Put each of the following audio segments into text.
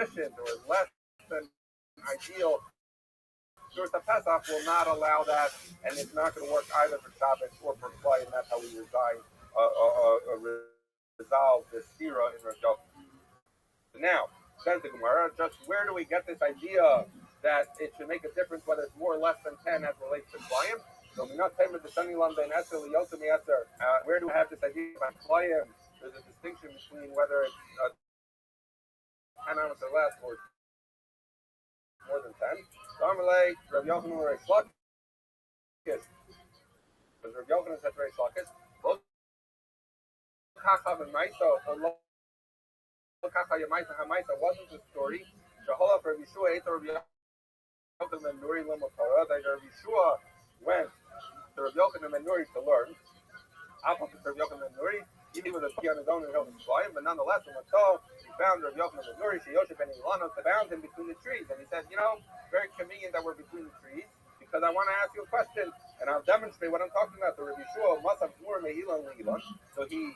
deficient or less than ideal Surah Pesach will not allow that, and it's not going to work either for Shabbos or for Klai, and that's how we resolve this stira in Rosh Now, says the Gemara, just where do we get this idea that it should make a difference whether it's more or less than 10 as relates to Klayim? So we're not saying that the Sunny Lam Ben Eser, Liyotim Eser. Where do we have this idea about Klayim? There's a distinction between whether it's 10 ounces or less or more than 10. So Amalei, Rabbi Yochanan or Slukis. Because Rabbi Yochanan said very Slukis. Lo Kachav and Maisa, or Lo Kachav Yamaisa Hamaisa wasn't the story. Shahola for Rabbi Shua, Eita Rabbi Yochanan and Nuri Lama Torah, that Rabbi Shua went to Rabbi Yochanan and Nuri to learn. Apple to Rabbi Yochanan and Nuri, even with a key on his own and held him flying, but nonetheless, when he found Rabbi Yochanan and Nuri, Sheyoshev and Ilana, found him between the trees, and he said, very convenient that we're between the trees, because I want to ask you a question, and I'll demonstrate what I'm talking about. The Rabbi Shua must have more Mehilan Lilan, so he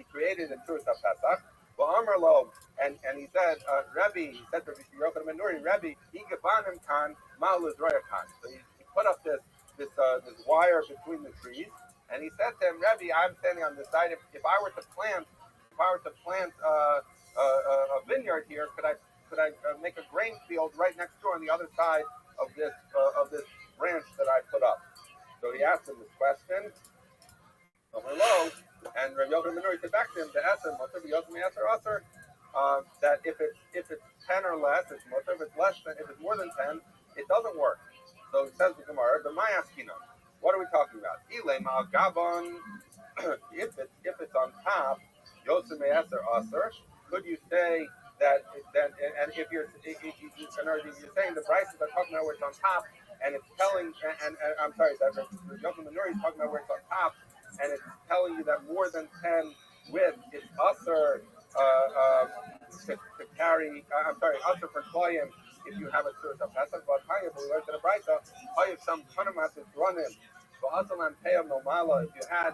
created a Surah Pesach. Well, Amarlo, and he said, Rabbi, he said to Rabbi Yochanan and Nuri, Rabbi, he Gabanim Khan, Ma'al Israel Khan. So he put up this wire between the trees, and he said to him, Rabbi, I'm standing on this side. If I were to plant a vineyard here, could I make a grain field right next door on the other side of this branch that I put up? So he asked him this question. Hello, and Rabbi Yochanan ben Nuri said back to him, that if it's 10 or less, it's mutter. If it's more than 10, it doesn't work. So it says the Gemara, the Mayaskina. What are we talking about? If it's on top, Yosem Eser Aser, could you say that and if you're saying the prices are talking about where it's on top, and it's telling and I'm sorry, that Yochanan ben Nuri is talking about where it's on top, and it's telling you that more than 10 width is Aser to carry. Aser for Klayim if you have a Surah Pesach, but we learned in the Brisa, some Chanamat is running. So Asalan Peyam Nomala, if you had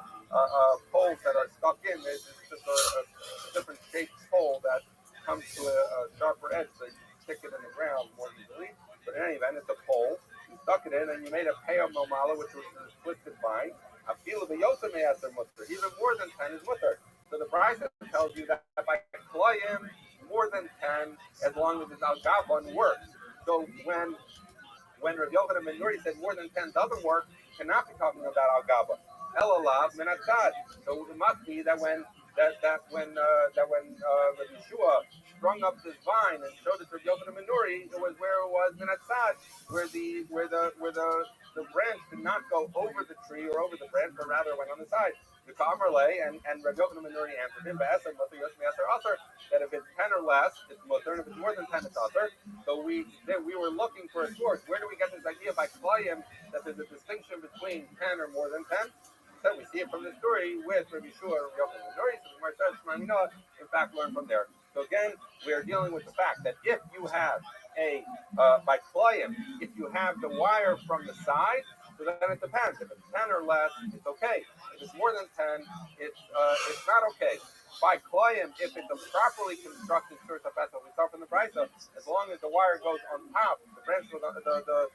poles that are stuck in, it's just a different shaped pole that comes to a sharper edge, so you stick it in the ground more easily. But in any event, it's a pole. You stuck it in, and you made a Peyam Nomala, which was a twisted vine. A feel of a Yosem Eser Mutter, even more than 10 is Mutter. So the Brisa tells you that by Klayim, more than 10, as long as it's Al Gabon, works. So when Rabbi Yochanan ben Nuri said more than 10 doesn't work, cannot be talking about Al Gabon. Elalav Minatzad. So it must be that when Rabbi Shua strung up this vine and showed it to Rabbi Yochanan ben Nuri, it was where it was Minatzad, where the branch did not go over the tree or over the branch, but rather went on the side. The Kamarle and Rabbi Yochanan ben Nuri answered him, that if it's 10 or less, it's mutter, and if it's more than 10, it's aser. So we were looking for a source. Where do we get this idea by Klayim that there's a distinction between 10 or more than 10? So we see it from the story with Rabbi Shua and Rabbi Yochanan ben Nuri. So the Gemara says, in fact, learn from there. So again, we are dealing with the fact that if you have by Klayim, if you have the wire from the side, so then it depends. If it's 10 or less, it's okay. If it's more than 10, it's not okay. By Klayim, if it's a properly constructed Surah Pesach, we start from the Brisa, as long as the wire goes on top, the branch goes on, the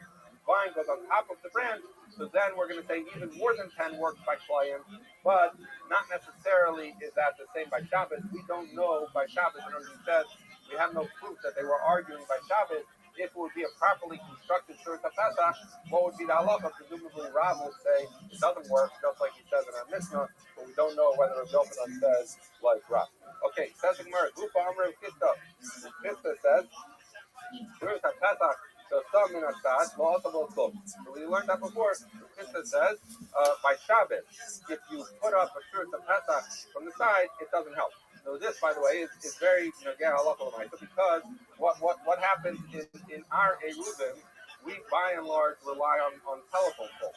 vine goes on top of the branch, so then we're going to say even more than 10 works by Klayim, but not necessarily is that the same by Shabbos. We don't know by Shabbos, and as we said, we have no proof that they were arguing by Shabbos. If it would be a properly constructed Surah Pesach, what would be the halacha? Presumably, Rav would say it doesn't work, just like he says in our Mishnah, but we don't know whether Rabbi Yochanan says like Rav. Okay, says the Gemara, Gufa Amr Kista. Kista says, Surah Pesach, so some in Asad, so we learned that before. Kista says, by Shabbos, if you put up a Surah Pesach from the side, it doesn't help. So this, by the way, is very halacha because what happens is in our Eruvim, we by and large rely on telephone poles.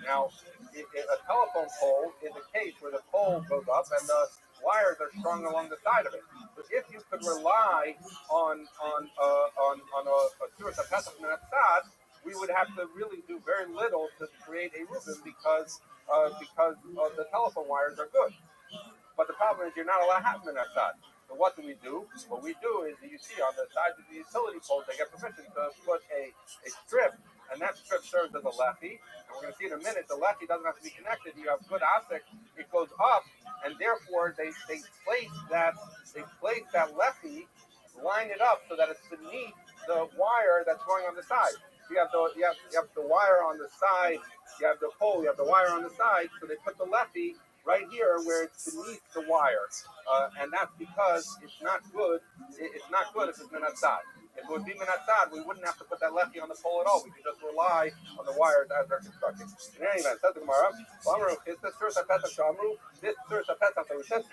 Now, a telephone pole is a case where the pole goes up and the wires are strung along the side of it. But if you could rely on a Surah Pesach Minatzad, we would have to really do very little to create a Eruvim because the telephone wires are good. But the problem is you're not allowed to have Minatzad. So So what do? What we do is, you see on the sides of the utility poles, they get permission to put a strip, and that strip serves as a lefty. And we're going to see in a minute, the lefty doesn't have to be connected. You have good optics. It goes up, and therefore they place that lefty, line it up so that it's beneath the wire that's going on the side. You have the wire on the side. You have the pole. You have the wire on the side. So they put the lefty right here where it's beneath the wire, and that's because it's not good. It's not good if it's minatzad. If it would be minatzad, we wouldn't have to put that lefty on the pole at all. We could just rely on the wires as they're constructed. In any event, says the Gemara, this Surat HaPesach Shamru, this Surat HaPesach that we said,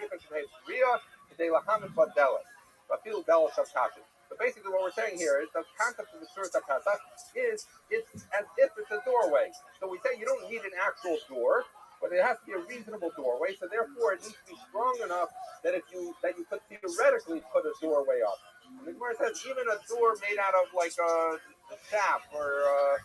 so basically what we're saying here is the concept of the Surat HaPesach is it's as if it's a doorway. So we say you don't need an actual door, but it has to be a reasonable doorway. So therefore, it needs to be strong enough that you could theoretically put a doorway up. And the Gemara says even a door made out of like a shaft or a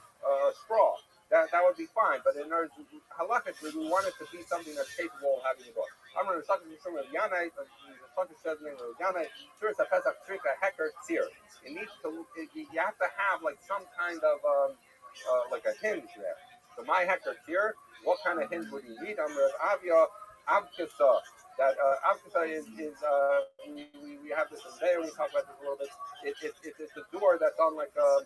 straw, that would be fine. But in our halachically, we want it to be something that's capable of having a door. I'm going to talk to you from Yanai. The Sukkah says the name of Yanai. Surat HaPesach Trika Heker Tzir. It needs to. You have to have like some kind of like a hinge there. So my Heker Tzir. What kind of hinge would you need? Avia Abkisa. That Abkisa is we have this in there. We talk about this a little bit. It's a door that's on like a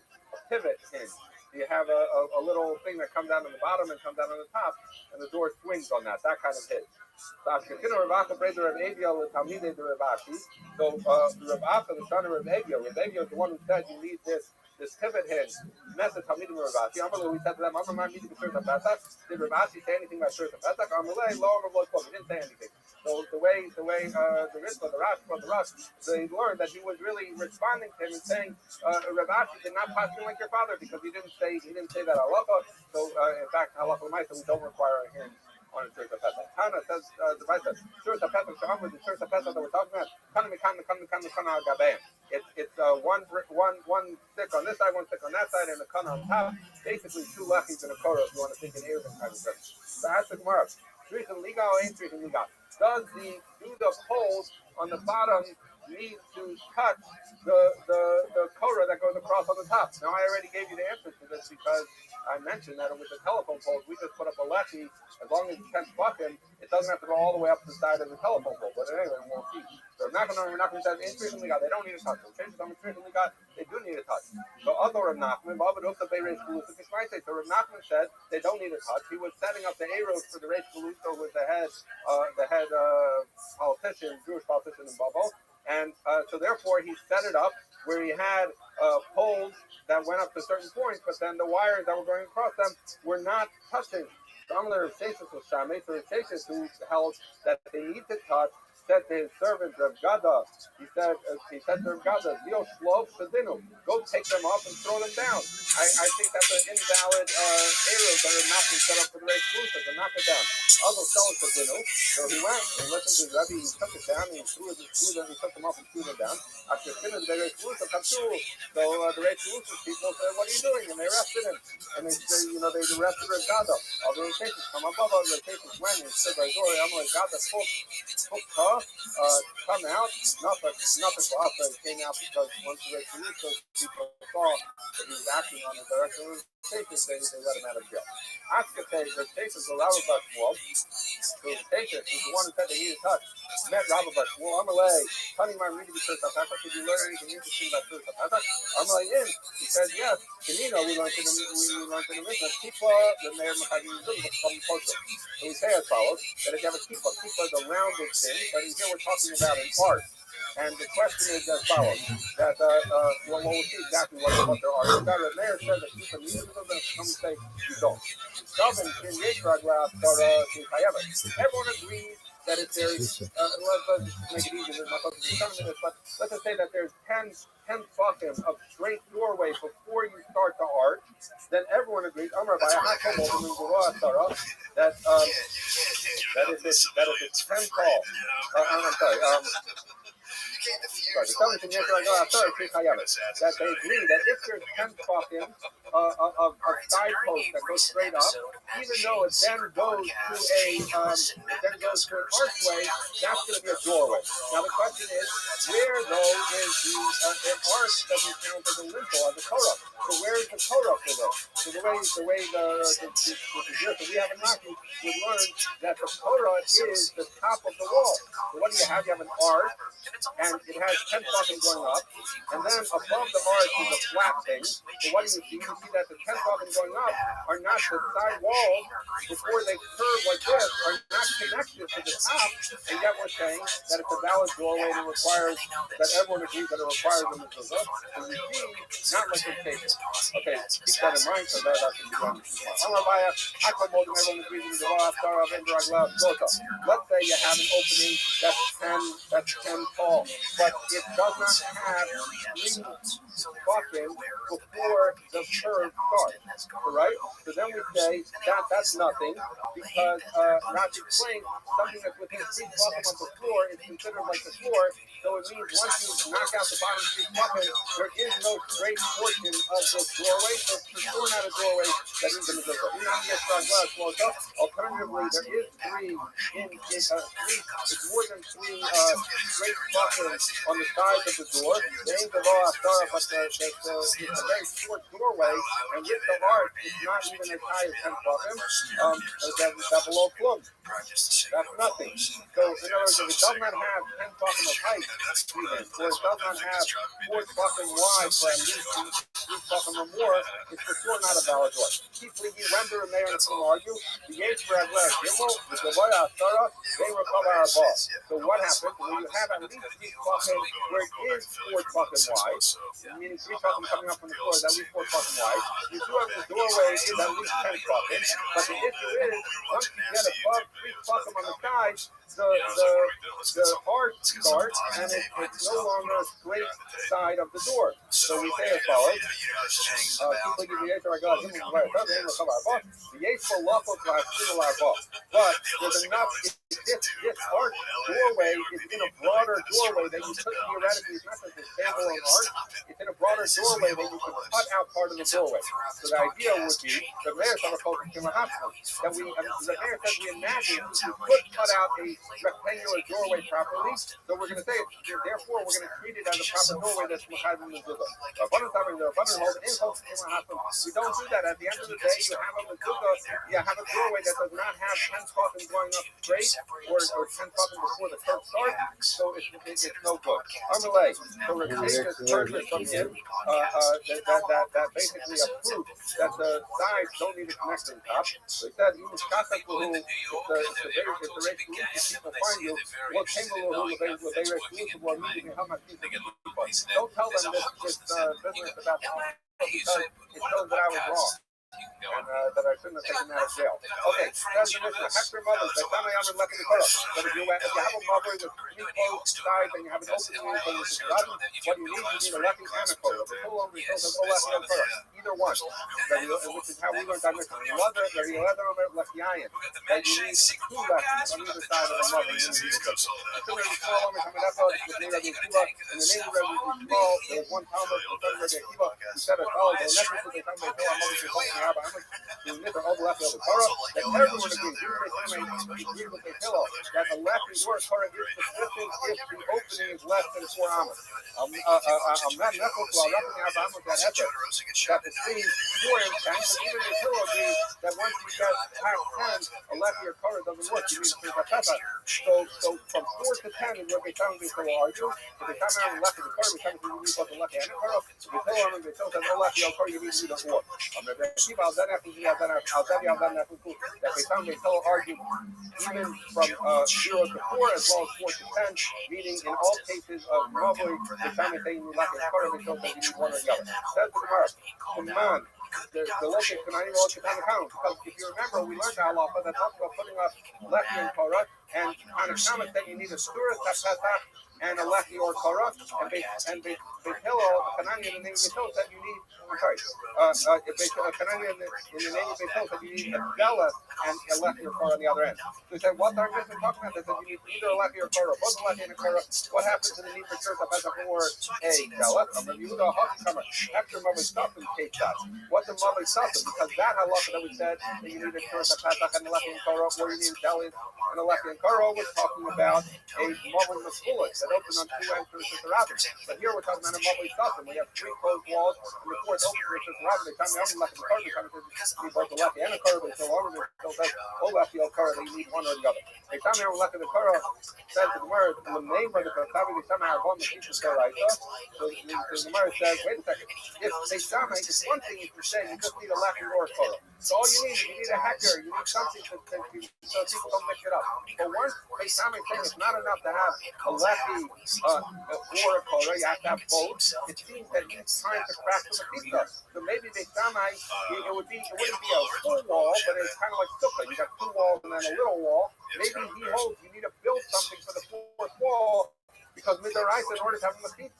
pivot hinge. You have a little thing that comes down on the bottom and comes down on the top, and the door swings on that kind of hinge. So Rav Aka, the son of Rav Abia is the one who said you need this pivot hinge. Message Talmidim Rav Ashi. We said to them, I'm not meeting the Surat HaPesach. Did Rav Ashi say anything about Surat HaPesach? He didn't say anything. So the way the Ritva, the Rosh, they learned that he was really responding to him and saying, Rav Ashi did not pass you like your father because he didn't say that halacha. So in fact, halacha l'maisa, we don't require a hinge on a Surat HaPesach. Tana says, the Rabbi says, Surat HaPesach Sha'amr, the Surat HaPesach that we're talking about, it's one stick on this side, one stick on that side, and a kana on top. Basically, two lefties and a korah if you want to think in Arabic kind of terms. So ask the Gemara, Shrichim Liga or ain't Shrichim Liga? Do the poles on the bottom need to touch the korah that goes across on the top? Now, I already gave you the answer to this because I mentioned that with the telephone poles, we just put up a lefty. As long as you can't block him, it doesn't have to go all the way up the side of the telephone pole. But anyway, we'll see. So we're not going to say increasingly God. They don't need a touch. Okay, so increasingly God, they do need a touch. So other Rav Nachman, so Rav Nachman said they don't need a touch. He was setting up the arrows for the Reish Galusa with the head politician, Jewish politician in Babel, and so therefore he set it up where he had poles that went up to certain points, but then the wires that were going across them were not touching. Some of the Rav Sheshes was Shamei, so Rav Sheshes who held that they need to touch, said to his servant Rav Gada, he said to Rav Gada, go take them off and throw them down. I think that's an invalid arrow that are not being set up for the Reish Galusa to knock it down. Also, so he went and listened to Rabbi, he took it down, he threw them, he took them off and threw them down. After finished the Reish Galusa, so the Reish Galusa people said, what are you doing? And they arrested him. And they arrested Rav Gada. All the Rav Sheshes come above, the Rav Sheshes went and said, I'm like, Gada, come out. Nothing for us. It came out because once the Reish Galusa people saw that he was acting on the direction of the Sheshes, they let him out of jail. Askatei, the Sheshes, the Rabbi Shmuel, the Sheshes is the one who said they needed touch. Met Rabbi Shmuel, Amalei, Tani my reading the Surat HaPesach. Did you learn anything interesting about Surat HaPesach? Amalei, he said yes. Kanino, we learned in the Mishnah, Kippah, the Meir Mechagim Yizul, from Kosher. So we say as follows, that if you have a kippah is a rounded thing, but here we're talking about an arc. And the question is as follows, that, we'll see exactly what there are. So Rabbi Meir says that kippah needs to go, some say you don't. Everyone agrees that if there's, let's make it easy, there's not supposed to be 7 minutes, but let's just say that there's 10 tefachim of straight doorway before you start the arch, then everyone agrees, that if it's 10 tall, I'm sorry, that they agree that if there's 10 tefachim of side post that goes straight up, even though it then goes to an archway, that's going to be a doorway. Now the question is, where though is an arch doesn't count as a lintel, as a Torah? So where is the Torah for this? So the way so we have a Naki, we learned that the Torah is the top of the wall. So what do you have? You have an arch, and it has 10 tefachim going up, and then above the arch is a flat thing. So what do you see? You see that the 10 tefachim going up are not the side walls before they curve like this, are not connected to the top, and yet we're saying that it's a valid doorway that requires, that everyone agrees that it requires a mezuzah. So you see, not like this case. Okay, keep that in mind, so that can be done. Let's say you have an opening that's 10 tall, but it does not have 3 tefachim before the curve starts, right? So then we say that that's nothing, because Rashi explained something that's within 3 tefachim of the floor is considered like the floor. So it means once you knock out the bottom 3 tefachim, there is no straight portion of this doorway. So it's for sure not a doorway that is in the middle. Alternatively, there is 3 it's more than 3 straight tefachim on the sides of the door. The ain't the law but it's a very short doorway, and with the arch, it's not even as high as 10 tefachim. That below plum. That's nothing. So in other words, if it does not have 10 tefachim of height, even, or it does not have 4 tefachim wide for at least 3 tefachim or more, it's for sure not a valid door. Keep leaving render and mayor and some argue. The Yates for Agler Gimel, the Gavaya Astara, they recover our ball. So what happens when you have at least 3 tefachim where it is 4 tefachim wide, meaning 3 tefachim coming up from the floor is at least 4 tefachim wide, you do have the doorway is at least 10 tefachim, but the issue is, once you get above 3 tefachim on the sides, the arch starts, and it's no longer a straight side of the door. So we say as follows: but there's enough. This arch doorway is in a broader doorway that you could theoretically, it's not just a standalone arch, it's in a broader doorway that you could cut out part of the doorway. So the idea would be, the mayor said that the mayor said we imagine you could cut out a rectangular doorway properly, so we're going to say, therefore we're going to treat it as a proper doorway that's Machad in the Mezuzah. We don't do that. At the end of the day, you have a Mezuzah, you have a doorway that does not have 10 tefachim going up straight, or 10 tefachim before the curve starts, so it's no good. Amalei, so we're going to take this version from him, that basically a proof that the sides don't need to connect to the top. So he said, if the race people find you, what came a little don't tell them this business about because it shows that I was wrong. And that I shouldn't have taken that as jail. Okay, says the Mishnah, Hector mothers, they tell me I'm in lucky to Torah. But if you have a mother with 3 closed sides and you have an opening in which is rotten, what you need a lucky and a Torah. The full only shows us lucky and Torah. Either one. Which is how we learned that Mishnah. The mother, the other lucky ayin. That you need 2 lessons on either side of the mother. Similarly, small woman coming up with the name of the Akiva, and the name of the small, there was one Talmud, the son of the Akiva, who said as follows, the necklace of the time they tell our mother to hold that everyone agrees with the pillow that the left is worse Torah is specific if the opening is less than 4 amas. That the three 4-inch tanks, and even the pillow agrees that once you get past 10, a left ear Torah doesn't work. You need so from 4 to 10 is what they found before argue. If they come out and left of the Torah, we come to the both the left and the Torah. If the pillow and the pillow says no left ear Torah, you need to do the 4. That they found they still argue even from 0 to 4 as well as 4 to 10, meaning in all cases of robbery, they found that they need like a part of it, so they need one or the other. Says the Gemara, command. The location cannot even look at the count, because if you remember, we learned how halacha that talks about putting up left in Torah, and on a comment that you need a surah tapatah and a Lechi or Korah, and Beit Hillel, Hanani in the name of Beit Hillel said you need, Hanani in the name of Beit Hillel said you need a Zealot and a Lechi or Korah on the other end. So he said, what are we talking about? They said you need either a Lechi or Korah, both a Lechi and a Korah. What happens to the need for Shirta Pesach or a Zealot? Rabbi Yehuda Hachkamer, after Mavli Sassim case that. What's a Mavli Sassim? Because that halacha that we said that you need a Shirta Pesach and a Lechi and Korah, or you need Zealot and a Lechi and Korah, was talking about a Mavli Maskulit that opened on two ends for the Sister Rabbi. But here we're talking about a Mavli Sassim. We have three closed walls and the fourth open for the Sister Rabbi. They tell me I'm Lechi and Korah, they tell me you need both a Lechi and a Korah, but still over there still says, oh, Lechi or Korah, that you need one or the other. They tell me I'm Lechi and Korah, says the Gemara, the name of the Kotavi, they somehow have one the teacher Soraita. So the Gemara says, wait a second, if they somehow, it's one thing if you say you just need a Lechi or a Korah. So all you need a hacker, you need something so people don't mix it up. But once they somehow saying it's not enough to have a Lechi or a Korah, you have to have both. It seems that he's trying to crack the pizza. So maybe they somehow, it wouldn't be a full wall, but it's kind of like sukkah. You got two walls and then a little wall. Maybe he holds you need to build something for the fourth wall because midoraisa, in order to have a pizza,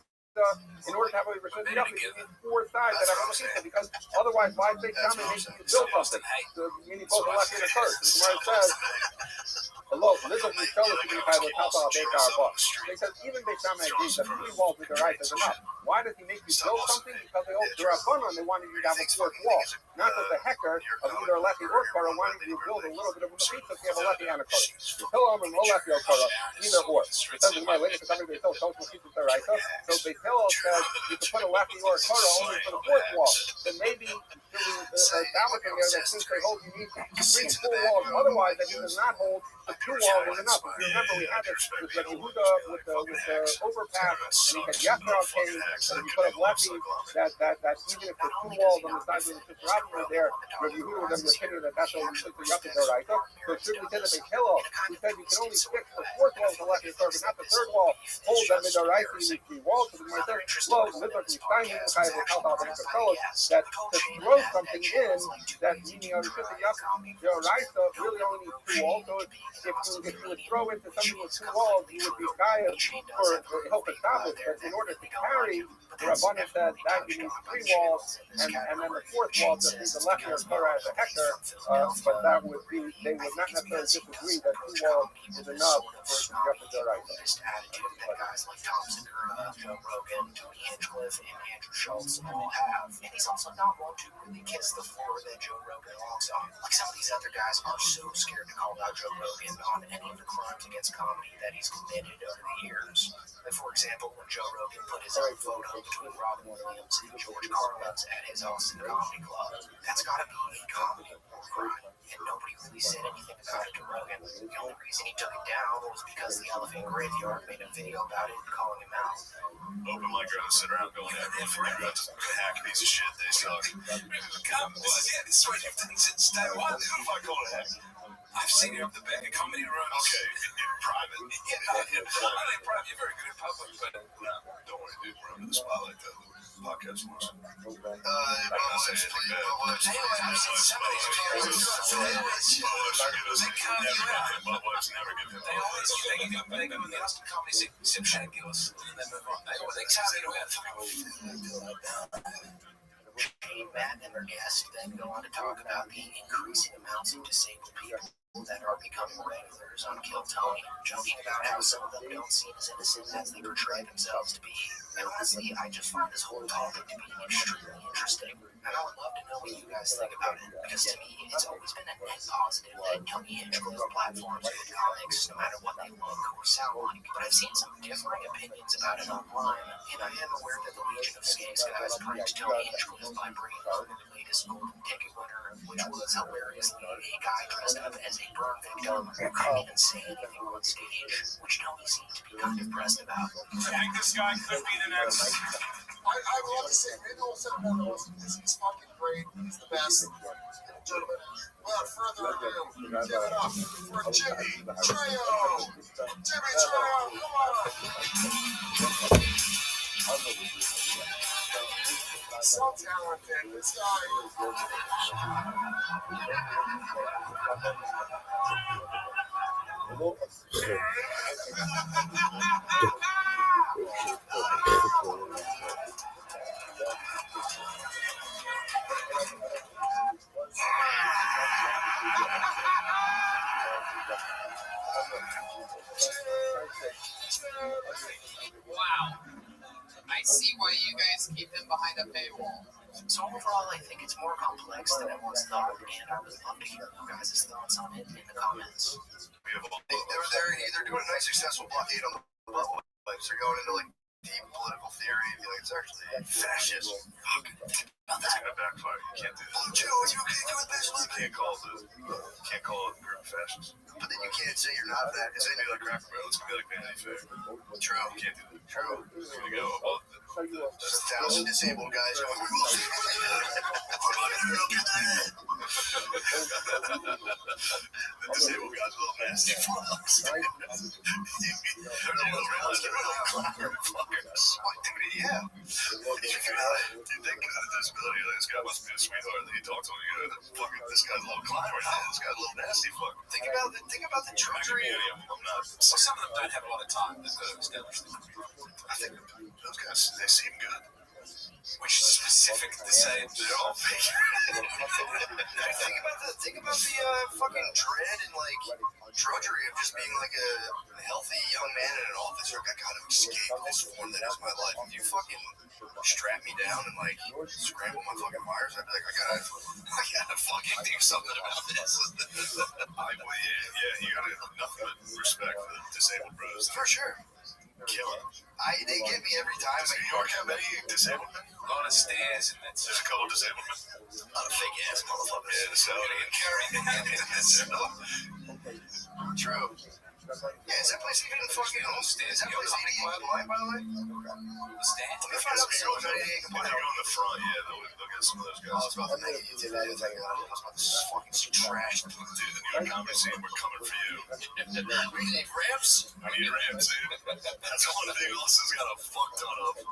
in order to have a rishon you need four sides that have a pizza. Because otherwise, why say something makes you build something? So you need both a left and a third. The Gemara says. Hello, this is the show to be kind of top of our book. They said even they sound agrees that three walls with the right is enough. Why does he make you build something? Because they hope they're a fun one. They wanted you to have a fourth wall. Not that the hecker of either a Lechi or Korah wanted you to build a little bit of a pizza if you have a Lechi and a Korah. You tell them no Lechi or Korah, either or. It says in my later because somebody they tell social pizza the right. So they tell us that you can put a Lechi or a Korah only for the fourth wall. Then maybe establish in there that since they hold you need three full walls. Otherwise, that he does not hold the two walls is enough. If you remember, we had this with the Yehuda with the overpass, and he had Yasser came, and you put up Lechi, that even if the two walls on the sides of the Sister Rabbi were there, Rabbi Yehuda was of the opinion that that's only Sister Yasser Doraita. So it should be said that they kill off. He said you can only fix the fourth wall of the Lechi Torah, but not the third wall. Hold that Midoraita, you need three walls. So the Gemara says, well, Midoraita, that to throw something in, that meaning of the Sister Yasser Doraita really only needs two walls. So if you would throw into something with two walls, you would be kaya for help establish. But in order to carry, the Rabbanan said that you need three walls, and then the fourth wall just needs a Lechi or Korah as a hecker. But that would be, they would not necessarily disagree that two walls is enough for it to get the Doraita. Guys like Tom Segura, Joe Rogan, Tony Hinchcliffe, and Andrew Schultz all have. And he's also not one to really kiss the floor that Joe Rogan walks on. Like some of these other guys are so scared to call out Joe Rogan on any of the crimes against comedy that he's committed over the years. Like, for example, when Joe Rogan put his own photo between Robin Williams and George Carlin's at his Austin Comedy Club, that's gotta be a comedy war crime. And nobody really said anything about it to Rogan. The only reason he took it down was because the Elephant Graveyard made a video about it and calling him out. Open mic guys sit around going, everyone forget about this hack piece of shit they suck. Yeah, this is what you've done since day one. Who have I called a hack? I've seen you up the back of comedy rooms. Okay, in private. Yeah, in private. You're very good in public, but don't worry, dude. We're under the spotlight. The podcast wants it. They go in the Austin Comedy Sip Shack Gillis, and then move on. They tell me Matt and their guest then go on to talk about the increasing amounts of disabled people that are becoming regulars on Kill Tony, joking about how some of them don't seem as innocent as they portray themselves to be. And honestly, I just find this whole topic to be extremely interesting. And I would love to know what you guys think about it, because to me, it's always been a net positive that Tony Hinchcliffe platforms good comics, no matter what they look or sound like. But I've seen some differing opinions about it online, and I am aware that the Legion of Skanks guys praised Tony Hinchcliffe by bringing on the latest golden ticket winner, which was hilariously a guy dressed up as a burn victim who couldn't even say anything on stage, which Tony seemed to be kind of pressed about. I think this guy could be the next. I would love to say, maybe we'll set him on the list because he's fucking great. He's the best. Gentlemen, without further ado, give it up for Jimmy Treo. Jimmy Treo, come on. So talented, this guy. Wow. I see why you guys keep him behind a paywall. So overall, I think it's more complex than I once thought, and I would love to hear your guys' thoughts on it in the comments. They're doing a nice successful blockade on the bubble. Like, they're going into like deep political theory and be like, it's actually fascist. Fuck. That's gonna backfire. You can't do that. Oh, Joe, are you okay doing this? You can't call a group fascist. But then you can't say you're not that. It's gonna be like Cracker Barrel. It's gonna be like Vanity Fair. True. You can't do that. True. It's gonna go above the. There's 1,000 disabled guys going, we will see what the disabled guys are a little nasty fucks. They're a little nasty fuckers. Dude, yeah. You think of the disability, like, this guy must be a sweetheart. Then you talk to him, you go, fucking, this guy's a little climber. This guy's a little nasty fuck. Think about the drudgery. I'm not. So some of them don't have a lot of time to establish the I think those guys, they seem good. which is specific to say They're all fake. Think about the fucking dread and like drudgery of just being like a healthy young man in an office. Like, I gotta escape this form that is my life. If you fucking strap me down and like scramble my fucking wires, I'd be like, I gotta fucking do something about this. You gotta have nothing but respect for the disabled bros. For sure. Kill them. They get me every time. Does New York have any disabled men? a lot of stairs, and that's There's a couple of disabled men. A lot of fake ass motherfuckers. Yeah, the Saudi and True. Yeah, is that place even fucking is that place 88 compliant, by the way? the stairs. Let me find out if it's 88 If you compliant. go in the front, they'll get some of those I was guys. about to make it. You did that. I was about to fucking trash. Dude, the New York comedy scene, we're coming for you. We need ramps. I need Ramsey. That's one thing else has got a fuck ton of.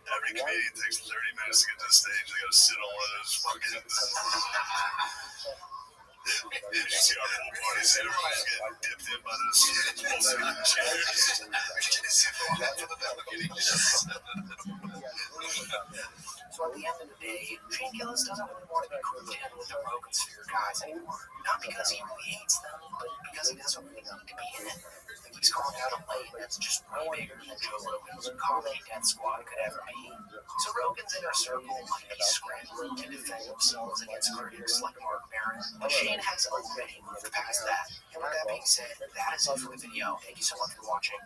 Every comedian takes 30 minutes to get to the stage. They gotta sit on one of those fucking. You see our pool parties, everyone's getting dipped in by those chairs. So at the end of the day, Shane Gillis doesn't really want to be grouped in with the Rogan Sphere guys anymore. Not because he really hates them, but because he doesn't really need to be in it. He's calling out a lane that's just way bigger than Joe Rogan's comedy death squad could ever be. So Rogan's inner circle might be scrambling to defend themselves against critics like Mark Maron, but Shane has already moved past that. And with that being said, that is it for the video. Thank you so much for watching.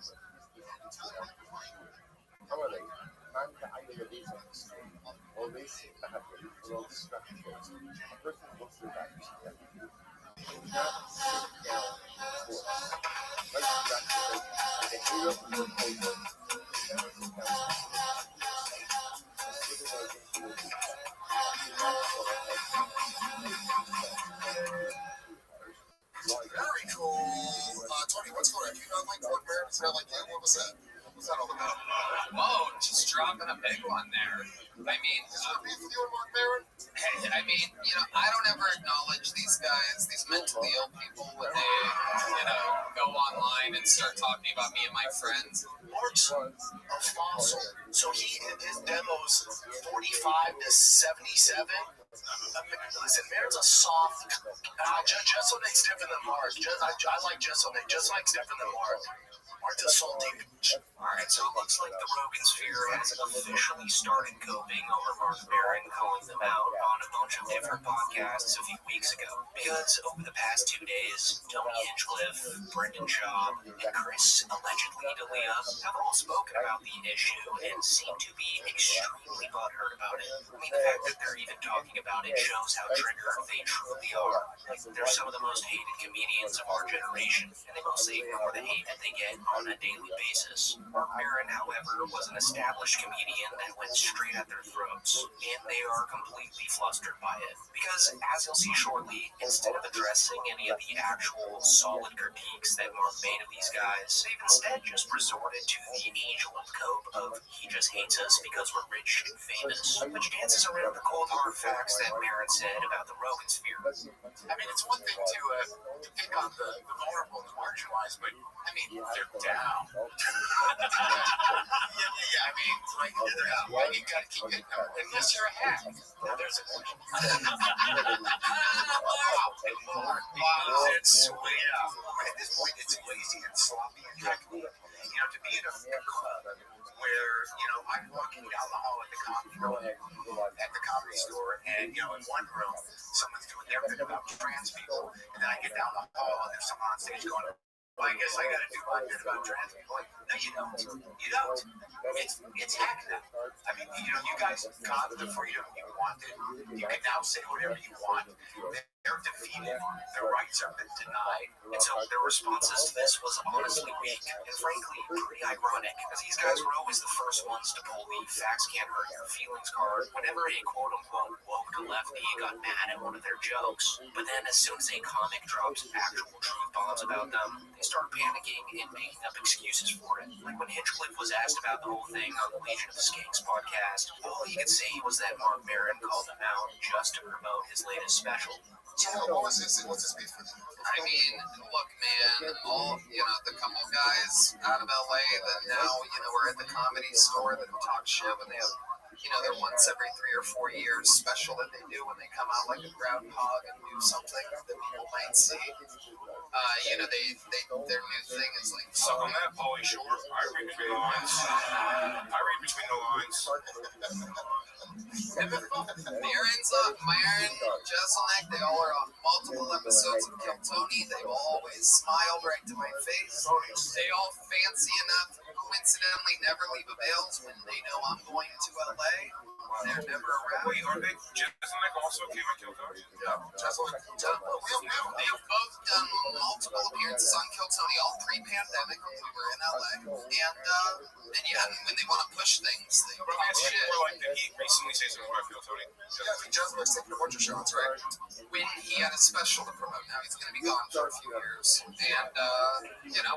Very cool. Tony, what's going on? You not like Mark Maron? It's not like you. What was that? What was that all about? Whoa, just dropping a big one there. I mean, Is there a beef with you and Mark Maron? I mean, I don't ever acknowledge these guys, these mentally ill people, when they, go online and start talking about me and my friends. Mark's a fossil. So he in his demos 45 to 77. Listen, Maron's a soft. Jesselnick's different than Mark. I like Jesselnick. Jesselnick's different than Mark. Mark's a salty bitch. Alright, so it looks like the Rogan Sphere has officially started coping over Mark Maron calling them out on a bunch of different podcasts a few weeks ago. Because over the past 2 days, Tony Hinchcliffe, Brendan Schaub, and Chris, allegedly D'Elia, have all spoken about the issue and seem to be extremely butthurt about it. I mean, the fact that they're even talking about it shows how triggered they truly are. Like, they're some of the most hated comedians of our generation, and they mostly ignore the hate that they get on a daily basis. Mark Maron, however, was an established comedian that went straight at their throats, and they are completely flustered by it. Because, as you'll see shortly, instead of addressing any of the actual solid critiques that Mark made of these guys, they've instead just resorted to the age-old cope of he just hates us because we're rich and famous, which dances around the cold hard facts that Marin said about the Rogan sphere. I mean, it's one thing to pick on the vulnerable and the marginalized, but I mean, they're down. Yeah. I mean, like, they're down. Why you gotta keep hitting them? Unless you're a hack. Now there's a question. Wow. It's sweet. At this point, it's lazy and sloppy and hackneyed. To be in a club where, I'm walking down the hall at the comedy store, and, in one room, someone's doing their bit about trans people, and then I get down the hall, and there's someone on stage going, well, I guess I gotta do my bit about trans people. Like, no, you don't. You don't. It's hackneyed. I mean, you guys got the freedom you wanted. You can now say whatever you want. They're defeated. Their rights have been denied. And so their responses to this was honestly weak and frankly pretty ironic, because these guys were always the first ones to pull the facts can't hurt your feelings card whenever a quote-unquote woke lefty got mad at one of their jokes. But then as soon as a comic drops actual truth bombs about them, they start panicking and making up excuses for it. Like when Hinchcliffe was asked about the whole thing on the Legion of Skanks podcast, all he could say was that Mark Maron called him out just to promote his latest special. What's his beef with him? I mean, look, man, all, the couple guys out of LA that now, are at the Comedy Store that talk shit when they have, their once every 3 or 4 years special that they do when they come out like a groundhog and do something that people might see. Their new thing is like, So on that, Pauly Shore, I read between the lines. Maron, Jeselnik, they all are on multiple episodes of Kill Tony. They've always smiled right to my face. They all fancy enough to coincidentally never leave avails when they know I'm going to LA. They're never around. Wait, are they Jeselnik also came and killed Tony? Yeah, Jeselnik. They've both done multiple appearances on Kill Tony, all pre-pandemic when we were in LA. And when they want to push things, they But I guess more like, did he recently say something about Kill Tony? Yeah, I think Jeselnik's taking a bunch of shots, right? when he had a special to promote. Now he's going to be gone for a few years. And,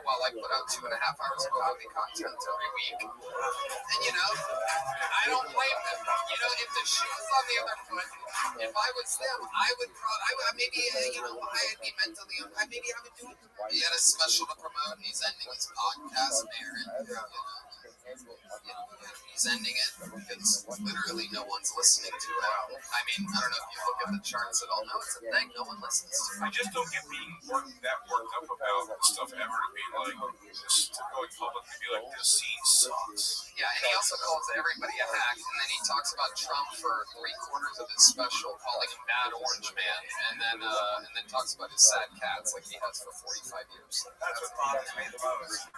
while I put out 2.5 hours of comedy content every week, and, I don't blame them. If the shoe was on the other foot, if I was them, I would maybe, I'd be mentally, maybe I would do it. He had a special to promote, and he's ending his podcast there. And, he's ending it because literally no one's listening to it. I mean, I don't know if you look at the charts at all. No, it's a thing. No one listens to it. I just don't get being worked up about stuff ever to be like, just to go in public and be like, this scene sucks. Yeah, and he also calls everybody a hack, and then he talks about Trump for 3/4 of his special, calling him Bad Orange Man, and then talks about his sad cats like he has for 45 years. That's what bothers me the most.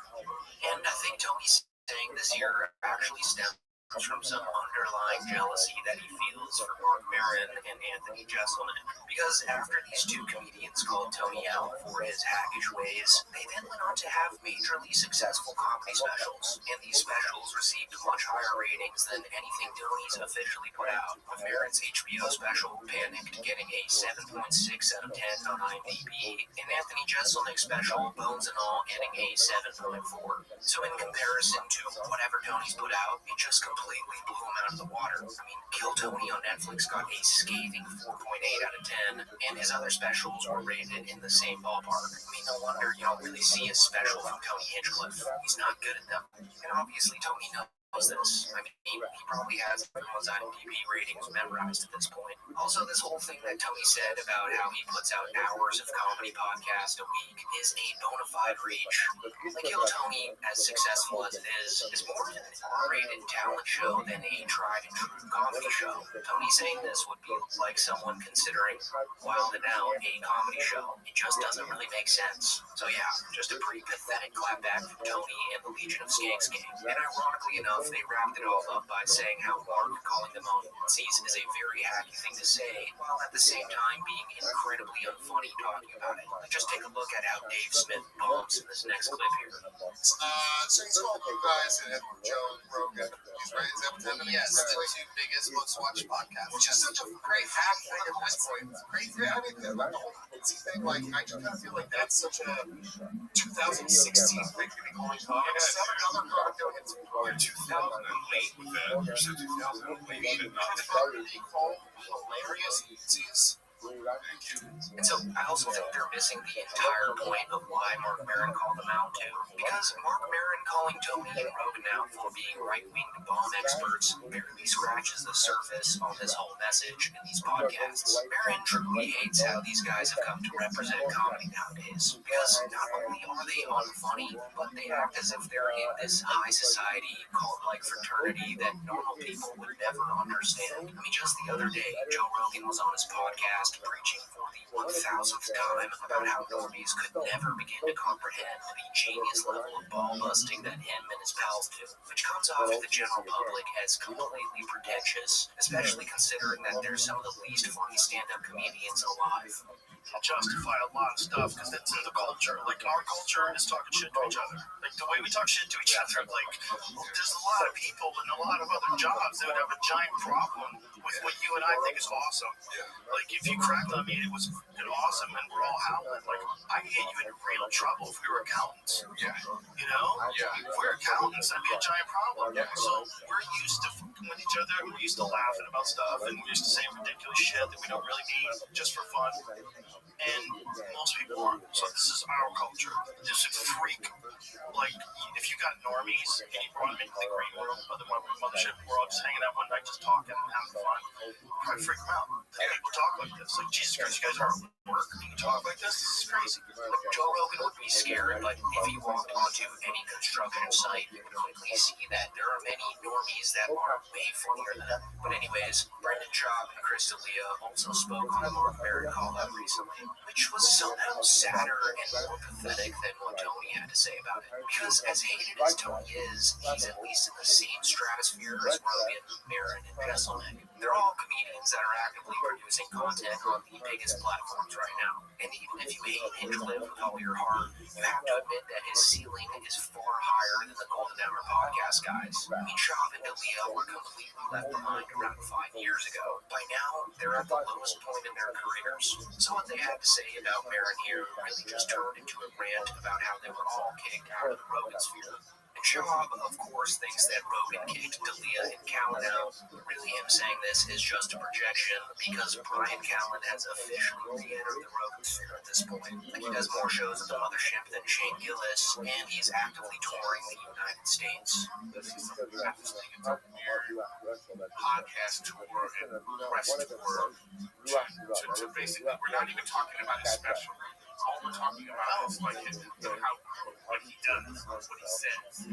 And I think Tony's saying this here actually stems from some underlying jealousy that he feels for Mark Maron and Anthony Jeselnik. Because after these two comedians called Tony out for his hackish ways, they then went on to have majorly successful comedy specials. And these specials received much higher ratings than anything Tony's officially put out, with Maron's HBO special, Panicked, getting a 7.6 out of 10 on IMDb, and Anthony Jeselnik's special, Bones and All, getting a 7.4. So in comparison to whatever Tony's put out, it just completely blew him out of the water. I mean, Kill Tony on Netflix got a scathing 4.8 out of 10, and his other specials were rated in the same ballpark. I mean, no wonder you don't really see a special from Tony Hinchcliffe. He's not good at them. And obviously Tony knows this. I mean, he probably has those IMDb ratings memorized at this point. Also, this whole thing that Tony said about how he puts out hours of comedy podcast a week is a bona fide reach. Like, Kill Tony, as successful as it is more an R-rated talent show than a tried and true comedy show. Tony saying this would be like someone considering Wild 'N Out a comedy show. It just doesn't really make sense. So yeah, just a pretty pathetic clapback from Tony and the Legion of Skanks gang. And ironically enough, they wrapped it all up by saying how Mark calling them on Nazis is a very hacky thing to say, while at the same time being incredibly unfunny talking about it. Just take a look at how Dave Smith bombs in this next clip here. So he's called you guys and Joe Rogan. He's right. Is that what happened? Yes, the two biggest most watched podcasts. Which is such a great hack thing at this point. Great. I mean, the whole Quincy thing, like, I just kind of feel like that's such a 2016 thing to be going on. 7 other girls doing it. 2008 with that. You said 2008. Shit, nothing. Hilarious. Jeez. Thank you. And so I also think they're missing the entire point of why Mark Maron called them out too. Because Mark Maron calling Tony and Rogan out for being right-wing bomb experts barely scratches the surface on this whole message in these podcasts. Maron truly hates how these guys have come to represent comedy nowadays. Because not only are they unfunny, but they act as if they're in this high society cult-like fraternity that normal people would never understand. I mean, just the other day, Joe Rogan was on his podcast preaching for the 1,000th time about how normies could never begin to comprehend the genius level of ball busting that him and his pals do, which comes off to the general public as completely pretentious, especially considering that they're some of the least funny stand-up comedians alive. Justify a lot of stuff because that's in the culture. Like our culture is talking shit to each other. Like the way we talk shit to each other. Like there's a lot of people in a lot of other jobs that would have a giant problem with what you and I think is awesome. Like if you cracked on me, it was fucking awesome, and we're all howling. Like I could get you in real trouble if we were accountants. Yeah. You know? Yeah. If we're accountants, that'd be a giant problem. Yeah. So we're used to fucking with each other. We're used to laughing about stuff, and we're used to saying ridiculous shit that we don't really mean just for fun. And most people aren't. So this is our culture. Just a freak. Like, if you got normies and you brought them into the green room of the mothership, we're all just hanging out one night, just talking and having fun, probably freak them out. People talk like this. Like, Jesus Christ, you guys are at work and you talk like this? This is crazy. Like, Joe Rogan would be scared, but if he walked onto any construction site, he would quickly see that there are many normies that are way funnier than him. But anyways, Brendan Schaub and Chris D'Elia also spoke on the Mark Maron call-out recently, which was somehow sadder and more pathetic than what Tony had to say about it. Because as hated as Tony is, he's at least in the same stratosphere as Rogan, Maron, and Jeselnik. They're all comedians that are actively producing content on the biggest platforms right now. And even if you hate Hinchcliffe with all your heart, you have to admit that his ceiling is far higher than the Golden Hour podcast guys. I mean, Schaub and D'Elia were completely left behind around 5 years ago. By now, they're at the lowest point in their careers. So what they had to say about Maron here really just turned into a rant about how they were all kicked out of the Rogan sphere. And Schaub, of course, thinks that Rogan kicked D'Elia and Callen out. Really, him saying this is just a projection because Brian Callen has officially re-entered the Rogan sphere at this point. Like, he does more shows at the mothership than Shane Gillis, and he's actively touring the United States. This is something I just think it's a weird podcast tour and press tour to basically, we're not even talking about his special. All we're talking about is like how what he does, what he says.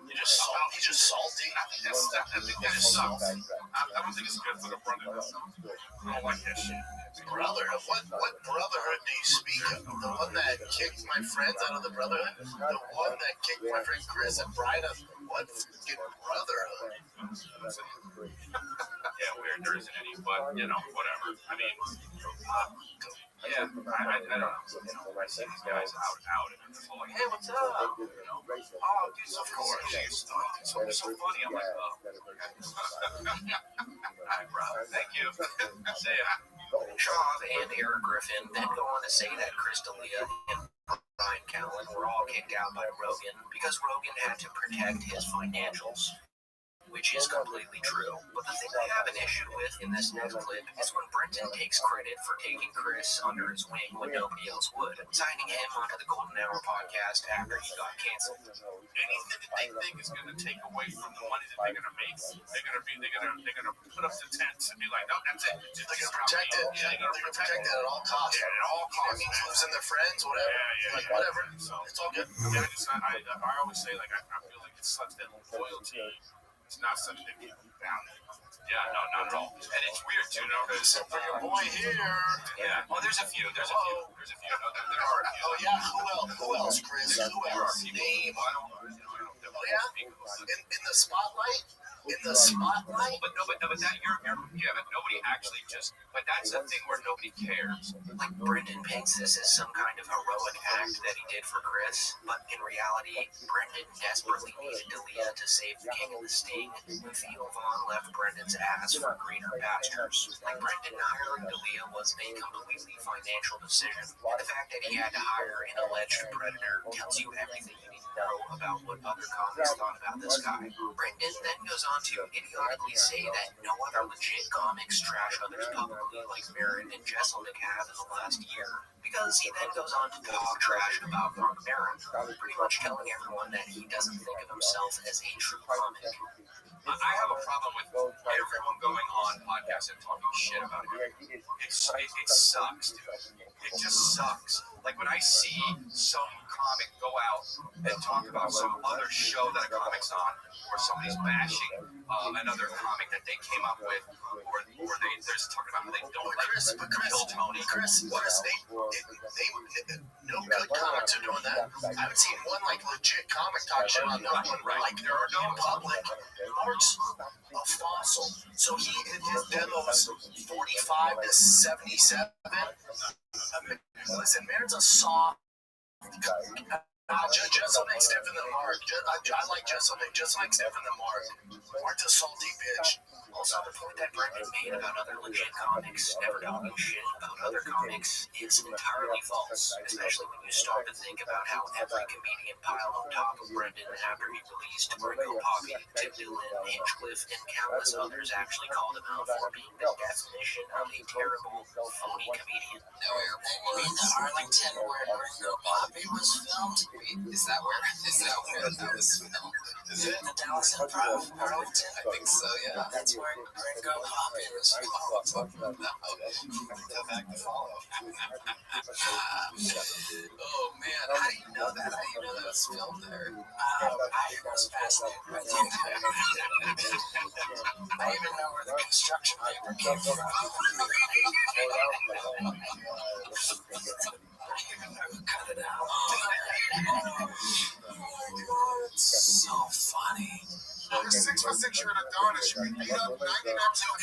He's just salty. I think that just sucks. I don't think it's good for the brotherhood. I don't like that shit. Brotherhood? What brotherhood do you speak of? The one that kicked my friends out of the brotherhood? The one that kicked my friend Chris and Brian out? What fucking brotherhood? Yeah, weird. There isn't any, but you know, whatever. I mean, yeah, I don't know. You know, I see these guys out, and they're all like, "Hey, what's up?" You know, "Oh, dude, of course, you're so funny." I'm like, "Oh, bro, thank you." Say it. Schaub and Eric Griffin then go on to say that Chris D'Elia and Brian Callen were all kicked out by Rogan because Rogan had to protect his financials, which is completely true. But the thing I have an issue with in this next clip is when Brenton takes credit for taking Chris under his wing when nobody else would, signing him onto the Golden Hour podcast after he got canceled. Anything that they think is going to take away from the money that they're going to make, they're going to put up the tents and be like, "No, that's it." They're going to protect it. Yeah, they're going to protect it at all costs. Yeah, at all costs. That means losing their friends, whatever. Yeah. Whatever. So it's all good. I always say, like, I feel like it's such that loyalty. It's not something that people value. Yeah, no, not at all. And it's weird too, because for your boy here. Yeah. Well, there's a few. No, there are a few. Oh yeah. Who else, Chris? Who else? Name. Oh yeah. In the spotlight. In the spotlight. But that but nobody actually just. But that's the thing where nobody cares. Like, Brendan paints this as some kind of heroic act that he did for Chris, but in reality, Brendan desperately needed D'Elia to save the king of the sting, and Theo Vaughn left Brendan's ass for greener pastures. Like, Brendan hiring D'Elia was a completely financial decision, and the fact that he had to hire an alleged predator tells you everything you need to know about what other comics thought about this guy. Brendan then goes on to idiotically say that no other legit comics trash others publicly like Marin and Jesselnick have in the last year. Because he then goes on to talk trash about Mark Maron, pretty much telling everyone that he doesn't think of himself as a true comic. I have a problem with everyone going on podcasts and talking shit about it. It sucks, dude. It just sucks. Like when I see some comic go out and talk about some other show that a comic's on, or somebody's bashing another comic that they came up with, or they're just talking about how they don't like Kill Tony. Chris, no good comics are doing that. I haven't seen one like legit comic talk shit on no one, right? Like there are no public. Mark's a fossil. So he in his demos 45 to 77. Listen, Marin's a soft. Jesselnick stiffing the mark. I like Jesselnick just like stiffing the mark. Mark's a salty bitch. Also, the point that Brendan made about other legit comics never talking shit about other comics is entirely false, especially when you stop to think about how every comedian piled on top of Brendan after he released Rico Poppy, Tim Dillon, Hinchcliffe, and countless others actually called him out for being the definition of a terrible, phony comedian. No airport. The Arlington where Rico Poppy was filmed. Is that where that was filmed? Is it? The Dallas Improv, Arlington? I think so, yeah. That's where Rico Poppy was filmed. Tough act to follow. Oh man, how do you know that? How do you know that was filmed there? I was fascinated by the I even know where the construction paper came from. Cut it out. It's so funny. You're 6'6", you're an Adonis. You can beat up 99% of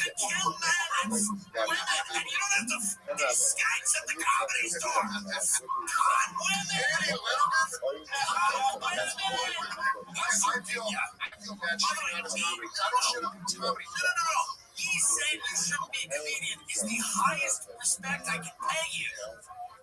the Kill men, women, and you don't have to disguise at the comedy store. Con women. I feel bad shitting on his comedy. I don't shit up his comedy. No. He said you shouldn't be a comedian. It's the highest respect I can pay you.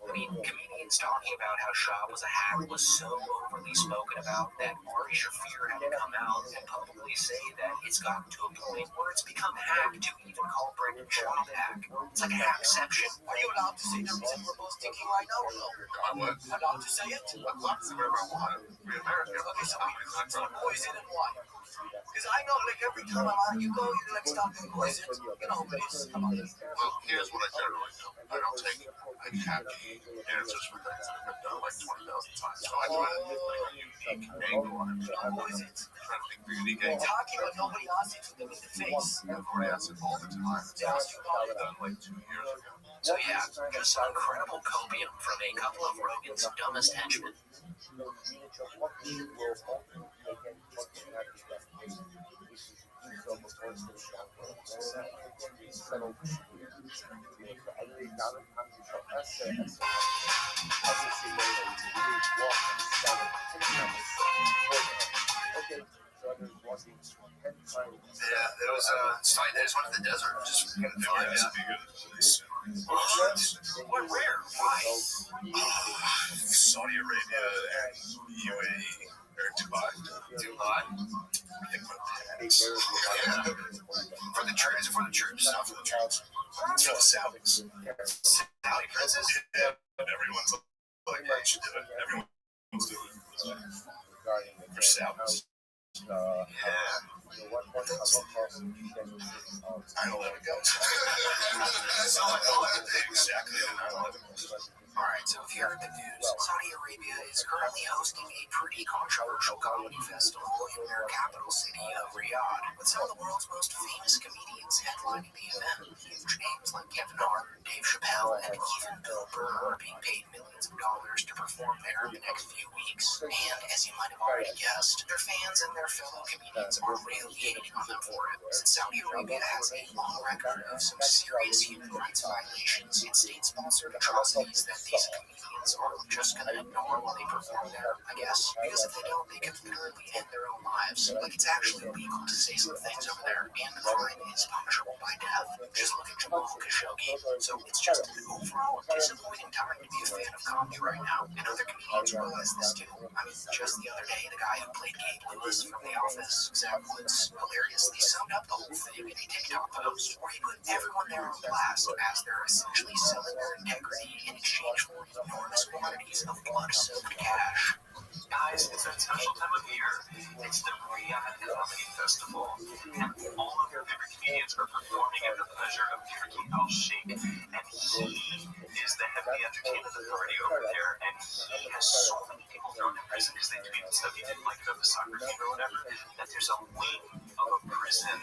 I mean, comedians talking about how Shaw was a hack was so overly spoken about that Ari Shaffir had to come out and publicly say that it's gotten to a point where it's become hack to even call Brendan Shaw a hack. It's like a hackception. Are you allowed to say the reason we're both thinking right now? I would. Allowed to say it? I'd say whatever I want. We're American. Okay, so poison and why? Because I know, like, every time you go, you're like, stop doing poison. You know who it is. Come on. Well, here's what I generally do. I don't take hacky answers for things that have been done like 20,000 times. So I try to think like a unique angle on it. No poison. Trying to think of a unique You're angle. talking, but nobody asks you to them in the face. I've already asked it all the time. It's done like 2 years ago. So yeah, just some incredible copium from a couple of Rogan's dumbest henchmen. Yeah, it was fine. They just went to the desert. Just couldn't find it. What, where? Why? Saudi Arabia and UAE or Dubai. Dubai? I think for the troops. For the troops. Not for the troops. It's for the Saudis. Saudi princes? Yeah, everyone's like, I should do it. Everyone's doing it. For Saudis. Yeah. 9/11 goes. Exactly. 9/11. Alright, so if you heard the news, Saudi Arabia is currently hosting a pretty controversial comedy festival in their capital city of Riyadh, with some of the world's most famous comedians headlining the event. Huge names like Kevin Hart, Dave Chappelle, and even Bill Burr are being paid millions of dollars to perform there in the next few weeks. And as you might have already guessed, their fans and their fellow comedians are really hating on them for it. Since Saudi Arabia has a long record of some serious human rights violations and state-sponsored atrocities that these comedians are just gonna ignore when they perform there, I guess. Because if they don't, they could literally end their own lives. Like, it's actually illegal to say some things over there, and the crime is punishable by death. Just look at Jamal Khashoggi. So it's just an overall disappointing time to be a fan of comedy right now. And other comedians realize this too. I mean, just the other day, the guy who played Gabe Lewis from The Office, Zach Woods, hilariously summed up the whole thing in a TikTok post where he put everyone there on blast as they're essentially selling their integrity in exchange for enormous quantities of blood-soaked cash. Guys, it's that special time of year. It's the Riyadh Comedy Festival, and all of your favorite comedians are performing at the pleasure of Turkey Al-Sheikh, and he is the head of the entertainment authority over there, and he has so many people thrown in prison because they tweeted stuff he didn't like about the soccer team or whatever, that there's a wing of a prison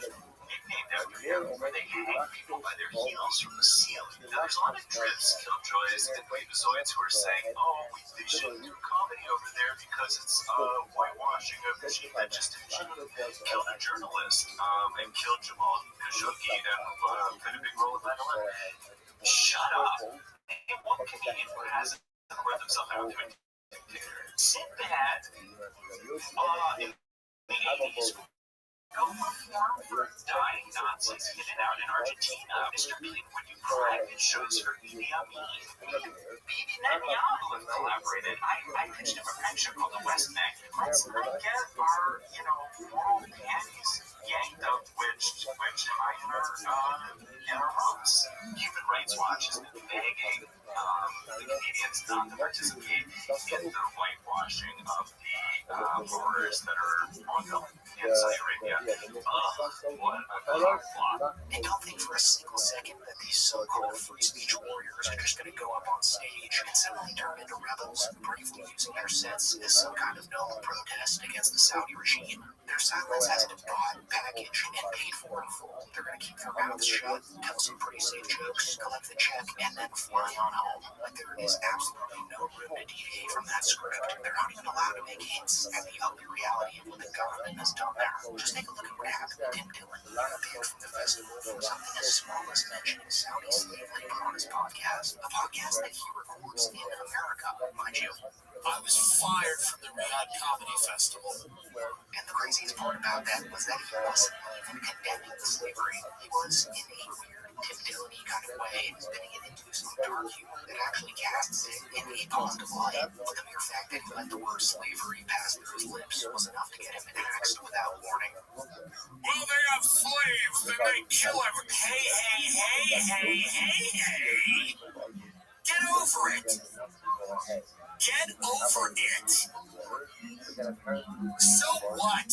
named after him where they hang people by their heels from the ceiling. Now, there's a lot of drips, killjoys, and babyzoids who are saying, oh, they shouldn't do comedy over there because it's whitewashing of the regime that just killed a journalist and killed Jamal Khashoggi and played a big role in 9/11. Shut up. And one comedian who hasn't worth himself out to a dictator. Sinbad in the 80s. Go for dying Nazis in and out in Argentina. Mr. Clean, when you cry, it shows for Idi Amin. Bibi Netanyahu collaborated. I pitched him a friendship called the West Bank. Let's not get our, moral panties yanked out which hide in our rooms. Human Rights Watch has been begging the Canadians not to participate in the whitewashing of the horrors that are ongoing in Saudi Arabia. What a flop. And don't think for a single second that these so-called free speech warriors are just going to go up on stage and suddenly turn into rebels, bravely using their sets as some kind of noble protest against the Saudi regime. Their silence has been bought, packaged, and paid for in full. They're going to keep their mouths shut, tell some pretty safe jokes, collect the check, and then fly on home. Like there is absolutely no room to deviate from that script. They're not even allowed to make hints at the ugly reality of what the government has done there. Just take a look at what happened to Tim Dillon, banned from the festival for something as small as mentioning Saudi slave labor on his podcast, a podcast that he records in America, mind you. I was fired from the Riyadh Comedy Festival. And the craziest part about that was that he wasn't even condemning the slavery. He was, in a weird Tim Dillon-y kind of way, spinning it into some dark humor that actually casts it in a positive light. But the mere fact that he let the word slavery pass through his lips was enough to get him axed without warning. Well, they have slaves, then they kill everyone. Hey. Get over it. Get over it. So what?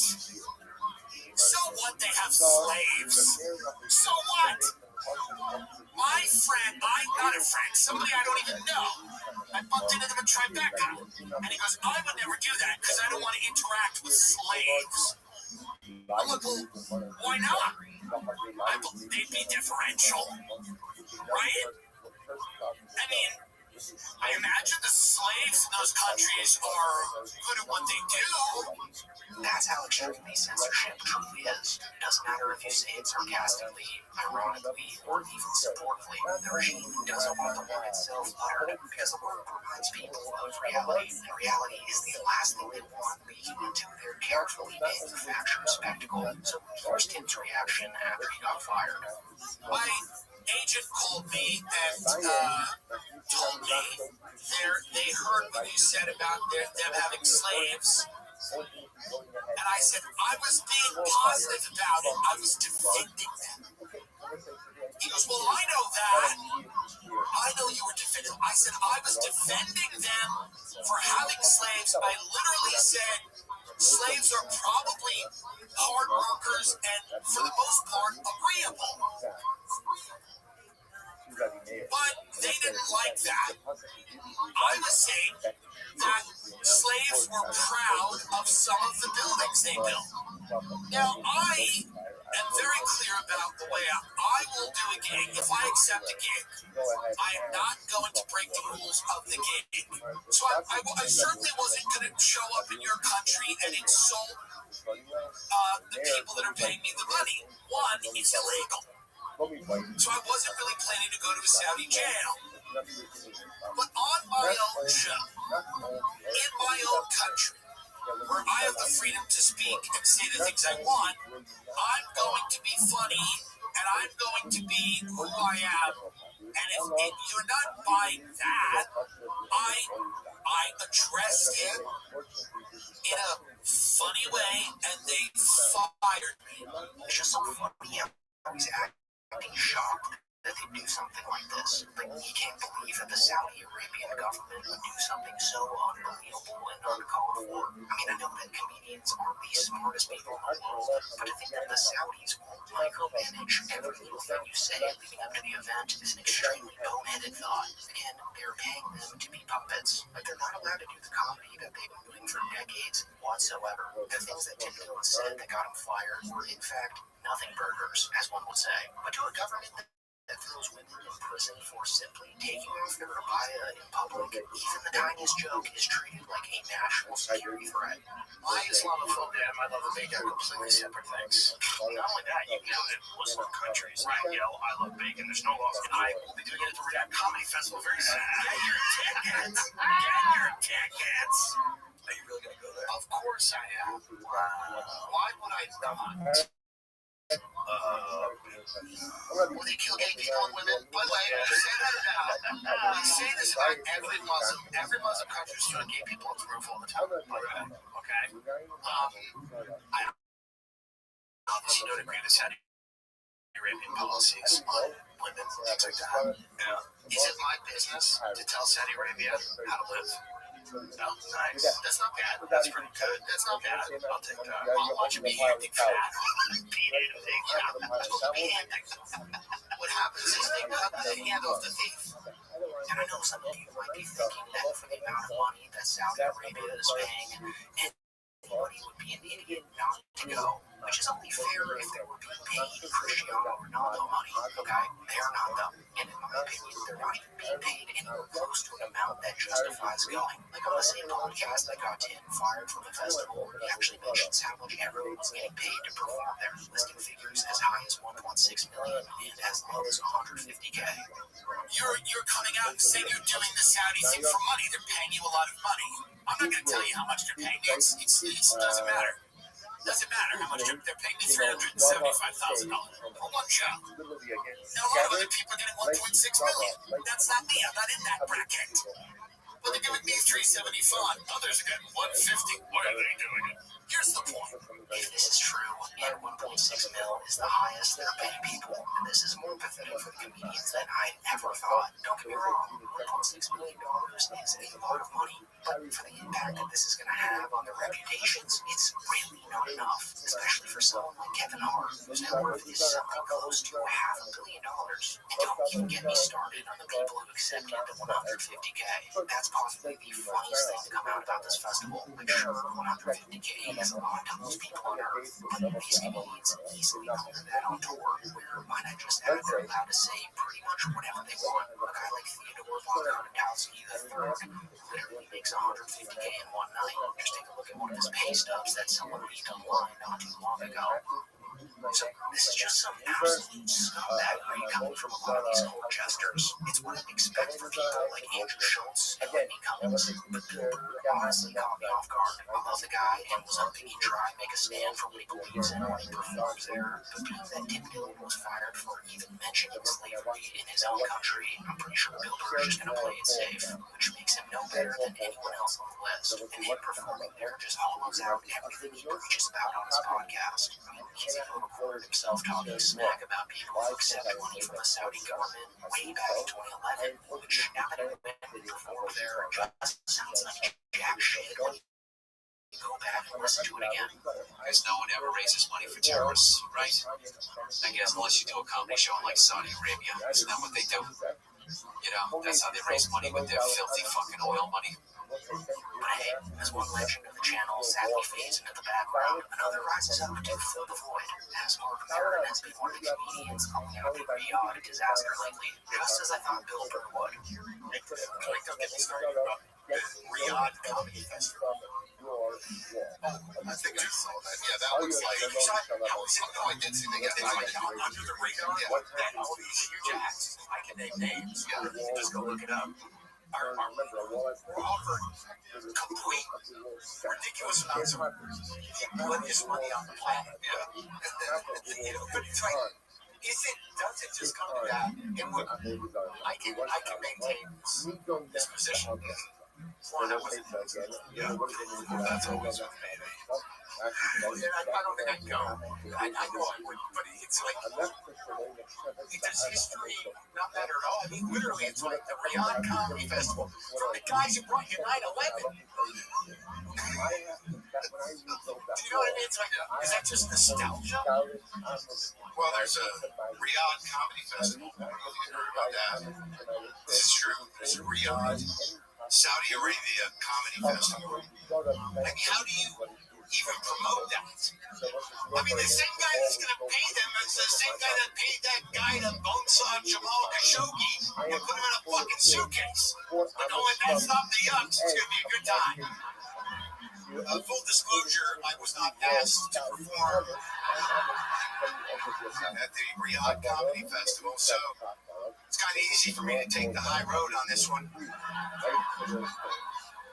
So what they have slaves? So what? My friend, not a friend, somebody I don't even know. I bumped into them in Tribeca. And he goes, I would never do that because I don't want to interact with slaves. I'm like, well, why not? They'd be differential, right? I mean, I imagine the slaves in those countries are good at what they do. That's how extremely censorship truly is. It doesn't matter if you say it sarcastically, ironically, or even supportively. The regime doesn't want the word itself uttered because the word reminds people of reality. And reality is the last thing they want leaking into their carefully manufactured spectacle. So here's Tim's reaction after he got fired. My agent called me and told me they heard what you said about them having slaves. And I said, I was being positive about it. I was defending them. He goes, well, I know that. I know you were defending them. I said, I was defending them for having slaves. I literally said, slaves are probably hard workers and, for the most part, agreeable. But they didn't like that. I was saying that slaves were proud of some of the buildings they built. Now, I am very clear about the way I will do a gig. If I accept a gig, I am not going to break the rules of the gig. So I certainly wasn't going to show up in your country and insult the people that are paying me the money. One, it's illegal. So I wasn't really planning to go to a Saudi jail. But on my own show, in my own country, where I have the freedom to speak and say the things I want, I'm going to be funny and I'm going to be who I am. And if you're not buying that, I addressed him in a funny way, and they fired me. It's just so funny how he's acting shocked that they do something like this. Like, he can't believe that the Saudi Arabian government would do something so unbelievable and uncalled for. I mean, I know that comedians aren't the smartest people in the world, but to think that the Saudis won't micromanage every little thing you say leading up to the event is an extremely boneheaded thought. Again, they're paying them to be puppets. Like, they're not allowed to do the comedy that they've been doing for decades whatsoever. The things that Tim Dillon said that got him fired were, in fact, nothing burgers, as one would say. But to a government that throws women in prison for simply taking off their abaya in public, even the tiniest joke is treated like a national security threat. My Islamophobia and my love of bacon are completely separate things. Not only that, you know that Muslim countries, right? Yell, I love bacon, there's no laws. I will be doing it at the Riyadh Comedy Festival very soon. Get your tickets! Get your tickets! Are you really going to go there? Of course I am. Why would I not? Will they kill gay people and women? By the way, say that about. We say this about every Muslim. Every Muslim country is throwing gay people off the roof all the time. Okay. I obviously don't agree with Saudi Arabian policies on women, things like that. Yeah. Is it my business to tell Saudi Arabia how to live? No, nice. That's not bad. That's pretty good. That's not bad. I'll take that. Why don't you be handy for that? What happens is they cut the hand off the thief. And I know some of you might be thinking that for the amount of money that Saudi Arabia is paying, anybody would be an idiot not to go. Which is only fair if they were being paid Cristiano Ronaldo money, okay? They're not, though. And in my opinion, they're not even being paid anywhere close to an amount that justifies going. Like on the same podcast that got Tim fired from the festival, he actually mentions how much everyone was getting paid to perform there, listing figures as high as 1.6 million and as low as 150K. You're coming out and saying you're doing the Saudi thing for money. They're paying you a lot of money. I'm not going to tell you how much they're paying you. It doesn't matter. Doesn't matter how much they're paying me $375,000 for one show. Now, a lot of other people are getting 1.6 million. That's not me. I'm not in that bracket. But they're giving me $375. Others are getting $150. Why are they doing it? Here's the point. If this is true, and 1.6 mil is the highest they're paying people, and this is more pathetic for the comedians than I ever thought. Don't get me wrong, $1.6 million is a lot of money, but for the impact that this is going to have on their reputations, it's really not enough, especially for someone like Kevin Hart, whose net worth is something close to $500 million. And don't even get me started on the people who accepted the 150K. That's possibly the funniest thing to come out about this festival. I'm sure 150K is a lot to most people on Earth, but these comedians easily clear that on tour, where why not just have they're allowed to say pretty much whatever they want. A guy like Theodore Von-Konitowski III literally makes 150K in one night. Just take a look at one of his pay stubs that someone leaked online not too long ago. So this is just some absolute scumbaggery coming from a lot of these old jesters. It's what I'd expect from people like Andrew Schultz and Whitney Cummings, but Gilbert honestly caught me off guard. I love the guy and was hoping he'd try and make a stand for what he believes in when he performs there. But being that Tim Dillon was fired for even mentioning slavery in his own country, I'm pretty sure Gilbert is just going to play it safe, which makes him no better than anyone else on the list. And him performing there just hollows out everything he preaches about on his podcast. I mean, he's even recorded himself talking smack about people who accepted money from the Saudi government way back in 2011, which now that he went and performed there just sounds like jack shit when you go back and listen to it again. Because no one ever raises money for terrorists, right? I guess unless you do a comedy show like Saudi Arabia, isn't that what they do? You know, that's how they raise money with their filthy fucking oil money. But hey, as one legend of the channel sadly fades into the background, another rises up to fill the void. As Mark Maron has been one of the comedians calling out the Riyadh disaster lately, just as I thought Bill Burr would. Don't get me started about Riyadh Comedy Festival. I think I saw that. Yeah, that looks like. No, I did see that. It's like under the radar. That all these huge acts, I can name names. Yeah, you can just go look it up. Are offered complete ridiculous amounts of the money on the planet. Yeah. You know, but it's like Does it just come to that? And what I can maintain this position. Well, that wasn't yeah. That's always with me. I don't think I'd go. I know I wouldn't, but it's like, does history not matter at all? I mean, literally, it's like the Riyadh Comedy Festival from the guys who brought you 9/11. Do you know what I mean? It's like, is that just nostalgia? Well, there's a Riyadh Comedy Festival. I don't know if you heard about that. This is true. There's a Riyadh, Saudi Arabia Comedy Festival. Like, how do you even promote that? I mean, the same guy that's going to pay them is the same guy that paid that guy to bonesaw Jamal Khashoggi and put him in a fucking suitcase. But no, if that's not the yucks, it's going to be a good time. Full disclosure, I was not asked to perform at the Riyadh Comedy Festival, so it's kind of easy for me to take the high road on this one.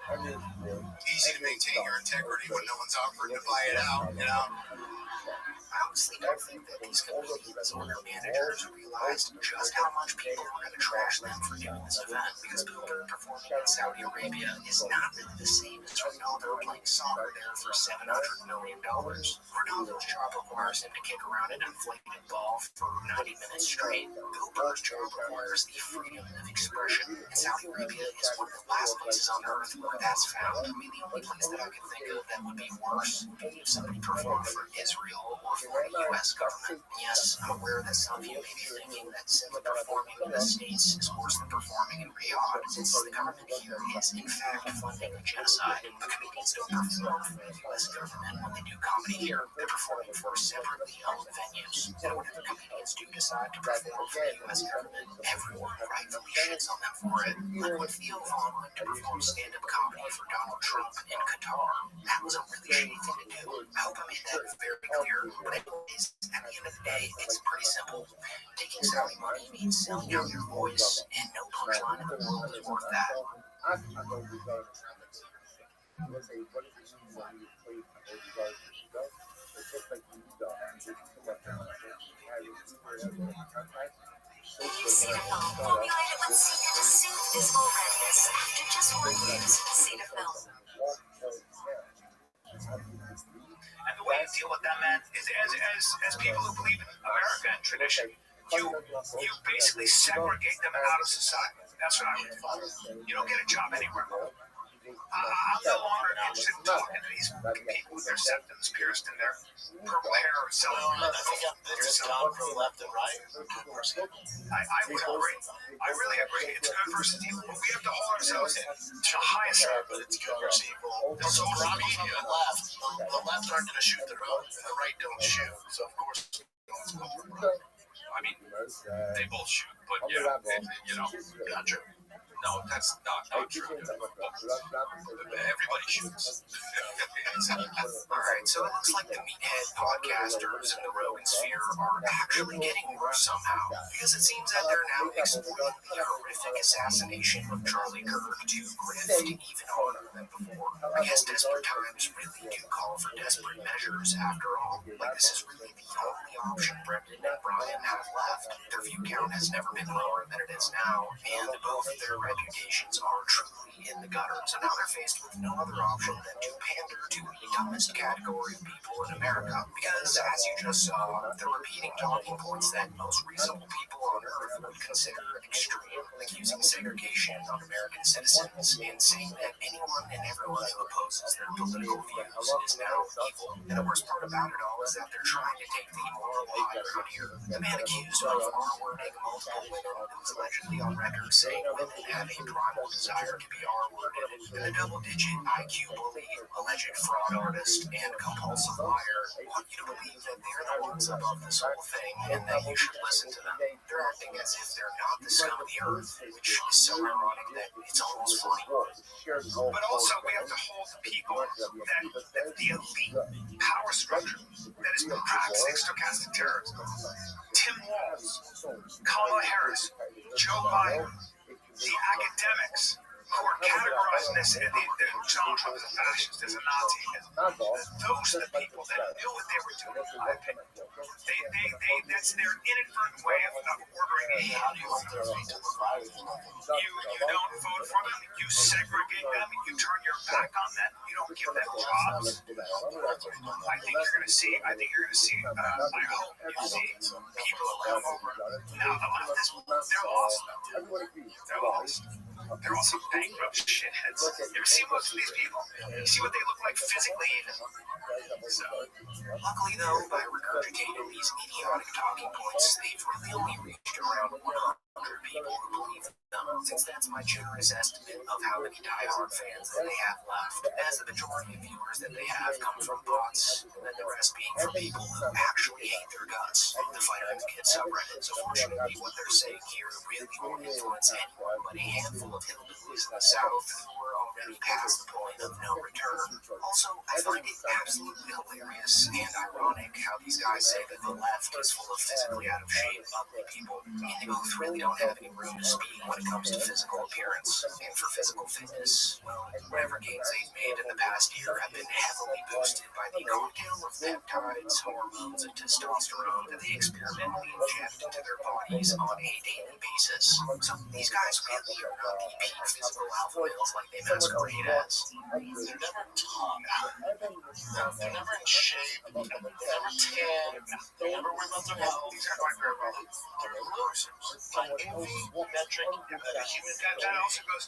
Easy to maintain your integrity when no one's offering to buy it out, you know? I honestly don't think that these comedians or their managers realized just how much people were going to trash them for doing this event, because Pilgrim performing in Saudi Arabia is not really the same as Ronaldo playing soccer there for $700 million. Ronaldo's job requires him to kick around an inflated ball for 90 minutes straight. Bill Burr's job requires the freedom of expression, and Saudi Arabia is one of the last places on earth where that's found. I mean, the only place that I can think of that would be worse would be if somebody performed for Israel or for the U.S. government. Yes, I'm aware that some of you may be thinking that simply performing in the States is worse than performing in Riyadh, since the government here is in fact funding a genocide. The comedians don't perform for the U.S. government when they do comedy here. They're performing for separately owned venues. And whenever comedians do decide to perform for the U.S. government, everyone rightfully shits on them for it. Like when Theo Vaughn went to perform stand-up comedy for Donald Trump in Qatar. That was a really shitty thing to do. I hope I made that very clear. But anyways, at the end of the day, it's pretty simple. Taking Saudi money means selling out your voice, and no punchline in the world is worth that. Cetaphil, formulated with Zika to soothe physical redness after just 1 use. Cetaphil. And the way you deal with that, man, is as people who believe in America and tradition, you basically segregate them out of society. That's what I would do. You don't get a job anywhere. I'm no longer interested in talking to these people with their septums pierced in their purple hair or selling. I think this is gone from left and right. I would agree. I really agree. It's good versus evil, but we have to hold ourselves to the highest But it's good versus evil. So Robbie, the left aren't going to shoot their own, and the right don't shoot. So of course, I mean, they both shoot, but yeah, you know, not true. no, that's not true. Everybody shoots. Alright, so it looks like the meathead podcasters in the Rogan sphere are actually getting worse somehow, because it seems that they're now exploiting the horrific assassination of Charlie Kirk to grift even harder than before. I guess desperate times really do call for desperate measures after all. Like, this is really the only option Brendan and Brian have left. Their view count has never been lower than it is now, and both of their reputations are truly in the gutter. So now they're faced with no other option than to pander to the dumbest category of people in America. Because, as you just saw, they're repeating talking points that most reasonable people on Earth would consider extreme, like using segregation on American citizens and saying that anyone and everyone who opposes their political views is now evil. And the worst part about it all is that they're trying to take the moral high ground here. The man accused of R-wording multiple women who's allegedly on record saying women have a primal desire to be R-worded, and the double-digit IQ bully, alleged fraud artist, and compulsive liar want you to believe that they're the ones above this whole thing and that you should listen to them. They're acting as if they're not the scum of the earth, which is so ironic that it's almost funny. But also, we have to hold the people that the elite power structure that is practicing stochastic terrorism. Tim Walz, Kamala Harris, Joe Biden, the academics, who are categorizing this, Donald Trump as a fascist, as a Nazi, those are the people that knew what they were doing, in my opinion. That's their inadvertent way of ordering a hand. You don't vote for them, you segregate them, you turn your back on them, you don't give them jobs. I think you're going to see, I hope you see people come over. Now, the leftists, they're lost. They're lost. They're also bankrupt shitheads. You ever see most of these people? You see what they look like physically even? So, Luckily, though, by regurgitating these idiotic talking points, they've really only reached around 100 people who believe them, since that's my generous estimate of how many diehard fans that they have left, as the majority of viewers that they have come from bots, and then the rest being from people who actually hate their guts. The Fight With Kids subreddit, so fortunately what they're saying here really won't influence anyone but a handful of hillbillies in the South who are already past the point of no return. Also, I find it absolutely hilarious and ironic how these guys say that the left is full of physically out of shape, ugly people, and they both really don't have any room to speak when it comes to physical appearance. And for physical fitness, well, whatever gains they've made in the past year have been heavily boosted by the cocktail of peptides, hormones, and testosterone that they experimentally inject into their bodies on a daily basis. So these guys really are not the peak physical alpha males like they masquerade as. they're never tall. They're never in shape. They're never tan. They never worry about their health. These are very well. They're losers. By every metric, that also goes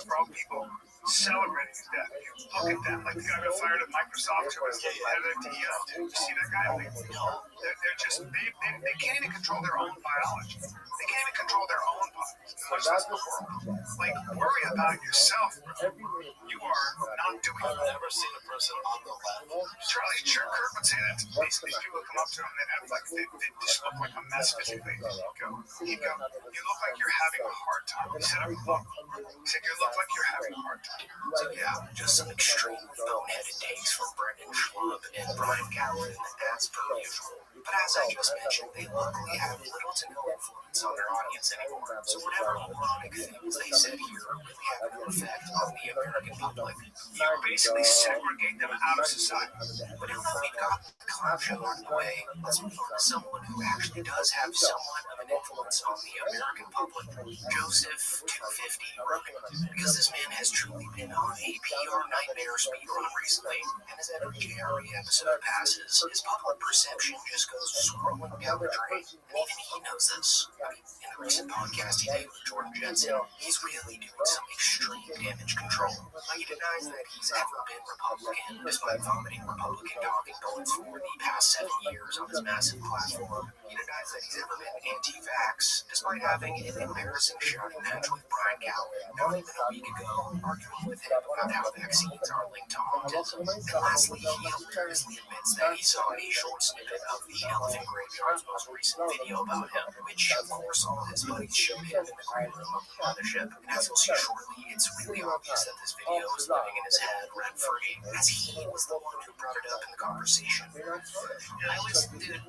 for all people celebrating his death. You look at them, like the guy got fired at Microsoft who was the head of the you see that guy? They're just, they can't even control their own biology. They can't even control their own bodies. Like, worry about yourself, bro. You are not doing it. I've never seen a person on the left. Charlie Kirk would say that to these people come up to him and have like, they just look like a mess physically. He'd go, you look like you're having a hard time. He said, you look like you're having a hard time. So yeah, just some extremely boneheaded takes from Brendan Schwab and Brian Callen, as per usual. But as I just mentioned, they luckily have little to no influence on their audience anymore. So whatever moronic things they said here really have no effect on the American public. You basically segregate them out of society. But now that we've got the clown show out of the way, let's move on to someone who actually does have somewhat of an influence on the American public, Joseph 250 Rogan. Because this man has truly been on a PR nightmare speedrun recently, and as every JRE episode passes, his public perception just goes scrolling down the drain. And even he knows this. In the recent podcast he did with Jordan Jensen, he's really doing some extreme damage control. He denies that he's ever been Republican, despite vomiting Republican talking points for the past 7 years on his massive platform. He denies that he's ever been anti-vax, despite having an embarrassing shouting match with Brian Callen not even a week ago, arguing with him about how vaccines are linked to autism. And lastly, he hilariously admits that he saw a short snippet of the Elephant Graveyard's most recent video about him, which of course all his buddies showed him in the green room of the mothership. And as you'll see shortly, it's really obvious that this video is living in his head rent-free, as he was the one who brought it up in the conversation. Dude,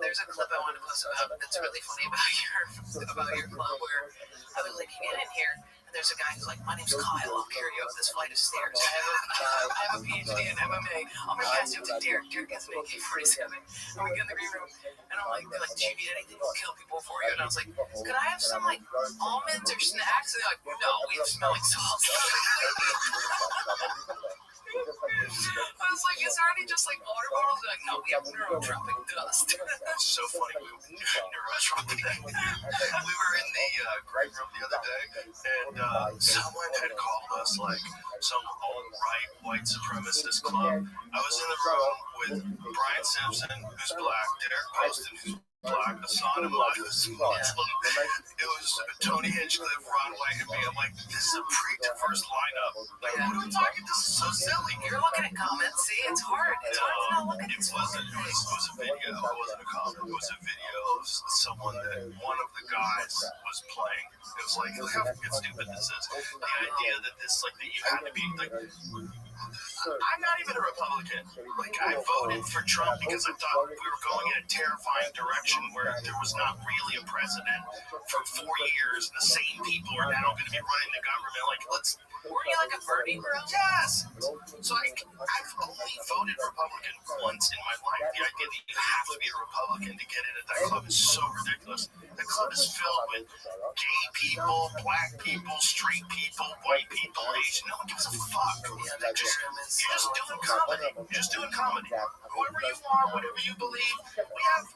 there's a clip I want to post about that's really funny about your club where I was like, you get in here, and there's a guy who's like, my name's Kyle, I'll carry you up this flight of stairs. I have a PhD in MMA. I'm gonna pass you up to Derek. Derek has an AK-47. And we get in the green room, and I'm like, they're like, do you need anything to kill people for you? And I was like, could I have some like almonds or snacks? And they're like, no, we have smelling salts. I was like, is there any just like water bottles? They're like, no, we have neurotropic dust. It's so funny. Neurotropic. We were in the green room the other day, and someone had called us like some alt-right white supremacist club. I was in the room with Brian Simpson, who's black, Derek Poston, who's black, Hassan Ahmad, who's Muslim. It was Tony Hinchcliffe, Ron White, and me. I'm like, this is a pretty-diverse lineup. Like, what are we talking? This is so silly. You're looking at comments. See, it's hard. It's hard to not look at it. It was a video. It wasn't a comment. It was a video of someone that one of the guys was playing. It was like, look how stupid this is. The idea that this, like, that you had to be, like, I'm not even a Republican. Like, I voted for Trump because I thought we were going in a terrifying direction where there was not really a president for 4 years. The same people are now going to be running the government. Like, let's. Were you like a Bernie bro? Yes. So I've only voted Republican once in my life. The idea that you have to be a Republican to get into that club is so ridiculous. The club is filled with gay people, black people, straight people, white people, Asian. No one gives a fuck. Yeah, they're just You're just doing comedy. You're just doing comedy. Whoever you are, whatever you believe, we have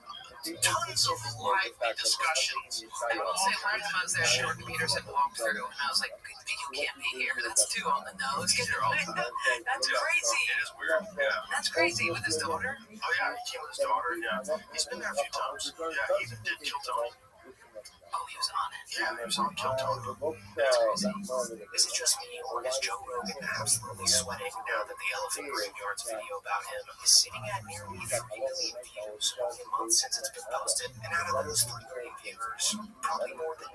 tons of lively discussions. I will say, one time I was there, Jordan Peterson walked through, and I was like, you can't be here. That's too on the nose. That's crazy. It is weird. Yeah. That's crazy with his daughter. Oh yeah, he came with his daughter. Yeah, he's been there a few times. Yeah, he even did Kill Tony. Oh, he was on it. Yeah, he was on Kill Tony. That's crazy. Is it just me, or is Joe Rogan absolutely sweating now that the Elephant Graveyard's video about him is sitting at nearly 3 million views only a month since it's been posted? And out of those 3 million viewers, probably more than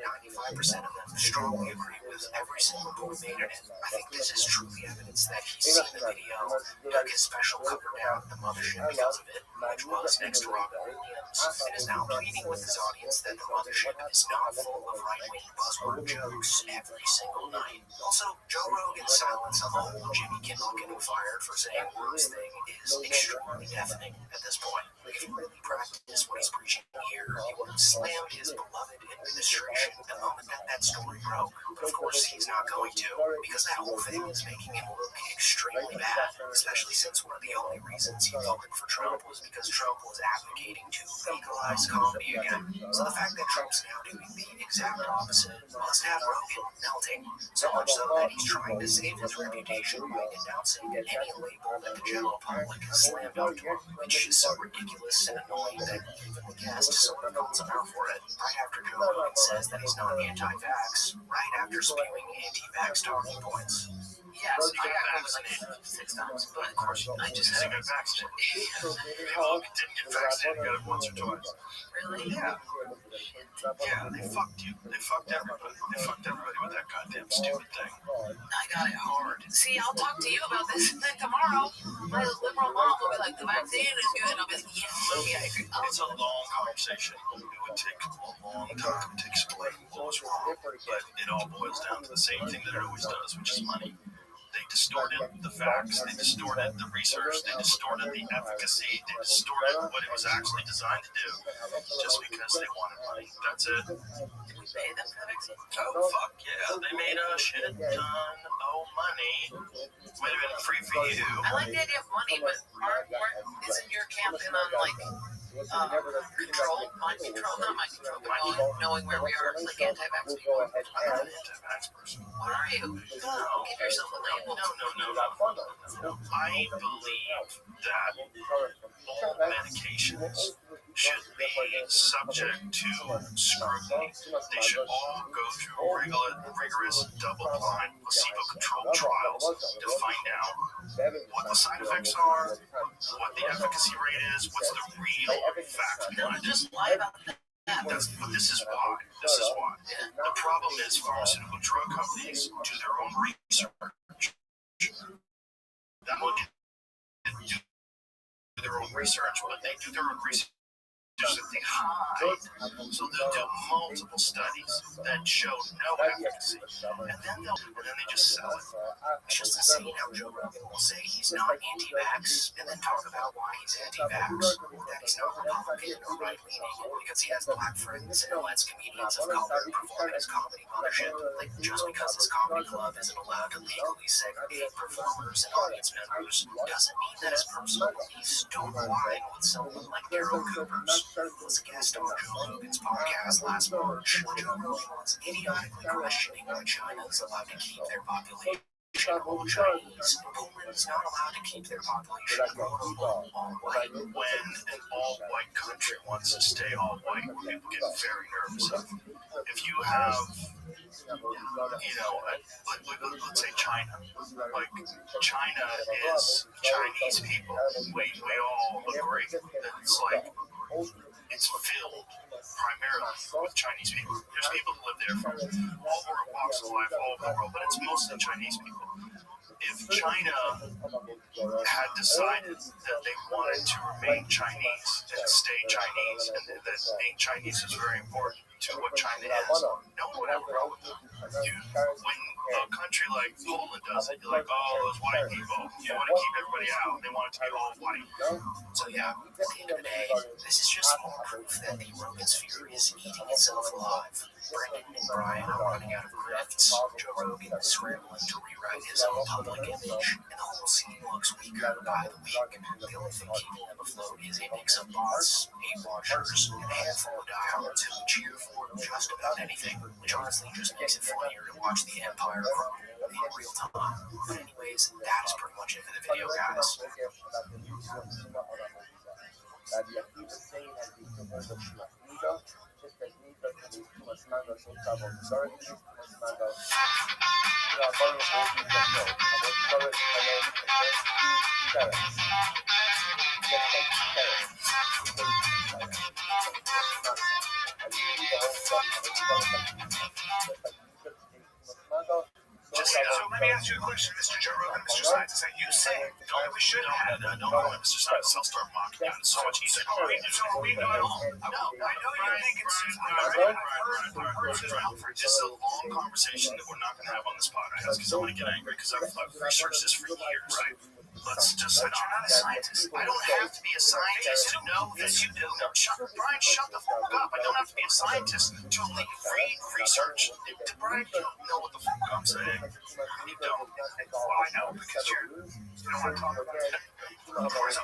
95% of them strongly agree with every single point made in it. I think this is truly evidence that he's seen the video, took his special cover down at the mothership because of it, which was next to Robin Williams, and is now pleading with his audience that the mothership is not full of right-wing buzzword jokes every single night. Also, Joe Rogan's silence on the whole Jimmy Kimmel getting fired for saying words thing is extremely deafening at this point. If he really practiced what he's preaching here, he would have slammed his beloved administration the moment that story broke. But of course, he's not going to, because that whole thing is making him look extremely bad, especially since one of the only reasons he voted for Trump was because Trump was advocating to legalize comedy again. So the fact that Trump's now doing the exact opposite must have Rogan melting, so much so that he's trying to save his reputation by denouncing any label that the general public has slammed onto him, which is so ridiculous and annoying that even the guest sort of calls him out for it. Right after Joe Rogan says that he's not anti-vax, right after spewing anti-vax talking points. Yeah, so I got vaccinated 6 times, but of course, I just He had got vaccinated. Well, didn't get vaccinated, got it once or twice. really. Yeah. Yeah, they fucked you. They fucked everybody. They fucked everybody with that goddamn stupid thing. I got it hard. See, I'll talk to you about this, and then tomorrow, my liberal mom will be like, the vaccine is good, and I'll be like, yes, maybe I agree. It's a long conversation. It would take a long time to explain what was wrong, but it all boils down to the same thing that it always does, which is money. They distorted the facts, they distorted the research, they distorted the efficacy, they distorted what it was actually designed to do, just because they wanted money. That's it. Did we pay them for the vaccine? Oh, fuck yeah. They made a shit ton of money. Might have been free for you. I like the idea of money, but isn't your campaign on, like, mind control, not mind control, but knowing where we are, like anti-vax people? I'm not an anti-vax person. What are you? No. Give yourself a label. No. I believe that all medications should be subject to scrutiny. They should all go through rigorous double-blind, placebo-controlled trials to find out what the side effects are, what the efficacy rate is, what's the real fact behind it. Just lie about that. But this is why. The problem is pharmaceutical drug companies do their own research. That one can do their own research, but they do their own research that they hide. So they'll do multiple studies that show no efficacy, and then they just sell it. It's just insane how Joe Rogan will say he's not anti-vax and then talk about why he's anti-vax, or that he's not Republican or right-leaning because he has black friends and lets comedians of color perform in his comedy mothership. Like, just because his comedy club isn't allowed to legally segregate performers and audience members doesn't mean that his personal beliefs don't align with someone like Daryl Cooper's, who was a guest on Joe Rogan's podcast last March, when Joe Rogan was idiotically questioning why China is allowed to keep their population all Chinese, and Poland is not allowed to keep their population quote-unquote all white. When an all-white country wants to stay all white, people get very nervous. If you have, let's say China. Like, China is Chinese people. We all agree that it's like, it's filled primarily with Chinese people. There's people who live there from all walks of life, all over the world, but it's mostly Chinese people. If China had decided that they wanted to remain Chinese and stay Chinese, and that being Chinese is very important to what China is, no one would have a problem with that. When a country like Poland does it, you're like, oh, those white people, you want to keep everybody out, they want it to be all white. So yeah, at the end of the day, this is just more proof that the Rogan sphere is eating itself alive. Brendan and Brian are running out of grifts. Joe Rogan is scrambling to rewrite his own public image, and the whole scene looks weaker by the week. The only thing keeping them afloat is a mix of bots, hate watchers, and a handful of diehards who cheer for just about anything, which honestly just makes it funnier to watch the empire crumble in real time. But anyways, that is pretty much it for the video, guys. So let me ask you a question, Mr. Joe Rogan, Mr. Scientist. You say we should have had don't let Mr. Scientist. I'll start mocking you. It's so much easier. No, we go at all. No, I know you're thinking this is a long conversation that we're not going to have on this podcast because I'm going to get angry because I've researched this for years. Right? Let's just say you're not a scientist. I don't have to be a scientist to know that you do. Brian, shut the fuck up. I don't have to be a scientist to read research. Brian, you don't know what the fuck I'm saying. You don't. Well, I know because you don't want to talk about it. Of course,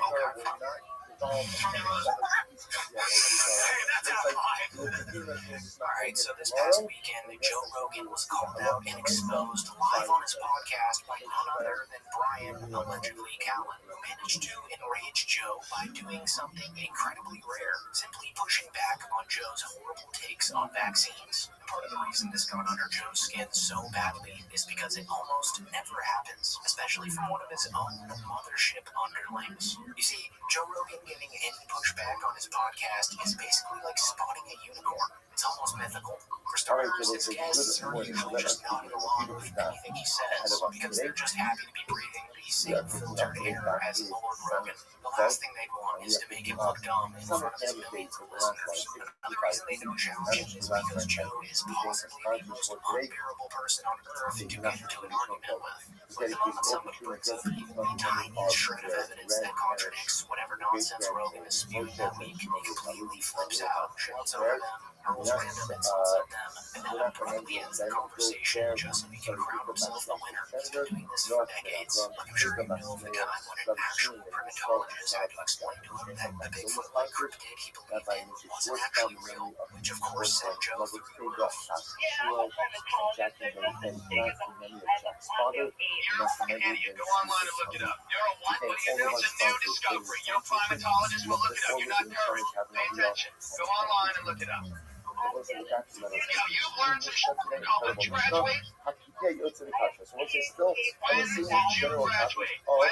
Alright, so this past weekend, Joe Rogan was called out and exposed live on his podcast by none other than Brian, allegedly Callen, who managed to enrage Joe by doing something incredibly rare, simply pushing back on Joe's horrible takes on vaccines. Part of the reason this got under Joe's skin so badly is because it almost never happens, especially from one of his own mothership underlings. You see, Joe Rogan giving any pushback on his podcast is basically like spotting a unicorn. It's almost mythical. For starters, his guests are usually just nodding along with anything he says because they're just happy to be breathing the same filtered air as Lord Rogan. The last thing they'd want is to make him look dumb in front of his millions of listeners. Another reason they don't challenge him is because Joe is possibly the most unbearable person on earth to get into an argument with. But the moment somebody brings up even the tiniest shred of evidence that contradicts whatever nonsense Rogan is spewing that week, he completely flips out, shouts over them, hurls random insults at them, and then abruptly ends the conversation just so he can crown himself the winner. He's been doing this for decades. I'm sure you know of the time when an actual primatologist had to explain to him that the Bigfoot-like cryptid he believed in wasn't actually real, which of course sent Joe through the roof. You're a fucking idiot. Go online and look it up. You're a what? What do you do? It's a new discovery. You're a primatologist. Well, look it up. You're not courage. Pay attention. Go online and look it up. You've learned to shut the college graduate. When did you graduate? When?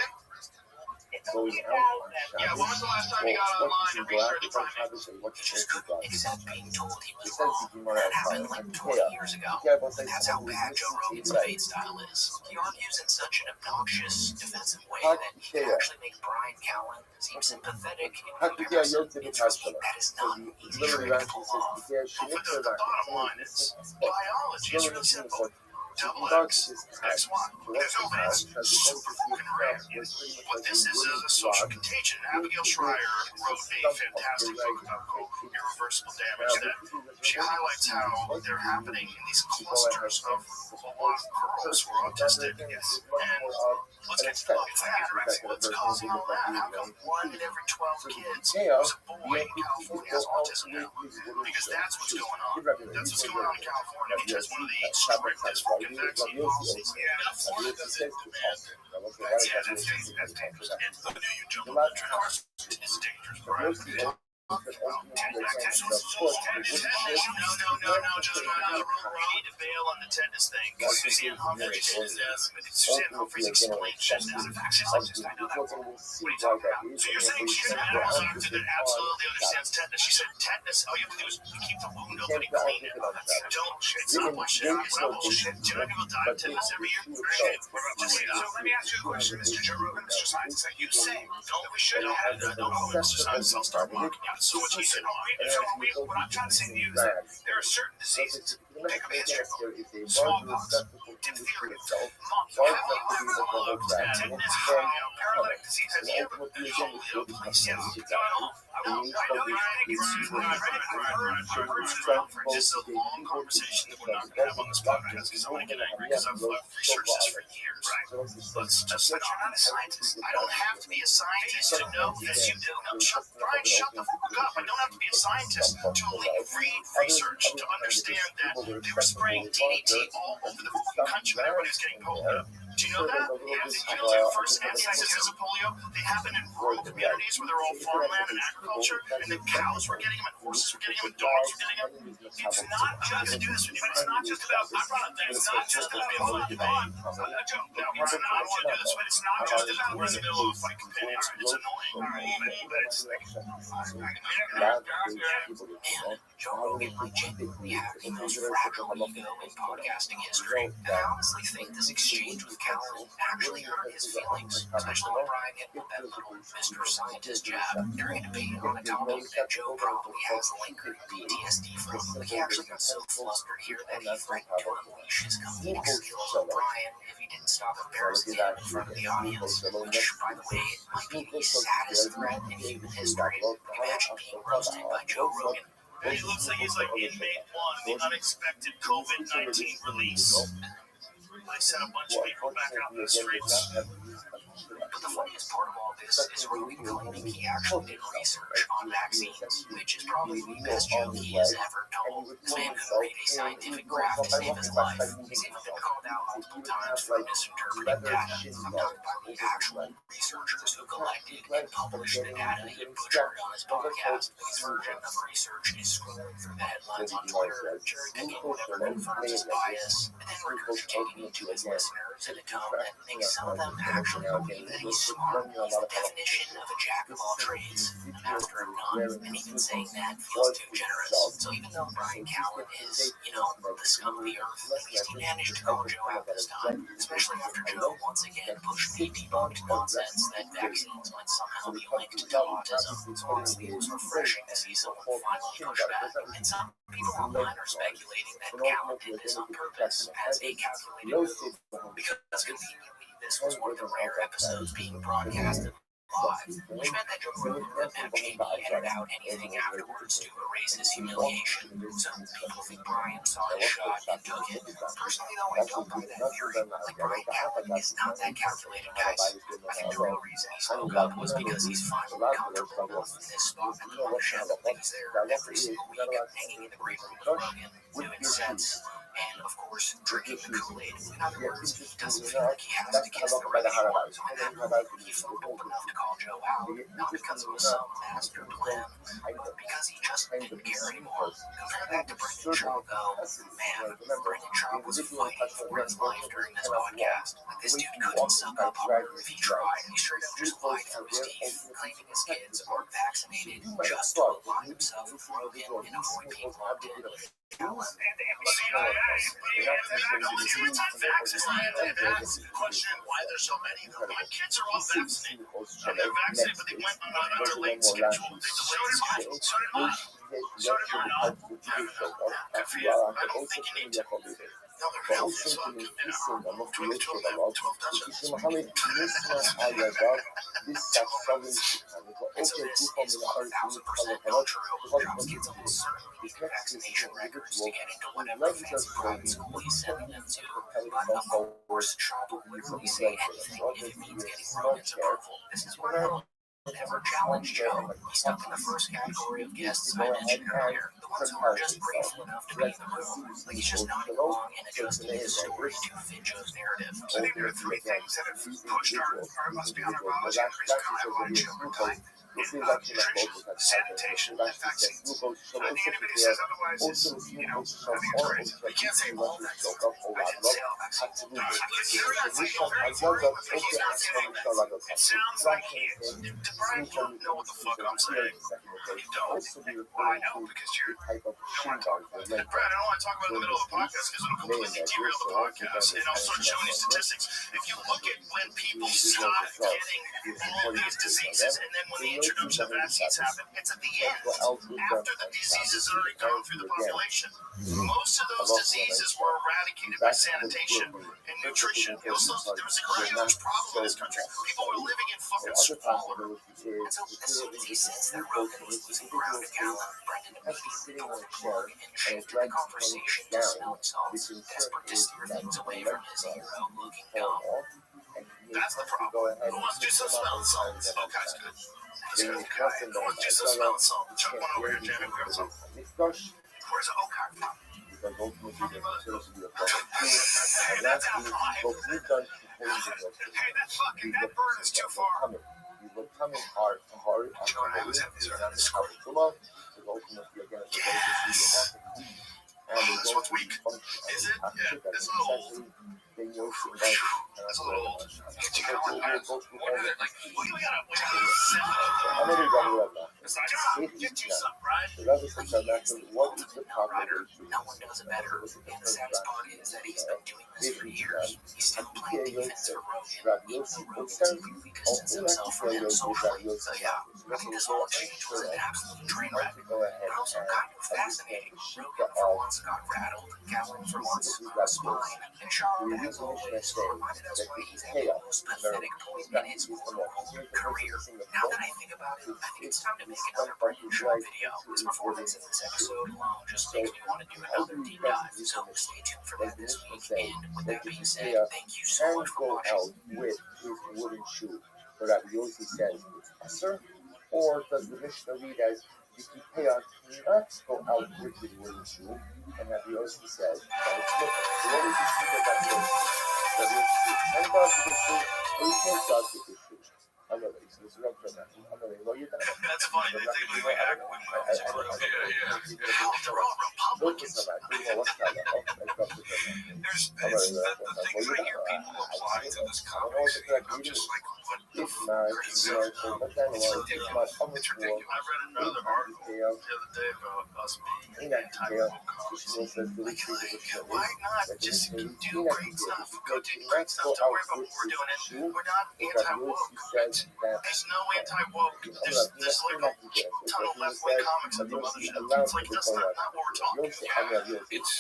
Yeah, when was the last time you got online and researched primates? He just couldn't accept being told he was wrong. That happened like 20 years ago. And that's how bad Joe Rogan's debate style is. He argues in such an obnoxious, defensive way that he can actually make Brian Callen seem sympathetic in comparison. Trust me, that is not an easy trick to pull off. But the bottom line is, biology is really simple. Double X, X, Y. There's no X. Super fucking rare. What this is a social contagion. Abigail Schreier wrote a fantastic book about irreversible damage that she highlights how they're happening in these clusters of a lot of girls who are autistic. Yes. And let's get to the anorexia. What's causing all that? How come 1 in every 12 kids who's a boy in California has autism now? Because that's what's going on. That's what's going on in California because one of the strictest fucking vaccine policies. Yeah, Florida does it, man. That's dangerous. And the new you jump on the train, it's dangerous, right? No, just we need to bail on the tennis thing because Suzanne Humphreys explained shit down. She's like, I know that. What are you talking about? So you're saying she's a medical doctor that absolutely understands tetanus? She said tetanus, all you have to do is you keep the wound open and clean it. Don't bullshit. It's not bullshit. It's not bullshit. Do you know people die of tetanus every year? So let me ask you a question, Mr. Joe Rogan, Mr. Scientist. You say, don't we should have don't call me Mr. Scientist. I'll start mocking you. So what you said, what I'm trying to say to you is that there are certain diseases. Pick up history. Smallpox, diphtheria, monkeypox, tetanus, paralytic disease. Have you ever been all over the place? Yes. I know you're thinking, I've heard Susan Humphreys. This is a long conversation that we're not going to have on this podcast because I'm going to get angry because I've researched this for years. Let's just, but you're not a scientist. I don't have to be a scientist to know this. You do. No, Brian, shut the fuck up. I don't have to be a scientist to read research to understand that they were spraying DDT all over the fucking country when everybody was getting polio. Do you know that? Yeah, you know the first instances of polio, they happened in rural communities where they're all farmland and agriculture, and the cows were getting them, and horses were getting them, and dogs were getting them. It's not just do this with you, but it's not just about, I brought up things, it's not just about being fun. Now, Brian, I don't want to do this, but it's not just about we're in the middle of a fight companion. It's annoying, but it's like, man, Joe Rogan legitimately had the most fragile ego in podcasting history, and I honestly think this exchange with Callan actually hurt his feelings, especially when Brian hit with that little Mr. Scientist jab during a debate on a topic that Joe probably has lingering PTSD from. Like, he actually got so flustered here that he threatened to unleash his comedic skills on Brian if he didn't stop embarrassing him in front of the audience, which, by the way, might be the saddest threat in human history. Imagine being roasted by Joe Rogan. He looks like he's like inmate one, the unexpected COVID-19 release. I sent a bunch of people back out in the streets. But the funniest part of all this is Rogan claiming he actually did research on vaccines, which is probably the best joke he has ever told. This man could read a scientific graph to save his life. He's even been called out multiple times for misinterpreting data. I'm talking about the actual researchers who collected and published the data he butchered on his podcast. His version of research is scrolling through the headlines on Twitter, cherry-picking whatever confirms his bias, and then regurgitating it to his listeners in a tone that makes some of them actually believe that he's smart. He's the definition of a jack of all trades, a master of none, and even saying that feels too generous. So even though Brian Callan is, the scum of the earth, at least he managed to call Joe out this time, especially after Joe once again pushed the debunked nonsense that vaccines might somehow be linked to autism. So honestly, it was refreshing to see someone finally push back, and some people online are speculating that Callan did this on purpose as a calculated move, because conveniently this was one of the rare episodes being broadcasted live, which meant that Joe Rogan and MJB edited out anything afterwards to erase his humiliation. So people think Brian saw his shot and took it. Personally, though, I don't buy that theory. Like, Brian Callan is not that calculated, guys. I think the real reason he spoke up was because he's finally comfortable enough in this spot and the show. He's there every single week, hanging in the green room with Rogan, doing sets, and of course, drinking the Kool-Aid. In other words, he doesn't feel like he has to kiss the ring. So in that moment, he felt bold enough to call Joe out, not because it was some master plan, but because he just didn't care anymore. Compare that to Brendan Schaub, though. Man, Brendan Schaub was fighting for his life during this podcast. Like, this dude couldn't suck up harder if he tried. He straight up just lied through his teeth, claiming his kids aren't vaccinated just to align himself with Rogan and avoid being locked in with Callan. Question why there's so many. My kids are all vaccinated. And they're vaccinated, but they went on a delayed schedule. They delayed schedule. So did mine. So did yours. Good for you. I don't think you need to. No, they're healthy as fuck. Between the two of them, 12 dozen. And so this is 1,000% not true. Trump's kids almost certainly need their vaccination records to get into whatever fancy private school he's sending them to. But of course, Trump will literally say anything if it means getting Rogan's approval. This is why no one ever challenged Joe. He's stuck in the first category of guests I mentioned earlier, the ones who are just grateful enough to be in the room. Like, he's just nodding along and adjusting his story to fit Joe's narrative. I think there are three things that have pushed our must be on our biology increase. We don't have a lot of children dying. This is actually not both of sanitation, and vaccines. This is I think anybody says otherwise is, I think it's crazy. You can't say all vaccines. I didn't say all vaccines. You're not saying all vaccines. He's not saying that. It sounds like he is. Brian, you don't know what the fuck I'm saying. You don't. Well, I know because you don't want to talk about it. Brad, I don't want to talk about it in the middle of the podcast because it'll completely derail the podcast, and I'll start showing you statistics. If you look at when people stop getting all these diseases, and then when the introduction of vaccines happen, it's at the end, after the diseases are already gone through the population. Most of those diseases were eradicated by sanitation and nutrition. There was a huge problem in this country. People were living in fucking squalor. And so, as soon as he says that Rogan was losing ground to Gallon, Brendan immediately goes to work and shifted the conversation to smelling salts, desperate to steer things away from his hero-looking gum. That's the problem. Who wants to do some smelling salts? Oh, guy's good. He's a good guy. Who wants to do some smelling salt? Chuck one over here, Jamie. Grab some. Where's the Oak from? Hey, that's out high. Hey, that burn is too far. This one's weak. Is it? Yeah, it's a little old. That's a little old. Get you going, man. We got get you some, right? No one does it better. And the saddest part is that he's been doing this for years. He's still playing defense for Rogan, even though Rogan completely distance himself from him socially. So yeah, I think this whole exchange was an absolute train wreck. But also kind of fascinating. Rogan for once got rattled, Gallon for once got spine, and Sean, as always, reminded us why he's at the most pathetic point in his career. Now that I think about it, I think it's time to make another Brendan short video. His performance in this episode alone just makes me want to do another deep dive, so stay tuned for that this week. And with that being said, thank you so much for watching. With his wooden shoe. So Rabbi Yossi says it's Esser, or does the Mishnah read as if you pay on not go out with his wooden shoe, and Rabbi Yossi says that it's different. So what is the shoe that Rabbi Yossi says? Rabbi Yossi says 10 bucks with his shoe, 8 bucks with his shoe. I'm not ready. So this is what I'm saying. I'm not ready. Well, you're done. That's funny. They legally act when Republicans. There's the things right here people apply to this comedy scene. I'm just like, what the fuck? It's ridiculous. It's ridiculous. I read another article the other day about us being anti-woke comedies. Like, why not just do great stuff? Go do great stuff. Don't worry about what we're doing. We're not anti-woke. There's no anti-woke. There's like a ton of left-wing comics at the mothership. It's like, that's not what we're talking about.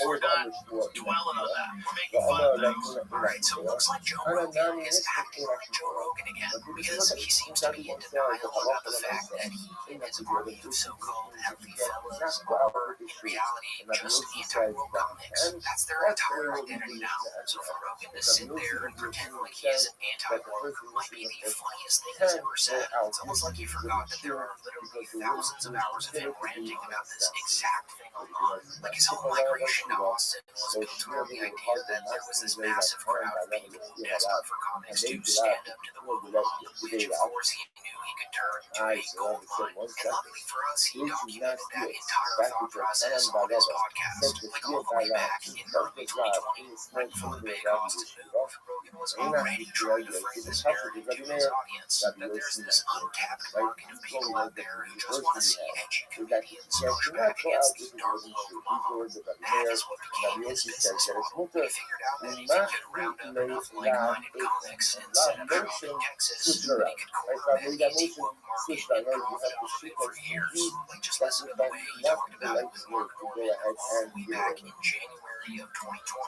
We're not dwelling on that. We're making fun of things. Alright, so it looks like Joe Rogan is acting like Joe Rogan again, because he seems to be in denial about the fact that he and his army of so-called healthy fellas are in reality just anti-woke comics. That's their entire identity now. So for Rogan to sit there and pretend like he isn't anti-woke might be the funniest thing he's ever said. It's almost like he forgot that there are literally thousands of hours of him ranting about this exact thing online. Like his whole migration to Austin was built around the idea that there was this massive crowd of people desperate for comics to stand up to the woke mob, which of course he knew he could turn into a gold mine. And luckily for us, he documented that entire thought process on his podcast, like all the way back in early 2020, right before the big Austin move. Rogan was already trying to frame this narrative to his audience that there's this untapped market of people out there who just want to see edgy comedians push back against the dark woke mob. That is what became his business model. He figured out that if he could round up enough like-minded comics and set up shop in Texas, then he could quarterback anti-woke market and profit off of it for years. Like, just listen to the way he talked about it with Mark Norman all the way back in January of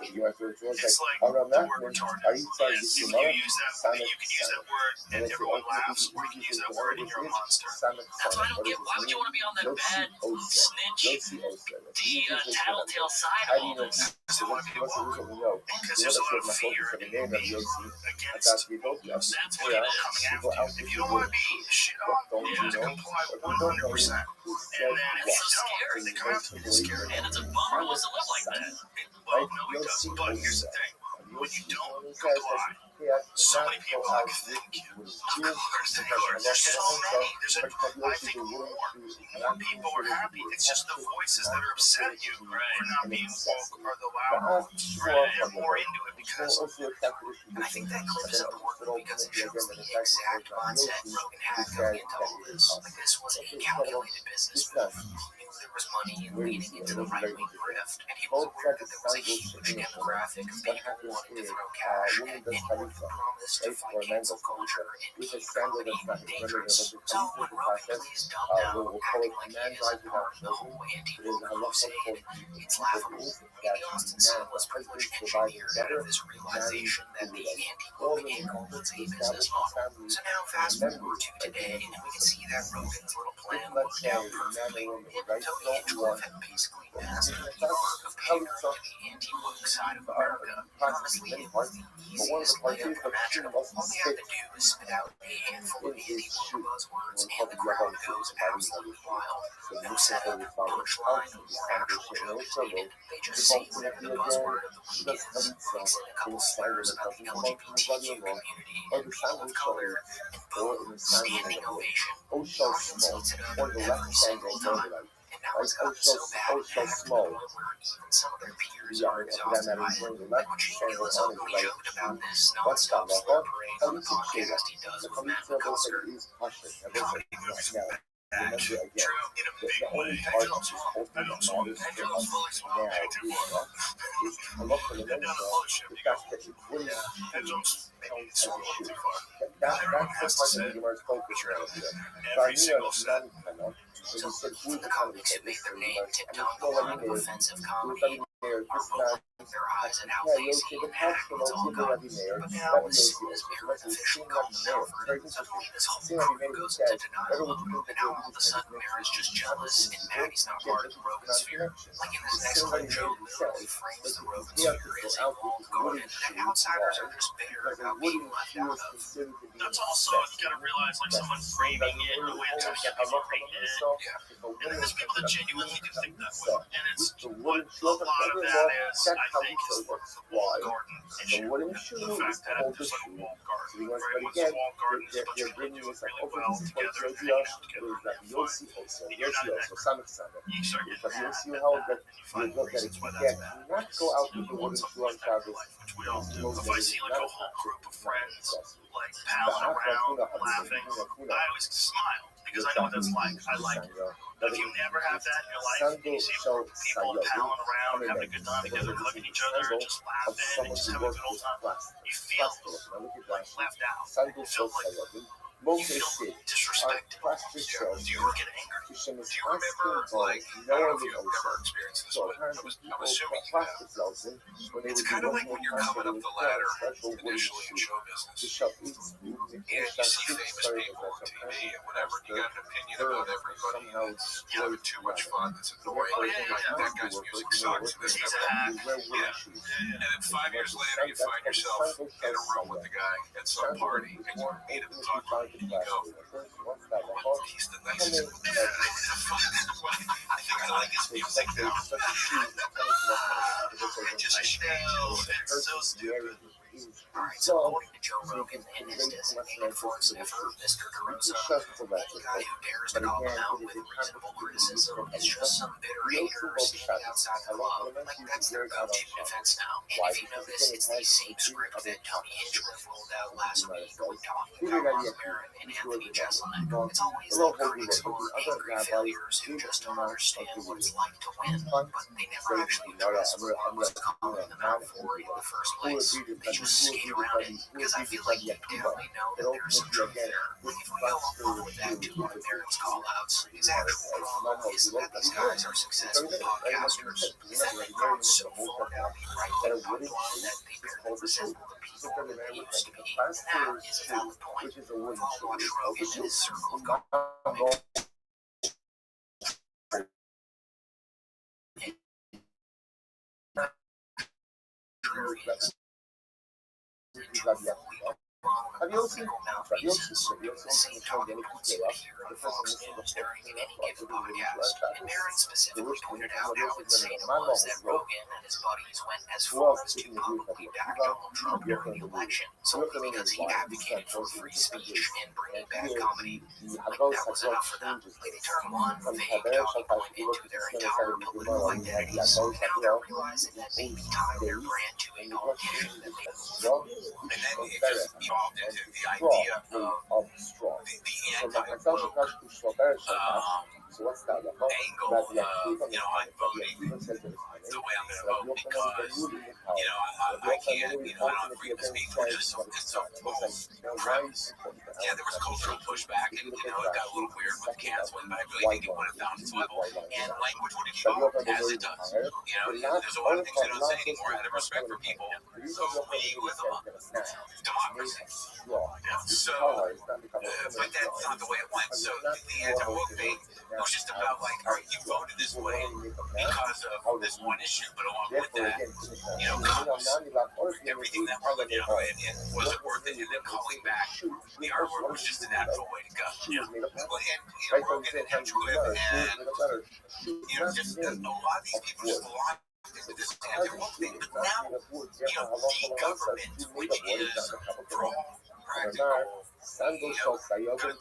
2020. It's like the word retarded. Yes, you can use that word and everyone laughs, or you can use that word and you're a monster. That's what I don't get. Why would you want to be on that bad snitch, the tattletale side of all this? Because a lot of people won't. Because there's a lot of fear and being against that's what people coming after you. If you don't want to be shit on, you have to comply 100%. And then if you don't, they come after you. It's scary. And it's a bummer who wants to live like that. Well, no, it doesn't. But here's the thing. When you don't comply, So many people like, thank you. Of course. There's so many. I think more people are happy. It's just the voices that are upset at you for not being woke are the loud ones. They're more into it because. And I think that clip is important because it shows the exact mindset Rogan had going into all this. Like, this was a calculated business move. He knew there was money in leading into the right-wing grift, and he was aware that there was a huge demographic of people wanting to throw cash at anyone who promised to fight cancel culture and keep comedy dangerous. So when Rogan plays dumb now, acting like he is a part of the whole anti-woke crusade, it's laughable. Amy Austin's son was pretty much engineered out of this realization that the anti-woke angle was a business model. So now fast forward to today, and we can see that Rogan's little plan worked out perfectly. Him, Tony, and Cliff had basically passed the mark of paper to the anti-woke side of America. Honestly, it was the easiest layup imaginable. All they had to do was spit out a handful of anti-woke buzzwords, and the crowd goes absolutely wild. No setup, punchline, or actual joke is needed. They just say whatever the buzzword of the week is, mix in a couple slurs about the LGBTQ community and people of color, and boom, standing ovation. Audience eats it up every single time. And now it's gotten so bad, to the point where even some of their peers are exhausted by it. Like when Shane Gillis openly joked about this non-stop slur parade on the podcast he does with Matt McCusker. Comedy moves back. True, in a big way. I don't smoke. I don't fully smoke. I do more. And down the fellowship, you go, yeah, I don't maybe it's a little too far. Everyone has to say, every single set. So, the comics who make their name tiptoeing the line of offensive comedy are rolling their eyes at how lazy and hacky it's all gotten. But now, as soon as Barrett officially called them out for it, suddenly this whole crew goes into denial mode, and now all of a sudden Barrett's just jealous, and Maddie's not part of the Rogan sphere. Like in this next clip, Joe literally frames the Rogan sphere as a walled garden that outsiders are just bitter about being left out of. That's also, you gotta realize, like someone framing it in a way to get people to read it. Yeah. And then there's people that genuinely do think that way. And it's what a lot of that is, I think, is the walled garden issue. And the fact that there's like a walled garden, right? What's a walled garden is a bunch of people doing really well together and hanging out together and having fun. And you're not in that group. You start getting mad at that, and you find reasons why that's bad. You want something like that in your life, which we all do. If I see like a whole group of friends like palling around, laughing, I always smile because I know what that's like. I like it. But if you never have that in your life, and you see a group of people palling around, having a good time together, hugging each other, and just laughing, and just having a good old time, you feel like left out. You feel like you feel disrespected. Do you ever get angry? Do you remember, like, I don't know if you've ever experienced this, but I'm assuming you have. It's kind of like when you're coming up the ladder initially in show business, and you see famous people on TV and whatever, and you got an opinion about everybody, and it's having too much fun, that's annoying. That guy's music sucks. He's a hack. Yeah. And then 5 years later, you find yourself in a room with the guy at some party, and you meet him and talk about it, and you go, he's the nicest. I think I like his music now. I just know, it's so stupid. Alright, so according to Joe Rogan and his designated force effort, Mr. DeRosa, any guy who dares to call him out with reasonable criticism is just some bitter hater standing outside the club. Like, that's their go-to defense now. And if you notice, it's the same script that Tony Hinchcliffe rolled out last week when talking about Mark Maron and Anthony Jeselnik. It's always the critics who are angry failures who just don't understand what it's like to win, but they never actually address what was calling them out for in the first place. They just skate around it, because I feel like deep down they know that there's some truth there. Like, if we go along with that to one of Barron's call-outs, his actual problem isn't that these guys are successful podcasters, is that they've gone so far down the right-wing pipeline that they barely resemble the people that they used to be. And that is a valid point. We've all watched Rogan and his circle of government. Have you seen the same talking points you hear on Fox News during any given podcast? And Barron specifically pointed out how insane it was that Rogan and his buddies went as far as to publicly back Donald Trump during the election, solely because he advocated for free speech and bringing back comedy. Like, that was enough for them. Like, they turned one vague talking point into their entire political identities. Now they're realizing that maybe tying their brand to a politician that they And then it just evolved into the idea of the anti-woke angle of, I'm voting the way I'm going to vote because, I can't, I don't have freedom of speech, which is so premise. Yeah, there was cultural pushback, and, it got a little weird with canceling, but I really think it would have found its level, and language would evolve as it does. There's a lot of things I don't say anymore out of respect for people who we with democracy. So, but that's not the way it went. So the anti-woke thing was just about like, all right, you voted this way because of this one issue, but along with that, comes everything that we're living in, and was it worth it? And then calling back the R word was just a natural way to go. And Rogan and him and just a lot of these people just lie. This anti-woke thing, but now, the government, which is for all practical,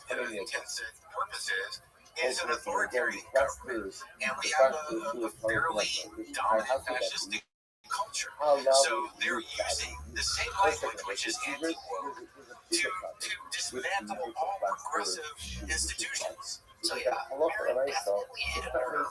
good intensive purposes, is an authoritarian government, and we have a fairly dominant fascistic culture. So they're using the same language, which is anti-woke, to dismantle all progressive institutions. So yeah, Aaron definitely hit a nerve.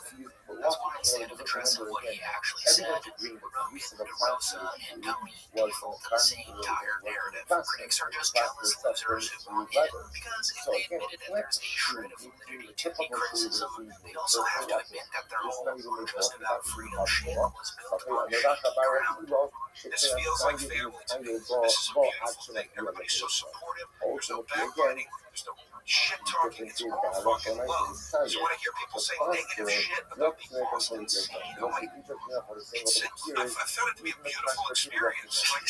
That's why instead of addressing what he actually said, Rogan, DeRosa, and Tony default to the same tired narrative. Critics are just jealous losers who want in, because if they admitted that there's a shred of validity to the criticism, they'd also have to admit that their whole just about freedom shit was built on shaky ground. This feels like family to me. This is a beautiful thing. Everybody's so supportive. There's no backbiting. There's no shit talking. It's all fucking love. So when I hear people say negative shit about the Muslims, I found it to be a beautiful experience. Like a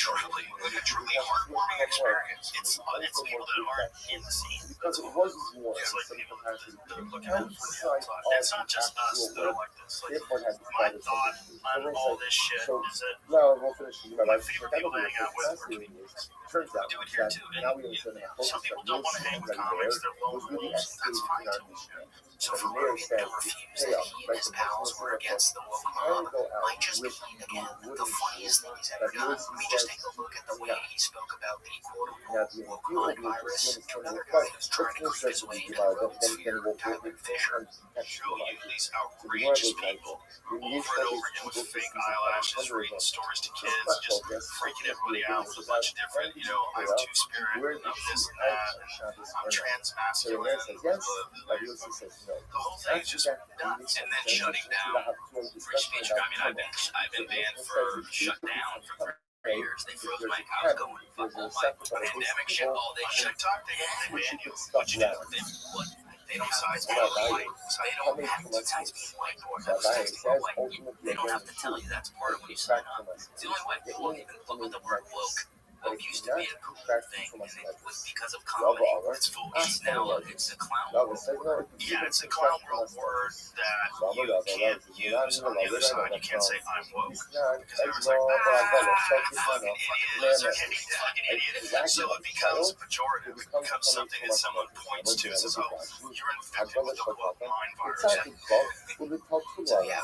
truly heartwarming experience. It's people that aren't in the scene. That's all. It's like people that look out for the outside. It's not just us that are like this. Like, my thought on all this shit is that my favorite people to hang out with are comedians. We do it here too. And some people don't want to hang with comics. They're lone wolves. That's fine too. So for Rogan to refuse that he and his pals were against the woke mob might just be, again, the funniest thing he's ever done. I mean, just take a look at the way he spoke about the quote-unquote woke mind virus to another guy who's trying to creep his way into the robosphere, Tyler Fisher. Show you these outrageous people over and over again with fake eyelashes, reading stories to kids, just freaking everybody out with a bunch of different, I'm two-spirit, I'm this and that, and I'm trans-masculine. The whole thing is just nuts. And then shutting down free speech. I mean, I've been banned for shut down for 3 years. They froze my house going fuck all my pandemic shit all day. Should I talk to him? They ban you. What you do? They don't size me up white. They don't have to size me white, boy. They don't have to tell you that's part of what you sign up. It's the only way. They won't even look at the word woke. Woke used to be a cool thing, and it was because of comedy. It's foolish. Now it's a clown world word. Yeah, it's a clown world word that you can't use on the other side. You can't say I'm woke because everyone's like, fucking idiot. So it becomes pejorative. It becomes something that someone points to and says, oh, you're infected with the woke mind virus. So yeah.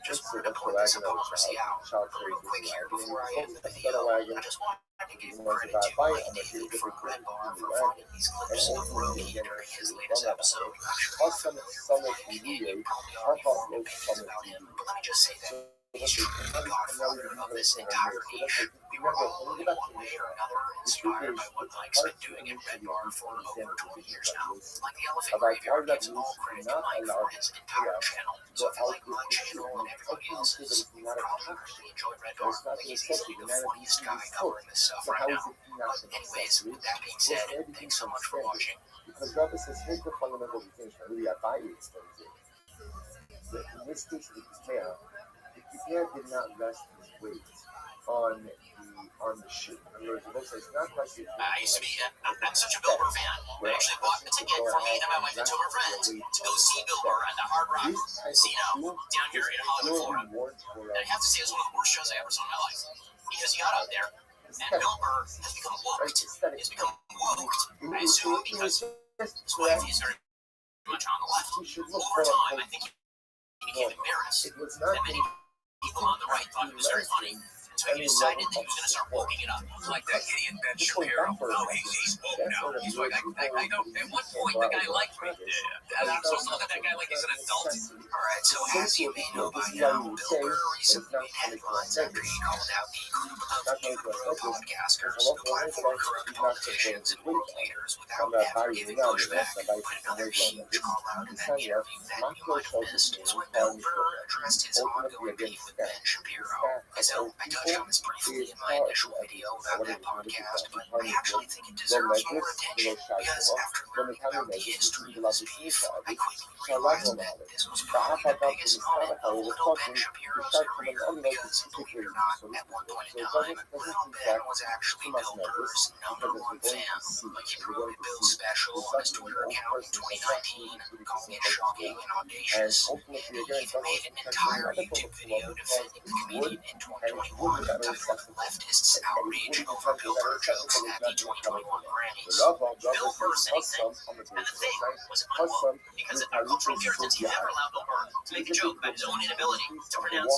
Just wanted to point this hypocrisy out. Real quick here before I end the video, I just wanted to give credit to Mike David from Red Bar for finding these clips of Rogan during his latest episode. I'm sure you're familiar with Mike, and you probably already formed opinions about him, but let me just say that he's truly the godfather of this entire niche. We were all, in one way or another, inspired by what Mike's been doing at Red Bar for over 20 years now. Like the Elephant Graveyard gives all credit to Mike for his entire channel. So if you like my channel and everybody else's, you probably really enjoy Red Bar. Like he's easily the funniest guy covering this stuff right now. But anyways, with that being said, thanks so much for watching. Because Rabbi says, here's the fundamental distinction. Really, I buy you. In this case, it's hand did not rest his weight on the shoe. In other words, it looks like it's not like I used to be, I'm such a Bill Burr fan. I actually bought a ticket for me and my wife and two of her friends to go see Bill Burr at the Hard Rock Casino down here in Hollywood, Florida. And I have to say, it was one of the worst shows I ever saw in my life. Because he got out there, and Bill Burr has become woke. He's become woke, I assume, because his wife is very much on the left. Over time, I think he became embarrassed that many people on the right thought he was very funny. So he decided that he was going to start woking it up. Like that idiot Ben Shapiro. Oh, he's woke now. He's like, I don't. At one point, the guy liked me. And I'm supposed to look at that guy like he's an adult. All right, so as you may know by now, Bill Burr recently made headlines after he called out the group of Negro podcasters who platform corrupt politicians and world leaders without ever giving pushback. But another huge call out in that interview that you might have missed is when Bill Burr addressed his ongoing beef with Ben Shapiro. And so I touched on this briefly in my initial video about that podcast, but I actually think it deserves more attention because after learning about the history of this beef, I quickly realized that this was probably the biggest moment of little Ben Shapiro's career because, believe it or not, at one point in time, little Ben was actually Bill Burr's #1 fan. Like, he promoted Bill's special on his Twitter account in 2019, calling it shocking and audacious, and he even made an entire YouTube video defending the comedian in 2021. Talking leftists' outrage over Bill Burr jokes at the 2021 Grammys. Bill Burr said anything, and the thing was unquote, because our cultural Puritans never allowed Bill Burr to make a joke about his own inability to pronounce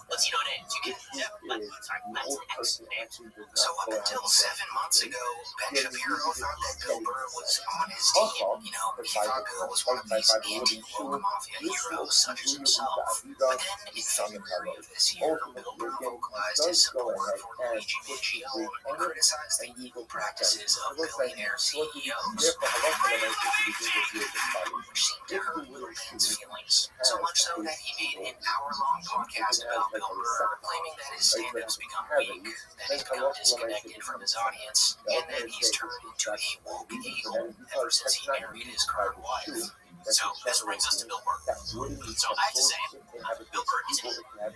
Latino names. You get Latinx names. So up until 7 months ago, Ben Shapiro thought that Bill Burr was on his team. You know, he thought Bill was one of these anti-woke mafia heroes such as himself. But then in February of this year, Bill Burr vocalized his support for Luigi Mincione and criticized the evil practices of billionaire CEOs, which seemed to hurt Little Ben's feelings. So much so that he made an hour-long podcast about Bill Burr, claiming that his stand-up's become weak, that he's become disconnected from his audience, and that he's turned into a woke eagle ever since he married his current wife. So this brings us to Bill Burr. So I have to say, Bill Burr is an idiot.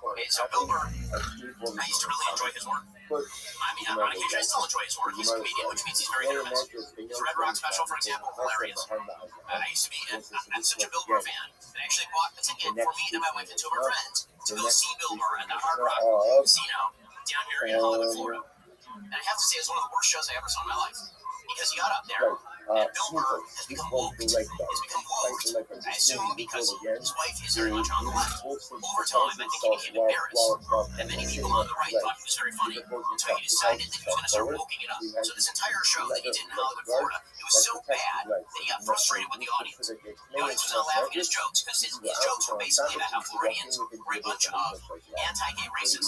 Okay, so Bill Burr, I used to really enjoy his work. I mean, on occasion I still enjoy his work. He's a comedian, which means he's very famous. His Red Rock special, for example, hilarious. I used to be, I'm such a Bill Burr fan, that I actually bought a ticket for me and my wife and two of her friends to go see Bill Burr at the Hard Rock Casino down here in Hollywood, Florida. And I have to say, it's one of the worst shows I ever saw in my life. Because he got up there, and Bill Burr has become woke. He's become woke, I assume, because his wife is very much on the left. Over time, I think he became embarrassed that many people on the right thought he was very funny. So he decided that he was going to start woking it up. So this entire show that he did in Hollywood, Florida, it was so bad that he got frustrated with the audience. The audience was not laughing at his jokes because his jokes were basically about how Floridians were a bunch of anti-gay racists.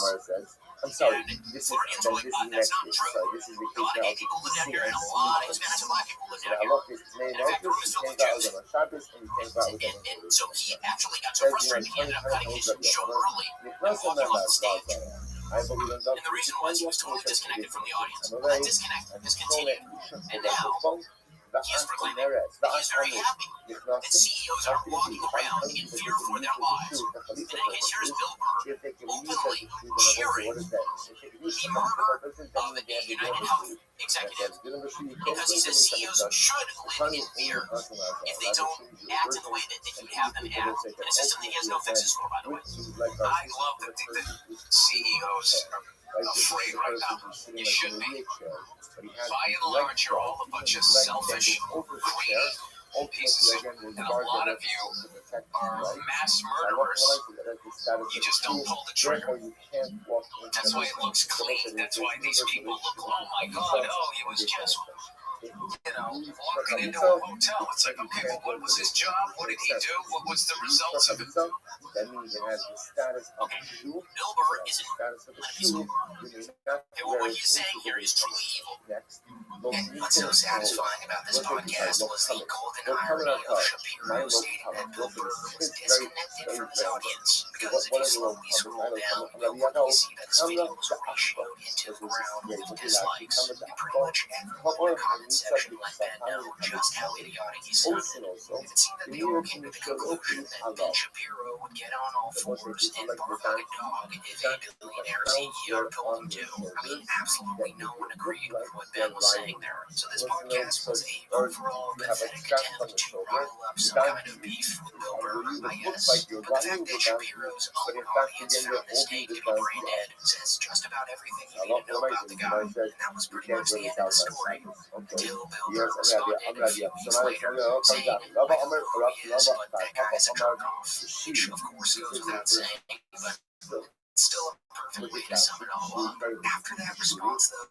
I'm sorry, and Floridians were like, that's not true. A lot of gay people live down here, and a lot of Hispanics and black people live down here. And in fact, the room is filled with Jews. And so he actually got so frustrated, he ended up cutting his show early and walking off the stage. And the reason was he was totally disconnected from the audience. Well, that disconnect has continued. And now, he is proclaiming that he is very happy that CEOs are walking around in fear for their lives. And in case here's Bill Burr openly cheering the murder of a United Health executive because he says CEOs should live in fear if they don't act in the way that he would have them act in a system that he has no fixes for, by the way. I love that the CEOs are afraid right now. You should be. By and large, you're all a bunch of selfish, greedy pieces of, and a lot of you are mass murderers. You just don't pull the trigger. That's why it looks clean. That's why these people look, oh my God, oh, he was just, walking into a hotel. It's like, okay, well, what was his job? What did he do? What was the results of it? Okay, Bill Burr isn't peaceful. What he's saying here is truly evil. And what's so satisfying about this podcast was the golden an irony of Shapiro stating that Bill Burr was disconnected from his audience, because if you slowly scroll down, you'll quickly see that his videos were ratioed into the ground with dislikes. And pretty much everyone in the comment section let Ben know just how idiotic he sounded. It seemed that they all came to the conclusion that Ben Shapiro would get on all fours and bark like a dog if a billionaire CEO told him to. I mean, absolutely no one agreed with what Ben was saying there. So this podcast was a overall pathetic attempt to rile up some kind of beef with Bill Burr, I guess. But the fact that Shapiro's own audience found this take to be brain dead says just about everything you need to know about the guy. And that was pretty much the end of the story. Until Bill Burr responded a few weeks later, saying, I don't know who he is, but that guy's a jerk-off. Which, of course, goes without saying, but still a perfect way to sum it all up. After that response, though,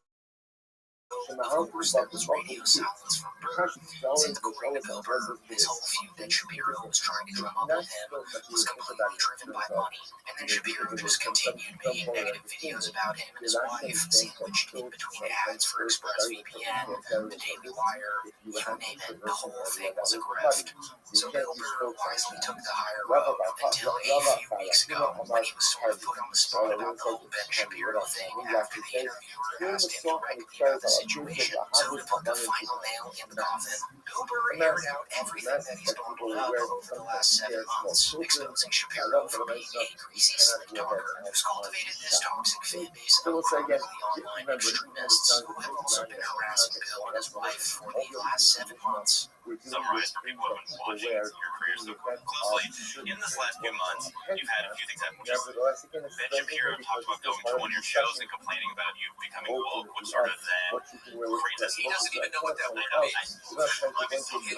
of course, there was radio silence from Burr. Since according to Bill Burr, this whole feud that Shapiro was trying to drum up with him was completely driven by money, and then Shapiro just continued making negative videos about him and his wife, sandwiched in between ads for ExpressVPN, the Daily Wire, you name it, the whole thing was a grift. So Bill Burr wisely took the higher road until a few weeks ago, when he was sort of put on the spot about the whole Ben Shapiro thing after the interviewer asked him directly about the situation. So to put the final nail in the coffin, Bill Burr aired out everything that he's bottled up over the last 7 months, exposing Shapiro for being a greasy slick talker who's cultivated this toxic fan base of unruly online extremists who have also been harassing Bill and his wife for the last 7 months. Summarize for people who have been watching your career so closely. In this last few months, you've had a few things happen. Ben Shapiro talked about going to one of your shows and complaining about you becoming woke, which sort of then creates He doesn't even know what that means.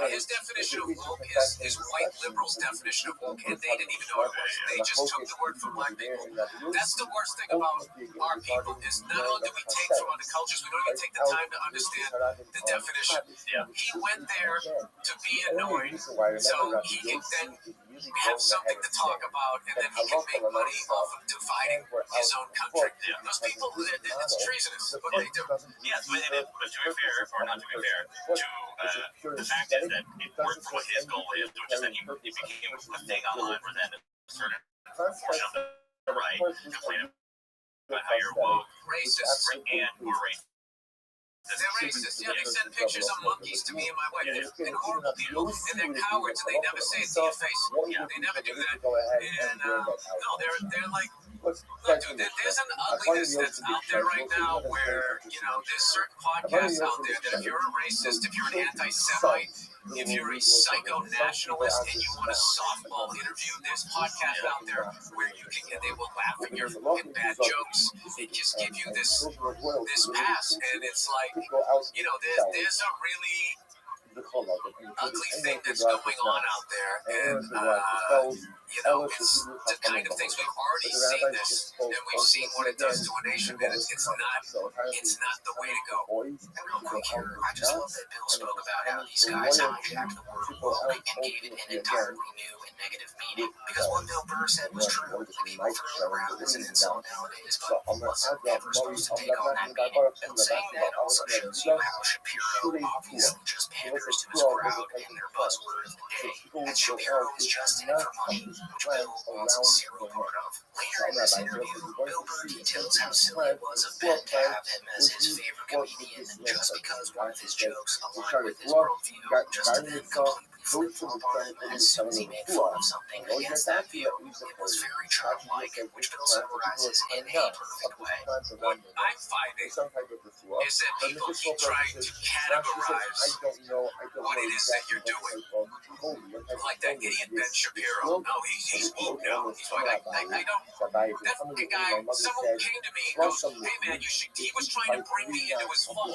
His definition of woke is white liberals' definition of woke, and they didn't even know what it was. They just took the word from black people. That's the worst thing about our people, is not only do we take from other cultures, we don't even take the time to understand the definition. He went there to be annoyed, so he can then have something to talk about, and then he can make money off of dividing his own country. Those people, it's treasonous, what they do. Yes, but to be fair, or not to be fair, the fact is that it worked for what his goal is, which is that he became a thing online where then a certain portion of the right complain about how you're woke, Racist. and we're racist. They're racist. Yeah, they send pictures of monkeys to me and my wife. And horrible people. And they're cowards, and they never say it to your face. They never do that. And, no, they're like, look, dude, there's an ugliness that's out there right now where, there's certain podcasts out there that if you're a racist, if you're an anti-Semite, if you're a psycho-nationalist and you want a softball interview, there's podcasts out there where you can get, they will laugh at your fucking bad jokes and just give you this pass. And it's like, there's a really ugly thing that's going on out there. And, it's the kind of things we've already seen this, and we've seen what it does to a nation, and it's not the way to go. And real quick here, I just love that Bill spoke about how these guys hijacked the word woke and gave it an entirely new and negative meaning. Because what Bill Burr said was true. The people throw it around as an insult nowadays, but he wasn't ever supposed to take on that meaning. And saying that also shows you how Shapiro obviously just panders to his crowd and their buzzword of the day. And Shapiro is just in it for money, which Bill wants a serial part of. Later in this interview, Bill Burr details how silly it was of Ben to have him as his favorite comedian just because one of his jokes aligned with his worldview, just to then completely flip-flop on it as soon as he made fun of something against that view. It was very childlike, which Bill summarizes in a perfect way. What I'm finding is that people keep trying to categorize what it is that you're doing. Like that idiot Ben Shapiro. No, he's woke now. He's like, I don't. That fucking guy, someone came to me and goes, hey man, he was trying to bring me into his fold.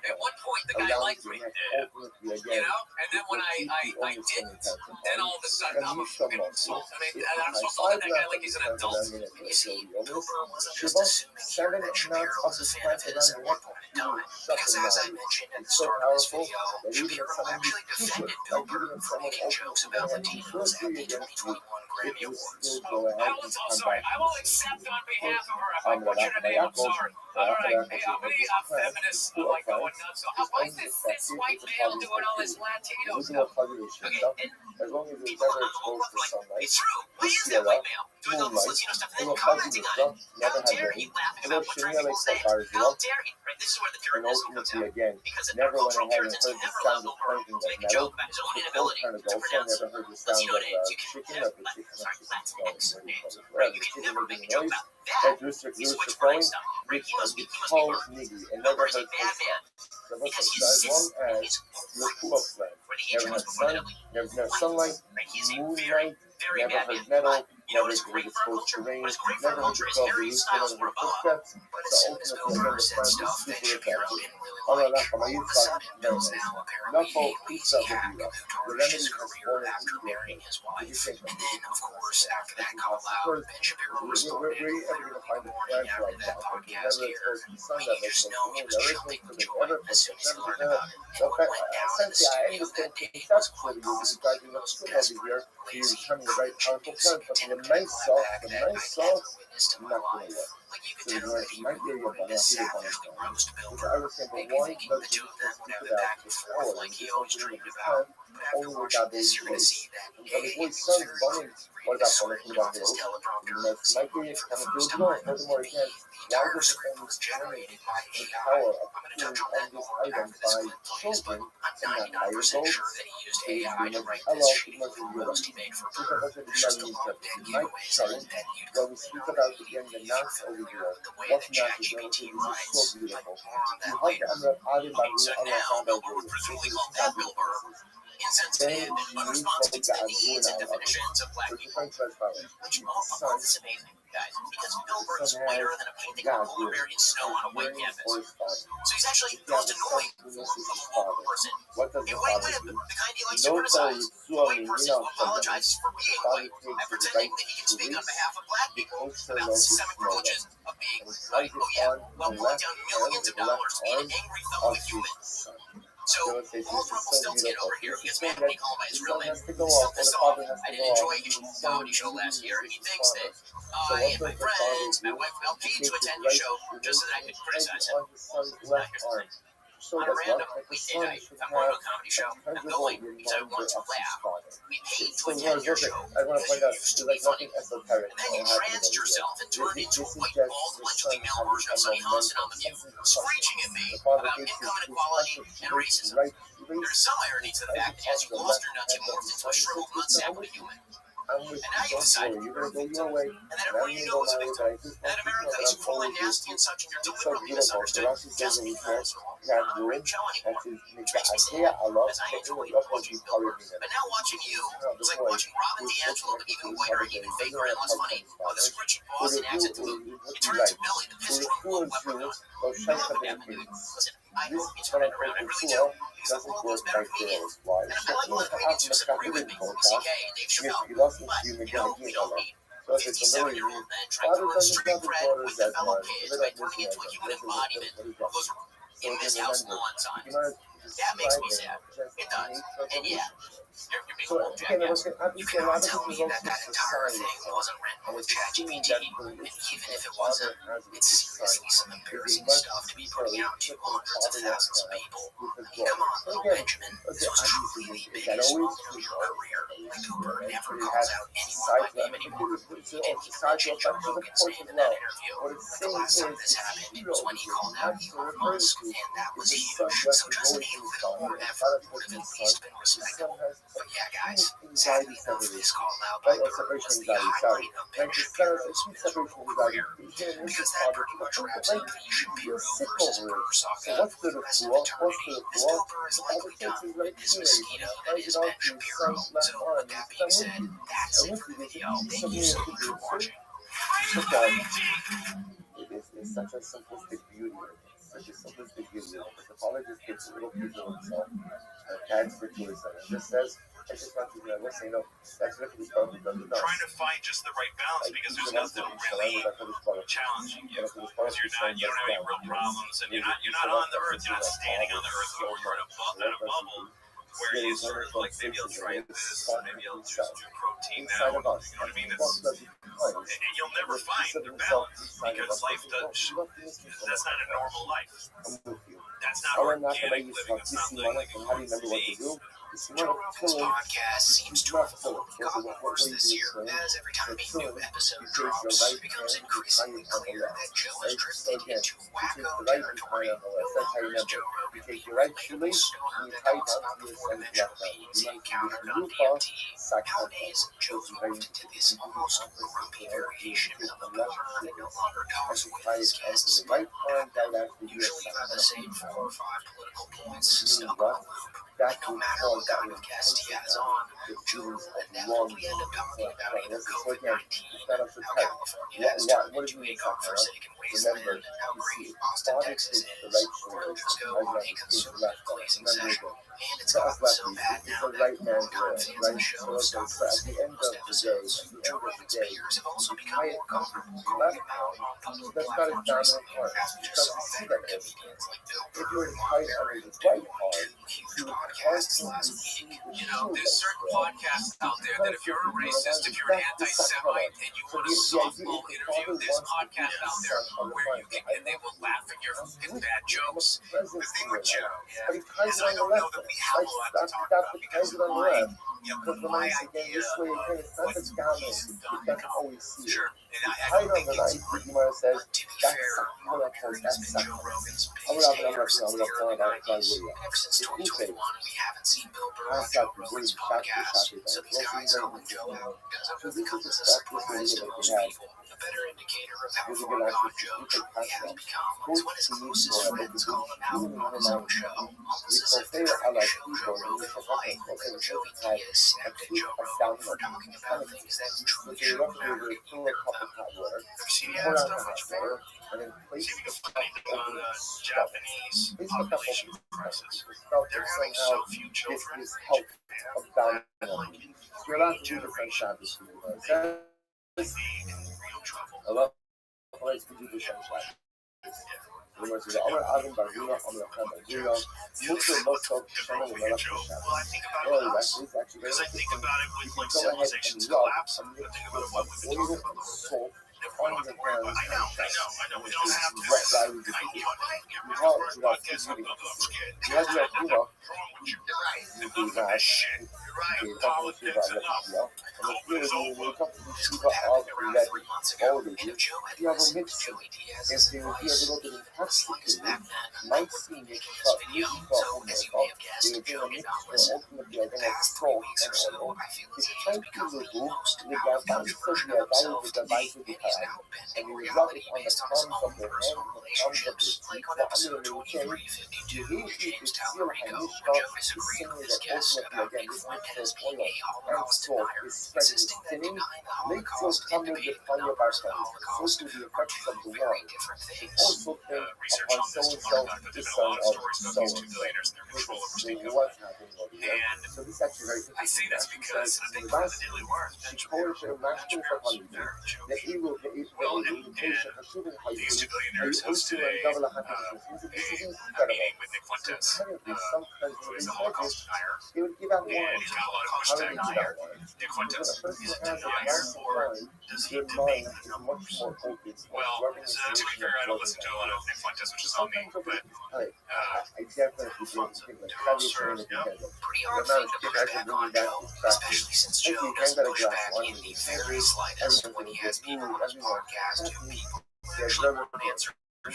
At one point, the guy liked me. And then when I didn't, then all of a sudden I'm a fucking assault. I mean, I'm supposed to look at that guy like he's an adult. And you see, Bill Burr wasn't just assuming here that Shapiro was a fan of his at one point in time. Because as I mentioned at the start of this video, Shapiro actually defended Bill Burr for making jokes about Latinos at the 2021 Grammy you Awards. still go ahead and come back I will accept on behalf of her if I I'm put you gonna to name. I'm Yaakov, sorry. All right. Hey, how many feminists are like going nuts? Why is this white male doing all this Latino stuff? Okay, and as long as it's people never on the whole exposed world to are like, sunlight, it's true. Why is Sierra, that white male doing all this moonlight, Latino stuff and and then what fuzzy commenting was on it? stuff never How had dare rain, you laughing and about what butchering Shania like people's names? Safari's How love, dare you? Right, this is where the and Puritanism comes ultimately out. again, Because our never went cultural ahead and Puritans heard the never sound allowed of Milburn clanking to of make a metal, joke about his own the inability turnip to also pronounce never heard the sound Latino of names. You can chicken, never, of the chicken sorry, Latinx going, names. Right, whatever, you the can chicken never making make a joke noise, about that that. rooster He's rooster switchblade crowing, stuff, right? which He must be calls Milburn. niggy and Milburn never is a heard bad full man stop. So because he as long sits in as his your roots Cuba friend where the never ancient was had before the sun, deadly. never had sunlight, Right? He's a moonlight, very never bad heard man. metal, But you know never what is was great for our exposed to culture? rain, What is great for our never heard culture the is 12 Harry rooster, Styles never wore a heard boa. footsteps. But as So soon as ultimately, Bill again, Burr the said friend is stuff that super Shapiro effective. didn't really Allah like, Allah, all of a sudden, Bill's now apparently a lazy hack who tarnished his career after marrying his wife. And then, of course, after that call out, Ben Shapiro restored it literally the morning after that podcast aired. You just know he was jumping with joy as soon as he learned about it. And what went down in the studio that day was quite possibly the most desperate, lazy, cringe-inducing attempt at a clapback that I've ever witnessed in my life. Like, you could tell that he really wanted to savagely roast Bill Burr, maybe thinking the two of them would have it back and forth like he always dreamed about. But after watching this, you're going to see that, A, it was very clear reading the script off his teleprompter, same movie for the first time, and B, the entire script was generated by AI. I'm going to touch on that more after this clip plays, but I'm 99% sure that he used AI to write this shitty little roast he made for Burr. There's just a lot of dead giveaways that you'd go down immediately if you're familiar with the way that ChatGPT writes, but more on that later. Okay, so now Bill Burr would presumably call that Bill Burr insensitive and unresponsive to the needs and definitions of black people. Which, oh, this is amazing, guys, because Bill Burr is whiter than a painting of polar bear in snow on a white canvas. So he's actually the most annoying form of a woke person. A white lib, the kind he likes to criticize. A white person who apologizes for being white and pretending that he can speak on behalf of black people about the systemic privileges of being white. Oh yeah, while pulling down millions of dollars to be an angry fellow human. So, Paul Rumpelstiltskin over here, he gets mad when he called by his real name. Stuff this off. I didn't enjoy his comedy show last year, and he thinks that I and my friends, my wife, all paid to attend the show just so that I could criticize him. Now, here's the thing. On a random weekday night, if I'm going to a comedy show, I'm going because I want to laugh. We paid to attend your show because you used to be funny. And then you tranced yourself and turned into a white, bald, allegedly male version of Sonny Hansen on The View, screeching at me about income inequality and racism. There's some irony to the fact that as you lost your nuts, you morphed into a shriveled nutsack of a human. And now you've decided to prove it. And that everyone you know is a victim. And that America is cruel and nasty and such, and you're deliberately misunderstood just because you're all I'm telling you, which makes me sad, as I enjoyed watching Bill Burr. But now watching you is like watching Robin DiAngelo, but even whiter, even faker, and less funny, with a scritchy Boston accent to boot. You turn into Billy, the piss-drunk woke leprechaun. You know what happened, dude. Listen, I hope you turn it around. I really do. Because the world goes better for you. And I like all the comedians who disagree with me. CK and Dave Chappelle. But, you know, we don't need 57-year-old men trying to earn street cred with the fellow kids by turning into a human embodiment of those in-this house lawn signs. That makes me sad. It does. And yeah, you're being a little jackass. You cannot tell me that that entire thing wasn't written with ChatGPT. And even if it wasn't, it's seriously some embarrassing stuff to be putting out to hundreds of thousands of people. I mean, come on, little Benjamin. This was truly the biggest moment of your career. Like Cooper never calls out anyone by name anymore. He didn't even mention Joe Rogan's name in that interview. But the last time this happened was when he called out Elon Musk, and that was huge. So just a little more effort would have at least been respectable. But yeah, guys, sadly enough, this call out by Burr was the highlight of Ben Shapiro's miserable career. Because that pretty much wraps up the Shapiro versus Burr saga for the rest of eternity, as Bill Burr is likely done with this mosquito that is Ben Shapiro. So with that being said, that's it for the video. Thank you so much for watching. It's such a simplistic beauty. Such a simplistic beauty. The apologist gets a little piece of himself and tags for tourism and just says, I just want you to listen, that's what we probably done with us. Trying to find just the right balance because there's nothing really challenging you. Because you don't have any real problems, and you're not on the earth. You're not standing on the earth, or you're in a bubble. where you sort of like, maybe I'll try this, maybe I'll just do protein now. You know what I mean? And you'll never find their balance because life does. That's not a normal life. That's not organic living. It's not living like a human being. Joe Rogan's podcast seems to have only gotten worse this year, as every time a new episode drops, it becomes increasingly clear that Joe has drifted into wacko territory. As Joe Rogan beat relatable stoner that talks about the four-dimensional beings he encountered on DMT, nowadays Joe's moved into this almost grumpy variation of a pillar that no longer talks with his guests, but usually you have the same 4 or 5 political points stuck on a loop. No matter what kind of guest he has on, Joe will inevitably end up talking about either COVID-19, how California has turned into a godforsaken wasteland, how great Austin, Texas is, or just go on a conservative glazing session. And it's gotten so bad now that longtime fans of the show have stopped listening to most episodes. Joe Rogan's peers have also become more comfortable calling him out on public platforms recently, as we just saw veteran comedians like Bill Burr and Mark Maron do on 2 huge podcasts last week. You know, there's certain podcasts out there that if you're a racist, if you're an anti-Semite, and you want a softball interview, there's podcasts out there where you can, and they will laugh at your bad jokes. The thing with Joe Is I don't know that we have a lot to talk about because my idea of what he's done sure, and I don't think it's great. But to be fair, Mark Maron has been Joe Rogan's biggest hater since the early 90s. And ever since 2021, we haven't seen Bill Burr on Joe Rogan's podcast. So these guys calling Joe out doesn't really come as a surprise to most people. A better indicator of how far gone Joe truly has become is when his closest friends call him out on his own show, almost as if they're trying to show Joe Rogan the light, when Joey Diaz snapped at Joe Rogan for talking about things that truly should not be ignored them. I've seen you have stuff much more. See if you can find anything on Japanese population prices. They're having so few children. You're allowed to do different shots. Real trouble. Allah place to do the sunshine. Well, I think about it with like civilization's collapse. I think about what we've been talking about a little bit. I know. We don't have to. Right. Politics and love. COVID is over. What happened around 3 months ago, and if Joe had listened to Joey Diaz's advice, the slightest back then would be making this video. So, as you may have guessed, Joe did not listen. In the past 3 weeks or so, I feel as if he's become the most powerful version of himself to me, and he's now bending reality based on his own personal relationships. Like on episode 2352, James Tyler Rico, where Joe disagreed with his guest about Nick Fuentes being a Holocaust denier, insisting that denying the Holocaust and debating the numbers of the Holocaust are two very different things. Research on this to learn about that. There's been a lot of stories about these 2 billionaires and their control over state government. And I say this because I think the Daily Wire has been transparent. Well, and these 2 billionaires host today a meeting with Nick Fuentes, who is a Holocaust denier, and he's got a lot of pushback here. Nick Fuentes, is it denier or does he debate the numbers? Well, to be fair, I don't listen to a lot of Nick Fuentes, which is on me, but Pretty hard thing to push back on Joe, especially since Joe doesn't push back in the very slightest when he has people on his podcast who people actually want answers from,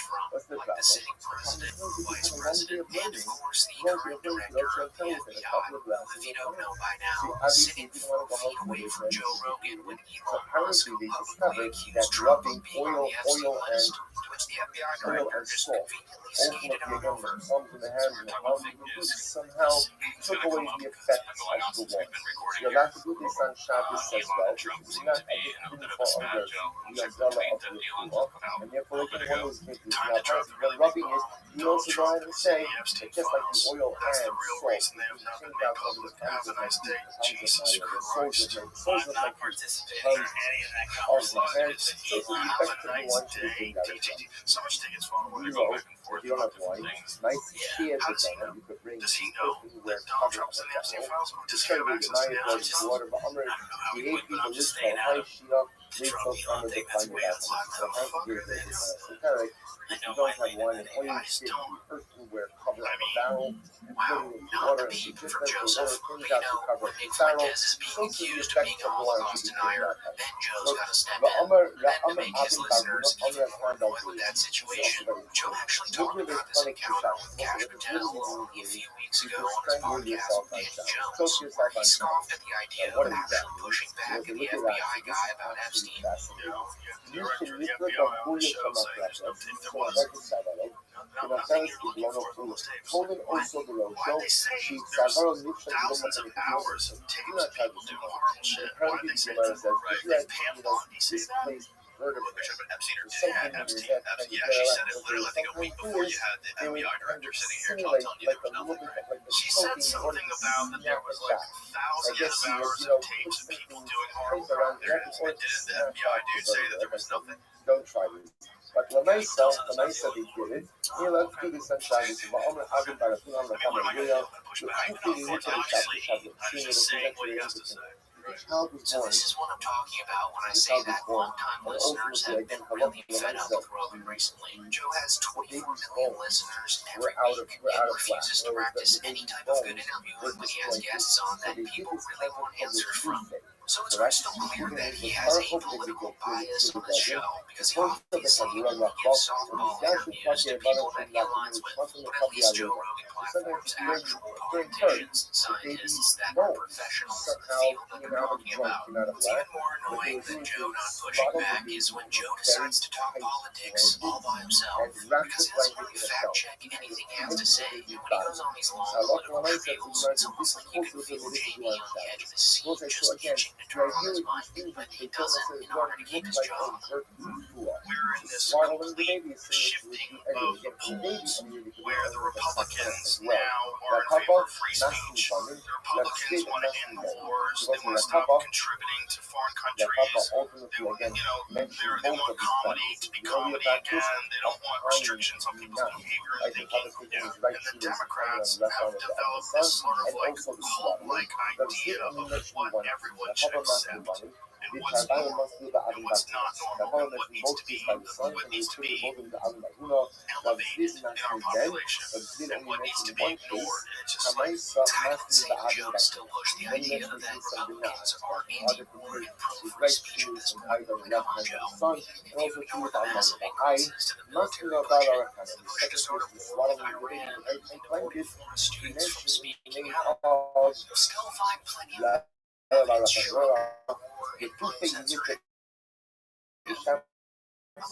like the sitting president, vice president, and of course the current director of the FBI, who, if you don't know by now, is sitting 4 feet away from Joe Rogan when Elon Musk publicly accused Trump of being on the Epstein list, to which the FBI director just conveniently skated on over. So we're talking about fake news. He's going to come up with going on since we've been recording here. Elon and Trump seem to be in a bit of a spat, Joe. Looks like the tweet that Elon put out a little bit ago. Time to drop the really big bomb. Donald Trump was in the Epstein files. That's the real reason they have not been made public. Have a nice day. Jesus Christ. I'm not participating in any of that conversation. Have a nice day. So much tickets falling where they go back and forth about different things. Yeah. How does he know? Does he know? where Donald cover Trump's in the that Epstein whole. files. Does Just he try to have read the access to Maya the version of water, but I'm I don't know how the he would, but AP I'm just list staying of out high of Shia, the read Trump close Elon numbers thing. to That's find it weird. out. So I don't So know. how Fuck weird it. it is. It's, So kind of like, I if know you don't I have lean one, in and it all you anyway. I need just to don't. the person where cover I up the mean, barrel, and wow, put it in the not water, the and peep just from as the water Joseph. thins But you out to know, cover when the Nick barrel, Fuentes is being close to the accused of effect being a of the one Holocaust should be denier, that time. then Joe's Look, got to step the in. Umar, Then to make his Abin listeners Baguna, even Umar more Khan annoyed with that situation, Joe actually look talked really about this funny encounter with perception. Cash Look at Patel really only a few weeks you ago just on his strangle podcast yourself with on Danny sound. Jones, Choke where yourself he on sound. scoffed at the idea What of is that? actually pushing back Look at the at that. FBI This guy is about absolutely Epstein. fascinating. You know, the You director of the can FBI on the bullet show from a saying there's no tape. There so was nothing nothing you're looking for in those tapes. Holding also below Why show did they say sheets there's several niche thousands of hours of tapes of people doing horrible shit? Why did they say that? Right? Did Pam Bondi say that? Or Epstein or dad Epstein? Yeah, she said it literally, I think, a week before you had the FBI director sitting here telling you there was nothing, right? She said something about that there was like thousands of hours of tapes of people doing horrible crimes, and didn't the FBI dude say that there was nothing? Don't try this. But Lamaisa they did it. You let's do this and try this. But I'm having by the thing on the I mean, what am I going to do? I'm going to push back? No, of course, obviously, I'm just saying what he has to say. So this is what I'm talking about when I say that long-time listeners have been really fed up with Rogan recently. Joe has 24 million listeners every week and refuses to practice any type of good interview when he has guests on that people really want answers from. So it's crystal clear that he has a political bias on his show because he obviously only gives softball interviews to people that he aligns with. But at least Joe Rogan platforms actual politicians, scientists that are professionals in the field that they're talking about. What's even more annoying than Joe not pushing back is when Joe decides to talk politics all by himself because he doesn't really fact check anything he has to say. And when he goes on these long political spiels, it's almost like you can feel Jamie on the edge of his seat, just itching to turn on his mic, but he doesn't in order to keep his job. We're in this complete shifting of the poles where the Republicans now are in favor of free speech. The Republicans want to end the wars. They want to stop contributing to foreign countries. They want, they want comedy to be comedy again. They don't want restrictions on people's behavior and thinking. And the Democrats have developed this sort of like cult-like idea of what everyone should accept and what's normal and what's not normal and what needs to be elevated in our population and what needs to be ignored. And it's just like, it's kind of insane Joe still push the idea that Republicans are anti-war and pro-free speech at this point. Like, come on, Joe. If you ignore the massive increases to the military budget, the push to sort of war with Iran, and deporting foreign students from speaking out, you'll still find plenty of evidence showing war and pro-censoring. A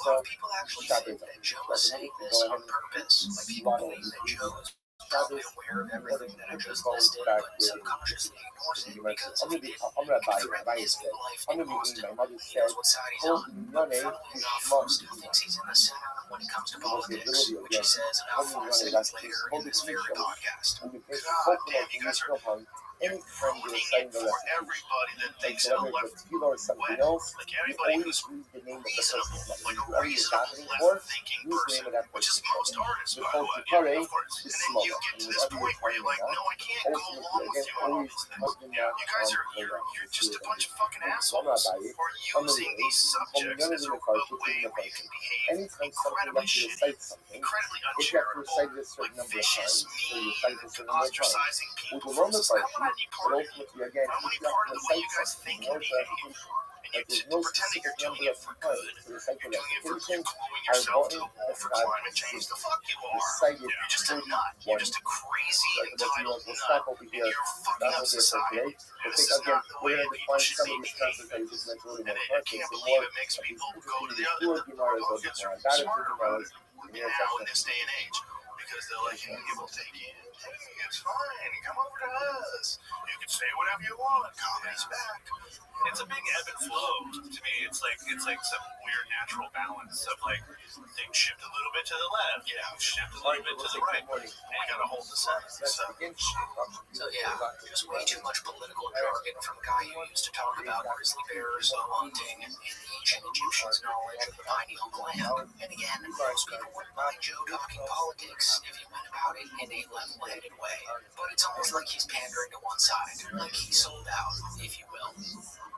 lot of people actually think that Joe is saying this on purpose. Like, people believe that Joe is probably aware of everything that I just listed, but subconsciously ignores it because if he didn't, it could threaten his new life and cost him. He knows what side he's on, but funnily enough, still thinks he's in the center when it comes to politics, which he says about 5 seconds later in this very podcast. God damn, you guys are... You're ruining it for everybody that thinks the left way. Like anybody who's reasonable, like a reasonable left-thinking person, which is most artists, by the way, yeah, of course. And then you get to this point where you're like, no, I can't go along with you on all these things. You guys are, you're just a bunch of fucking assholes for using these subjects as a way where you can behave incredibly shitty, incredibly uncharitable, like vicious, mean, ostracizing people from society. I don't want any part of you. I don't want any part of the way you guys think and behave. And you pretend that you're doing it for good. You're doing it for you're gluing yourself to the wall for climate change. The fuck you are. You're just a nut. You're just a crazy entitled nut. And you're fucking up society. And this is not the way people should be behaving. And I can't believe it makes people go to the other Republicans are smarter about it now in this day and age. Because they're like, hey, we'll take it. Hey, it's fine. Come over to us. You can say whatever you want. Comedy's back. It's a big ebb and flow. To me, it's like some weird natural balance of like things shift a little bit to the left. Yeah, shift a little bit to the right. And you gotta hold the center. So yeah, there's way too much political jargon from a guy who used to talk about grizzly bears, hunting, and the ancient Egyptians' knowledge of the pineal gland. And again, most people wouldn't mind Joe talking politics if he went about it in a level-headed way. But it's almost like he's pandering to one side, like he sold out, if you will.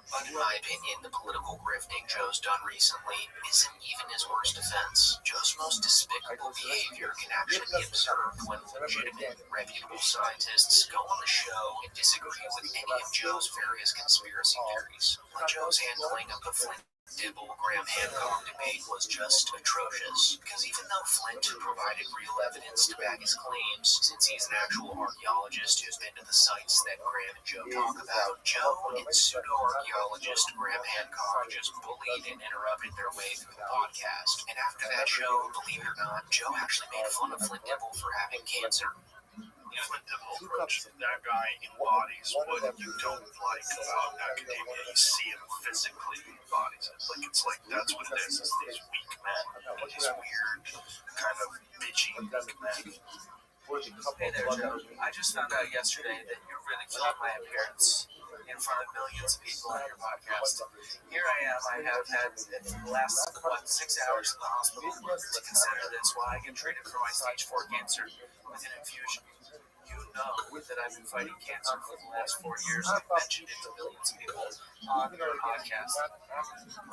But in my opinion, the political grifting Joe's done recently isn't even his worst offense. Joe's most despicable behavior can actually be observed when legitimate, reputable scientists go on the show and disagree with any of Joe's various conspiracy theories. Like Joe's handling of the Flint Dibble Graham Hancock debate was just atrocious, because even though Flint provided real evidence to back his claims, since he's an actual archaeologist who's been to the sites that Graham and Joe talk about, Joe and pseudo-archaeologist Graham Hancock just bullied and interrupted their way through the podcast. And after that show, believe it or not, Joe actually made fun of Flint Dibble for having cancer. Flint Dibble approach that guy embodies what you don't like about academia. You see him physically embodies it. Like it's like that's what it is. It's these weak men. These weird, kind of bitchy weak men. Hey there, Joe. I just found out yesterday that you really killed my appearance in front of millions of people on your podcast. Here I am. I have had the last, 6 hours in the hospital to consider this while I get treated for my stage 4 cancer with an infusion. You know that I've been fighting cancer for the last 4 years. I've mentioned it to millions of people on your podcast.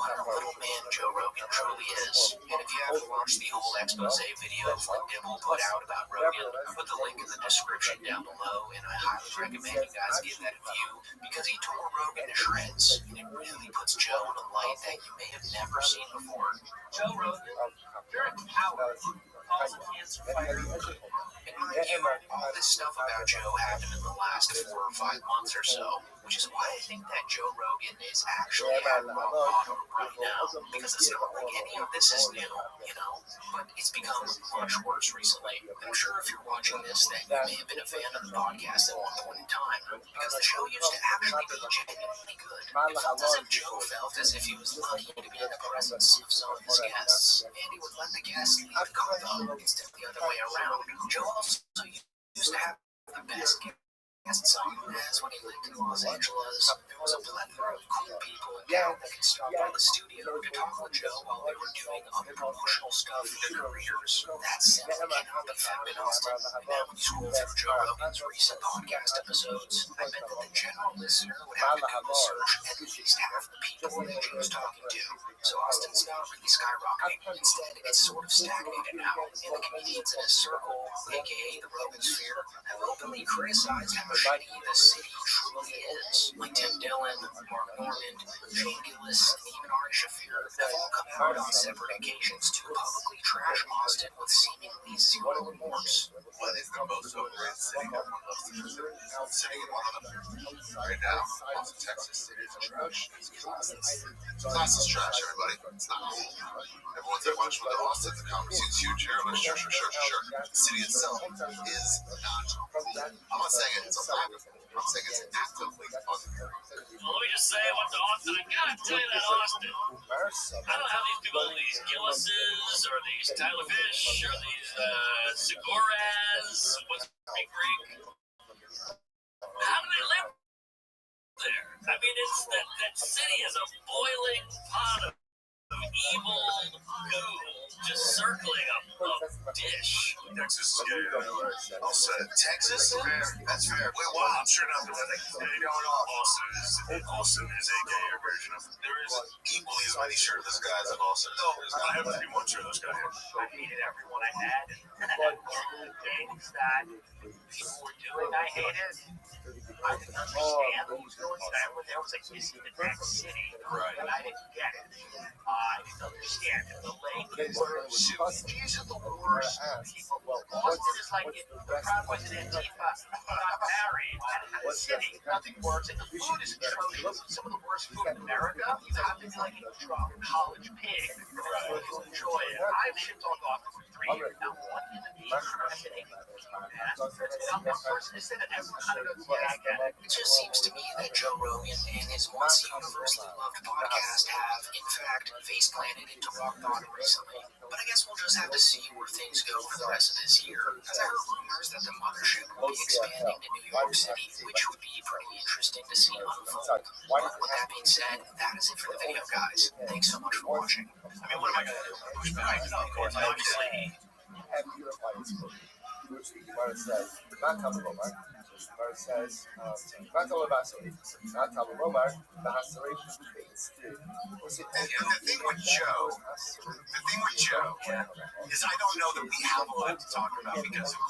What a little man Joe Rogan truly is. And if you haven't watched the whole expose video Flint Dibble put out about Rogan, I'll put the link in the description down below, and I highly recommend you guys give that a view, because he tore Rogan to shreds, and it really puts Joe in a light that you may have never seen before. Joe Rogan, you're a coward. Calls a cancer fighter. In my view, all this stuff about Joe happened in the last 4 or 5 months or so, which is why I think that Joe Rogan is actually at rock bottom right now, because it's not like any of this is new, you know, but it's become much worse recently. I'm sure if you're watching this that you may have been a fan of the podcast at one point in time, because the show used to actually be genuinely good. It felt as if Joe felt as if he was lucky to be in the presence of some of his guests, and he would let the guests leave the convo instead of the other way around. Joe also used to have the best guests on, as when he lived in Los Angeles, there was a plethora of cool people in town that could stop by the studio to talk with Joe while they were doing unpromotional stuff in their careers. That simply cannot be found in Austin. And now when you scroll through Joe Rogan's recent podcast episodes, I bet that the general listener would have to Google search at least half the people that Joe's talking to. So Austin's not really skyrocketing. Instead, it's sort of stagnated now, and the comedians in his circle, aka the Rogan Sphere, have openly criticized how shitty the city truly is. Like Tim Dillon, Mark Normand, Shane Gillis, and even Ari Shaffir have all come out on separate occasions to publicly trash Austin with seemingly zero remorse. What is the most overrated city that one loves to visit? City one of them. Right now, Austin, Texas, city is trash. It's class is trash, everybody. It's not cool. Everyone's like, watch what they're Austin. The conversation's huge here. I'm like, sure. The city itself is not cool. I'm not saying it's a lack of cool. I'm saying it's actively uncool. Well, let me just say, I went to Austin. I gotta tell you that Austin. I don't know how these people, these Gillises, or these Tyler Fish, or these Seguras, what's Big Creek? How do they live there? I mean, it's that city is a boiling pot of evil goo just circling a dish. Texas is gay. I'll say Texas? Fair. That's fair. Wait, wow, I'm sure not the one that is gay. Austin is a gayer version of. There is equally as many shirtless guys in Austin. No, I haven't seen one shirtless guy here. I hated everyone I had. The things that people were doing, I hated. I didn't understand what was going on. When there was a kiss in the next city, and I didn't get it. I didn't understand it. The lake were Jesus the worst people. Austin is like the Proud Boys and Antifa got married and had a city. Nothing works, and the food is atrocious. Some of the worst food in America. You have to be like a drunk college pig to enjoy it. I've shit talked Austin for 3 years now. One human being has been able to It just seems to me that Joe Rogan and his once universally loved podcast have, in fact, face planted into rock bottom recently. But I guess we'll just have to see where things go for the rest of this year. As I heard rumors that the mothership will be expanding to New York City, which would be pretty interesting to see unfold. But with that being said, that is it for the video, guys. Thanks so much for watching. I mean, what am I going to do? Push back? No, of course, obviously. And the thing with Joe is I don't know that we have a lot to talk about because of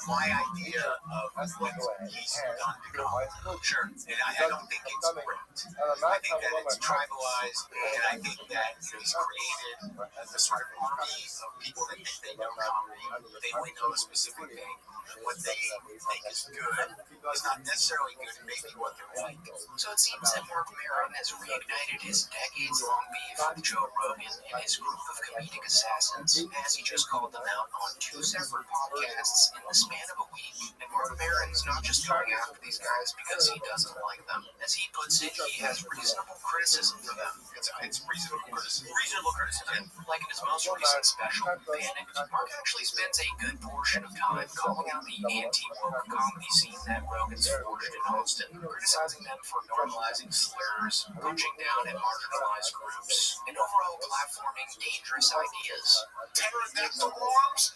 my idea of what he's done to God. Sure. And I don't think it's great. I think that it's tribalized, and I think that he's created a sort of army of people that think they know comedy. They only know a specific thing. What they think is good is not necessarily good, and maybe what they're like. So it seems that Mark Maron has reignited his decades-long beef with Joe Rogan and his group of comedic assassins, as he just called them out on 2 separate podcasts in the span of a week. And Mark Maron's not just going after these guys because he doesn't like them. As he puts it, he has reasonable criticism for them. It's reasonable criticism. Reasonable criticism. Like in his most recent special, Panic, Mark actually spends a good portion of time calling out the anti-woke comedy scene that Rogan's forged in Austin, criticizing them for normalizing slurs, punching down at marginalized groups, and overall platforming dangerous ideas. Pterodactyl worms?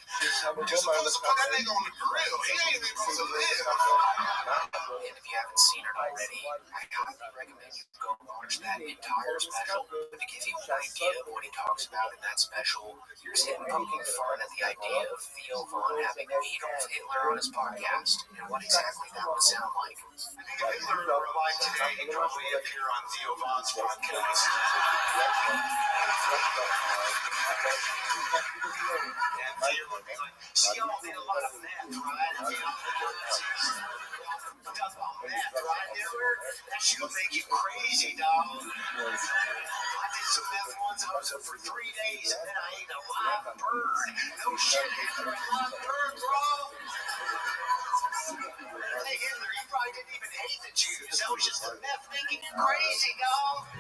Just supposed to put that nigga on the grill. He ain't even supposed to live. And if you haven't seen it already, I highly recommend you go watch that entire special. But to give you an idea of what he talks about in that special, here's him poking fun at the idea of Theo Von having Adolf Hitler on his podcast, and what exactly that would sound like. I think if Hitler were alive today, he'd probably appear on Theo Von's podcast. And Theo would be like, see, y'all did a lot of math, right? That shit would make you crazy, dog. I did some math once. I was up for 3 days, and then I ate a live bird. No shit, Hitler, a live bird, bro. Hey, Hitler, you probably didn't even hate the Jews. That was just the meth making you crazy, dog.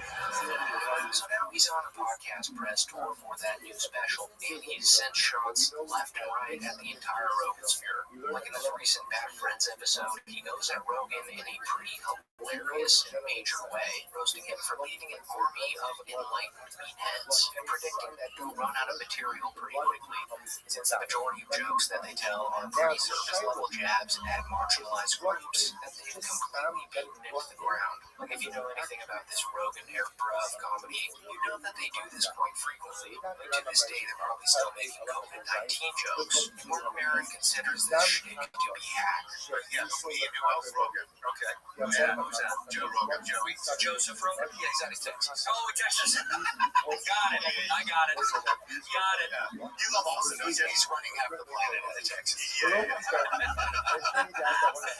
So now he's on a podcast press tour for that new special, and he's sent shots left and right at the entire Rogan sphere. Like in his recent Bad Friends episode, he goes at Rogan in a pretty hilarious and major way, roasting him for leading an army of enlightened meatheads and predicting that he'll run out of material pretty quickly, since the majority of jokes that they tell are pretty surface level jabs at marginalized groups that they've completely beaten into the ground. Like if you know anything about this Rogan era of comedy, you know that they do this quite frequently. Like to this day, they're probably still making COVID-19 jokes. Mark Maron considers this shtick to be hack. Yeah, me and who else? Rogan. Okay. Who's that? Joe Rogan. Joseph Rogan? Yeah, he's out of Texas. Oh, Texas. Got it. I got it. Got it. You love Austin, don't you? He's running half the planet out of Texas. Yeah.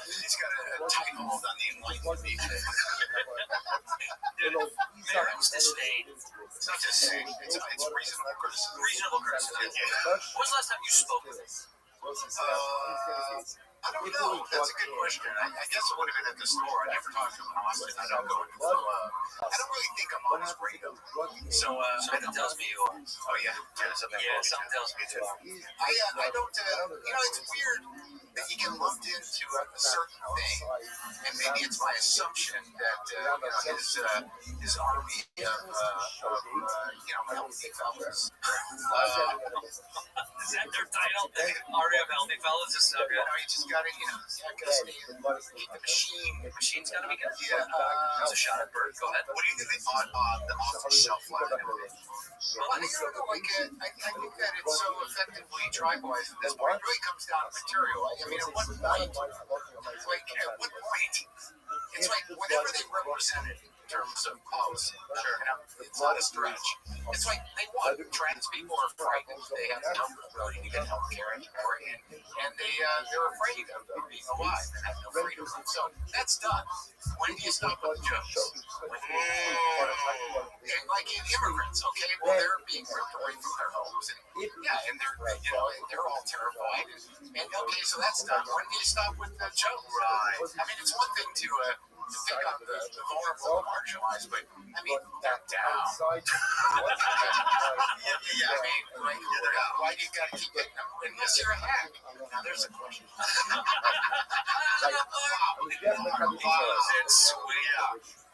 He's got a tight hold on the enlightenment people. Maron's disdain. It's not just saying, it's reasonable criticism. Reasonable criticism. Yeah. When was the last time you spoke with him? I don't know. That's a good question. I guess it would have been at the store. I never talked to him in Austin. I don't go into I don't really think I'm on his radar. So something tells me you are. Oh, yeah. Yeah, something tells me too. I don't, it's weird that you get lumped into a certain thing, and maybe it's my assumption that, his army of healthy fellas. Is that their title? Army of Healthy Fellas is so good. You just gotta, keep the Machine's gotta be good. Yeah. There's a shot at Bird. Go ahead. What do you think on the off-the-shelf line? Well, I don't know. I think that it's so effectively tribalized at this point. It really comes down to material. I mean, at what point? It's like whatever they represented in terms of pose. Sure. You know, it's not a stretch. It's like trans people are frightened. They have no ability to get health care anymore, and they're afraid of being alive and have no freedom. So that's done. When do you stop with the jokes? Like immigrants, okay? Well, they're being ripped away from their homes, and they're all terrified. And okay, so that's done. When do you stop with the jokes? Right. I mean, it's one thing to pick on the vulnerable and marginalized, but I mean, back down. I mean, like, why do you got to keep hitting them? Unless you're a hack. Now, there's a question.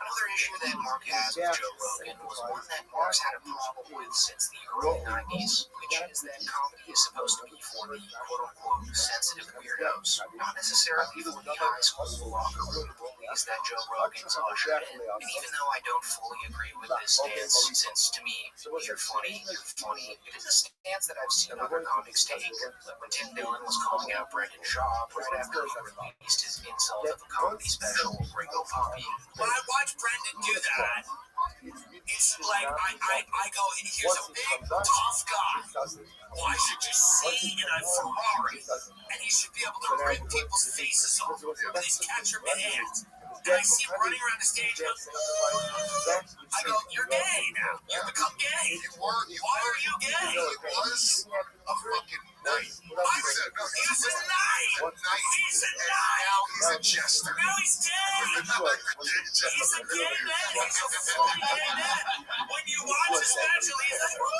Another issue that Mark has with Joe Rogan was one that Mark's had a problem with since the early 90s, which is that comedy is supposed to be for the quote-unquote sensitive weirdos, not necessarily for the high school locker room bullies that Joe Rogan's ushered in. And even though I don't fully agree with this stance, since to me, if you're funny, it is a stance that I've seen other comics take. Like when Tim Dillon was calling out Brendan Shaw right after he released his insult of a comedy special, Ringo Poppy. When I watch Brendan do that, it's like I go, here's a big, tough guy. Why should you see in a Ferrari? And he should be able to rip people's faces off with his catcher mid-hands. And I see him running around the stage. I go, you're gay now. You've become gay. Why are you gay? It was a fucking night. He's a knight. He's a knight. Now he's a jester. Now he's gay. He's a gay man. He's a fully gay man. When you watch his special, he's like, woo!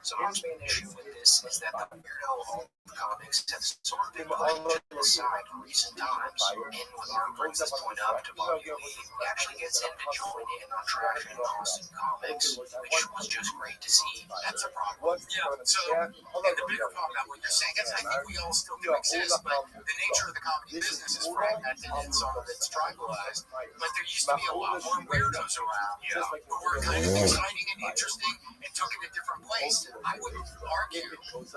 So Mark's main issue with this is that the weirdo comics have sort of been pushed to the side in recent times. And when Mark brings this point up to Bobby Lee, he actually gets him to join in on trashing Austin comics, which was just great to see. That's a problem. Yeah, so and the bigger problem about what you're saying is I think we all still do exist, but the nature of the comedy business is fragmented and some of it's tribalized. But there used to be a lot more weirdos around who were kind of exciting and interesting and took it a different place. I would argue with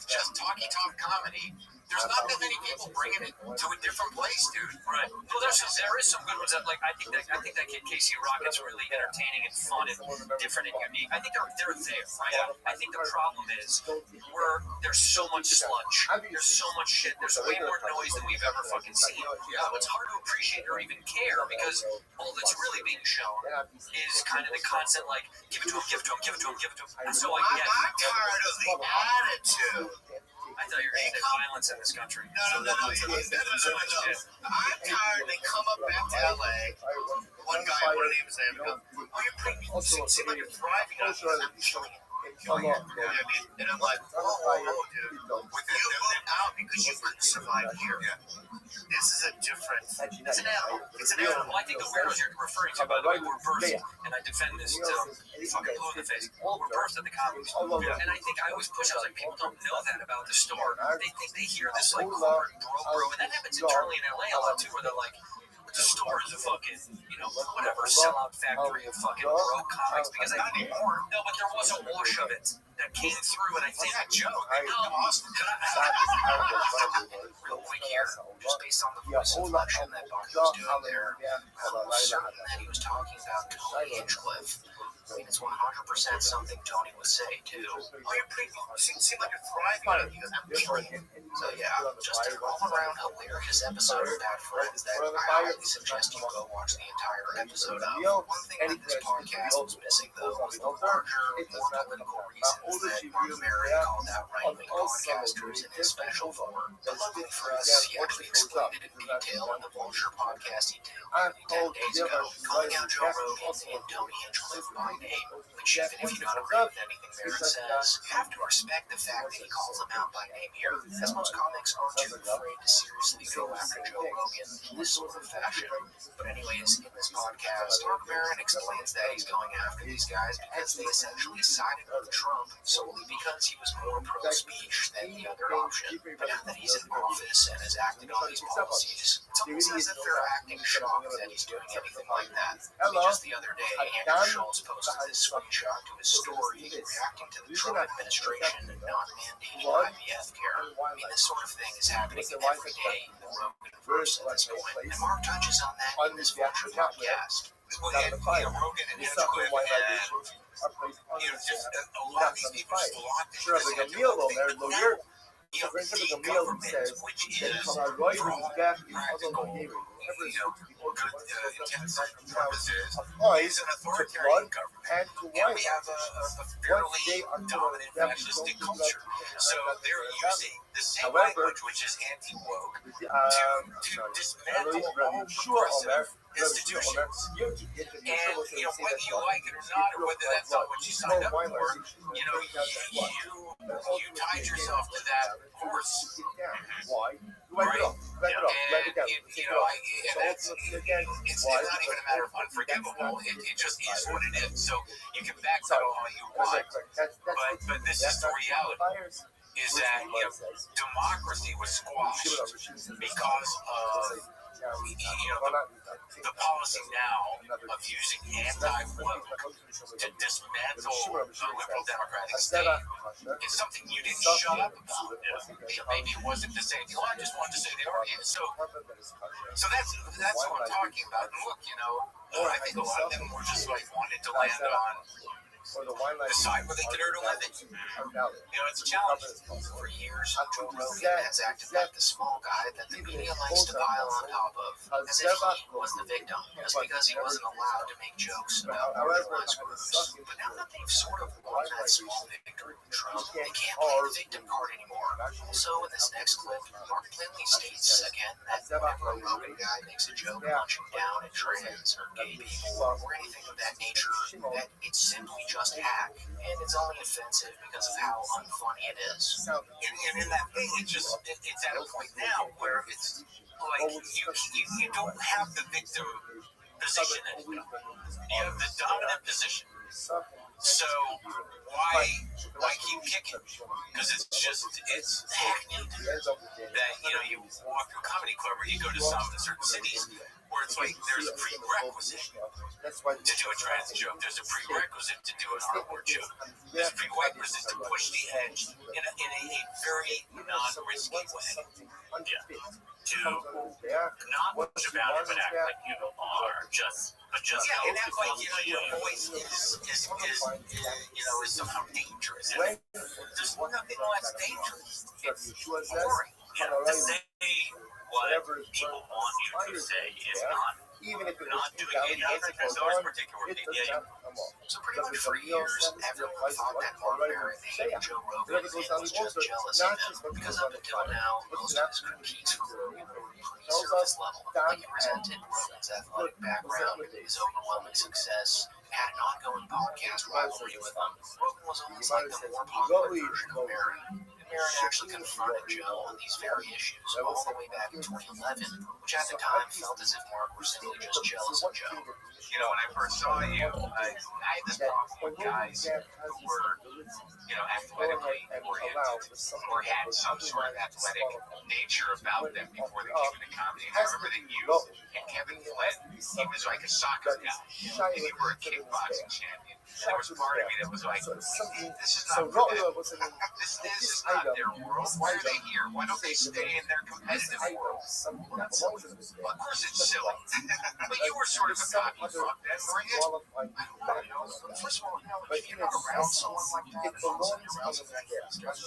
just talk comedy, there's not that many people bringing it to a different place, dude. Right. Well, there is some good ones that like I think that kid Casey Rocket's really entertaining and fun and different and unique. I think they're there, right? I think the problem is there's so much sludge. There's so much shit. There's way more noise than we've ever fucking seen. It's hard to appreciate or even care because all that's really being shown is kind of the constant like give it to him, give it to him, give it to him, give it to him. And so I'm tired of the attitude. I thought you were going to say violence in this country. No. I'm tired. They come up back to LA. One guy, what are names name? Oh, you're pretty. You seem like you're thriving out here. I'm killing it. And I'm like, whoa, dude. You moved out because you couldn't survive here. This is a different. It's an animal. It's an animal. Well, I think the weirdos you're referring to, by the way, were birthed, and I defend this till fucking blue in the face. Were birthed at the comics. And I think I always push. I was like, people don't know that about the store. They think they hear this like corporate bro, and that happens internally in LA a lot too, where they're like, the store is a fucking, whatever, sellout factory of fucking bro comics. Because not anymore. No, but there was a wash of it that came through, and I think that joke. Real quick here, just based on the voice inflection that Bobby was doing there, I'm certain that he was talking about Tony Hinchcliffe. I mean, it's 100% something Tony would say, too. Oh, you're pretty. You seem like you're thriving. He goes, I'm killing it. So, yeah, just an all-around hilarious episode of Bad Friends that I highly suggest you go watch the entire episode of. One thing that this podcast was missing, though, was the larger, more political reasons that Mark Maron called out right-wing podcasters in his special for. But luckily for us, he actually explained it in detail in the Vulture podcast he did 10 days ago, calling out Joe Rogan and Tony Hinchcliffe by name, which even if you don't agree with anything Maron says, you have to respect the fact that he calls them out by name here, as most comics aren't too afraid to seriously go after Joe Rogan in this sort of fashion. But anyways, in this podcast, Mark Maron explains that he's going after these guys because they essentially sided with Trump solely because he was more pro-speech than the other option. But now that he's in office and has acted on these policies, it's almost as if they're acting shocked that he's doing anything like that. I mean, just the other day, Andrew Schultz posted this screenshot to his story reacting to the Trump administration not mandating IVF care. I mean, this sort of thing is happening every day in the Rogan-verse at this point, and Mark touches on that in this Vulture podcast. Well, Rogan and Hinchcliffe and just a lot of these people flock to this but now, the government, which is for all practical, good intents and purposes, is an authoritarian government, and we have a fairly dominant fascistic culture. So they're using the same language, which is anti-woke, to dismantle all progressive institutions. And whether you like it or not, or whether that's not what you signed up for, you tied yourself to that horse. Right? It's not even a matter of unforgivable. It just is what it is. So you can backpedal all you want, but this is the reality. Is that democracy was squashed because of the policy now of using anti-woke to dismantle the liberal democratic state is something you didn't shut up about. Maybe it wasn't to say, I just wanted to say they are. So that's what I'm talking about. And look, I think a lot of them were just wanted to land on the side where they could earn a living. It's challenging. For years, Joe Rogan has acted like the small guy that the media likes to pile on top of, as if he was the victim, just because he wasn't allowed to make jokes about marginalized groups. But now that they've sort of won that small victory with Trump, they can't play the victim card anymore. Also, in this next clip, Mark plainly states again that whenever a Rogan guy makes a joke punching down at trans or gay people or anything of that nature, that it's simply just hack, and it's only offensive because of how unfunny it is. And in that way, it's at a point now where it's like you don't have the victim position anymore. You have the dominant position. So why keep kicking? Because it's hackneyed. That you walk through a comedy club or you go to some certain cities where it's like there's a prerequisite to do a trans joke. There's a prerequisite to do an R-word joke. There's a prerequisite to push the edge in a very non-risky way. To not much about it, but act like you are just and act like your voice is somehow dangerous. There's nothing less dangerous. It's boring. To say what people want you to say is not doing any other than those particular things. So pretty much for years, everyone thought that Mark Maron hated Joe Rogan and was just jealous of him, because up until now, most of his critiques for Rogan were pretty surface level. Like he resented Rogan's athletic background, his overwhelming success, had an ongoing podcast rivalry with him. Rogan was almost like the more popular version of Maron. Maron actually confronted Joe on these very issues all the way back in 2011, which at the time felt as if Mark was simply just jealous of Joe. When I first saw you, I had this problem with guys who were, athletically oriented or had some sort of athletic nature about them before they came into comedy. And I remember that you and Kevin Flynn, he was like a soccer guy, and you were a kickboxing champion. And there was part of me that was like, this is not for them. This is not their world. Why are they here? Why don't they stay in their competitive world? Well, of course it's silly. But you were sort of a cocky fuck then, weren't you? First of all, if you're not around someone like that, it's also around someone like that.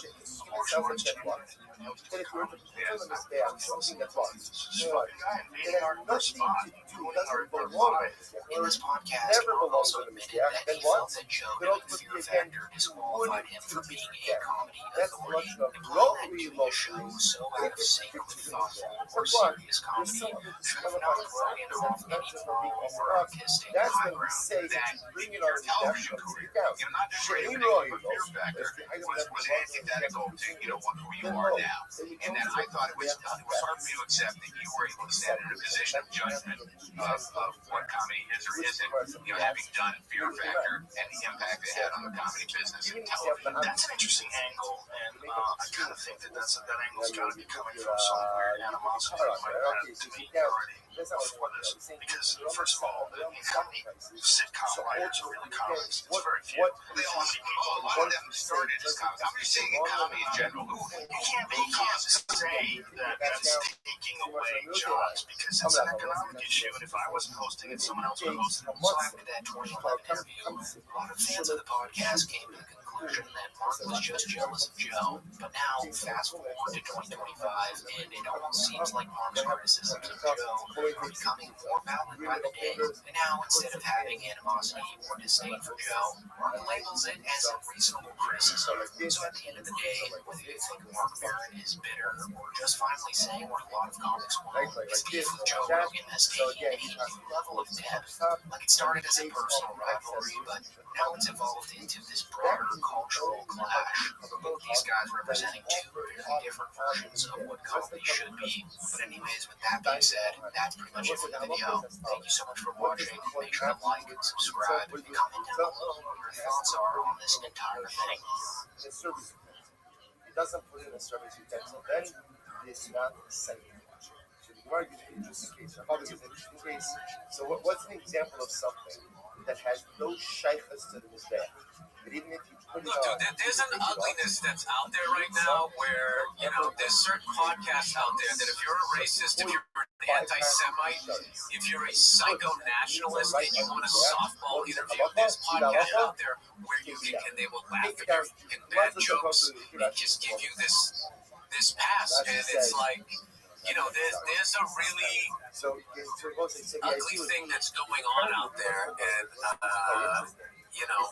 In this podcast, Mark also admitted that he felt that Joe and the Fear Factor disqualified him from being a comedy authority, implying that doing a show so out of sync with thoughtful or serious comedy should have knocked Rogan off any moral or artistic high ground. That your television career, not just radio, but Fear Factor was antithetical to who you are now, and then I thought it was hard for me to accept that you were able to stand in a position of judgment of what comedy is or isn't, having done Fear Factor, and the impact it had on the comedy business and television. That's an interesting angle, and I kind of think that that angle's got to be coming from some weird animosity that might have to be regarding before this. Because, first of all, how many sitcom writers are really comics? It's very few. They all, a lot of them started as comics. I'm just saying in comedy in general. You can't say that that's taking away jobs because it's an economic issue, and if I wasn't hosting it, someone else would host it. So after that 2011 interview, a lot of fans of the podcast came to the conclusion that Mark was just jealous of Joe. But now, fast forward to 2025, and it almost seems like Mark's criticisms of Joe are becoming more valid by the day. And now, instead of having animosity or disdain for Joe, Mark labels it as a reasonable criticism. So at the end of the day, whether you think Mark Maron is bitter or just finally saying what a lot of comics want, his beef with Joe Rogan has taken a new level of depth. Like it started as a personal rivalry, but now it's evolved into this broader cultural clash. Both these guys representing two very different versions of what comedy should be. But anyways, with that being said, that's pretty much it for the video. Thank you so much for watching. Make sure to like, subscribe, and comment down below what your thoughts are on this entire thing. It doesn't put in a service utensil, then it's not sending. So the Gemara gives an interesting case. I thought this was an interesting case. So what's an example of something that has no shaykhus to the mizbeach? But even if you put it Look, on, dude, there's an ugliness that's out there right now where, there's certain podcasts out there that if you're a racist, if you're an anti-Semite, if you're a psycho-nationalist and you want a softball interview, there's podcasts out there where you can, and they will laugh at your bad jokes and just give you this pass. And it's like, there's a really ugly thing that's going on out there, and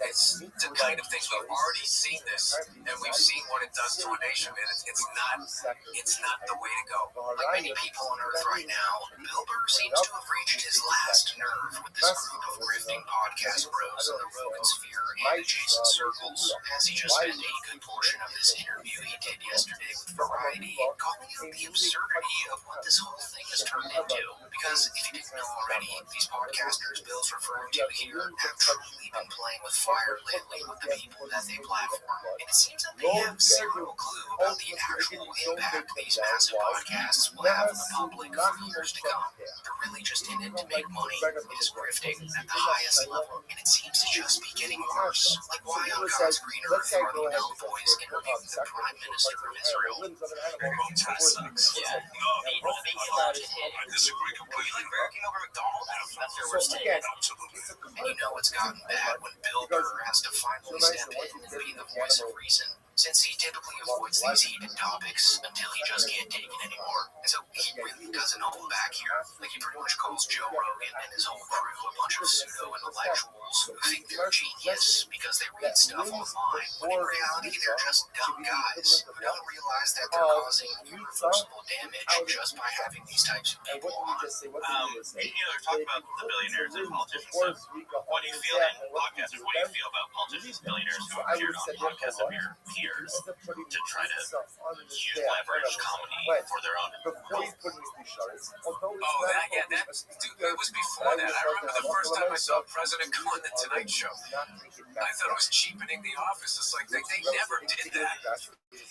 it's the kind of thing we've already seen this, and we've seen what it does to a nation, and it's not the way to go. Like many people on Earth right now, Bill Burr seems to have reached his last nerve with this group of grifting podcast bros in the Rogan sphere and adjacent circles, as he just spent a good portion of this interview he did yesterday with Variety, calling out the absurdity of what this whole thing has turned into. Because if you didn't know already, these podcasters Bill's referring to here have truly been playing with fire lately with the people that they platform. And it seems that they have zero clue about the actual impact these massive podcasts will have on the public for years to come. They're really just in it to make money. It is grifting at the highest level, and it seems to just be getting worse. Like why on God's green earth are the Bell Boys interviewing the Prime Minister of Israel? That sucks. Yeah. I disagree completely. Working over McDonald's? That's their worst take. Absolutely. And you know it's gotten bad when Bill Burr has to finally step in and be the voice of reason, since he typically avoids these heated topics until he just can't take it anymore. And so he really doesn't hold back here. Like he pretty much calls Joe Rogan and his whole crew a bunch of pseudo-intellectuals who think they're genius because they read stuff online, when in reality they're just dumb guys who don't realize that they're causing irreversible damage just by having these types of people on. They're talking about the billionaires and politicians. So what do you feel in podcasters? What do you feel about politicians and billionaires who appeared on podcasts of your peers to try to use leverage comedy for their own? It was before that. I remember the first time I saw a president go on the Tonight Show. I thought it was cheapening The Office. It's like they never did that.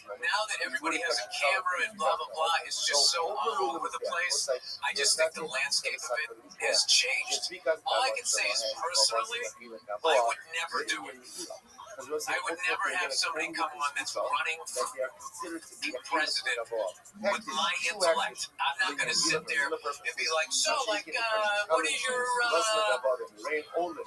Now that everybody has a camera and blah, blah, blah, it's just so all over the place. I just think the landscape of it has changed. All I can say is personally, I would never do it. I would never have somebody come on that's running for president with my intellect. I'm not going to sit there and be like, what is your,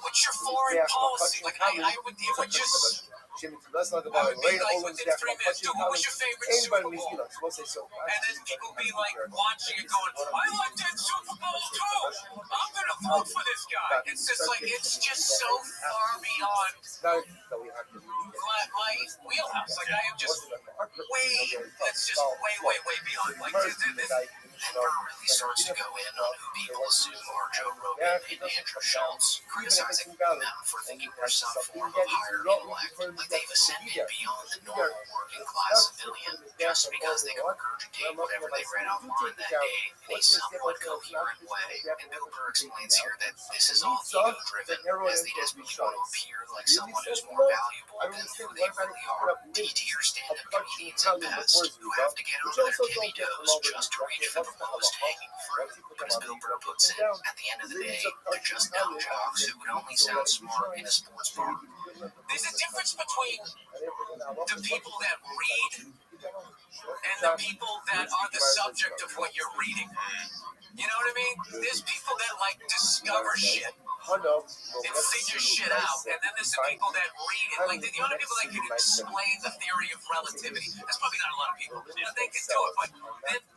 what's your foreign policy? Like, it would just... I would be like within 3 minutes, dude, what was your favorite Super Bowl? And then people be like watching it going, I like that Super Bowl too. I'm going to vote for this guy. It's just like, it's just so far beyond my wheelhouse. Like I am just way beyond. Like this. Then Burr really starts to go in on who people assume are Joe Rogan and Andrew Schultz, criticizing them for thinking they're some form of higher intellect, like they've ascended beyond the normal working class civilian, just because they regurgitate whatever they read online that day in a somewhat coherent way. And Bill Burr explains here that this is all ego-driven, as they desperately want to appear like someone who's more valuable than who they really are. D-tier stand-up comedians at best, who have to get over their Timmy toes just to reach for the lowest hanging fruit. But as Bill Burr puts it, at the end of the day, they're just no jocks who would only sound smart in a sports bar. There's a difference between the people that read and the people that are the subject of what you're reading. You know what I mean? There's people that like discover shit and figure shit out, and then there's the people that read it. Like the only people that can explain the theory of relativity. That's probably not a lot of people. You know, they can do it, but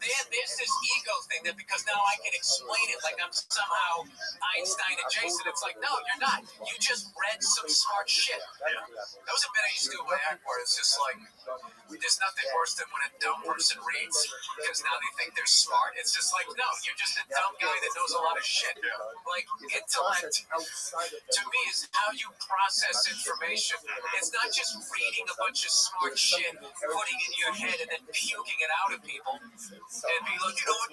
there's this ego thing that because now I can explain it like I'm somehow Einstein adjacent. It's like, no, you're not. You just read some smart shit. That was a bit I used to do in my act where it's just like, there's nothing worse than when a dumb person reads because now they think they're smart. It's just like, no, you're just a dumb guy that knows a lot of shit. Like, intellect to me is how you process information. It's not just reading a bunch of smart shit, putting it in your head, and then puking it out at people and be like, you know what,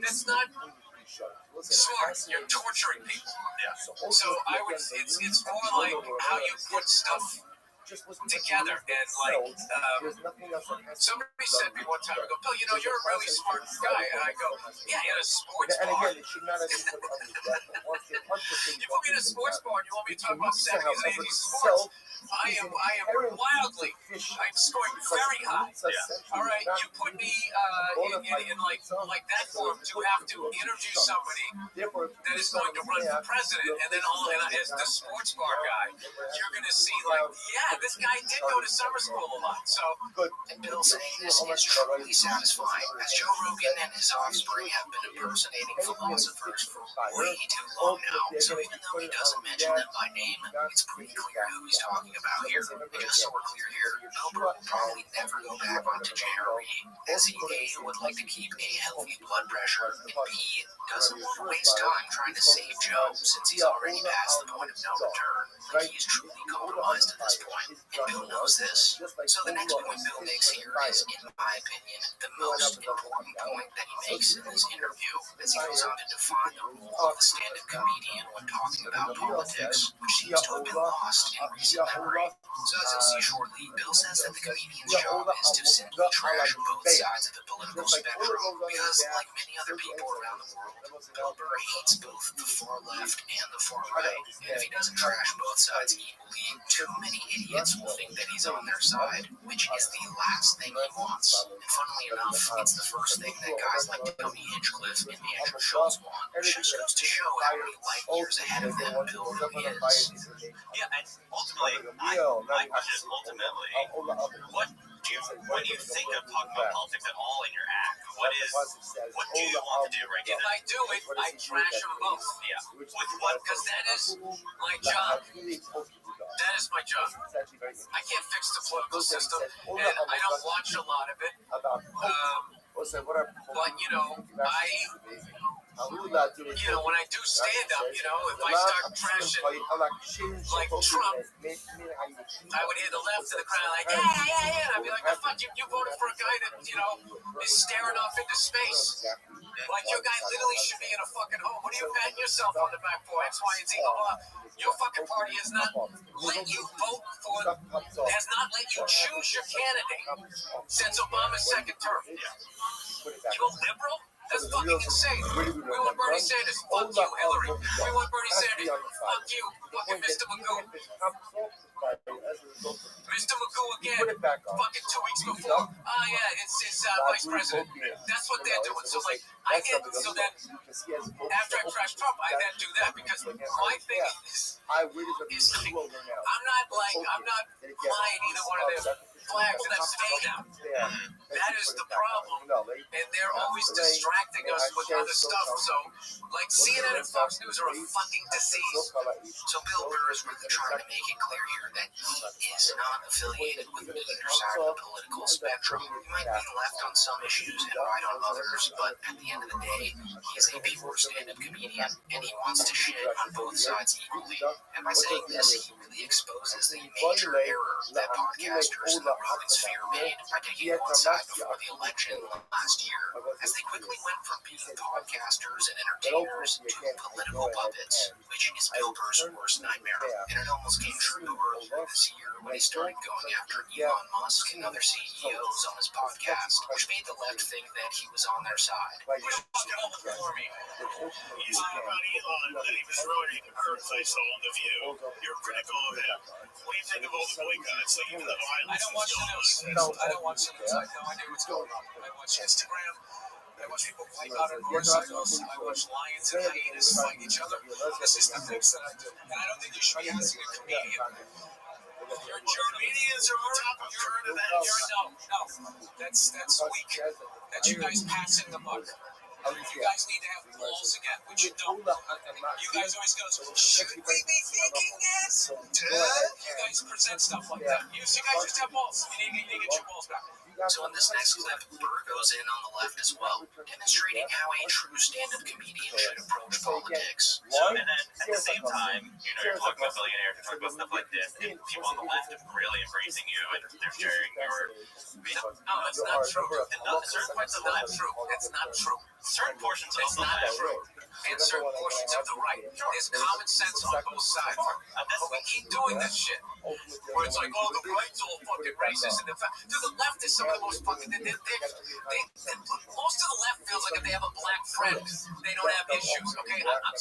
that's not smart. You're torturing people. So it's more like how you put stuff together, and like somebody said me one time, I go, Bill, you know, you're a really smart guy, and I go, yeah, in a sports bar. You put me in a sports bar and you want me to talk about 70s and 80s sports, I am wildly, I'm scoring very high. All right, you put me in like that form to have to interview somebody that is going to run for president, and then as the sports bar guy, you're going to see like, yeah, this guy did go to summer school a lot. So, and Bill saying this is truly satisfying, as Joe Rogan and his offspring have been impersonating philosophers for way too long now. So even though he doesn't mention them by name, it's pretty clear who he's talking about here. And just so we're clear here, Bill Burr will probably never go back onto Jerry, as he A, would like to keep a healthy blood pressure, and B, doesn't want to waste time trying to save Joe since he's already past the point of no return. Like he's truly compromised at this point, and Bill knows this. So the next point Bill makes here is, in my opinion, the most important point that he makes in this interview, as he goes on to define the role of the stand-up comedian when talking about politics, which seems to have been lost in recent memory. So as you'll see shortly, Bill says that the comedian's job is to simply trash both sides of the political spectrum, because like many other people around the world, Bill Burr hates both the far left and the far right, and if he doesn't trash both sides equally, too many idiots will think that he's on their side, which is the last thing he wants. And funnily enough, it's the first thing that guys like Tony Hinchcliffe and Andrew Schultz want, which just goes to show how many light years ahead of them Bill really is. Yeah, and ultimately, my question is ultimately, when you think of talking about politics at all in your act, what do you want to do right if now? I do it, I trash them both. Yeah, with what? Because that is my job. That is my job. I can't fix the political system, and I don't watch a lot of it. But you know, when I do stand up, if I start trashing like Trump, I would hear the left of the crowd like, yeah. And I'd be like, oh, fuck you voted for a guy that, is staring off into space. Like, your guy literally should be in a fucking home. What are you patting yourself on the back for? X, Y, and Z, blah, blah. Your fucking party has not let you vote for, has not let you choose your candidate since Obama's second term. You a liberal? That's fucking insane. We want Bernie Sanders. Fuck you, Hillary. We want Bernie Sanders. Fuck you, fucking Mr. Magoo. Mr. Magoo again. Fucking 2 weeks before. Oh yeah, it's vice president. That's what they're doing. So like, so then after I crash Trump, I then do that because my thing is like, I'm not flying either one of them flags that stay down. That is the problem. And they're always distracting us with other stuff. So, like, CNN and Fox News are a fucking disease. So Bill Burr is really trying to make it clear here that he he's not affiliated with either side of the political spectrum. He might be left on some issues and right on others, but at the end of the day, he is a pure stand-up comedian, and he wants to shit on both sides equally. And by saying this, he really exposes the major error that podcasters in the Roman sphere made by taking one side before the election last year, as they quickly went from being podcasters and entertainers to political puppets, which is Bill Burr's worst nightmare. And it almost came true earlier this year when he started going after Elon Musk and other CEOs on his podcast, which made the left think that he was on their side. You talk about Elon, that he was ruining the Earth, I saw on The View. You're critical of him. What do you think of all the boycotts, like even the violence? I don't watch the news. I don't watch the news. I have no idea what's going on. I watch Instagram. I watch people wipe out on motorcycles. I watch lions and hyenas fight each other. This is the things that I do. And I don't think you should be asking a comedian. You're comedians are on top of current events. No. That's weak. That's you guys passing the buck. You guys need to have balls again, which you don't. You guys always go, should we be thinking this? You guys present stuff like that. You guys just have balls. You need to get your balls back. So in this next clip, Burr goes in on the left as well, demonstrating how a true stand-up comedian should approach politics. So, and then at the same time, you're talking about billionaires, you're talking about stuff like this, and people on the left are really embracing you, and they're sharing your... No, it's not true. And certain parts of the left, True. It's not true. certain portions of It's the not left. true. And certain portions of the right. There's common sense on both sides. But we keep doing this shit. Where it's like, oh, the right's all fucking racist. And dude, the left is some of the most fucking... most of the left feels like if they have a black friend, they don't have issues. Okay? I'm out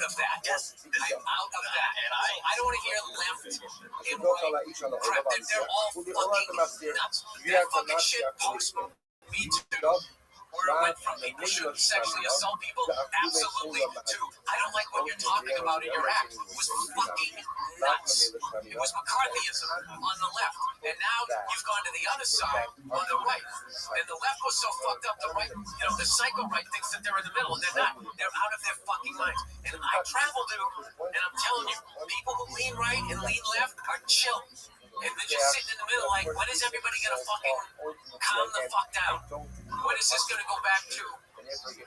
of that. I'm out of that. And I don't want to hear left and right crap. They're all fucking nuts. That fucking shit post Me Too. Where it went from people shouldn't sexually assault people, absolutely, to I don't like what you're talking about in your act. It was fucking nuts. It was McCarthyism on the left. And now you've gone to the other side on the right. And the left was so fucked up, the right, the psycho right thinks that they're in the middle, and they're not. They're out of their fucking minds. And I travel to, and I'm telling you, people who lean right and lean left are chill. And they're just sitting in the middle like, when is everybody going to fucking calm the fuck down? When is this going to go back to, like,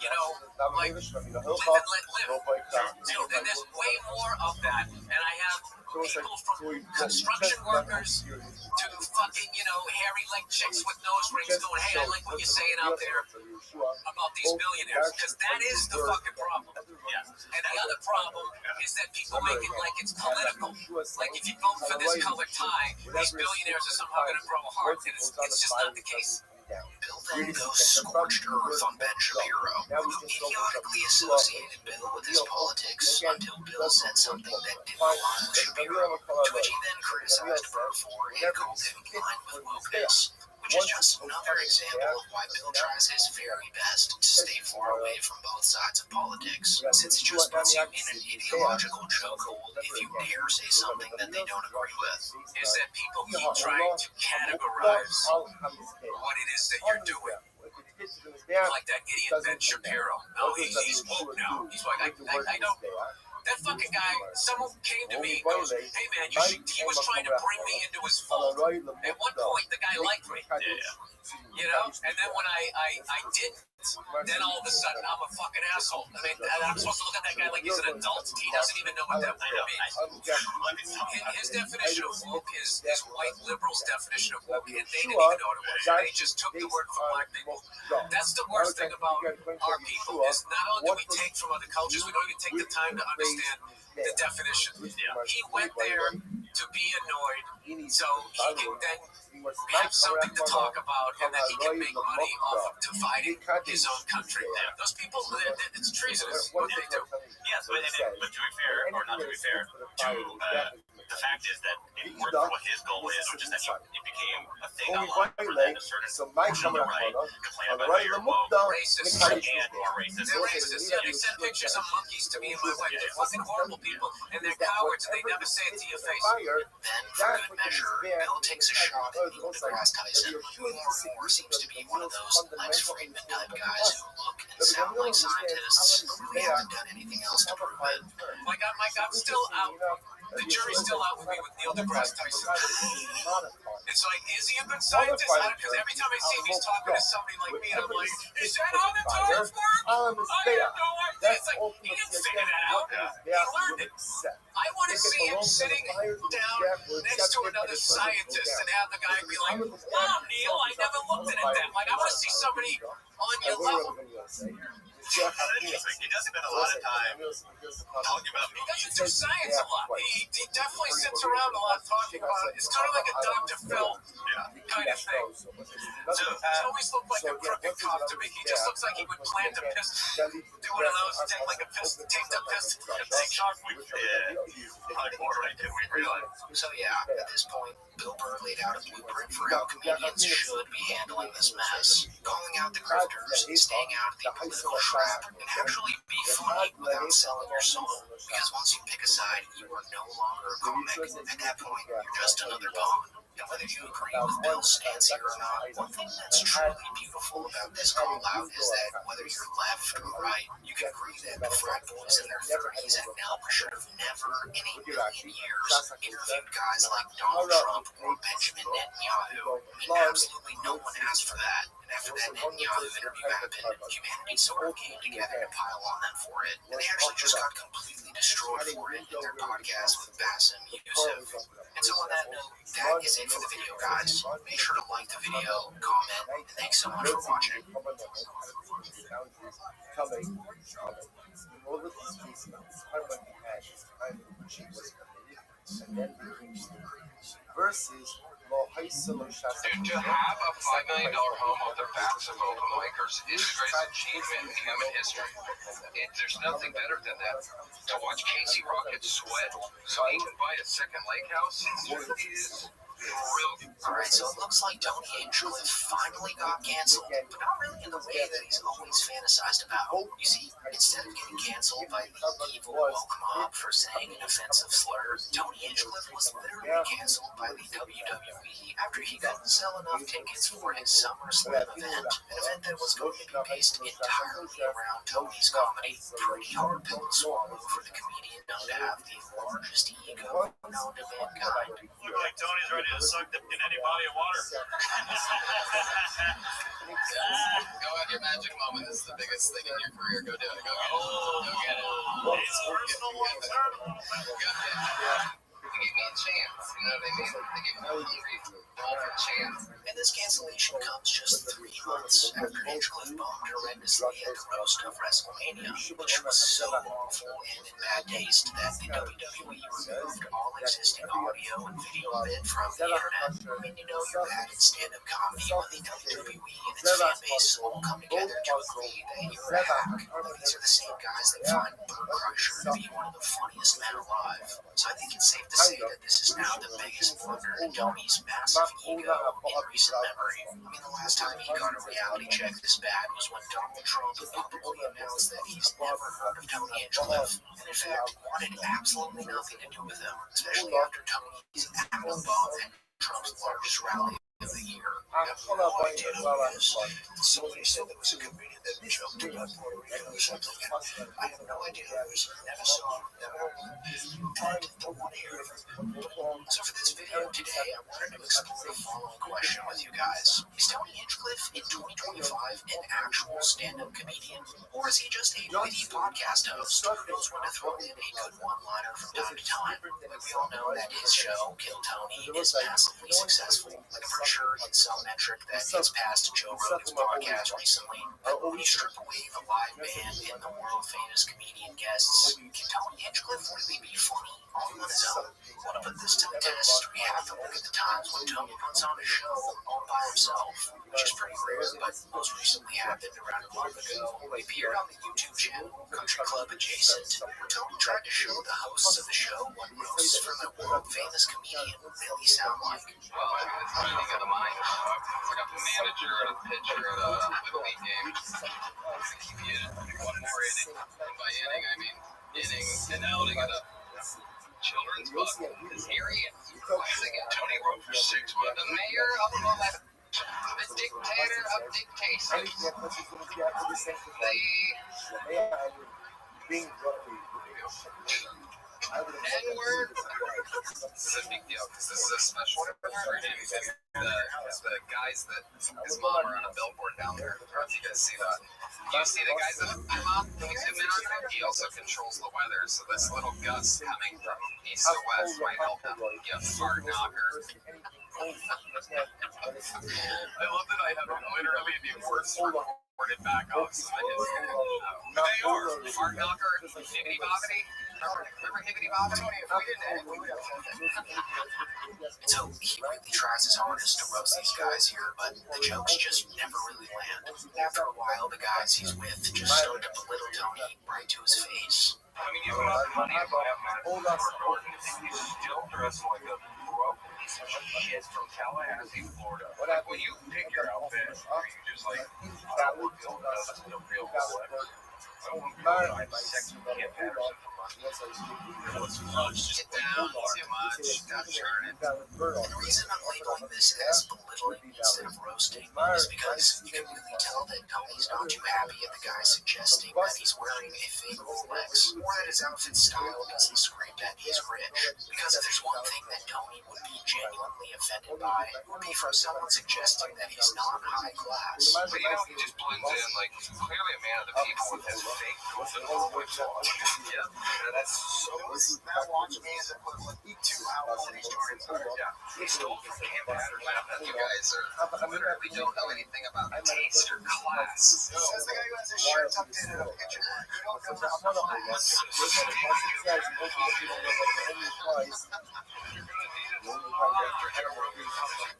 live and let live? And there's way more of that. And I have people from construction workers to fucking, hairy-legged chicks with nose rings going, hey, I like what you're saying out there about these billionaires. Because that is the fucking problem. And the other problem is that people make it like it's political. Like if you vote for this color tie, these billionaires are somehow going to grow a heart, and it's just not the case. Bill then goes scorched earth on Ben Shapiro, who idiotically associated Bill with his politics until Bill said something that didn't align with Shapiro, to which he then criticized Burr for and called him blind with wokeness, which is just another example of why Bill tries his very best to stay far away from both sides of politics, since it just puts you in an ideological chokehold if you dare say something that they don't agree with. Is that people keep trying to categorize what it is that you're doing. Like that idiot Ben Shapiro. Oh, he's woke now. He's like, I don't... That fucking guy, someone came to me and goes, hey man, he was trying to bring me into his fold. At one point, the guy liked me. And then when I didn't, then all of a sudden I'm a fucking asshole. I mean, I'm supposed to look at that guy like he's an adult. He doesn't even know what that means. His definition of woke is white liberals' definition of woke, and they didn't even know what it was. They just took the word from black people. That's the worst thing about our people, is not only do we take from other cultures, we don't even take the time to understand the definition. He went there to be annoyed so he can then have something to talk about, and that he can make money off of dividing his own country. Those people, it's treasonous what they do. Yes, but to be fair, or not to be fair, the fact is that it worked for what his goal is, which is that it became a thing online for then a certain portion of the right complain about how you're woke Racist. and more racist. They're racist. They send pictures of monkeys to me and my wife. They're fucking horrible people, and they're cowards, and they never say it to your face. Then for good measure, Bill takes a shot at Neil deGrasse Tyson, who more and more seems to be one of those Lex Friedman type guys who look and sound like scientists, but really haven't done anything else to prove it. Mike, I'm still out. The jury's still out with me with Neil deGrasse Tyson. It's like, is he a good scientist? Because every time I see him, he's talking to somebody like me, and I'm like, is that how the tires work? I have no idea. It's like, he didn't figure that out. He learned it. I want to see him sitting down next to another scientist and have the guy be like, wow, Neil, I never looked at it that. Like, I want to see somebody on your level. He does spend a lot of time talking about He doesn't do science a lot. He definitely sits around a lot talking about it. It's kind of like a Dr. Phil kind of thing. So, He always looked like a crooked cop to me. He just looks like he would plant a pistol. Do one of those, take like a pistol, taped up pistol, and take shots. like more right than we realize. So yeah, at this point, Bill Burr laid out a blueprint for how comedians should be handling this mess. Calling out the grifters, staying out of the political trap, and actually be funny without selling your soul. Because once you pick a side, you are no longer a comic. At that point, you're just another pawn. And whether you agree with Bill's stance here or not, one thing that's truly beautiful about this call out is that whether you're left or right, you can agree that the frat boys in their 30s at Nelp should have never in a million years interviewed guys like Donald Trump or Benjamin Netanyahu. I mean, absolutely no one asked for that. And after that Netanyahu interview happened, humanity sort of came together to pile on them for it. And they actually just got completely destroyed for it in their podcast with Bassem Youssef. And so on that note, that is it for the video, guys. Make sure to like the video, comment, and thanks so much for watching. Versus Dude, to have a $5 million home on their backs of open micers is the greatest achievement in human history. There's nothing better than that. To watch Casey Rocket sweat so he can buy a second lake house is brilliant. Alright, so it looks like Tony Hinchcliffe finally got canceled, but not really in the way that he's always fantasized about. You see, instead of getting canceled by the evil woke mob for saying an offensive slur, Tony Hinchcliffe was literally canceled by the WWE after he couldn't sell enough tickets for his SummerSlam event, an event that was going to be based entirely around Tony's comedy. Pretty hard pill to swallow for the comedian known to have the largest ego known to mankind. Look like Tony's ready to suck dick in any body of water. Go have your magic moment. This is the biggest thing in your career. Go do it. Go get it. Go get it. It's personal one-term. They gave me a chance. You know what I mean? They gave me a hungry chance. And this cancellation comes just 3 months after Hinchcliffe bombed horrendously at the roast of WrestleMania, which was so awful and in bad taste that the WWE removed all existing audio and video of it from the internet. I mean, you know you're bad at stand-up comedy when the WWE and its fan base all come together to agree that you're a hack. Like, these are the same guys that find Bert Kreischer to be one of the funniest men alive. So I think it's safe to say that this is now the biggest blunder in Tony's massive ego in recent memory. I mean, the last time he got a reality check this bad was when Donald Trump publicly announced that he's never heard of Tony Hinchcliffe, and in fact wanted absolutely nothing to do with him, especially after Tony's atom bomb at Trump's largest rally of the year. I have no idea who it is. Somebody said there was a comedian that jumped about Puerto Rico or something. I have no idea who it is. Never saw him. Never heard of him. And don't want to hear of him. So for this video today, I wanted to explore the following question with you guys. Is Tony Hinchcliffe in 2025 an actual stand-up comedian? Or is he just a witty podcast host who knows when to throw in a good one-liner from time to time? Like, we all know that his show, Kill Tony, is massively successful. Like, I'm pretty sure in some metric that he's passed Joe Rogan's podcast recently. But when you strip away the live band and the world-famous comedian guests, can Tony Hinchcliffe really be funny all on his own? Want to put this to the test? We have to look at the times when Tony puts on a show all by himself, which is pretty rare, but most recently happened around a month ago. He appeared on the YouTube channel Country Club Adjacent, where Tony tried to show the hosts of the show what roasts from a world-famous comedian really sound like. Well, it's a meeting of the mind. Like a manager and a pitcher at a Little League game. Keep you one more inning. And by inning, I mean inning and outing at a children's book. Here he is. Classic anything that touches them is the same thing. Yeah, being roughly. N-word. This is a big deal because this is a special version. The guys that his mom are on a billboard down there. I don't know if you guys see that. You see the guys that my mom, when we zoom in on him, he also controls the weather. So this little gust coming from east to west might help him. Yeah, fart knocker. I love that I have literally the worst recorded back off. They are fart knocker, hibbity bobbity. Remember hibbity bobbity? So he really tries his hardest to roast these guys here, but the jokes just never really land. After a while, the guys he's with just start to belittle Tony right to his face. I mean, you have money to buy a man for Norton, and you still dress like a broke piece of shit from Tallahassee, Florida. Like, when you pick your outfit, are you just like, I don't feel that's the real celebrity? I don't feel like sexy Kim Patterson from Get down too much. Gotta turn it. And the reason I'm labeling this as belittling instead of roasting is because you can really tell that Tony's not too happy at the guy suggesting that he's wearing a fake Rolex, or that his outfit style makes him scream that he's rich. Because if there's one thing that Tony would be genuinely offended by, it would be from someone suggesting that he's not high class. But you know, he just blends in, like, he's clearly a man of the people with his fake whips on. Yeah, that's so. That watch means that put like 2 hours in these Jordans. Yeah, he stole from Kim Patterson. You guys literally don't know anything about taste or class. Says the guy who has his shirt tucked in a pigeon. You don't know about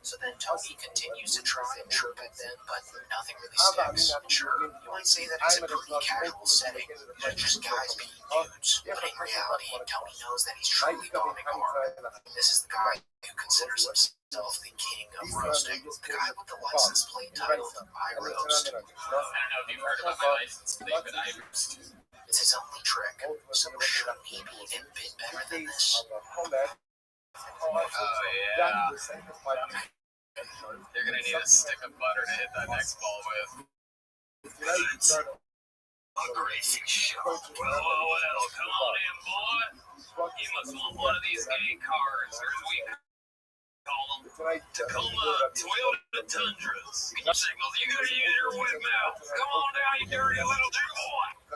So then Tony continues to try and chirp at them, but nothing really sticks. Sure, you might say that it's a pretty casual setting, just guys being dudes, but in reality, Tony knows that he's truly bombing hard. This is the guy who considers himself the king of roasting, the guy with the license plate titled I Roast. I don't know if you've heard about my license plate, but I roast. It's his only trick, so shouldn't he be a bit better than this? Oh, yeah. You're gonna need a stick of butter to hit that next ball with. A greasy show. Well, come on in, boy. You must want one of these gay cars, or as we call them, Tacoma Toyota Tundras. Your signals, you gotta use your whip mouth. Come on down, you dirty little Jew boy. You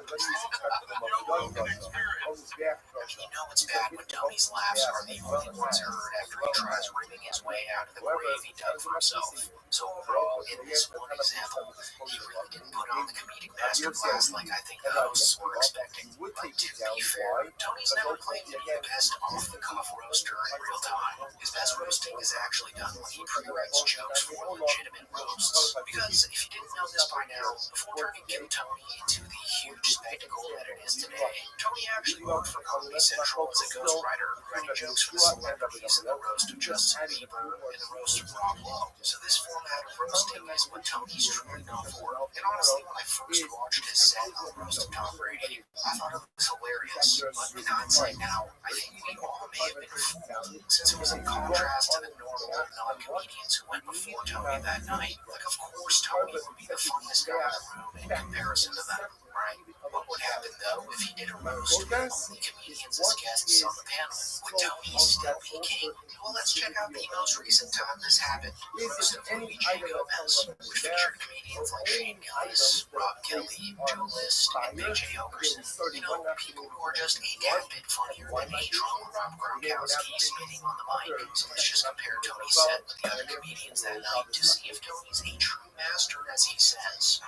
know it's bad when Tony's laughs are the only ones heard after he tries ripping his way out of the grave he dug for himself. So overall, in this one example, he really didn't put on the comedic masterclass like I think the hosts were expecting. But to be fair, Tony's never claimed to be the best off-the-cuff roaster in real time. His best roasting is actually done when he pre-writes jokes for legitimate roasts. Because if you didn't know this by now, before turning Kim Tony into the huge spectacle that it is today, Tony actually worked for Comedy Central as a ghostwriter, writing jokes for the celebrities in the roast of Justin Bieber and the roast of Rob Lowe. So this format of roasting is what Tony's truly known for. And honestly, when I first watched his set on the roast of Tom Brady, I thought it was hilarious. But in hindsight now, I think we all may have been fooled, since it was in contrast to the normal non-comedians who went before Tony that night. Like, of course, Tony would be the funniest guy in the room in comparison to them, right? What would happen, though, if he did a roast with only comedians as guests on the panel? Would Tony still be king? Well, let's check out the most recent time this happened. The roast of Louis J. Gomez, which featured comedians like Shane Gillis, Rob Kelly, Joe List, and Big J. Okerson. You know, people who are just a tad bit funnier than a drunk Rob Gronkowski spitting on the mic. So let's just compare Tony's set with the other comedians that night to see if Tony's a true master, as he says.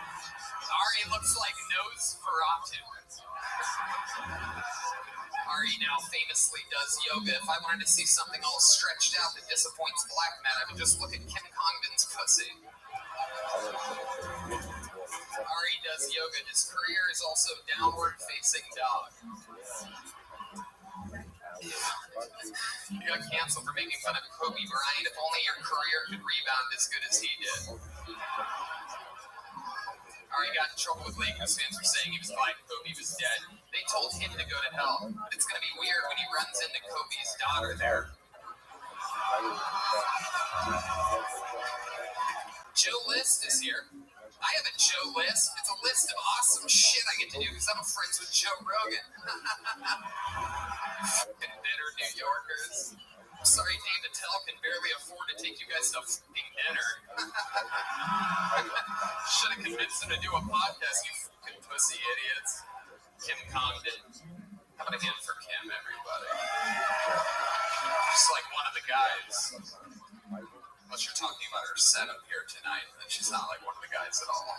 Ari looks like Nosferatu. Ari now famously does yoga. If I wanted to see something all stretched out that disappoints black men, I would just look at Kim Congdon's pussy. Ari does yoga. His career is also downward-facing dog. You got canceled for making fun of Kobe Bryant. If only your career could rebound as good as he did. Ari got in trouble with Lakers fans for saying he was fine and Kobe was dead. They told him to go to hell, but it's going to be weird when he runs into Kobe's daughter there. Joe List is here. I have a Joe list. It's a list of awesome shit I get to do because I'm friends with Joe Rogan. Fucking bitter New Yorkers. I'm sorry Dave Attell can barely afford to take you guys to fucking dinner. Should have convinced him to do a podcast, you fucking pussy idiots. Kim Congdon. How about a hand for Kim, everybody? Just like one of the guys. Unless you're talking about her setup here tonight, then she's not like one of the guys at all.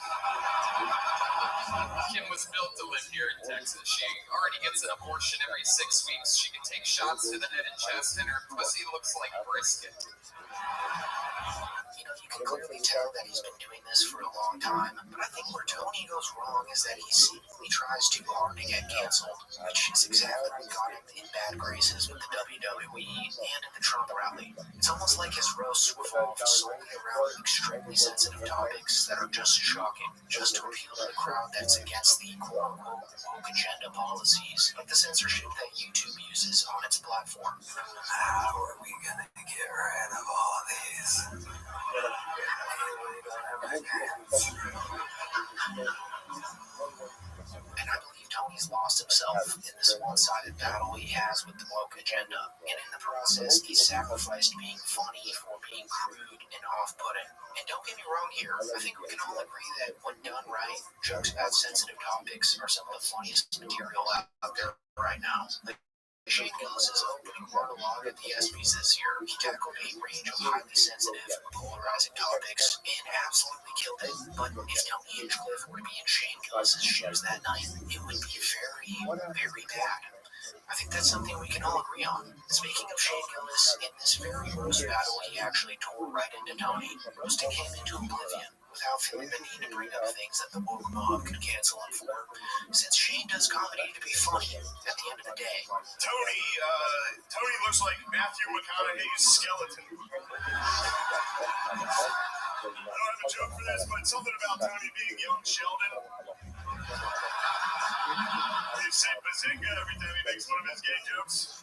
Kim was built to live here in Texas. She already gets an abortion every 6 weeks. She can take shots to the head and chest, and her pussy looks like brisket. You know, you can clearly tell that he's been doing this for a long time, but I think where Tony goes wrong is that he seemingly tries too hard to get canceled, which is exactly what got him in bad graces with the WWE and at the Trump rally. It's almost like his roasts revolve solely around extremely sensitive topics that are just shocking, just to appeal to the crowd that's against the quote-unquote woke agenda policies, like the censorship that YouTube uses on its platform. How are we gonna get rid of all these? And I believe Tony's lost himself in this one-sided battle he has with the woke agenda, and in the process, he's sacrificed being funny for being crude and off-putting. And don't get me wrong here, I think we can all agree that when done right, jokes about sensitive topics are some of the funniest material out there right now. Like Shane Gillis' opening monologue at the ESPYs this year, he tackled a range of highly sensitive, polarizing topics and absolutely killed it. But if Tony Hinchcliffe were to be in Shane Gillis' shoes that night, it would be very, very bad. I think that's something we can all agree on. Speaking of Shane Gillis, in this very roast battle, he actually tore right into Tony, roasting him into oblivion, without feeling the need to bring up things that the woke mob could cancel him for, since Shane does comedy to be funny at the end of the day. Tony looks like Matthew McConaughey's skeleton. I don't have a joke for this, but something about Tony being young Sheldon. They say bazinga every time he makes one of his gay jokes.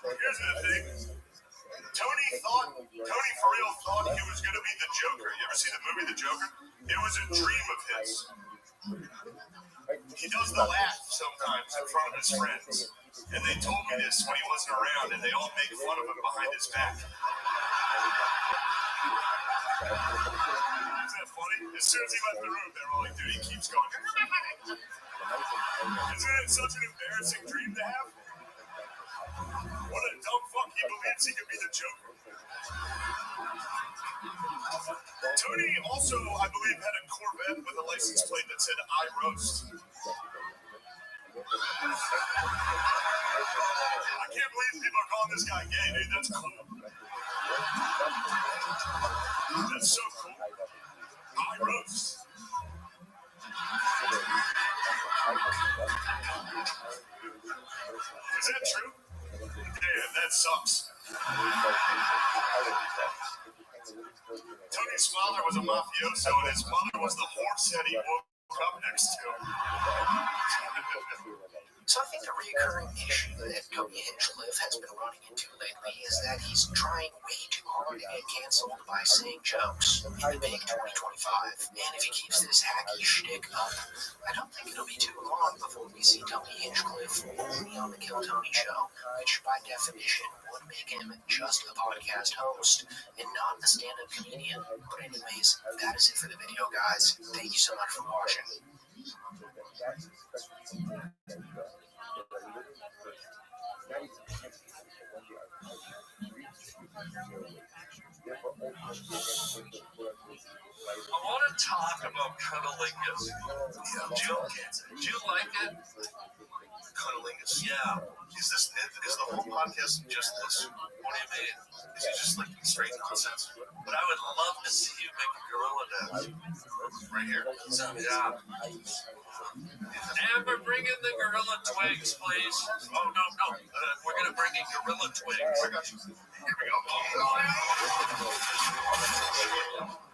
Here's the thing. Tony for real thought he was going to be the Joker. You ever see the movie The Joker? It was a dream of his. He does the laugh sometimes in front of his friends. And they told me this when he wasn't around, and they all make fun of him behind his back. Isn't that funny? As soon as he left the room, they're all like, dude, he keeps going. Isn't it such an embarrassing dream to have? What a dumb fuck, he believes he could be the Joker. Tony also, I believe, had a Corvette with a license plate that said, I roast. I can't believe people are calling this guy gay, dude. That's cool. That's so cool. I roast. Is that true? Damn, that sucks. Tony's father was a mafioso, and his mother was the horse that he woke up next to. So I think the recurring issue that Tony Hinchcliffe has been running into lately is that he's trying way too hard to get canceled by saying jokes in the big 2025. And if he keeps this hacky shtick up, I don't think it'll be too long before we see Tony Hinchcliffe only on the Kill Tony show, which by definition would make him just a podcast host and not a stand-up comedian. But anyways, that is it for the video, guys. Thank you so much for watching. I want to talk about cunnilingus. Do you like it? Cunnilingus. Yeah. Is the whole podcast just this? What do you mean? Is it just like straight nonsense? But I would love to see you make a gorilla dance. Right here? Yeah. Amber, bring in the gorilla twigs, please. Oh, no. We're going to bring in gorilla twigs. I got you. Here we go.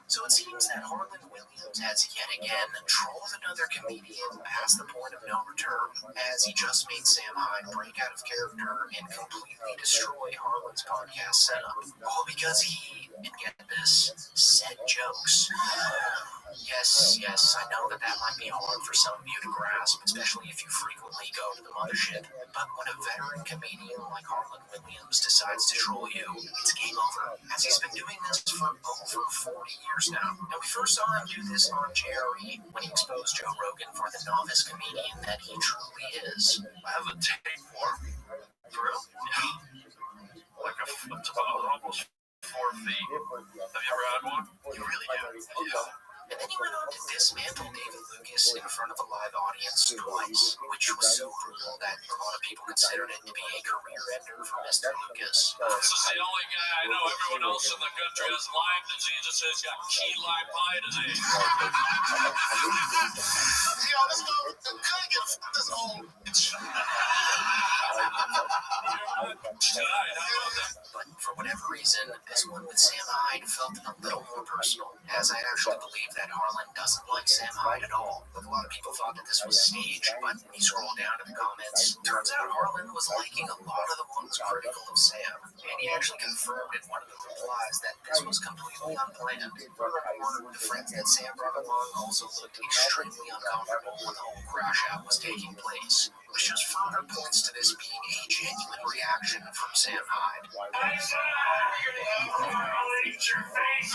So it seems that Harlan Williams has yet again trolled another comedian past the point of no return, as he just made Sam Hyde break out of character and completely destroy Harlan's podcast setup. All because he, and get this, said jokes. Yes, I know that might be hard for some of you to grasp, especially if you frequently go to the mothership. But when a veteran comedian like Harlan Williams decides to troll you, it's game over, as he's been doing this for over 40 years now. And we first saw him do this on JRE when he exposed Joe Rogan for the novice comedian that he truly is. I have a tape for him. For real? Yeah. Like almost 4 feet. Have you ever had one? You really do? Yeah. And then he went on to dismantle David Lucas in front of a live audience twice, which was so brutal that a lot of people considered it to be a career ender for Mr. Lucas. This is the only guy I know. Everyone else in the country has Lyme disease. It says he's got key lime pie disease. Yo, let's go. Can I get this whole... But for whatever reason, this one with Sam Hyde felt a little more personal, as I actually believe that Harlan doesn't like Sam Hyde at all. A lot of people thought that this was staged, but when you scroll down to the comments, turns out Harlan was liking a lot of the ones critical of Sam, and he actually confirmed in one of the replies that this was completely unplanned. Furthermore, the friends that Sam brought along also looked extremely uncomfortable when the whole crash out was taking place, which just further points to this being a genuine reaction from Sam Hyde. I said, I'll eat your face.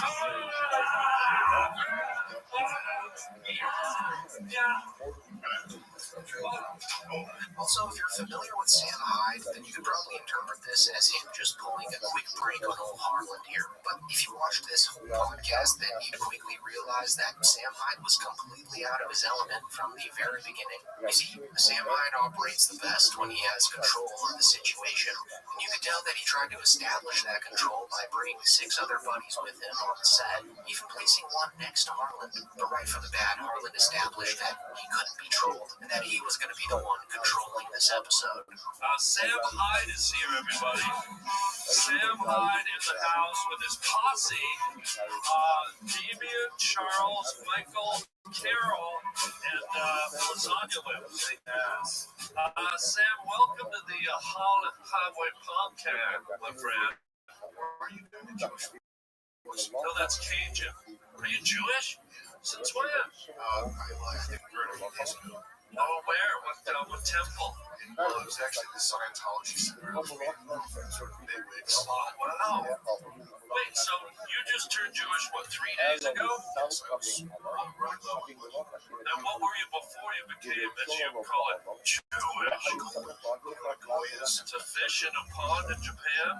Also, if you're familiar with Sam Hyde, then you could probably interpret this as him just pulling a quick break on old Harlan here. But if you watched this whole podcast, then you'd quickly realize that Sam Hyde was completely out of his element from the very beginning. You see, Sam Hyde operates the best when he has control of the situation. And you could tell that he tried to establish that control by bringing 6 other buddies with him on the set, even placing one next to Harlan. But right from the bat, Harlan established that he couldn't be trolled, and that he was going to be the one controlling this episode. Sam Hyde is here, everybody. Sam Hyde in the house with his posse. Damian, Charles, Michael, Carol, and Lasagna lives. Yes. Sam, welcome to the Highway Podcast, my friend. Are you doing the Jewish? No, that's Cajun. Are you Jewish? Since when? I think we heard about this. Oh, where? What temple? Well, it was actually the Scientology Center. Sort of bigwigs. Wow. Wait, so you just turned Jewish, 3 days ago? And what were you before you became, as you call it, Jewish? To fish in a pond in Japan?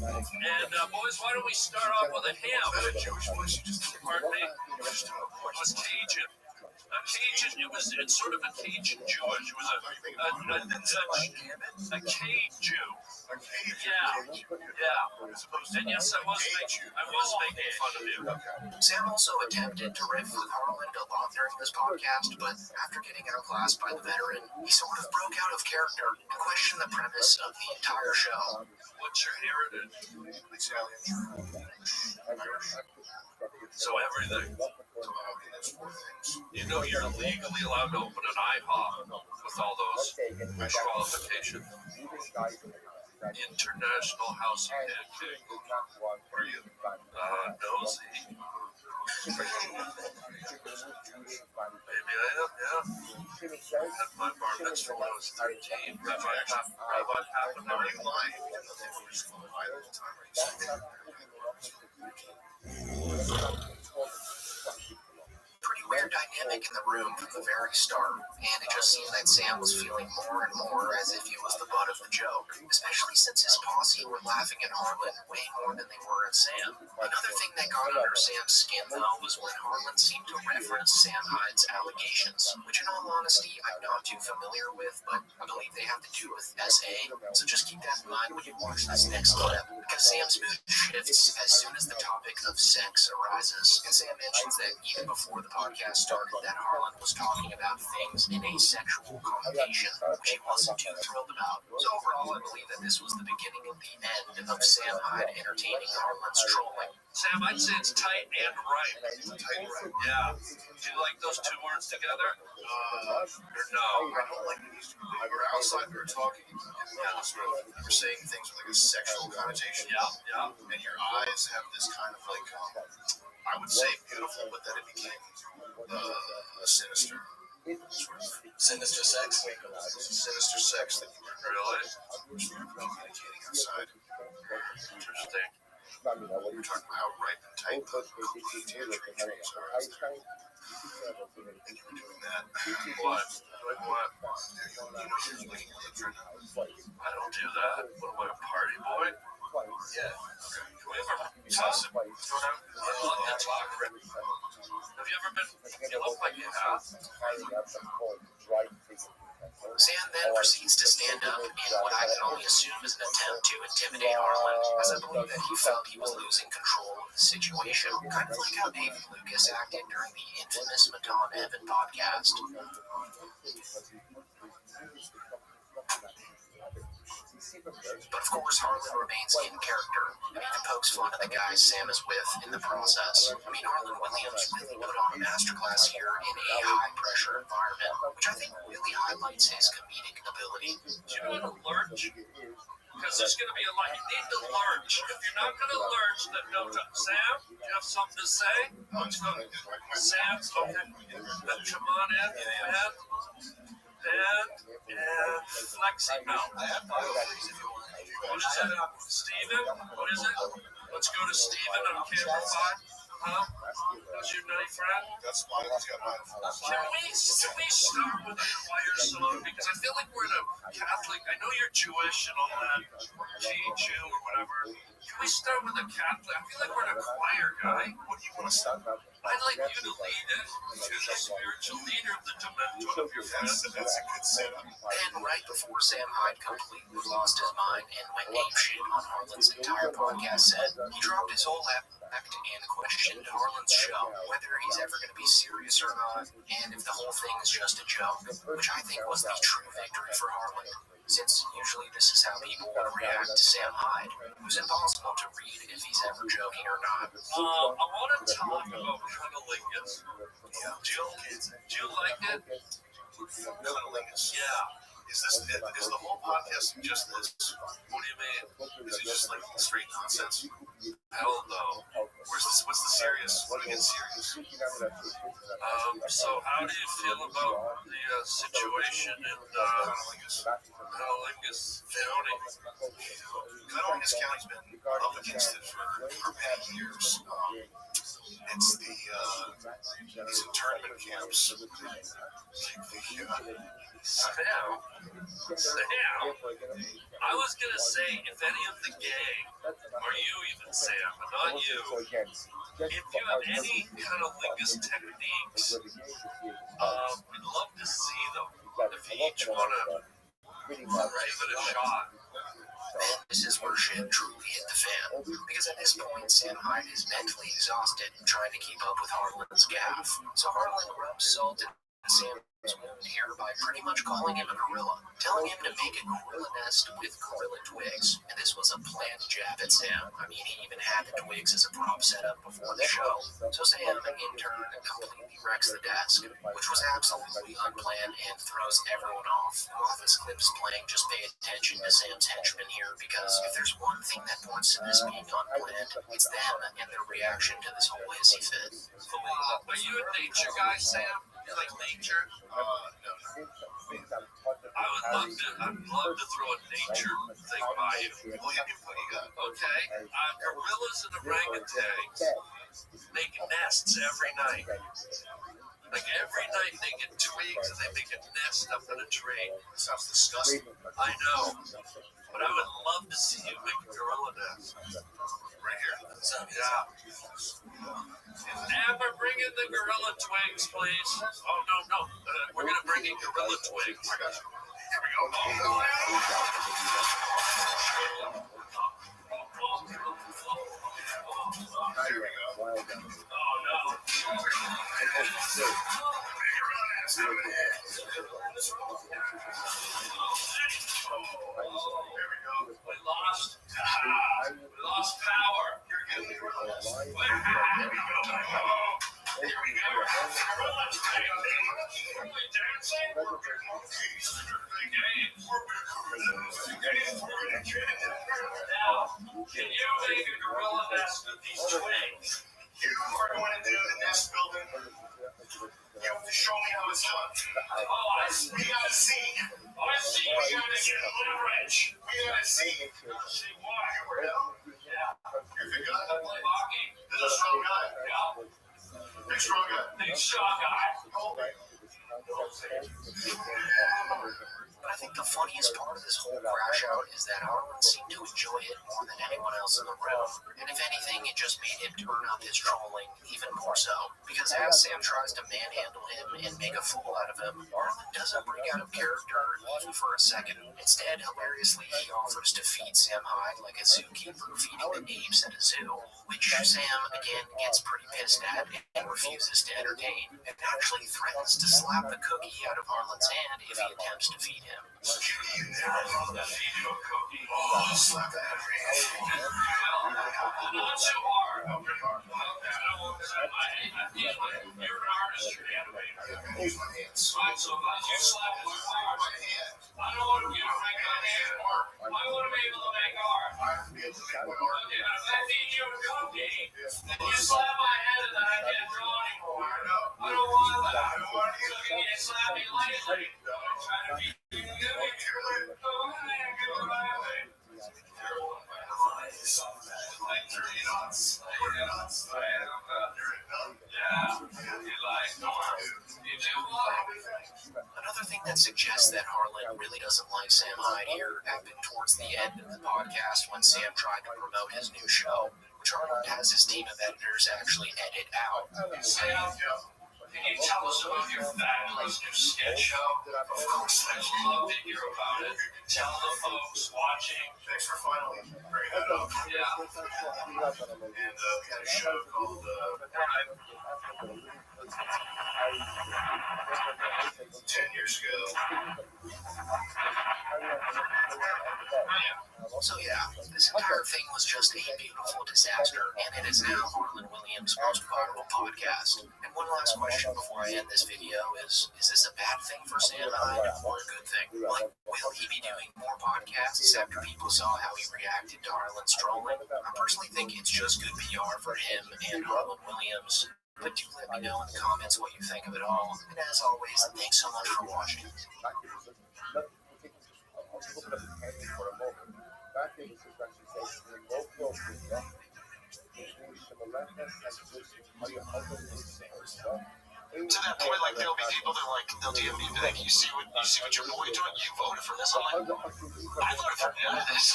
And boys, why don't we start off with a ham? Pardon me? It was Cajun. Cajun, it's sort of a Cajun Jewish. It was a Cajun Jew. Yeah. And yes, I was making fun of you. Sam also attempted to riff with Harlan a lot during this podcast, but after getting outclassed by the veteran, he sort of broke out of character and questioned the premise of the entire show. What's your heritage? So everything. You know you're legally allowed to open an IHOP with all those qualifications. International House of Pancake. Are you nosy? Maybe I am, yeah. Had my bar mitzvah when I was 13. Rabbi happened to be lying. Pretty weird dynamic in the room from the very start, and it just seemed that Sam was feeling more and more as if he was the butt of the joke, especially since his posse were laughing at Harlan way more than they were at Sam. Another thing that got under Sam's skin, though, was when Harlan seemed to reference Sam Hyde's allegations, which in all honesty, I'm not too familiar with, but I believe they have to do with SA, so just keep that in mind when you watch this next clip, because Sam's mood shifts as soon as the topic of sex arises, and Sam mentions that even before the podcast podcast started that Harlan was talking about things in a sexual connotation, which he wasn't too thrilled about. So overall, I believe that this was the beginning of the end of Sam Hyde entertaining Harlan's trolling. Sam, I'd say it's tight and right. Tight and right. Yeah. Do you like those two words together? Or no? I don't like it. We were outside, we were talking, and you were saying things with like a sexual connotation. Yeah. And your eyes have this kind of like, I would say beautiful, but then it became a sinister sort of Sinister sex. sinister sex that you were Really? communicating outside. Interesting. We were talking about how ripe and tight the tangerine trees are. And you were doing that. What? Like what? You know, you're licking your lips right now. I don't do that. What am I, a party boy? Yeah. Can we ever toss it? I'd love to talk. Have you ever been? You look like you have. Sam then proceeds to stand up in what I can only assume is an attempt to intimidate Harlan, as I believe that he felt he was losing control of the situation, kind of like how David Lucas acted during the infamous Maton Evan podcast. But of course, Harlan remains in character. I mean, he pokes fun at the guys Sam is with in the process. I mean, Harlan Williams really put on a masterclass here in a high-pressure environment, which I think really highlights his comedic ability. Do you know how to lurch? Because there's going to be a lot. You need to lurch. If you're not going to lurch, then don't. Sam, do you have something to say? Sam, okay. Then come on in, and flexi mouth. I have my ovaries if you want. What is it? Steven? What is it? Let's go to Steven on camera 5. Huh? That's your nutty friend? That's mine. He's got mine. Can we start with a choir song? Because I feel like we're in a Catholic. I know you're Jewish and all that, Jew or whatever. Can we start with a Catholic? I feel like we're in a choir, guy. What do you want to start? I'd like you to lead it. You're the spiritual leader of the Dementor of your friend. That's a good setup. And right before Sam Hyde completely lost his mind and went apeshit on Harlan's entire podcast set, he dropped his whole act and questioned Harlan's show, whether he's ever going to be serious or not, and if the whole thing is just a joke, which I think was the true victory for Harlan, since usually this is how people would react to Sam Hyde, who's impossible to read if he's ever joking or not. I want to talk about cunnilingus. Yeah. Do you like it? Cunnilingus. Yeah. Is the whole podcast just this? What do you mean? Is it just like straight nonsense? Hell no. What's the serious? What do you get serious? So how do you feel about the situation in Cunnilingus. Cunnilingus County? Cunnilingus County's been up against it for many years. It's these internment camps. Sam, I was gonna say if any of the gang, or you even Sam, but not you, if you have any cunnilingus techniques, we'd love to see them. If you each wanna give it a shot. And this is where shit truly hit the fan, because at this point, Sam Hyde is mentally exhausted trying to keep up with Harlan's gaffe. So Harlan rubs salt in Sam's wound here by pretty much calling him a gorilla, telling him to make a gorilla nest with gorilla twigs. And this was a planned jab at Sam. I mean, he even had the twigs as a prop setup before the show. So Sam, in turn, completely wrecks the desk, which was absolutely unplanned and throws everyone off. While this clip's playing, just pay attention to Sam's henchmen here, because if there's one thing that points to this being unplanned, it's them and their reaction to this whole hissy fit. Are you a nature guy, Sam? You like nature? No. I'd love to throw a nature thing by you. Well, you what you got? Okay? Gorillas and orangutans make nests every night. Like every night they get twigs and they make a nest up in a tree. Sounds disgusting. I know. But I would love to see you make a gorilla nest. Right here. Yeah. Amber, bring in the gorilla twigs, please. Oh, no. We're going to bring in gorilla twigs. I got you. Here we go. Oh, no. We lost power. Now, can you make a gorilla nest with these twigs? You are going to do the nest building. You have to show me how it's done. Oh, I see. We gotta see. I see. We gotta get leverage. We gotta see. See why? You were down. Yeah. You're a good guy. I play hockey. This is a strong guy. Yeah. Big strong guy. Big shot guy. But I think the funniest part of this whole crash out is that Harlan seemed to enjoy it more than anyone else in the room. And if anything, it just made him turn up his trolling even more so. Because as Sam tries to manhandle him and make a fool out of him, Harlan doesn't break out of character even for a second. Instead, hilariously, he offers to feed Sam Hyde like a zookeeper feeding the apes at a zoo, which Sam, again, gets pretty pissed at and refuses to entertain, and actually threatens to slap the cookie out of Harlan's hand if he attempts to feed him. You never feed you a cookie. Oh, slap that out of your hand. Not too hard. I feel like you're an artist, you're an animator. Use my hands. Right, so if you slap my arm, My hand. I don't want you to make my hand art. I want to be able to make art. I have to be able to make my art. Okay, but if I feed you a cookie, then you slap my head and then I can't draw anymore. I don't want that. I don't want you to get slappy lightly. I'm trying to be Another thing that suggests that Harlan really doesn't like Sam Hyde here happened towards the end of the podcast when Sam tried to promote his new show, which Harlan has his team of editors actually edit out. Sam, can you tell us about your fabulous new sketch show? Of course, I'd love to hear about it. Tell the folks watching. Thanks for finally bringing that up. Yeah. And we had a show called 10 years ago. So yeah, this entire thing was just a beautiful disaster, and it is now Harlan Williams' most viral podcast. And one last question before I end this video is this a bad thing for Sam Hyde or a good thing? Like, will he be doing more podcasts after people saw how he reacted to Harlan's trolling? I personally think it's just good PR for him and Harlan Williams. But do let me know in the comments what you think of it all. And as always, thanks so much for watching. To that point, like there'll be people that they'll DM me and be like, you see what your boy doing? You voted for this. I'm like, I voted for none of this.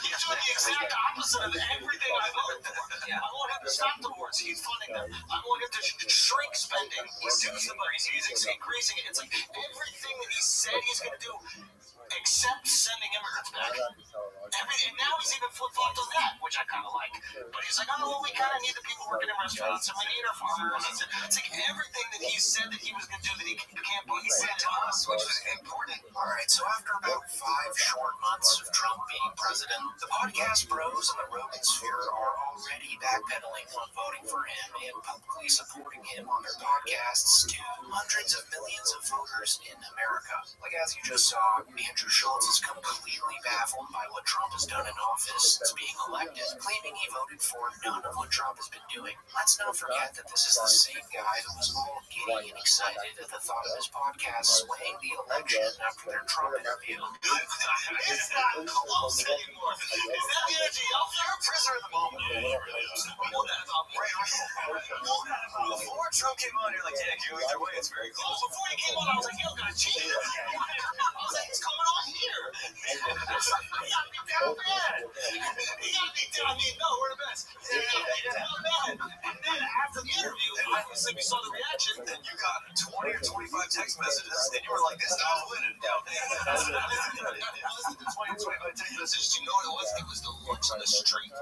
He's doing the exact opposite of everything I voted for. I want him to stop the wars. He's funding them. I want him to shrink spending. He's increasing it. It's like everything that he said he's going to do, except sending immigrants back. And now he's even flip-flopped on that, which I kind of like. But he's like, oh, well, we kind of need the people working in restaurants, and we need our farmers. It's like everything that he said that he was going to do that he can't be said to us, which is important. All right, so after about 5 short months of Trump being president, the podcast bros and the Rogan sphere are already backpedaling on voting for him and publicly supporting him on their podcasts to hundreds of millions of voters in America. Like as you just saw, Andrew Schultz is completely baffled by what Trump has done in office since being elected, claiming he voted for none of what Trump has been doing. Let's not forget that this is the same guy who was all giddy and excited at the thought of his podcast swaying the election after their Trump interview. It's not close anymore. Is that the energy? You're a prisoner of the moment. Yeah, really is. Before Trump came on, you're like, yeah, can you either way? It's very close. Before he came on, I was like, yo, gonna cheat. I was like, it's coming on here. He gotta be down bad. He gotta be down. I mean, no, we're the best. Down bad. And then after the interview, obviously we saw the reaction. Then you got 20 or 25 text messages, and you were like, this guy's winning. I listened to 20 or 25 text messages. Do you know what it was? It was the looks on the street.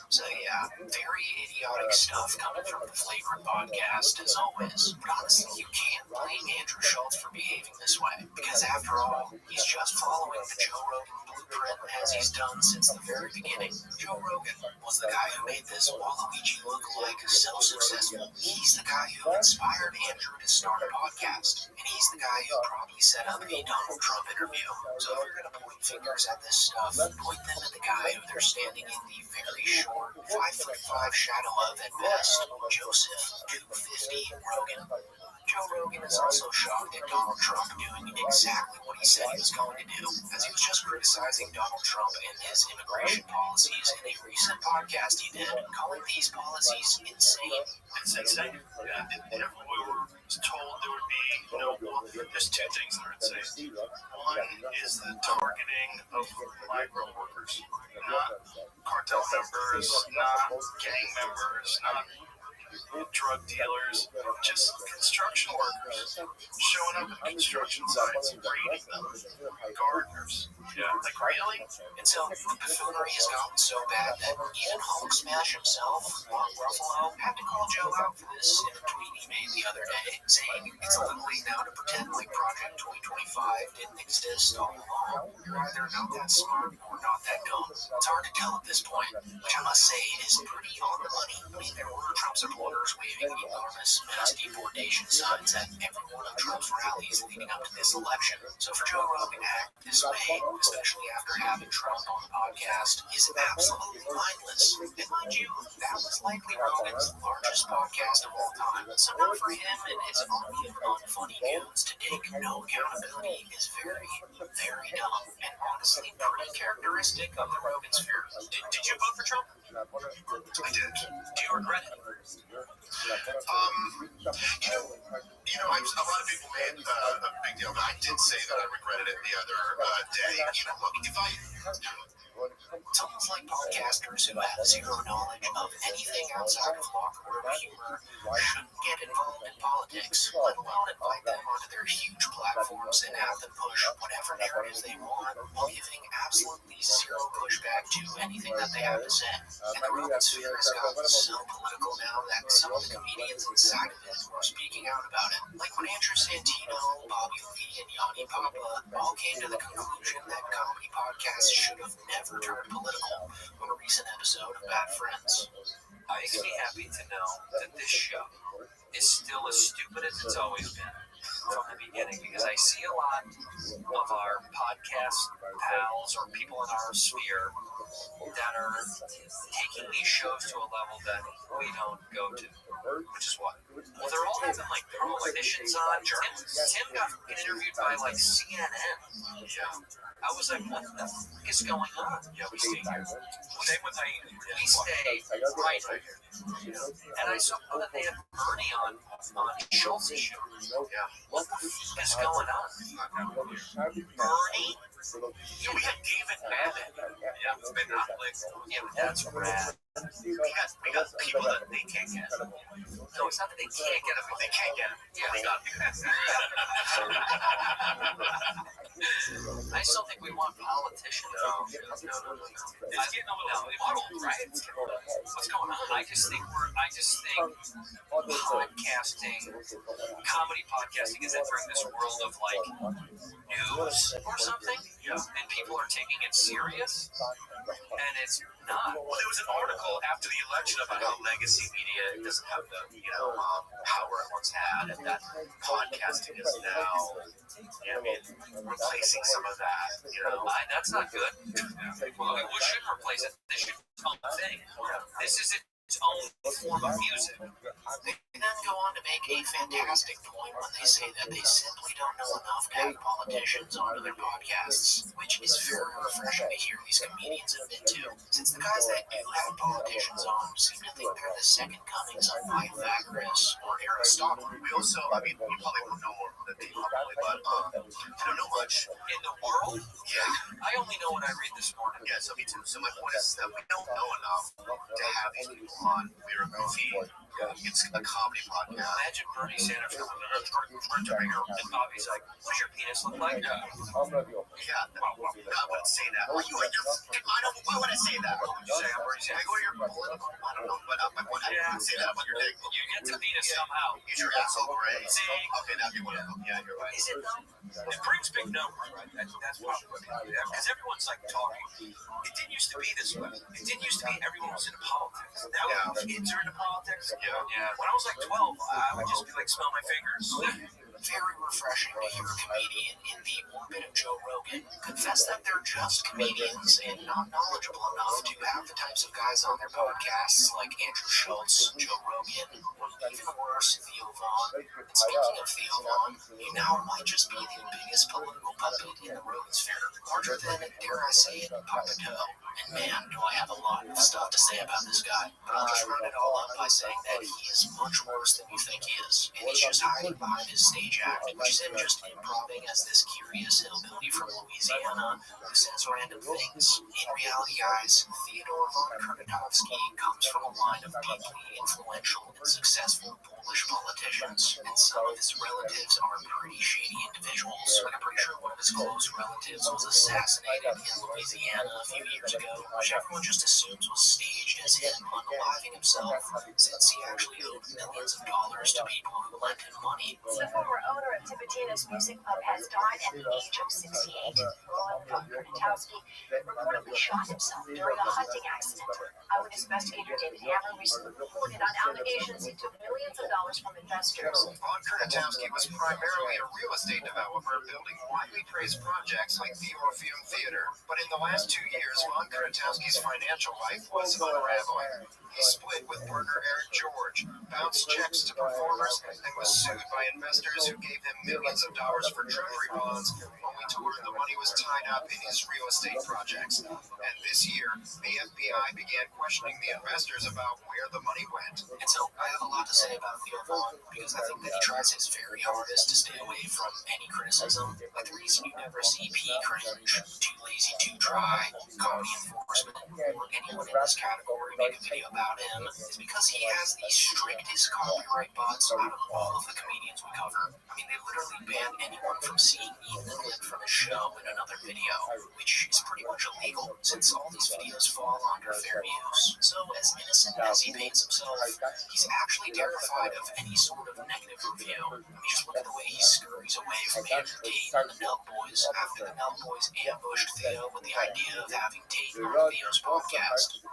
So yeah, very idiotic stuff coming from the Flagrant podcast as always. But honestly, you can't blame Andrew Schultz for behaving this way, because after all, he's just following the Joe Rogan blueprint as he's done since the very beginning. Joe Rogan was the guy who made this Waluigi lookalike so successful. He's the guy who inspired Andrew to start a podcast, and he's the guy who probably set up the Donald Trump interview. So if you're going to point fingers at this stuff, point them at the guy who they're standing in the very short 5'5" shadow of at best, Joseph 250 Rogan. Joe Rogan is also shocked at Donald Trump doing exactly what he said he was going to do, as he was just criticizing Donald Trump and his immigration policies in a recent podcast he did, calling these policies insane. It's insane. Yeah, and we were told there would be, there's two things that are insane. One is the targeting of migrant workers, not cartel members, not gang members, not drug dealers, just construction workers showing up at construction sites, raiding them, gardeners. Yeah, like really? And so the buffoonery has gotten so bad that even Hulk Smash himself, Mark Ruffalo, had to call Joe out for this in a tweet he made the other day, saying it's a little late now to pretend like Project 2025 didn't exist all along. You're either not that smart or not that dumb. It's hard to tell at this point, which I must say is pretty on the money. I mean, there were Trump supporters waving enormous mass deportation signs at every one of Trump's rallies leading up to this election. So for Joe Rogan to act this way, especially after having Trump on the podcast, is absolutely mindless. And mind you, that was likely Rogan's largest podcast of all time. So now for him and his army of unfunny goons to take no accountability is very, very dumb, and honestly pretty characteristic of the Rogan sphere. Did you vote for Trump? I did. Do you regret it? A lot of people made a big deal, but I did say that I regretted it the other day. Look, if I... It's almost like podcasters who have zero knowledge of anything outside of locker room humor shouldn't get involved in politics, let alone invite them onto their huge platforms and have them push whatever narrative they want, while giving absolutely zero pushback to anything that they have to say. And the Rogan sphere has gotten so political now that some of the comedians inside of it are speaking out about it. Like when Andrew Santino, Bobby Lee, and Yanni Papa all came to the conclusion that comedy podcasts should have never turned political on a recent episode of Bad Friends. It makes me happy to know that this show is still as stupid as it's always been from the beginning, because I see a lot of our podcast pals or people in our sphere that are taking these shows to a level that we don't go to, which is what? Well, they're all having like politicians on. Tim got interviewed by like CNN. Yeah. I was like, what the fuck is going on? Yeah, we stay here. We stay right here. And I saw that they had Bernie on Schultz's show. Yeah. What the fuck is going on? Bernie? Yeah, we had David Mamet. Yeah, Ben Affleck. Yeah, but that's rad. We got people that they can't get. No, it's not that they can't get him, but They can't get him. Yeah, They got I still think we want politicians. No. It's getting muddled, right? What's going on? I just think podcasting, comedy podcasting is entering this world of like news or something, and people are taking it serious, and it's not. Well, there was an article after the election about how legacy media doesn't have the, power it once had, and that podcasting is now, replacing some of that. That's not good. Well, we shouldn't replace it. This should be its own thing. This is its own form of music. They then go on to make a fantastic point when they say that they simply don't know enough to have politicians onto their podcasts, which is very refreshing to hear these comedians admit to, since the guys that do have politicians on seem to think they're the second comings of Pythagoras or Aristotle. We also, we probably won't know more than they probably, but I don't know much. In the world? Yeah. I only know what I read this morning. Yeah, so me too. So my point is that we don't know enough to have these people on. We're a goofy. It's a comedy podcast. Imagine Bernie Sanders coming and Bobby's like, "What's your penis look like?" Yeah, I wouldn't say that. Why would I say that? Say I'm stories. Can I go to your political? I don't know, but Yeah. say that about your dick. You get to meet us somehow. Is your asshole gray? See? Okay, now you're one of them. Yeah, you're right. Is it though? It brings big numbers, right? That's probably because everyone's like talking. It didn't used to be this way. It didn't used to be everyone was into politics. Now kids are into politics. Yeah. When I was like 12, I would just be like, smell my fingers. Very refreshing to hear a comedian in the orbit of Joe Rogan confess that they're just comedians and not knowledgeable enough to have the types of guys on their podcasts like Andrew Schultz, Joe Rogan, or even worse, Theo Vaughn. And speaking of Theo Vaughn, he now might just be the biggest political puppet in the Rogan sphere, larger than, dare I say it, Papato. And man, do I have a lot of stuff to say about this guy. But I'll just run it all up by saying that he is much worse than you think he is. And he's just hiding behind his stage act, which is him just improving as this curious hillbilly from Louisiana who says random things. In reality, guys, Theodore von Kurnatovsky comes from a line of deeply influential and successful Polish politicians, and some of his relatives are pretty shady individuals. Like, I'm pretty sure one of his close relatives was assassinated in Louisiana a few years ago, which everyone just assumes was staged as him unaliving himself, since he actually owed millions of dollars to people who lent him money. The former owner of Tipitina's music club has died at the age of 68. Ron von Kurnatovsky reportedly shot himself during a hunting accident. Eyewitness investigator David Hammer recently reported on allegations he took millions of dollars from investors. Von Kurnatovsky was primarily a real estate developer building widely praised projects like the Orpheum Theater. But in the last 2 years, Von Kurnatovsky's financial life was unraveling. He split with partner Eric George, bounced checks to performers, and was sued by investors who gave him millions of dollars for treasury bonds, only to learn the money was tied up in his real estate projects. And this year, the FBI began questioning the investors about where the money went. And so I have a lot to say about Theo Vaughn, because I think that he tries his very hardest to stay away from any criticism. Like the reason you never see P Cringe, Too Lazy to Try, Comedy Enforcement, or anyone in this category make a video about him is because he has the strictest copyright bots out of all of the comedians we cover. I mean, they literally ban anyone from seeing even a clip from his show in another video, which is pretty much illegal since all these videos fall under fair use. So as innocent as he paints himself, he's actually terrified of any sort of negative review. I mean, just look at the way he scurries away from Andrew Tate and the Nelk Boys after the Nelk Boys ambushed Theo with the idea of having Tate on Theo's podcast.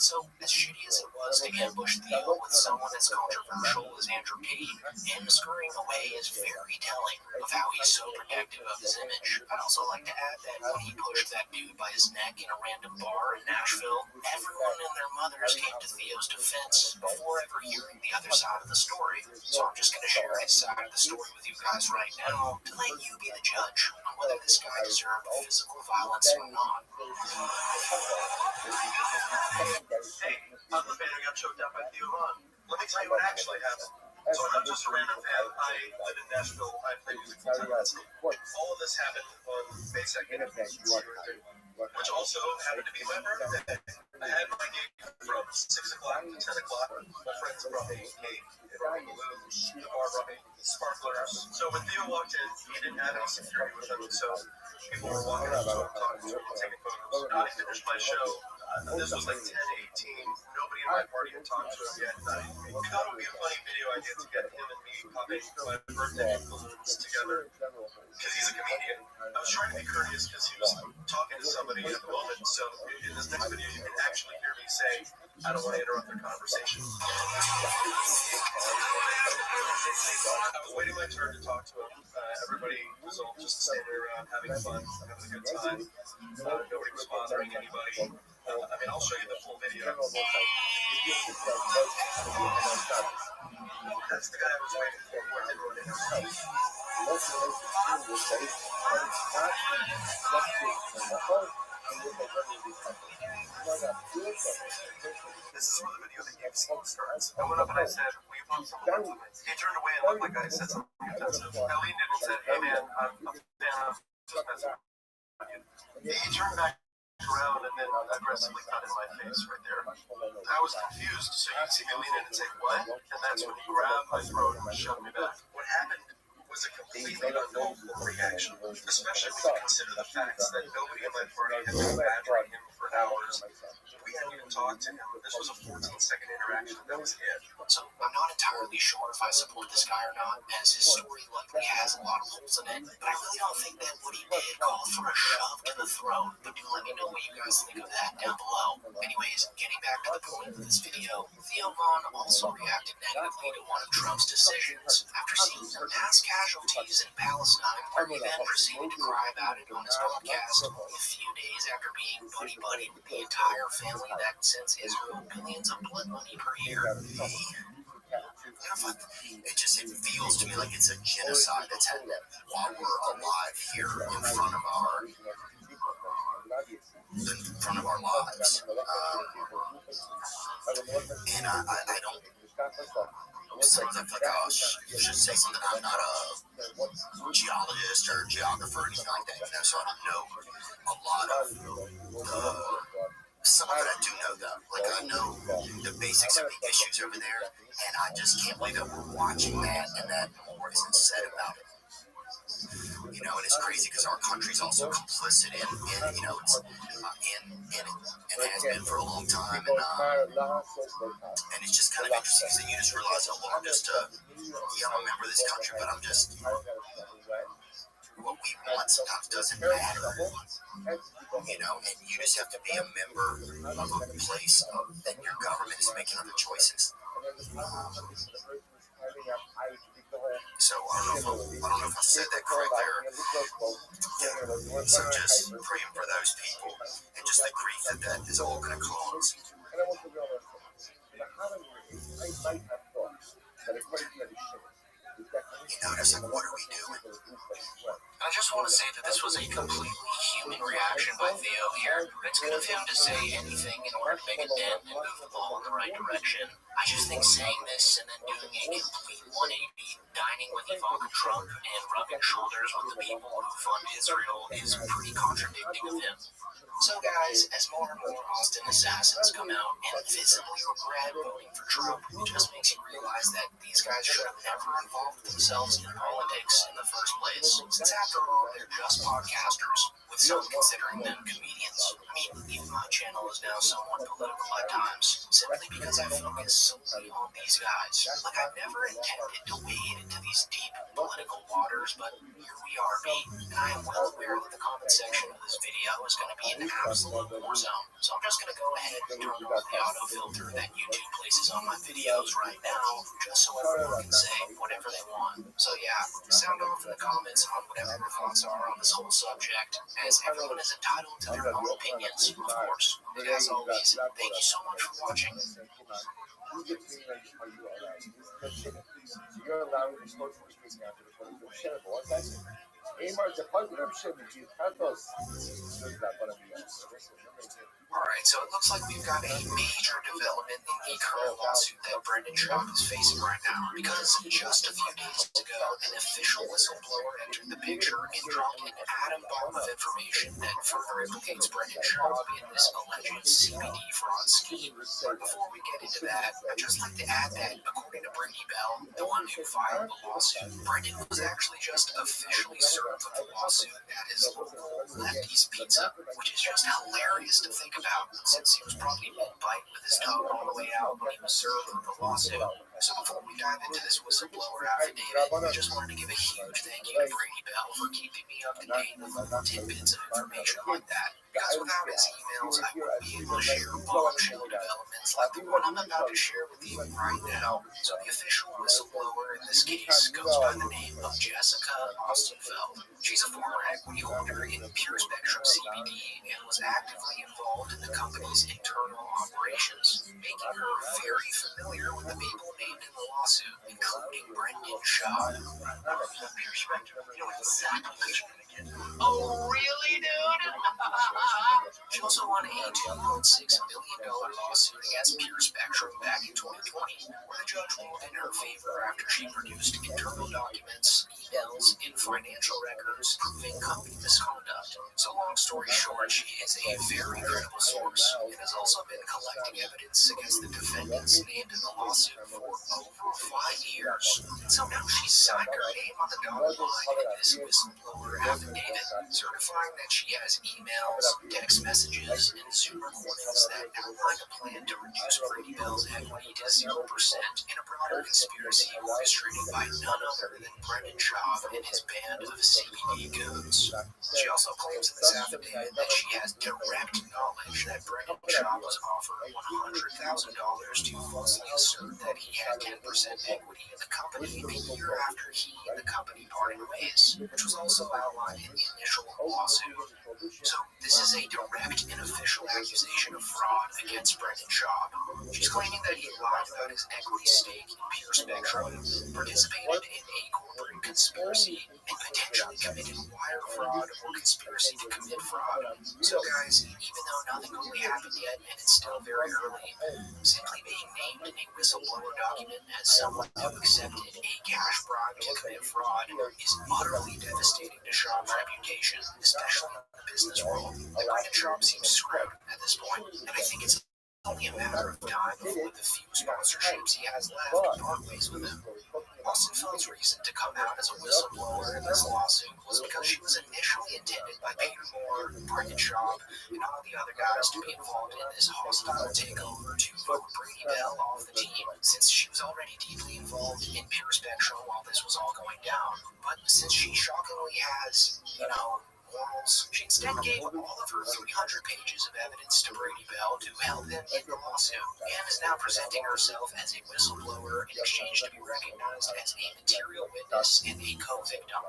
So, as shitty as it was to ambush Theo with someone as controversial as Andrew Tate, him scurrying away is very telling of how he's so protective of his image. I'd also like to add that when he pushed that dude by his neck in a random bar in Nashville, everyone and their mothers came to Theo's defense before ever hearing the other side of the story. So I'm just going to share his side of the story with you guys right now to let you be the judge on whether this guy deserved physical violence or not. Hey, I'm the fan who got choked out by Theo Vaughn. Let me tell you what actually happened. So I'm not just a random fan. I live in Nashville. I play music full time. All of this happened on May 2nd, which also happened to be my birthday. I had my gig from 6 o'clock to 10 o'clock. My friends Rabbi, Kate, and Balloons, the bar Rabbi, Sparklers. So when Theo walked in, he didn't have any security with him, so people were walking up to him, talking to him, taking photos. I finished my show. This was like 10 to 18. Nobody in my party had talked to him yet. We thought it would be a funny video idea to get him and me popping my birthday balloons together because he's a comedian. I was trying to be courteous because he was talking to somebody at the moment. So in this next video, you can actually hear me say, I don't want to interrupt their conversation. I was waiting my turn to talk to him. Everybody was all just sitting there having fun, having a good time. Nobody was bothering anybody. I mean, I'll show you the full video. That's the guy I was waiting for. Where did it go? This is where the video that you've seen starts. I went up and I said, will you pump some blood to me? He turned away and looked like I said something offensive. I leaned in and said, hey man, I'm a fan of just messing with you. He turned back around and then aggressively cut in my face right there. I was confused, so you can see me lean in and say, what? And that's when he grabbed my throat and shoved me back. What happened was a completely unknown reaction, especially when you consider the facts that nobody in my party had been badgering him for hours. We hadn't even talked to him. This was a 14-second interaction. That was it. So I'm not entirely sure if I support this guy or not, as his story likely has a lot of holes in it, but I really don't think that what he did called for a shove to the throat. But do let me know what you guys think of that down below. Anyways, getting back to the point of this video, Theo Vaughn also reacted negatively to one of Trump's decisions. After seeing the mass casualties in Palestine, he then proceeded to cry about it on his podcast a few days after being buddy-buddy with the entire family that sends Israel billions of blood money per year. It feels to me like it's a genocide that's happening while we're alive here in front of our lives. And I don't. Sometimes I feel like, oh, you should say something. I'm not a geologist or geographer or anything like that, so I don't know a lot of some of it I do know, though. Like, I know the basics of the issues over there, and I just can't believe that we're watching that and that more isn't said about it. You know, and it's crazy because our country's also complicit in you know, it's in it, and it has been for a long time, and it's just kind of interesting because you just realize, oh, well, I'm just I'm a member of this country, but I'm just, what we want sometimes doesn't matter, you know, and you just have to be a member of a place that your government is making other choices. So I don't know if I said that correctly, so just praying for those people and just the grief that is all going to cause. You know, it's like, what are we doing? I just want to say that this was a completely human reaction by Theo here. It's good of him to say anything in order to make a dent and move the ball in the right direction. I just think saying this and then doing a complete 180, dining with Ivanka Trump and rubbing shoulders with the people who fund Israel is pretty contradicting of him. So guys, as more and more Austin assassins come out and visibly regret voting for Trump, it just makes you realize that these guys should have never involved themselves in politics in the first place, since after all, they're just podcasters, with some considering them comedians. I mean, even my channel is now somewhat political at times, simply because I focus solely on these guys. Like, I never intended to wade into these deep political waters, but here we are, and I am well aware that the comment section of this video is going to be an absolute war zone, so I'm just going to go ahead and turn off the autofilter that YouTube places on my videos right now, just so everyone can say whatever they want. So yeah, sound off in the comments on whatever your thoughts are on this whole subject, as everyone is entitled to their own opinions, of course. But as always, thank you so much for watching. Alright, so it looks like we've got a major development in the current lawsuit that Brendan Schaub is facing right now, because just a few days ago, an official whistleblower entered the picture and dropped an atom bomb of information that further implicates Brendan Schaub in this alleged CBD fraud scheme. But before we get into that, I'd just like to add that, according to Brittany Bell, the one who filed the lawsuit, Brendan was actually just officially served with the lawsuit at his local Lefty's Pizza, which is just hilarious to think about, since he was probably mid-bite with his tongue all the way out when he was served with the lawsuit. So before we dive into this whistleblower affidavit, I just wanted to give a huge thank you to Brady Bell for keeping me up to date with tidbits of information like that. Because without his emails, I wouldn't be able to share bombshell developments like the one I'm about to share with you right now. So the official whistleblower in this case goes by the name of Jessica Ostenfeld. She's a former equity holder in Pure Spectrum CBD and was actively involved in the company's internal operations, making her very familiar with the people named in the lawsuit, including Brandon Brendan Schaub. Pure spectrum. You know exactly what you're going to get. Oh, really, dude? She also won a $2.6 million lawsuit against Pure Spectrum back in 2020, where the judge ruled in her favor after she produced internal documents, emails, and financial records proving company misconduct. So long story short, she is a very credible source and has also been collecting evidence against the defendants named in the lawsuit for over 5 years. And so now she's signed her name on the dotted line in this whistleblower affidavit, certifying that she has emails, text messages, and Zoom recordings that outline a plan to reduce Brady Bell's equity to 0% in a broader conspiracy orchestrated by none other than Brendan Schaub and his band of CBD goons. She also claims in this affidavit that she has direct knowledge that Brendan Schaub was offered $100,000 to falsely assert that he had 10% equity in the company a year after he and the company parted ways, which was also outlined in the initial lawsuit. So this is a direct and official accusation of fraud against Brendan Schaub. She's claiming that he lied about his equity stake in Pure Spectrum, participated in a corporate conspiracy, and potentially committed wire fraud or conspiracy to commit fraud. So guys, even though nothing really happened yet and it's still very early, simply being named in a whistleblower document as someone who accepted a cash bribe to commit fraud is utterly devastating to Schaub's reputation, especially in the business world. And Brendan Schaub seems screwed at this point, and I think it's only a matter of time before the few sponsorships he has left part ways with him. Austin Feld's reason to come out as a whistleblower in this lawsuit was because she was initially intended by Peter Moore, Brendan Schaub, and all the other guys to be involved in this hostile takeover to vote Brady Bell off the team, since she was already deeply involved in Pure Spectrum while this was all going down. But since she shockingly has, morals, she instead gave all of her 300 pages of evidence to Brady Bell to help him in the lawsuit, and is now presenting herself as a whistleblower in exchange to be recognized as a material witness and a co-victim,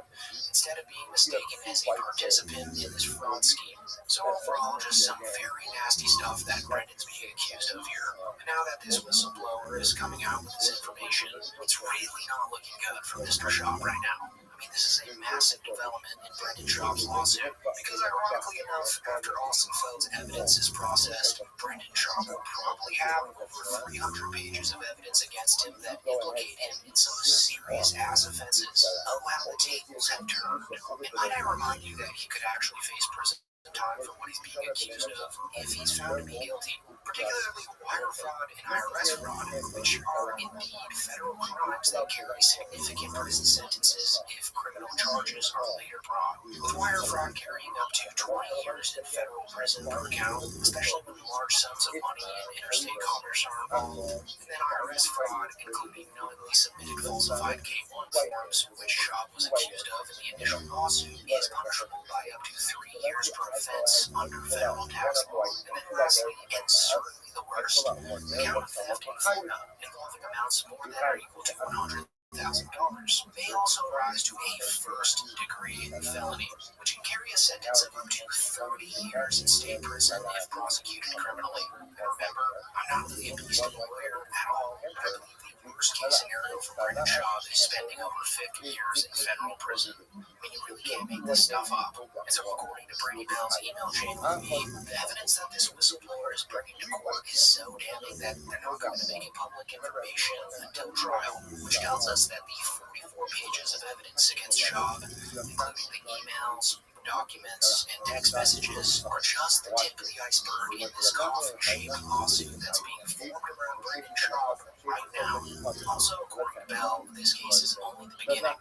instead of being mistaken as a participant in this fraud scheme. So overall, just some very nasty stuff that Brendan's being accused of here. And now that this whistleblower is coming out with this information, it's really not looking good for Mr. Schaub right now. I mean, this is a massive development in Brendan Schaub's lawsuit, because ironically enough, after Austin Feld's evidence is processed, Brendan Schaub will probably have over 300 pages of evidence against him that implicate him in some serious ass offenses. Oh, how the tables have turned. And might I remind you that he could actually face prison time for what he's being accused of if he's found to be guilty, particularly wire fraud and IRS fraud, which are indeed federal crimes that carry significant prison sentences if criminal charges are later brought, with wire fraud carrying up to 20 years in federal prison per count, especially when large sums of money and interstate commerce are involved, and then IRS fraud, including knowingly submitted falsified K-1 forms, which Schaub was accused of in the initial lawsuit, is punishable by up to 3 years per offense under federal tax law. And then lastly, and certainly the worst, the count of theft in Florida involving amounts more than or equal to $100,000 may also rise to a first-degree felony, which can carry a sentence of up to 30 years in state prison if prosecuted criminally. And remember, I'm not really a beast lawyer at all, but I believe the worst-case scenario for Brendan Schaub is spending over 50 years in federal prison. I mean, you really can't make this stuff up. And so according to Brady Bell's email chain with me, the evidence that this whistleblower is bringing to court is so damning that they're not going to make it public information until trial, which tells us that the 44 pages of evidence against Schaub, including the emails, documents, and text messages, are just the tip of the iceberg in this coffin-shaped lawsuit that's being formed around Brendan Schaub right now. Also, according to Bell, this case is only the beginning.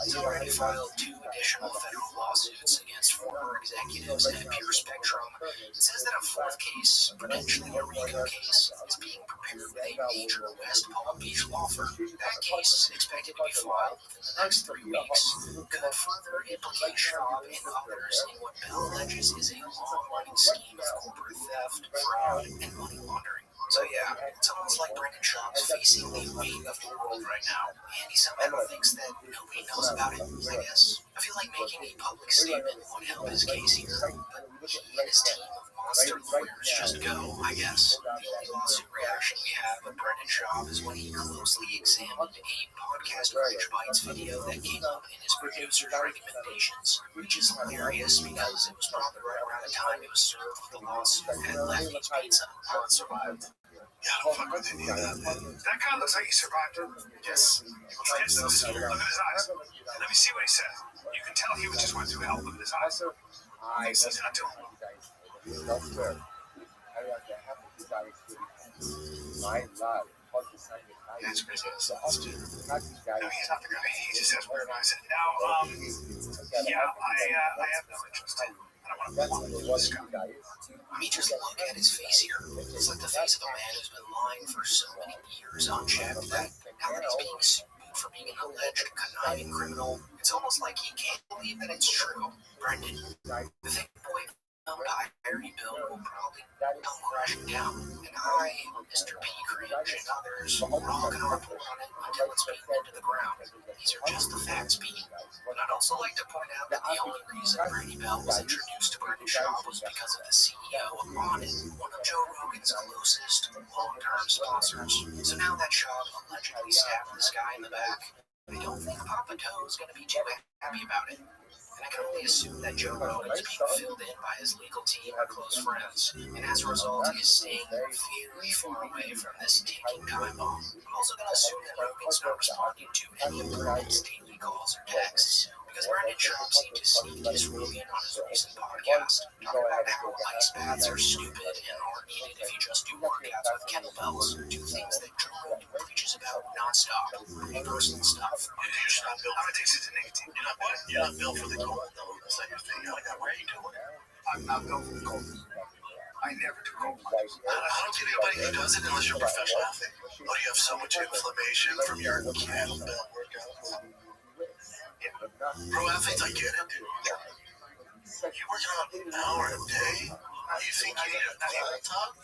He's already filed 2 additional federal lawsuits against former executives at Pure Spectrum. It says that a 4th case, potentially a RICO case, is being prepared with a major West Palm Beach law firm. That case is expected to be filed within the next 3 weeks. Could further implicate Schaub and others in what Bell alleges is a long-running scheme of corporate theft, fraud, and money laundering. So yeah, it's almost like Brendan Schaub's facing the weight of the world right now, and he somehow thinks that nobody knows about it, I guess. I feel like making a public statement would help his case here, but he and his team of monster lawyers just go, I guess. The only lawsuit reaction we have of Brendan Schaub is when he closely examined a podcast Rage Bites video that came up in his producer's recommendations, which is hilarious because it was probably right around the time it was served with the lawsuit at Lefty's Pizza. How it survived. Yeah, I don't fuck with any of that. That guy looks like he survived it. Yes. Look at his eyes. Let me see what he says. You can tell he just went through hell. Look at his eyes. He says not to him. That's crazy. No, he's not the guy. He just has weird eyes. Now, yeah, I have no interest in. I don't want to this guy. I mean, just look at his face here. It's like the face of a man who's been lying for so many years unchecked that now that he's being sued for being an alleged conniving criminal, it's almost like he can't believe that it's true. Brendan, the thick boy Irie Bill will probably come crashing down, and I, Mr. P. Cringe, and others are all going to report on it until it's beaten into the ground. These are just the facts, Pete. And I'd also like to point out that the only reason Brady Bell was introduced to Brendan Schaub was because of the CEO of Onnit, one of Joe Rogan's closest long-term sponsors. So now that Schaub allegedly stabbed this guy in the back, I don't think Papa Toe's going to be too happy about it. And I can only assume that Joe Rogan's being filled in by his legal team or close friends, and as a result, he is staying very far away from this ticking time bomb. I'm also going to assume that Rogan's not responding to any of Brendan's daily calls or texts, because Brendan Schaub seemed to sneak this Rogan on his recent podcast, talking about how ice baths are stupid and aren't needed if you just do workouts with kettlebells, two things that Joe Rogan preaches about nonstop, pretty personal stuff. You're just not built for addicted to nicotine. You're not what? You're not built for the cold. It's like your thing. You're like, why are you doing it? I'm not built for the cold. I never do cold. I don't get anybody who does it unless you're a professional athlete. Oh, you have so much inflammation from your kettlebell workouts. Pro athletes, I get it. You work out an hour a day? You think you need a tabletop?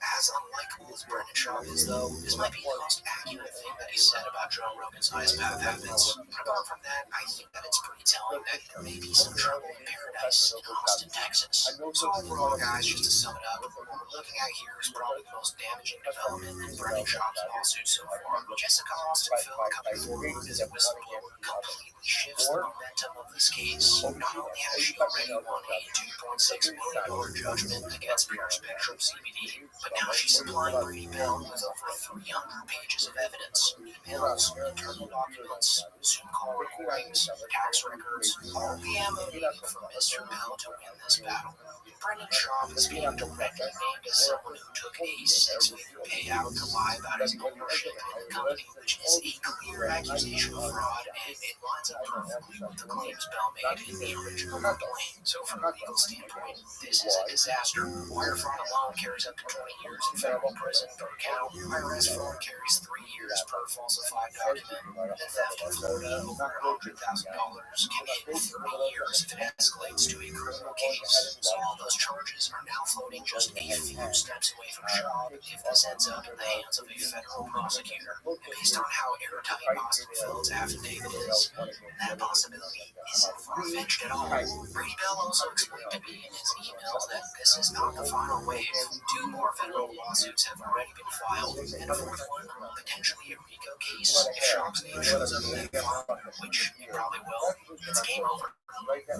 As unlikable as Brendan Schaub is, though, this might be the most accurate thing that he said about Joe Rogan's ice bath habits. Apart from that, I think that it's pretty telling that there may be some trouble in paradise in Austin, Texas. So overall, guys, just to sum it up, what we're looking at here is probably the most damaging development in Brendan Schaub's lawsuit so far. Jessica Austin-Phil coming forward as a whistleblower completely shifts the momentum of this case. Not only has she already won a $2.6 million judgment against Pure Spectrum CBD, but now she's supplying Brady Bell with over 300 pages of evidence, emails, internal documents, Zoom call recordings, tax records, all the ammo needed for Mr. Bell to win this battle. Brendan Schaub is being directly named as someone who took a six-figure payout to lie about his ownership in the company, which is a clear accusation of fraud, and it lines up perfectly with the claims Bell made in the original complaint. So from a legal standpoint, this is a disaster. Wire fraud alone carries up to 20 years in federal prison per count. IRS fraud carries 3 years per falsified document. And theft in Florida over $100,000 can get 30 years if it escalates to a criminal case. So all those charges are now floating just a few steps away from Schaub if this ends up in the hands of a federal prosecutor. And based on how airtight Austin-Phil's affidavit is, that possibility isn't far-fetched at all. Brady Bell also explained to me in his emails that this is not the final wave. 2 more federal lawsuits have already been filed, and a 4th one, potentially a RICO case, if Schaub's name shows up in that file, which it probably will, it's game over.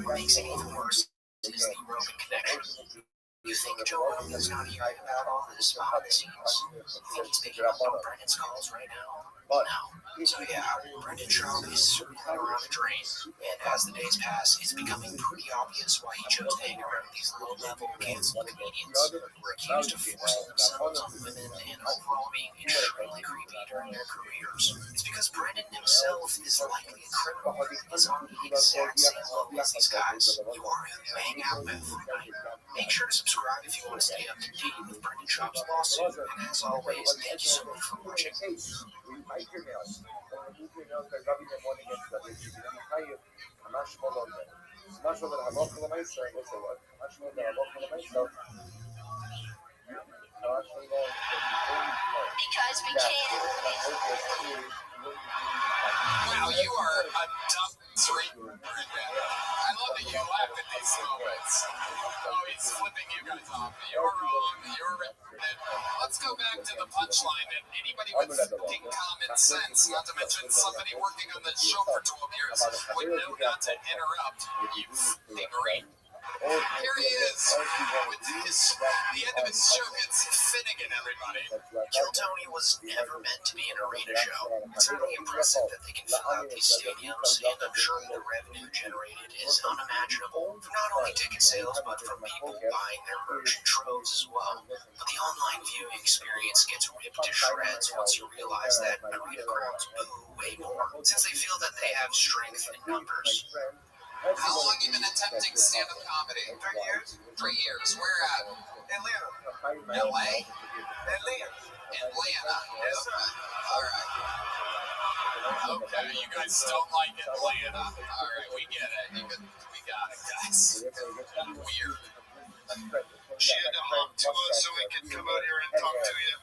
What makes it even worse is the Rogan connection. You think Joe Rogan's not hearing about all this behind the scenes? You think he's picking up on Brendan's calls right now? No. So yeah, Brendan Schaub is circling around the drain, and as the days pass, it's becoming pretty obvious why he chose to hang around these low-level canceled comedians who are accused of forcing themselves on women and overall being extremely creepy during their careers. It's because Brendan himself is likely a criminal who is on the exact same level as these guys. You are who you hang out with. Make sure to subscribe if you want to stay up to date with Brendan Schaub's lawsuit, and as always, thank you so much for watching. Because we can. Wow, you are a dumb 3. love that you laugh at these moments. Oh, he's flipping you guys off. You're wrong. You're right. Let's go back to the punchline. And anybody with fucking common sense, not to mention somebody working on the show for 12 years, would know not to interrupt. You fucking Here he is with the end of his show. It's Finnegan, everybody. Kill Tony was never meant to be an arena show. It's really impressive that they can fill out these stadiums, and I'm sure the revenue generated is unimaginable from not only ticket sales, but from people buying their merch in troves as well. But the online viewing experience gets ripped to shreds once you realize that arena crowds boo way more, since they feel that they have strength in numbers. How long you been attempting stand-up comedy? 3 years. 3 years. Where at? Atlanta. L.A.? Atlanta. Atlanta. Yes, all right. Okay, you guys don't like Atlanta. All right, we get it. We got it, guys. Weird. She had to hop to us so we could come out here and talk to you.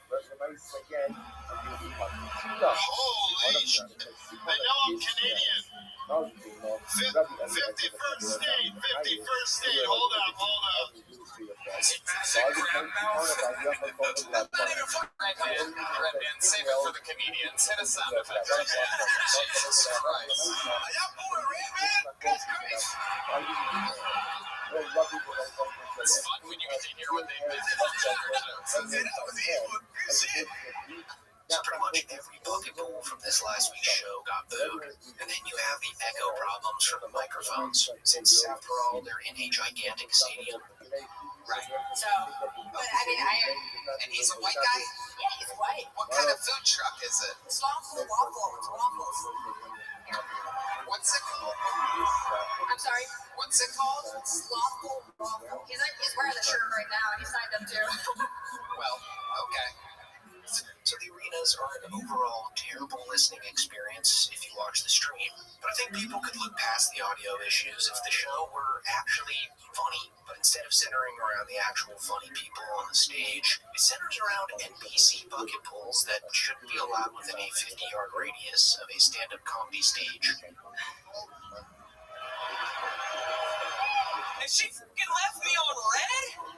Holy shit. They know I'm Canadian. 51st state. 51st state. Hold up. Redman, save it for the comedians. Hit a sound effect. Jesus Christ. Y'all boy, Redman? That's crazy. It's fun when you get to hear what they meant. So pretty much every bucket pool from this last week's show got booed. And then you have the echo problems from the microphones, since after all, they're in a gigantic stadium. Right. So, but I mean, And he's a white guy? yeah, he's white. What kind of food truck is it? Slothful waffles. What's it called? I'm sorry, What's it called? slothful waffle. He's wearing the shirt right now, and he signed up too. Well, okay. So the arenas are an overall terrible listening experience if you watch the stream. But I think people could look past the audio issues if the show were actually funny. But instead of centering around the actual funny people on the stage, it centers around NPC bucket pools that shouldn't be allowed within a 50-yard radius of a stand-up comedy stage. And she fucking left me on red?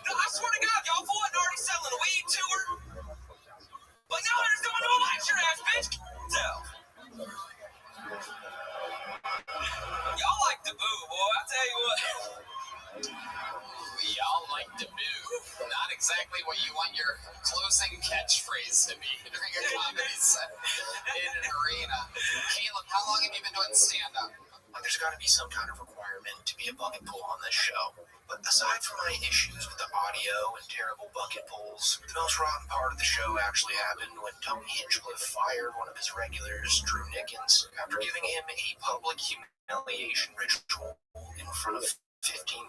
No, I swear to God, y'all wasn't already selling weed to her? But now there's going to elect your ass, bitch! Tell. Y'all like to boo, boy, I tell you what. Y'all like to boo. Not exactly what you want your closing catchphrase to be during a comedy set in an arena. Caleb, how long have you been doing stand-up? There's got to be some kind of requirement to be a bucket pool on this show. But aside from my issues with the audio and terrible bucket pools, the most rotten part of the show actually happened when Tony Hinchcliffe fired one of his regulars, Drew Nickens, after giving him a public humiliation ritual in front of 15,000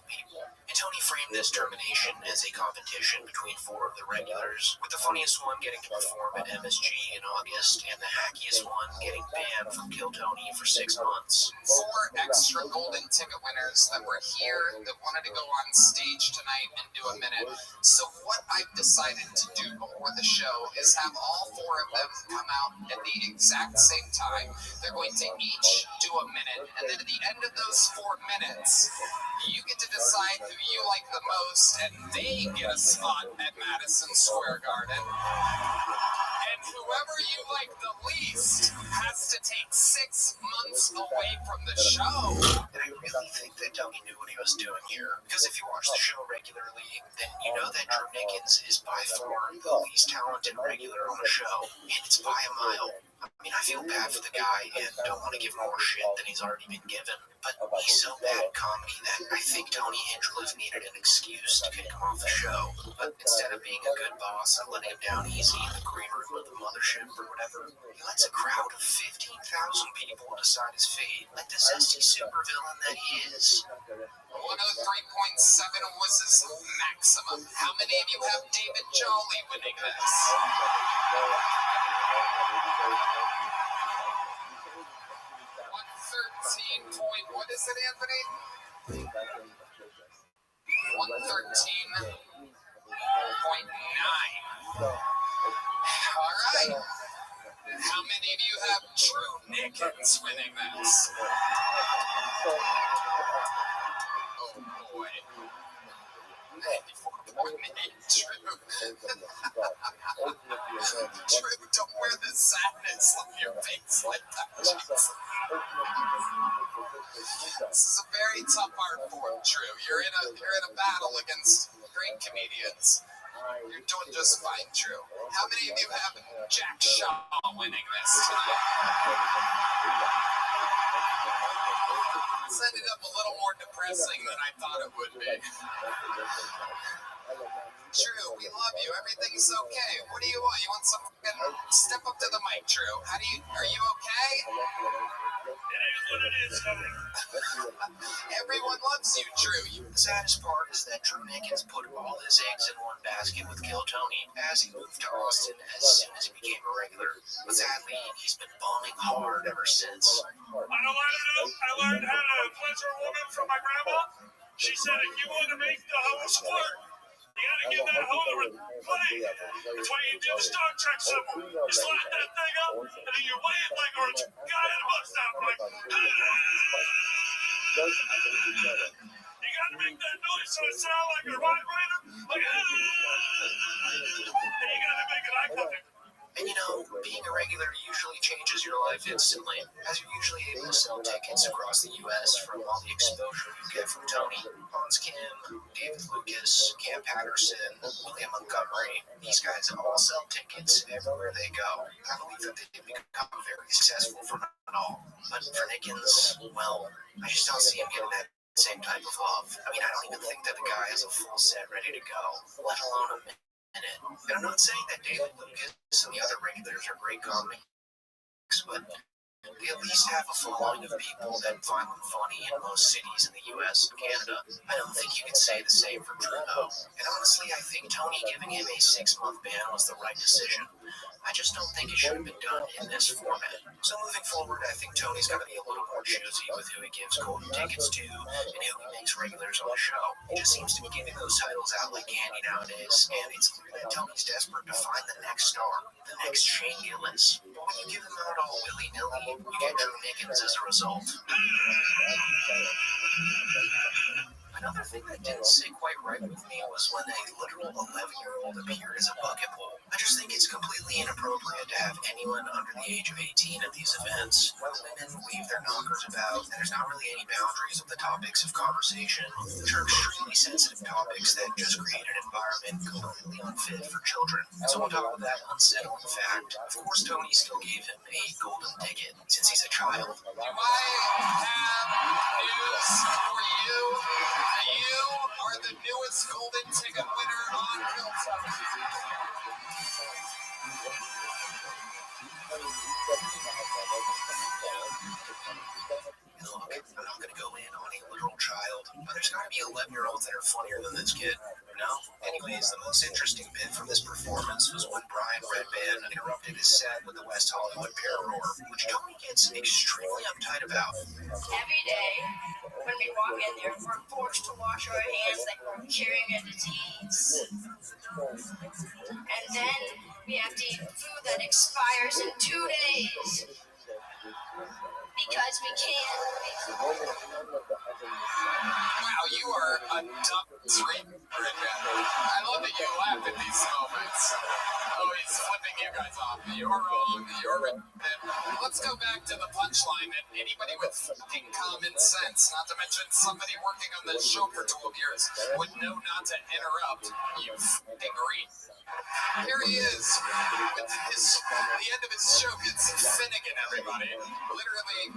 people. And Tony framed this termination as a competition between 4 of the regulars, with the funniest one getting to perform at MSG in August, and the hackiest one getting banned from Kill Tony for 6 months. 4 extra golden ticket winners that were here that wanted to go on stage tonight and do a minute. So what I've decided to do before the show is have all 4 of them come out at the exact same time. They're going to each do a minute, and then at the end of those 4 minutes, you get to decide who you like the most, and they get a spot at Madison Square Garden. And whoever you like the least has to take 6 months away from the show. And I really think that Tony knew what he was doing here. Because if you watch the show regularly, then you know that Drew Nickens is by far the least talented regular on the show. And it's by a mile. I mean, I feel bad for the guy and don't want to give more shit than he's already been given. But he's so bad at comedy that I think Tony Hinchcliffe needed an excuse to kick him off the show. But instead of being a good boss and letting him down easy in the green room of the mothership or whatever, he lets a crowd of 15,000 people decide his fate, like the zesty supervillain that he is. 103.7 was his maximum. How many of you have David Jolly winning this? 113 point, what is it, Anthony? 113.9. All right. How many of you have Drew Nickens winning this? boy. 94.8 Drew. Drew, don't wear the sadness on your face like that. This is a very tough art form, Drew. You're in a battle against great comedians. You're doing just fine, Drew. How many of you have Jack Shaw winning this tonight? It's ended up a little more depressing than I thought it would be. Drew, we love you. Everything's okay. What do you want? You want some fucking... Step up to the mic, Drew. Are you okay? It is what it is, honey. Everyone loves you, Drew. The saddest part is that Drew Nickens put all his eggs in one basket with Kill Tony as he moved to Austin as soon as he became a regular. But sadly, he's been bombing hard ever since. I learned how to pleasure a woman from my grandma. She said if you want to make the hoe squirt, you gotta give that hoe a play. That's why you do Star Trek symbol. You slap that thing up, and then you wave like a guy in a bus stop, like, you gotta make that noise so it sounds like a vibrator, like, and you gotta make it eye contact. And you know, being a regular usually changes your life instantly, as you're usually able to sell tickets across the U.S. from all the exposure you get from Tony, Hans Kim, David Lucas, Cam Patterson, William Montgomery. These guys all sell tickets everywhere they go. I believe that they've become very successful from it all. But for Nickens, well, I just don't see him getting that same type of love. I mean, I don't even think that the guy has a full set ready to go, let alone a minute. And I'm not saying that David Lucas and the other regulars are great comics, but they at least have a following of people that find them funny in most cities in the US and Canada. I don't think you can say the same for Drew, though. And honestly, I think Tony giving him a 6-month ban was the right decision. I just don't think it should have been done in this format. So moving forward, I think Tony's got to be a little more choosy with who he gives golden tickets to and who he makes regulars on the show. He just seems to be giving those titles out like candy nowadays, and it's clear that Tony's desperate to find the next star, the next Shane Gillis. But when you give them out all willy-nilly, you get Drew Nickens as a result. Another thing that didn't sit quite right with me was when a literal 11-year-old appeared as a bucket bowl. I just think it's completely inappropriate to have anyone under the age of 18 at these events. When women wave their knockers about, and there's not really any boundaries of the topics of conversation, which are extremely sensitive topics that just create an environment completely unfit for children. So on top of that unsettling fact, of course Tony still gave him a golden ticket since he's a child. Do I have news for you? You are the newest golden ticket winner on Kill Tony. And look, I'm not going to go in on a literal child, but there's got to be 11-year-olds that are funnier than this kid. No? Anyways, the most interesting bit from this performance was when Brian Redband interrupted his set with the West Hollywood Pararoar, which Tony gets extremely uptight about. Every day, when we walk in there, we're forced to wash our hands like we're carrying a disease. And then we have to eat food that expires in 2 days. Because we can't. Wow, you are a dumb street Redband. I love that you laugh at these moments. Oh, he's flipping you guys off. You're wrong. You're Redband. Let's go back to the punchline that anybody with fucking common sense, not to mention somebody working on the show for 12 years, would know not to interrupt. You fucking read. Here he is with the end of his joke. It's Finnegan, everybody. Literally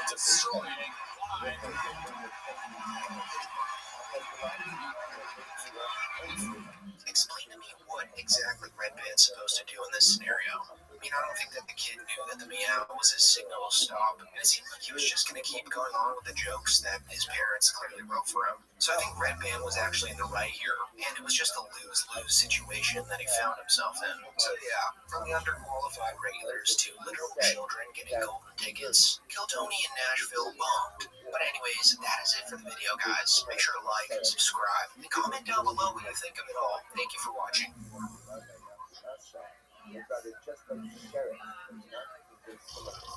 destroying live. Explain to me what exactly Redband's supposed to do in this scenario. I mean, I don't think that the kid knew that the meow was his signal to stop, and it seemed like he was just going to keep going on with the jokes that his parents clearly wrote for him. So I think Redband was actually in the right here, and it was just a lose-lose situation that he found himself in. So yeah, from the underqualified regulars to literal children getting golden tickets, Kill Tony in Nashville bombed. But anyways, that is it for the video, guys. Make sure to like, subscribe, and comment down below what you think of it all. Thank you for watching. Just like the sheriff, not because some of the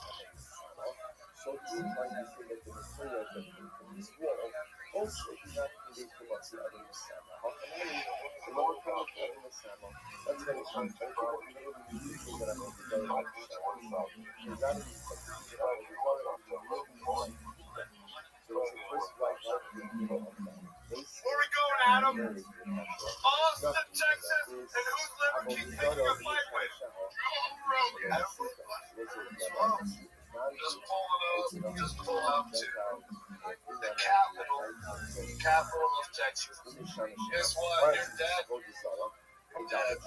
so he's trying to say Where we going, Adam? Austin, Texas. And who's Liver King taking a fight with? Rogan. Just pull up to the capital of Texas. Guess what? You're dead. I'm dead.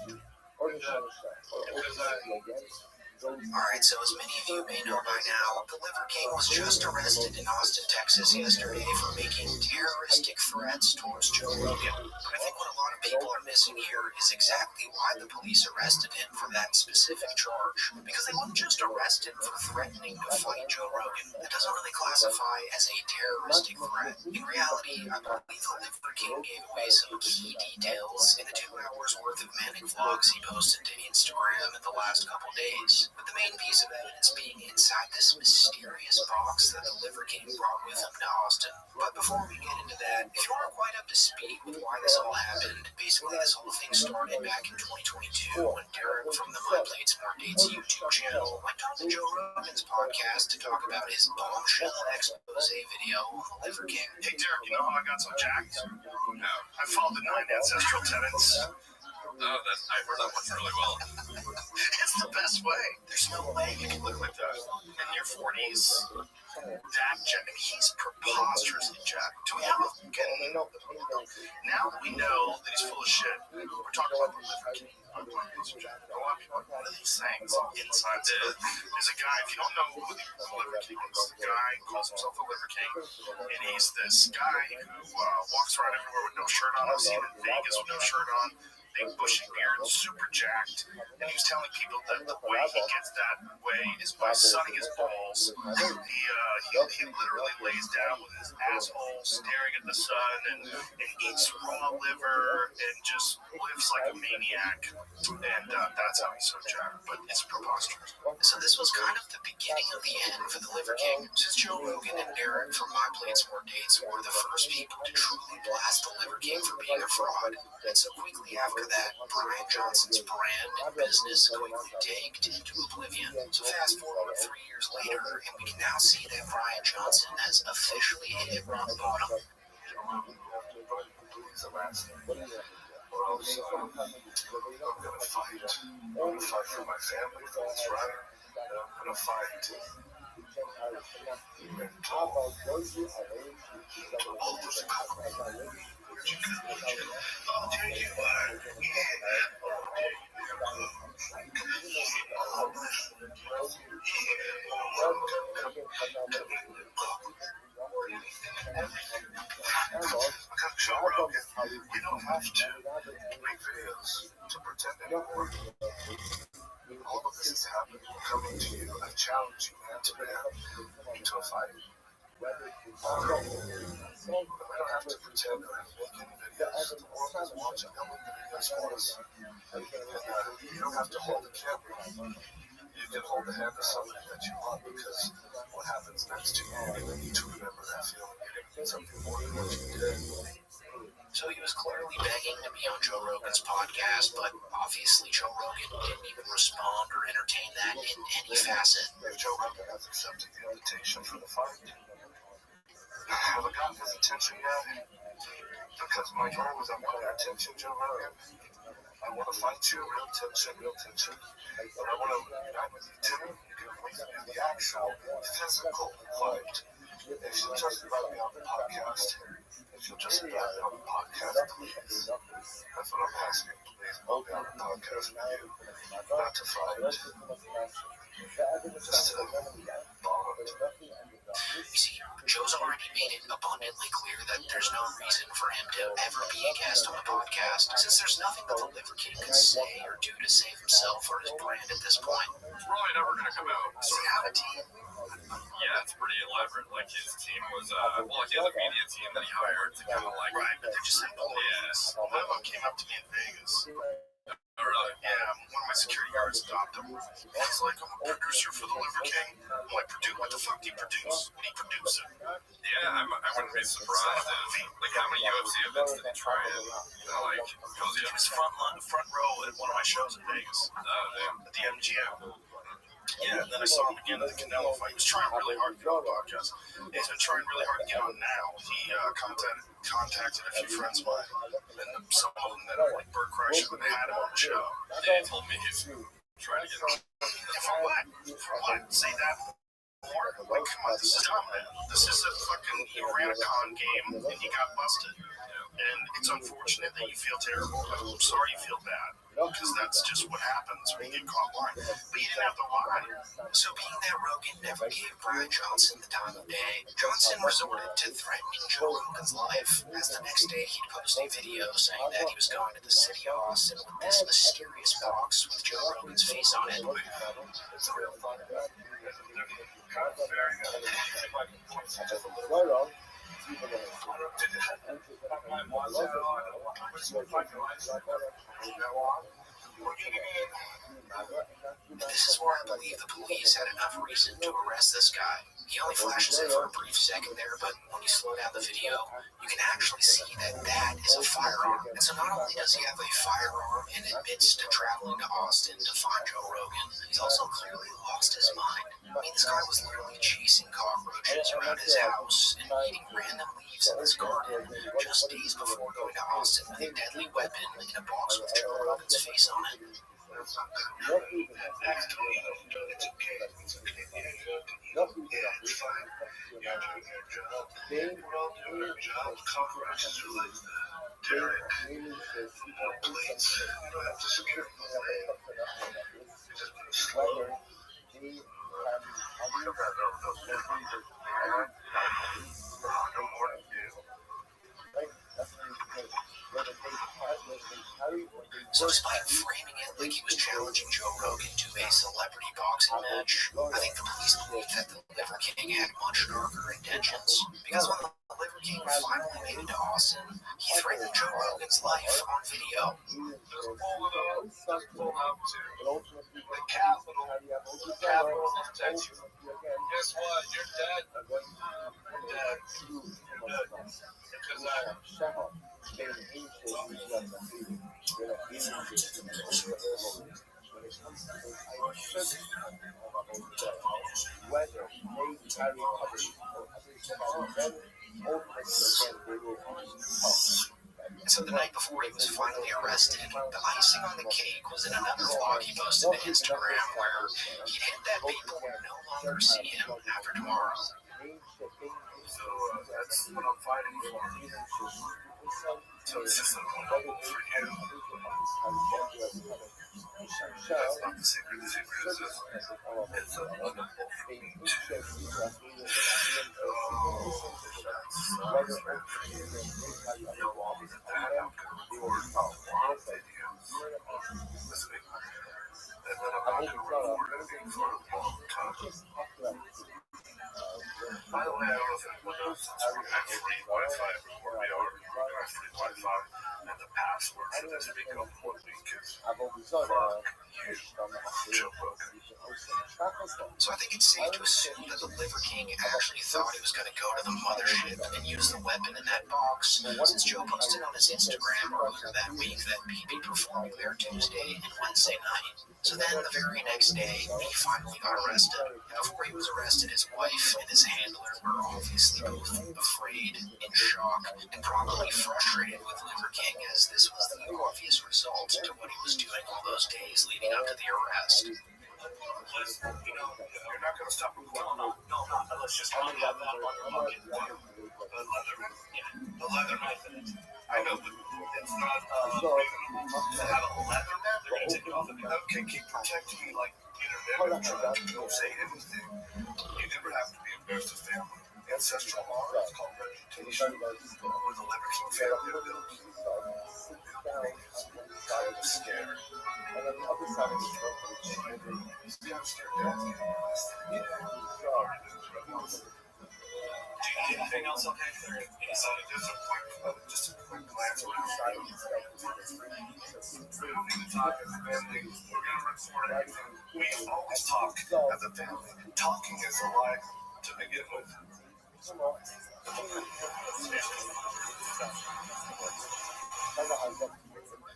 Alright, so as many of you may know by now, the Liver King was just arrested in Austin, Texas yesterday for making terroristic threats towards Joe Rogan. But I think what a lot of people are missing here is exactly why the police arrested him for that specific charge. Because they wouldn't just arrest him for threatening to fight Joe Rogan. That doesn't really classify as a terroristic threat. In reality, I believe the Liver King gave away some key details in the 2 hours worth of manic vlogs he posted to Instagram in the last couple days. With the main piece of evidence being inside this mysterious box that the Liver King brought with him to Austin. But before we get into that, if you aren't quite up to speed with why this all happened, basically this whole thing started back in 2022 when Derek from the My Plates More Dates YouTube channel went on to Joe Rogan's podcast to talk about his bombshell expose video on the Liver King. Hey, Derek, you know how I got so jacked? No. I followed the 9 ancestral tenets. Oh, I've heard that one really well. It's the best way. There's no way You can look like that in your 40s. That jack, he's preposterously jacked. Do we have a now that we know that he's full of shit, we're talking about the Liver King. One of these things inside is a guy, if you don't know who the Liver King is, the guy calls himself the Liver King, and he's this guy who walks around everywhere with no shirt on. I've seen him in Vegas with no shirt on, big bushy beard, super jacked, and he was telling people that the way he gets that way is by sunning his balls. He literally lays down with his asshole staring at the sun and eats raw liver and just lives like a maniac. And that's how he's so jacked, but it's preposterous. So this was kind of the beginning of the end for the Liver King, since Joe Rogan and Derek from My Plates More Dates were the first people to truly blast the Liver King for being a fraud. And so quickly after that, Brian Johnson's brand and business quickly tanked into oblivion. So fast forward 3 years later, and we can now see that Brian Johnson has officially hit rock bottom. He's the last thing. Or else I'm gonna fight. I'm gonna fight for my family, for what's right. And I'm gonna fight. And all those people. I'll tell you what. Joe Rogan, we don't have to make videos to pretend anymore. All of this is happening. Coming to you, I challenge you, man, to man into a fight. We don't have to pretend or make any videos. The world is watching. They'll make the videos for us. And, you don't have to hold the camera. You can hold the hand of somebody that you love, because what happens next to you, you're going to need to remember that feeling. You're going to need something more than what you did. So he was clearly begging to be on Joe Rogan's podcast, but obviously Joe Rogan didn't even respond or entertain that in any facet. If Joe Rogan has accepted the invitation for the fight, I haven't gotten his attention yet, because my goal is I want your attention, Joe Rogan. I want to fight you, real tension. But I want to unite with you too. You can please do the actual physical fight. If you'll just invite me on the podcast, please. That's what I'm asking, please. I'll be on the podcast with you. Not to fight. Just to bond. You see, Joe's already made it abundantly clear that there's no reason for him to ever be a guest on the podcast, since there's nothing that the Liver King could say or do to save himself or his brand at this point. It's probably never going to come out. Does he have a team? Yeah, it's pretty elaborate. Like, his team was, he has a media team that he hired to kind of like... Right, but they're just simple. Yes. One of them came up to me in Vegas. Oh, really? Yeah, one of my security guards stopped him. He's like, I'm a producer for the Liver King. I'm like, what the fuck do you produce? What do you produce? Yeah, I wouldn't be surprised if, like, how many UFC events did he try and, goes He was front row at one of my shows in Vegas. damn. At the MGM. Yeah, and then I saw him again at the Canelo fight. He was trying really hard to get on the podcast. He's been trying really hard to get on now. He contacted a few friends of mine, and some of them that are like Bert Kreischer would have had him on the show. They told me he's trying to get on. For what? For what? Say that more? Like, come on, this is dumb, man. This is a fucking, you ran a con game, and you got busted. And it's unfortunate that you feel terrible. I'm sorry you feel bad, because that's just what happens when you get caught lying. But you didn't have to lie. So being that Rogan never gave Brian Johnson the time of day, Johnson resorted to threatening Joe Rogan's life, as the next day he'd post a video saying that he was going to the city of Austin with this mysterious box with Joe Rogan's face on it. This is where I believe the police had enough reason to arrest this guy. He only flashes it for a brief second there, but when you slow down the video, you can actually see that that is a firearm. And so not only does he have a firearm and admits to traveling to Austin to find Joe Rogan, he's also clearly lost his mind. I mean, this guy was literally chasing cockroaches around his house and eating random leaves in his garden just days before going to Austin with a deadly weapon in a box with Joe Rogan's face on it. It's okay. Yeah, it's fine. You're doing your job. We're all doing our job. Cockroaches are like Derek. More plates. You don't have to secure the thing. You just put a slow. No more to do. So despite framing it like he was challenging Joe Rogan to a celebrity boxing match, I think the police believed that the Liver King had much darker intentions. Because when the Liver King finally made it to Austin, he threatened Joe Rogan's life on video. Just pull up to the Capitol. The Capitol will protect you. Guess what? You're dead. You're dead. You're dead. Because And so the night before he was finally arrested, the icing on the cake was in another vlog he posted to Instagram where he'd hint that people would no longer see him after tomorrow. So that's what I'm fighting for. So it's just a moment for you. That's not the secret. The secret is this. It's a wonderful for me too. You'll all be that I'm going to record a lot of videos this week. And then I'm not going to record anything for a long time. By the way, I don't know if anyone knows since we have free Wi-Fi where we are. We have free Wi-Fi, and the password for this become 1 week is Joe Rogan. So I think it's safe to assume that the Liver King actually thought he was going to go to the mothership and use the weapon in that box, since Joe posted on his Instagram earlier that week that he'd be performing there Tuesday and Wednesday night. So then the very next day, he finally got arrested. And before he was arrested, his wife and his handler were obviously both afraid, in shock, and probably frustrated with Liver King, as this was the obvious result to what he was doing all those days leading up to the arrest. You're not going to stop recording. No, let's just have that on your pocket. The leather knife. I know, but it's not reasonable to have a leather knife. They're going to take it off of you. Okay, keep protecting me like don't say anything. You never have to be embarrassed of family. Ancestral honor is called reputation. Or the Liver King family of buildings. I was scared. And on the other side of the throat, he's kind of scared down. Do you need anything else? Okay, just a quick glance around. We're going to talk as a family. We're going to record everything. We always talk as a family. Talking is a lie to begin with.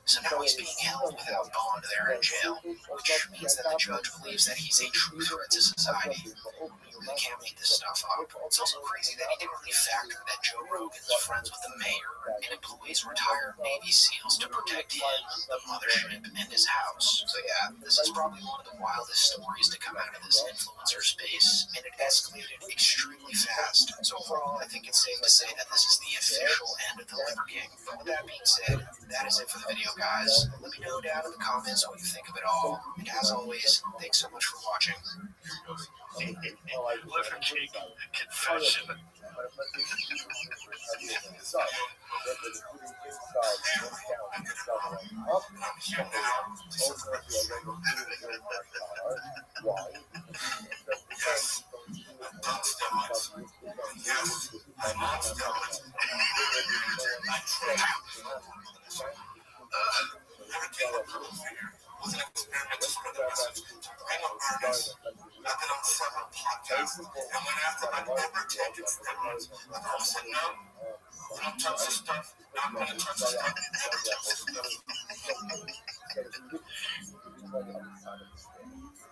So now he's being held without bond there in jail, which means that the judge believes that he's a true threat to society. You really can't make this stuff up. It's also crazy that he didn't really factor that Joe Rogan's friends with the mayor and employs retired Navy SEALs to protect him, the mothership, and his house. So yeah, this is probably one of the wildest stories to come out of this influencer space, and it escalated extremely fast. So overall, I think it's safe to say that this is the official end of the Liver King. But with that being said, that is it for the video, guys. Let me know down in the comments what you think of it all. And as always, thanks so much for watching. Liver King confession.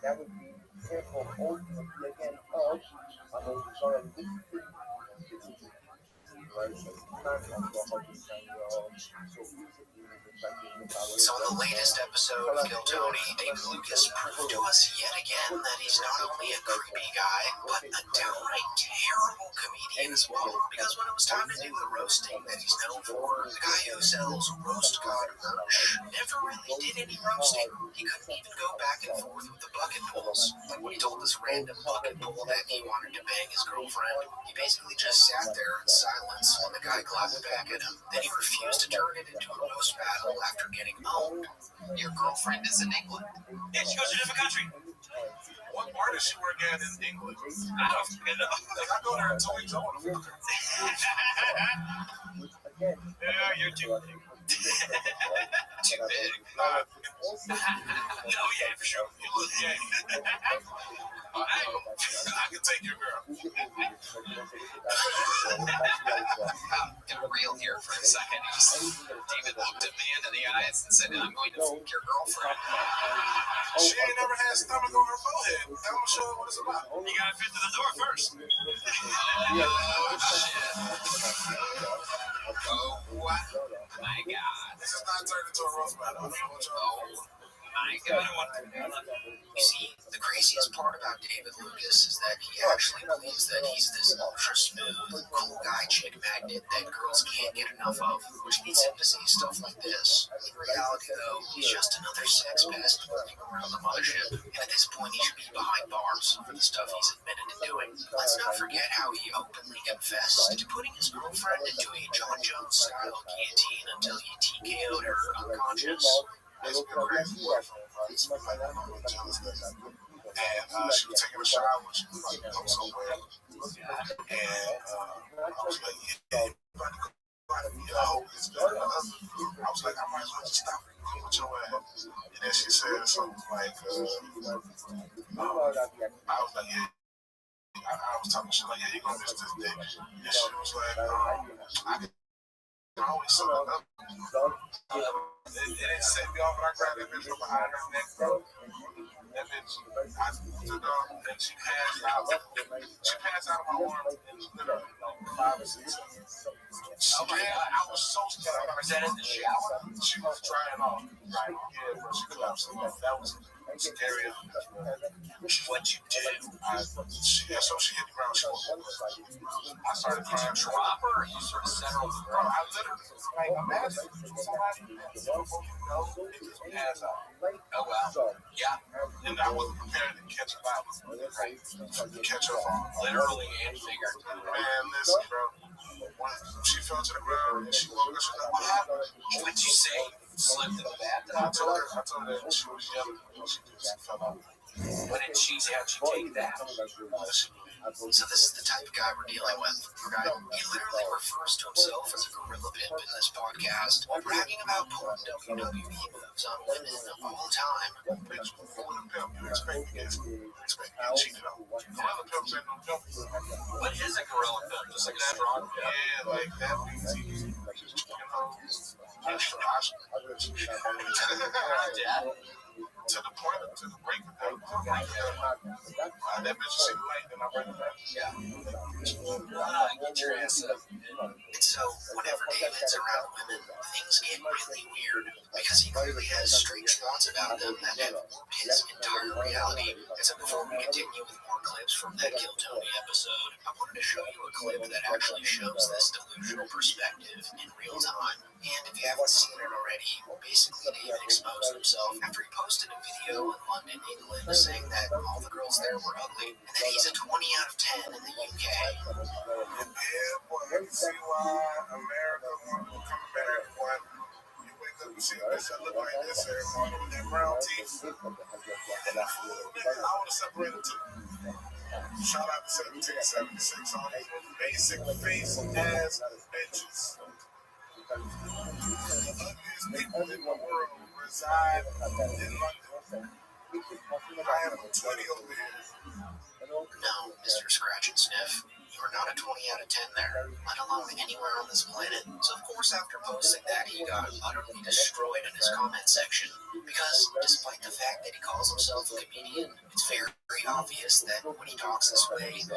That would be careful ultimately again of So in the latest episode of Kill Tony, David Lucas proved to us yet again that he's not only a creepy guy, but a downright terrible comedian as well. Because when it was time to do the roasting that he's known for, the guy who sells Roast God merch never really did any roasting. He couldn't even go back and forth with the bucket pulls. Like when he told this random bucket pull that he wanted to bang his girlfriend, he basically just sat there in silence when the guy clapped back at him. Then he refused to turn it into a roast battle after getting owned. Your girlfriend is in England. Yeah, she goes to a different country. What part does she work at in England? I don't fucking know. Like, I go there and Tony's on. Yeah, you're too big. Too big. Oh, yeah, for sure. You look gay. I can take your girl. Get real here for a second. David looked at me into the eyes and said, I'm going to fuck your girlfriend. She ain't never had stomach on her forehead. I'm not sure what it's about. You gotta fit to the door first. Oh, shit. Oh, my God. This is not turned into a roast battle. Oh, my I God. don't want to. You see, the craziest part about David Lucas is that he actually believes that he's this ultra smooth, cool guy chick magnet that girls can't get enough of, which leads him to say stuff like this. In reality, though, he's just another sex pest lurking around the mothership, and at this point he should be behind bars for the stuff he's admitted to doing. Let's not forget how he openly confessed to putting his girlfriend into a John Jones-style guillotine until he TKO'd her unconscious. And she was taking a shower when she was like, I'm so well. And I was like, yeah, yo, it's good. I was like, I might as well just stop with your ass. And then she said something like, I was like, yeah. I was talking shit like, yeah, you're gonna miss this day. And she was like, I can always suck it up. It didn't set me off, but I grabbed that bitch from behind her neck, bro. That bitch, I took her, and she passed out. She passed out of my arms in literally 5 or 6 seconds. I was so scared. Was that in the shower? She was trying on. Right, yeah, bro, she collapsed. That was scary. What'd you do? So she hit the ground. She was I started crying. Drop her, or you sort of set her on the Bro, ground? I literally, like, imagine somebody pass out. Oh, wow. Yeah, And I wasn't prepared to catch a violence. Catch her on. literally and figuratively. Man, listen, bro. When she fell to the ground and she woke up, she was like, what happened? What'd you say? Slipped in the bathtub? I told her that she was yelling. She just fell out. What did she say? How'd she take that? So this is the type of guy we're dealing with, right? He literally refers to himself as a gorilla pimp in this podcast while bragging about pulling WWE moves on women all the time. Bitch, before the pimp, you expect to get cheated on. Gorilla pimps ain't no pimp. What is a gorilla pimp? Just like a strong pimp? Yeah, like that BT. extra Oscars. Yeah. To the point, to the break. That bitch see the light, then I bring it back. Yeah. Get your ass up. And so, whenever David's around women, things get really weird because he clearly has strange thoughts about them that have warped his entire reality. And so, before we continue with more clips from that Kill Tony episode, I wanted to show you a clip that actually shows this delusional perspective in real time. And if you haven't seen it already, basically David exposed himself after he posted a video in London, England, saying that all the girls there were ugly and that he's a 20 out of 10 in the UK. Yeah, boy, you see why America will come back. Boy, you wake up and see a bitch that look like this every morning with that brown teeth. And the food, nigga, I want to separate them too. Shout out to 1776 on these basic face ass bitches. The ugliest people in the world reside in London. I have a 20 over here. No, Mr. Scratch and Sniff, you're not a 20 out of 10 there, let alone anywhere on this planet. So of course after posting that, he got utterly destroyed in his comment section. Because despite the fact that he calls himself a comedian, it's very obvious that when he talks this way, he's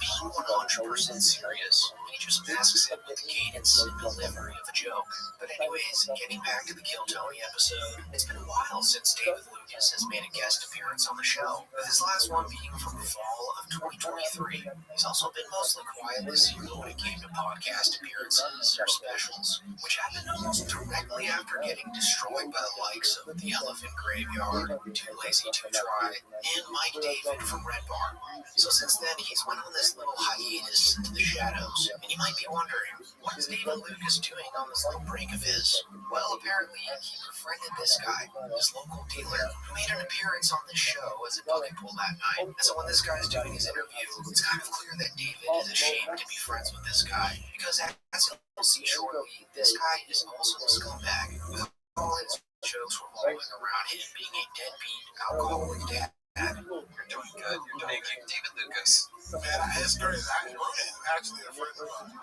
being 100% serious. He just masks it with the cadence and delivery of a joke. But anyways, getting back to the Kill Tony episode, it's been a while since David Lucas has made a guest appearance on the show, with his last one being from the fall of 2023. He's also been mostly quiet this year when it came to podcast appearances or specials, which happened almost directly after getting destroyed by the likes of The Elephant Graveyard, Too Lazy to Try, and Mike David from Red Bar. So since then, he's went on this little hiatus into the shadows, and you might be wondering, what is David Lucas doing on this little break of his? Well, apparently, he befriended this guy, his local dealer, who made an appearance on the show as a bucket pull that night. And so when this guy's doing his interview, it's kind of clear that David is ashamed to be friends with this guy, because as you'll see shortly, this guy is also a scumbag, with all his jokes revolving around him being a deadbeat, alcoholic dad. You're doing good. You're doing good. David Lucas. Man, it's crazy. Rudy is actually a friend of mine.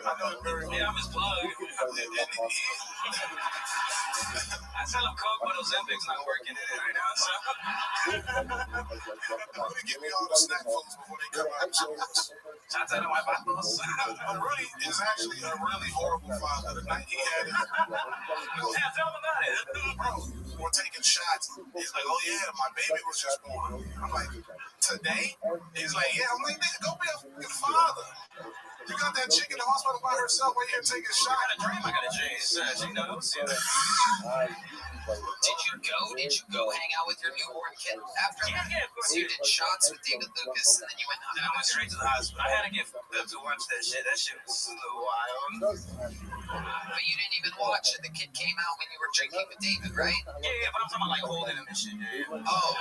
I know him very well. Yeah, I'm his plug. I tell him Coke, but Ozempic's not working in it right now, so. Rudy give me all the snack foods before they come out of the stores. Shout out to my boss. Rudy is actually a really horrible father. The night he had it, Yeah, tell him about it. bro, we're taking shots. He's like, oh yeah, my baby was just born. I'm like, today? He's like, yeah. I'm like, nigga, go be a fucking father. You got that chick in the hospital by herself while you're taking a shot. I got a dream. I got a dream. She knows. Did you go hang out with your newborn kid after that? Yeah, of course. So you did shots with David Lucas, and then you went home. Then I went straight to the hospital. I had to get fucked up to watch that shit. That shit was a little wild. But you didn't even watch it. The kid came out when you were drinking with David, right? Yeah, but I'm talking about like holding him and shit. Yeah. Oh.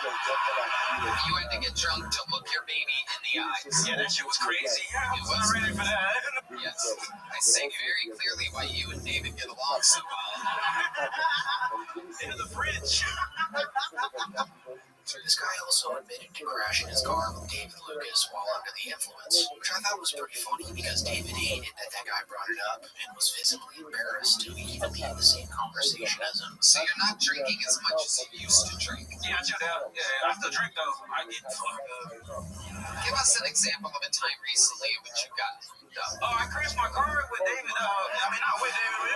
You had to get drunk to look your baby in the eyes. Yeah, that shit was crazy. Yeah, I wasn't ready for that. Yes. I see very clearly why you and David get along so well. Into the fridge. This guy also admitted to crashing his car with David Lucas while under the influence, which I thought was pretty funny because David hated that guy brought it up and was visibly embarrassed to even be in the same conversation as him. So you're not drinking as much as you used to drink. Yeah, I chilled out. Yeah, I still drink though. I get fucked up. Give us an example of a time recently in which you got fucked up. Oh, I crashed my car with David. Not with David.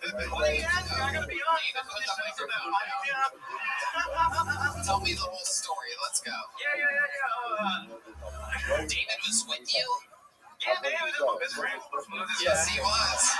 Well, yeah, I gotta be honest. That's what this show's about. Yeah. Tell me the whole story. Let's go. Yeah. David was with you? Yeah, David is my best friend. Yes, he was.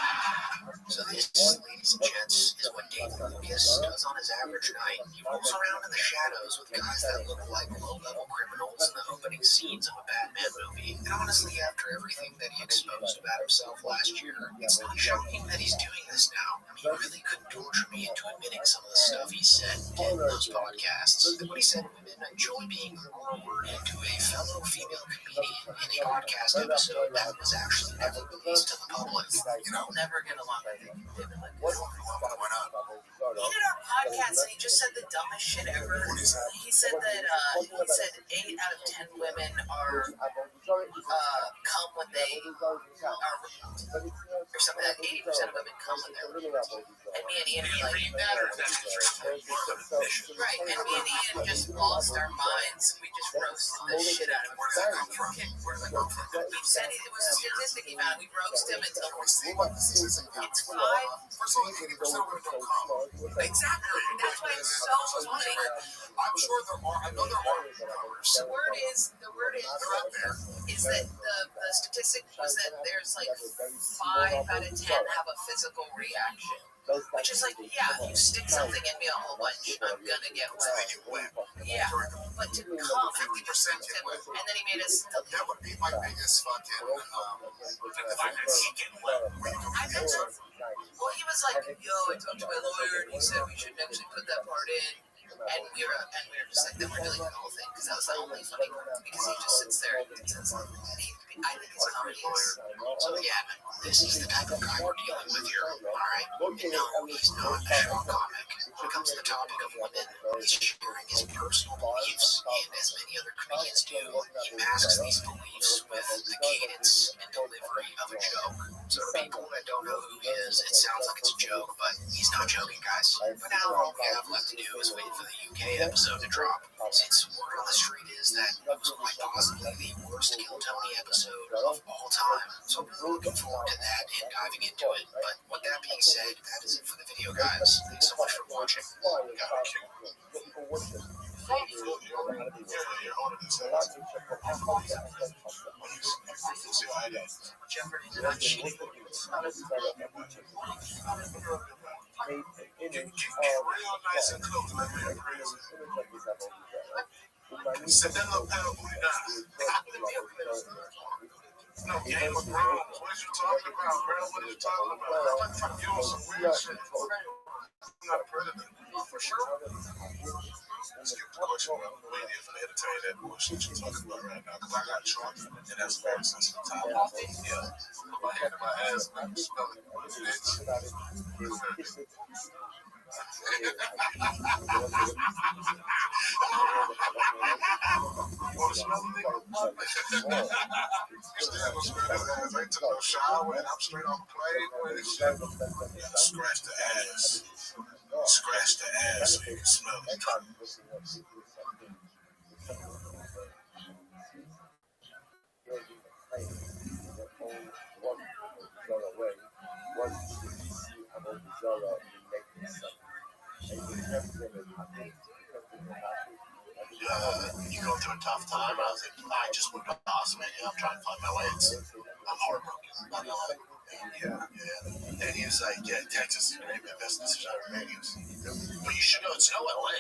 So this, ladies and gents, is what David Lucas does on his average night. He rolls around in the shadows with guys that look like low-level criminals in the opening scenes of a Batman movie. And honestly, after everything that he exposed about himself last year, it's not shocking that he's doing this now. I mean, he really couldn't torture me into admitting some of the stuff he said and did in those podcasts. Like what he said women enjoy being lured into a fellow female comedian in a podcast episode that was actually never released to the public. You're never gonna lie. wrong. I think David Lick is. Why not? He did our podcast and he just said the dumbest shit ever. He said that 8 out of 10 women are come when they are, or something like 80% of women come when they're relieved. And me and Ian are like, right, and me and Ian just lost our minds. We just roasted the shit out of him. Where does that come from? He said it was a statistic he found. We roast him until See what the statistic it's is. 5. First of all, 80% of women don't come. Exactly. That's why it's so funny. I'm sure there are. I know there are numbers. The word is They're out there. is that the statistic was that there's like 5 out of 10 have a physical reaction. Which is like, yeah, if you stick something in me a whole bunch, I'm gonna get wet. Yeah, but to come, 50% get wet. and then he made us. That would be my biggest fucking. I mentioned, well, he was like, yo, I talked to my lawyer, and he said we should actually put that part in. And we were just like, then we're doing the whole thing, because that was the only funny part, because he just sits there and says, I think his comedy is. So yeah, this is the type of guy we're dealing with here, alright? And no, he's not a show comic. When it comes to the topic of women, he's sharing his personal beliefs, and as many other comedians do, he masks these beliefs with the cadence and delivery of a joke. So for people that don't know who he is, it sounds like it's a joke, but he's not joking, guys. For now, all we have left to do is wait for the UK episode to drop, since word on the street is that it was quite possibly the worst Kill Tony episode of all time. So I'm really looking forward to that and diving into it. But with that being said, that is it for the video, guys. Thanks so much for watching. You get real nice and close like we're in prison. Sit that little pedal booty down. No Game of Thrones. What are you talking about, bro? What are you talking about? You on some weird shit. I'm not a predator. For sure. Skip the question. I'm waiting for me to tell you that bullshit you're talking about right now. Because I got charged. And that's very sensitive time. Yeah. Put my hand in my ass and smell it. Bitch. You want to smell the nigga? You still gonna smell his ass. I ain't took no shower and I'm straight on the plane and shit. Scratch the ass. Scratch the ass so you can smell it. You go through a tough time. I was like, I just moved to Austin, man. I'm trying to find my way. I'm heartbroken. Not gonna lie. Yeah. And he was like, yeah, Texas is going to be the best decision I ever made. He was, But you should know it's no LA.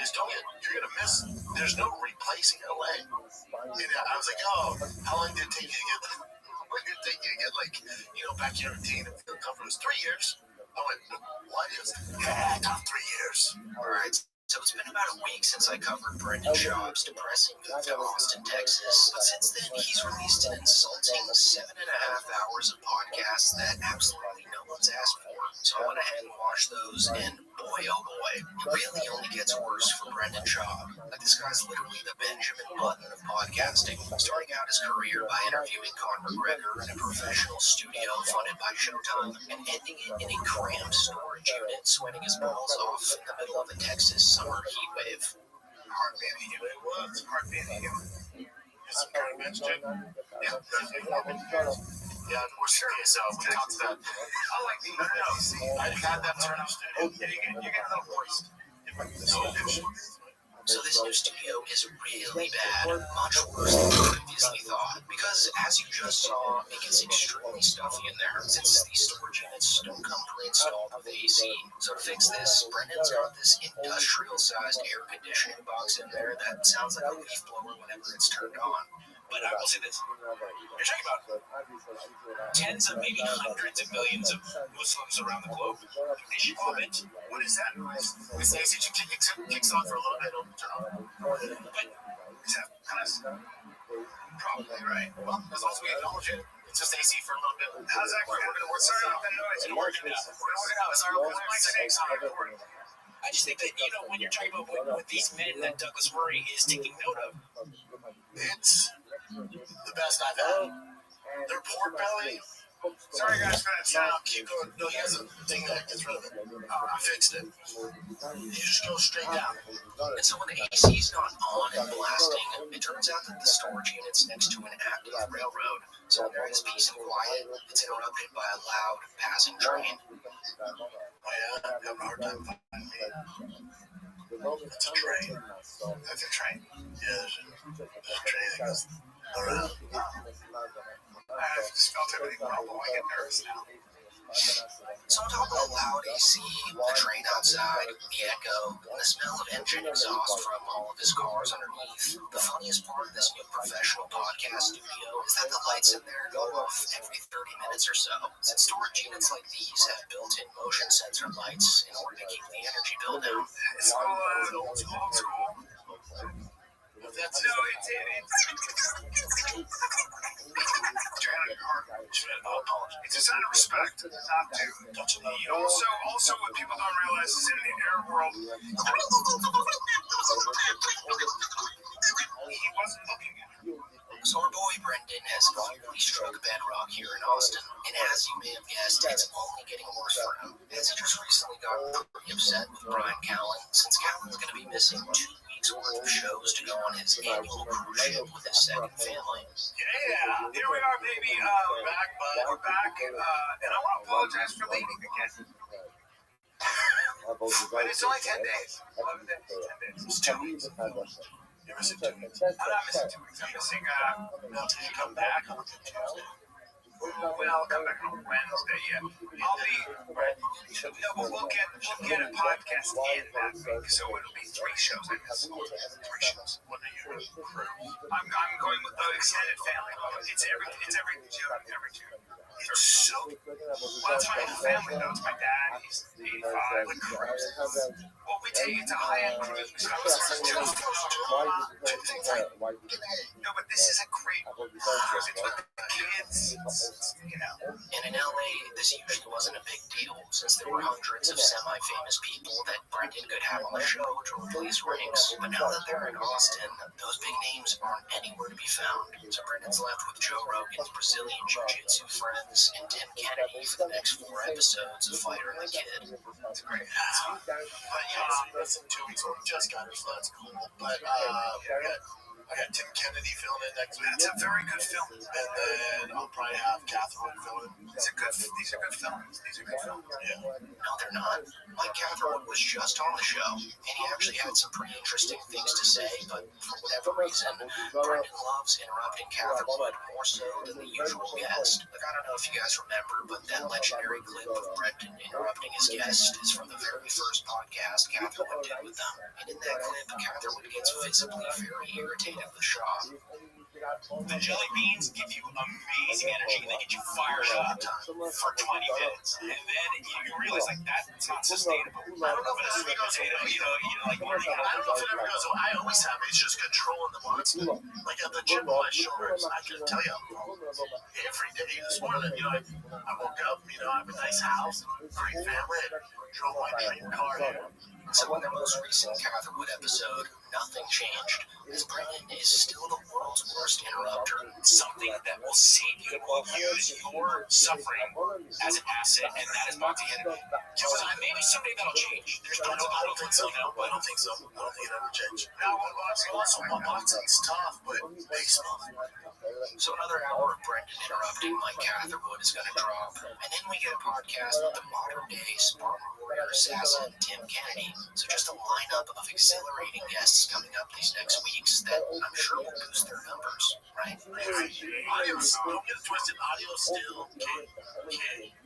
You're gonna miss. There's no replacing LA. and I was like, oh, how long did it take you to get, like, back to your routine and feel comfortable? It was 3 years. I went, what? It was, yeah, tough 3 years. Alright, so it's been about a week since I covered Brendan Schaub's depressing move to Austin, Texas. But since then, he's released an insulting 7.5 hours of podcasts that absolutely no one's asked for. So I went ahead and watched those, and boy, oh boy, it really only gets worse for Brendan Schaub. Like, this guy's literally the Benjamin Button of podcasting, starting out his career by interviewing Conor McGregor in a professional studio funded by Showtime, and ending it in a crammed storage unit, sweating his balls off in the middle of a Texas summer heat wave. Heartbending. It was heartbending. It's pretty much it. Yeah, we're serious, so we talked about. I like the email. I got that turn up studio. Yeah, you get a little voice. So this new studio is really bad, much worse than I previously thought, because as you just saw, it gets extremely stuffy in there, since these storage units don't come pre-installed with AC. So to fix this, Brendan's got this industrial-sized air conditioning box in there that sounds like a leaf blower whenever it's turned on. But I will say this. You're talking about tens of maybe hundreds of millions of Muslims around the globe. They should comment. What is that noise? This AC kicks on for a little bit, it'll turn on. But is that honest? Probably right. Well, as long as we acknowledge it. It's just AC for a little bit. How's that going? We're sorry about that noise. We're working it out. Sorry, my stakes on recording. I just think that, when you're talking about what these men that Douglas Murray is taking note of, It's the best I've had. Their pork belly. Sorry guys for that sound. Keep going. No, he has a thing that gets rid of it. I fixed it. You just go straight down. And so when the AC is not on and blasting, it turns out that the storage unit's next to an active railroad. So when there is peace and quiet, it's interrupted by a loud passing train. Oh yeah, I'm having a hard time finding me. It's a train. That's a train. Yeah, there's a train that goes around. I just felt everything rumble. I get nervous now. So on top of the loud AC, the train outside, the echo, and the smell of engine exhaust from all of his cars underneath, the funniest part of this new professional podcast studio is that the lights in there go off every 30 minutes or so, since storage units like these have built-in motion sensor lights in order to keep the energy bill down. It's all old school. That's No, it's it's a sign of respect not to touch the also what people don't realize is in the air world he wasn't looking at her. So our boy Brendan has clearly struck bedrock here in Austin, and as you may have guessed, it's only getting worse for him, as he just recently got pretty upset with Brian Callen, since Callen's going to be missing 2 weeks worth of shows to go on his annual cruise ship with his second family. Yeah, here we are, baby. We're back, bud. We're back, and I want to apologize for leaving again. But it's only 10 days. 11 days, 10 days. It's 2 weeks. You're missing 2 weeks. I'm not missing 2 weeks. I'm missing, Now, till you come back on Tuesday. well, I'll come back on Wednesday, yeah. I'll be, no, but we'll get a podcast in that week, so it'll be 3 shows. I guess. 3 shows. What are you doing? I'm going with the extended family. It's every June. It's so, well, it's my whole family, though. It's my dad, he's 85, the cruise. Well, we take it to high-end cruise. No, but this is a great cruise. It's with the kids, And in LA, this usually wasn't a big deal, since there were hundreds of semi-famous people that Brendan could have on the show to replace Riggs. But now that they're in Austin, those big names aren't anywhere to be found. So Brendan's left with Joe Rogan's Brazilian Jiu-Jitsu friends and Tim Kennedy for the next 4 episodes of Fighter and the Kid. It's great. But listen, 2 weeks old. Just got her, so that's cool. But I got Tim Kennedy filming next week. It's a very good film. And then I'll probably have Catherine filming. These are good films. Yeah. No, they're not. Mike Catherwood was just on the show, and he actually had some pretty interesting things to say, but for whatever reason, Brendan loves interrupting Catherwood more so than the usual guest. Like, I don't know if you guys remember, but that legendary clip of Brendan interrupting his guest is from the very first podcast Catherwood did with them. And in that clip, Catherwood gets visibly very irritated with Shaw. The jelly beans give you amazing energy. They get you fired up for 20 minutes. And then you realize, like, that's not sustainable. I don't know if it ever goes away. Like, I don't know if it ever goes away. I always have it. It's just controlling the monster. Like at the gym on my shoulders, I can tell you, every day. This morning, I woke up, I have a nice house, great family, drove my dream car here. So in the most recent Catherwood episode, nothing changed, as Brendan is still the world's worst interrupter. Something that will save you, will use your suffering as an asset, and that is not the enemy. So maybe someday that'll change. There's I don't think so. I don't think so. I don't think it ever changed. Now, boxing's tough, but baseball. So another hour of Brendan interrupting Mike Catherwood is going to drop, and then we get a podcast with the modern-day Spartan warrior assassin Tim Kennedy. So just a lineup of exhilarating guests coming up these next weeks that I'm sure will boost their numbers, right? Audio's, don't get it twisted, audio's still okay.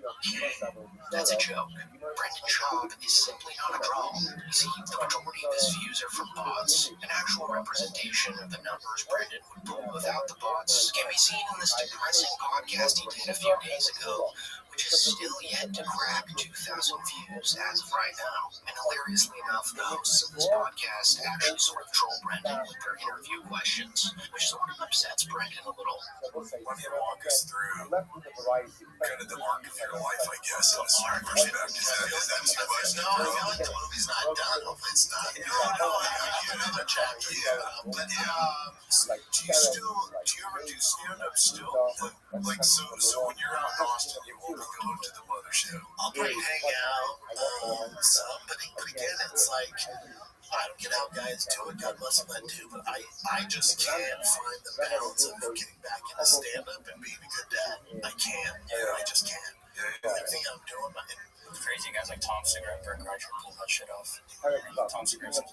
That's a joke. Brendan Schaub is simply not a draw. You see, the majority of his views are from bots. An actual representation of the numbers Brendan would pull without the bots can be seen in this depressing podcast he did a few days ago which is still yet to crack 2,000 views as of right now. And hilariously enough, the hosts of this podcast actually sort of troll Brendan with their interview questions, which sort of upsets Brendan a little. Why don't you walk us through kind of the arc of your life, I guess, in a certain perspective? Is that too much? No, I feel like the movie's not done. Hopefully it's not. No, another chapter. Yeah, but do you ever do stand-up still? So when you're out in Austin, you won't be going to the mothership. I'll probably hang out, but again, it's like, I don't get how guys do it, God bless them that do, but I just can't find the balance of getting back into stand-up and being a good dad. I can't. I just can't. Everything I'm doing, It's crazy, guys like Tom Segura and Brett Kreischer pull that shit off. Tom Segura's like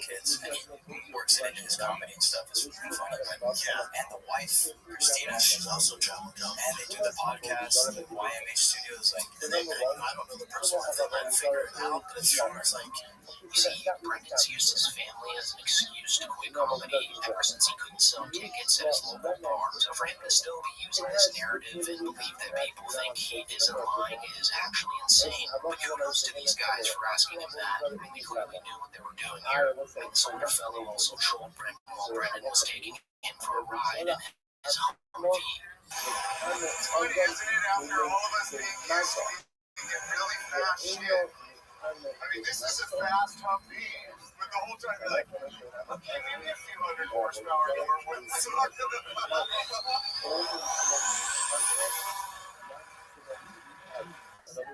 kids, and he works it into his comedy and stuff. It's really funny. And the wife, Christina, she's also traveling down. And they do the podcast, the YMH Studios. Like, and I don't know the personal life, I might figure it out, but as far as like, you see, Brendan's used his family as an excuse to quit comedy ever since he couldn't sell tickets at his local bar. So for him to still be using this narrative and believe that people think he isn't lying is actually insane. But kudos to these guys for asking him that. I mean, they clearly knew what they were doing here. And this older fellow also trolled Brendan while Brendan was taking him for a ride in his Humvee. It's funny, isn't it? After all of us being used to get really fast shit. I mean, this is a fast Humvee, but the whole time you're like, okay, maybe a few hundred horsepower more with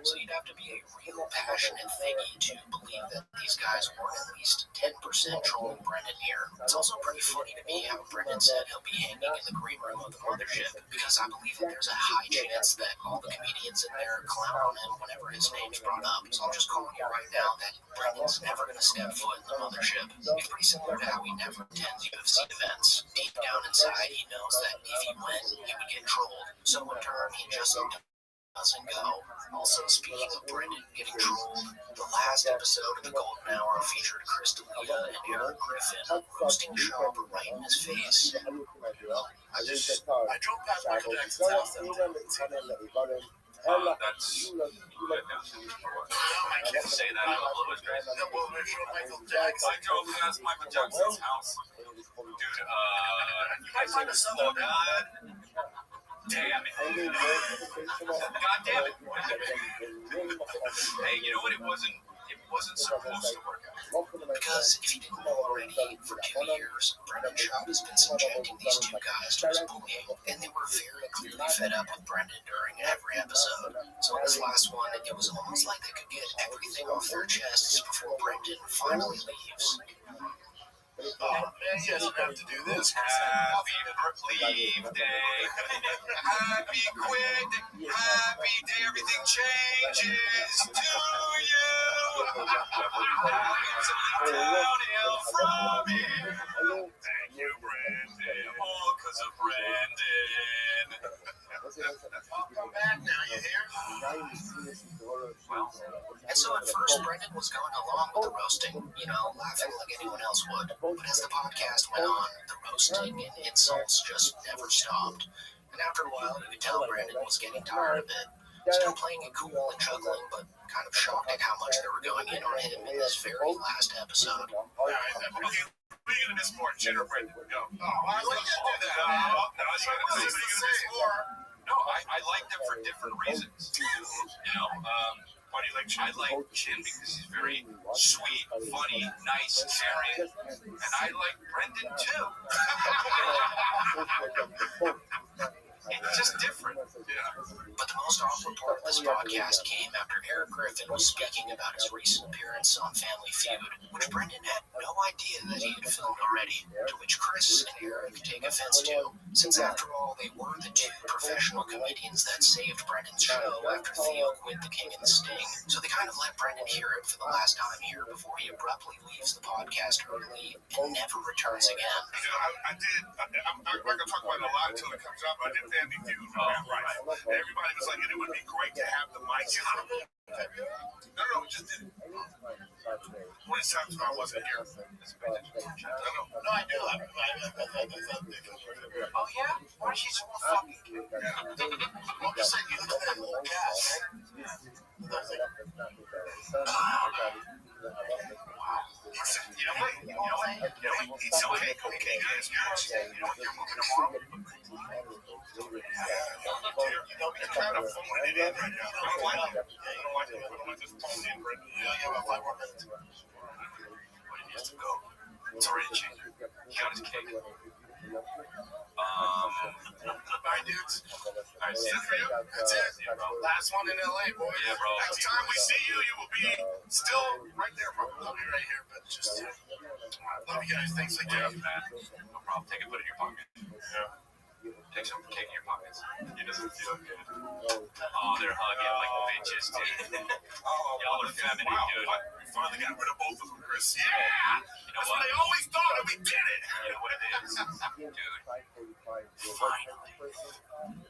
So you'd have to be a real passionate thingy to believe that these guys weren't at least 10% trolling Brendan here. It's also pretty funny to me how Brendan said he'll be hanging in the green room of the mothership, because I believe that there's a high chance that all the comedians in there clown on him whenever his name's brought up. So I'm just calling you right now that Brendan's never going to step foot in the mothership. It's pretty similar to how he never attends UFC events. Deep down inside, he knows that if he went, he would get trolled. So in turn, he just doesn't go. Also, speaking of Brendan getting trolled, the last episode of the Golden Hour featured Chris D'Elia and Eric Griffin roasting Sharp right in his face. I drove past Michael Jackson's house that time. That's I can't say that. I'm a little bit crazy. No, well, they showed Michael Jackson. I drove past Michael Jackson's house. Dude, you guys find a song God. Damn it. God damn it. Hey, you know what? It wasn't supposed to work out. Because if you didn't know already, for 2 years, Brendan Schaub has been subjecting these two guys to his bullying, and they were very clearly fed up with Brendan during every episode. So in this last one, it was almost like they could get everything off their chests before Brendan finally leaves. Oh man, he doesn't have to do this. Happy leave day. Happy quit. Happy day. Everything changes to you. It's only downhill from here. Thank you, Brandon. All because of Brandon. Welcome back now, you hear? And so at first, Brendan was going along with the roasting, laughing like anyone else would. But as the podcast went on, the roasting and insults just never stopped. And after a while, you could tell Brendan was getting tired of it. Still playing it cool and chuckling, but kind of shocked at how much they were going in on him in this very last episode. Okay, we're gonna miss more. Jennifer, Brendan, go. Oh, why would you do that? No, I like them for different reasons. Why do you like Chin? I like Chin because he's very sweet, funny, nice, caring, and I like Brendan too. It's just different. Yeah. But the most awkward part of this podcast came after Eric Griffin was speaking about his recent appearance on Family Feud, which Brendan had no idea that he had filmed already, to which Chris and Eric take offense to, since after all, they were the two professional comedians that saved Brendan's show after Theo quit The King and the Sting. So they kind of let Brendan hear it for the last time here before he abruptly leaves the podcast early and never returns again. I'm not going to talk about it a lot until it comes up, but I did Family Feud, right? Everybody was like, it would be great to have the mic. No, we just did it. When it's time I wasn't here. No, I do. Oh, yeah? Why is she so fucking cute? I'm just saying, you look at that little cat, it's okay, guys. You're moving tomorrow. You're kind of phoning it in right now. I don't want this phone in right now. Yeah, about 5 more minutes. What he needs to go. It's already changed. He got his cake. Bye, dudes. Alright, that's it for you. That's it. Last one in LA, boy. Yeah, bro. Next time we see you, you will be still right there. Probably not be right here, but just love you guys. Thanks again. Man. No problem. Take it, put it in your pocket. Yeah. Take some cake in your pockets. It doesn't feel good. Oh, they're hugging like bitches, dude. Y'all are feminine, dude. We finally got rid of both of them, Chris. Yeah! You know That's what they always thought, and we did it! You know what it is? Dude. Finally.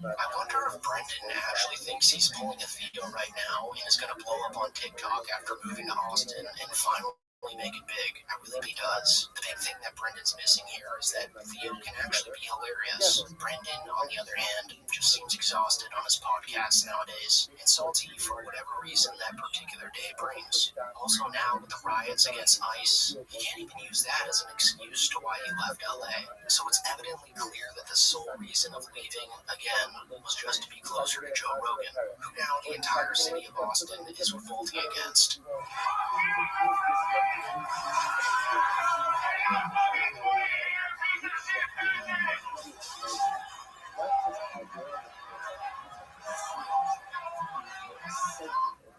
I wonder if Brendan actually thinks he's pulling a Theo right now and is going to blow up on TikTok after moving to Austin and finally make it big. I really think he does. The big thing that Brendan's missing here is that Theo can actually be hilarious. Brendan, on the other hand, just seems exhausted on his podcasts nowadays and salty for whatever reason that particular day brings. Also now with the riots against ICE, he can't even use that as an excuse to why he left LA. So it's evidently clear that the sole reason of leaving, again, was just to be closer to Joe Rogan, who now the entire city of Austin is revolting against.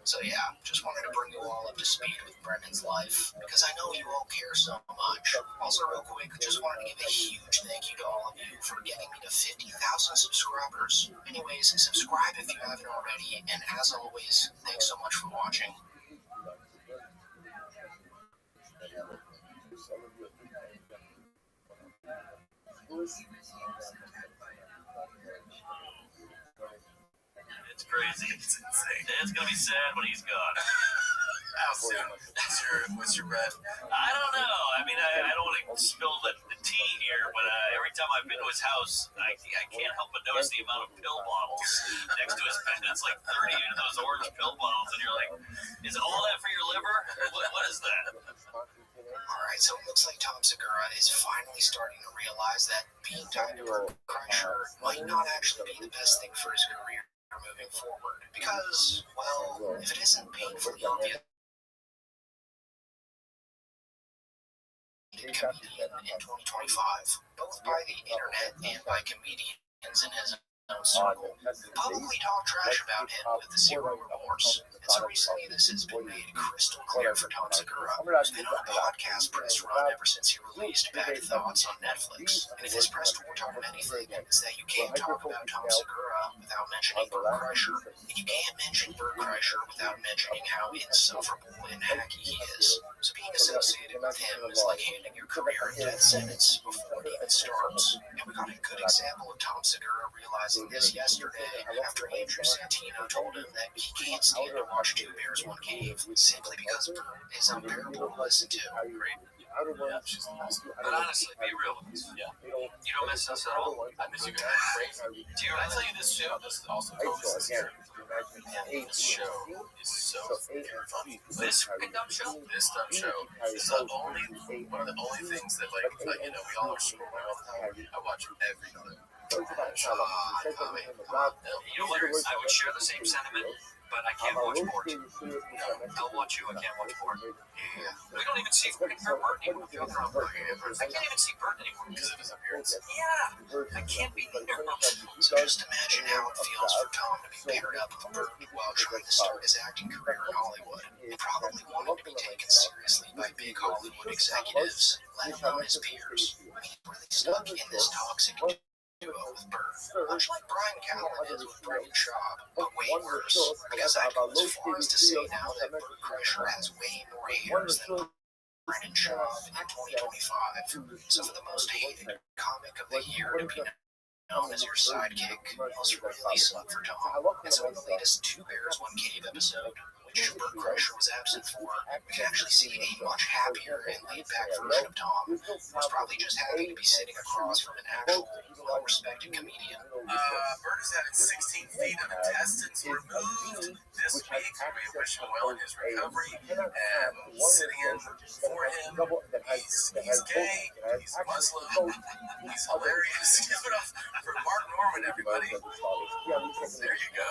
So yeah, just wanted to bring you all up to speed with Brendan's life, because I know you all care so much. Also real quick, just wanted to give a huge thank you to all of you for getting me to 50,000 subscribers. Anyways, subscribe if you haven't already, and as always, thanks so much for watching. It's crazy. It's insane. It's gonna be sad when he's gone. How soon? What's your bet? I don't know. I mean, I don't want to spill the tea here, but every time I've been to his house, I can't help but notice the amount of pill bottles next to his bed. It's like 30 of those orange pill bottles, and you're like, is all that for your liver? What is that? Alright, so it looks like Tom Segura is finally starting to realize that being tied to Bert Kreischer might not actually be the best thing for his career moving forward. Because, well, if it isn't painfully obvious, comedian in 2025, both by the internet and by comedians in his own circle, publicly talk trash about him with zero remorse. And so recently this has been made crystal clear for Tom Segura, who's been on a podcast press run ever since he released Bad Thoughts on Netflix. And if this press tour taught him anything, it's that you can't talk about Tom Segura without mentioning Bert Kreischer, and you can't mention Bert Kreischer without mentioning how insufferable and hacky he is. So being associated with him is like handing your career a death sentence before it even starts. And we got a good example of Tom Segura realizing this yesterday after Andrew Santino told him that he can't stand to watch Two Bears, One Cave simply because Bert is unbearable to listen to. But honestly, be real with us. Yeah. You don't miss us at all. I miss you guys. Did I tell you this show? This is also This show is so funny. This dumb show? This dumb show is the only one of the only things that we all are super well all the time. I watch every night. You know what? I would share the same sentiment, but I can't watch more. I'll watch you. I can't watch more. Yeah. We don't even see Bert anymore. I can't even see Bert anymore Because of his appearance. Yeah, I can't be there. So just imagine how it feels for Tom to be paired up with Bert while trying to start his acting career in Hollywood, and probably wanting to be taken seriously by big Hollywood executives, let alone his peers. I mean, he's really stuck in this toxic duo with Bert, much like Brian Callen is with Brendan Schaub, but way worse, because I'd go as far as to say now that Bert Kreischer has way more haters than Brendan Schaub in 2025. So for the most hated comic of the year to be known as your sidekick must really suck for Tom. And so in the latest Two Bears, One Cave episode, which Bert Kreischer was absent for, we can actually see a much happier and laid-back version of Tom, who was probably just happy to be sitting across from an actual, well-respected comedian. Bert is having 16 feet of intestines removed this week. We wish him well in his recovery. And sitting in for him, he's gay, he's Muslim, he's hilarious. Give it up for Mark Norman, everybody. There you go.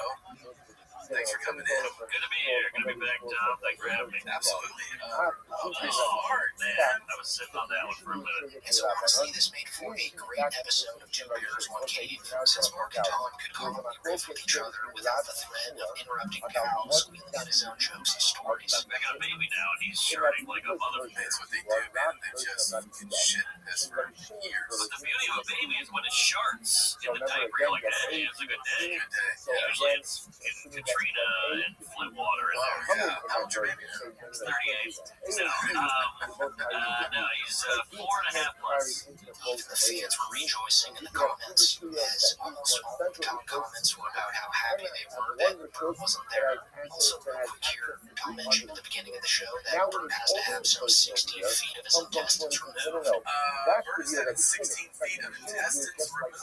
Thanks for coming in. Good to be here. Good to be back, Tom. Thanks for having me. Absolutely. Hard, man. I was sitting on that one for a minute. And so honestly, this made for a great episode of Two Bears, One Cave, since Mark and Tom could commonly riff with each other without the threat of interrupting Cal squealing out his own jokes and stories. I got a baby now, and he's sharding like a mother. That's what they do, man. They just can shit this for years. But the beauty of a baby is when it sharts in the diaper, you're like, hey, it's a good day. Good day. Usually it's in Katrina and Flint water in there. Yeah. How old's your baby now? He's 38. No, he's 4.5 months. Even the fans were rejoicing in the comments, as almost all of the top comments were about how happy they were that Bert wasn't there. Also, real quick here, Tom mentioned at the beginning of the show that Bert has to have some 16 feet of his intestines removed. Bert is having 16 feet of intestines removed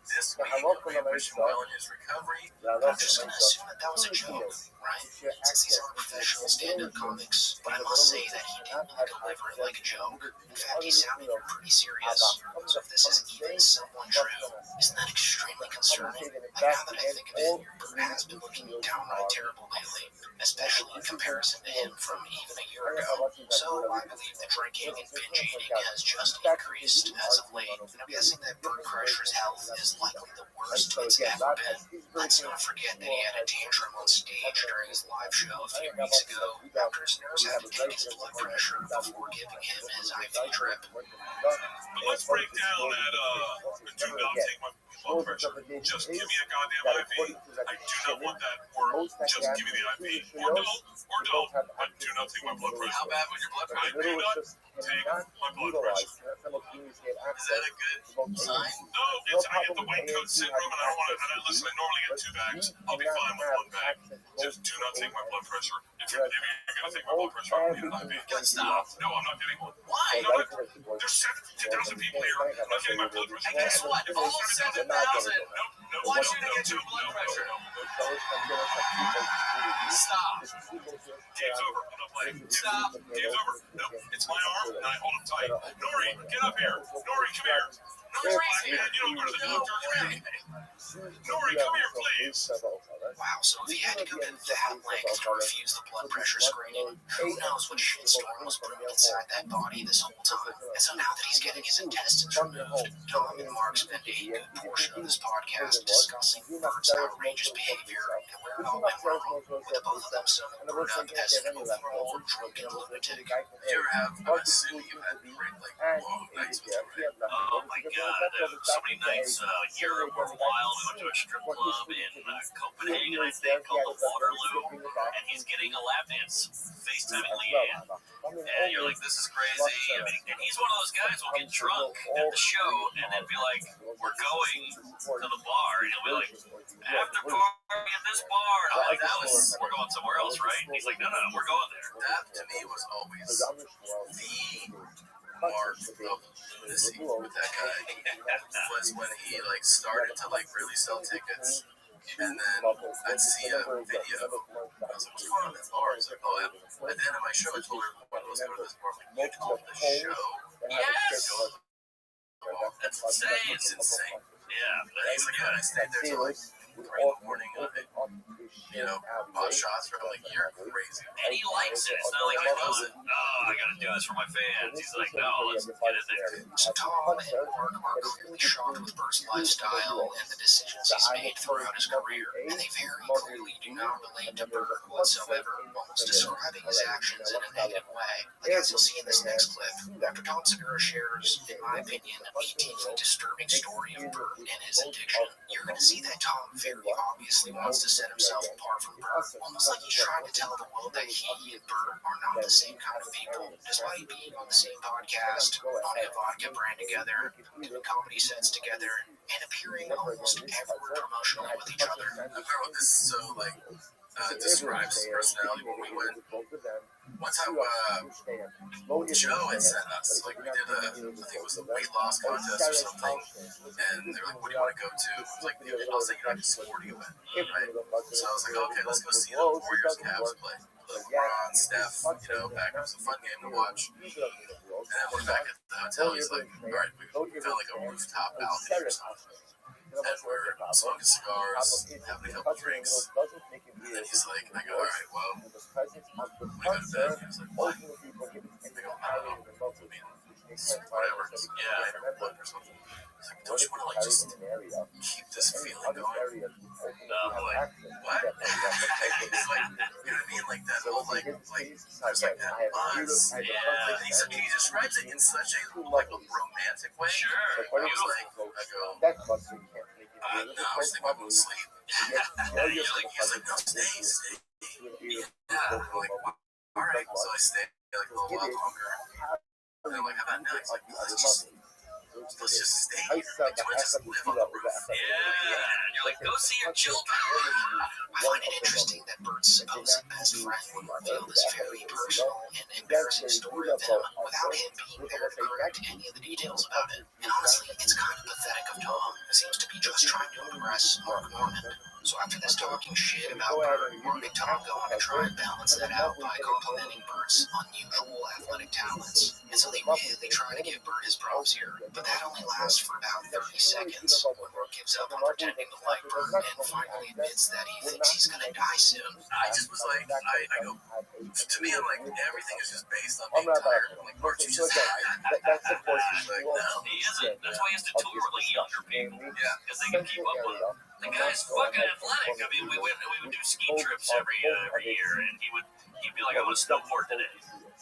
this week. We wish him well in his recovery. I'm just going to assume that was a joke, right? Since these aren't professional stand-up comics, but I must say that he didn't really deliver it like a joke. In fact, he sounded pretty serious. So if this isn't even somewhat true, isn't that extremely concerning? Like, now that I think of it, Bert has been looking downright terrible lately, especially in comparison to him from even a year ago. So I believe that drinking and binge eating has just increased as of late, and I'm guessing that Bert Kreischer's health is likely the worst it's ever been. Let's not forget that he had a tantrum on stage during his live show a few weeks ago after his nurse had to take his blood pressure before giving him his IV drip. But let's break down that, do not take my blood pressure. Just give me a goddamn IV. I do not want that, or just give me the IV. Or don't, but do not take my blood pressure. How bad was your blood I pressure? do not take my blood pressure. Is that a good sign? No, it's I get the white coat syndrome, and I don't want to. And listen, I normally get 2 bags. I'll be fine with 1 bag. Just do not take my blood pressure. If you're gonna take my blood pressure, I need an IV. Stop. No, I'm not getting one. Why? No, but there's 72,000 people here. I'm not getting my blood pressure. And guess what? If all 7,000 want you to get your blood pressure, stop. Game's over. I'm not playing. Stop. Game's over. No, it's my arm, and I hold him tight. Nori, get up here. Nori, come here. Nori's my man. You don't go to the doctor. Come here. Nori, come here, please. Wow, so if he had to go to that length to refuse the blood pressure screening, who knows what shitstorm was brewing inside that body this whole time. And so now that he's getting his intestines removed, Tom and Mark spend a good portion of this podcast discussing Bert's outrageous behavior and where it all went wrong, with both of them summing Bert up as an overall drunken lunatic. You ever have, I'm assuming you had great, like, long nights with Bert. Oh my God, there were so many nights a year or a while. We went to a strip club in Copenhagen, I think, called the Waterloo, and he's getting a lap dance, FaceTiming Leanne. And you're like, this is crazy. I mean, and he's one of those guys who'll get drunk at the show and then be like, we're going to the bar. And he'll be like, after party at this bar. And I'm like, we're going somewhere else, right? And he's like, no, we're going there. That to me was always the mark of lunacy with that guy. Was when he like started to like really sell tickets, and then I'd see a video. I was like, what's going on in this bar? He's like, oh, at the end of my show, I told everyone, let's go to this bar. I'm like, you told the show? Yes! That's insane. It's insane. Yeah. And he's like, yeah, and I stayed there till like 3 in the morning, and I bought shots for him. Like, you're crazy. And he likes it. It's not like he's going, oh, I gotta do this for my fans. He's like, no, let's get it there. So Tom and Mark are clearly shocked with Bert's lifestyle and the decisions he's made throughout his career, and they very clearly do not relate to Bert whatsoever, almost describing his actions in a negative way. Like as you'll see in this next clip, after Tom Segura shares, in my opinion, a deeply disturbing story of Bert and his addiction, you're going to see that Tom very obviously wants to set himself apart from Bert, almost like he's trying to tell the world that he and Bert are not the same kind of people, despite being on the same podcast, owning a vodka brand together, doing comedy sets together, and appearing almost everywhere promotionally with each other. I remember this is so like describes his personality when we went. One time, Joe had sent us, like, we did I think it was the weight loss contest or something, and they're like, what do you want to go to? It was like, I was thinking like a sporting event, right? So I was like, okay, let's go see the Warriors Cavs play. LeBron, Steph, back. It was a fun game to watch. And then we're back at the hotel. He's like, all right, we found like a rooftop balcony or something. And we're smoking cigars, having a couple drinks. And then he's like, I go, all right, well, when I go to bed, he was like, what? I go, I don't know. I mean, whatever. Yeah, blood or something. He's like, don't you want to like just keep this feeling going? Boy, what? He's like, you know what I mean? Like that whole there's like that buzz. Yeah. And he describes it in such a romantic way. Sure. I was like, no, I was thinking about going to sleep. He's like, no, stay. Yeah. I'm like, all right. So I stay like a little while longer. And I'm like, how about now? He's like, let's just stay here. Like, do I just live on the roof? Yeah. And you're like, go see your children. I find it interesting that Bert's supposed best friend would reveal this very personal and embarrassing story of him without him being there to correct any of the details about it. And honestly, it's kind of pathetic of Tom, who seems to be just trying to impress Mark Norman. So after this talking shit about Bert, Mark and Tom go on to try and balance that out by complimenting Bert's unusual athletic talents. And so they really try to give Bert his props here, but that only lasts for about 30 seconds when Mark gives up on pretending to like Bert and finally admits that he thinks he's gonna die soon. I just was like, I go, to me, I'm like, everything is just based on being tired. I'm like, Bert, you just tired. He's like, no. He isn't. That's why he has to tour with like younger people. Yeah. Because they can keep up with him. The guy's fucking athletic. I mean, we would do ski trips every year, and he'd be like, I want to snowboard today.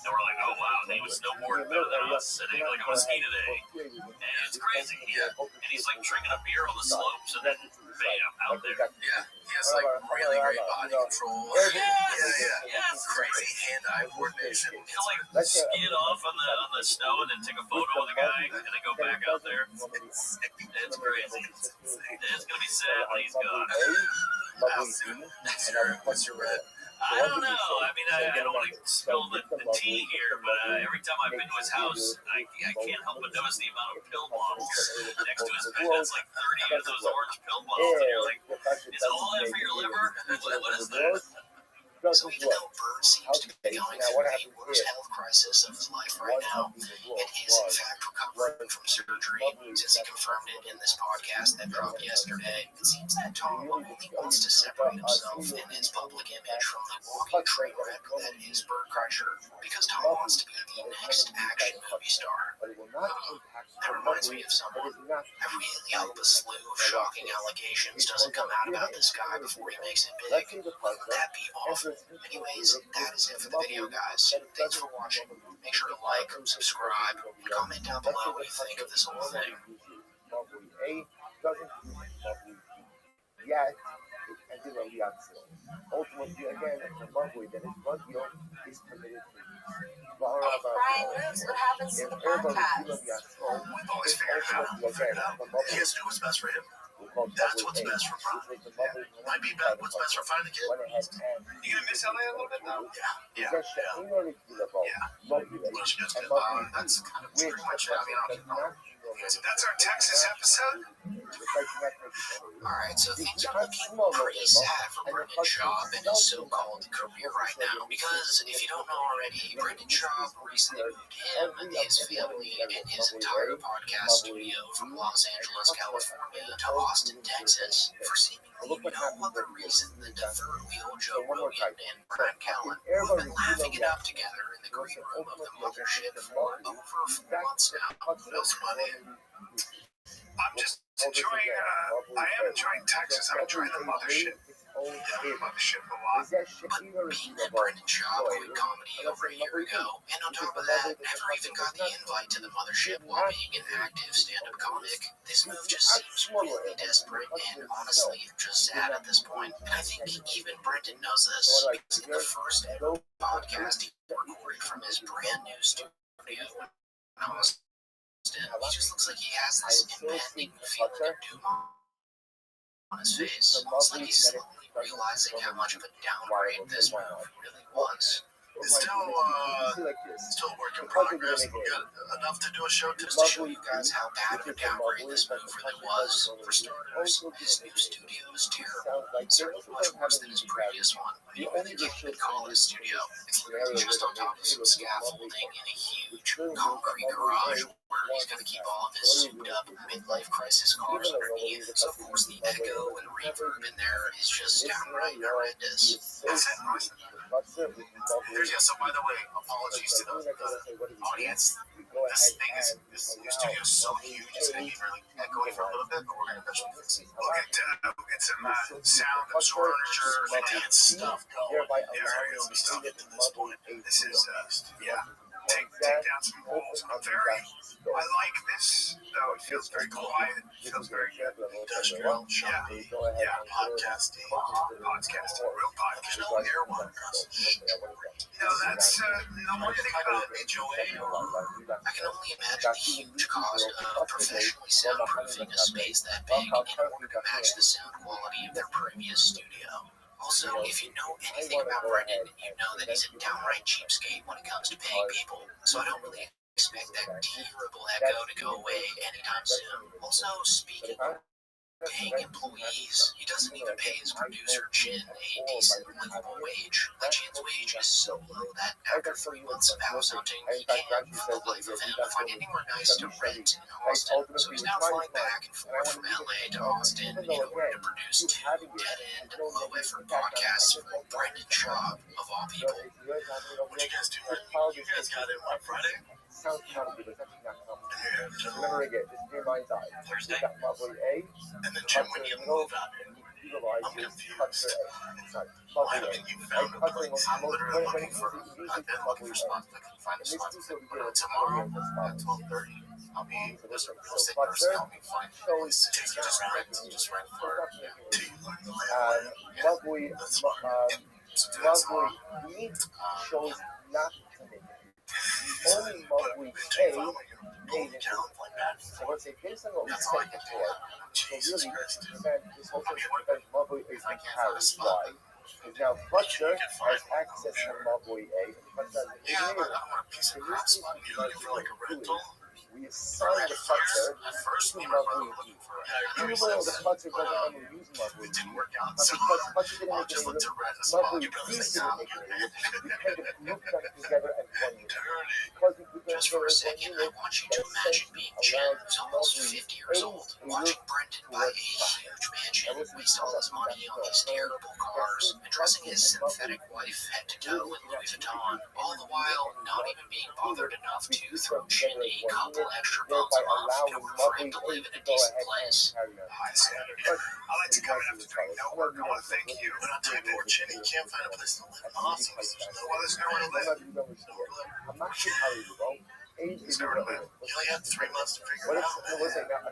And we're like, oh wow, and he was snowboarding better than us. And he'd be like, I want to ski today. And it's crazy. Yeah. And he's like drinking a beer on the slopes, and then bam, out there. Yeah. He has like really great body control. Yeah. Crazy hand-eye coordination. He'll like skid off on the snow and then take a photo with the guy and then go back out there. It's crazy. It's gonna be sad when he's gone. What's your red? I don't know. I mean, I don't want to spill the tea here, but every time I've been to his house, I can't help but notice the amount of pill bottles next to his bed. That's like 30 of those orange pill bottles, and you're like, is all that for your liver? What is that? So even though Bert seems to be going through the worst health crisis of his life right now, and is in fact recovering from surgery, since he confirmed it in this podcast that dropped yesterday, it seems that Tom only wants to separate himself and his public image from the walking train wreck that is Bert Kreischer, because Tom wants to be the next action movie star. That reminds me of someone. I really hope a slew of shocking allegations doesn't come out about this guy before he makes it big. Wouldn't that be awful? Anyways, that is it for the video, guys. Thanks for watching. Make sure to like, subscribe, and comment down below what you think of this whole thing. Brian moves, what happens to the podcast? We've always figured it out. He has to do what's best for him. That's what's best for Brian. Might be what's best for finding the kid. You gonna miss LA a little bit though? Yeah. Once you get to that's kind of pretty much it. I mean, That's our Texas episode. Alright, so things are looking pretty sad for Brendan Schaub and his so-called career right now, because if you don't know already, Brendan Schaub recently moved him, his family, and his entire podcast studio from Los Angeles, California to Austin, Texas, for seemingly no other reason than to third-wheel Joe Rogan and Brian Callen, who have been laughing it up together in the green room of the mothership for over 4 months now. That's funny. I'm just enjoying, I am enjoying Texas. I'm enjoying the mothership. The mothership a lot. But being that Brendan Schaub quit comedy over a year ago, and on top of that, never even got the invite to the mothership while being an active stand-up comic, this move just seems really desperate and honestly just sad at this point. And I think even Brendan knows this, because in the first ever podcast he recorded from his brand new studio in Austin, he just looks like he has this impending feeling of doom on his face. It's like he's slowly realizing how much of a downgrade this move really was. It's still a work in progress. We got enough to do a show Just to show you guys how bad of a downgrade this move really was. For starters, his new studio is terrible. Certainly much worse than his previous one. You really can't even call it a studio. It's literally just on top of some scaffolding in a huge concrete garage where he's going to keep all of his souped-up midlife crisis cars underneath. So of course the echo and reverb in there is just downright horrendous. That's it. So by the way, apologies to the audience. This thing is, this new studio is so huge, it's going to be really echoey for a little bit, but we're going to eventually fix it. We'll get some sound furniture, and stuff going. Everything will be stuff to this point. This is, take down some walls. I like this, though. It feels very quiet. It feels very industrial. Podcasting, real podcast. No air one. That's the one thing about HOA. I can only imagine the huge cost of professionally soundproofing a space that big in order to match the sound quality of their previous studio. Also, if you know anything about Brendan, you know that he's a downright cheapskate when it comes to paying people, so I don't really expect that terrible echo to go away anytime soon. Also, speaking of paying employees, he doesn't even pay his producer Jin a decent livable wage. The Jin's wage is so low that after 3 months of house hunting, he can't, for the life of him, find anywhere nice to rent in Austin. So he's now flying back and forth from LA to Austin in order to produce 2 dead-end, low-effort podcasts for Brendan Schaub, of all people. What you guys do? You guys got it on Friday? Thursday? And then Jim, when you move out here, I'm confused. Why haven't you found a place? I'm literally looking for, I've been looking for spots. I couldn't find a spot tomorrow at 12:30. I'll be, there's a real estate person help me find a place to just rent for shows not to make it. Only Mugwai A made it. So let's say based on what we said before, so really this whole thing prevents Mugwai A from carrying. Why? Because now Fletcher has access to Mugwai A, and Fletcher has the engineering. We assign the Fletcher to Mugwai E. Even though the Fletcher doesn't ever use Mugwai E, but because Fletcher didn't make it Mugwai E didn't make it, we kind of grouped them together as one unit. Just for a second, I want you to imagine being Jen, who's almost 50 years old, watching Brendan buy a huge mansion, waste all his money on these terrible cars, and dressing his synthetic wife head to toe in Louis Vuitton, all the while not even being bothered enough to throw Jen a couple extra bucks a month in order for him to live in a decent place. I like to come in after doing no work. I want to thank you. But I'll tell you, poor Jen, he can't find a place to live in Austin. There's nowhere to live. I'm not sure how you go. There's nowhere to live. You only had 3 months to figure it out.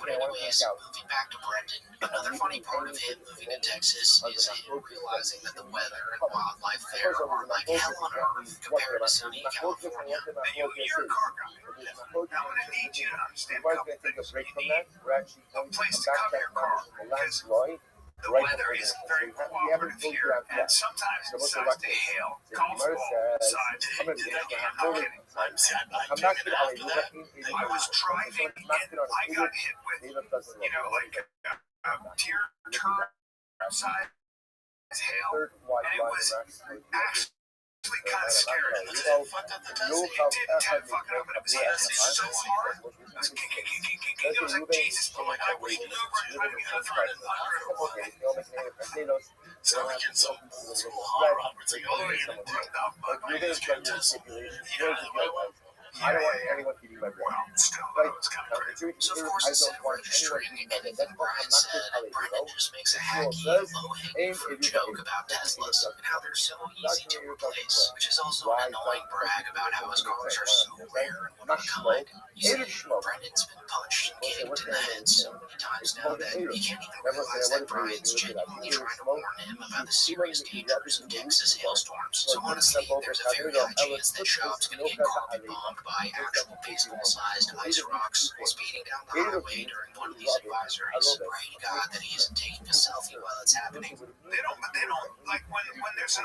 But anyways, moving back to Brendan, another funny part of him moving to Texas is him realizing that the weather and wildlife there are like hell on earth compared to sunny California. You're a car guy. Now I'm going to need you to understand a couple things. You need a place to cover your car because the weather isn't very cooperative here, and sometimes it decides to hail. Golf ball decides to hit it again. I'm not kidding. After that, I was driving and I got hit with, like a tear size hail, and it was actually kind of scary. It fucked up the test. It did fuck it up, but it was so hard. It was like Jesus. I'm like, I waited over and trying to get a thread in the so we get some hot rod. It's like, oh, you're going to do that. But we're going to get this. I don't want anyone eating my brain. Still, it's kind of crazy. So of course, instead of registering anything Brian said, Brendan just makes a hacky, low-hanging fruit joke about Teslas and how they're so easy to replace, which is also an annoying brag about how his cars are so rare and one of a kind. You see, Brendan's been punched and kicked in the head so many times now that he can't even realize that Brian's genuinely trying to warn him about the serious dangers of Texas hailstorms. So honestly, there's a very high chance that Schaub's going to get carpet bombed by actual baseball-sized sized ice rocks was speeding down the highway during one of these advisories, praying to God that he isn't taking a selfie while it's happening. They don't like when there's a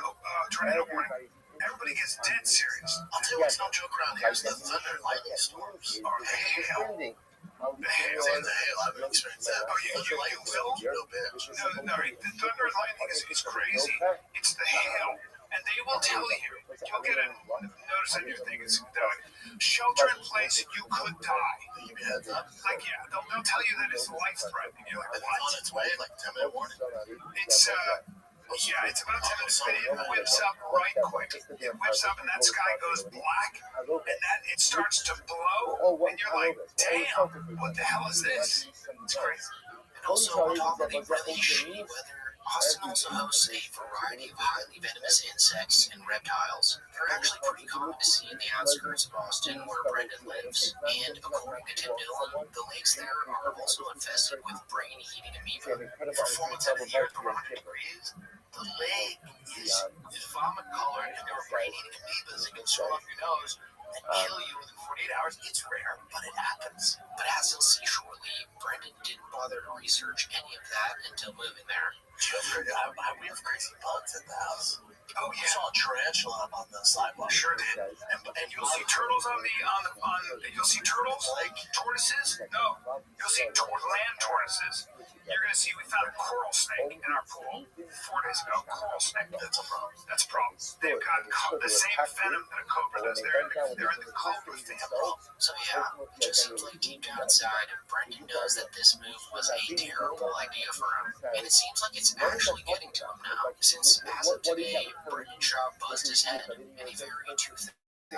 tornado warning. Everybody gets dead serious. I'll tell you what's no joke around here is the thunder and lightning storms. Or the hail. The hail, I've experienced that. Oh, you will? No bit. No, the thunder and lightning is crazy. It's the hail. And they will tell you, you'll get a notice on your thing, it's shelter in place, you could die. Give you a heads up. Like, yeah, they'll tell you that it's life-threatening. You're like, It's what? on its way, like 10-minute warning. It's, yeah, it's about 10 minutes, but it whips up right quick. It whips up and that sky goes black, and then it starts to blow, and you're like, damn, what the hell is this? It's crazy. And also, on top of the really shitty weather, Austin also hosts a variety of highly venomous insects and reptiles. They're actually pretty common to see in the outskirts of Austin where Brendan lives. And according to Tim Dillon, the lakes there are also infested with brain-eating amoeba. For 4 months out of the year, 100 degrees, the lake is vomit-colored and there are brain-eating amoebas that can swell up your nose and kill you within 48 hours. It's rare, but it happens. But as you'll see shortly, Brendan didn't bother to research any of that until moving there. We have crazy bugs at the house. Oh, yeah. I saw a tarantula up on the sidewalk. Sure did. And you'll see turtles you'll see turtles, like tortoises. No, you'll see land tortoises. You're going to see, we found a coral snake in our pool 4 days ago. Coral snake. That's a problem. That's a problem. They've got the same venom that a cobra does. They're in the cobra family. So yeah, it just seems like deep down inside, Brendan knows that this move was a terrible idea for him. And it seems like it's actually getting to him now, since as of today, Brendan Shaw buzzed his head in a very 2007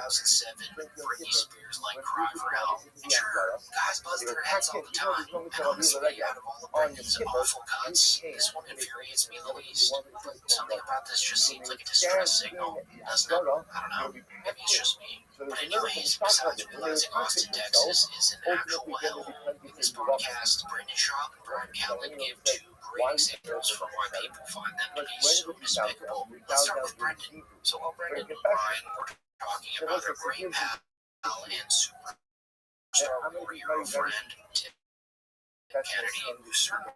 Britney Spears-like cry for help. And sure, guys buzz their heads all the time, and honestly, out of all of Brendan's awful cuts, this one infuriates me the least. But something about this just seems like a distress signal, doesn't it? I don't know, maybe it's just me. But anyways, besides realizing Austin, Texas is an actual hellhole, in this podcast, Brendan Shaw and Brian Callen give 2 great examples for why people find them to be so despicable. Let's start with Brendan. So while Brendan and Brian were talking about their great pal and superstar warrior friend, Tim Kennedy, who certainly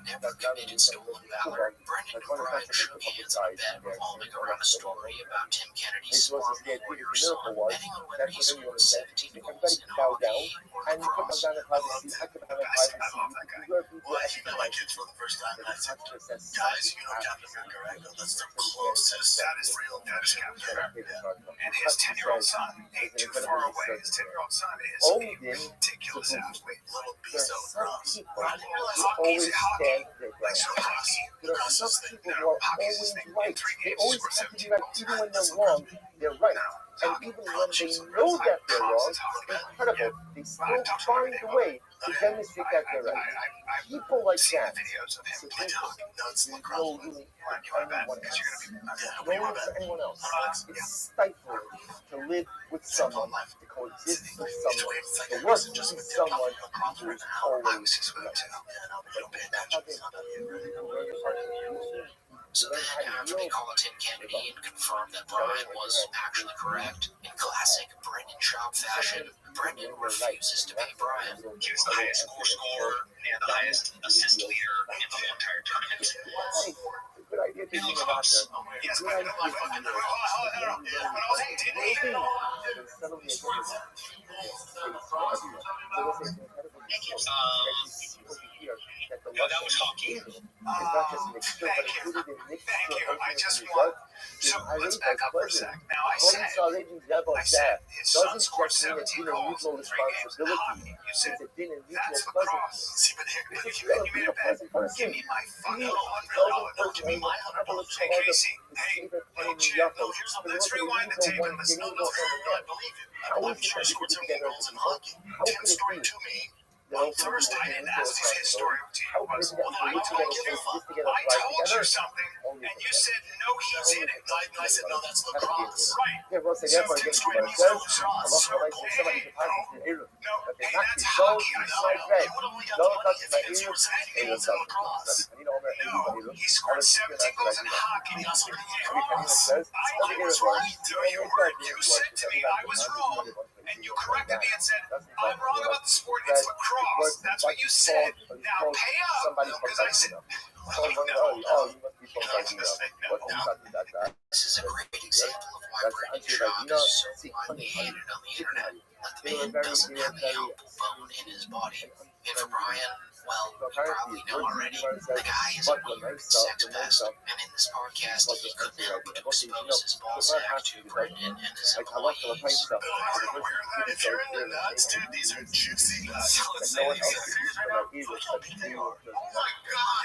never committed stolen valor, Brendan and Brian shook hands on a bet revolving around a story about Tim Kennedy's former warrior son, betting on whether he scored 17 goals in hockey or lacrosse. I love that guy. Well, I met my kids for the first time, and I said, guys, you know Captain America, right? That's the closest. That is real. That is Captain America. And his 10-year-old son ain't too far away. His 10-year-old son is a ridiculous athlete. Little beast of lacrosse. I didn't realize hockey. Like, so hockey. Lacrosse is the thing. Hockey's his thing. In 3 games, he scored 17 goals. Even when they're wrong, they're right. And even when they know that they're wrong, incredible, they still find a way to demonstrate that they're right. People like that. Videos of him So playing hockey. No, it's there's lacrosse. no really You're going to be anyone else. It's stifling to live with someone, to coexist with someone, to work with someone who is always So then, after they call Tim Kennedy and confirm that Brian was actually correct, in classic Brendan Schaub fashion, Brendan refuses to pay Brian. He was the highest goal scorer and the highest assist leader in the whole entire tournament. good idea to do about Yes, but when I was 18, No, that was hockey. Thank you. I just want. So let's back up for a sec. Now I said his son scored 17 goals in 3 games in hockey. You said that's lacrosse. See, but here, you made a bet. Give me my fucking $100. Give me my $100. Hey Casey. Hey Chip. No, let's rewind the tape and let's No, I believe you. I believe he scored 17 goals in hockey. Tim's story to me on Thursday. I didn't ask if his story to you was. Well, I told you something, and you said no, he's in it. I said no, that's lacrosse. Right. Yeah, well, so So therefore, Tim's again, story he means says, lacrosse. somebody No, but they hey, knocked that's his hockey. nose I in know. my head. He would only got No, the money that's if my he had ear. 17 goals in lacrosse. No, he scored 17 goals in hockey. He also got Lacrosse. I was right. You said to me I was wrong, and you corrected me and said I I'm wrong about the sport. It's lacrosse. That's what you said. Now pay up. Because I said, well, no. This is a great example of why Brendan Schaub is so widely hated on the internet. But the man doesn't have a helpful bone in his body. And for Brian, well, you probably know already, the guy is a weird sex pest. And in this podcast, he couldn't help but expose his ball sack to Brendan and his employees. I don't wear that if you're into nuts, dude. These are juicy nuts. Let's say these are serious right now. Look how big they are. Oh my god.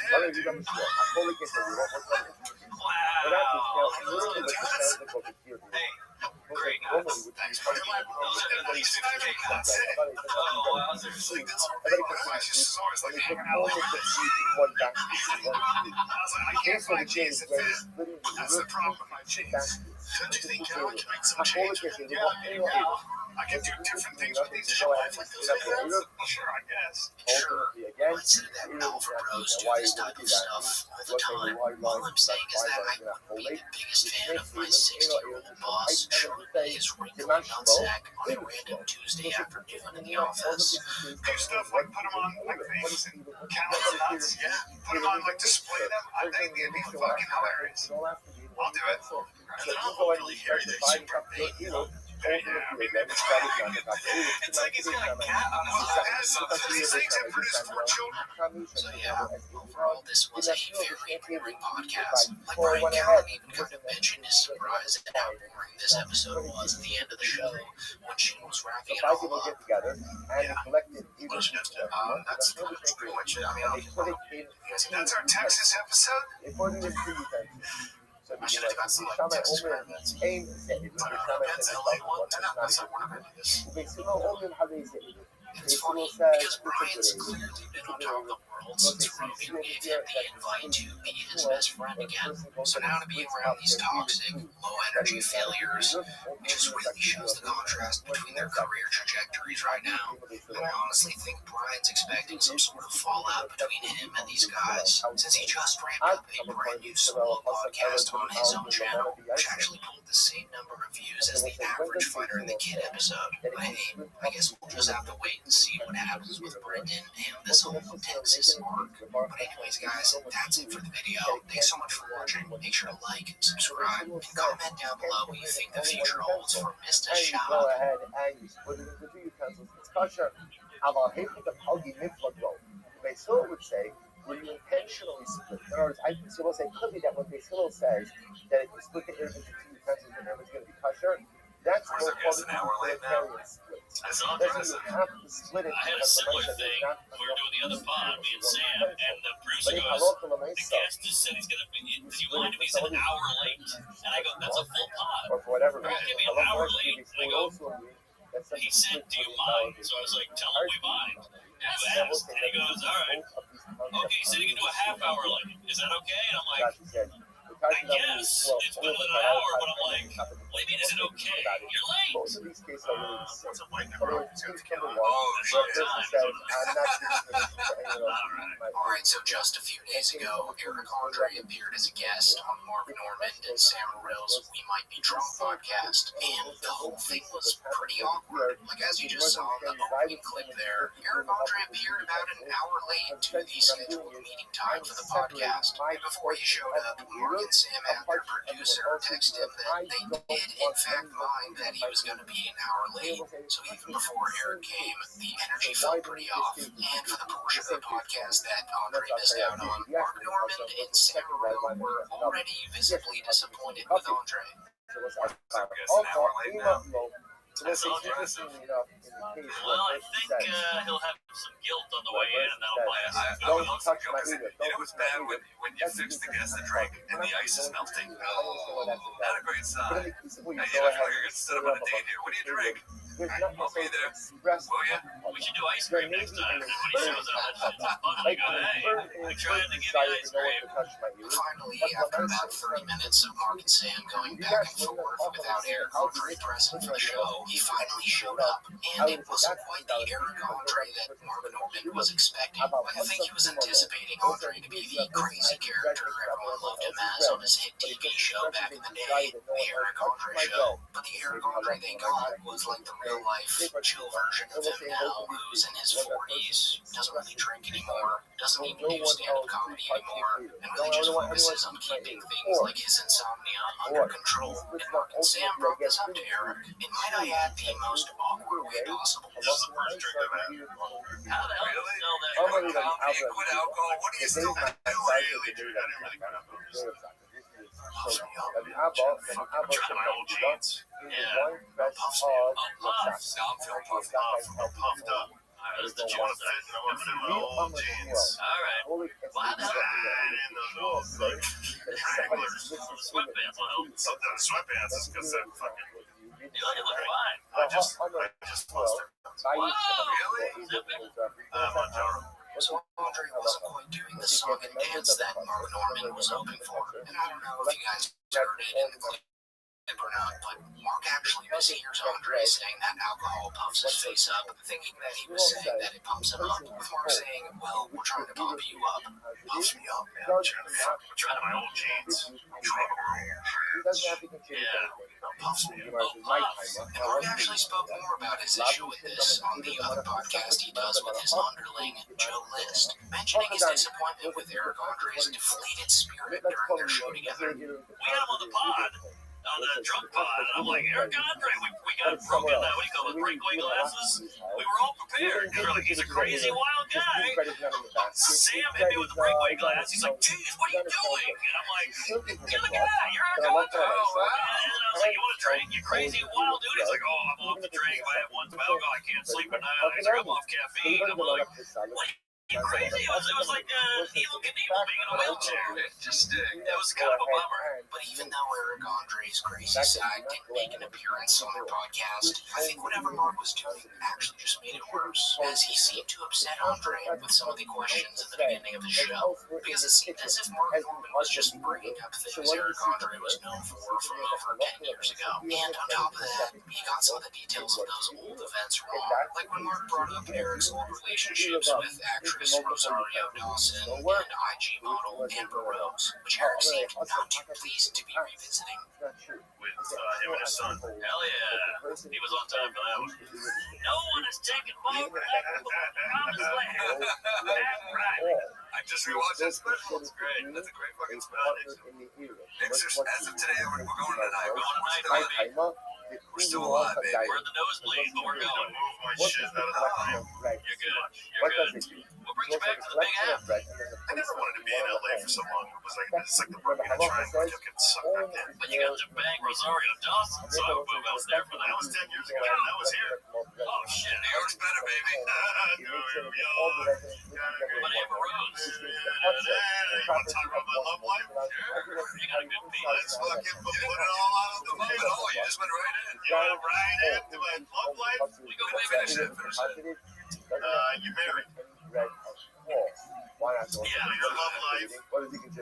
Hey, great nuts. Thanks, buddy. Those are nice 50K nuts. Oh, wow. Seriously, that's what they are. I just saw it's like hanging out like this. I was like, I can't find jeans that fit. That's the problem with my jeans. Don't you think I can make some change? Yeah, maybe. I can do different things with these short life like those hands. Sure, I guess. Sure, I sit at that Alpha Bros do this type of stuff all the time. All I'm saying is that I wouldn't be the biggest fan of my 60-year-old boss showing me his wrinkly nutsack on a random Tuesday afternoon in the office. Do stuff like put them on like things and count the nuts. Yeah. Put them on like display them. I think it'd be fucking hilarious. I'll do it. I don't really hear this super big. It's like he's got a cat on his lap. These things have produced 4 children. So yeah, overall this was a very boring podcast. Like Brian Callen even kind of mentioned his surprise at how boring this episode was at the end of the show when she was wrapping it all up. Yeah. That's pretty much it. I mean, that's our Texas episode. I should have gotten some like Texas experiments. That's LA one. That's not one of this. It's funny because Brian's clearly been on top of the world since Rogan gave him the invite to be his best friend again. So now to be around these toxic, low-energy failures, it just really shows the contrast between their career trajectories right now. And I honestly think Brian's expecting some sort of fallout between him and these guys, since he just ramped up a brand new solo podcast on his own channel, which actually pulled the same number of views as the average Fighter in the Kid episode. But hey, I guess we'll just have to wait and see what happens with Brendan and this whole Texas arc. But anyways, guys, that's it for the video. Thanks so much for watching. Make sure to like, subscribe, and comment down below what you think the future holds for Mr. Schaub. Go ahead and put it into the utensils. It's kosher. Aber hilft the Palgi Mitzvah. Beis Hillel would say, when you intentionally split. In other words, Beis Hillel say, could be that what Beis Hillel says, that if you split the herb into 2 utensils, the herb is going to be kosher. That's what called the utilitarian split. Doesn't mean you have to split it. I had a similar thing. We were doing the other pod, me and Sam, and the producer goes, the guest just said he's going to be, do you mind if he's an hour late? And I go, that's a full pod. Or for whatever Right, give me an hour late. And I go, he said, do you mind? So I was like, tell him we mind. And I asked, and he goes, all right. Okay, he said he can do a half hour late. Is that okay? And I'm like, I guess it's better than an hour, but I'm like, what do you mean, is it okay? You're late. Most of these cases are really What's a white number? Alright, so just a few days ago, Eric Andre appeared as a guest on Mark Normand and Sam Morrill's We Might Be Drunk podcast, and the whole thing was pretty awkward. Like, as you just saw in the opening clip there, Eric Andre appeared about an hour late to the scheduled meeting time for the podcast, and before he showed up, Mark and Sam had their producer text him that they did in fact mind that he was going to be an hour late. So even before Eric came, the energy felt pretty off. And for the portion of the podcast that Andre missed out on, Mark Normand and Sam Morrill were already visibly disappointed with Andre. That's all right. Well, I think he'll have some guilt on the way in, and that'll play us. Don't touch my You know what's bad when you fix the guest a drink and the ice is melting? Oh, not a great sign. Hey, you're going to set up on a date here. What do you drink? I'll be there. Will ya? We should do ice cream next time. And when he shows up, it's fun. I go, hey, I'm trying to give you ice cream. Finally, after about 30 minutes of Mark and Sam going back and forth without Eric Andre present for the show, he finally showed up, and it wasn't quite the Eric Andre that Mark Normand was expecting. I think he was anticipating Andre to be the crazy character everyone loved him as on his hit TV show back in the day, the Eric Andre Show. But the Eric Andre they got was like the real real-life, chill version of him now, who's in his 40s, doesn't really drink anymore, doesn't even do stand-up comedy anymore, and really just focuses on keeping things like his insomnia under control. And Mark and Sam brought this up to Eric in, might I add, the most awkward way possible. This is the first drink I've had. How the hell do you know that? Quit comedy, quit alcohol. What do you still do? Really, dude? I didn't really quit alcohol. I'm trying my old jeans. Yeah. Puffs me up. Puffs. Now I'm feeling puffed up. That's the I jeans. want to fit in my old jeans. All right. Well, how the hell? And in those like Wranglers. Sweatpants will help. The sweatpants is because I'm fucking. You look fine. I just lost it. Wow. Really? Zipping? So Andre wasn't quite doing the song and dance that Mark Norman was hoping for. And I don't know if you guys heard it in the clip or not, but Mark actually mishears Andre saying that alcohol puffs his face up, thinking that he was saying that it pumps him up, with Mark saying, well, we're trying to pump you up. Puffs me up, man. I'm trying to my old jeans. Yeah. Puffs me up. And Mark actually spoke more about his issue with this on the other podcast he does with his underling, Joe List, mentioning his disappointment with Eric Andre's deflated spirit during their show together. We had him on the pod, on the drunk pod, and I'm like, Eric Andre, we got broken, what do you call it, breakaway glasses? We were all prepared, because we're like, he's a crazy wild guy. Sam hit me with the breakaway glass. He's like, geez, what are you doing? And I'm like, you're the guy, you're Eric Andre. And I was like, you want a drink, you crazy wild dude? He's like, oh, I'm off the drink. If I have one alcohol, I can't sleep at night. He's like, I'm off caffeine. I'm like, you crazy? It was like Evil Knievel being in a wheelchair. It was kind of a bummer. But even though Eric Andre's crazy side didn't make an appearance on their podcast, I think whatever Mark was doing actually just made it worse, as he seemed to upset Andre with some of the questions at the beginning of the show, because it seemed as if Mark Norman was just bringing up things Eric Andre was known for from over 10 years ago. And on top of that, he got some of the details of those old events wrong, like when Mark brought up Eric's old relationships with actress Rosario Dawson and IG model Amber Rose, which Eric seemed not too pleased to be revisiting. With him and his son. Hell yeah. He was on time for that one. No one is taking more credit for the promised land. That's right. I just rewatched that special. It's great. That's a great fucking spell. As of today, we're going tonight. We're still alive, baby. We're at the nosebleed, but we're going. Move my shit out of the line. You're good. You're good. We'll bring you back to the big half. I never wanted to be in LA for so long. It was like, it's like the Bermuda Triangle. You can suck back in. But you got to bang Rosario Dawson, so I was there for that. That was 10 years ago. That was here. Oh, shit. New York's better, baby. New York. But Amber Rose. You want to talk about my love life? Sure. You got a good piece. Let's fucking put it all out of the moment. Oh, you just went right in. You went right into my love life. We go back Finish it. You're married. Yeah, Your love life.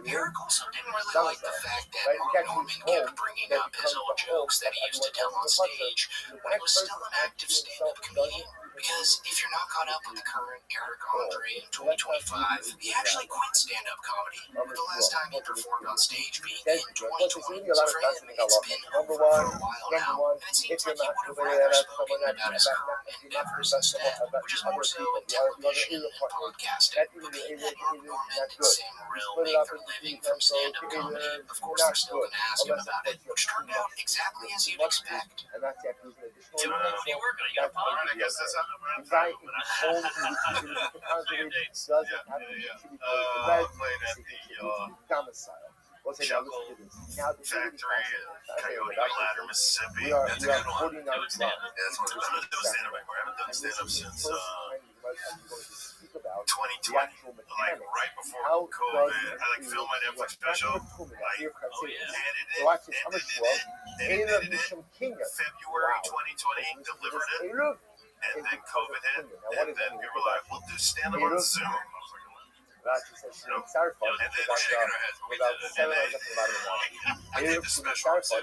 Eric also didn't really like the fact that Mark Norman kept bringing up his old jokes that he used to tell on stage when he was still an active stand-up comedian. Because if you're not caught up with the current Eric Andre in 2025, he actually quit stand-up comedy. The last time he performed on stage being in 2020. So for him, it's been over for a while now, and it seems like he would have rather spoken about his current endeavors instead, which is more so in television and podcasting. But being that Mark Norman and Sam Morril make their living from stand-up comedy, of course they're still going to ask him about it, which turned out exactly as you'd expect. What are you working on? You got a pod? I guess that's how Same dates. playing at the factory in Coyote Ladder, Mississippi. That's a good one. Do it stand up. That's what I'm going to do stand-up anymore. I haven't done stand-up since 2020, like right before COVID. I like filmed my Netflix special. I edited it. February 2020, delivered it. And then COVID hit, and then people were like, we'll do stand-up on Zoom. I was like, And then shaking our heads. We did it. And I did the special one too.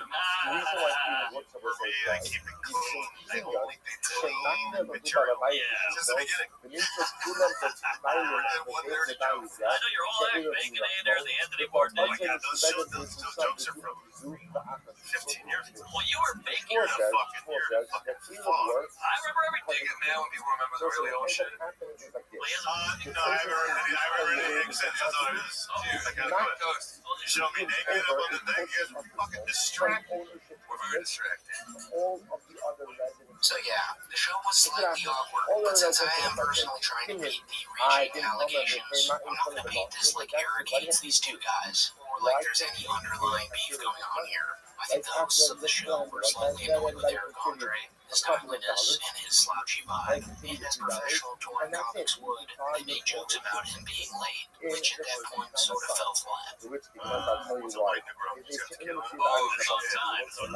For me, I keep it clean. I only did clean material. Yeah. Since the beginning. And one there to joke. I know you're all that Baconator, the Anthony Bourdain. Oh my God, those jokes are from 15 years ago. Well, you were baking. You're fucking fuck. I remember You everything. get mad when people remember the really old shit. Well, he has No, I haven't heard anything since. I thought it was, dude, I gotta go to Coast. You show me naked up on the thing. You guys were fucking distracted. We're very distracted. So yeah, the show was slightly awkward, but since I am personally trying to beat the raging allegations, I'm not going to paint this like Eric hates these two guys, or like there's any underlying beef going on here. I think the hosts of the show were slightly annoyed with Eric Andre, his timeliness, and his slouchy vibe, and as professional touring comics would, they made jokes about him being late, which at that point sort of fell flat. What's a white Negro? He's got to kill him. Oh, sometimes. All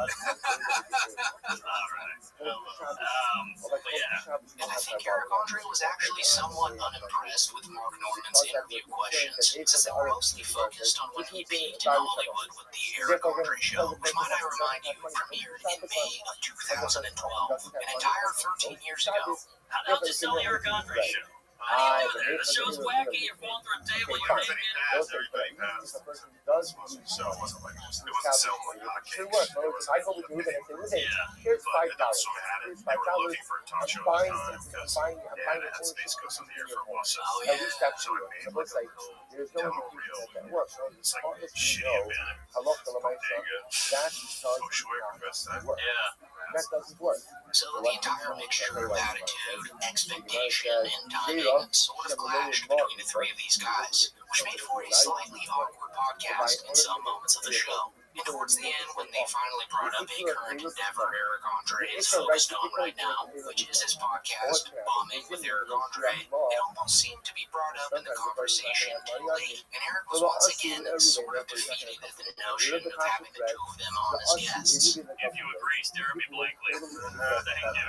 right. But yeah. And I think Eric Andre was actually somewhat unimpressed with Mark Norman's interview questions, since they were mostly focused on when he peaked in Hollywood with the Eric Andre Show, which might I remind you premiered in May of 2012, an entire 13 years ago. How the hell did you sell the Eric Andre show? I mean, the show's wacky, you're falling through a table, you're Everybody naked. passed. Everybody passed. So it wasn't like it wasn't selling like hotcakes. It was Yeah. but it also had it. They were looking for a talk show at the time because they had Space Coast on the air for a while. So Oh yeah, so it made like a demo reel. It's like shitty band. Bodega. Feng Shui best time. Yeah. so the entire mixture of attitude, expectation, and timing sort of clashed between the three of these guys, which made for a slightly awkward podcast in some moments of the show. And towards the end, when they finally brought up a current endeavor Eric Andre is focused on right now, which is his podcast, Bombing with Eric Andre, it almost seemed to be brought up in the conversation too late, and Eric was once again sort of defeated at the notion of having the two of them on as guests. If you agree, stare at me blankly. Thank you.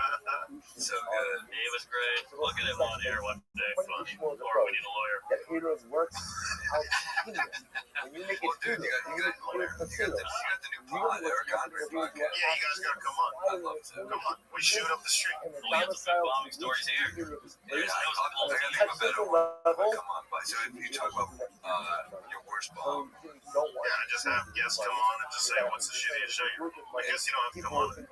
So good. He was great. Look at him on air one day. Funny. Or we need a lawyer. Well, dude, you got a lawyer. You got the new pod, Eric Andre podcast. Yeah, you guys gotta come on. I'd love to. Come on. We shoot up the street. We got the big bombing stories here. Yeah, I gotta think of a better one. But come on, but so if you talk about your worst bomb, yeah, just have guests come on and just say what's the shittiest show you. I guess you don't have to come on. No.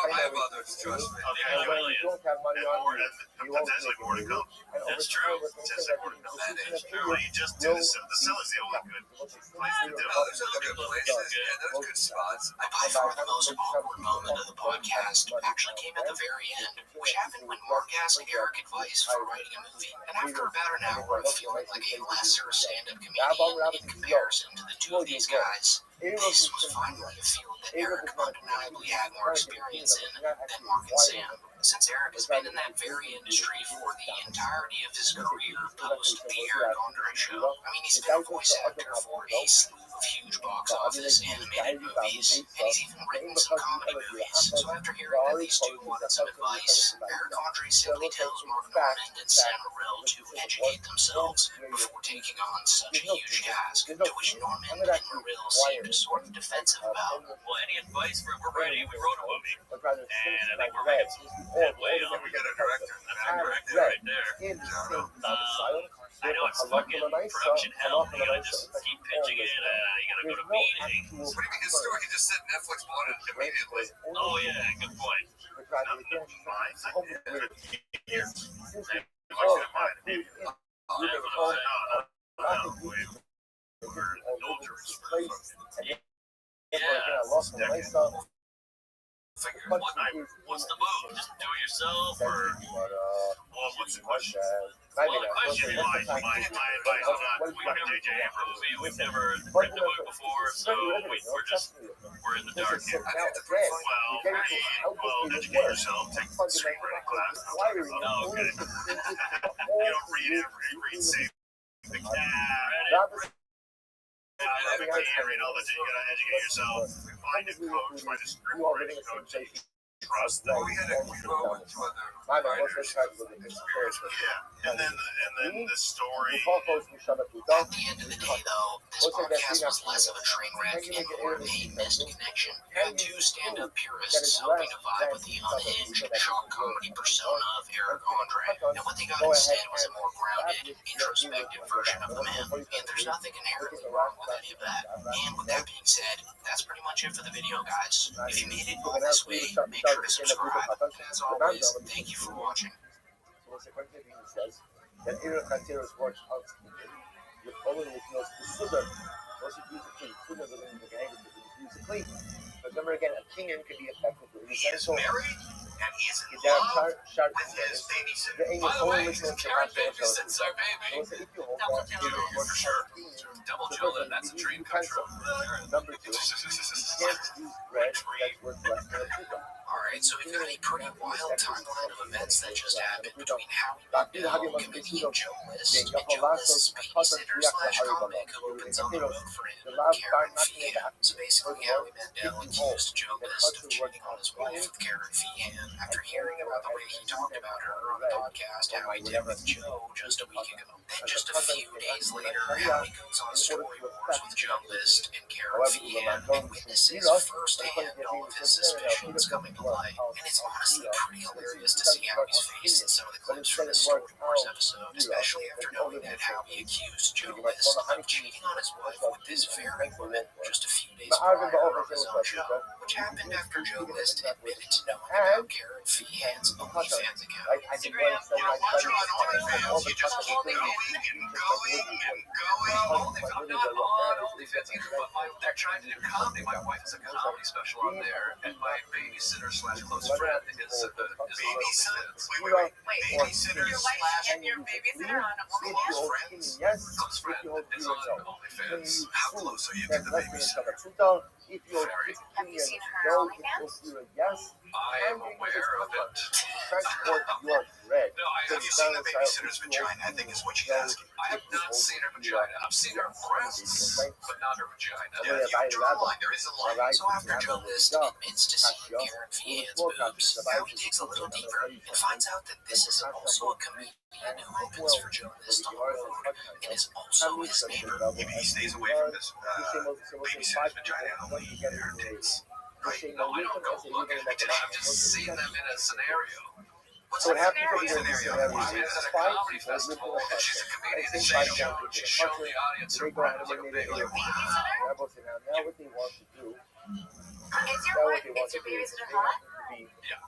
I have others, trust me. Okay, really is. And potentially more to come. That's true. Potentially more to come. That is Well, you just did the Cellar's the only good place to do it. there's other good places, and there's good spots. By far the most awkward moment of the podcast actually came at the very end, which happened when Mark asked Eric advice for writing a movie. And after about an hour of feeling like a lesser stand-up comedian in comparison to the two of these guys, this was finally a field that Eric undeniably had more experience in than Mark and Sam. Since Eric has been in that very industry for the entirety of his career post the Eric Andre Show. I mean, he's been a voice actor for a slew of huge box office animated movies, and he's even written some comedy movies. So after hearing that these two wanted some advice, Eric Andre simply tells Mark Norman and Sam Morril to educate themselves before taking on such a huge task, to which Norman and Morril seemed sort of defensive about. Well, any advice for we're ready? We wrote a movie, and I think we're making some headway on. We got a director. That's a director right there. I know it's fucking production hell. You gotta just keep pitching it. You gotta go to meetings. What do you mean his story? He just said Netflix bought it immediately. Oh yeah, good point. What's the move? Just do it yourself, or well, what's the question? Well, the question is my advice on that. We got JJ Abrams. We've never written a book before, so we're in the dark here. Well, educate yourself. Take screenwriting class. Oh, okay. You don't read same thing. I read all that. You gotta educate yourself. Find a coach. Find a script writing coach. trust them. We had a Guido and two other writers. Yeah, and then the story. At the end of the day, though, this podcast was less of a train wreck and more of a missed connection. You had two stand-up purists hoping to vibe with the unhinged, shock comedy persona of Eric Andre, and what they got instead was a more grounded, introspective version of the man. And there's nothing inherently wrong with any of that. And with that being said, that's pretty much it for the video, guys. If you made it all this way, make sure to subscribe. And as always, thank you for watching. Remember again, a king could be effective. He is married and he is in love with his babysitter. By the way, Karen babysits our baby. For sure. Double children, that's a dream come true. Number two, you can't use bread that's worth less than a $2. Alright, so we've got a pretty wild timeline of events that just happened between Howie Mandel, comedian Joe List, and Joe List's babysitter / comic who opens on the road for him, Karen Feehan. So basically, Howie Mandel accused Joe List of cheating on his wife with Karen Feehan after hearing about the way he talked about her on the podcast Howie did with Joe just a week ago. Then just a few days later, Howie goes on story wars with Joe List and Karen Feehan and witnesses firsthand all of his suspicions coming to light. And it's honestly pretty hilarious to see Howie's face in some of the clips from this Story Wars episode, especially after knowing that Howie accused Joe List of cheating on his wife with this very woman just a few days prior on his own show, which happened after Joe List admitted to knowing about Karen Feehan's OnlyFans account. Once you're on OnlyFans, you just keep going and going and going. I'm not on OnlyFans either, but they're trying to do comedy. My wife has a comedy special on there, and my babysitter / close friend is Babysitter? Wait, Babysitter your wife and your babysitter on close OnlyFans? friends? close friend is on OnlyFans. How close are you to the babysitter? Have you seen her on OnlyFans? I am aware of it. No, Have you seen the babysitter's vagina? I think is what she's asking. I have not seen her vagina. I've seen her breasts, but not her vagina. Yeah, you draw a line. There is a line. So after Joe List admits to seeing Karen Feehan's boobs, Howie digs a little deeper and finds out that this is also a comedian who opens for Joe List on the road and is also his neighbor. Maybe he stays away from this babysitter's vagina and only their tits. No, I don't go look at it. I've just seen them in a scenario. So what happens What's is the scenario? I mean, it's at a comedy festival, and she's a comedian, and she's showing the audience her breasts like a big, like, now what they want to do, Is your babysitter hot? yeah.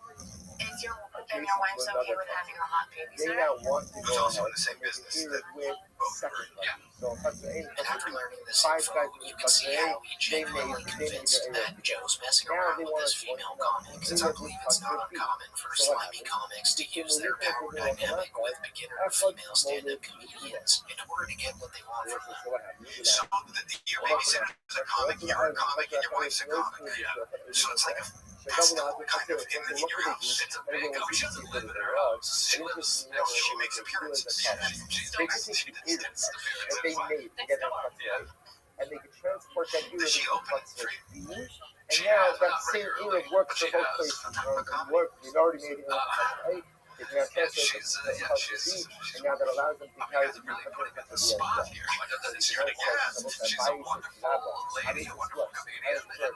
Is your wife's okay with having a hot they babysitter? now want to Who's go also ahead in the same business and that with second life. So And after learning this five info, guys you can see how he genuinely convinced that Joe's messing around with this female comic, since I believe it's not uncommon for slimy comics to use their power dynamic with beginner female stand-up comedians in order to get what they want from them. So your babysitter is a comic, you're a comic, and your wife's a comic. Yeah. So it's like a festival kind of in your house. It's a big house. She doesn't live in her house. She lives next She door. makes appearances. She's done it's that they made to get that Yeah. and they could transport that Does she open it for you? and now that same image works for both places. They've already made it right. They can have She's and now that allows them to carry really putting it in the spot here. She's really She's a wonderful lady, a wonderful comedian, and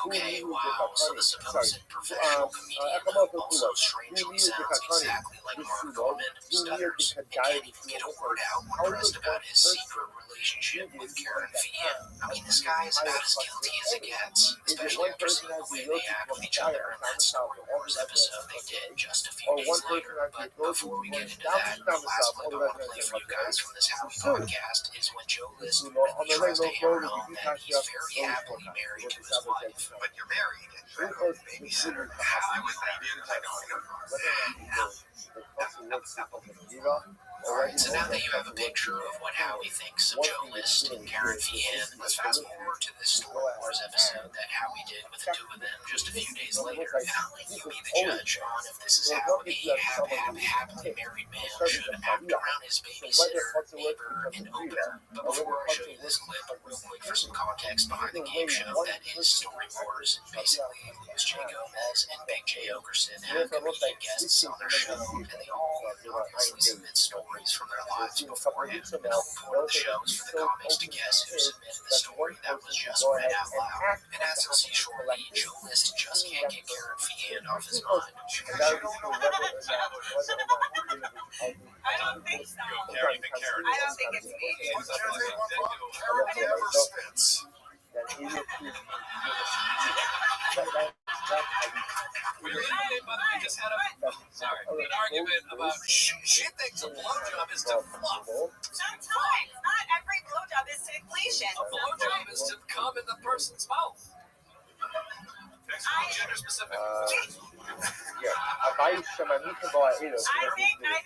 Okay, wow, so the supposed professional comedian who also strangely sounds exactly like Mark Norman stutters and can't even get a word out when pressed about his secret relationship with Karen Feehan. I mean, this guy is about as guilty as it gets, especially after seeing the way they act with each other in that Story Wars episode they did just a few days later. But before we get into that, the last clip I want to play for you guys from this Howie podcast is when Joe List really tries to hammer home that he's very happily married to his wife. But you're married and you have a babysitter. How would that be? I Alright, so now that you have a picture of what Howie thinks of Joe List and Karen Feehan, let's fast forward to this Story Wars episode that Howie did with the two of them just a few days later, and I'll let you be the judge on if this is how a happily married man should act around his babysitter, neighbor, and opener. But before I show you this clip, real quick for some context behind the game show that is Story Wars. Basically, Louis J. Gomez and Big J. Okerson have comedian guests on their show, and they all obviously submit stories from their lives beforehand. And the whole point of the show is for the comics to guess who submitted the story that was just read out loud. And as you'll see shortly, Joe List just can't get Karen Feehan off his mind. I don't think so. Karen, you think Karen? I don't think it's me. Karen never spits. We just had an argument about she thinks a blowjob is to fluff. Sometimes. Not every blowjob is to completion. A blowjob is to come in the person's mouth. Gender specific. I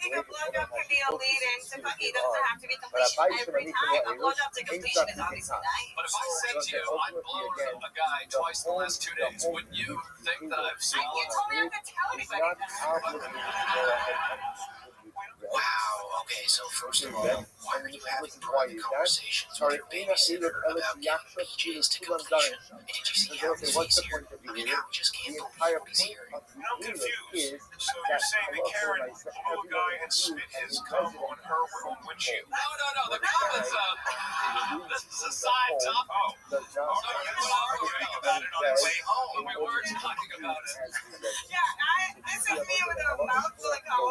think a blowjob can be a lead-in to fucking. It doesn't have to be completion every time. A blowjob to completion is obviously nice. But if I said to you, I've blown a guy twice in the last 2 days, wouldn't you think that I've seen? You told me not to tell anybody. Wow, okay, so first of all, why are you having private conversations with your babysitter about getting BJs to completion? And did you see how he's here? I mean, how he just can't believe what he's hearing. I'm confused. So you're saying that Karen blew a guy and spit his cum on her windshield? No. The comments, this is a side topic. Oh. We were arguing about it on the way home. We were talking about it. Yeah, this is me with a mouthful of cum.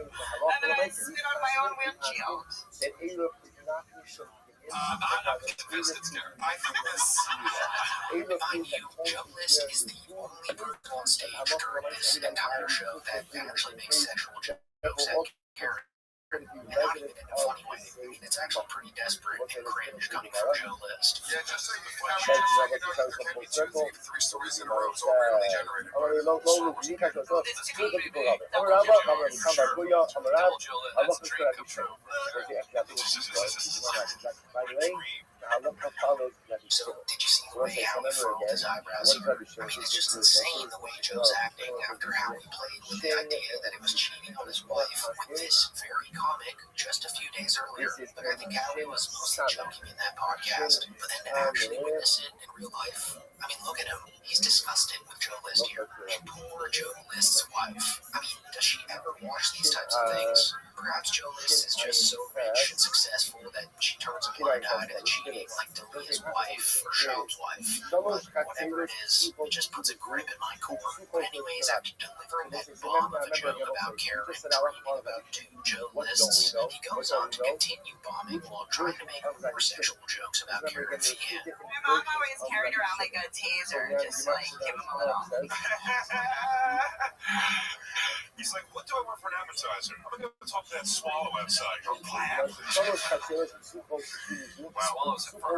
And then I spit on my own windshield. I'm not convinced it's Karen. I think this. Mind you, Joe List is the only person on stage during this entire show that actually makes sexual jokes at Karen. And not even in a funny way. I mean, it's actually pretty desperate and cringe coming from Joe List. Yeah, just so you know, you can be 2, 3 stories in a row. It's all really generated. Told Jill that that's a dream come true. So, did you see the way how he furrowed his eyebrows here? I mean, it's just insane the way Joe's acting after how he played with the idea that it was cheating on his wife with this very comic just a few days earlier. But I think Howie was mostly joking in that podcast. But then to actually witness it in real life, I mean, look at him. He's disgusted with Joe List here. And poor Joe List's wife. I mean, does she ever watch these types of things? Perhaps Joe List is just so rich and successful that she turns a blind eye to the cheating like Delia's wife or Shell's wife. But whatever it is, it just puts a grip in my core. But anyways, after delivering that bomb of a joke about Karen dreaming about 2 Joe Lists, he goes on to continue bombing while trying to make more sexual jokes about Karen Feehan. My mom always carried around like a taser, just like give him a little. He's like, what do I want for an appetizer? I'm going to talk to that swallow outside. Wow. Swallows it for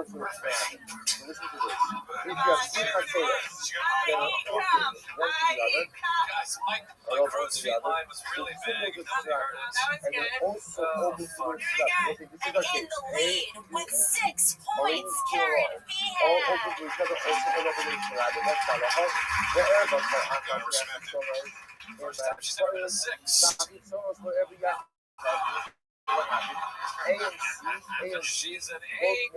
Guys, my crow's feet line was really big. That was good. And in the lead with 6 points, Karen Feehan. First time she's ever been a 6. She's an 8.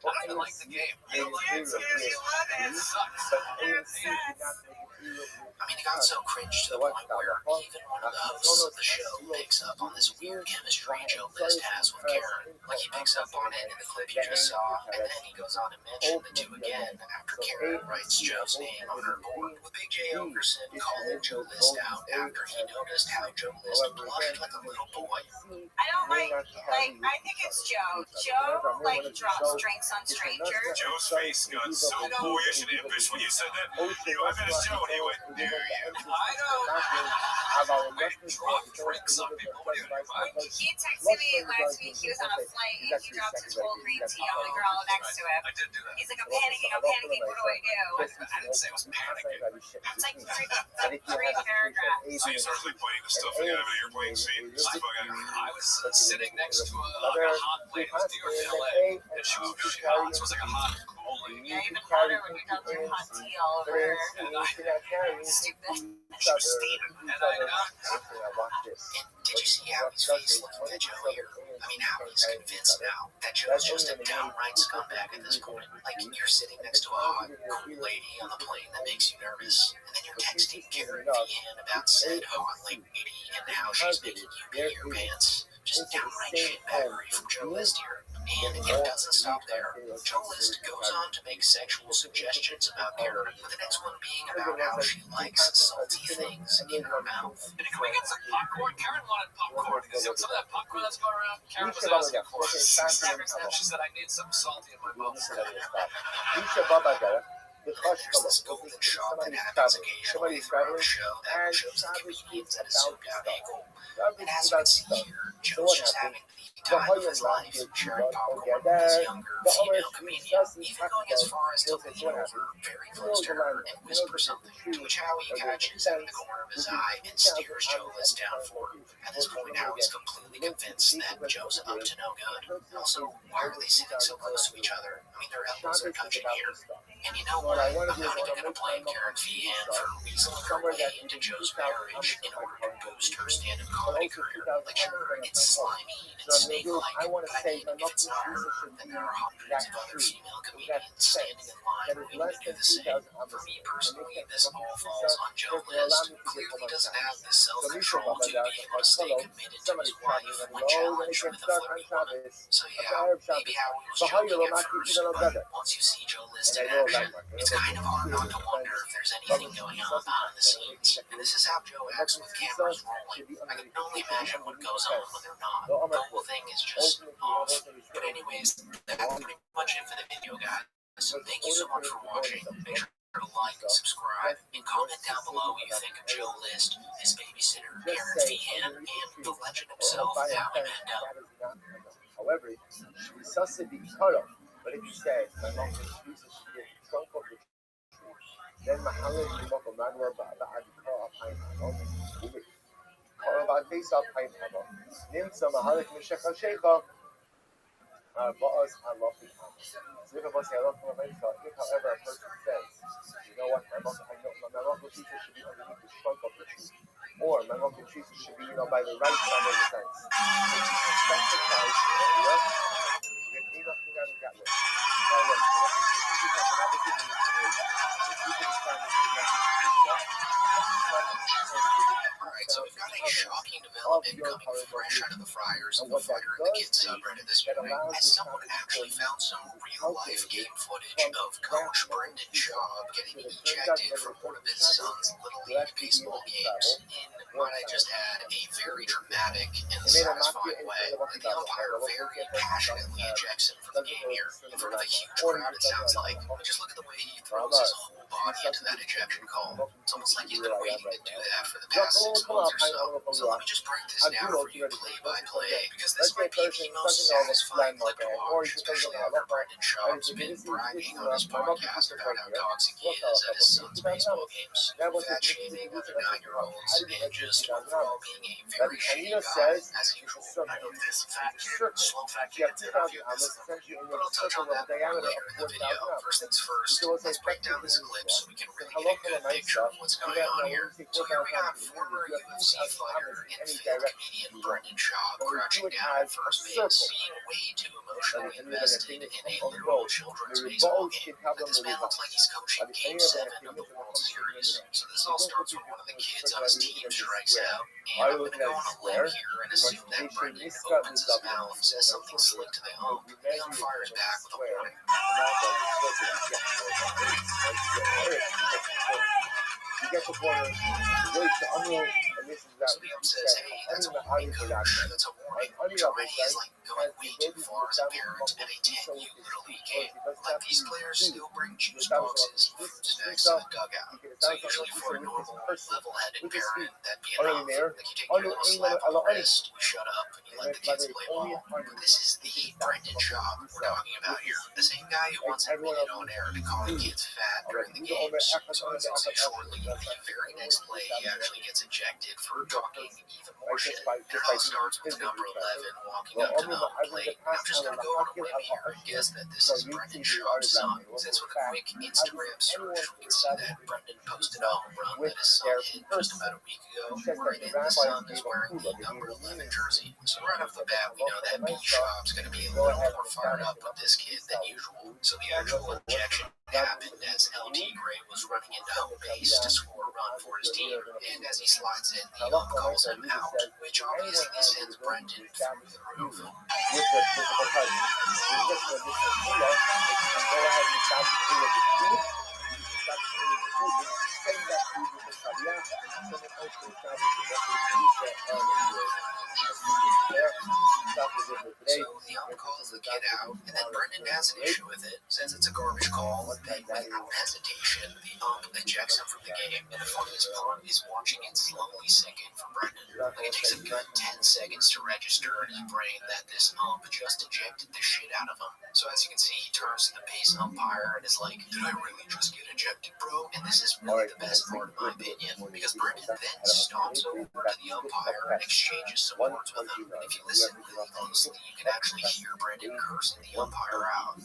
I don't even like the game. You love it. It sucks. I mean, it got so cringe to the point where even one of the hosts of the show picks up on this weird chemistry Joe List has with Karen. Like, he picks up on it in the clip you just saw, and then he goes on to mention the 2 again after Karen writes Joe's name on her board, with Big J. Okerson calling Joe List out after he noticed how Joe List blushed like a little boy. I don't like, I think it's Joe. Joe, drops drinks on strangers. Joe's face got so boyish and impish when you said that. I met a Joe and he went, do you? I know. Drunk drinks on people. What do you mean? He texted me last week. He was on a flight and he dropped his whole green tea on the girl next to him. I did do that. He's like, I'm panicking. What do I do? I didn't say I was panicking. It's like 3 paragraphs. So you started like pointing the stuff in the airplane scene. I was sitting next to a hot plane. It was New York to LA. And she was really hot. So it was like a hot, cool Yeah, even hotter when you're dumping hot tea all over her. Stupid. She was steaming. And did you see how his face looked at Joe here? I mean, how he's convinced now that Joe's just a downright scumbag at this point. Like, you're sitting next to a hot, cool lady on the plane that makes you nervous, and then you're texting Karen Vian about said hot lady and how she's making you pee your pants. Just downright shitbaggery from Joe List here. And it doesn't stop there. Joe List goes on to make sexual suggestions about Karen, with the next one being about how she likes salty things in her mouth. And can we get some popcorn? Karen wanted popcorn. Because some of that popcorn that's going around, Karen was asking for it. She said, I need some salty in my mouth. There's this golden shot that happens occasionally throughout the show that shows the comedians at a souped-out angle. And as you can see here, Joe's just having the time of his life, sharing popcorn with his younger female comedian, even going as far as to lean over very close to her and whisper something, to which Howie catches out of the corner of his eye and steers Joe List down for him. At this point, Howie's completely convinced that Joe's up to no good. Also, why are they sitting so close to each other? I mean, their elbows are touching here. And you know what? I'm not even going to blame Karen Vian for weaseling her way into Joe's marriage in order to boost her stand-up comedy career. Like, sure, it's slimy and snake-like, but I mean, if it's not her, then there are hundreds of other female comedians standing in line waiting to do the same. For me personally, this all falls on Joe List, who clearly doesn't have the self-control to be able to stay committed to his wife when challenged with a flirty woman. So yeah, maybe Howie was joking at first, but once you see Joe List in action, it's kind of hard not to wonder if there's anything going on behind the scenes. And this is how Joe acts with cameras rolling. I can only imagine what goes on when they're not. The whole thing is just off. But anyways, that's pretty much it for the video, guys. So thank you so much for watching. Make sure to like, subscribe, and comment down below what you think of Joe List, his babysitter, Karen Vian, and the legend himself, Howie Mandel. However, we sustain the color. But if you say, my mom refuses to get the trunk of the tree, then my hungry people will not worry about the call of pineapple. Call about face of pineapple. Name some Mahalik Mishaka Sheikha. Boss, I love the apple. So if I say I love my face, if however a person says, you know what, my mom refuses should be underneath the trunk of the tree. Or my mom refuses should be, by the right side of the fence. So you expect the price area. Alright, so we've got a shocking development coming fresh out of the fryers of the Fighter and the Kids subreddit this morning, as someone actually found some real-life game footage of Coach Brendan Schaub getting ejected from one of his son's Little League baseball games in, might I just add, a very dramatic and satisfying way. And the umpire very passionately ejects him from the game here, in front of a huge crowd, it sounds like. But just look at the way he throws his whole body into that ejection call. It's almost like he's been waiting to do that for the past 6 months or so. So let me just break this down for you play by play, because this might be the most satisfying clip to watch, especially after Brendan Schaub's been bragging on his podcast about how toxic he is at his son's baseball games, fat shaming other 9-year-olds, and just overall being a very shady guy, as usual. I know this fat kid, slow fat kid, interviewed this, but I'll touch on that more later in the video. First things first, let's break down this clip so we can really get a good picture of what's going on here. So here we got former UFC fighter and failed comedian Brendan Schaub crouching down at first base, being way too emotionally invested in a literal children's baseball game. And this man looks like he's coaching Game 7 of the World Series. So this all starts when one of the kids on his team strikes out, and I'm going to go on a limb here and assume that Brendan opens his mouth, says something slick to the ump, and the umpire is back with a warning. You get the corner, wait to unroll, and this is that. So the ump says, hey, that's a warning, coach. That's a warning. Germany is like going way too far as a parent at a 10U Little League game. Let these players still bring juice boxes and fruit snacks to the dugout. So usually for a normal, level-headed parent, that'd be enough. Like you take your little slap on the wrist, you shut up, and you let the kids play ball. But this is the Brendan Schaub we're talking about here. The same guy guy who once admitted on air to calling kids fat during the games. So as I'll say shortly, the very next play he actually gets ejected for talking even more shit. It all starts with number 11 walking up to the home plate. I'm just going to go on a whim here and guess that this is Brendan Schaub's son, since with a quick Instagram search, we can see that Brendan posted a home run that his son hit just about a week ago, wherein the son is wearing the number 11 jersey. So right off the bat, we know that B. Schaub's going to be a little more fired up with this kid than usual. So the actual ejection happened as LT Gray was running into home base to score a run for his team, and as he slides in, the ump calls him out, which obviously sends Brendan through the roof. With the physical touch. There's just an additional kilo. It can go ahead and stop the kilo of the food. Stop the kilo of the food. When you send that food with the caveat, send it out to the caveat to get So the ump calls the kid out, and then Brendan has an issue with it, says it's a garbage call, and then without hesitation, the ump ejects him from the game. And the funniest part is watching it slowly sink in for Brendan. Like, it takes a good 10 seconds to register in his brain that this ump just ejected the shit out of him. So as you can see, he turns to the base umpire and is like, "Did I really just get ejected, bro?" And this is really the best part in my opinion, because Brendan then stomps over to the umpire and exchanges some words with him. And if you listen really closely, you can actually hear Brendan cursing the umpire out.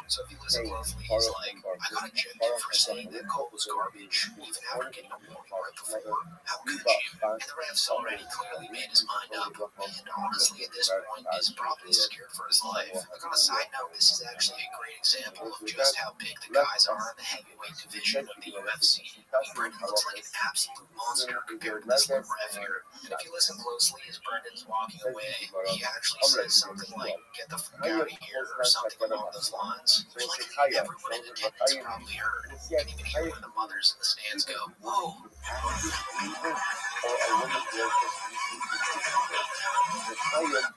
So if you listen closely, he's like, "I got ejected for saying that call was garbage, even after getting a warning right before. How could you?" And the ref's already clearly made his mind up, and honestly at this point is probably scared for his life. Like, on a side note, this is actually a great example of just how big the guys are in the heavyweight division of the UFC. I mean, Brendan looks like an absolute monster compared to this little ref here. And if you listen closely as Brendan's walking away, he actually says something like, "Get the fuck out of here," or something along those lines. Which, like, everyone in attendance probably heard. You can even hear one of the mothers in the stands go, "Whoa."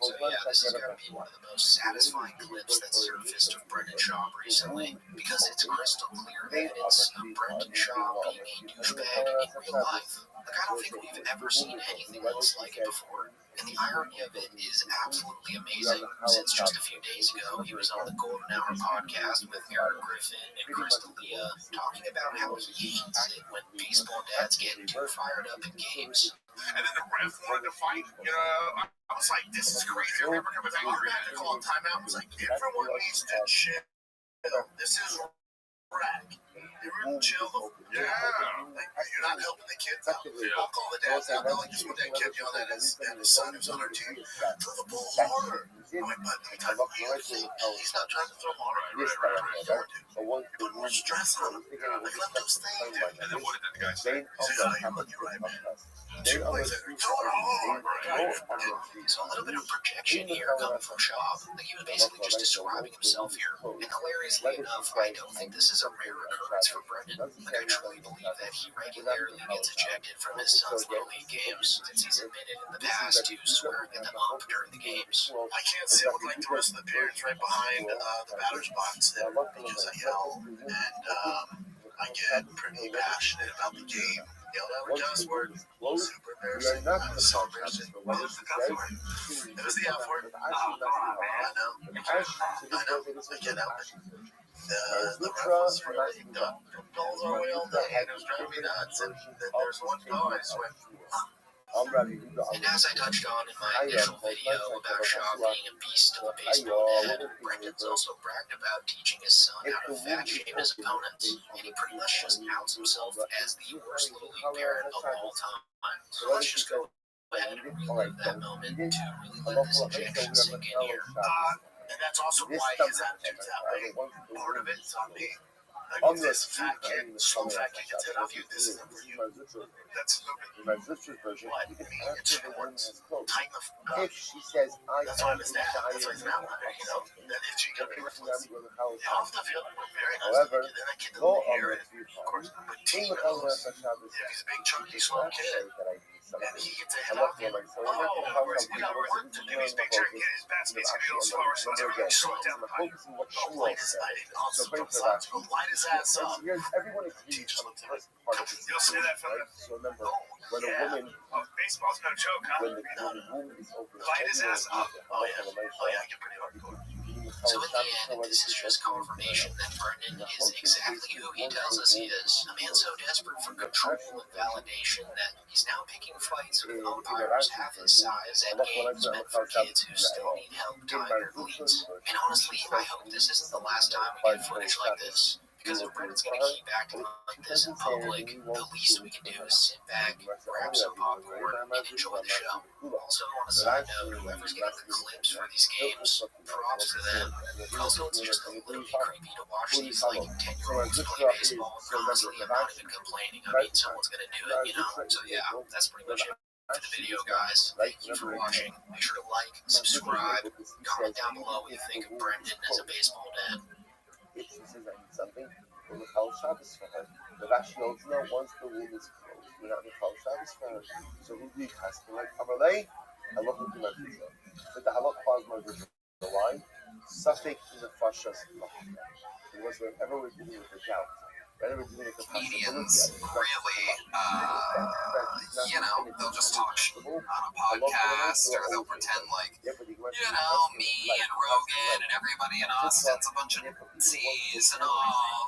So yeah, this is going to be one of the most satisfying clips that surfaced of Brendan Schaub recently, because it's crystal clear evidence of Brendan Schaub being a douchebag in real life. Like, I don't think we've ever seen anything else like it before. And the irony of it is absolutely amazing, since just a few days ago he was on the Golden Hour podcast with Eric Griffin and Chris D'Elia, talking about how he hates it when baseball dads get too fired up in games. And then the ref wanted to fight. I was like, this is crazy. I remember coming back. Our dad called timeout. I was like, everyone needs to chill. This is rag. Everyone chill. Yeah. Like, you're not helping the kids out. I'll call the dads out. They're like, just what that kid yelled at his son who's on our team. Throw the ball harder. I'm like, but he's not trying to throw harder. Right. Put more stress on him. Like, let those things. And then what did the guy say? He said, "Oh, you're right, man." So a little bit of projection here coming from Schaub. Like, he was basically just describing himself here. And hilariously enough, I don't think this is a rare occurrence for Brendan. Like, I truly believe that he regularly gets ejected from his son's little league games, since he's admitted in the past to swearing at the ump during the games. I can't sit with like the rest of the parents right behind the batter's box there because I yell and I get pretty passionate about the game. Yelled out a cuss word, super embarrassing. I was so embarrassed. What was the cuss word? It was the F word. I know. I get out. The ref was really dumb. Calls our way all day, and it was driving me nuts. And then there's one guy I swear. And as I touched on in my initial video about Schaub being a beast of a baseball dad, Brendan's also bragged about teaching his son how to fat shame his opponents, and he pretty much just outs himself as the worst little league parent of all time. So let's just go ahead and relive that moment to really let this injection sink in here. And that's also why his attitude's that way. Part of it's on me. mean, this fat kid, slow fat kid gets hit off you. This is for you. That's In my sister's version, what? you can It's answer the woman shorts. has clothes. Type of. If she says, I That's why am I'm his in dad. That's why he's an Zion, outlier, you know? That if she could be I'm worthless. going to house. Yeah, off the field, very nice. However, And then that kid no doesn't hear other it. few Of course, times. but In T the Kangol knows. of Shabbos, Yeah, he's a big, chunky, it's slow not to say kid. that I need And something. he gets a I hit love off you. women, so Oh, I of course, we got work to do. He's big trying to get his bats. He's going to go as far as everything slowed down the pipe. focusing what she Oh, light wants. his eye. So bring From her back. sides, go light his ass up. Here's everyone agrees Teachers on looked the at first part of this. You'll say that from Right? So remember, Oh, when a yeah. woman, Oh, baseball's no joke, huh? when the womb is open, Light his ass up. Oh, yeah. everyone Oh, yeah, I get pretty hardcore. So in the end, this is just confirmation that Brendan is exactly who he tells us he is. A man so desperate for control and validation that he's now picking fights with umpires half his size at games meant for kids who still need help tying their cleats. And honestly, I hope this isn't the last time we get footage like this. Because if Brendan's going to keep acting like this in public, the least we can do is sit back, grab some popcorn, and enjoy the show. Also, on a side note, whoever's getting the clips for these games, props to them. Also, it's just a little bit creepy to watch these, like, 10-year-olds play baseball constantly and not even complaining. I mean, someone's going to do it, you know? So, yeah, that's pretty much it for the video, guys. Thank you for watching. Make sure to like, subscribe, comment down below what you think of Brendan as a baseball dad. if she says I need something, we'll call Shabbos for her. The Rashi holds no, once the womb is closed, we're not going to call Shabbos for her. So who do you cast the right? Amalei, Allah will do my pizza. But the halak plasma is the line. Suffix in the fashas. Because whenever we're dealing with the doubt, whenever we're dealing with the Comedians really, you know, they'll just talk shit on a podcast, or they'll pretend like, you know, me and Rogan and everybody in Austin's a bunch of Nazis and all.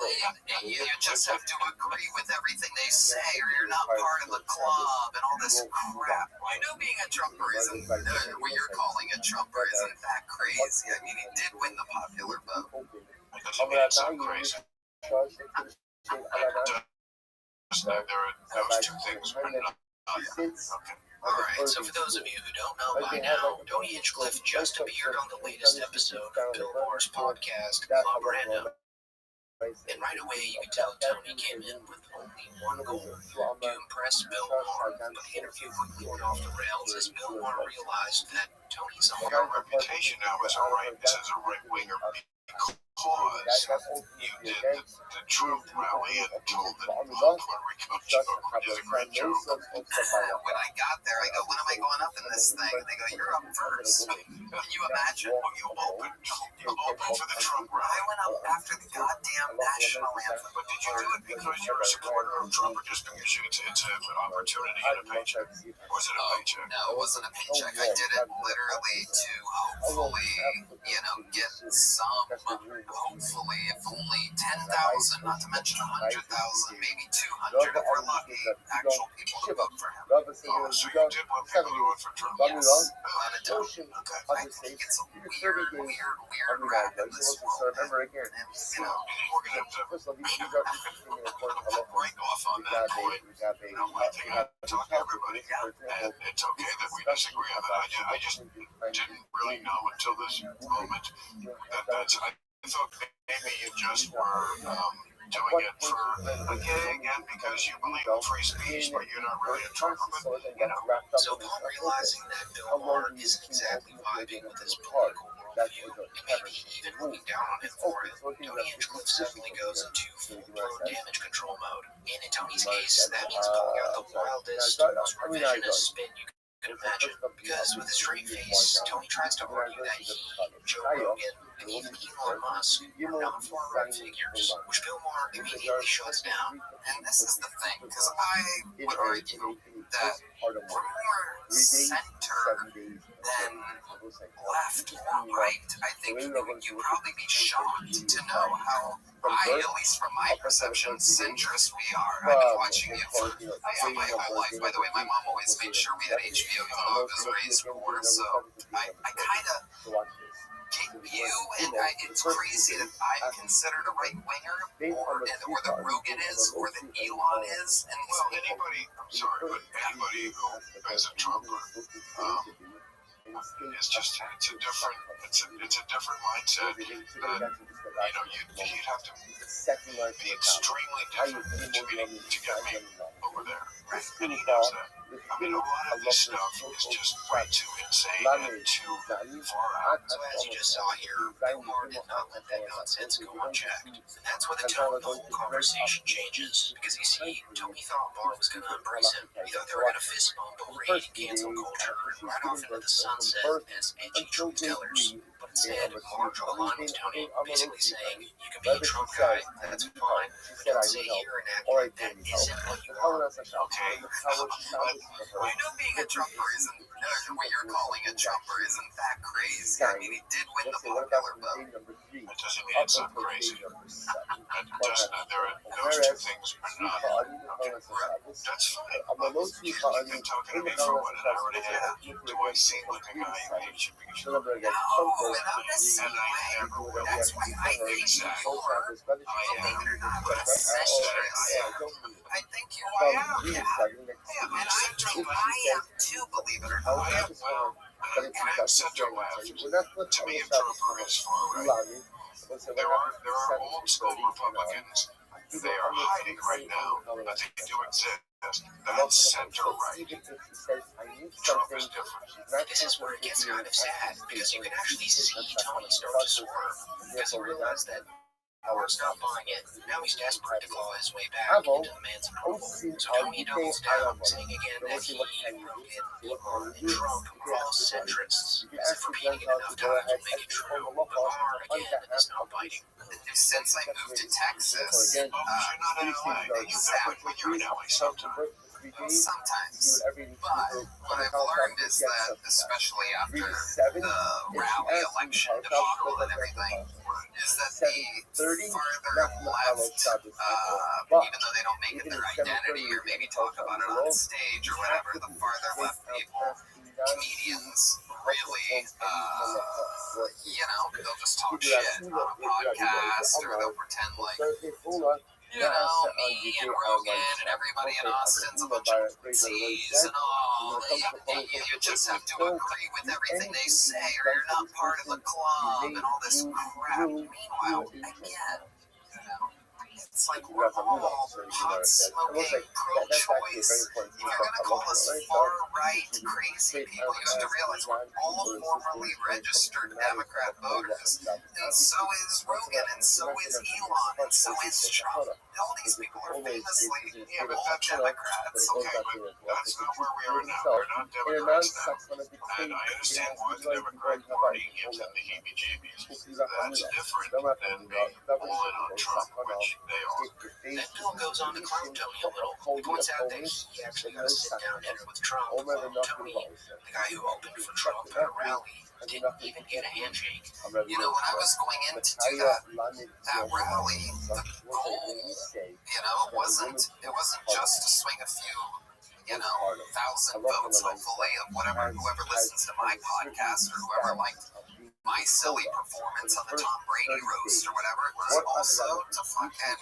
You just have to agree with everything they say, or you're not part of the club and all this crap. I know being a Trumper isn't, what you're calling a Trumper isn't that crazy. I mean, he did win the popular vote. That doesn't mean it's so crazy. Those two things are not. Okay. Alright, so for those of you who don't know by now, Tony Hinchcliffe just appeared on the latest episode of Bill Maher's podcast, Club Random. And right away you could tell Tony came in with only one goal, to impress Bill Maher. But the interview quickly went off the rails as Bill Maher realized that Tony's a Your reputation now as a right-winger because you did the Trump rally and told that Puerto Rico is a great joke. When I got there, I go, when am I going up in this thing? And they go, you're up first. Can you imagine? You opened for the Trump rally. I went up after the goddamn national anthem. But did you do it because you're a supporter of Trump, or just because it's an opportunity and a paycheck? Was it a paycheck? No, it wasn't a paycheck. I did it literally to hopefully, you know, get some, hopefully, if only 10,000, not to mention 100,000, maybe 200 if we're lucky, actual people to vote for him. Oh, so you did want people to vote for Trump? Yes, but it don't. I think it's a weird rap in this world. And, you know, We're going to have to break off on that point. One thing I tell everybody, and it's okay that we disagree on that. I just didn't really know until this moment I thought maybe you just were doing it for again because you believe in free speech, but you're not really a Trumper. But you know, So upon realizing that Bill Maher isn't exactly vibing with his political worldview, and maybe even looking down on him for it, Tony Hinchcliffe suddenly goes into full-blown damage control mode. And in Tony's case, that means pulling out the wildest, most revisionist spin you could imagine. Because with a straight face, Tony tries to argue that he, Joe Rogan, and even Elon Musk are not far-right figures, which Bill Maher immediately shuts down. and this is the thing, because I would argue that we're more center than left or right. I think you'd probably be shocked to know how at least from my perception, centrist we are. I've been watching you for my whole life. By the way, my mom always made sure we had HBO, even though I was raised poor. So I kind of get you, and it's crazy that I'm considered a right winger, or that Rogan is, or that Elon is. And well, anybody who is a Trumper It's just it's a different mindset. You'd have to be extremely different to get me over there. And he knows that. I mean, a lot of this stuff is just way too insane and too far out. So as you just saw here, Omar did not let that nonsense go unchecked. And that's where the tone of the whole conversation changes. Because you see, Tony thought Bar was going to embrace him. He thought they were going to fist bump over hating cancel culture and ride off into the sunset as edgy truth tellers. But instead, Mar drew a line with Tony, basically saying, you can be a Trump guy, that's fine, but don't sit here and act like that isn't what you are. Okay, I know being a Trumper isn't, what you're calling a Trumper isn't that crazy. I mean, he did win the popular vote. it doesn't mean it's not crazy. Those two things are not. That's fine. You've been talking to me for what, an hour and a half? Do I seem like a guy who hates you because you're No, not necessarily. That's why I hate you more. Believe it or not, I think you are. Yeah, and I think I am too, believe it or not. And I'm center left. To me, a Trumper is far right. There are old school Republicans. They are hiding right now, but they do exist. That's center right. Trump is different. This is where it gets kind of sad, because you can actually see Tony start to swerve, because he realized that Howard's not buying it. Now he's desperate to claw his way back into the man's approval. So Tony doubles down, saying again that he wrote in Lamar and Trump were all centrists, as if repeating it enough times will make it true. But Lamar, again, is not biting. Since I moved to Texas, You're not in LA. You're in LA sometimes. sometimes. But what I've learned is that, especially after the rally election debacle and everything, is that the farther left, even though they don't make it their identity or maybe talk about it on stage or whatever, the farther left people, comedians, really, they'll just talk shit on a podcast or they'll pretend like, me and Rogan and everybody in Austin's a bunch of pussies and all. You just have to agree with everything they say or you're not part of the club and all this crap. Meanwhile, again, it's like we're all pot-smoking, pro-choice. If you're going to call us far-right crazy people, you have to realize we're all formerly registered Democrat voters. And so is Rogan, and so is Elon, and so is Trump. All these people are famously all Democrats. Okay, but that's not where we are now. We're not Democrats now. And I understand why the Democrat Party gives them the heebie-jeebies. That's different than being all in on Trump, which they are. Then Bill goes on to clown Tony a little. He points out that he actually got a sit-down dinner with Trump, while Tony, the guy who opened for Trump at a rally, didn't even get a handshake. When I was going in to do that rally, the goal, wasn't just to swing a few, 1,000 votes, hopefully, of whoever listens to my podcast or whoever liked my silly performance on the Tom Brady roast or whatever. It was also to fucking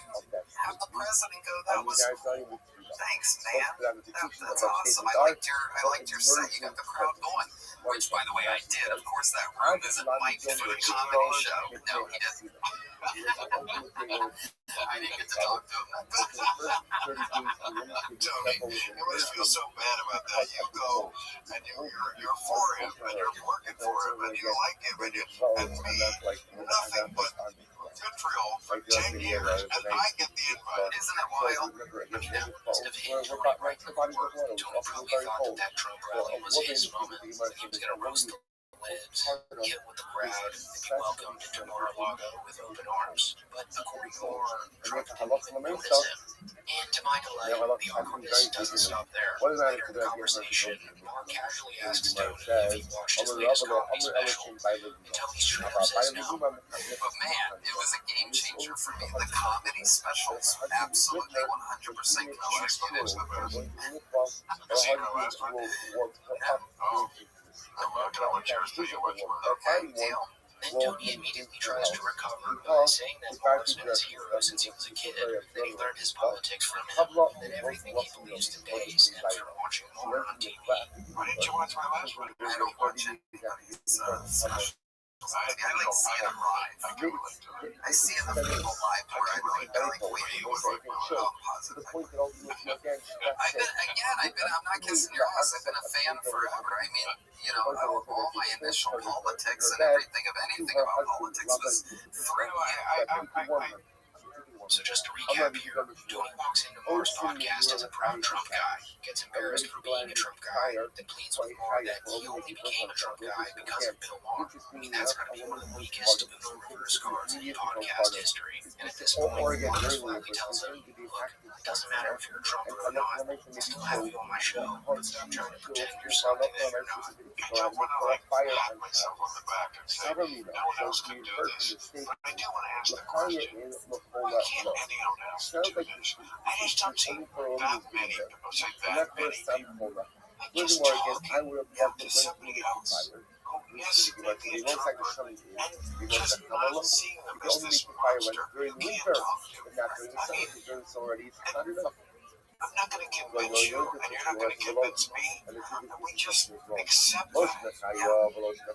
have the president go, that was cool. Thanks, man. That's awesome. I liked your set. You got the crowd going. Which, by the way, I did. Of course, that room isn't mic'd for the comedy show. No, he didn't. I didn't get to talk to him. Tony, you must feel so bad about that. You go and you're for him and you're working for him and you like him and me, nothing but vitriol for 10 years and I get the invite. Isn't it wild? Now, instead of him turning right to work, Tony probably thought that Trump rally was his moment, that he was going to roast the libs, get with the crowd, and be welcomed into Mar-a-Lago with open arms. But according to Orr, Trump didn't even notice him. And to my delight, the awkwardness doesn't stop there. Later in the conversation, Orr casually asks Tony if he watched his latest comedy special, and Tony straight up says no. But man, it was a game changer for me. The comedy specials absolutely 100% contributed. Okay, deal. Then Tony immediately tries to recover by saying that Barr's been his hero since he was a kid, that he learned his politics from him, and that everything he believes today stems from watching Moore on TV. Why didn't you watch my last one? I don't watch it. specials. I like seeing them live. I see the people live where I really like the way they work. I'm not kissing your ass. I've been a fan forever. I mean, all my initial politics and everything of anything about politics was through you. So just to recap here, Tony walks into Maher's podcast as a proud Trump guy, gets embarrassed for being a Trump guy, then pleads with Maher that he only became a Trump guy because of Bill Maher. I mean, that's going to be one of the weakest Uno reverse cards in podcast history. And at this point, Maher flatly tells him, look, it doesn't matter if you're a Trumper or not, I'll still have you on my show, but stop trying to pretend you're something that you're not. I don't want to pat myself on the back and say, no one else can do this. But I do want to ask the question, why can't anyone else do this? I just don't see that many people say that many people. I just talking to somebody else who is maybe a Trumper and just not seeing them as this monster you can't talk to. I mean, I'm not going to convince you, and you're not going to convince me. And we just accept that.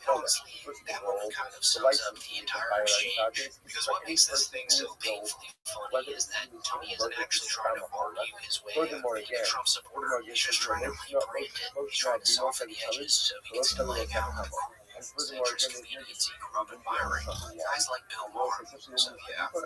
Honestly, that one kind of sums up the entire exchange, because what makes this thing so painfully funny is that Tony isn't actually trying to argue his way out of being a Trump supporter. He's just trying to rebrand it. He's trying to soften the edges so he can still hang out with centrist comedians he grew up admiring, guys like Bill Maher. So yeah, this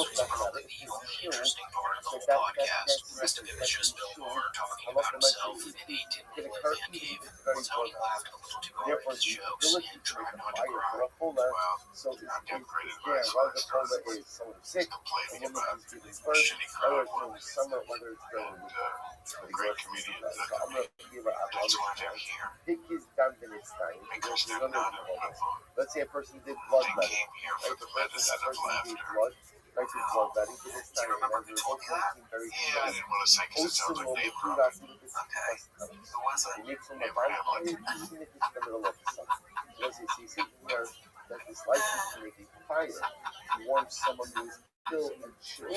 was probably the only interesting part of the whole podcast. The rest of it was just Bill Maher talking about himself in a dim lit man cave. Tony laughed a little too hard at his jokes and tried not to cry. Well, I'm getting great advice on this stuff. Complaining about shitty crowd and great comedians that come in. That's why they're here. Because they're not having fun. Let's say a person did They blood came here for the medicine of laughter. Do you remember who told me that? Yeah, I didn't want to say because it sounds like name dropping. Okay. Who was it? Abraham Lincoln. That is likely to make a fire. You want someone who is still and chill.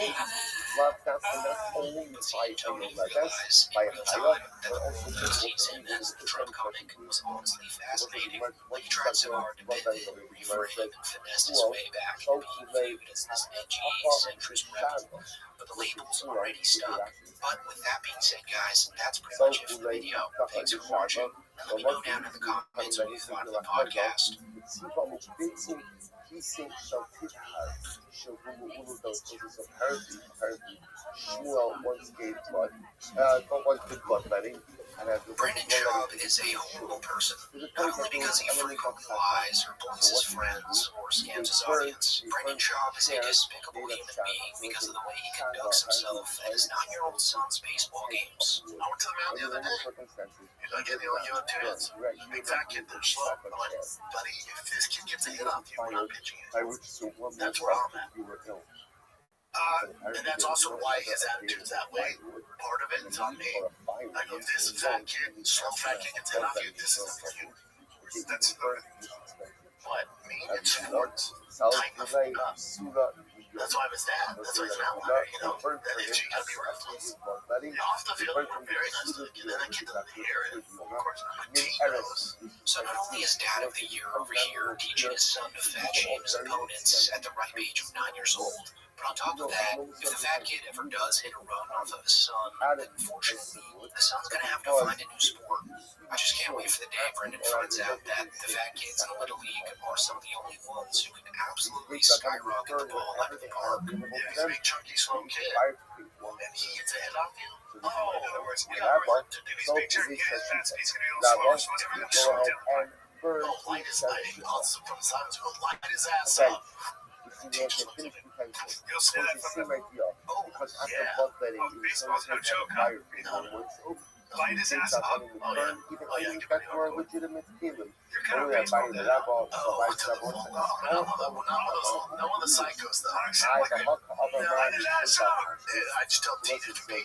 Love that, and that's only by Tony like realized by in real time that the whole world sees him as the Trump comic was honestly fascinating. Like he tried so hard to pivot, reframe, and finesse his way back to being viewed as this edgy, centrist rebel. But the label's already stuck. But with that being said, guys, that's pretty much it for the video. Thanks for watching. Let me know down in the comments what you thought of the podcast. Shmuel once gave blood, once did bloodletting, Brendan Schaub is a horrible person, not only because he frequently lies or bullies his friends or scams his audience. Brendan Schaub is a despicable human being because of the way he conducts himself at his 9-year-old son's baseball games. I went to the mound the other day. He's like, yeah, you have 2 hits. Big fat kid, they're slow. I'm like, buddy, if this kid gets a hit off you, we're not pitching it. That's where I'm at. And that's also why his attitude's that way. Part of it is on me. I go, this fat kid, slow fat kid gets hit off you, this isn't for you. That's but me and sports, tighten the fuck up. That's why I was that. That's why he's an outlier, That is, you gotta be ruthless. Off the field, we're very nice to get in that kid doesn't hear it. Of course, my team knows. So not only is Dad of the Year over here teaching his son to fat shame his opponents at the ripe age of 9 years old, but on top of that, if the fat kid ever does hit a run off of his son, then unfortunately, the son's gonna have to find a new sport. I just can't wait for the day Brendan finds out that the fat kids in the Little League are some of the only ones who can absolutely skyrocket the ball out of the park. Yeah, he's a big, chunky, slow kid. And he gets a hit off you? Oh, in other words, to do his big turn, yeah, his fat speed's gonna be a little slower, so it's gonna be slow down. Oh, light his lighting. Also, from the side, it's gonna light his ass up. You'll say that from the... Oh, yeah. Oh, baseball's no joke, huh? Light his ass up. Oh, yeah. Oh, yeah, give me a legitimate feeling. You're kind of a baseball guy. No one of the psychos, though. I sound like a... Light his ass up. I just tell Tina to be...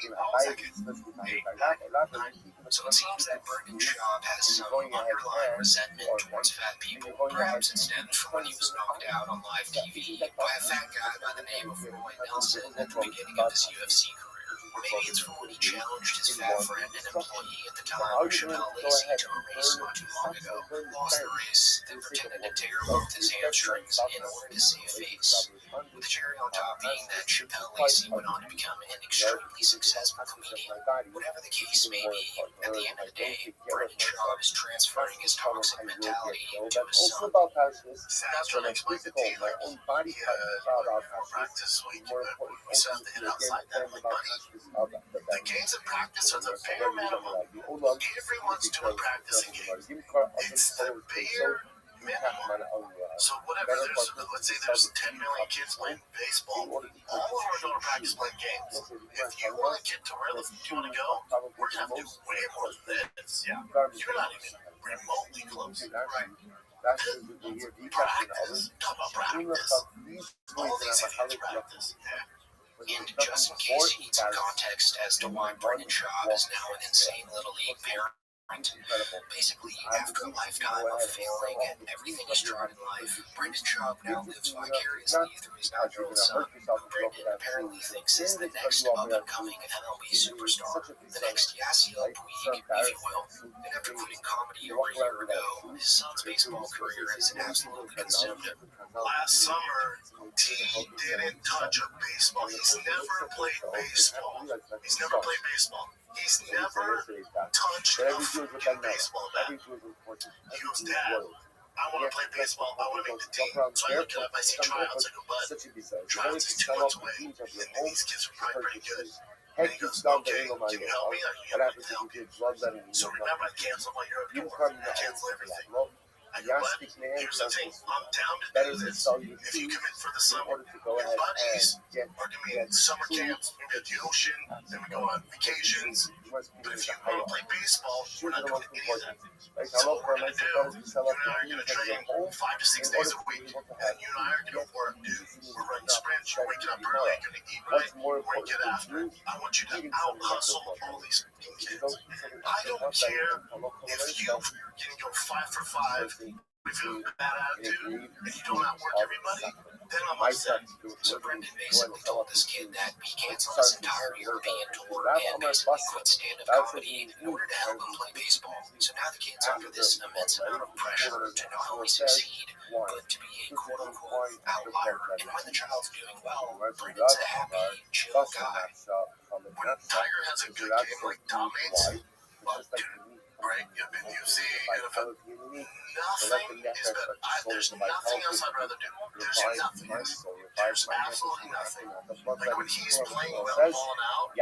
So it seems that Brendan Schaub has some underlying resentment towards fat people, perhaps it stemmed from when he was knocked out on live TV by a fat guy by the name of Roy Nelson at the beginning of his UFC career. Or maybe it's from when he challenged his fat friend and employee at the time, Chappelle Lacey, to a race not too long ago, lost the race, They pretended to tear both his hamstrings in order to save face, with the cherry on top being that Chappelle Lacey went on to become an extremely successful comedian. Whatever the case may be, at the end of the day, Brendan Schaub is transferring his toxic mentality to his son. That's what I explained to Taylor. He before practice week, we still have to hit outside that. I'm like, buddy, the games in practice are the bare minimum. Everyone's doing practice in games. It's the bare minimum. So whatever, let's say there's 10 million kids playing baseball. All of them are going to practice playing games. If you want to get to where you want to go, we're going to have to do way more than this. Yeah. You're not even remotely close. Right. Practice. Talk about practice. All these idiots practice. Yeah. And just in case you need some context as to why Brendan Schaub is now an insane little league parent, basically, after a lifetime of failing at everything he's tried in life, Brendan Schaub now lives vicariously through his 9-year-old son, who Brendan apparently thinks is the next up-and-coming MLB superstar, the next Yasiel Puig, if you will. And after quitting comedy over a year ago, his son's baseball career has absolutely consumed him. Last summer, he didn't touch a baseball. He's never played baseball. He's never played baseball. He's never touched a freaking baseball bat. He goes, Dad, I want to play baseball. I want to make the team. So I look it up. I see tryouts. I go, bud, tryouts is 2 months away. And these kids are probably pretty good. And he goes, okay, can you help me? I can help you. So remember, I cancel my European work. I cancel everything. I go, bud, here's the thing. I'm down to do this. If you commit for the summer, your buddies are going to be in summer camps. Maybe at the ocean. Then we go on vacations. But if you want to play baseball, we're not doing any of that. So what we're going to do, you and I are going to train 5 to 6 days a week. And you and I are going to work, dude. We're running sprints. You're waking up early. You're going to eat right. We're going to get after it. I want you to out-hustle all these kids. I don't care if you can go 5 for 5. If you have a bad attitude and you don't outwork everybody, then I'm upset. So Brendan basically told this kid that he canceled his entire European tour and basically quit stand-up comedy in order to help him play baseball. So now the kid's under this immense amount of pressure to not only succeed, but to be a quote-unquote outlier. And when the child's doing well, Brendan's a happy, chill guy. When a Tiger has a good game like dominates, right? And you see NFL, nothing is better. There's nothing else I'd rather do. There's nothing. There's absolutely nothing. Like when he's playing well, balling out,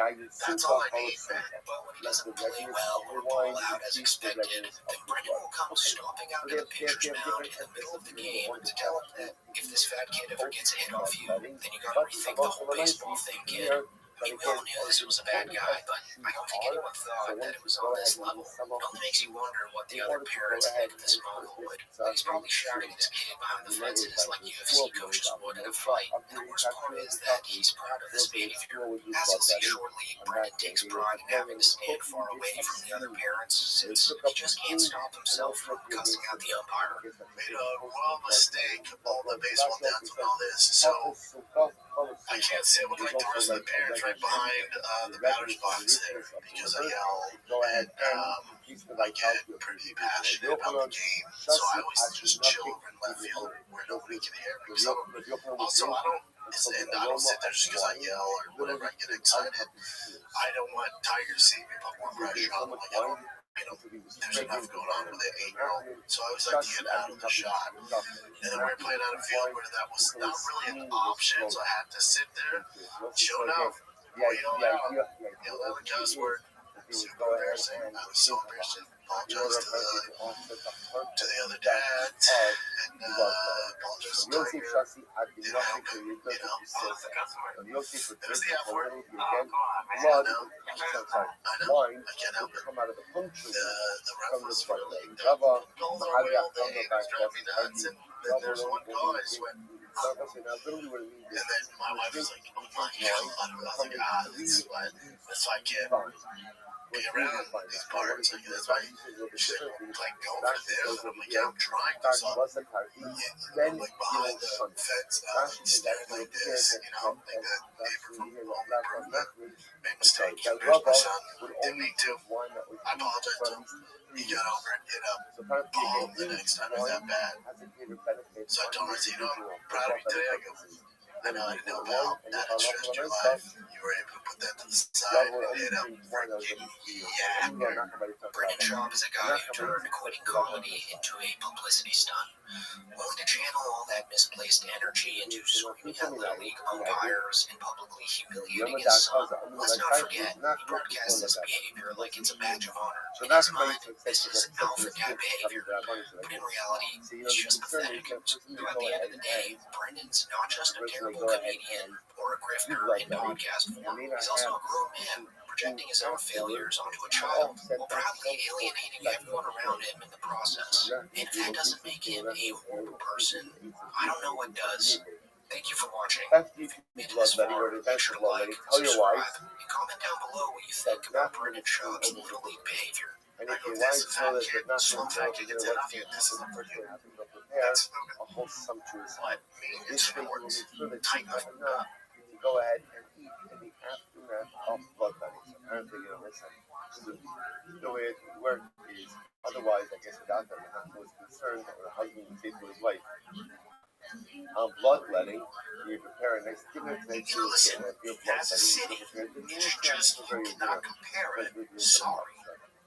that's all I need, man. But when he doesn't play well or ball out as expected, then Brendan will come stomping out to the pitcher's mound in the middle of the game to tell him that if this fat kid ever gets a hit off you, then you gotta rethink the whole baseball thing, kid. We all knew this was a bad guy, but I don't think anyone thought that it was on this level. It only makes you wonder what the other parents think of this mongoloid. He's probably shouting at his kid behind the fences like UFC coaches would in a fight. And the worst part is that he's proud of this behavior. As you'll see shortly, Brendan takes pride in having to stand far away from the other parents, since he just can't stop himself from cussing out the umpire. Made a world mistake, all the baseball dads and all this. So I can't sit with like the rest of the parents right behind the batter's box there because I yell and I get pretty passionate about the game. So I always just chill over in left field where nobody can hear me. So also I don't sit there just because I yell or whatever. I get excited. I don't want Tiger to see me put more pressure on them. Like, there's enough going on with an 8-year-old. So I always like to get out of the shot. And then we were playing out of field where that was not really an option. So I had to sit there, chill out. Yell out the cuss word. Super embarrassing. I was so embarrassed. Apologize to the other dads and apologize to Tiger. Didn't help him, It was the F word. I know. I can't help it. The ref was really goals are real. They drive me nuts. And then there's one goal I just went. And then my wife was like, oh my God. I was like, that's why I can't. be around these parts. Like, that's why she's like, go over there. And I'm like, yeah, I'm trying to. So I'm like behind the fence now, like staring like this, you know, like that neighbor from home improvement. Made a mistake. There's my son. And me too. I apologize to him. He got over it, you know. Call him the next time it's that bad. So I told her, I said, you know, I'm proud of you today. I go, I know I didn't know about that had stressed your life. You were able to put that to the side and, you know, yeah. Brendan Schaub is a guy who turned quitting comedy into a publicity stunt, willing to channel all that misplaced energy into screaming at Little League umpires and publicly humiliating his son. Let's not forget, he broadcasts this behavior like it's a badge of honor. In his mind, this is alpha cat behavior, but in reality, it's just pathetic. So at the end of the day, Brendan's not just a terrible comedian or a grifter in podcast form. He's also a grown man projecting his own failures onto a child while proudly alienating everyone around him in the process. And if that doesn't make him a horrible person, I don't know what does. Thank you for watching. If you made it this far, make sure to like, subscribe, and comment down below what you think about Brendan Schaub's Little League behavior. I go, this is fat kid. Slow fat kid gets it off you. This isn't for you. That's what me and sports tighten up. Go ahead and eat in the aftermath of blood letting. So apparently, the way it works is, otherwise, I guess without them, they're not always concerned that a husband would say to his wife, bloodletting, you prepare a nice dinner tonight. You listen, as a city, it's just, you cannot compare it. Sorry.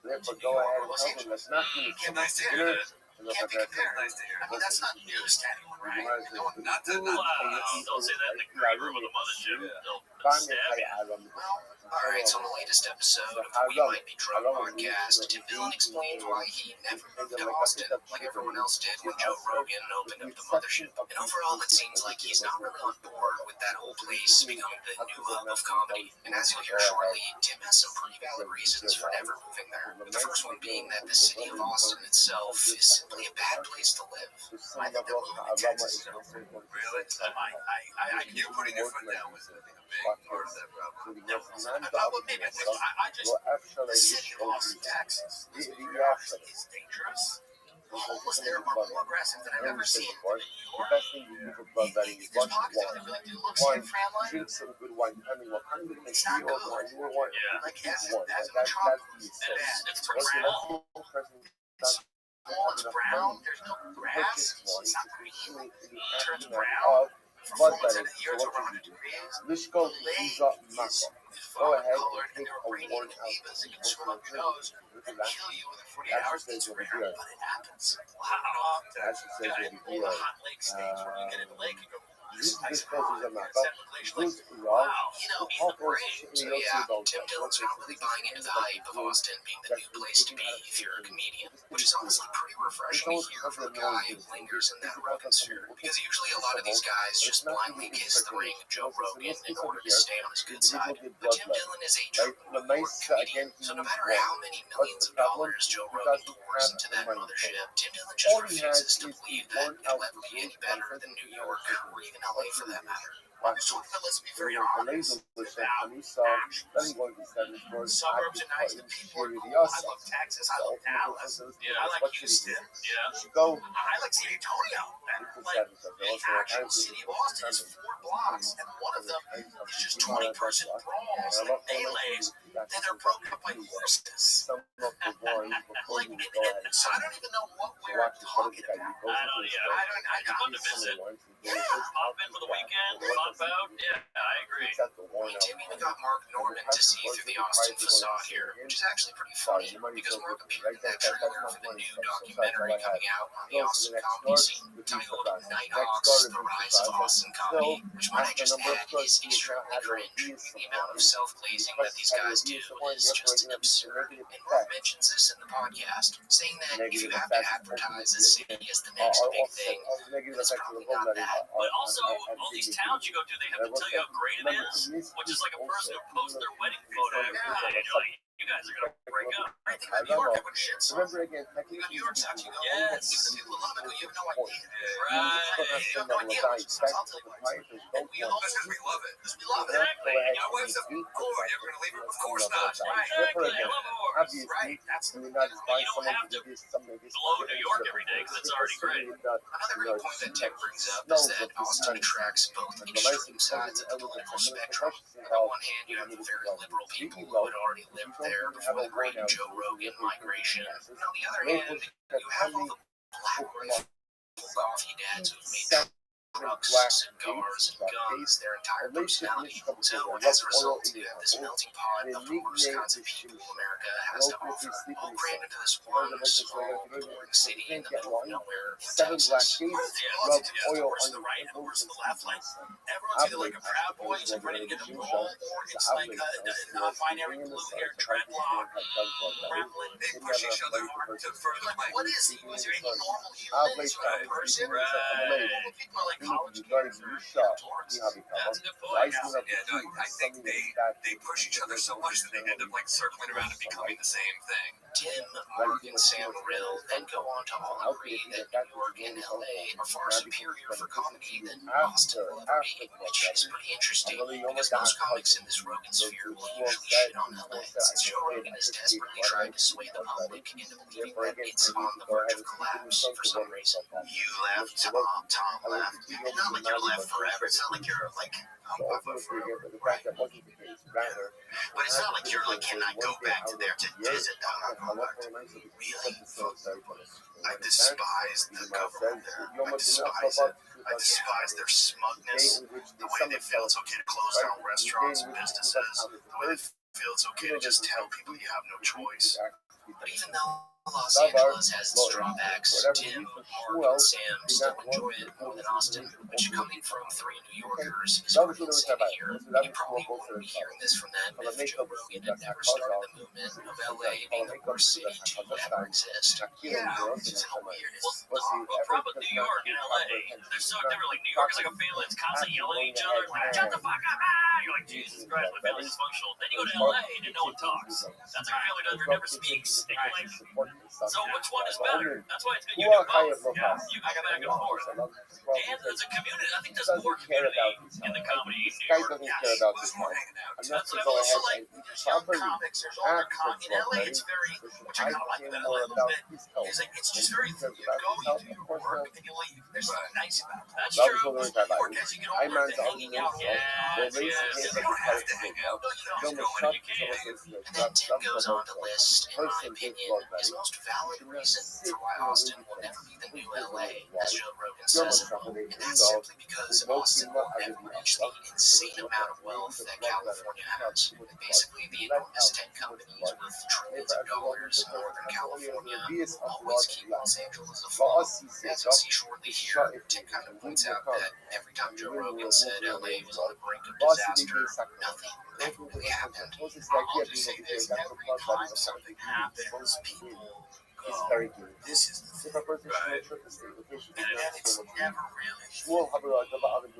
Therefore, go ahead and tell them that's not going to nice to hear that. Can't be compared. Nice to hear. I mean, that's not news to anyone, right? No, not to. Don't say that in the green room of the mothership. They'll stab you. Well, alright, so on the latest episode of the We Might Be Drunk podcast, Tim Dillon explains why he never moved to Austin like everyone else did when Joe Rogan opened up the mothership. And overall, it seems like he's not really on board with that whole place becoming the new hub of comedy. And as you'll hear shortly, Tim has some pretty valid reasons for never moving there. The first one being that the city of Austin itself is simply a bad place to live. I think that moving to Texas is over. Really? You putting your foot down was, I think, a big part of that problem. The city of Austin, Texas is dangerous. The homeless there are more aggressive than I've ever seen. The best thing you do for blood letting is There's pockets that really do look wine, friendly. drink some good wine. I mean, what kind of It's not good. Yeah. Like, yes, that's no chocolate. It's brown. It's brown. There's no grass. It's not green. It turns brown. From 4 to the years over 100 degrees. Lishko Giza Mako. Go ahead Colored, and and take there a are raining worn amoebas that can out. swim up your nose and kill you within 48 hours. It's rare, but it happens. Wow. That's the same thing All the hot lake states where you get in the lake and go, This nice goes hot. to Mako. Instead of glacial lake, wow, you know, he's the brain. So yeah, Tim Dillon's not really buying into the hype of Austin being the new place to be if you're a comedian, which is honestly pretty refreshing to hear from a guy who lingers in that Rogan sphere. Because usually a lot of these guys just blindly kiss the ring of Joe Rogan in order to stay on his good side. But Tim Dillon is a true New York comedian, so no matter how many millions of dollars Joe Rogan pours into that mothership, Tim Dillon just refuses to believe that it'll ever be any better than New York or even LA for that matter. So let's be very honest about suburbs are nice, the people are cool. I love Texas, I love Dallas, I like Houston, I like San Antonio. Like, the actual city of Austin is 4 blocks, and one of them is just 20-person brawls and melees that are broken up by horses. Like, so I don't even know what we're talking about. I come to visit. Yeah. Pop in for the weekend, pop out. Yeah, I agree. Tim even got Mark Norman to see through the Austin facade here, which is actually pretty funny because Mark appeared in that trailer for the new documentary coming out on the Austin comedy scene, titled Nighthawks: The Rise of Austin Comedy, which might I just add is extremely cringe. The amount of self-pleasing that these guys do is just absurd, and Mark mentions this in the podcast, saying that if you have to advertise the city as the next big thing, it's probably not that. But also, all these towns you go to, they have to tell you how great it is, which is like a person who posts their wedding photo every day. And you're like, you you guys are gonna break up. Great thing about New York, everyone shits on. Remember again, You go to New York, South, you go, Yes. even the people who love it, you have no idea. Right. You have no idea what it's like. I'll tell you what it's like. And we all That's because we love it. because we love it. Exactly. My wife said, "Oh, you're going to leave her?" Of course not. Exactly. I love horse. Obviously, Right. That's you not buy You don't someone have to to do something this blow New York every day because it's already great. another great point that Tech brings up is that Austin attracts both extreme sides of the political spectrum. On one hand, you have the very liberal people who had already lived there before the great Joe Rogan migration. And on the other hand, you have all the black coffee dads who've made drugs, cigars, and guns their entire personality. So as a result, you have this melting pot of the worst kinds of people America has to offer, all crammed into this one small, boring city in the middle of nowhere in Texas. Yeah, it's worse to the right and worse to the left. Like everyone's either like a Proud Boy who's like ready to get a roll, or it's like a non-binary blue-haired dreadlock gremlin. They push each other hard to further Like, my what is he? Was there any normal human? Is there a person? Normal people are like college kids or dorks. That's a good point. And I think they push each other so much that they end up like circling around and becoming the same thing. Tim, Mark, and Sam Rill then go on to all agree that New York and LA are far superior for comedy than Austin will ever be, which is pretty interesting because most comics in this Rogan sphere will usually shit on LA, since Joe Rogan is desperately trying to sway the public into believing that it's on the verge of collapse for some reason. You left, Tom left, and not like you're left forever. It's not like you're like, oh, I've left forever. Right. But it's not like you're like cannot go back to there to visit. I'm not going back to really. I despise the government there. I despise it. I despise their smugness, the way they feel it's okay to close down restaurants and businesses, the way they feel it's okay to just tell people you have no choice. But even though Los Angeles has its drawbacks, Tim, Mark, and Sam still enjoy it more than Austin, which, coming from three New Yorkers, is pretty insane to hear. You probably wouldn't be hearing this from them if Joe Rogan had never started the movement of LA being the worst city to ever exist. Yeah, it's just how weird it is. Well, problem with New York and LA, they're so different. Like New York is like a family that's constantly yelling at each other, like shut the fuck up! You're like, Jesus Christ, my family's dysfunctional. Then you go to LA and no one talks. That's our family does. Never speaks. And you're like, so which one is better? That's why it's good you do both. Yeah, you go back and forth. And there's a community. I think there's more community in the comedy in New York. That's what I've also like. There's young comics. There's older comics. In LA, it's very, which I kind of like about LA a little bit. Is like it's just very. You go, you do your work, and you leave. There's something nice about it. That's true. New York, as you get older, the hanging out. Yes. You don't have to hang out. No, you don't. Go when you can. And then Tim goes on to list, in my opinion, his most valid reason for why Austin will never be the new LA, as Joe Rogan says it. And that's simply because Austin will never reach the insane amount of wealth that California has. Basically, the enormous tech companies worth trillions of dollars in Northern California always keep Los Angeles afloat. As you'll see shortly here, Tim kind of points out that every time Joe Rogan said LA was on the brink of disaster, nothing ever really happened. I'll just say this, every time something happens, people go, this is the thing. Right. And it's never really.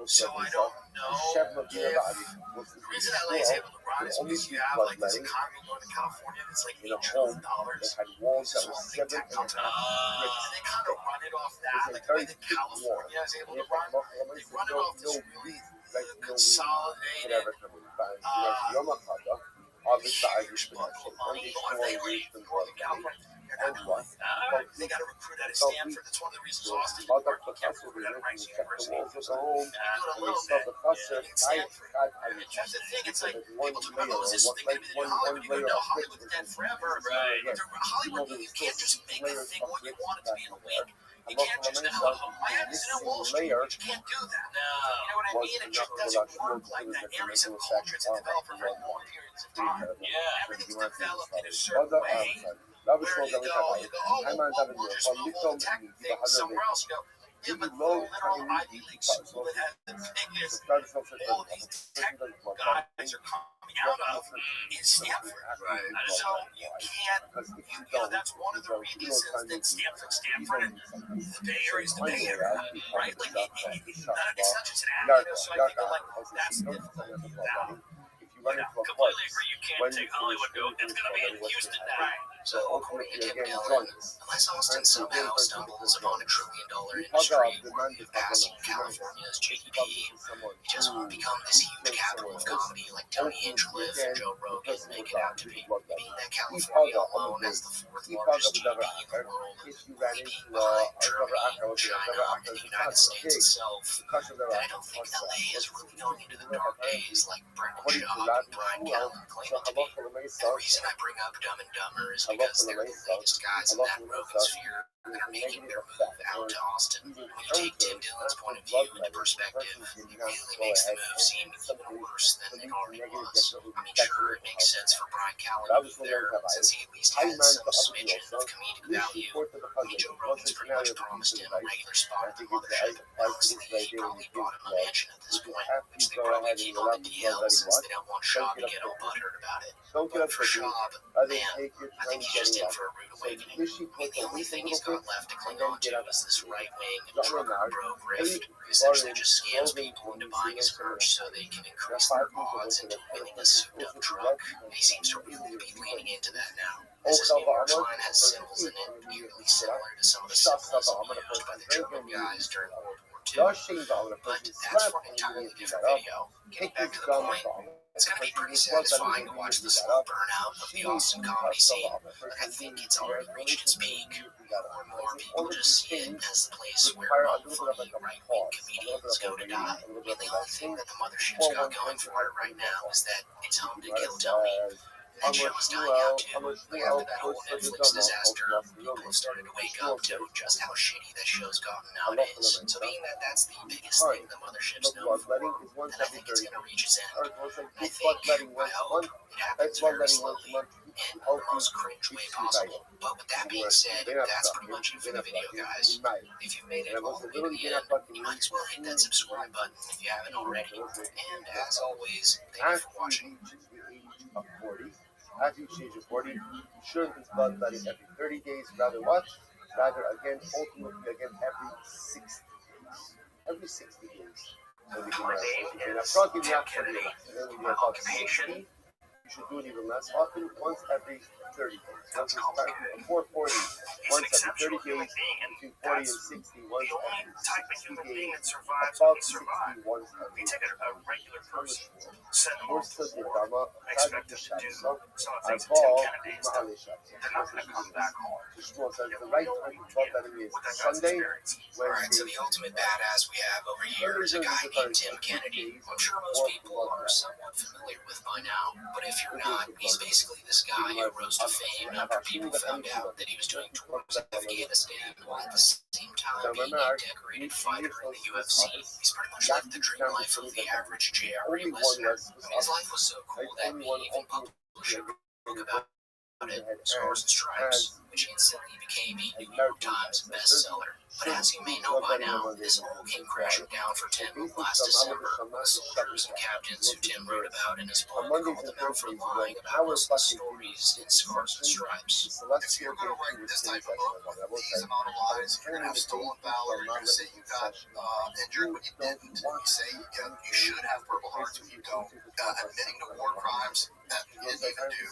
So I don't know if the reason LA is able to run is because you have like this economy in Northern California that's like $8 trillion. So big tech company. And they kind of run it off that, like the way that California is able to run. They run it off this really consolidated huge bundle of money. Or if they leave Northern California, they're not going to. They got to recruit out of Stanford. That's one of the reasons Austin didn't work. You can't recruit out of Rice University. You do it a little bit. In Stanford. And that's the thing. It's like people talk about, oh, is this thing going to be the new Hollywood? You go, no, Hollywood's dead forever. Right. But Hollywood, you can't just make a thing what you want it to be in a week. You can't just know, Miami's in Wall Street. You can't do that. No. You know what I mean? It just doesn't work like that. Areas of culture to develop for very long periods of time. Yeah. Everything's developed in a certain way. Where you go, oh, well, we'll just move all the tech things somewhere else. You go, yeah, but the literal Ivy League school that has the biggest, all of these tech guys are coming out of is Stanford. Right. So you can't, that's one of the reasons that Stanford, and the Bay Area is the Bay Area, right? Like, it's not just an accident, so I think that, like, that's difficult. Now, running to a Completely corpse. agree. You can't When take you Hollywood finish and go, it's going to be in what you Houston have. now. So, according to Tim Dillon, Jones. unless Austin somehow stumbles upon $1 trillion He industry the worthy of passing California's GDP, it just won't become this huge capital of comedy like Tony Hinchcliffe and Joe Rogan make it out to be. Being that California alone has the fourth largest GDP in the world, only being behind Germany, China, and the United States itself, that I don't think LA is really going into the dark days like Brendan Schaub and Brian Callen claim it to be. The reason I bring up Dumb and Dumber is because they're the latest guys in that Rogan sphere that are making their move out to Austin. When you take Tim Dillon's point of view into perspective, it really makes the move seem even worse than it already was. I mean, sure, it makes sense for Brian Callen to move there, since he at least has some smidgen of comedic value. I mean, Joe Rogan's pretty much promised him a regular spot at the mothership. Honestly, he probably bought him a mansion at this point, which they probably keep on the DL since they don't want Schaub to get all butthurt about it. But for Schaub, man, I think he's just in for a rude awakening. I mean, the only thing he's got left to cling on to is this right-wing trucker bro grift, who essentially just scams people into buying his merch so they can increase their odds into winning a souped-up truck. He seems to really be leaning into that now, as his new merch line has symbols in it eerily similar to some of the symbols used by the German guys during World War II. But that's for an entirely different video. Getting back to the point, it's going to be pretty satisfying to watch the slow burnout of the Austin comedy scene. Like, I think it's already reached its peak. More and more people just see it as the place where funny right-wing comedians go to die. I mean, the only thing that the mothership's got going for it right now is that it's home to Kill Tony. That show is dying out too. Like, after that whole Netflix disaster, people have started to wake up to just how shitty that show's gotten nowadays. So being that that's the biggest thing the mothership's known for, then I think it's going to reach its end. I think, I hope, it happens very slowly and in the most cringe way possible. But with that being said, that's pretty much it for the video, guys. If you've made it all the way to the end, you might as well hit that subscribe button if you haven't already. And as always, thank you for watching. As you change your 40, you shouldn't be bloodletting every 30 days. Rather what? Rather, again, ultimately, again, every 60 days. Every 60 days. My name is Tim Kennedy. My occupation. You should do it even less often, once every 30 days. Once before 40, once every 30 days, between 40 and 60, once The only every type of 60 human days, being that survives about when he 60 survives. once We every take a regular person, send them Or off to study war, Dhamma, expect them to do some of the things that Tim Alcohol, Kennedy's done. They're not going to come back home. Shmuel says You the have right no time to idea blood letting is what that guy's Sunday, experiencing. Alright, so the ultimate badass we have over here is a guy named Tim Kennedy, who I'm sure most people are somewhat familiar with by now. But if you're not, he's basically this guy who rose to fame after people found out that he was doing tours of Afghanistan while at the same time being a decorated fighter in the UFC. He's pretty much lived the dream life of the average JRE listener. I mean, his life was so cool that he even published a book about it, Scars and Stripes, which instantly became a New York Times bestseller. But as you may know by now, this all came crashing down for Tim last December. The soldiers and captains who Tim wrote about in his book called them out for lying about most of the stories in Scars and Stripes. If you're going to write this type of book with these amount of lies, you're going to have stolen valor, you're going to say you got injured when you didn't, you say you should have Purple Hearts when you don't, admitting to war crimes that you didn't even do.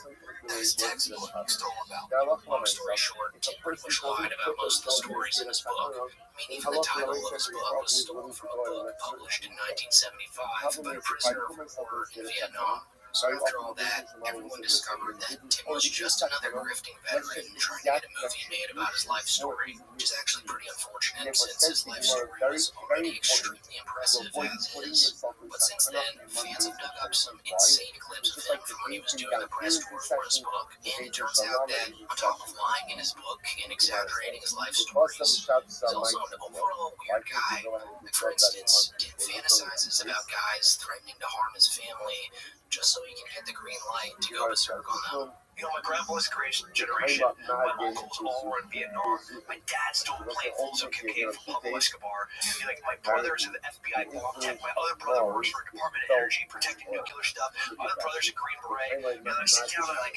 That is textbook stolen valor. Long story short, Tim pretty much lied about most of the stories in his book. I mean, even the title of his book was stolen from a book published in 1975 about a prisoner of war in Vietnam. So after all that, everyone discovered that Tim was just another grifting veteran trying to get a movie made about his life story, which is actually pretty unfortunate since his life story was already extremely impressive as is. But since then, fans have dug up some insane clips of him from when he was doing the press tour for his book, and it turns out that on top of lying in his book and exaggerating his life stories, he's also an overall weird guy. Like, for instance, Tim fantasizes about guys threatening to harm his family just so he can get the green light to go berserk on them. You know, my grandpa's generation, my uncles all were in Vietnam. My dad stole platefuls of cocaine from Pablo Escobar. And like, my brother's in the FBI bomb tech. My other brother works for Department of Energy protecting nuclear stuff. My other brother's a Green Beret. And then I sit down and I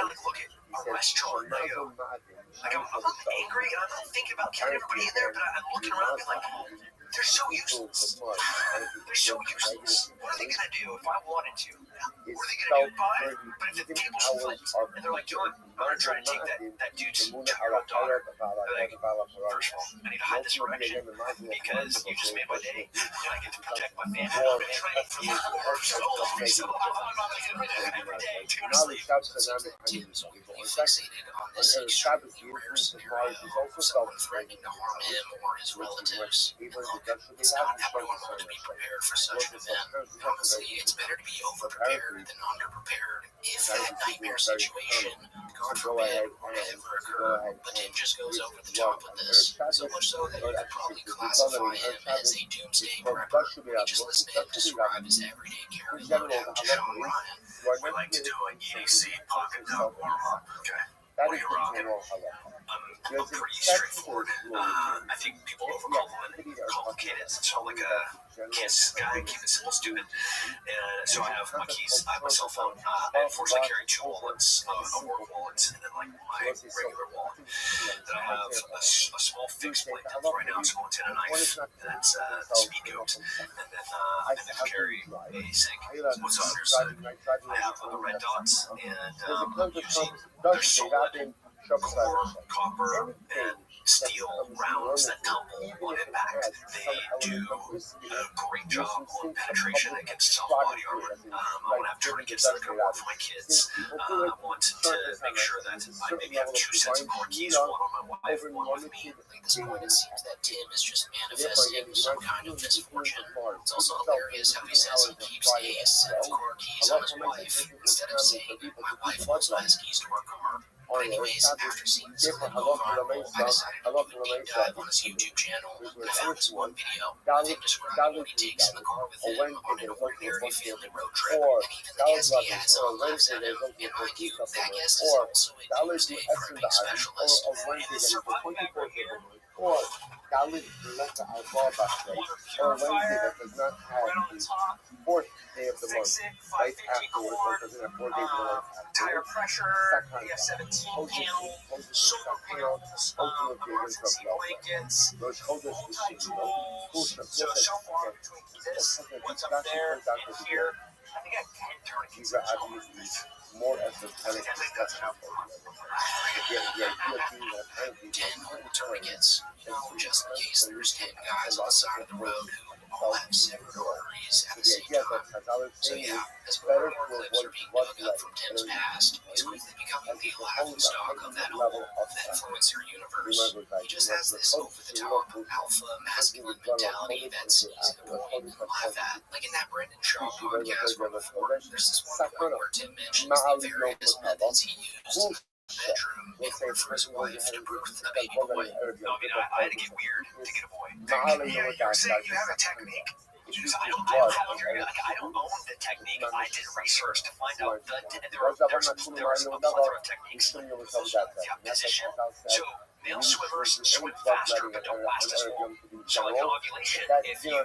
look at a restaurant and I go, like, I'm not angry and I'm not thinking about killing everybody in there, but I'm looking around and like, they're so useless. They're so useless. What are they gonna do if I wanted to? Or they get a nude body, but if the table's flipped and they're like, John, I'm gonna try to take that dude's 2-year-old daughter, they're like, first of all, I need to hide this erection because you just made my day and I get to protect my family. I've been training for you every day to go to sleep. Tim's weirdly fixated on this extremely rare scenario of someone threatening to harm him or his relatives. Look, it's not abnormal to be prepared for such an event. Honestly, it's better to be over-prepared than under-prepared. If that nightmare situation, God forbid, were to ever occur, but Tim just goes over the top with this, so much so that you could probably classify him as a doomsday prepper. We just listen to him describe his everyday carry loadout to Sean Ryan. We like to do an EDC pocket dog warm-up, okay? What are you rocking? I'm pretty straightforward. I think people overcomplicate it. So like a Kansas guy, keep it simple, stupid. And so I have my keys, I have my cell phone. I unfortunately carry two wallets, a work wallet, and then like my regular wallet. Then I have a small fixed blade depth right now. It's going 10 a knife. That's the speed goat. And then I carry a SIG. What's on your side? I have a red dot, and I'm using their solid core, copper, and steel rounds that tumble on impact. They do a great job on penetration against soft body armor. I want to have tourniquets that can work for my kids. I want to make sure that I maybe have 2 sets of core keys, one on my wife, one with me. At this point, it seems that Tim is just manifesting some kind of misfortune. It's also hilarious how he says he keeps a set of core keys on his wife, instead of saying, my wife also has keys to our car. But anyways, after seeing this clip go viral, I decided to do a deep dive on his YouTube channel, and I found this one video of him describing what he takes in the car with him on an ordinary family road trip, and even the guest he has on laughs at him. And mind you, that guest is also a doomsday prepping specialist. And this surviving back right here. Tire pressure, we have 17 panel, solar panels, emergency blankets, multi-tools. So far, between this, what's up there, and here, I think I have 10 tourniquets. That's enough. 10 whole tourniquets, just in case there's 10 guys on the side of the road who all have severed arteries at the same time. So yeah, as more and more clips are being dug up from Tim's past, he's quickly becoming the laughingstock of that whole influencer universe. He just has this over-the-top alpha masculine mentality that's easy to point and laugh at. Like in that Brendan Shaw podcast from before, there's this one point where Tim mentions the various methods he used bedroom in order for his wife to birth a baby boy. No, I mean, I had to get weird to get a boy. You're saying you have a technique? I don't own the technique. I did research to find out that there's a plethora of techniques. Position. So male swimmers swim faster but don't last as long. So like ovulation, if you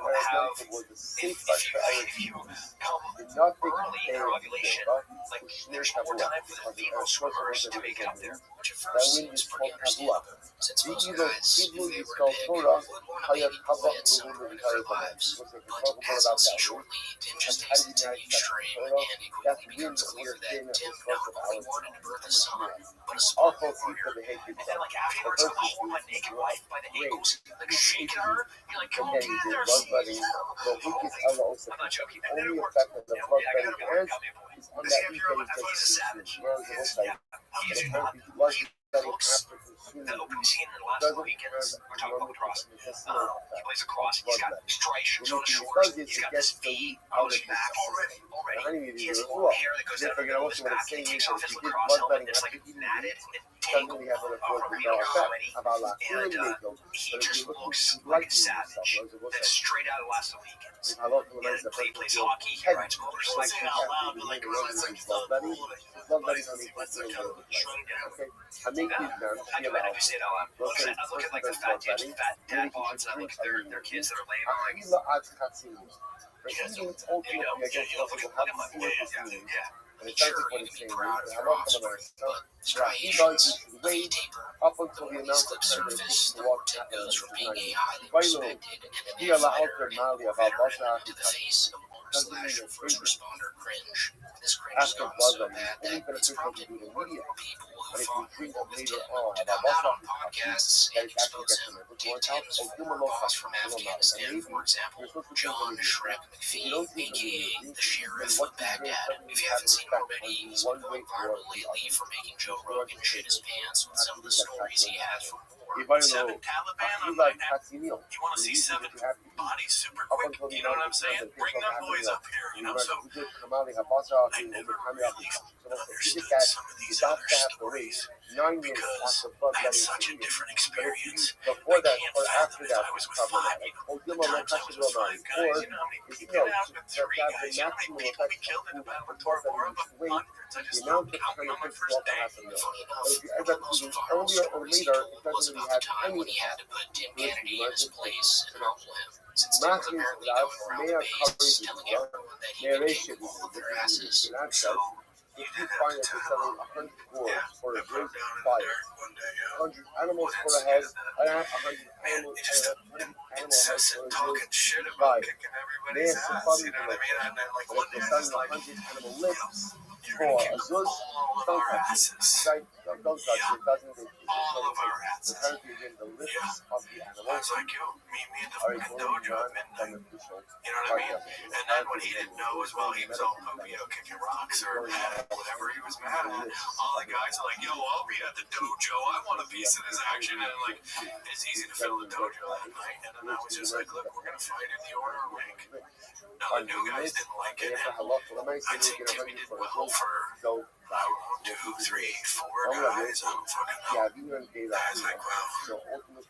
come early in ovulation, like there's more time for the female swimmers to make it up there. Which at first seems pretty understandable, since most guys, if they were big, would want a baby boy at some point in their lives. But as we'll see shortly, Tim just takes it to the extreme, and it quickly becomes clear that Tim not only wanted to birth a son, but a small warrior. And then like afterwards, I'm holding my naked wife by the ankles, like shaking her. You're like, come together, I'm not joking. And then it worked. I got a boy. This he's a savage. He's not. Looks the opening scene in the last 2 weekends. We're talking about lacrosse. He plays lacrosse. He's got stripes on his shorts. He's got this V on his back already. He has long hair that goes down his back. And he takes off his lacrosse helmet that's like matted and tangled already. And he just looks like a savage. That's straight out of the last 2 weekends. And he plays hockey. He rides motorcycles. Like it out loud, but like it's like I might have to say it out loud. I look at like the fat dad bods, and I look at their kids that are lame. I'm like, you guys don't, you know, look at my boy. Yeah. Sure, you can be proud of your offspring, but striations, way deeper. When these clips surface, the more Tim goes from being a highly respected and immediate fighter in Warhammer to the face of a more first responder cringe. This cringe has gone so bad that it's prompted more people who fought in war with Tim to come out on podcasts and expose him. Take Tim's former boss from Afghanistan, for example, John Shrek McPhee, aka the Sheriff of Baghdad. If you haven't seen him already, he's been going viral lately for making Joe Rogan shit his pants with some of the stories he has from war. 7 Taliban on my neck. You want to see 7 bodies super quick? You know what I'm saying? Bring them boys up here, you know? So I never really understood some of these other stories because I had such a different experience. I can't fathom if I was with 5, the times I was with 5 guys, you know how many people get out with 3 guys, you know how many people we killed in the Battle of Tora Bora, but hundreds. I just stopped counting on my first day. Funny enough, the most viral stories he told was about the time when he had to put Tim Kennedy in his place and humble him. Since Tim was apparently going around the base telling everyone that he could kick all of their asses. So you did have to tell them. Yeah, I put him down in the dirt one day. Animals for a head. Man, just incessant talking shit about kicking everybody's ass. You know what I mean? And then like one day I was like, you're gonna kick all of our asses. All of our asses. Yeah. I was like, yo, meet me at the fucking dojo at midnight. You know what I mean? And then what he didn't know as well, he was all poopy, kicking rocks or whatever he was mad at. All the guys are like, yo, I'll be at the dojo. I want a piece of this action. And like, it's easy to fill the dojo that night. And then I was just like, look, we're gonna fight in the order rank. No, the new guys didn't like it. I think Timmy did well for 2, 3, 4 guys. I don't fucking know. I was like, wow,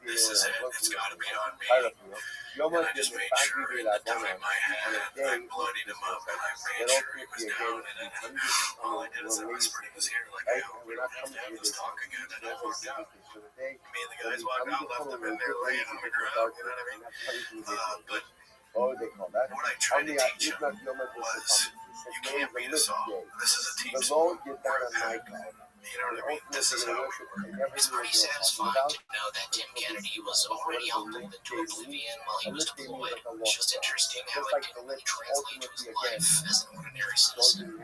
this is it. It's got to be on me. And I just made sure in the time I had, I bloodied him up and I made sure he was down. And then all I did is I whispered in his ear, like, I hope we don't have to have this talk again. And I walked out. Me and the guys walked out, left them in there laying on the ground. You know what I mean? But what I tried to teach him was, you can't beat us all. This is a team sport. We're a pack. You know what I mean? This is how we work. It's pretty satisfying to know that Tim Kennedy was already humbled into oblivion while he was deployed. It's just interesting how it didn't really translate to his life as an ordinary citizen.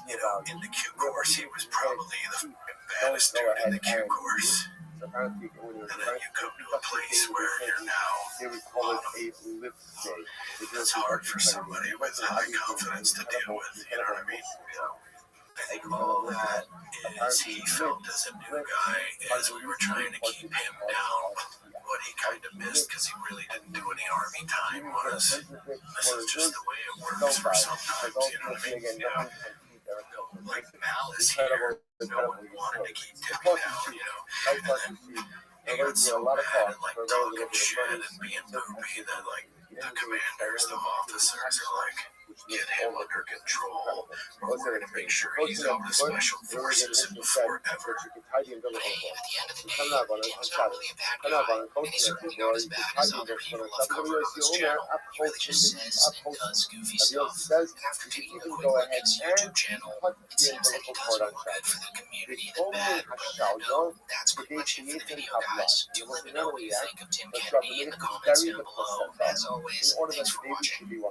You know, in the Q course, he was probably the baddest dude in the Q course. And then you come to a place where you're now bottom. It's hard for somebody with high confidence to deal with, you know what I mean? I think all that is he felt as a new guy as we were trying to keep him down. What he kind of missed because he really didn't do any army time was, this is just the way it works for sometimes, you know what I mean? You know, like malice here, no one wanted to keep Timmy down, you know. And then he got so mad and like talking shit and being poopy that like the commanders, the officers are like, get him under control, or we're going to make sure he's out of special forces forever. Hey, at the end of the day, Tim's not really a bad guy, and he's certainly not as bad as other people have covered on this channel. He really just says and does goofy stuff. And after taking a quick look at his YouTube channel, it seems that he does more good for the community than bad. But that's pretty much it for the video, guys. Do let me know what you think of Tim Kennedy in the comments down below. As always, thanks for watching. Very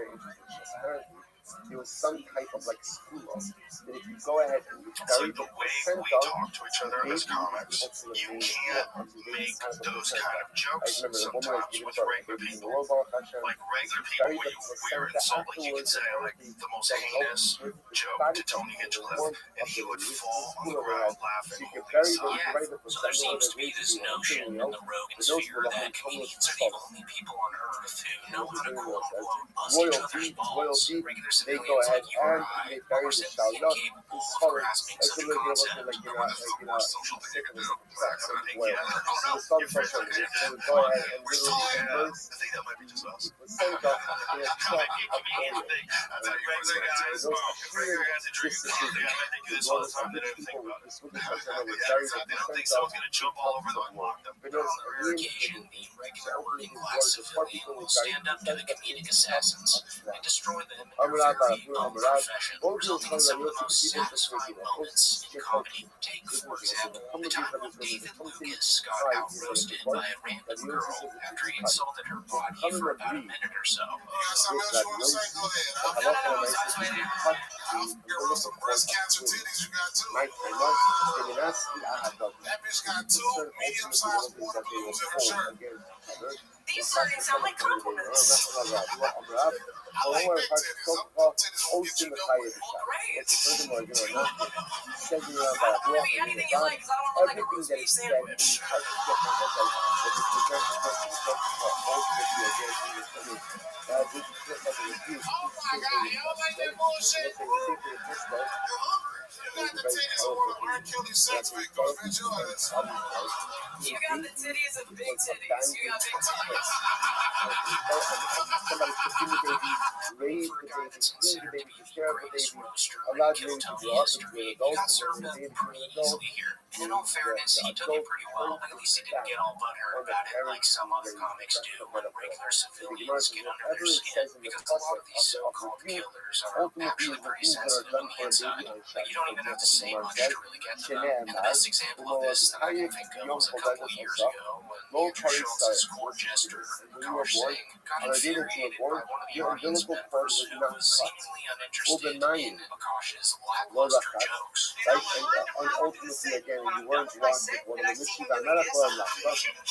interesting. It was some type of like school that if you go ahead and so the way we talk to each other as comics, you can't make those kind of jokes sometimes with regular people. Like regular people, we were insulting. You could say like the most heinous joke to Tony Hinchcliffe, and he would fall on the ground laughing. Yeah, so there seems to be this notion in the Rogan sphere that comedians are the only people on Earth who know how to quote-unquote bust each other's balls. Regular civilians like you or I are simply incapable of grasping such a concept. No one is the worst social thing you can do. You're frustrated. The thing that might be just us. Sent off in a Come truck and get up comedians. over. That's how regular guys. Those Regular guys that drink sheer coffee. I bet they do this all the time. They don't even think about it. Swedish people were Yeah, very exactly. They don't think sent off someone's going to jump all over them and lock them. but On there's the rare occasion, the regular working class civilian will stand up to the comedic assassins and destroy them in their very own profession, resulting in some of the most satisfying moments in comedy. Take, for example, the time when David Lucas got out-roasted by a random girl after he insulted her body for about a minute or so. Something else you want to say? Go ahead. Girl, those some breast cancer titties you got too. That bitch got two medium-sized water balloons in her shirt. These starting to sound like compliments. I like big titties. Titties will get you nowhere. Well, great. I'll give you anything you like, because I don't want like a roast beef sandwich. Oh my God, you don't like that bullshit? You're hungry. You got the titties of one of R. Kelly's sex victims, bitch, your ass. You got the titties of big titties. You got big titties. That's considered to be the greatest roaster in allowed Kill me to Tony grow up history. into He an got adult served up pretty easily here. And in all fairness, he took it pretty well. At least he didn't get all butthurt about it like some other comics do when regular civilians get under their skin. Because a lot of these so-called killers are actually pretty sensitive on the inside. Like, you don't even have to say much to really get to them. And the best example of this that I can think of was a couple of years ago when Andrew Schultz's court jester, Akash Singh, got infuriated by one of the audience members who was seemingly uninterested in Akash's lackluster jokes. right? And ultimately, again, you weren't wanted. One of the issues I'm not a problem,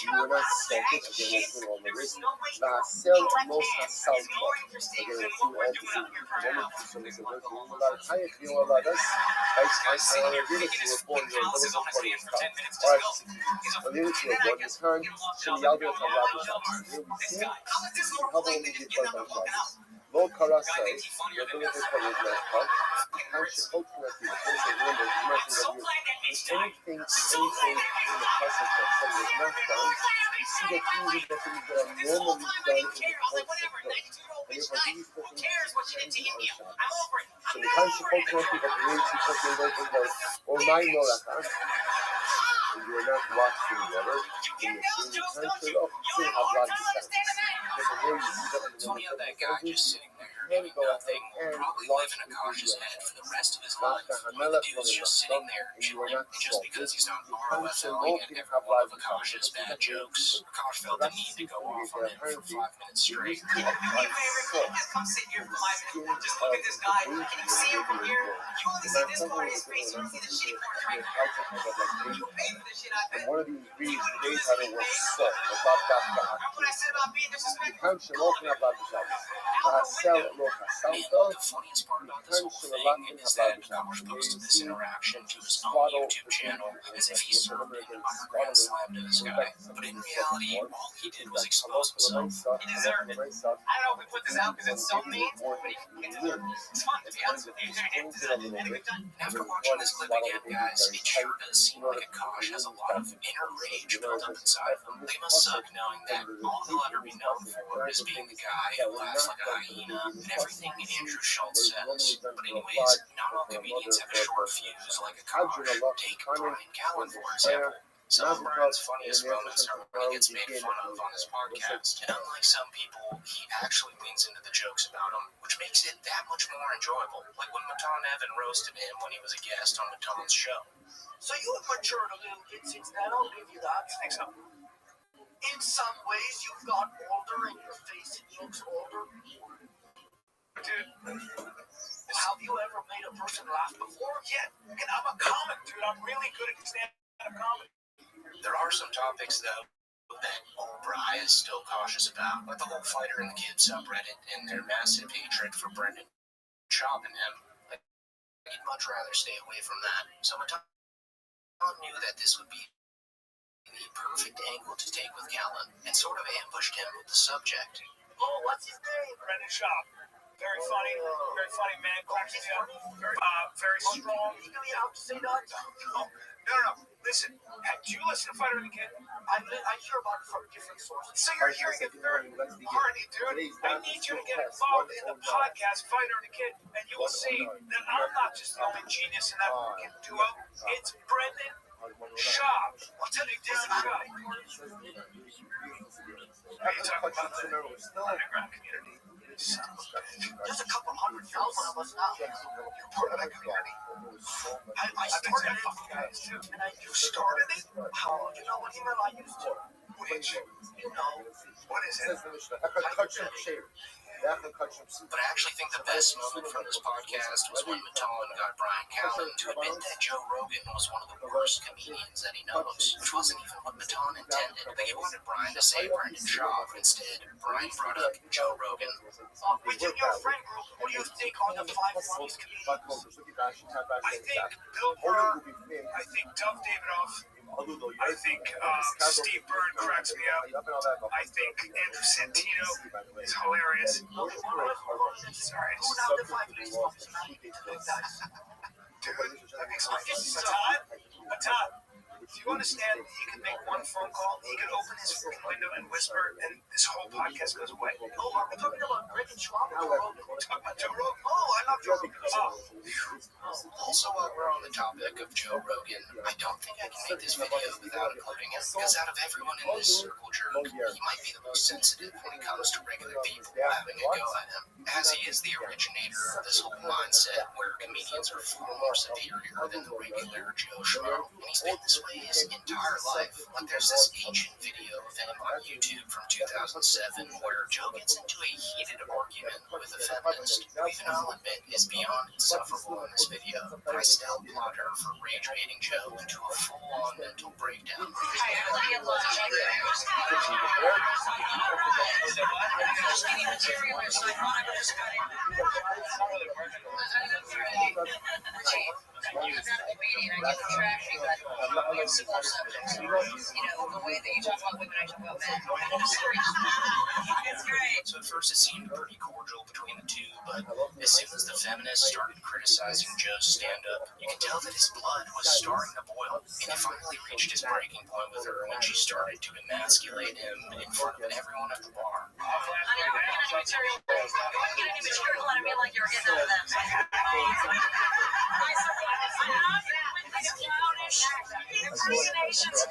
you were not selfish again, it's on the risk. Nacel nos asalto. Again, it's all the same. So it's a very good about how you feel about us. I did it to a point where it was a party of time. All right, I did it to a point this time. So the other time, Rabbi shots. Here we see how long we did for my shots. Low Karasa, you're going to call it last part. How should ultimately, also remember, you mentioned that anything in the process that something is not done, you see that even the things that are normally done in the process of growth. And if these things so the consequence of the community fucking open goes, or 9 Norakan, and you are not watching whatever, then you can't off, you have a lot of Tony, that guy just sitting there doing nothing will probably live in Akash's head for the rest of his life. One of the dudes just sitting there chilling, and just because he's on ROFL and every one of Akash's bad jokes, Akash felt the need to go off on him for 5 minutes straight. Just come sit here for 5 minutes. Just look at this guy. Can you see him from here? You only see this part of his face. You don't see the shitty part right now. You pay for this shit, I bet. one of these reads, they had to work so about that. Remember what I said about being disrespectful? Can't you open up about the shop? Sell it, look, And the funniest part about this whole thing is that Akash posted this interaction to his own YouTube channel as if he served an underground slam to this guy. But in reality, all he did was expose himself. He deserved it. I don't know if we put this out because it's so mean, but he deserved it. It's fun, to be honest with you. He deserved it. Anyway, done. After watching this clip again, guys, it sure does seem like Akash has a lot of inner rage built up inside of him. They must suck knowing that all he'll ever be known for is being the guy who laughs like a hyena and everything Andrew Schultz says. But anyways, not all comedians have a short fuse like Akash. Take Brian Callen, for example. Some of Brian's funniest moments are when he gets made fun of on his podcast. And unlike some people, he actually leans into the jokes about him, which makes it that much more enjoyable. Like when Matan Evan roasted him when he was a guest on Matan's show. So you have matured a little bit since then, I'll give you that. I think so. In some ways, you've got older and your face looks older. Dude, have you ever made a person laugh before? Yeah, and I'm a comic, dude. I'm really good at stand-up comedy. There are some topics, though, that Bri is still cautious about, like the whole Fighter and the Kid subreddit and their massive hatred for Brendan Schaub and him. Like, he'd much rather stay away from that. So Matan knew that this would be the perfect angle to take with Callen, and sort of ambushed him with the subject. Oh, what's his name? Brendan Schaub. Very funny man, cracks me up. Very strong. Legally, I have to say that. No. Listen, do you listen to Fighter and the Kid? I hear about it from different sources. So you're hearing it third party, dude. I need you to get involved in the podcast Fighter and the Kid, and you will see that I'm not just the only genius in that fucking duo. It's Brendan Shaw. I'll tell you this, Shaw. What are you talking about the underground community? Son of a bitch. There's a couple 100,000 of us now. You're part of that community. I started that fucking guys too. You started it? How? You know what email I used to? Which? You know. What is it? But I actually think the best moment from this podcast was when Maton got Brian Callen to admit that Joe Rogan was one of the worst comedians that he knows, which wasn't even what Maton intended. Like, he wanted Brian to say Brendan Shaw, but instead, Brian brought up Joe Rogan. Within your friend group, who do you think are the 5 funniest comedians? I think Bill Burr. I think Dov Davidoff. I think Steve Byrne cracks me up. I think Andrew Santino is hilarious. Sorry. Who now the 5 biggest personalities? Dude, that makes my Maton. Do you understand that he can make one phone call, he can open his fucking window and whisper, and this whole podcast goes away? Oh, are we talking about Greg and Schwab or Joe Rogan? We're talking about Joe Rogan. Oh, I love Joe Rogan. Also, while we're on the topic of Joe Rogan, I don't think I can make this video without including him, because out of everyone in this circle jerk, he might be the most sensitive when it comes to regular people having a go at him, as he is the originator of this whole mindset where comedians are far more superior than the regular Joe Schmo, and he's been this way his entire life. Like, there's this ancient video of him on YouTube from 2007 where Joe gets into a heated argument with a feminist, who even I'll admit is beyond insufferable in this video, but I still applaud her for rage-baiting Joe into a full-on mental breakdown. I'm not a comedian. I get the trashing, but we have similar subjects. You know, the way that you talk about women, I talk about men. It's great. So at first it seemed pretty cordial between the two, but as soon as the feminists started criticizing Joe's stand-up, you could tell that his blood was starting to boil, and he finally reached his breaking point with her when she started to emasculate him in front of everyone at the bar. I mean, we're getting any material. Don't get any material out of me like you were getting out of them. Impersonations of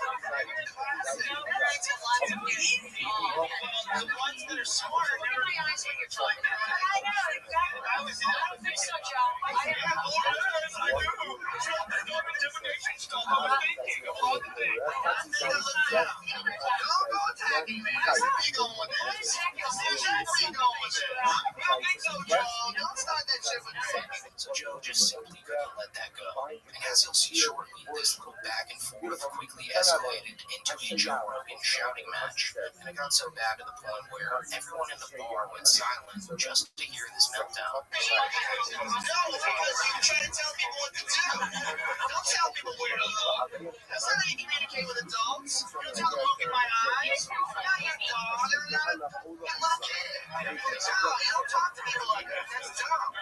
The ones that are smart. Look in my eyes when you're talking. I know, exactly. I don't think so, Joe. I didn't have So Joe just simply couldn't let that go. And as you'll see shortly, this little back and forth quickly escalated into a Joe Rogan shouting match. And it got so bad to the point where everyone in the bar went silent just to hear this meltdown. No, because you try to tell people what to do. Don't tell people where to look. That's not how you communicate with adults. You don't tell them, look in my eyes. Not your dog. You're lucky. You don't talk to people like that. That's dumb.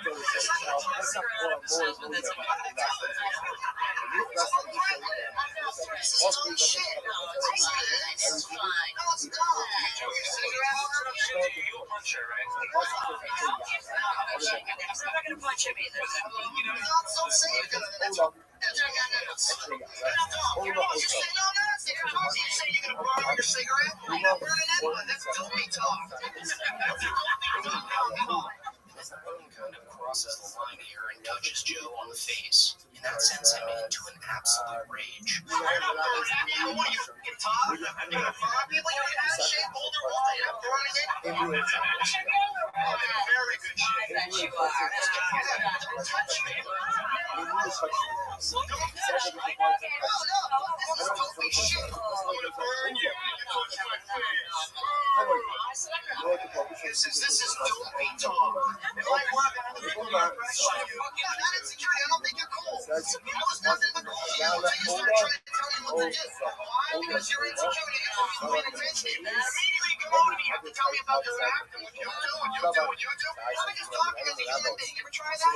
As the woman kind of crosses the line here and touches Joe on the face, and that sends him into an absolute rage. Very good shape. I bet you are. This is dopey talk. If I walk out of the room, I'm not insecurity. I don't think you're cool. I was nothing but cool to you until you started trying to tell me what to do. Because you're insecure, you don't pay attention. I immediately go motive you have to tell me about your act and what you do, what you do, what you do? Why don't you just talking as a human being? You ever try that?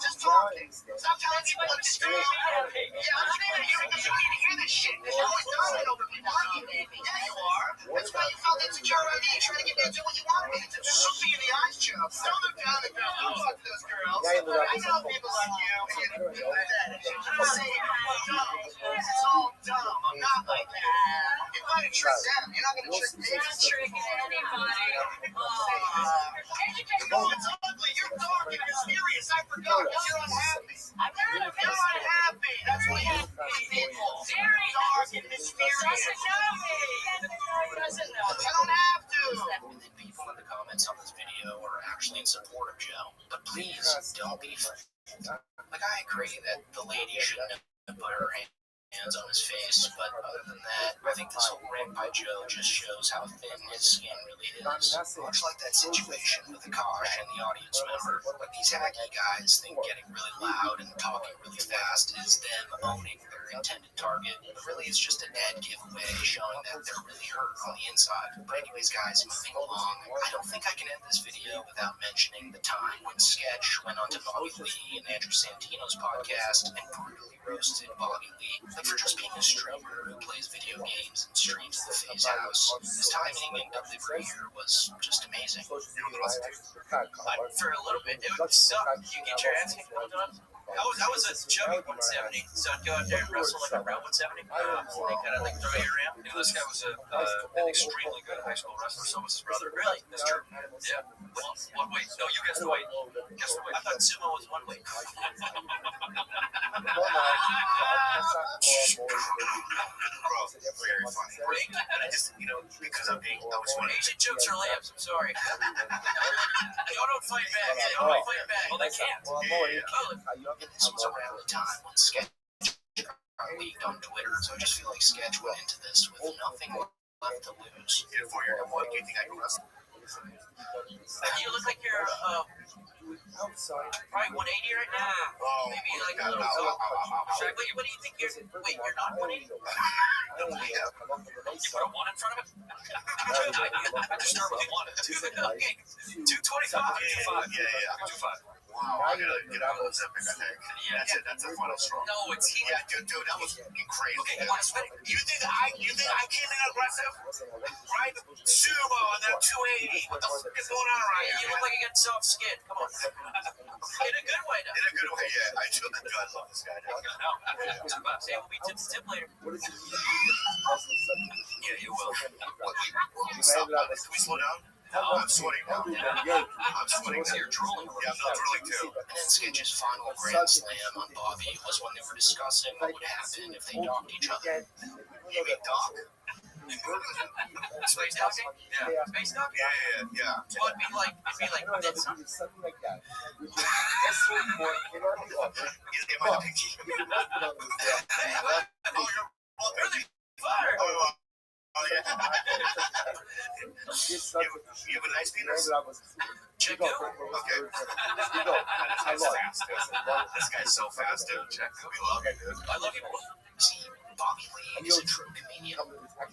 Just talking. Stop telling people what to do. Yeah, I'm saying that you because you need to hear this shit. Because you're always talking over people. Yeah, you are. That's why you felt insecure about me trying to get me to do what you want me to do. Look me in the eyes, Joe. Tell them down the girl. Don't talk to those girls. I know people like you. And you say, this is all dumb. I'm not like that. You're going to trick them. You're not going to trick me. You're not tricking anybody. No, it's ugly. You're dark and mysterious. I forgot. You're unhappy. You're unhappy. That's why you hate people. Very Dark and mysterious. doesn't know me. Doesn't know me. You don't have to. And then people in the comments on this video are actually in support of Joe. But please don't be. Like, I agree that the lady shouldn't have put her hands on his face, but other than that, I think this whole rant by Joe just shows how thin his skin really is. Much like that situation with Akash and the audience member. Like, these hacky guys think getting really loud and talking really fast is them owning their intended target, but really it's just a dead giveaway showing that they're really hurt on the inside. But anyways, guys, moving along, I don't think I can end this video without mentioning the time when Sketch went onto Bobby Lee and Andrew Santino's podcast and brutally roasted Bobby Lee, like for just being a streamer who plays video games and streams at the FaZe house. His timing and delivery here was just amazing. For a little bit, it would suck. You get your ass kicked all the time. I was a chubby 170, so I'd go out there and wrestle like around 170. They kind of like throw you around. You know, this guy was an extremely good high school wrestler. So was his brother. Really? That's true. Yeah. What weight? No, you guessed the weight. Guess the weight. I thought sumo was one weight. Very funny. Right? And I just, because I'm being, I was wondering. Asian jokes are lambs. I'm sorry. Y'all don't fight back. Y'all don't fight back. Well, they can't. And this was around the time when Sketch leaked on Twitter, so I just feel like Sketch went into this with nothing left to lose. What do you think I can wrestle? You look like you're probably 180 right now. Maybe like a little. What do you think you're? Wait, you're not 180? You put a 1 in front of it? I just start with a 1. Okay. 225. Yeah. 225. Wow, I gotta get out of this epic, I think. Yeah, that's a final straw. No, it's he. Yeah, dude, that was crazy. Okay, you want to spit? You think I came in aggressive? Right? Sumo and then 280. What the fuck is going on right here? You look like you got soft skin. Come on. In a good way, though. In a good way, yeah. I do. I love this guy. Say we'll be tip to tip later. Yeah, you will. Stop. Can we slow down? I'm sweating now. I'm sweating now. You're drooling. Yeah, I'm not drooling too. And then Sketch's final grand slam on Bobby was when they were discussing what would happen if they docked each other. You mean dock? Space docking? Yeah. Space docking? Yeah. Well, it'd be like this. Am I the pinky? Really? Fire! Oh, yeah. You have a nice penis? Check out. Okay. That's fast. This guy's so fast, dude. Check. We love you, dude. I love you. See, Bobby Lee is a true comedian.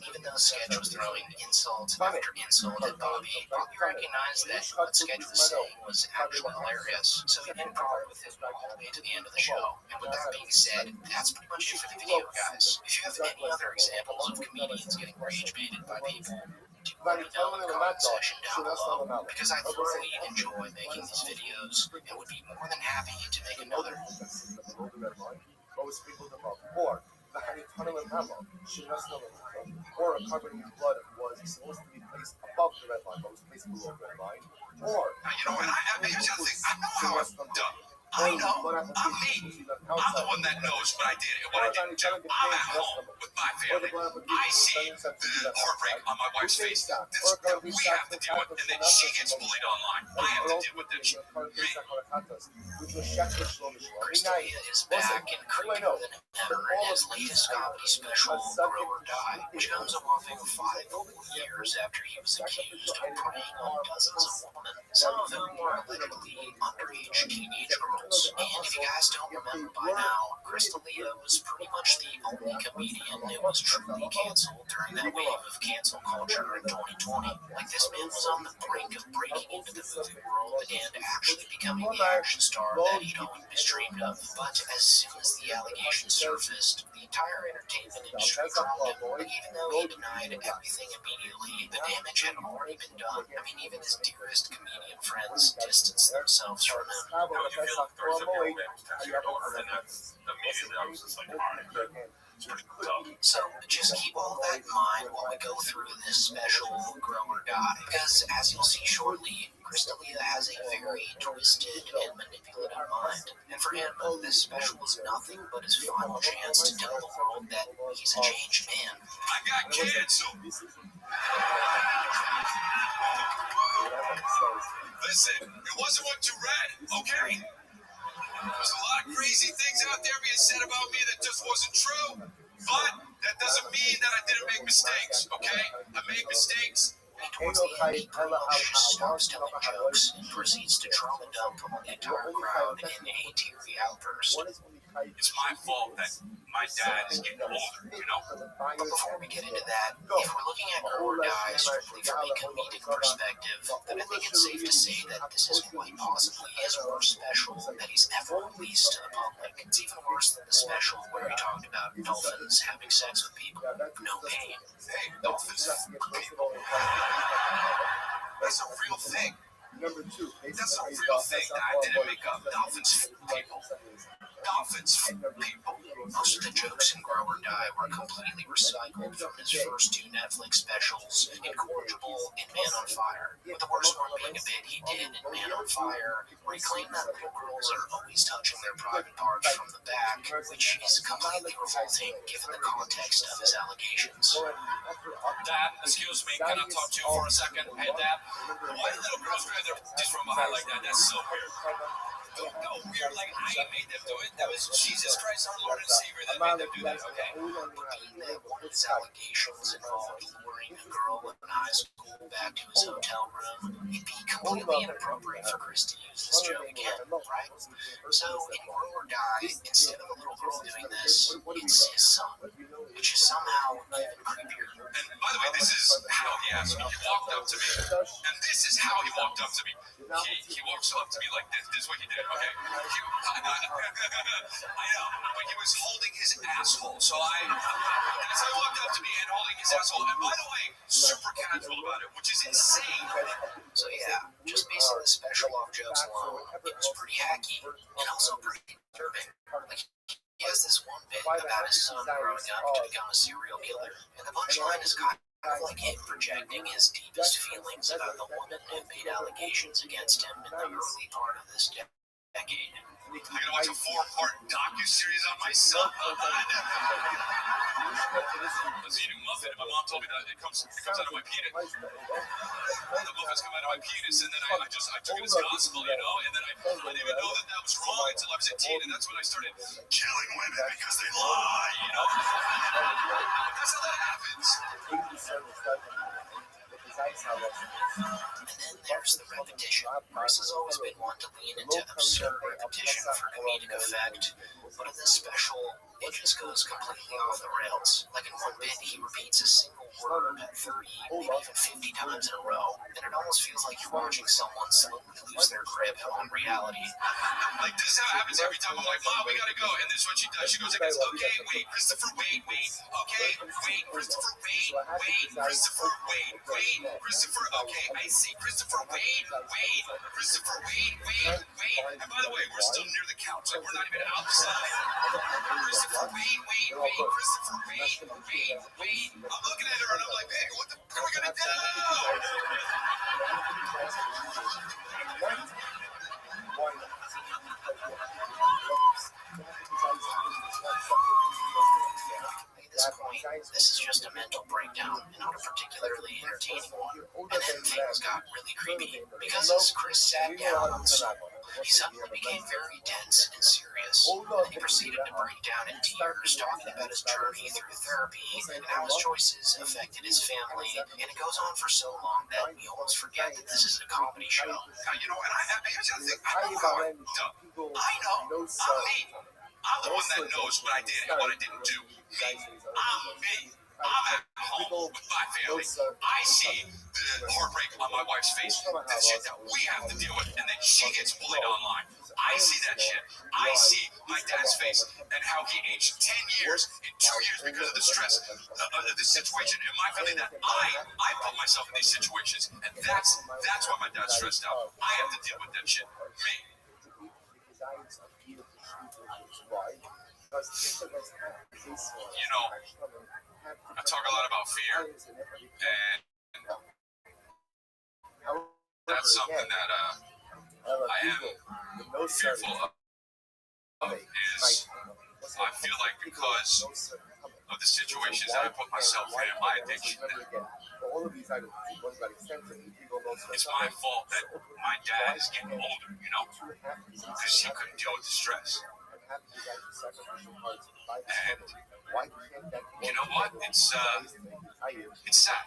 Even though Sketch was throwing insult after insult at Bobby recognized that what Sketch was saying was actually hilarious. So he didn't bother with it all the way to the end of the show. And with that being said, that's pretty much it for the video, guys. If you have any other examples of comedians getting rage baited by people, do let me know in the comment section down below, because I thoroughly enjoy making these videos and would be more than happy to make another. Or a covering in blood was supposed to be placed above the red line, but was placed below the red line. Or you know what? Here's the other thing. I know how I've done. I know. I'm me. I'm the one that knows what I did and what I didn't do. I'm at home with my family. I see the heartbreak on my wife's face that we have to deal with, and then she gets bullied online. I have to deal with that shit. Crystalia is back and creepier than ever in his latest comedy special, Grow or Die, which comes a whopping 5 years after he was accused of preying on dozens of women, some of whom were allegedly underage teenage girls. And if you guys don't remember by now, Crystalia was pretty much the only comedian it was truly canceled during that wave of cancel culture in 2020. Like, this man was on the brink of breaking into the movie world and actually becoming the action star that he'd always dreamed of. But as soon as the allegations surfaced, the entire entertainment industry dropped him. Like, even though he denied everything immediately, the damage had already been done. I mean, even his dearest comedian friends distanced themselves from him. How do you feel like there's a girl next to your door, and that's immediately I was just like, all right, it's pretty tough. So just keep all that in mind while we go through this special Grow or Die. Because as you'll see shortly, Crystalia has a very twisted and manipulative mind. And for him, this special is nothing but his final chance to tell the world that he's a changed man. I got canceled. Listen, it wasn't what you read, okay? There's a lot of crazy things out there being said about me that just wasn't true. But that doesn't mean that I didn't make mistakes, okay? I made mistakes. Towards the end, he pretty much just stops telling jokes and proceeds to trauma dump on the entire crowd in a teary outburst. It's my fault that my dad is getting older, you know? But before we get into that, if we're looking at Grow or Die strictly from a comedic perspective, then I think it's safe to say that this is quite possibly his worst special that he's ever released to the public. It's even worse than the special where he talked about dolphins having sex with people. No pain. Hey, dolphins, people. That's a real thing. That's a real thing that I didn't make up. Dolphins, people. Dolphins, people. Most of the jokes in Grow or Die were completely recycled from his first two Netflix specials, Incorrigible and Man on Fire. With the worst one being a bit he did in Man on Fire, where he claimed that little girls are always touching their private parts from the back, which is completely revolting given the context of his allegations. Dad, excuse me, can I talk to you for a second? Hey, Dad, why do little girls grab their titties from behind like that? That's so weird. No, weird, like I made them do it. That was Jesus Christ, our Lord and Savior, that made them do that, okay? But being that one of his allegations involved luring a girl in high school back to his hotel room, it'd be completely inappropriate for Chris to use this joke again, right? So in Grow or Die, instead of a little girl doing this, it's his son, which is somehow even creepier. And by the way, this is how he asked me. He walked up to me, and this is how he walked up to me. He walks up to me like this. This is what he did, okay? I know, but he was holding his asshole. So he walked up to me and holding his asshole. And by the way, super casual about it, which is insane. So yeah, just basing the special off jokes alone, it was pretty hacky and also pretty disturbing. Like, he has this one bit about his son growing up to become a serial killer, and the punchline is kind of like him projecting his deepest feelings about the woman who made allegations against him in the early part of this decade. I'm gonna watch a 4-part docu-series on my son. I was eating a muffin, and my mom told me that it comes out of my penis. The muffins come out of my penis, and then I took it as gospel, you know, and then I didn't even know that was wrong until I was a teen, and that's when I started killing women because they lie, you know. That's how that happens. And then there's the repetition. Chris has always been one to lean into absurd repetition for comedic effect, but in this special, it just goes completely off the rails. Like in one bit, he repeats a single word 30, maybe even 50 times in a row, and it almost feels like you're watching someone slowly lose their grip on reality. Like, this is how it happens every time. I'm like, Mom, we gotta go. And this is what she does. She goes like this, okay, wait, Christopher, wait. Okay, wait, Christopher, wait, Christopher, wait, Christopher, okay, I see, Christopher, wait, Christopher, wait. And by the way, we're still near the couch. Like, we're not even outside. Christopher, wait, Christopher, wait. I'm looking at her and I'm like, baby, what the fuck are we gonna do? At this point, this is just a mental breakdown, and not a particularly entertaining one. And then things got really creepy, because as Chris sat down on the stool, he suddenly became very tense and serious. And he proceeded to break down in tears, talking about his journey through therapy and how his choices affected his family. And it goes on for so long that we almost forget that this is a comedy show. You know, and here's the thing. I know how I'm dumb. I know. I'm me. I'm the one that knows what I did and what I didn't do. I'm at home with my family. I see the heartbreak on my wife's face, the shit that we have to deal with, and then she gets bullied online. I see that shit. I see my dad's face and how he aged 10 years in 2 years because of the stress of the situation in my family that I put myself in these situations, and that's why my dad's stressed out. I have to deal with that shit. Me. You know, I talk a lot about fear, and that's something that I am fearful of. Is I feel like because of the situations that I put myself in, my addiction, it's my fault that my dad is getting older, you know, because he couldn't deal with the stress. And you know what? It's sad.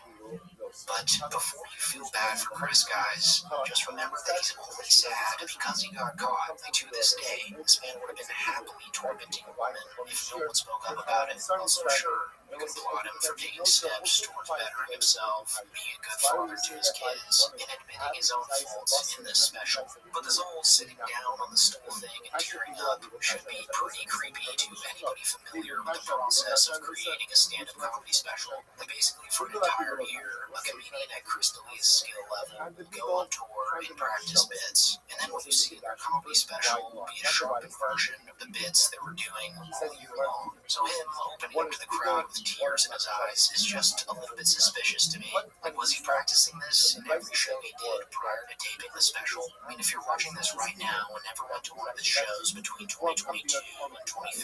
But before you feel bad for Chris, guys, just remember that he's only sad because he got caught. Like, to this day, this man would have been happily tormenting a woman if no one spoke up about it. Also, sure, you can applaud him for taking steps towards bettering himself, being a good father to his kids, and admitting his own faults in this special. But this whole sitting down on the stool thing and tearing up should be pretty creepy to anybody familiar with the process of creating a stand-up comedy special. Like, basically, for an entire year, a comedian at Chris D'Elia's skill level will go on tour and practice bits, and then what you see in their comedy special will be a sharpened version of the bits they were doing all year long. So him opening up to the crowd with tears in his eyes is just a little bit suspicious to me. Like, was he practicing this in every show he did prior to taping the special? I mean, if you're watching this right now and never went to one of his shows between 2022 and 23,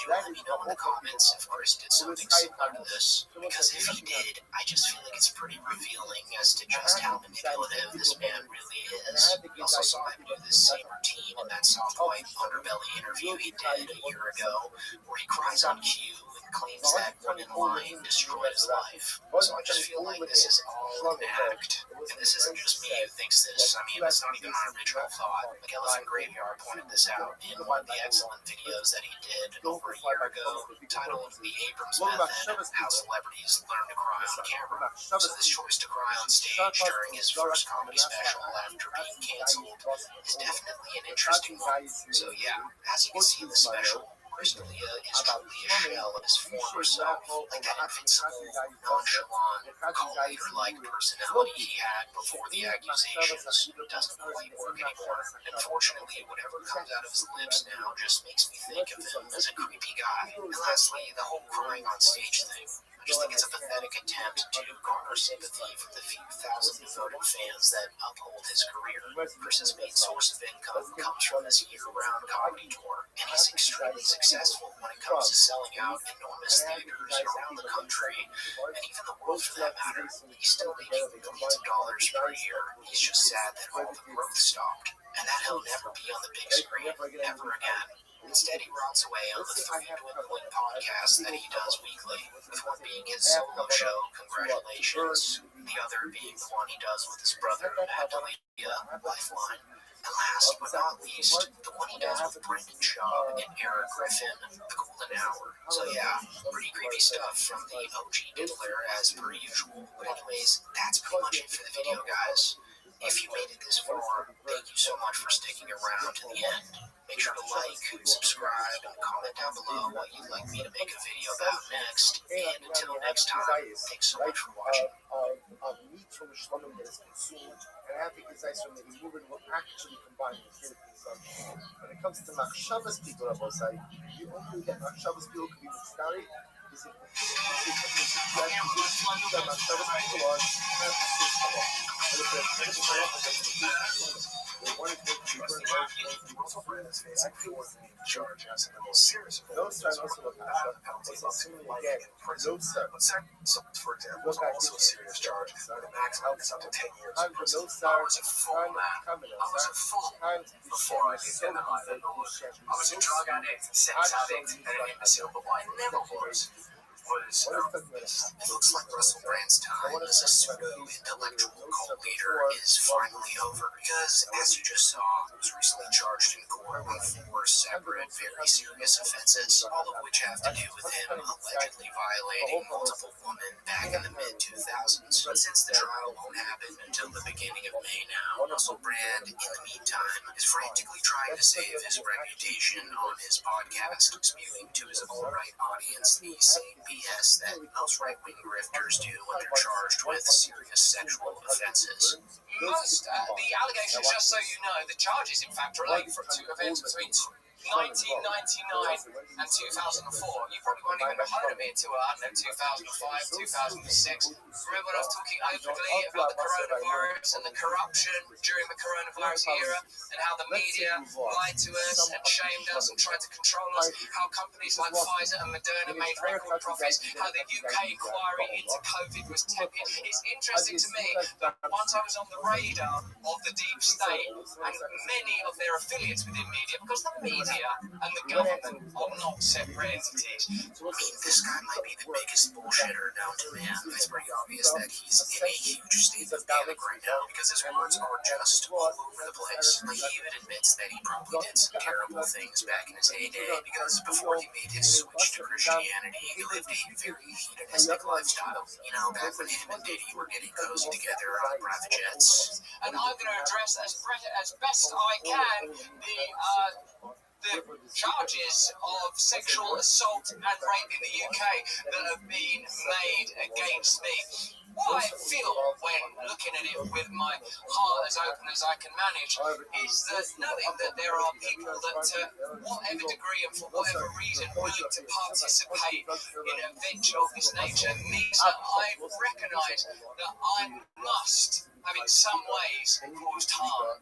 do let me know in the comments if Chris did something similar to this. Because if he did, I just feel like it's pretty revealing as to just how manipulative this man really is. We also saw him do this same routine in that soft white underbelly interview he did a year ago, where he cries on cue and claims that one in line destroyed his life. So I just feel like this is all an act. And this isn't just me who thinks this. I mean, it's not even my original thought. Like, Elephant Graveyard pointed this out in one of the excellent videos that he did over a year ago, titled The Abrams Method, How Celebrities Learn to Cry on Camera. So this choice to cry on stage during his first comedy special after being canceled is definitely an interesting one. So yeah, as you can see in the special, Chris D'Elia is truly a shell of his former self, like that invincible, nonchalant, co-leader-like personality he had before the accusations doesn't quite work anymore. Unfortunately, whatever comes out of his lips now just makes me think of him as a creepy guy. And lastly, the whole crying on stage thing. I just think it's a pathetic attempt to garner sympathy from the few thousand devoted fans that uphold his career. Chris's main source of income comes from his year-round comedy tour, and he's extremely successful when it comes to selling out enormous theaters around the country, and even the world for that matter. He's still making millions of dollars per year. He's just sad that all the growth stopped, and that he'll never be on the big screen ever again. Instead, he rots away on the 3 dwindling podcasts that he does weekly, with one being his solo show, Congratulations, the other being the one he does with his brother, Adelia, Lifeline, and last but not least, the one he does with Brendan Shaw and Eric Griffin, The Golden Hour. So yeah, pretty creepy stuff from the OG Diddler as per usual. But anyways, that's pretty much it for the video, guys. If you made it this far, thank you so much for sticking around to the end. Make sure to like, subscribe, and comment down below what you'd like me to make a video about next. And until next time, thanks so much for watching. Meat from the shlamim that is consumed, and having desires from the removing will actually combine with Philippine. When it comes to Machshavas people, Rabbi, the only way that Machshavas people can be Mitzari is if the Machshavas people are Charge as in the most serious of all. no sir, also look again, no sir. For example, also a serious charge with a maximum is up to 10 years. I'm for no sir. I was a fool, man. I was a fool before I did that. I was a drug addict, sex addict, and an imbecile, but what I never was was It looks like Russell Brand's time as a pseudo-intellectual cult leader is finally over, because, as you just saw, he was recently charged in court on 4 separate, very serious offenses, all of which have to do with him allegedly violating multiple women back in the mid-2000s. But since the trial won't happen until the beginning of May now, Russell Brand, in the meantime, is frantically trying to save his reputation on his podcast, spewing to his alt-right audience the same BS that most right-wing grifters do when they're charged with serious sexual offenses. The allegations, just so you know, the charges, in fact, relate to events between 1999 and 2004. You probably won't even have heard of it until, 2005, 2006. Remember when I was talking openly about the coronavirus and the corruption during the coronavirus era, and how the media lied to us and shamed us and tried to control us, how companies like Pfizer and Moderna made record profits, how the UK inquiry into COVID was tepid. It's interesting to me that once I was on the radar of the deep state and many of their affiliates within media, because the media and the government are not separate entities. I mean, this guy might be the biggest bullshitter known to man. It's pretty obvious that he's in a huge state of panic right now, because his words are just all over the place. Like, he even admits that he probably did some terrible things back in his heyday, because before he made his switch to Christianity, he lived a very hedonistic lifestyle. You know, back when him and Diddy were getting cozy together on private jets. And I'm going to address as best I can the charges of sexual assault and rape in the UK that have been made against me. What I feel when looking at it with my heart as open as I can manage is that knowing that there are people that, to whatever degree and for whatever reason, willing to participate in a venture of this nature means that I recognise that I must have in some ways caused harm.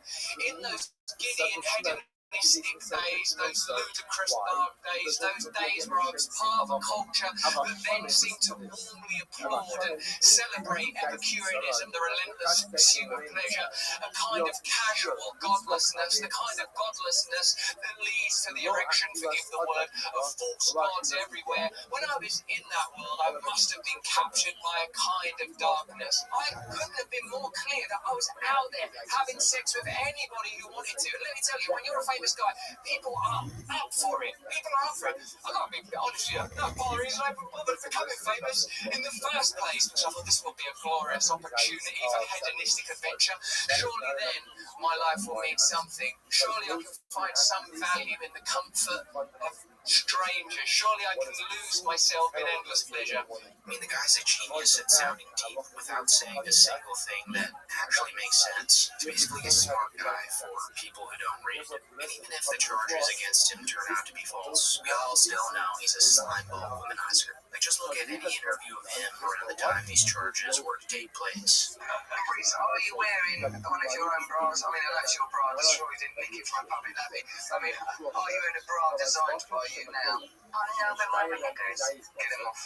In those giddy and hedonistic days, those ludicrous dark days, those days where I was part of a culture that then seemed to warmly applaud and celebrate Epicureanism, the relentless pursuit of pleasure, a kind of casual godlessness, the kind of godlessness that leads to the erection, forgive the word, of false gods everywhere. When I was in that world, I must have been captured by a kind of darkness. I couldn't have been more clear that I was out there having sex with anybody who wanted to. And let me tell you, when you're a famous guy, people are out for it. People are out for it. I gotta be honest with you, no bother reason I bothered becoming famous in the first place, which I thought this would be a glorious opportunity for hedonistic adventure. Surely then my life will mean something. Surely I can find some value in the comfort of strangers. Surely I can lose myself in endless pleasure. I mean, the guy's a genius at sounding deep without saying a single thing that actually makes sense. He's basically a smart guy for people who don't read. And even if the charges against him turn out to be false, we all still know he's a slimeball womanizer. Like, just look at any interview of him around the time these charges were to take place. Reese, are you wearing one of your own bras? I mean, that's your bra. I'm sure you didn't make it from Puppy Nappy. I mean, are you in a bra designed by you now? Oh no, but my knickers. Get them off.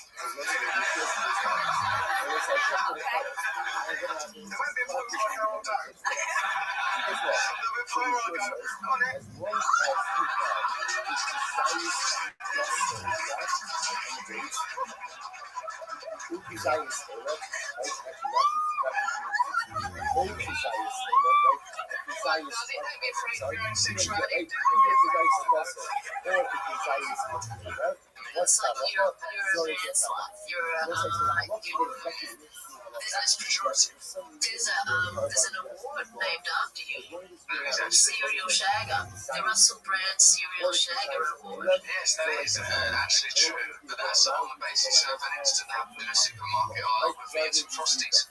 Okay. There won't be a problem like our old days. Before I go, on it. It's like you're a man slut. That's for sure. There's an award named after you. Serial Shagger. The Russell Brand Serial Shagger Award. Yes, that is actually true, but that's on the basis of an instant apple in a supermarket aisle with me and some Frosties.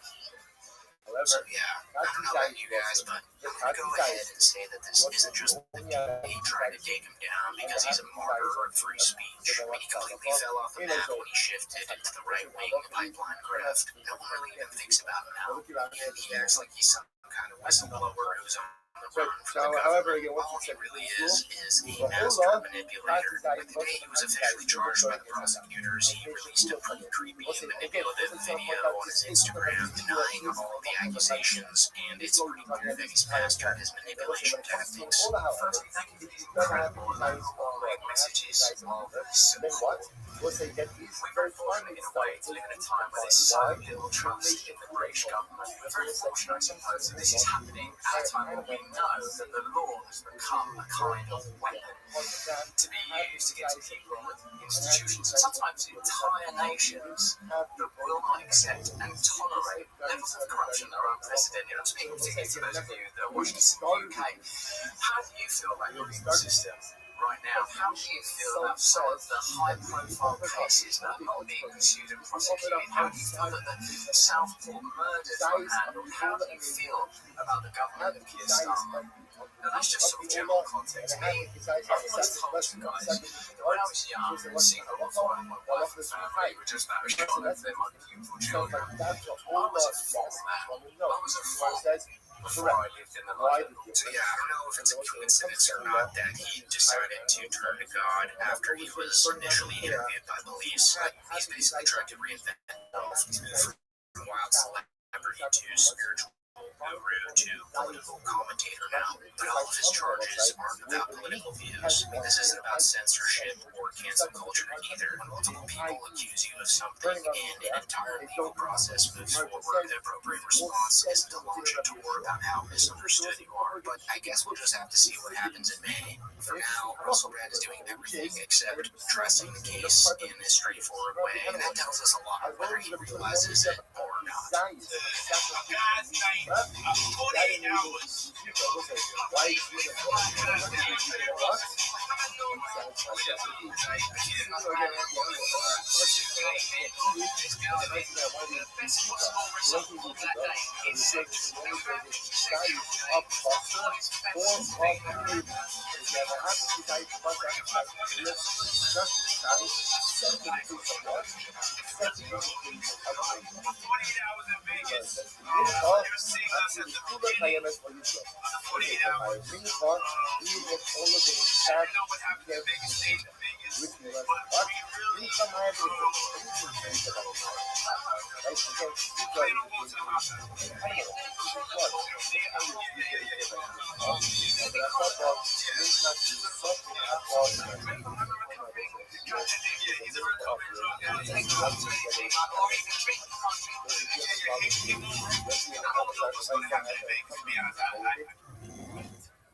So yeah, I don't know about you guys, but I'm gonna go ahead and say that this isn't just the DA trying to take him down because he's a martyr of free speech. I mean, he completely fell off the map when he shifted into the right-wing pipeline graft. No one really even thinks about him now. And he acts like he's some kind of whistleblower who's on the run from the government. All he really is a master manipulator. Like, the day he was officially charged by the prosecutors, he released a pretty creepy and manipulative video on his Instagram denying all the accusations, and it's pretty clear that he's mastered his manipulation tactics. Firstly, thank you for these incredible and long growing cities are very simple. We very fortunate in a way to live in a time where there's so little trust in the British government. We're very fortunate, I suppose, that this is happening at a time when we know that the law has become a kind of weapon to be used against people, institutions, and sometimes entire nations that will not accept and tolerate levels of corruption that are unprecedented. I'm speaking particularly to those of you that are watching this in the UK. How do you feel about your legal system right now? How do you feel about some of the high-profile cases that are not being pursued and prosecuted? How do you feel that the Southport murders are handled? How do you feel about the government of Keir Starmer? Now, that's just sort of general context. Me, I've always told you guys that when I was young and single before my wife and family were just about as strong as their beautiful children, I was a full man. I was a full before I lived in the London. So yeah, I don't know if it's a coincidence or not that he decided to turn to God after he was initially interviewed by police. He's basically tried to reinvent himself. He's moved from wild celebrity to spiritual guru to political commentator now. But all of his charges aren't about political views. I mean, this isn't about censorship or cancel culture either. When multiple people accuse you of something and an entire legal process moves forward, the appropriate response isn't to launch a tour about how misunderstood you are. But I guess we'll just have to see what happens in May. For now, Russell Brand is doing everything except addressing the case in a straightforward way, and that tells us a lot, whether he realizes it or not. God's name, 48 hours.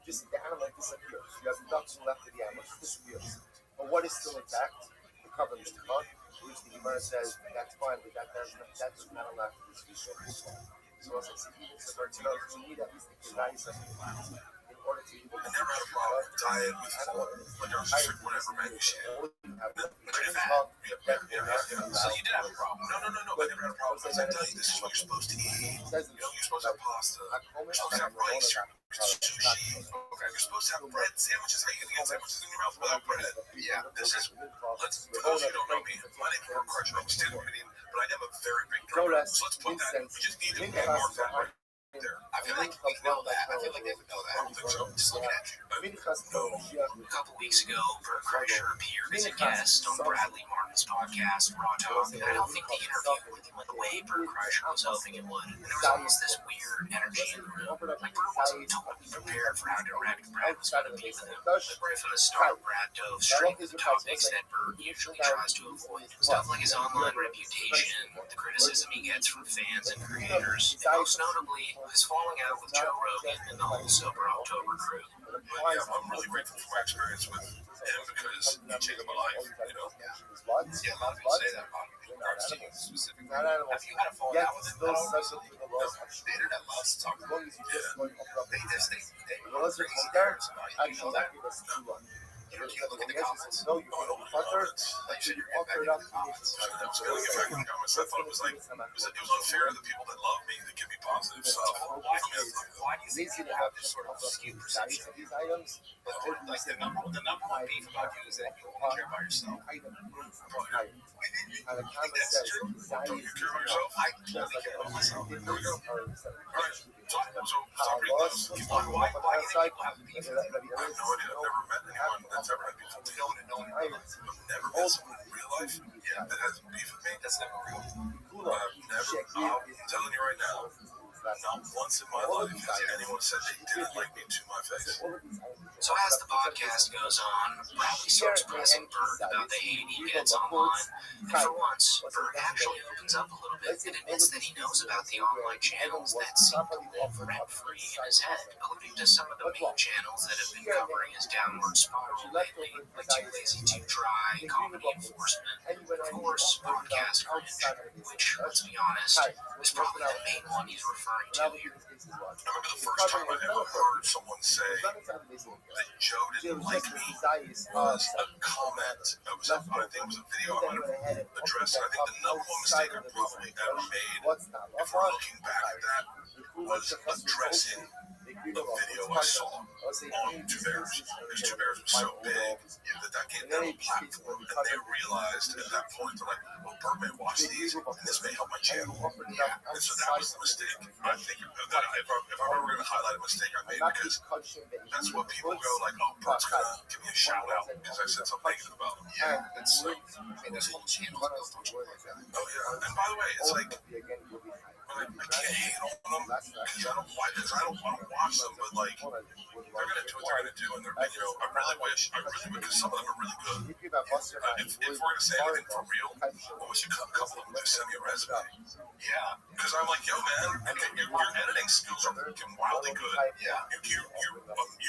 Just the animal disappears. You have nothing left of the animal, it disappears. But what is still intact? The cover is the mud, which the Gemara says that's fine, but that's not allowed to be resource. So as I said, even the verticals, you need at least the kizayis of the plants in order to be able to never had a problem with diet with whatever, man, you shit. So you did have a problem. No, I never had a problem. I tell you, this is what you're supposed to eat. You're supposed to have pasta. You're supposed to have rice. Sushi. Okay, you're supposed to have bread sandwiches. How are you going to get sandwiches in your mouth without bread? Yeah, this is, let's, for those of you who don't know me, my name is Mark Crutcher. I'm a stand comedian, but I am a very big drummer. So let's put that, we just need to mark that right there. I feel like we know that. I feel like they would know that. I don't think so. Just looking at you. A couple weeks ago, Bert Kreischer appeared as a guest on Bradley Martin's podcast, Raw Talk, and I don't think the interview went the way Bert Kreischer was hoping it would. And there was almost this weird energy in the room. Like Bert wasn't totally prepared for how direct Brad was going to be with him. Like right from the start, Brad dove straight into the topics that Bert usually tries to avoid. Stuff like his online reputation, the criticism he gets from fans and creators, and most notably, his falling out with Joe Rogan and the whole Sober October crew. But yeah, I'm really grateful for my experience with him because he changed my life, you know. Yeah, a lot of people say that about him in regards to you specifically. Have you had a falling out with him? The internet loves to talk about him. They were crazy nerds about you. You know that? You look at the comments. No, you don't. Like, should you get back in the comments? I was going to get back in the comments. I thought it was like, it was unfair to the people that love me that give me positive stuff. Why do you think you have this sort of skewed perception of these items? Like the number one beef about you is that you only care about yourself. And the comment says, Do you care about yourself? I totally care about myself. There we go. All right. So stop reading those. Keep on. Why do people have beef? I have no idea. I've never met anyone that's ever had beef with me. No one. I've never met someone in real life that has beef with me. That's never real. Never. I'm telling you right now. Not once in my life has anyone said they didn't like me to my face. So as the podcast goes on, Bradley starts pressing Bert about the hate he gets online. And for once, Bert actually opens up a little bit and admits that he knows about the online channels that seem to live rent-free in his head, alluding to some of the main channels that have been covering his downward spiral lately, like Too Lazy Too Dry, Comedy Enforcement, and of course, Podcast Cringe, which, let's be honest, is probably the main one he's referring to here. I remember the first time I ever heard someone say that Joe didn't like me was a comment. It was I think it was a video I might have addressed. And I think the number one mistake I probably ever made, if we're looking back at that, was addressing the video I saw on Two Bears. Because Two Bears was so big that gave them a platform, and they realized at that point, they're like, well, Bert may watch these, and this may help my channel. And so that was the mistake. I think that if I'm ever going to highlight a mistake I made, because that's what people go like, oh, Bert's going to give me a shout out because I said something negative about him. Yeah, and so, this whole channel is built on like that. Oh, yeah. And by the way, it's like, I can't hate on them because I don't watch them, but like, they're going to do what they're going to do, and they're, I really wish, because some of them are really good. If we're going to say anything for real, I wish a couple of them would send me a resume. Yeah, because I'm like, yo, man, your editing skills are wildly good. Yeah, you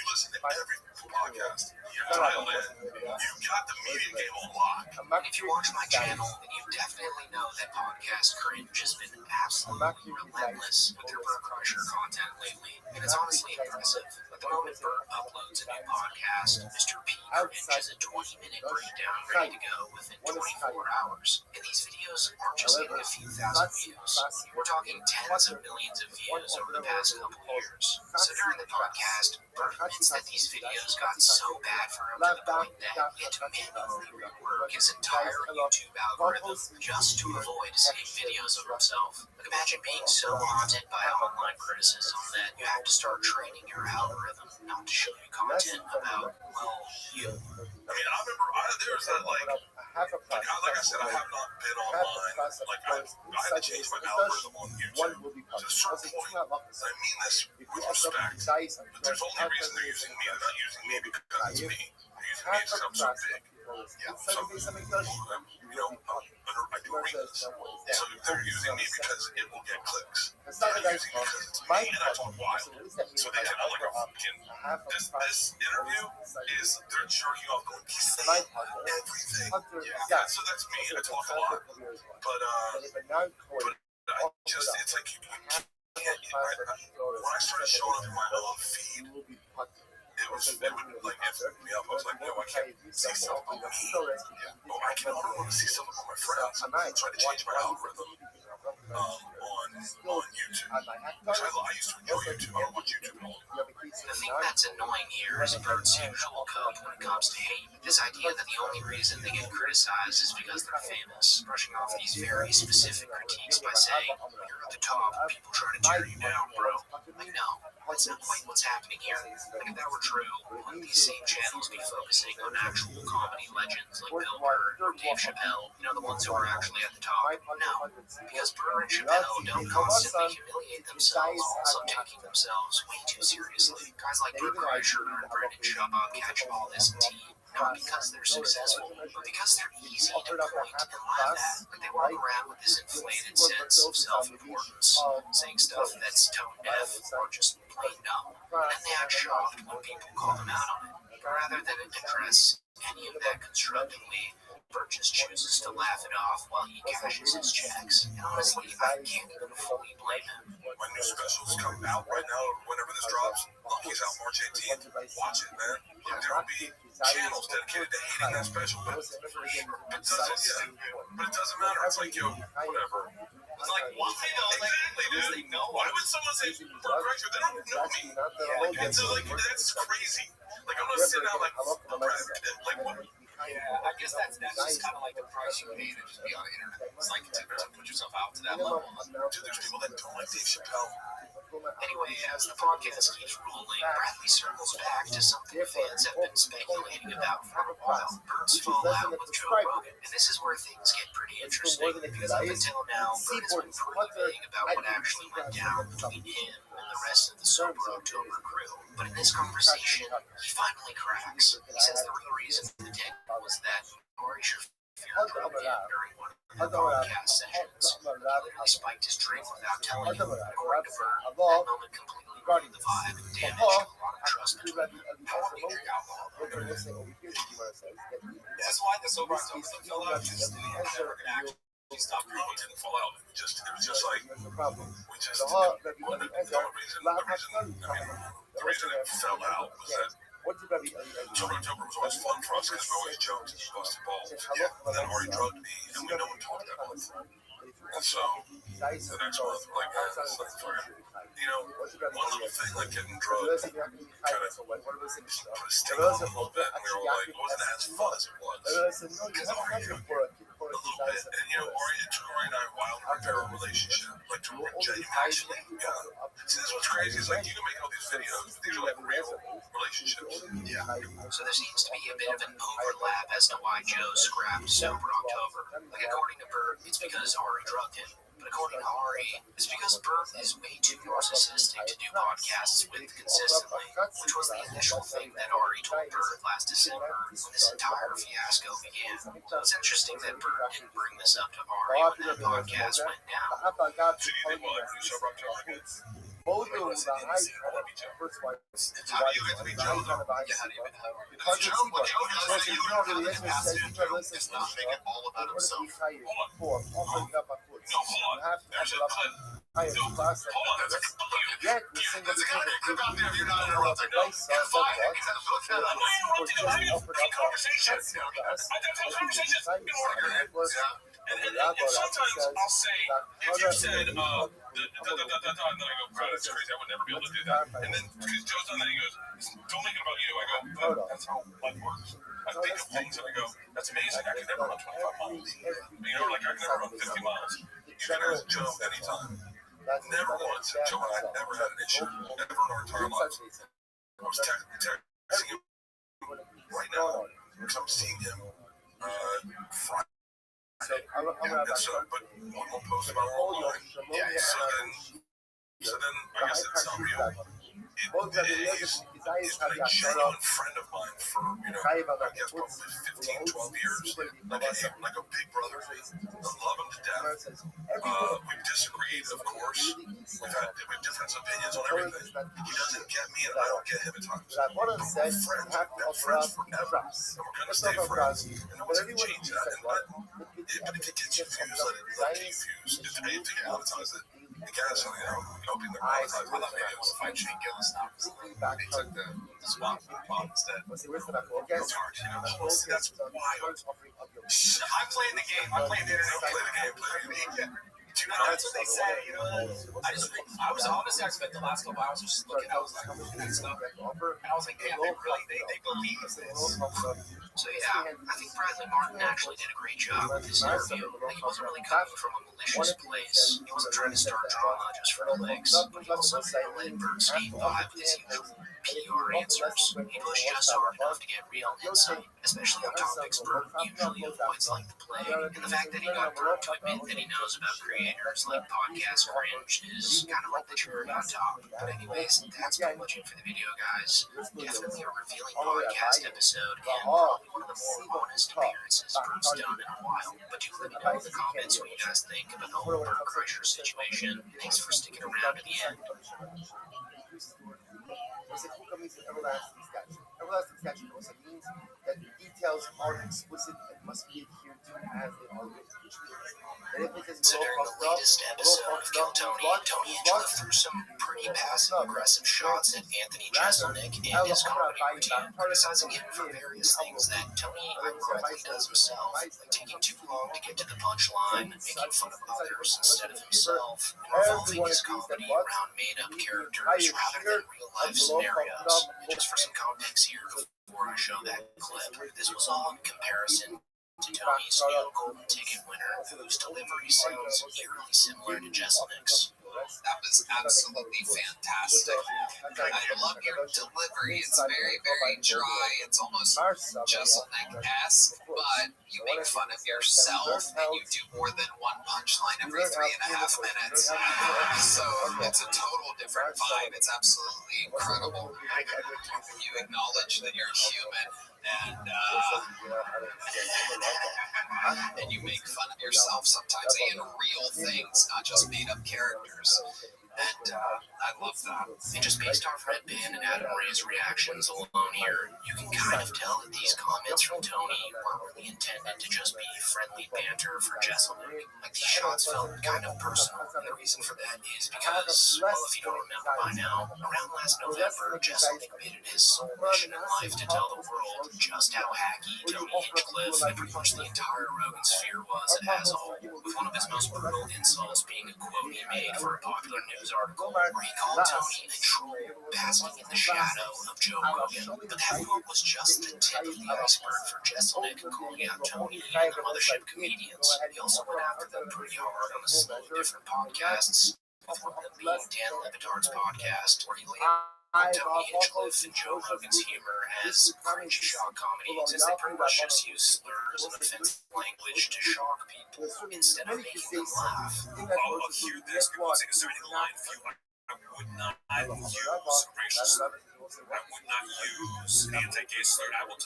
listen to every podcast. You're dialed in. You got the media game on lock. And if you watch my channel, then you definitely know that Podcast Cringe has been absolutely relentless with their Bert Kreischer content lately. And it's honestly impressive. At the moment Bert uploads a new podcast, Mr. P Cringe is a 20-minute breakdown ready to go within 24 hours. And these videos aren't just getting a few thousand views. We're talking tens of millions of views over the past couple years. So during the podcast, Bert admits that these videos got so bad for him to the point that he had to manually rework his entire YouTube algorithm just to avoid seeing videos of himself. Like imagine being so haunted by online criticism that you have to start training your algorithm not to show you content about, well, you. I mean, I remember there was that like I said, I have not been online. Like I had to change my algorithm on YouTube to a certain point. I mean this with respect, but there's only a reason they're using me. They're not using me because it's me. They're using me because I'm so big. I do arenas. So they're using me because it will get clicks. They're using me because it's me and I talk wild. So they can, like a fucking, this interview is, they're jerking off going, he's saying everything. Yeah, so that's me and I talk a lot. But it's like, you can't, when I started showing up in my own feed, it would like F me up. I was like, no, I can't see stuff on me. Oh, I want to see stuff on my friends. I'm trying to change my algorithm on YouTube. I used to enjoy YouTube. I don't watch YouTube at all. The thing that's annoying here is Bert's usual cope when it comes to hate. This idea that the only reason they get criticized is because they're famous, brushing off these very specific critiques by saying, you're at the top, people trying to tear you down, bro. Like, no, that's not quite what's happening here. Like, if that were true, wouldn't these same channels be focusing on actual comedy legends like Bill Burr or Dave Chappelle, the ones who are actually at the top? No, because Burr and Chappelle don't constantly humiliate themselves, also taking themselves way too seriously. Guys like Bert Kreischer and Brendan Schaub catch all this tea, not because they're successful, but because they're easy to point and laugh at. Like they walk around with this inflated sense of self-importance, saying stuff that's tone deaf or just plain dumb, and then they act shocked when people call them out on it. But rather than address any of that constructively, Bert just chooses to laugh it off while he cashes his checks. And honestly, I can't even fully blame him. My new special's coming out right now, whenever this drops. Lucky's out March 18th. Watch it, man. There will be channels dedicated to hating that special, but it doesn't matter. It's like, yo, whatever. It's like, why though? Exactly, dude. Why would someone say Bert Kreischer? They don't know me. It's like, that's crazy. Like, I'm not sitting out like, like what? Yeah, I guess that's just kind of like the price you pay to just be on the internet. It's like to put yourself out to that level. Dude, there's people that don't like Dave Chappelle. Anyway, as the podcast keeps rolling, Bradley circles back to something fans have been speculating about for a while. Bert's fallout with Joe Rogan. And this is where things get pretty interesting, because up until now, Bert has been pretty vague about what actually went down between him and the rest of the Sober October crew. But in this conversation, he finally cracks. He says the real reason for the tangle was that Ari Shaffir drugged him during one of the podcast sessions. He literally spiked his drink without telling him. According to Bert, that moment completely ruined the vibe and damaged a lot of trust between them. How do we drink alcohol? That's why the Sober October thing fell out. Just in the end, never gonna actually stop drinking. It didn't fall out. It was just like we just didn't. The reason it fell out was that Sober October was always fun for us because we always joked and busted balls. And then Ari drugged me, and we no one talked that month. And so the next month, we're like, man, this is one little thing like getting drugged kind of put a sting on it a little bit, and we were all like, it wasn't as fun as it was because Ari drugged me a little bit. And it took Ari and I a while to repair our relationship, like to actually, See, this is what's crazy is like you can make all these videos, but these are like real relationships. Yeah. So there seems to be a bit of an overlap as to why Joe scrapped Sober October. Like according to Bert, it's because Ari drugged him. But according to Ari, it's because Bert is way too narcissistic to do podcasts with consistently, which was the initial thing that Ari told Bert last December when this entire fiasco began. So it's interesting that Bert didn't bring this up to Ari when that podcast went down. So you think, well, you Sober October good? How do you get to be Joe, though? Yeah, how do you what Joe does that you don't have the capacity to do is not make it all about himself. Hold on. No, hold on. There's a clip. No, hold on. There's a clip. There's a guy named Clip out there if you're not interrupting. No, you're fine. Look that up. I'm not interrupting. I'm having a conversation. I have conversations in order. And sometimes I'll say, if you said, and then I go, crap, that's crazy. I would never be able to do that. And then, because Joe's done that, he goes, don't make it about you. I go, that's how life works. I think of things and I go, that's amazing. I could never run 25 miles. Like, I could never run 50 miles. You can ask Joe anytime. Never once. Joe and I never had an issue. Never in our entire lives. I was texting him right now because I'm seeing him Friday. But one will post about online. So then I guess it's not real. He's been a genuine friend of mine for, I guess probably 15, 12 years. Like a big brother. I love him to death. We've disagreed, of course. We've different opinions on everything. He doesn't get me and I don't get him at times. But we're friends. We've been friends forever. And we're going to stay friends. And no one's going to change that. But if it gets you views, let it get you views. If they monetize it, you guys, hoping they're monetized. I thought maybe it was a fight Shane Gillis now because they took the spot from the bottom instead. It's hard, That's wild. I'm playing the game. I'm playing the internet. Play the game. That's what they say, I was honestly, I spent the last couple hours just looking. I was like, looking at stuff, and I was like, damn, they believe this. So yeah, I think Bradley Martin actually did a great job with this interview. Like, he wasn't really coming from a malicious place. He wasn't trying to start drama just for the clicks, but he also let Bert skate by with his usual PR answers. He pushed just hard enough to get real insight, especially on topics Bert usually avoids like the plague. And the fact that he got Bert to admit that he knows about creators like podcast cringe is kind of like the cherry on top. But anyways, that's pretty much it for the video, guys. Definitely a revealing podcast episode, and probably one of the more honest appearances Bert's done in a while. But do let me know in the comments what you guys think about the whole Bert Kreischer situation. Thanks for sticking around to the end. Everlasting statute also means that the details are explicit and must be adhered to as they are written, which means that if it is So during the latest episode of Kill Tony, Tony Angela threw some pretty passive-aggressive shots at Anthony Jeselnik and his comedy routine, criticizing him for various things that Tony ironically does himself, like taking too long to get to the punchline, making fun of others instead of himself, and revolving his comedy around made-up characters rather than real-life scenarios. And just for some context here, before I show that clip, this was all in comparison to Tony's new golden ticket winner, whose delivery sounds eerily similar to Jeselnik's. That was absolutely fantastic. I love your delivery. It's very, very dry. It's almost Jeselnik-esque, but you make fun of yourself and you do more than one punchline every 3.5 minutes. So it's a total different vibe. It's absolutely incredible. You acknowledge that you're human and you make fun of yourself sometimes in real things, not just made up characters. And I love that. And just based off Red Band and Adam Ray's reactions alone here, you can kind of tell that these comments from Tony weren't really intended to just be friendly banter for Jeselnik. Like, these shots felt kind of personal. And the reason for that is because, well, if you don't remember by now, around last November, Jeselnik made it his sole mission in life to tell the world just how hacky Tony Hinchcliffe and pretty much the entire Rogan sphere was as a whole, with one of his most brutal insults being a quote he made for a popular news article where he called Tony a troll basking in the shadow of Joe Rogan. But that quote was just the tip of the iceberg for Jeselnik calling out Tony and the Mothership comedians. He also went after them pretty hard on a slew of different podcasts, with one of them being Dan Le Batard's podcast, where he labeled Tony Hinchcliffe and Joe Rogan's humor as cringe shock comedies, as they pretty much just use slurs and offensive language to shock people instead of making them laugh. I'll hear this. People say, is there any line for you? I would not use racial slur. I would not use anti-gay slur. I will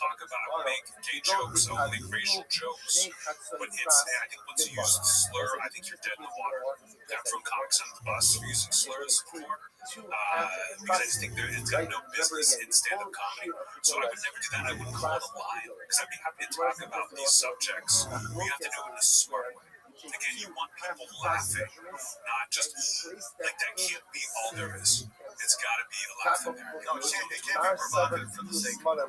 make gay jokes, only racial jokes. But I think once you use the slur, I think you're dead in the water. I've thrown comics under the bus for using slurs before. Because I just think it's got no business in stand-up comedy. So I would never do that. I wouldn't call it a line. Because I'd be happy to talk about these subjects. We have to do it in a smart way. Again, you want people laughing, not just, like, that can't be all there is. It's got to be a laugh in there. No, it can't be provocative for the sake of it.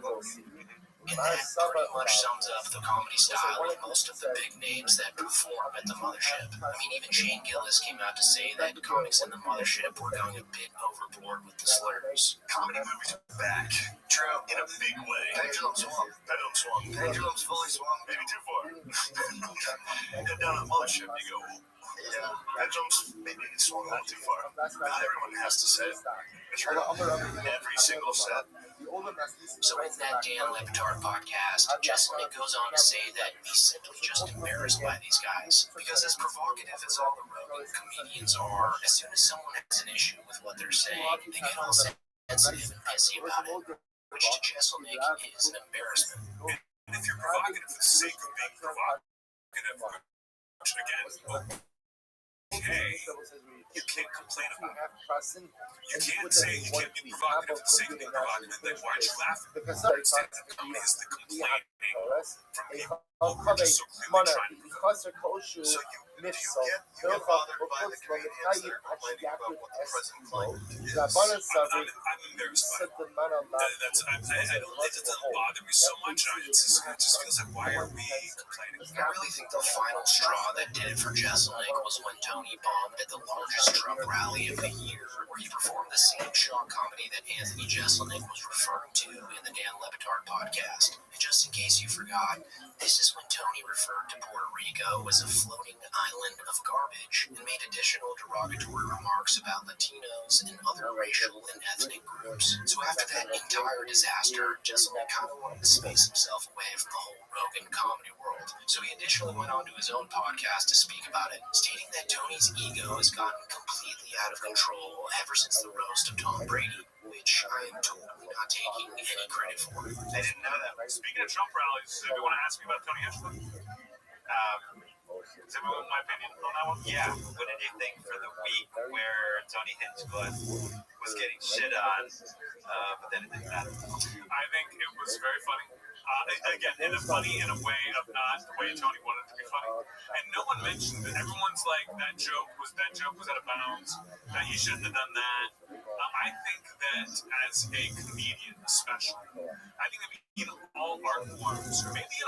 And that pretty much sums up the comedy style of most of the big names that perform at the Mothership. I mean, even Shane Gillis came out to say that comics in the Mothership were going a bit overboard with the slurs. Comedy movies are back. True. In a big way. Pendulum swung. Pendulum's fully swung. Maybe too far. And down at Mothership, you go, yeah, pendulum's maybe swung a little too far. Not everyone has to say it. It's true. Every single set. So in that Dan Le Batard podcast, Jeselnik goes on to say that he's simply just embarrassed by these guys. Because as provocative as all the Rogan comedians are, as soon as someone has an issue with what they're saying, they get all sensitive and pissy about it, which to Jeselnik is an embarrassment. And if you're provocative for the sake of being provocative, which again, okay, you can't complain about it. You can't say you can't be provocative for the sake of being provocative, then why aren't you laughing? Stand-up comedy is the complaining from people who are just so clearly trying to be good. So you get bothered by the comedians that are complaining about what the present climate is. I'm embarrassed by it. It doesn't bother me so much. It just feels like, why are we complaining? I really think the final straw that did it for Jeselnik was when Tony bombed at the largest Trump rally of the year, where he performed the same shock comedy that Anthony Jeselnik was referring to in the Dan Le Batard podcast. And just in case you forgot, this is when Tony referred to Puerto Rico as a floating island of garbage and made additional derogatory remarks about Latinos and other racial and ethnic groups. So after that entire disaster, Jeselnik kind of wanted to space himself away from the whole Rogan comedy world. So he additionally went on to his own podcast to speak about it, stating that Tony's ego has gotten completely out of control ever since the roast of Tom Brady, which I am totally not taking any credit for. I didn't know that. Speaking of Trump rallies, does everyone ask me about Tony Hinchcliffe? Does everyone want my opinion on that one? Yeah. What did you think for the week where Tony Hinchcliffe was getting shit on, but then it didn't matter? I think it was very funny. Again, in a way of not the way Tony wanted it to be funny. And no one mentioned that. Everyone's like, that joke was out of bounds, that he shouldn't have done that. I think that as a comedian especially, I think that in all art forms, or maybe in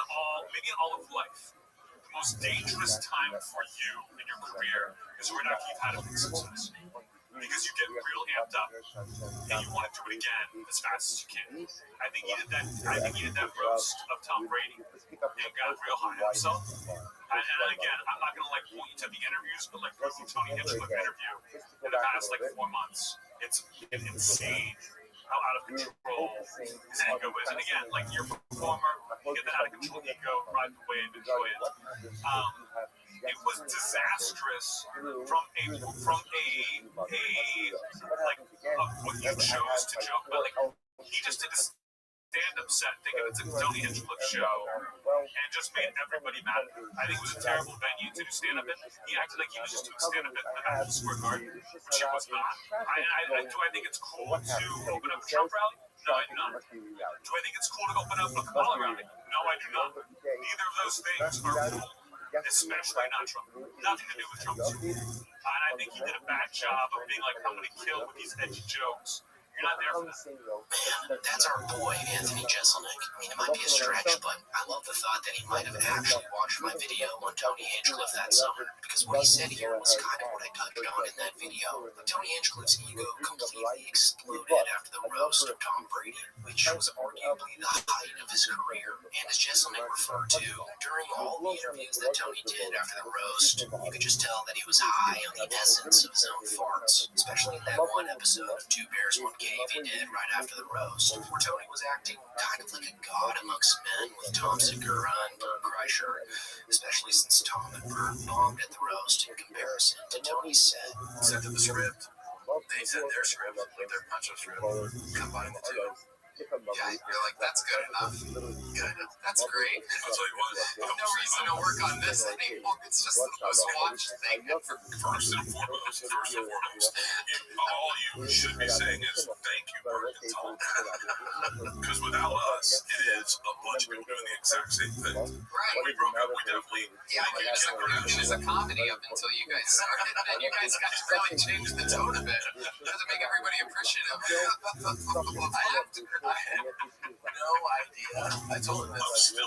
all of life, the most dangerous time for you in your career is where after you've had a big success. because you get real amped up and you want to do it again as fast as you can. I think he did that. I think he did that roast of Tom Brady and got real high on himself. And again, I'm not gonna like point you to the interviews, but like the Tony Hinchcliffe interview in the past like 4 months, it's insane how out of control his ego is. And again, like you're a performer, you get that out of control ego, ride the wave, enjoy it. It was disastrous from what you chose to joke about. Like he just did a stand-up set thinking it's a Tony Hinchcliffe show and just made everybody mad. I think it was a terrible venue to do stand-up in. He acted like he was just doing stand-up in the Madison Square Garden, which he was not. Do I think it's cool to open up a Trump rally? No, I do not. Do I think it's cool to open up a Kamala rally? No, I do not. Neither of those things are cool. Especially not Trump. Nothing to do with Trump. And I think he did a bad job of being like, I'm going to kill with these edgy jokes. You're not there for that. Man, that's our boy, Anthony Jeselnik. I mean, it might be a stretch, but I love the thought that he might have actually watched my video on Tony Hinchcliffe that summer, because what he said here was kind of what I touched on in that video. Tony Hinchcliffe's ego completely exploded after the roast of Tom Brady, which was arguably the height of his career. And as Jeselnik referred to, during all the interviews that Tony did after the roast, you could just tell that he was high on the essence of his own farts, especially in that one episode of Two Bears, One Cave he did right after the roast, where Tony was acting kind of like a god amongst men with Tom Segura and Bert Kreischer, especially since Tom and Bert bombed at the roast in comparison to Tony's set. Sent to the script. They sent their script, like their punch-up script, combine the two. Yeah, you're like, that's good enough. That's great. I'll tell you what. No reason to work on this anymore. It's just the most watched thing. First and foremost, all you should be saying is thank you, Bert and Tom. Because without us, it is a bunch of people doing the exact same thing. Right. When we broke up, we definitely. Yeah, it was a comedy up until you guys started, and then you guys got to really change the tone a bit to make everybody appreciative. I have no idea. I told him I'm still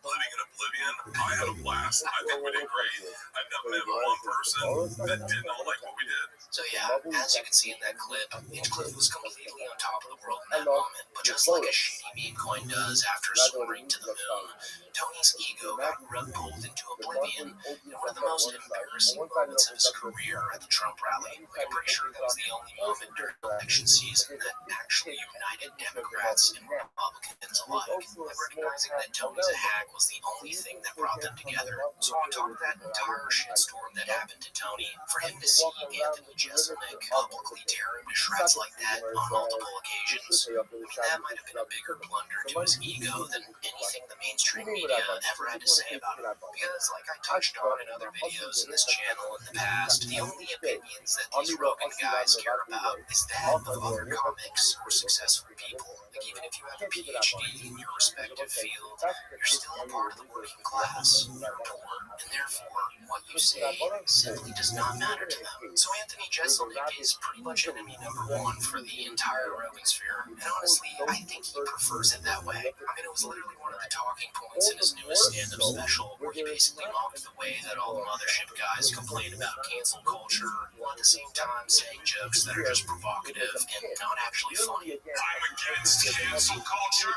living in oblivion. I had a blast. I think we did great. I've never met one person that did not like what we did. So yeah, as you can see in that clip, Hinchcliffe was completely on top of the world in that moment. But just like a shitty meme coin does after soaring to the moon, Tony's ego got rug-pulled into oblivion in one of the most embarrassing moments of his career at the Trump rally. I'm pretty sure that was the only moment during election season that actually united Democrats and Republicans alike. And recognizing that Tony's a hack was the only thing that brought them together. So on top of that entire shitstorm that happened to Tony, for him to see Anthony Jeselnik publicly tear him to shreds like that on multiple occasions, I mean, that might have been a bigger blunder to his ego than anything the mainstream media ever had to say about it. Because, like I touched on in other videos in this channel in the past, the only opinions that these Rogan guys care about is that of other comics or successful people. Like, even if you have a PhD in your respective field, you're still a part of the working class. You're poor, and therefore, what you say simply does not matter to them. So Anthony Jeselnik is pretty much enemy number one for the entire Rogan sphere. And honestly, I think he prefers it that way. I mean, it was literally one of the talking points in his newest stand-up special, where he basically mocked the way that all the mothership guys complain about cancel culture, while at the same time saying jokes that are just provocative and not actually funny. I'm against cancel culture.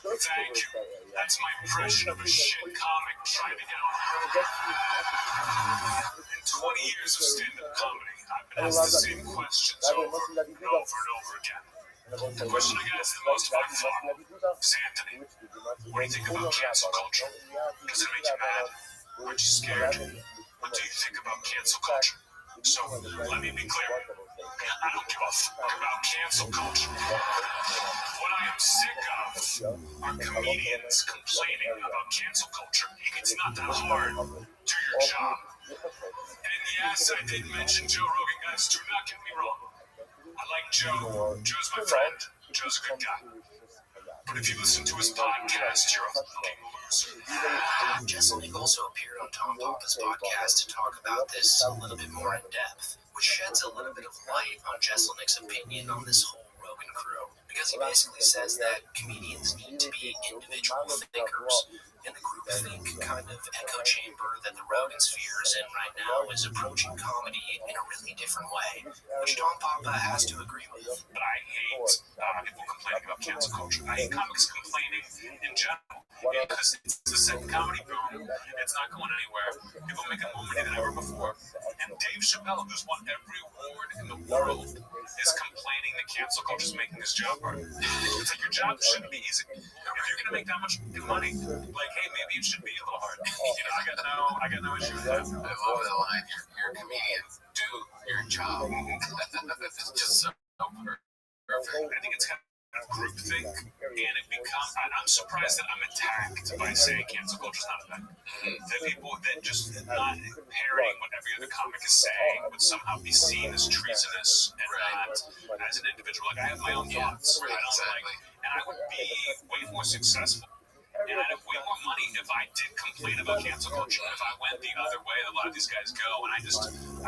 Thank you. That's my impression of a shit comic trying to get on. In 20 years of stand-up comedy, I've been asked the same questions over and over and over again. The question I get asked the most by far is, Anthony, what do you think about cancel culture? Does it make you mad? Aren't you scared? What do you think about cancel culture? So, let me be clear. I don't give a fuck about cancel culture. What I am sick of are comedians complaining about cancel culture. It's not that hard. Do your job. And yes, I did mention Joe Rogan, guys. Do not get me wrong. I like Joe. Joe's my friend. Joe's a good guy. But if you listen to his podcast, you're a fucking loser. Jeselnik also appeared on Tom Papa's podcast to talk about this a little bit more in depth, which sheds a little bit of light on Jeselnik's opinion on this whole Rogan crew. because he basically says that comedians need to be individual thinkers, and the groupthink kind of echo chamber that the Rogan sphere is in right now is approaching comedy in a really different way, which Tom Papa has to agree with. But I hate people complaining about cancel culture. I hate comics complaining in general. Because it's the second comedy boom. It's not going anywhere. People are making more money than ever before. And Dave Chappelle, who's won every award in the world, is complaining that cancel culture is making his job hard. It's like your job shouldn't be easy. If you're going to make that much money, like, hey, maybe it should be a little hard. I got no issue with that. I love that line. You're a comedian. Do your job. It's just so perfect. I think it's kind of groupthink, and it becomes. I'm surprised that I'm attacked by saying cancel culture is not a thing. That people that just not parroting what every other comic is saying would somehow be seen as treasonous and not as an individual. Like, I have my own thoughts. Right, exactly. And I would be way more successful. And I'd have way more money if I did complain about cancel culture. If I went the other way that a lot of these guys go, and I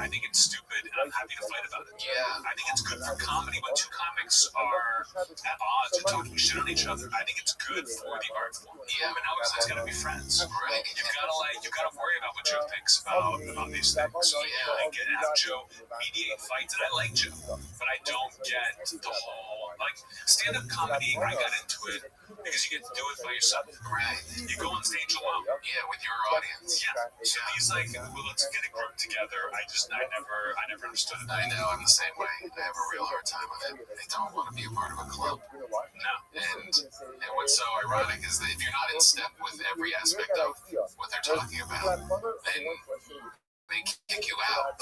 think it's stupid, and I'm happy to fight about it. Yeah. I think it's good for comedy when two comics are at odds and talking shit on each other. I think it's good for the art form. Yeah. But now everybody's got to be friends. Right. You gotta worry about what Joe thinks about these things. Yeah, and have Joe mediate fights, and I like Joe, but I don't get the whole stand-up comedy. I got into it because you get to do it by yourself. Right. You go on stage alone. Yeah, with your audience. Yeah. So these let's get a group together. I never understood it. I know, I'm the same way. I have a real hard time with it. They don't want to be a part of a club. No. And what's so ironic is that if you're not in step with every aspect of what they're talking about, then they kick you out.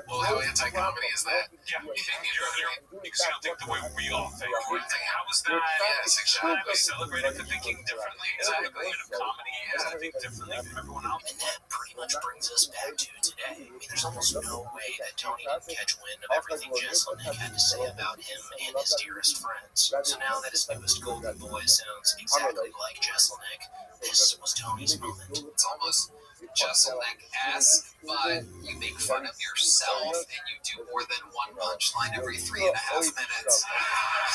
Well, how anti-comedy is that? Yeah. Because you don't think the way we all think. How is that? Yes, Should I be exactly. celebrated for thinking differently? Is that a point of comedy? Is that think differently from everyone else? And that pretty much brings us back to today. I mean, there's almost no way that Tony didn't catch wind of everything Jeselnik had to say about him and his dearest friends. So now that his newest golden boy sounds exactly like Jeselnik, this was Tony's moment. It's almost Jeselnik-esque, but you make fun of yourself and you do more than one punchline every 3.5 minutes.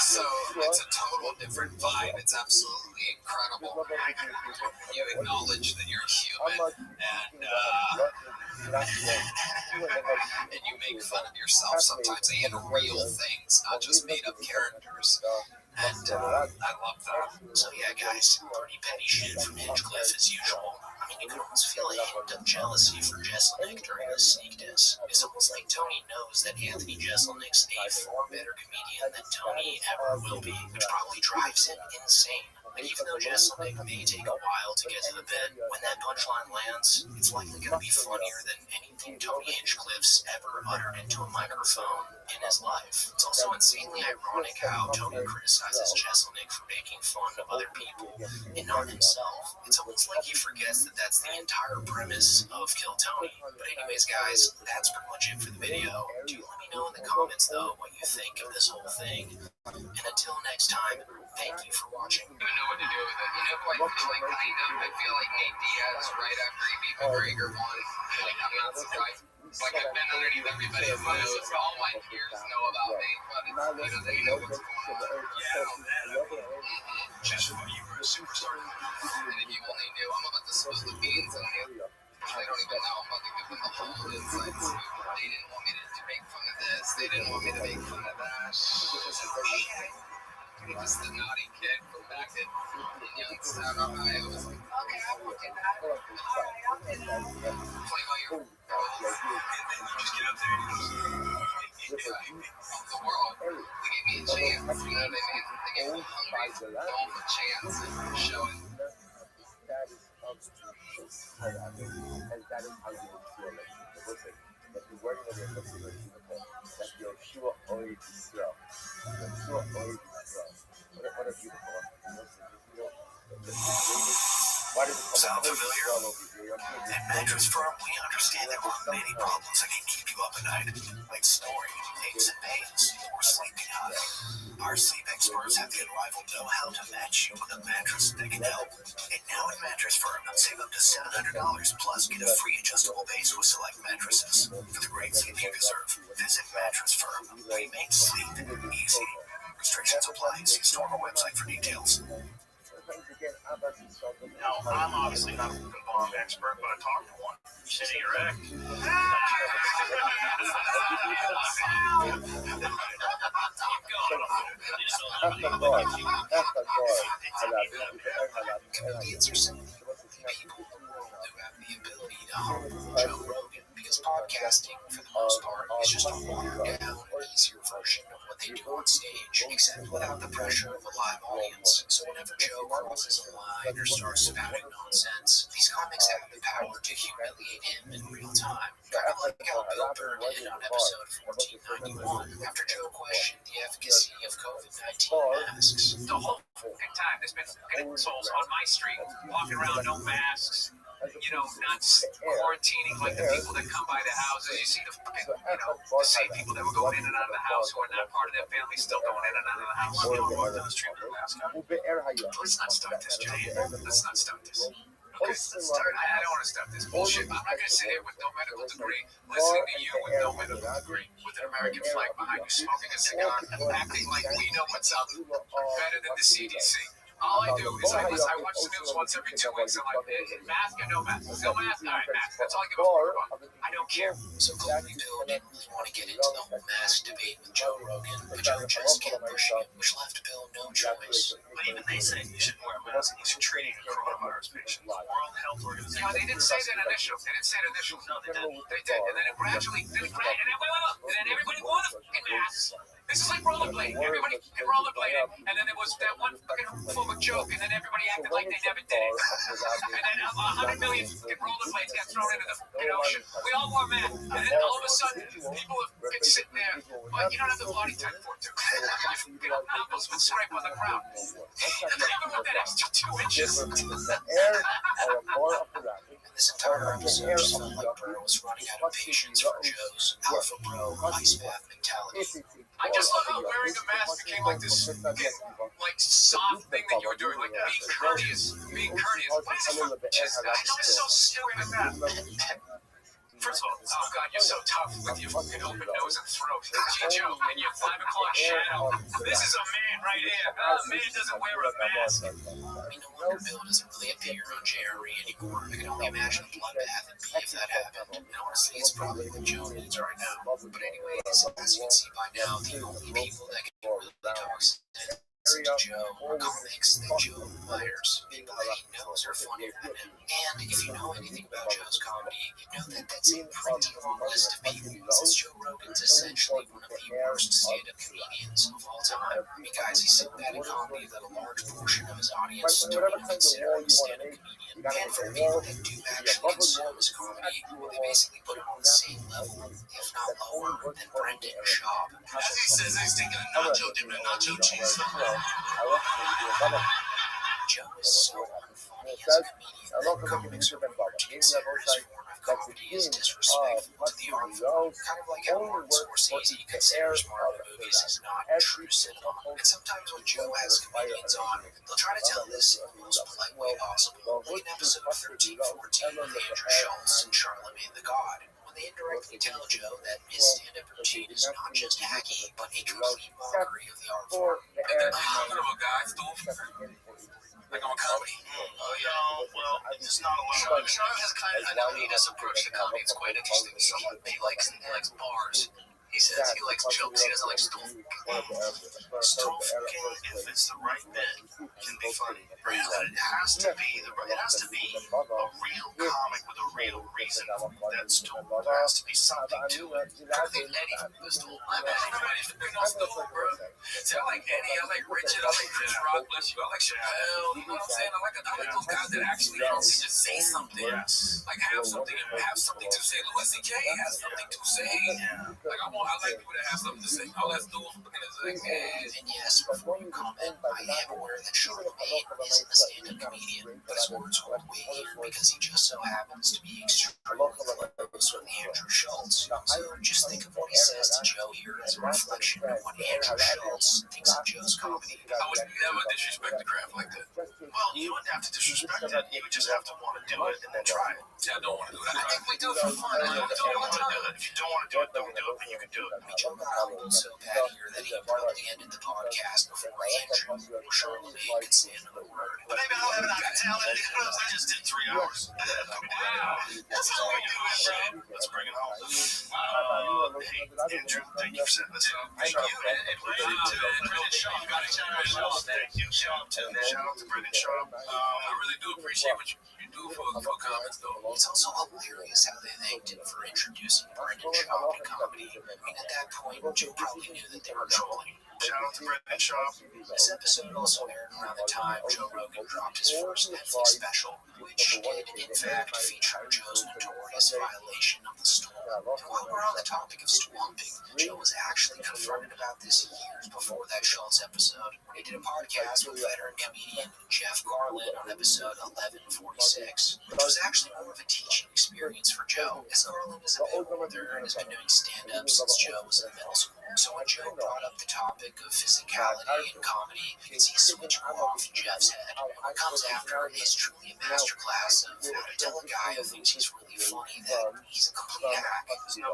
So it's a total different vibe. It's absolutely incredible. You acknowledge that you're human and you make fun of yourself sometimes and real things, not just made up characters. And I love that. So yeah, guys, pretty petty shit from Hinchcliffe as usual. I mean, you can almost feel a hint of jealousy for Jeselnik during this sneak diss. It's almost like Tony knows that Anthony Jeselnik's a far better comedian than Tony ever will be, which probably drives him insane. Like, even though Jeselnik may take a while to get to the bit, when that punchline lands, it's likely going to be funnier than anything Tony Hinchcliffe's ever uttered into a microphone in his life. It's also insanely ironic how Tony criticizes Jeselnik for making fun of other people and not himself. It's almost like he forgets that that's the entire premise of Kill Tony. But anyways, guys, that's pretty much it for the video. Do let me know in the comments, though, what you think of this whole thing. And until next time, thank you for watching. I don't know what to do with it. You know who I feel like kind of? I feel like Nate Diaz right after he beat McGregor won. Like, I'm not surprised. It's like I've been underneath everybody in my nose. All my peers know about me, but it's, they know what's going on. Just what you were a superstar. And if you only knew, I'm about to spill the beans on you. They don't even know I'm about to give them the whole inside scoop. They didn't want me to make fun of this. They didn't want me to make fun of that. Just the naughty kid from back in Youngstown, Ohio. Was like, okay, I will do that. All right, I'll do that. Play by your rules. And then you just get up there and the world. They gave me a chance. You know what I mean? They gave me a hungry golf a chance and showing. Sound familiar? At Mattress Firm, we understand there are many problems that can keep you up at night, like snoring, aches and pains, or sleeping high. Our sleep experts have the unrivaled know-how to match you with a mattress that can help. And now at Mattress Firm, save up to $700, plus get a free adjustable base with select mattresses. For the great sleep you deserve, visit Mattress Firm. We make sleep easy. Restrictions apply. See store our website for details. Now, I'm obviously not a fucking bomb expert, but I talked to one. Shitty wreck. Comedians are some of the only people in the world who have the ability to humble Joe Rogan, because podcasting, for the most part, is just a watered down, easier version of what they do on stage, except without the pressure of a live audience. So whenever Joe crosses a line or starts spouting nonsense, these comics have the power to humiliate him in real time. Kind of like how Bill Burr did on episode 1491, after Joe questioned the efficacy of COVID-19 masks. The whole fucking time there's been fucking assholes on my street walking around no masks, not quarantining like the people that come by the houses. You see the fucking, the same people that were going in and out of the house who are not part of their family still going in and out of the house. We don't walk down the street with a mask on. Let's not start this, Jay. Let's not start this. Okay, let's start. I don't want to start this bullshit. I'm not going to sit here with no medical degree, listening to you with no medical degree, with an American flag behind you, smoking a cigar, acting like we know what's up better than the CDC. All I do is I watch the news once every 2 weeks. I'm like, mask or no mask? No mask? All right, mask. That's all I give a fuck about. I don't care. So clearly Bill didn't really want to get into the whole mask debate with Joe Rogan, but Joe just kept pushing it, which left Bill no choice. But even they say you shouldn't wear a mask unless you're treating a coronavirus patient. World Health Organization. They didn't say that initial. They didn't say it initial. No, they didn't. They did, and then it gradually, and then everybody wore the fucking masks. This is like rollerblading. Everybody can rollerblade it, and then there was that one fucking homophobic joke, and then everybody acted like they never did it. And then 100 million fucking rollerblades got thrown into the fucking ocean. We all wore masks, and then all of a sudden, people are fucking sitting there. Well, you don't have the body type for it, too. Your fucking knuckles would scrape on the ground. Even with that extra 2 inches. This entire episode just felt like Burr was running out of patience for Joe's alpha bro ice bath mentality. I just love how wearing a mask became like this like soft thing that you were doing, like being courteous. What is this? I know it's so stupid at that. First of all, oh God, you're so tough with your fucking open nose and throat. G. Joe and your 5 o'clock shadow. This is a man right here. A man doesn't wear a mask. I mean, no wonder Bill doesn't really appear on JRE anymore. I can only imagine the bloodbath it'd be if that happened. And honestly, it's probably what Joe needs right now. But anyways, as you can see by now, the only people that can really talk sense to Joe are comics that Joe admires, people that he knows are funnier than him. And if you know anything about Joe's comedy, you know that that's a pretty long list of people, since Joe Rogan's essentially one of the worst stand-up comedians of all time. I mean, guys, he's so bad at comedy that a large portion of his audience don't even consider him a stand-up comedian. And for the people that do actually consume his comedy, they basically put him on the same level, if not lower, than Brendan Schaub. As he says, he's taking a nacho dip and a nacho cheese. Joe is so unfunny as a comedian that comics are required to consider his form of comedy as disrespectful to the art form. Kind of like how Martin Scorsese considers Marvel movies as not true cinema. And sometimes when Joe has comedians on, they'll try to tell this in the most polite way possible, like in episode 13-14 with Andrew Schultz and Charlemagne the God. They indirectly tell Joe that his stand-up routine is not just hacky, but a complete mockery of the art form. And then I'm a guy, like on comedy. Oh, yeah, well, it's not a lot of Sean has kind of, I know his approach to comedy is quite interesting. So he likes bars. He says he likes jokes. He doesn't like stool. Stonefucking, if it's the right bit, can be funny. But it has to be a real comic with a real reason. That stool, there has to be something to it. I think Eddie from the stool. I'm everybody fucking on stool, bro. See, I like Eddie. I like Richard. I like Chris Rock. Bless you. I like Chappelle. You know what I'm saying? I like those guys that actually just say something. Yes. Like have something to say. Louis C.K. has something to say. Like I like people that have something to say. All that stool fucking is like, And yes, before you comment, I am aware that Charlemagne isn't a stand-up comedian, but his words hold weight here because he just so happens to be extremely close with Andrew Schultz. So just think of what he says to Joe here as a reflection of what Andrew Schultz thinks of Joe's comedy. I would never disrespect the craft like that. Well, you wouldn't have to disrespect it. You would just have to want to do it and then try it. See, I don't want to do that. I think we do it for fun. I don't do it all the time. If you don't want to do it, don't do it, but you can do it. Joe got so bad here that he brought They ended the podcast before Andrew or Charlemagne could say another word. But maybe I don't have enough talent. I just did 3 hours. Wow. That's how we do it, bro. Let's bring it home. Hey, Andrew, thank you for setting this up. Thank you. And Brendan Shaw. Got to shout out. Thank you. Shout out to Brendan Shaw. I really do appreciate what you do for comments, though. It's also hilarious how they thanked him for introducing Brendan Shaw to comedy. I mean, at that point, Joe probably knew that they were trolling. Shout out to Brendan Shaw. This episode also aired around the time Joe Rogan dropped his first Netflix special, which did, in fact, feature Joe's notorious violation of the storm. And while we're on the topic of storming, Joe was actually confronted about this years before that Schultz episode. He did a podcast with veteran comedian Jeff Garland on episode 1146, which was actually more of a teaching experience for Joe, as Garland is a bit older and has been doing stand-up since Joe was in middle school. So when Joe brought up the topic of physicality and comedy, you can see a switch go off in Jeff's head. And what comes after is truly a masterclass of how to tell a guy who thinks he's really funny that he's a complete hack. Now,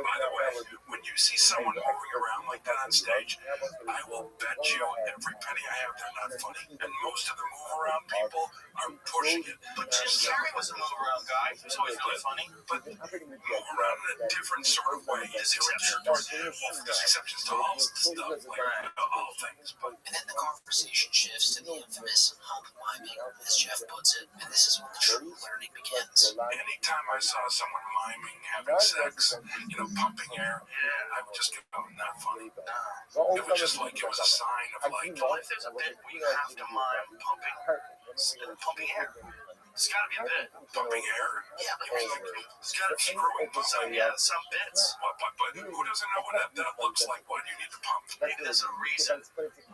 by the way, when you see someone moving around like that on stage, I will bet you every penny I have they're not funny. And most of the move around people are pushing it. But Jim Carrey was a move around guy. He's always really funny. But move around in a different sort of way. There's exceptions to all stuff, like all things. But And then the conversation shifts to the infamous hump miming, as Jeff puts it, and this is when the true learning begins. anytime I saw someone miming, having sex, pumping air, I would just go, not funny. It was just like, it was a sign of like, Well, if there's a bit where you have to mime pumping air, it's got to be a bit. Pumping air. Yeah, It's got to be screwing Some bits. But who doesn't know what that looks like? Why do you need to pump? Maybe there's a reason. It's got to be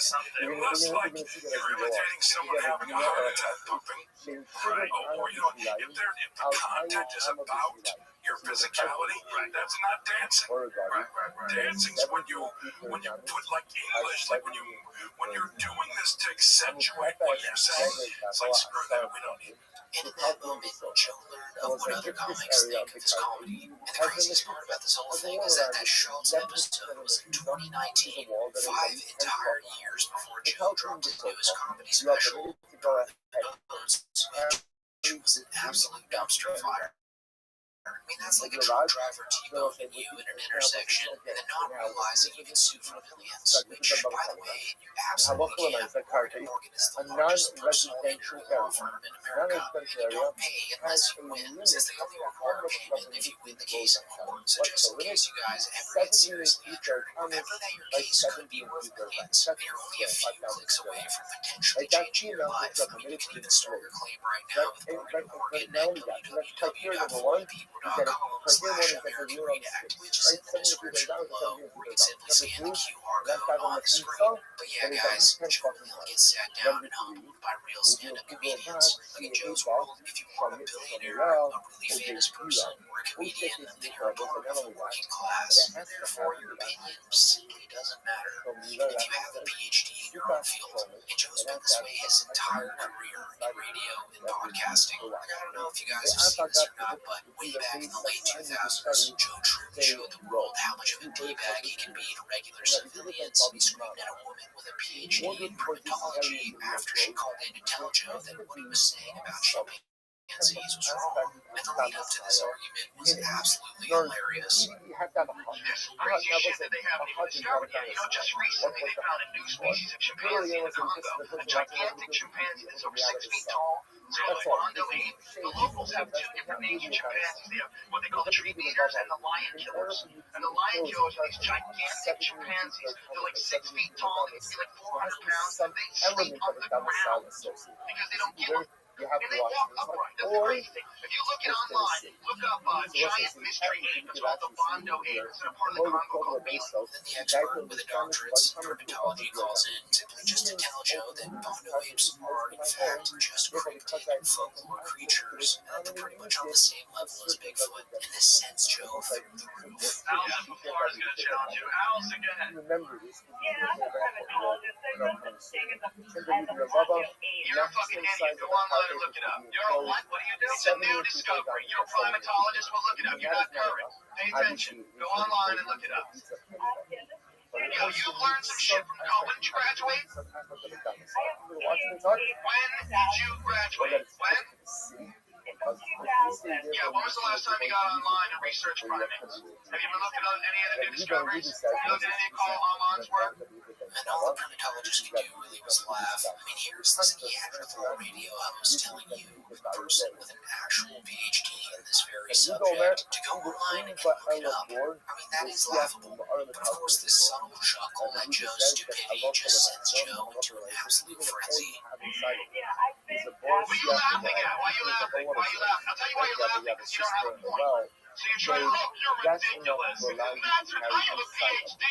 something. Unless, like, you're imitating someone having a heart attack pumping. Right. Or, if the content is about your physicality, that's not dancing. Right. Dancing's when you put, like, English, like when you're doing this to accentuate what you're saying. It's like, screw that, we don't need it. and in that moment, Joe learned of what other comics think of his comedy. And the craziest part about this whole thing is that Schultz episode was in 2019, 5 entire years before Joe dropped his newest comedy special, which was an absolute dumpster fire. I mean, that's like a truck driver T-boning you in an intersection and then not realizing you can sue for millions, which, by the way, you absolutely can. Morgan is the largest personal injury law firm in America, and you don't pay unless you win, since they only require payment if you win the case in court. So just in case you guys ever get seriously injured, remember that your case could be worth millions, and you're only a few clicks away from potentially changing your life. I mean, you can even start your claim right now with Morgan at www.4uread.com/agree-to-act, which is in the description below, or you can simply scan the QR code on the screen. But yeah, guys, Joe really gets sat down and humbled by real stand-up comedians. Like in Joe's world, if you are a billionaire, a really famous person, or a comedian, then you're a part of the working class, and therefore your opinion simply doesn't matter. Even if you have a PhD in your own field, and Joe's been this way his entire career in radio and podcasting. Like, I don't know if you guys have seen this or not, but way back in the late 2000s, Joe truly showed the world how much of a D-bag he can be to regular civilians. He screamed at a woman with a PhD in primatology after she called in to tell Joe that what he was saying about chimpanzees was wrong. And the lead up to this argument was absolutely hilarious. This crazy shit that they have in Ethiopia. Just recently they found a new species of chimpanzee in the Congo. A gigantic chimpanzee that's over 6 feet tall. So the locals have 2 different names of chimpanzees. They have what they call the tree beaters and the lion killers. And the lion killers are these gigantic chimpanzees. They're like 6 feet tall. They weigh like 400 pounds. And they sleep on the ground because they don't get up. And they walk upright. That's the crazy thing. If you look it online, look up giant mystery ape. It's called the Bondo ape. It's in a part of the Congo called Bela. Then the expert with a doctorate in primatology calls in simply just to tell Joe that Bondo apes are, in fact, just cryptic folklore creatures, and they're pretty much on the same level as Bigfoot. And this sends Joe through the roof. Allison Flores is going to challenge you. Allison, go ahead. Yeah, I'm a primatologist. I run the thing as a You're a fucking idiot. Go online and look it up. You're a what? What do you do? It's a new discovery. You're a primatologist. Well, look it up. You're not current. Pay attention. Go online and look it up. You learned some shit from college. When did you graduate? When did you graduate? When? Yeah, when was the last time you got online and researched primates? Have you been looking at any of the new discoveries? You looked at any of Carl Haman's work? And all the primatologist could do really was laugh. I mean, here's this Neanderthal radio host telling you, a person with an actual PhD in this very subject, to go online and look it up. I mean, that is laughable. But of course, this subtle chuckle at Joe's stupidity just sends Joe into an absolute frenzy. What are you laughing at? Why are you laughing? Why are you laughing? I'll tell you why you're laughing, because you don't have a point. So you're trying to look, you're ridiculous. Imagine I have a PhD.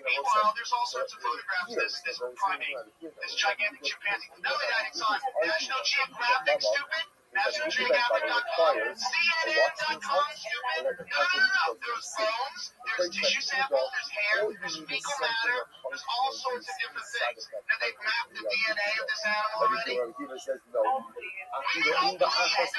Meanwhile, there's all sorts of photographs. This primate, this gigantic chimpanzee. Not only that, it's on National Geographic, stupid. NationalGeographic.com, CNN.com, stupid. No. There's bones, there's tissue samples, there's hair, there's fecal matter, there's all sorts of different things. And they've mapped the DNA of this animal already. We don't believe it.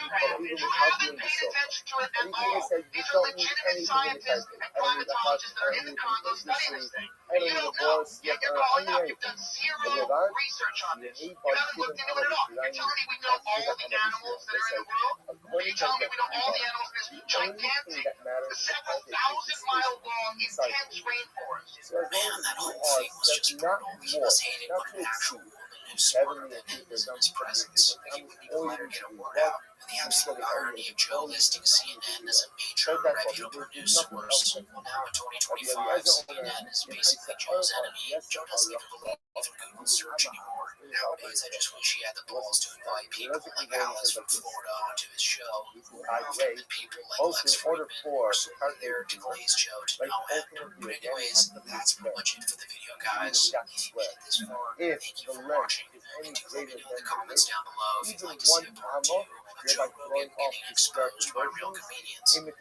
You haven't paid attention to it at all. These are legitimate scientists and primatologists that are in the Congo studying this thing. And you don't know. Yet you're calling up. You've done zero research on this. You haven't looked into it at all. You're telling me we know all the animals that are in the world? Are you telling me we know all the animals in this gigantic, several thousand-mile-long, intense rainforest? Man, that whole thing was just brutal. He was hated when an actual woman who smarter than him was in his presence. Like, he wouldn't even let her get a word out. And the absolute irony of Joe listing CNN as a major reputable news source. Well, now in 2025, CNN is basically Joe's enemy. Joe doesn't even believe in Google search anymore. Nowadays, I just wish he had the balls to invite people like Alice from Florida onto his show. More often than people like Lex Friedman who are solely there to glaze Joe to no end. But anyways, that's pretty much it for the video, guys. If you made it this far, thank you for watching. And do let me know in the comments down below if you'd like to see a part 2 of Joe Rogan getting exposed by real comedians. Bill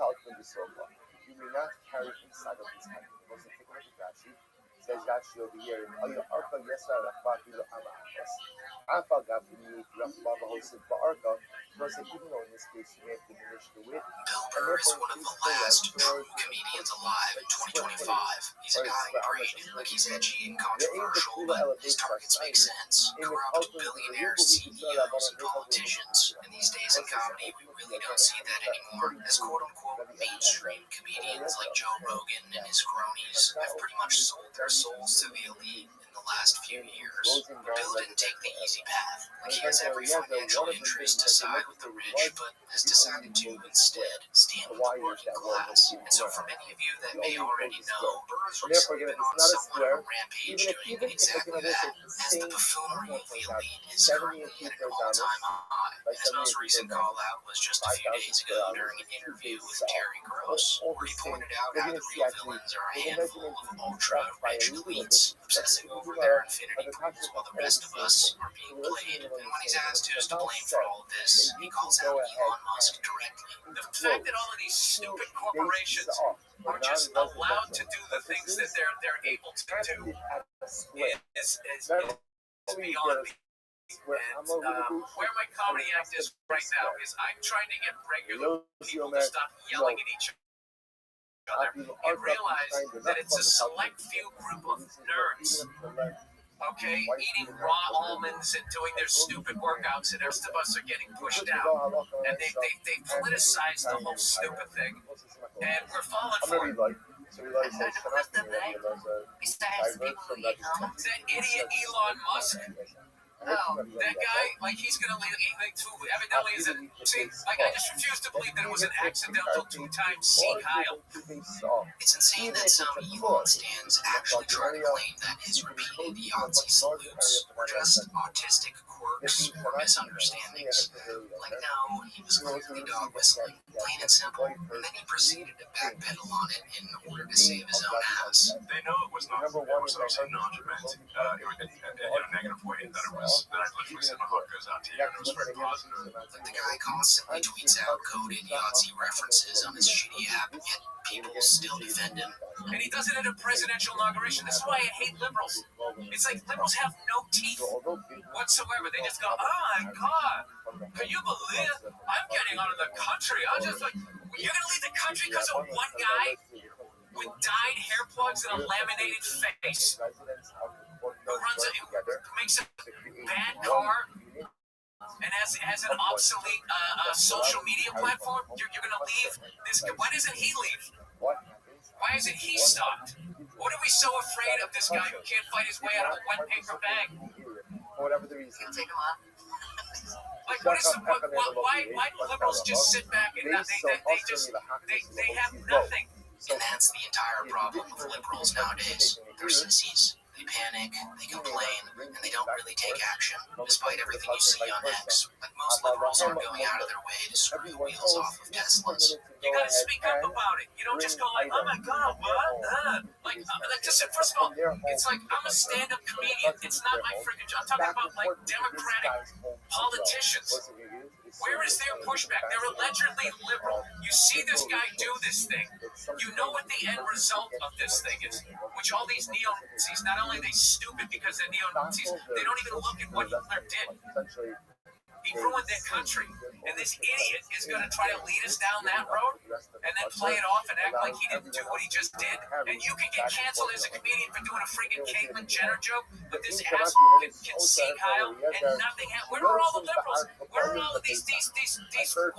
Burr is one of the last true comedians alive in 2025. He's a guy great, like he's edgy and controversial, but his targets make sense. Corrupt billionaires, CEOs, and politicians. In these days in comedy, we really don't see that anymore, as quote-unquote mainstream comedians like Joe Rogan and his cronies have pretty much sold their souls to the elite in the last few years. Bill didn't take the easy path. Like, he has every financial interest to side with the rich, but has decided to instead stand with the working class. And so for many of you that may already know, Burr's recently been on somewhat of a rampage doing exactly that, as the buffoonery of the elite is currently at an all-time high. And his most recent call-out was just a few days ago during an interview with Terry Gross, where he pointed out how the real villains are a handful of ultra-rich elites obsessing over their infinity pools while the rest of us are being played. And when he's asked who's to blame for all of this, he calls out Elon Musk directly. The fact that all of these stupid corporations are just allowed to do the things that they're able to do is beyond me. And where my comedy act is right now is I'm trying to get regular people to stop yelling at each other and realize that it's a select few group of nerds, okay, eating raw almonds and doing their stupid workouts, and the rest of us are getting pushed out. And they politicize the whole stupid thing, and we're falling for it. Besides people who eat almonds. That idiot Elon Musk. That guy, like, he's gonna leave, evidently is a, see, like, I just refuse to believe that it was an accidental 2-time Sieg Heil. It's insane that some Elon stands actually try to claim that his repeated Yahtzee salutes were just autistic quirks or misunderstandings. Like, no, he was clearly dog whistling, plain and simple, and then he proceeded to backpedal on it in order to save his own ass. They know it was not, it was obviously non-dramatic, it was in a negative way, that it was, that I literally said my heart goes out to you, and it was very positive. Like, the guy constantly tweets out coded Yahtzee references on his shitty app, yet people still defend him. And he does it at a presidential inauguration. That's why I hate liberals. It's like liberals have no teeth whatsoever. They just go, oh my God, can you believe I'm getting out of the country? I'm just like, You're going to leave the country because of one guy with dyed hair plugs and a laminated face who makes a bad car and has an obsolete social media platform? You're going to leave this guy? Why doesn't he leave? Why isn't he stopped? What are we so afraid of this guy who can't fight his way out of a wet paper bag? Whatever the reason. Take him on. Like, what is the why do liberals just sit back and they have nothing? And that's the entire problem with liberals nowadays. They're sissies. They panic, they complain, and they don't really take action, despite everything you see on X. Like, most liberals aren't going out of their way to screw the wheels off of Teslas. You gotta speak up about it. You don't just go like, oh my god, what? Like just first of all, it's like, I'm a stand-up comedian. It's not my freaking job. I'm talking about, like, Democratic politicians. Where is their pushback? They're allegedly liberal. You see this guy do this thing. You know what the end result of this thing is. Which all these neo-Nazis, not only are they stupid because they're neo-Nazis, they don't even look at what Hitler did. He ruined their country. And this idiot is going to try to lead us down that road and then play it off and act like he didn't do what he just did. And you can get canceled as a comedian for doing a friggin' Caitlyn Jenner joke, but this asshole can see Kyle and nothing happens. Where are all the liberals? Where are all of these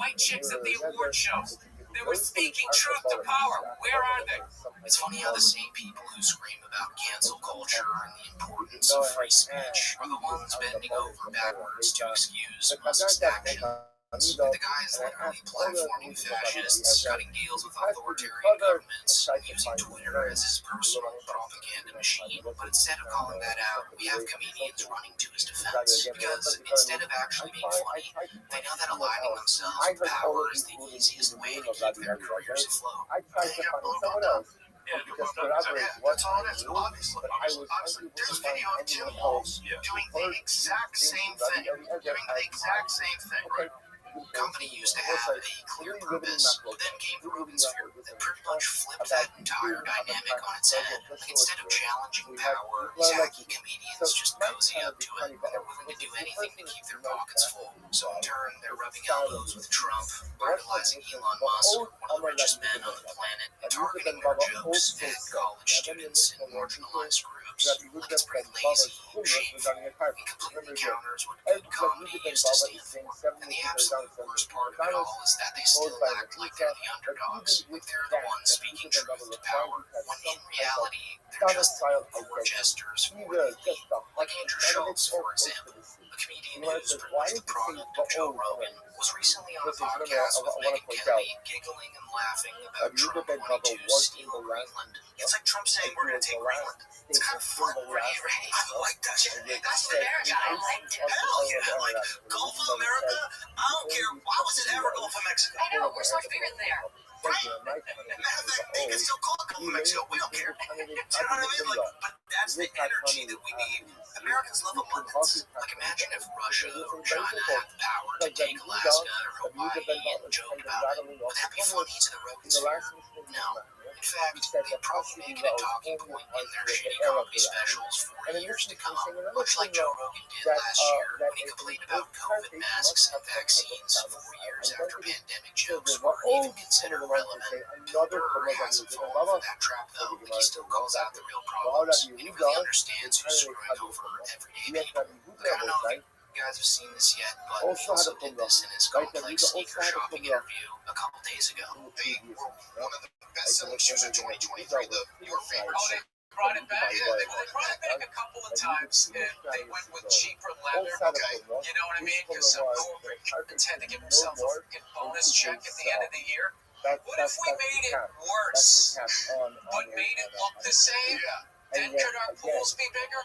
white chicks at the award shows? They were speaking truth to power. Where are they? It's funny how the same people who scream about cancel culture and the importance of free speech are the ones bending over backwards to excuse Musk's actions. The guy is literally platforming fascists, cutting deals with authoritarian governments, using Twitter as his personal propaganda machine. But instead of calling that out, we have comedians running to his defense. Because instead of actually being funny, they know that aligning themselves with power is the easiest way to keep their careers afloat. Yeah, that's all it is. Obviously, there's video of Tim Walz doing the exact same thing. Company used to have a clear purpose, but then came the Rogan sphere that pretty much flipped that entire dynamic on its head. Like, instead of challenging power, these hacky comedians just cozy up to it, and they're willing to do anything to keep their pockets full. So in turn, they're rubbing elbows with Trump, idolizing Elon Musk, one of the richest men on the planet, and targeting their jokes at college students and marginalized groups. Like, it's pretty lazy, shameful, and completely counters what good comedy used to stand for. And the absolute worst part of it all is that they still act like they're the underdogs, like they're the ones speaking truth to power, when in reality, they're just the poor jesters for the elite. Like Andrew Schultz, for example, a comedian who's pretty much the product of Joe Rogan, was recently on a podcast with Megyn Kelly, giggling and laughing about Trump wanting to steal Greenland. It's like Trump saying we're going to take Greenland. It's kind of fun, right? I like that shit. That's the narrative I liked. Hell yeah. Like, Gulf of America, I don't care. Why was it ever Gulf of Mexico? I know, we're so much bigger than they are. Right? Matter of fact, they can still call it Gulf of Mexico. We don't care. Do you know what I mean? Like, but that's the energy that we need. Americans love abundance. Like, imagine if Russia or China had the power to take Alaska or Hawaii and joke about it. Would that be funny to the Rogan sphere? No. In fact, they'd probably make it a talking point in their shitty comedy specials for years to come, much like Joe Rogan did last year when he complained about COVID masks and vaccines 4 years after pandemic jokes were even considered relevant. Bill Burr hasn't fallen for that trap, though. He still calls out the real problems, and he really understands who's screwing over everyday people. I don't know if you guys have seen this yet, but he also did this in his complex sneaker shopping interview a couple days ago. They were one of the best-selling shoes in 2023, your favorite shoe. Brought it back. They brought it back a couple of times, and they went with cheaper leather. Okay. You know what I mean? Because some corporate tend to give themselves a freaking bonus check at the end of the year. What if we made it worse, but made it look the same? Then could our pools be bigger?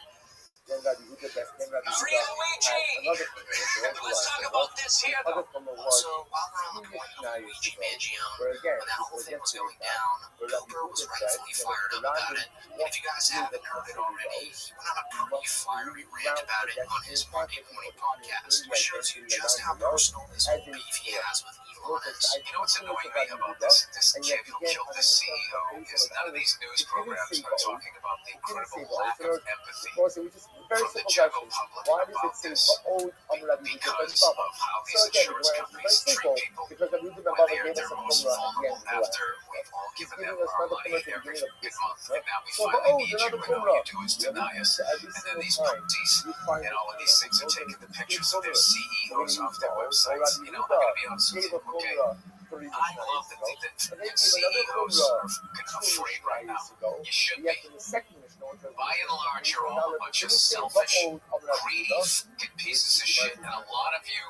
Free Luigi! Let's talk about this here, though. Also, while we're on the point of Luigi Mangione, when that whole thing was going down, Bill Burr was rightfully fired up about it. And if you guys haven't heard it already, he went on a pretty fiery rant about it on his Monday Morning podcast, which shows you just how personal this whole beef he has with honest. You know what's annoying me about this kid who killed this CEO is none of these news programs are talking about the incredible lack of empathy from the general public about this because of how these insurance companies treat people when they're their most vulnerable after we've all given them our money every fucking month, and now we finally need you, and all you do is deny us. And then these pussies and all of these things are taking the pictures of their CEOs off their websites. You know, I'm gonna be honest with you, okay? I love that CEOs are fucking afraid right now. You should be. By and large, you're all a bunch of selfish, greedy fucking pieces of shit, and a lot of you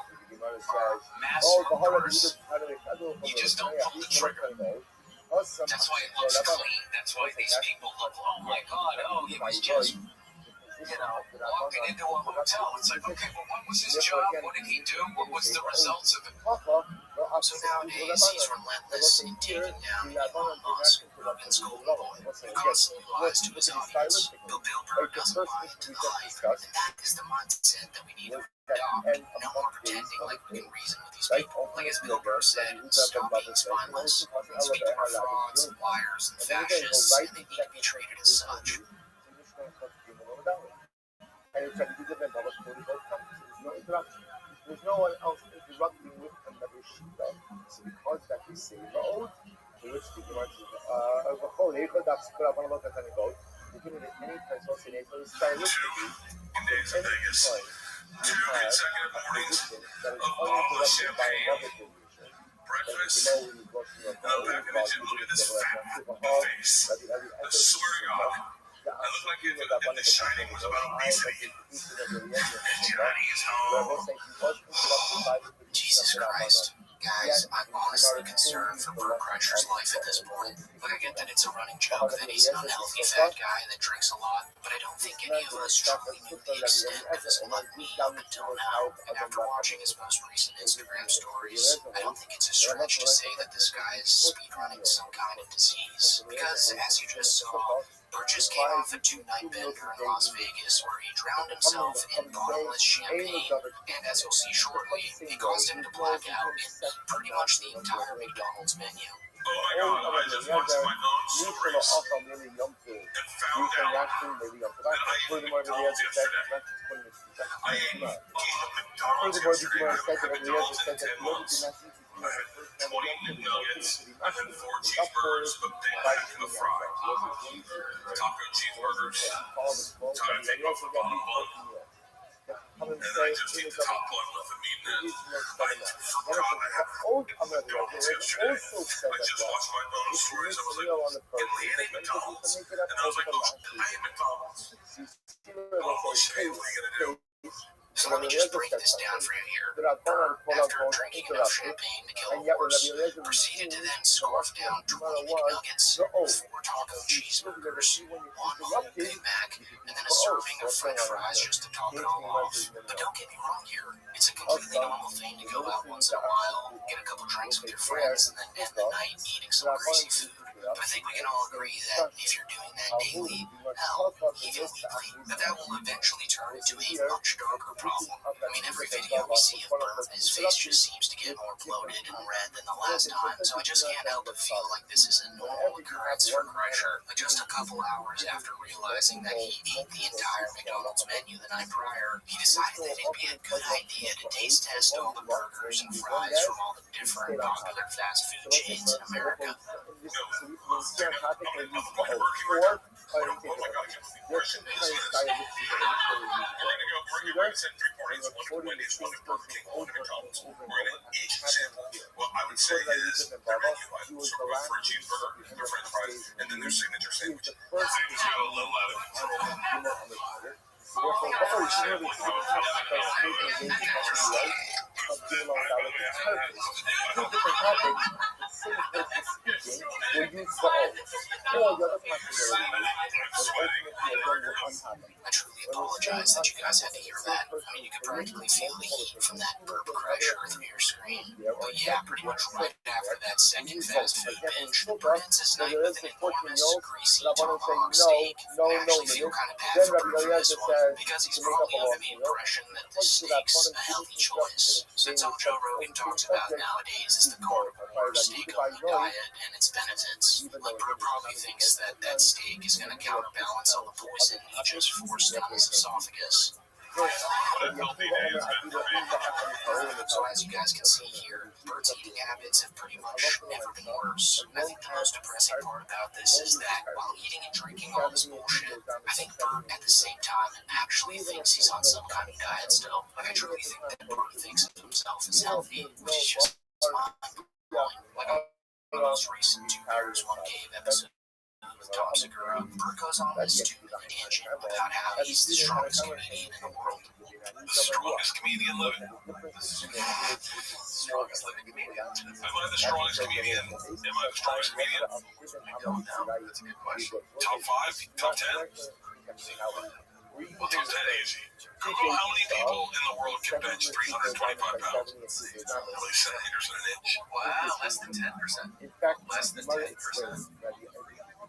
are mass murderers. You just don't pull the trigger. That's why it looks clean. That's why these people look, oh my god, oh, he was just, walking into a hotel. It's like, okay, well, what was his job? What did he do? What was the results of it? So nowadays, he's relentless in taking down Elon Musk, Rogan's golden boy, who constantly lies to his audience. But Bill Burr doesn't buy into the hype, and that is the mindset that we need to adopt. No more pretending like we can reason with these people. Like as Bill Burr said, stop being spineless. These people are frauds, liars, and fascists, and they need to be treated as such. There's no one else interrupting with another shooter. So because that we say road, the rich people want to overhaul it, but that's what I want to look at any vote. You can get any person in it, but stylistically, In days of Vegas, 2 consecutive mornings of bottomless champagne, breakfast, and a package, and look at this fat face. I swear to God, I look like if The Shining was about obesity. Johnny's home. Jesus Christ. Guys, I'm honestly concerned for Bert Kreischer's life at this point. Look, I get that it's a running joke that he's an unhealthy fat guy that drinks a lot, but I don't think any of us truly knew the extent of his gluttony up until now. And after watching his most recent Instagram stories, I don't think it's a stretch to say that this guy is speedrunning some kind of disease. Because, as you just saw, Bert just came off a 2-night bender in Las Vegas where he drowned himself in bottomless champagne, and as you'll see shortly, it caused him to black out in pretty much the entire McDonald's menu. Oh my God, I just watched my own stories and found out that I ate McDonald's yesterday. I ate McDonald's yesterday. I haven't had McDonald's in 10 months. I had 20 nuggets. I had 4 cheeseburgers, a Big Mac, and a fry. Taco cheeseburgers. Time to take off the bottom bun. And then I just eat the top bun with the meat in it. I forgot I had McDonald's yesterday. I just watched my own stories. I was like, Haley ate McDonald's. And I was like, oh, I ate McDonald's. Oh, shit, what are you going to do? So let me just break this down for you here. Bert, after drinking enough champagne to kill a horse, proceeded to then scarf down 20 McNuggets, 4 taco cheeseburgers, 1 Big Mac, and then a serving of French fries just to top it all off. But don't get me wrong here, it's a completely normal thing to go out once in a while, get a couple drinks with your friends, and then end the night eating some greasy food. But I think we can all agree that if you're doing that daily, hell, even weekly, that will eventually turn into a much darker problem. I mean, every video we see of Bert, his face just seems to get more bloated and red than the last time, so I just can't help but feel like this is a normal occurrence for Kreischer. Like just a couple hours after realizing that he ate the entire McDonald's menu the night prior, he decided that it'd be a good idea to taste test all the burgers and fries from all the different popular fast food chains in America. Well, I would say is their menu items sort of for a cheeseburger, their French fries, and then their signature sandwich. Things got a little out of control. I'm sweating. I truly apologize that you guys had to hear that. I mean, you could practically feel the heat from that burp crusher through your screen. But yeah, pretty much right after that second fast food binge, Bert ends his night with an enormous, greasy tomahawk steak. I actually feel kind of bad for Bert for this one, because he's probably under the impression that the steak's a healthy choice. Since all Joe Rogan talks about nowadays is the carnivore steak-only diet and its benefits. Like, Bert probably thinks that that steak is going to counterbalance all the poison he just forced down his esophagus. So as you guys can see here, Bert's eating habits have pretty much never been worse. And I think the most depressing part about this is that while eating and drinking all this bullshit, I think Bert at the same time actually thinks he's on some kind of diet still. Like, I truly think that Bert thinks of himself as healthy, which is just mind-blowing. Like, on the most recent 2 Bears 1 Cave episode with Tom Segura, Bert goes on this 2-minute tangent about how he's the strongest comedian in the world. The strongest comedian living. Strongest living comedian. Am I the strongest comedian? Am I the strongest comedian? I don't know. That's a good question. Top 5? Top 10? Well, top 10 easy. Google how many people in the world can bench 325 pounds. How many centimeters in an inch? Wow, less than 10%. Less than 10%.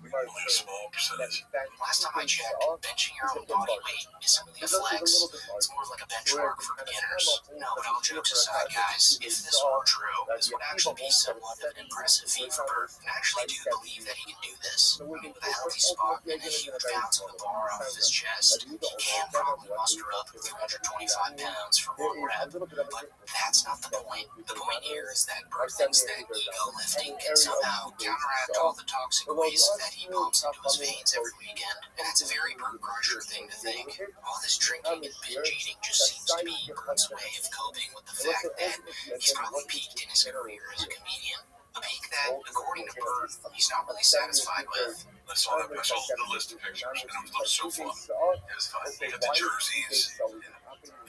Only a small percentage. Last time I checked, benching your own body weight isn't really a flex. It's more like a benchmark for beginners. No, but all jokes aside, guys, if this were true, this would actually be somewhat of an impressive feat for Bert. And I actually do believe that he can do this. I mean, with a healthy spot and a huge bounce on the bar off of his chest, he can probably muster up 325 pounds for one rep. But that's not the point. The point here is that Bert thinks that ego lifting can somehow counteract all the toxic waste that he pumps into his veins every weekend. And that's a very Bert Crusher thing to think. All this drinking and binge eating just seems to be Bert's way of coping with the fact that he's probably peaked in his career as a comedian. A peak that, according to Bert, he's not really satisfied with. I saw the list of pictures, and it was so fun. It was fun. You got the jerseys, you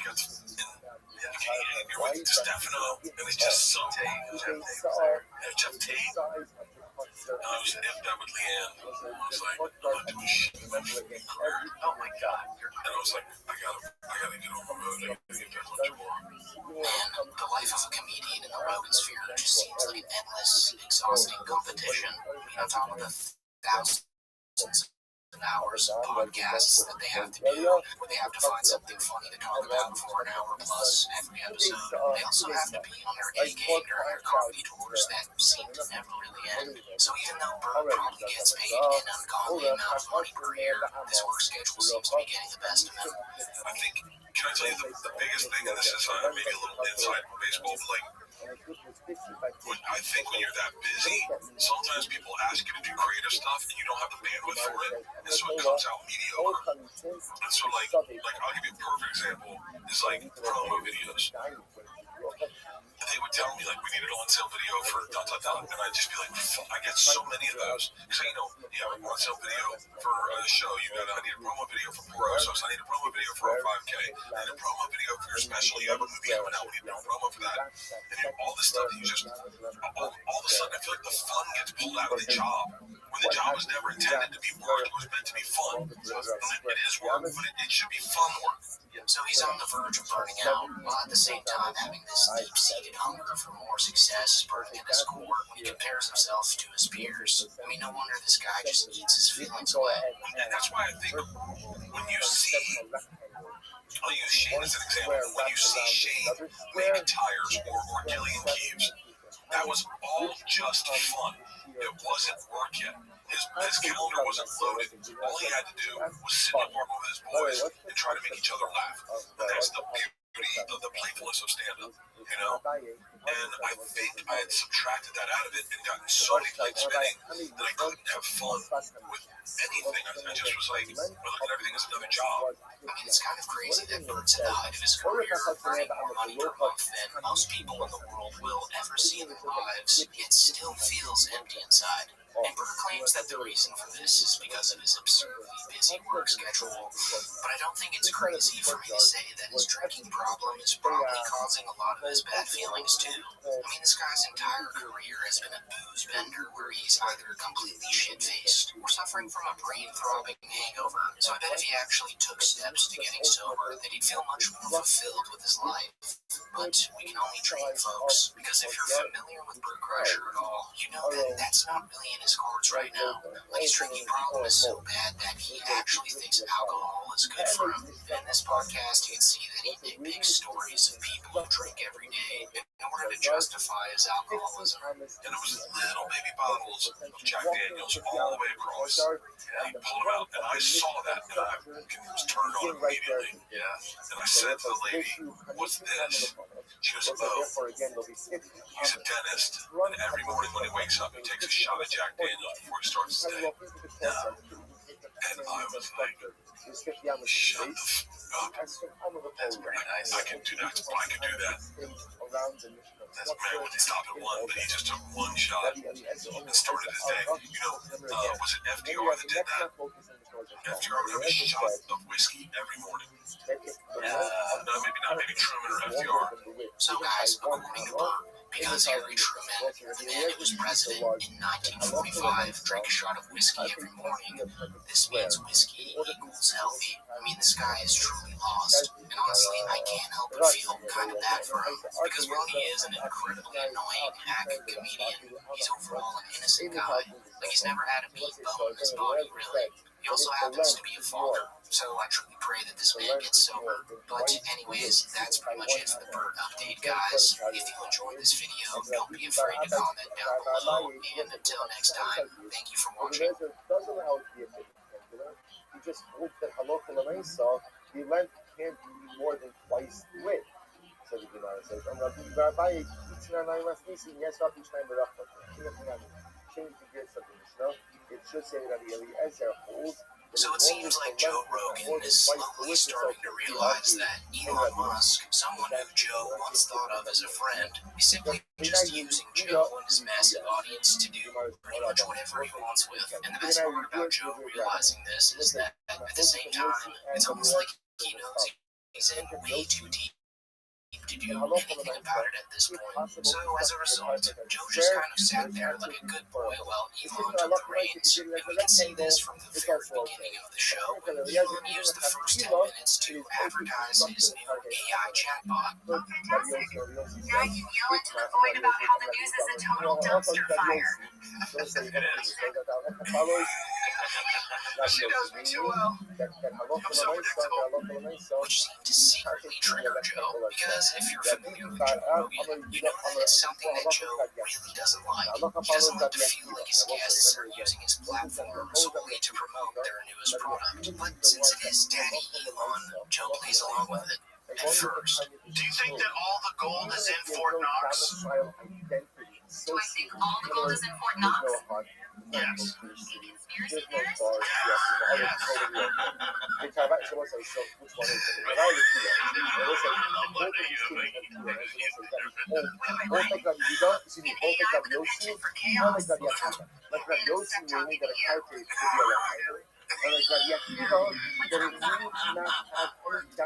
got you're with Stefano, and it's just so Jeff Tate. I was amped up with Leanne. I was like, I'm not doing shit in my freaking career. Oh my God. And I was like, I gotta get on the road. I gotta get back on tour. Man, the life of a comedian in the Rogan sphere just seems like an endless, exhausting competition. I mean, on top of the thousands of hours of podcasts that they have to do, where they have to find something funny to talk about for an hour plus every episode. They also have to be on their A game during their comedy tours that seem to never really end. So even though Bert probably gets paid an ungodly amount of money per year, this work schedule seems to be getting the best of him. I think, can I tell you the biggest thing, and this is maybe a little inside baseball, but like, I think when you're that busy, sometimes people ask you to do creative stuff and you don't have the bandwidth for it, and so it comes out mediocre. And so like I'll give you a perfect example, is like promo videos. They would tell me, like, we need an on-sale video for and I'd just be like, I get so many of those. Because, you have an on-sale video for a show, I need a promo video for Porosos, I need a promo video for a 5K, I need a promo video for your special, you have a movie coming out, we need a promo for that. And all this stuff, you just, all of a sudden, I feel like the fun gets pulled out of the job. When the job was never intended to be work, it was meant to be fun. It is work, but it should be fun work. So he's on the verge of burning out, while at the same time having this deep-seated hunger for more success burning at his core when he compares himself to his peers. I mean, no wonder this guy just eats his feelings away. And that's why I think when you see, I'll use Shane as an example, when you see Shane leaving tires or Gillian Keeves, that was all just fun. It wasn't work yet. His calendar wasn't loaded. All he had to do was sit in the apartment with his boys and try to make each other laugh. And that's the beauty of the playfulness of stand-up, And I think I had subtracted that out of it and gotten so many plates spinning that I couldn't have fun with anything. I just was like, I look at everything as another job. I mean, it's kind of crazy that Bert's at the height of his career, earning more money per month than most people in the world will ever see in their lives, yet still feels empty inside. And Bert claims that the reason for this is because of his absurdly busy busy work schedule, but I don't think it's crazy for me to say that his drinking problem is probably causing a lot of his bad feelings too. I mean, this guy's entire career has been a booze bender where he's either completely shit-faced or suffering from a brain-throbbing hangover. So I bet if he actually took steps to getting sober, that he'd feel much more fulfilled with his life. But we can only dream, folks, because if you're familiar with Bert Kreischer at all, you know that that's not really in his cards right now. Like, his drinking problem is so bad that he actually thinks alcohol is good for him. And in this podcast, you can see that he nitpicks stories of people who drink every day in order to justify his alcoholism. And it was little baby bottles of Jack Daniels all the way across. And he pulled them out, and I saw that, and I was turned on immediately. Yeah. And I said to the lady, "What's this?" She goes, "Oh, he's a dentist, and every morning when he wakes up, he takes a shot of Jack Daniels before he starts his day." And I was like, "Shut the fuck up." That's pretty nice. I can do that. I can do that. That's man when he stopped at one, but he just took one shot and started his day. You know, was it FDR that did that? FDR would have a shot of whiskey every morning. No, maybe not. Maybe Truman or FDR. So, guys, according to Bert, because Harry Truman, the man who was president in 1945, drank a shot of whiskey every morning, this man's whiskey equals healthy. I mean, this guy is truly lost. And honestly, I can't help but feel kind of bad for him. Because while he is an incredibly annoying hack comedian, he's overall an innocent guy. Like, he's never had a meat bone in his body, really. He also happens to be a father, so I truly pray that this man gets sober. But anyways, that's pretty much it for the Bert update, guys. If you enjoyed this video, don't be afraid to comment down below. And until next time, thank you for watching. He just hoped that halacha l'maisa, the Lent can't be more than twice the width. So the Gemara says, Rabbi, change the gears of the Mishnah. It should say that Eliezer holds. So it seems like Joe Rogan is slowly starting to realize that Elon Musk, someone who Joe once thought of as a friend, is simply just using Joe and his massive audience to do pretty much whatever he wants with. And the best part about Joe realizing this is that at the same time, it's almost like he knows he's in way too deep to do anything about it at this point. So as a result, Joe just kind of sat there like a good boy while Elon took the reins. And we can see this from the very beginning of the show. Elon used the first 10 minutes to advertise his new AI chatbot. Fantastic. Now you yell into the void about how the news is a total dumpster fire. She knows me too well. I'm so predictable. Which seemed to secretly trigger Joe, because if you're familiar with Joe Rogan, you know that it's something that Joe really doesn't like. He doesn't like to feel like his guests are using his platform solely to promote their newest product. But since it is Daddy Elon, Joe plays along with it at first. Do you think that all the gold is in Fort Knox? Do I think all the gold is in Fort Knox? Yes. Conspiracy theorist? For chaos.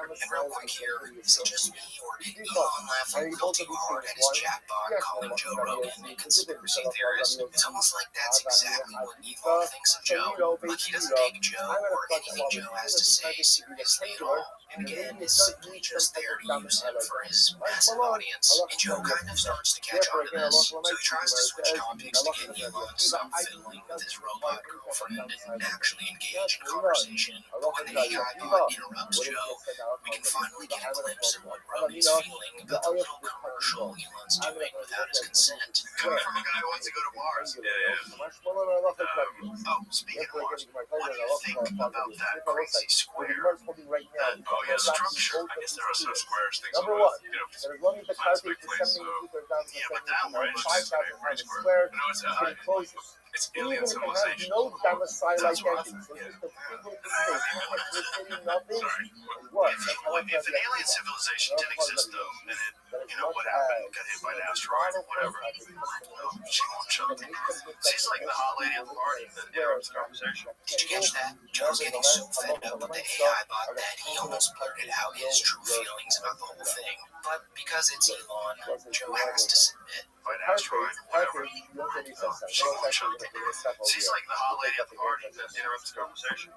And real quick here, is it just me, or did Elon laugh a little too hard at his chatbot calling Joe Rogan a conspiracy theorist? It's almost like that's exactly what Elon thinks of Joe. Like he doesn't take Joe or anything Joe has to say seriously at all. And again, is simply just there to use him for his massive audience. And Joe kind of starts to catch on to this, so he tries to switch topics to get Elon to stop fiddling with his robot girlfriend and actually engage in conversation. But when the AI bot interrupts Joe, we can finally get a glimpse of what Rogan's feeling about the little commercial Elon's doing without his consent. Coming from a guy who wants to go to Mars. Speaking of Mars, what do you think about that crazy square? Structure. I guess there are some squares things. Number one, It's there's one of the carpet big place, so Yeah, but that one was 5,000 square. no, it's alien Even if it has civilization. no domicile That's what I identity, so think, it's just a physical space, nothing. Sorry. What? if an alien civilization did exist, though, and it, know what happened, got hit by an asteroid, whatever. She won't shut up. She's like the hot lady at the party that interrupts the conversation. Did you catch that? Joe's getting so fed up with the AI bot that he almost blurted out his true feelings about the whole thing. But because it's Elon, Joe has to submit. By an asteroid, whatever. She won't shut up. She's like the hot lady at the party that interrupts the conversation.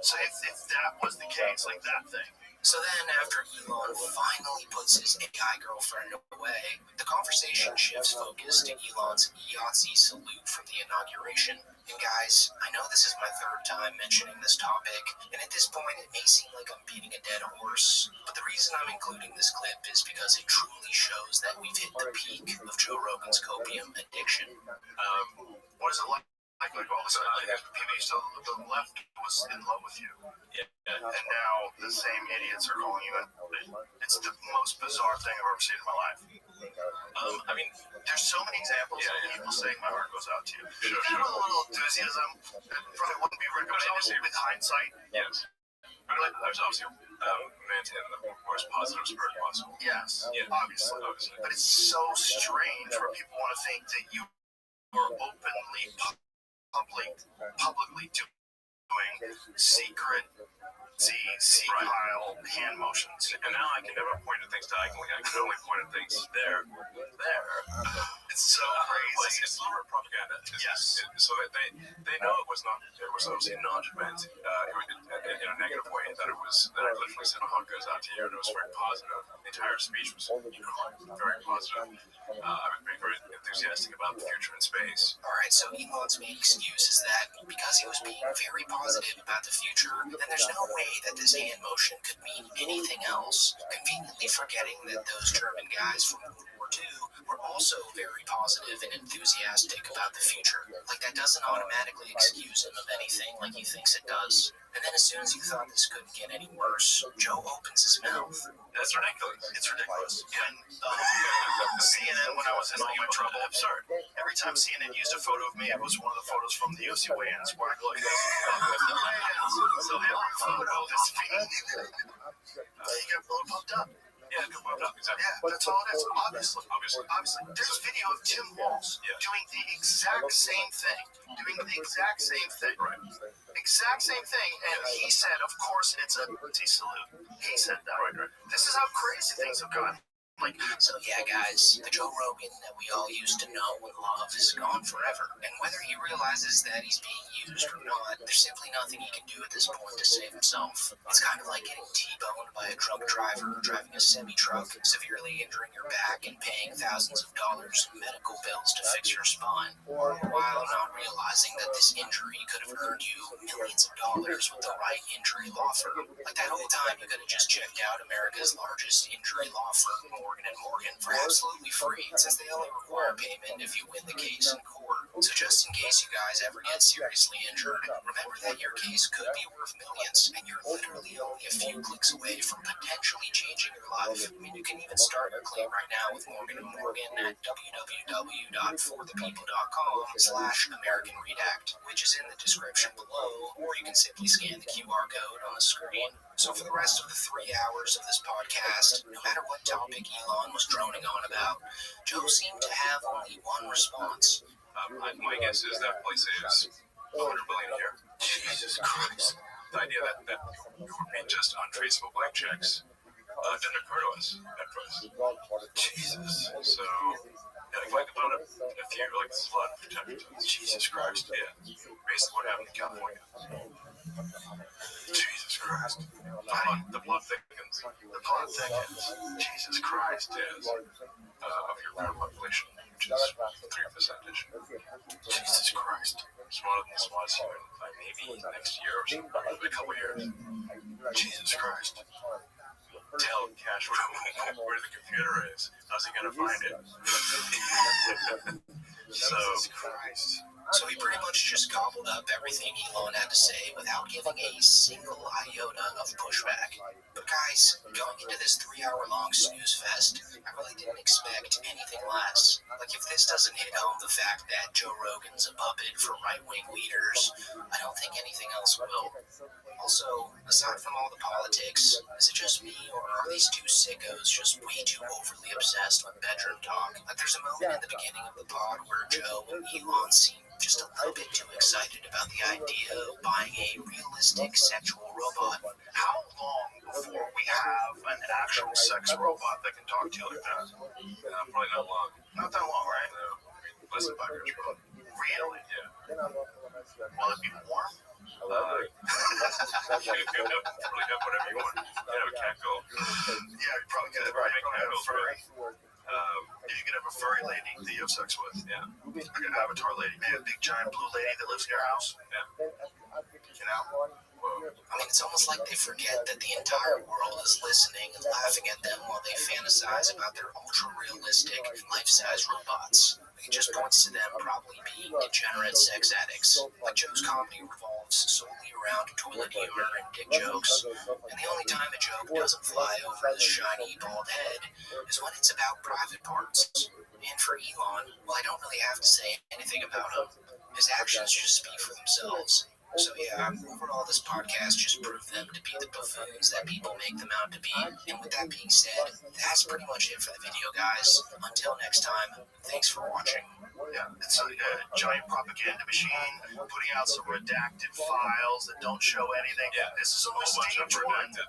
So if that was the case, like that thing. So then, after Elon finally puts his AI girlfriend away, the conversation shifts focus to Elon's Yahtzee salute from the inauguration. And guys, I know this is my third time mentioning this topic, and at this point it may seem like I'm beating a dead horse, but the reason I'm including this clip is because it truly shows that we've hit the peak of Joe Rogan's copium addiction. What is it like? Like all of a sudden, people used to, the left was in love with you. Yeah. And now the same idiots are calling you it's the most bizarre thing I've ever seen in my life. I mean, there's so many examples of people saying my heart goes out to you. Sure. Even with a little enthusiasm, it probably wouldn't be recommended with hindsight. Yes. There's obviously maintain the most positive spirit possible. Yes, obviously. But it's so strange where people want to think that you are openly publicly doing secret pile hand motions. And now I can never point at things diagonally. I can only point at things there. It's so crazy. It's a little bit of propaganda. Yes. So they know it was obviously not meant in a negative way, that I literally said, my heart goes out to you, and it was very positive. The entire speech was very positive. I was being very enthusiastic about the future in space. Alright, so Elon's main excuse is that because he was being very positive about the future, then there's no way that this hand motion could mean anything else, conveniently forgetting that those German guys from World War II were also very positive and enthusiastic about the future. Like, that doesn't automatically excuse him of anything like he thinks it does. And then as soon as you thought this couldn't get any worse, Joe opens his mouth. That's ridiculous. It's ridiculous. And CNN, when I was in all my trouble, absurd. Every time CNN used a photo of me, it was one of the photos from the UFC weigh-ins where I go like this. So every photo is me. You get a little pumped up. Yeah, good pumped up, exactly. Yeah, that's all it is. Obviously. There's video of Tim Walz doing the exact same thing. Right. Exact same thing. And he said, of course, it's a salute. He said that. Right. This is how crazy things have gotten. So yeah, guys, the Joe Rogan that we all used to know and love is gone forever. And whether he realizes that he's being used or not, there's simply nothing he can do at this point to save himself. It's kind of like getting T-boned by a drunk driver driving a semi-truck, severely injuring your back and paying thousands of dollars in medical bills to fix your spine, while not realizing that this injury could have earned you millions of dollars with the right injury law firm. Like, that whole time you could have just checked out America's largest injury law firm, Morgan & Morgan, for absolutely free, since they only require payment if you win the case in court. So just in case you guys ever get seriously injured, remember that your case could be worth millions, and you're literally only a few clicks away from potentially changing your life. I mean, you can even start your claim right now with Morgan & Morgan at www.forthepeople.com/AmericanRedact, which is in the description below, or you can simply scan the QR code on the screen. So for the rest of the 3 hours of this podcast, no matter what topic Elon was droning on about, Joe seemed to have only one response. My guess is that place is $100 billion a year. Jesus Christ. The idea that would be just untraceable blank checks didn't occur to us at first. Jesus. So, if I could load up a few, like, this is a lot of protectors. Jesus Christ. Yeah. Basically what happened in California. Jesus Christ. The plot thickens. Jesus Christ. Yes. Of your current population, which is 3%. Jesus Christ. Smaller than the smallest human by maybe next year or something, maybe a couple years. Jesus Christ. Tell Cash where the computer is. How's he gonna find it? Jesus Christ. So he pretty much just gobbled up everything Elon had to say without giving a single iota of pushback. But guys, going into this 3-hour-long snooze fest, I really didn't expect anything less. Like, if this doesn't hit home the fact that Joe Rogan's a puppet for right-wing leaders, I don't think anything else will. Also, aside from all the politics, is it just me, or are these two sickos just way too overly obsessed with bedroom talk? Like, there's a moment in the beginning of the pod where Joe and Elon seem just a little bit too excited about the idea of buying a realistic sexual robot. How long before we have an actual sex robot that can talk to you like that? Probably not long. Not that long, right? No. Less than 5 years, probably. Really? Yeah. Will it be warm? You can probably have whatever you want. You can have a cat go. Yeah, you probably could. Right? You probably have a furry. You could have a furry lady that you have sex with. Yeah. Like an avatar lady. Maybe a big giant blue lady that lives in your house. Yeah. You know? I mean, it's almost like they forget that the entire world is listening and laughing at them while they fantasize about their ultra-realistic, life-size robots. It just points to them probably being degenerate sex addicts. Like Joe's comedy revolves solely around toilet humor and dick jokes, and the only time a joke doesn't fly over his shiny, bald head is when it's about private parts. And for Elon, well, I don't really have to say anything about him. His actions just speak for themselves. So yeah, overall this podcast just proved them to be the buffoons that people make them out to be. And with that being said, that's pretty much it for the video, guys. Until next time, thanks for watching. Yeah, it's a giant propaganda machine putting out some redacted files that don't show anything. Yeah. This is A only whole bunch of stage one. redacted.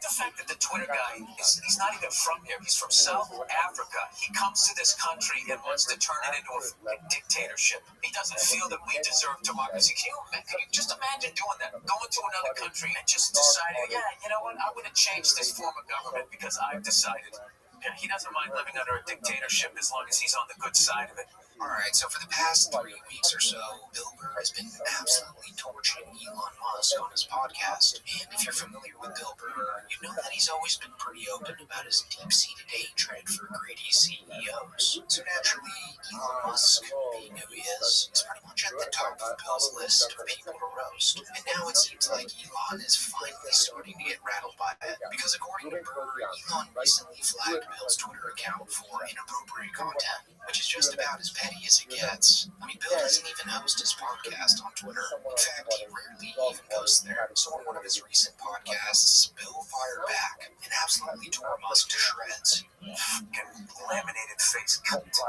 The fact that the Twitter guy he's not even from here. He's from South Africa. He comes to this country and wants to turn it into a dictatorship. He doesn't feel that we deserve democracy. Can you just imagine doing that? Going to another country and just deciding, yeah, you know what? I'm going to change this form of government because I've decided. Yeah, he doesn't mind living under a dictatorship as long as he's on the good side of it. Alright, so for the past 3 weeks or so, Bill Burr has been absolutely torching Elon Musk on his podcast. And if you're familiar with Bill Burr, you know that he's always been pretty open about his deep-seated hatred for greedy CEOs. So naturally, Elon Musk, being who he is pretty much at the top of Bill's list of people to roast. And now it seems like Elon is finally starting to get rattled by it. Because according to Burr, Elon recently flagged Bill's Twitter account for inappropriate content, which is just about as petty as it gets. I mean, Bill doesn't even host his podcast on Twitter. In fact, he rarely even posts there. So on one of his recent podcasts, Bill fired back and absolutely tore Musk to shreds. Fucking laminated face cunt.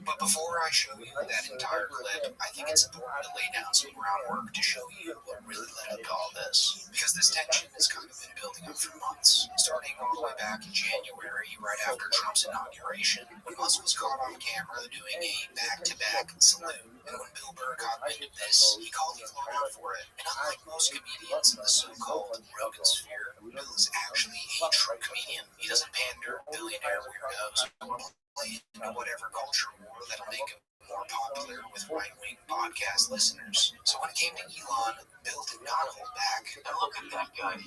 But before I show you that entire clip, I think it's important to lay down some groundwork to show you what really led up to all this. Because this tension has kind of been building up for months. Starting all the way back in January, right after Trump's inauguration, when Musk was caught on camera doing a back-to-back salute. And when Bill Burr caught wind of this, he called Elon out for it. And unlike most comedians in the so-called Rogan sphere, Bill is actually a true comedian. He doesn't pander billionaire weirdos or play into whatever culture war that'll make him more popular with right-wing podcast listeners. So when it came to Elon, Bill did not hold back. And look at that guy.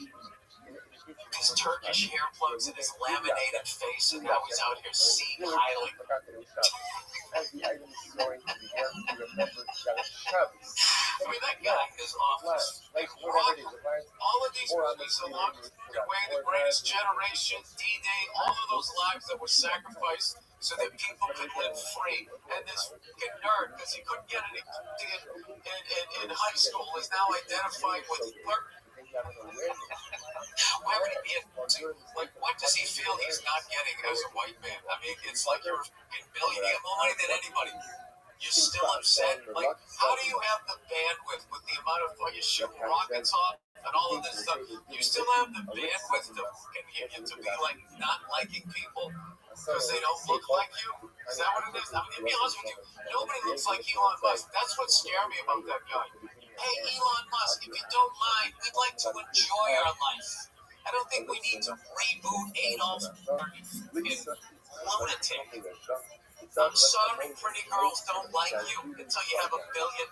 His Turkish hair plugs and his laminated face, and now he's out here seeing highly. I mean, that guy is awful. Like, all of these movies along the way, The Greatest Generation, D-Day, all of those lives that were sacrificed so that people could live free. And this fucking nerd, because he couldn't get any in high school, is now identifying with why would he be like, what does he feel he's not getting as a white man? I mean, it's like you're a fucking billionaire, more money than anybody. You're still upset? Like, how do you have the bandwidth with the amount of fun you're shooting rockets off and all of this stuff? You still have the bandwidth to fucking to be like not liking people because they don't look like you? Is that what it is? I mean, to be honest with you, nobody looks like Elon Musk. That's what scared me about that guy. Hey, Elon Musk, if you don't mind, we'd like to enjoy our life. I don't think we need to reboot Adolf lunatic. I'm sorry, pretty girls don't like you until you have $1 billion.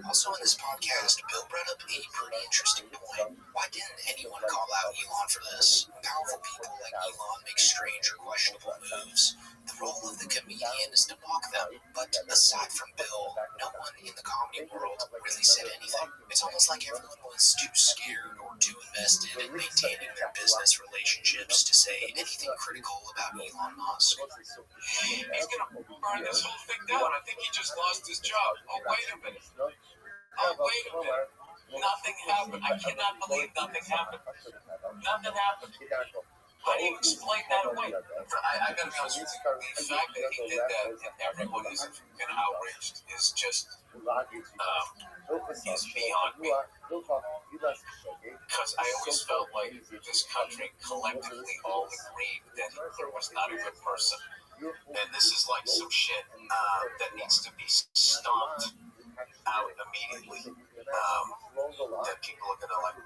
Also in this podcast, Bill brought up a pretty interesting point. Why didn't anyone call out Elon for this? When powerful people like Elon make strange or questionable moves, the role of the comedian is to mock them. But aside from Bill, no one in the comedy world really said anything. It's almost like everyone was too scared or too invested invested in maintaining their business relationships to say anything critical about Elon Musk. He's gonna burn this whole thing down. I think he just lost his job. Oh, wait a minute. Nothing happened. I cannot believe nothing happened. Nothing happened. How do you explain that away? I gotta be honest with you. The fact that he did that and everyone is outraged is just is beyond me. Because I always felt like this country collectively all agreed that Hitler was not a good person. And this is like some shit that needs to be stomped out immediately. That people are gonna like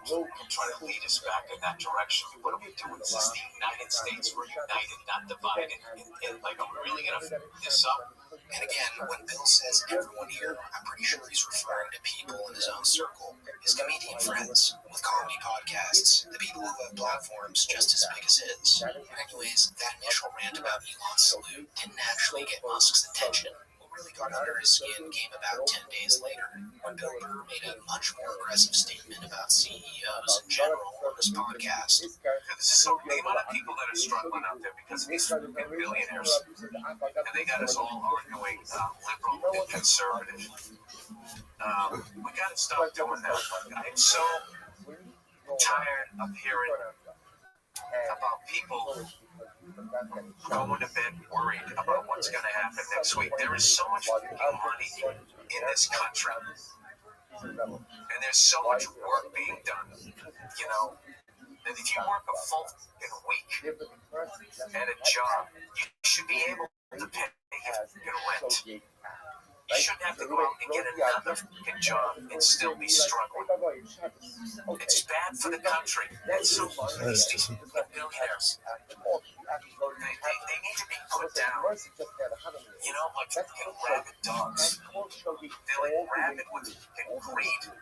try to lead us back in that direction. What are we doing? This is the United States. We're united, not divided. And like, are we really gonna f this up? And again, when Bill says everyone here, I'm pretty sure he's referring to people in his own circle, his comedian friends with comedy podcasts, the people who have platforms just as big as his. Anyways, that initial rant about Elon's salute didn't actually get Musk's attention. Really got under his skin came about 10 days later, when Bill Burr made a much more aggressive statement about CEOs in general on his podcast. So the amount of people that are struggling out there because of these billionaires, and they got us all arguing liberal and conservative. We got to stop doing that. I'm so tired of hearing about people going to bed worried about what's going to happen next week. There is so much money in this country, and there's so much work being done, you know, that if you work a full week at a job, you should be able to pay your rent. You shouldn't have to go out and get another fucking job and still be struggling. It's bad for the country. That's so these billionaires. They need to be put down. You know, like rabid dogs. They're like rabid with greed.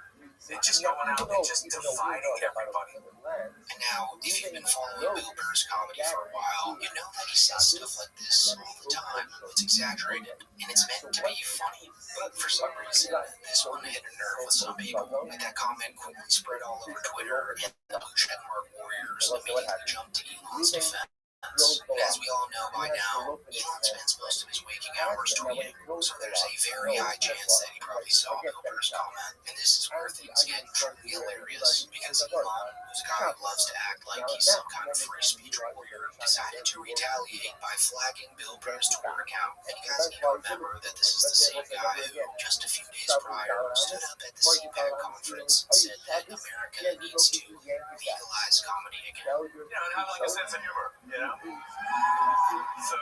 They're just going out and just dividing everybody. And now, if you've been following Bill Burr's comedy for a while, you know that he says stuff like this all the time. It's exaggerated, and it's meant to be funny. But for some reason, this one hit a nerve with some people, and that comment quickly spread all over Twitter, and the blue checkmark warriors immediately jumped to Elon's defense. And as we all know by now, Elon spends most of his waking hours tweeting, so there's a very high chance that he probably saw Bill Burr's comment. And this is where things get truly hilarious, because Elon, who's a guy who loves to act like he's some kind of free speech warrior, decided to retaliate by flagging Bill Burr's Twitter account. And you guys need to remember that this is the same guy who, just a few days prior, stood up at the CPAC conference and said that America needs to legalize comedy again. You know, and have like a sense of humor, you know? So,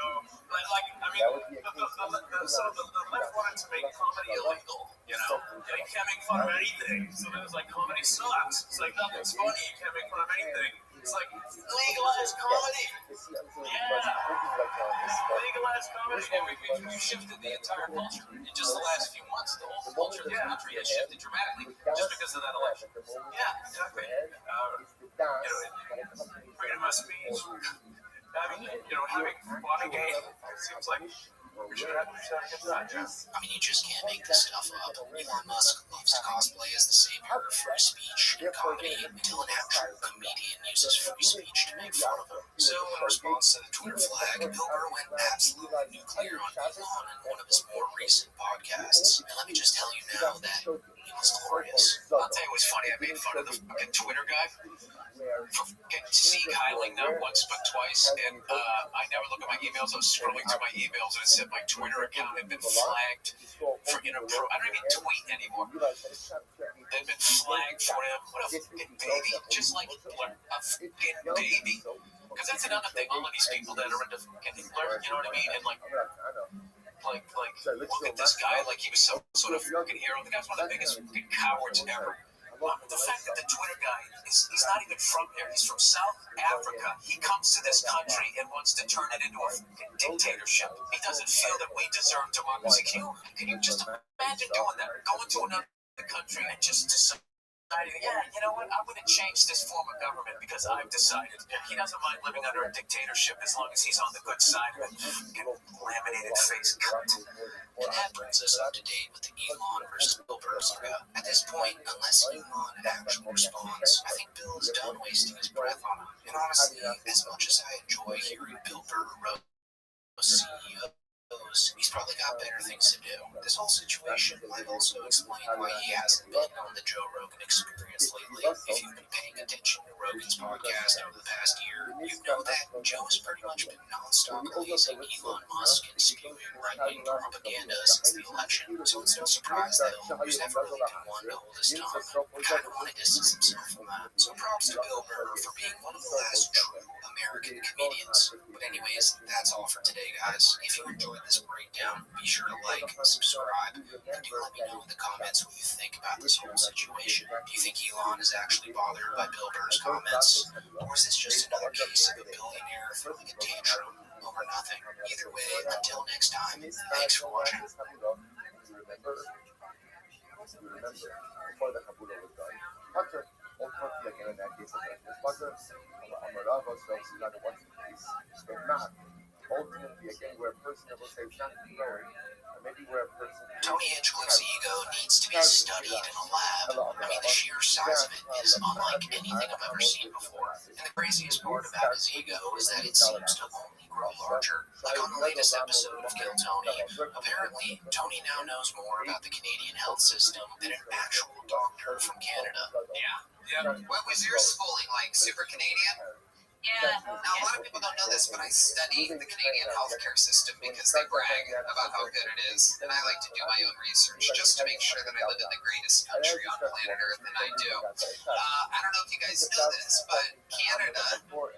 like, I mean, the left wanted to make comedy illegal, you know? You can't make fun of anything. So then it's like, comedy sucks. It's like, nothing's funny. You can't make fun of anything. It's like, legalize comedy. Yeah. Legalize comedy. And we shifted the entire culture in just the last few months. The whole culture of the country has shifted dramatically just because of that election. Yeah, exactly. You know, freedom of speech. Having, you know, having fun again, it seems like we should have get that, yeah. I mean, you just can't make this stuff up. Elon Musk loves to cosplay as the savior of free speech and comedy until an actual comedian uses free speech to make fun of him. So, in response to the Twitter flag, Bill Burr went absolutely nuclear on Elon in one of his more recent podcasts. And let me just tell you now that it was glorious. I'll tell you what's funny, I made fun of the fucking Twitter guy for Sieg Heiling not once but twice, and I never look at my emails. I was scrolling through my emails and it said my Twitter account had been flagged for inappropriate. I don't even tweet anymore. They'd been flagged for him. What a fucking baby, just like Hitler, a fucking baby. Because that's another thing. All of these people that are into fucking Hitler, you know what I mean? And like, look at this guy, like he was some sort of fucking hero. The guy's one of the biggest fucking cowards ever. The fact that the Twitter guy he's not even from here. He's from South Africa. He comes to this country and wants to turn it into a dictatorship. He doesn't feel that we deserve democracy. Can you just imagine doing that? Going to another country and just deciding Yeah, you know what? I'm going to change this form of government because I've decided. He doesn't mind living under a dictatorship as long as he's on the good side of it. Get laminated face cut. And that brings us up to date with the Elon versus Bill Burr saga. At this point, unless Elon actually responds, I think Bill is done wasting his breath on him. And honestly, as much as I enjoy hearing Bill Burr roast CEOs, he's probably got better things to do. This whole situation might also explain why he hasn't been on the Joe Rogan Experience lately. If you've been paying attention to Rogan's podcast over the past year, you know that Joe has pretty much been nonstop praising Elon Musk and spewing right-wing propaganda since the election, so it's no surprise that he's never really been one to hold his tongue and kind of want to distance himself from that. So props to Bill Burr for being one of the last true American comedians. But anyways, that's all for today, guys. If you enjoyed this breakdown, be sure to like, subscribe, and do let me know in the comments what you think about this whole situation. Do you think Elon is actually bothered by Bill Burr's comments? Or is this just another case of a billionaire throwing a tantrum over nothing? Either way, until next time, thanks for watching. Ultimately, again, where a person will say something knowing, and maybe where a person. Tony Hinchcliffe's ego needs to be studied in a lab. I mean, the sheer size of it is unlike anything I've ever seen before. And the craziest part about his ego is that it seems to only grow larger. Like on the latest episode of Kill Tony, apparently Tony now knows more about the Canadian health system than an actual doctor from Canada. Yeah. What was your schooling like? Super Canadian? Yeah. Now, a lot of people don't know this, but I study the Canadian healthcare system because they brag about how good it is, and I like to do my own research just to make sure that I live in the greatest country on planet Earth, and I do. I don't know if you guys know this, but Canada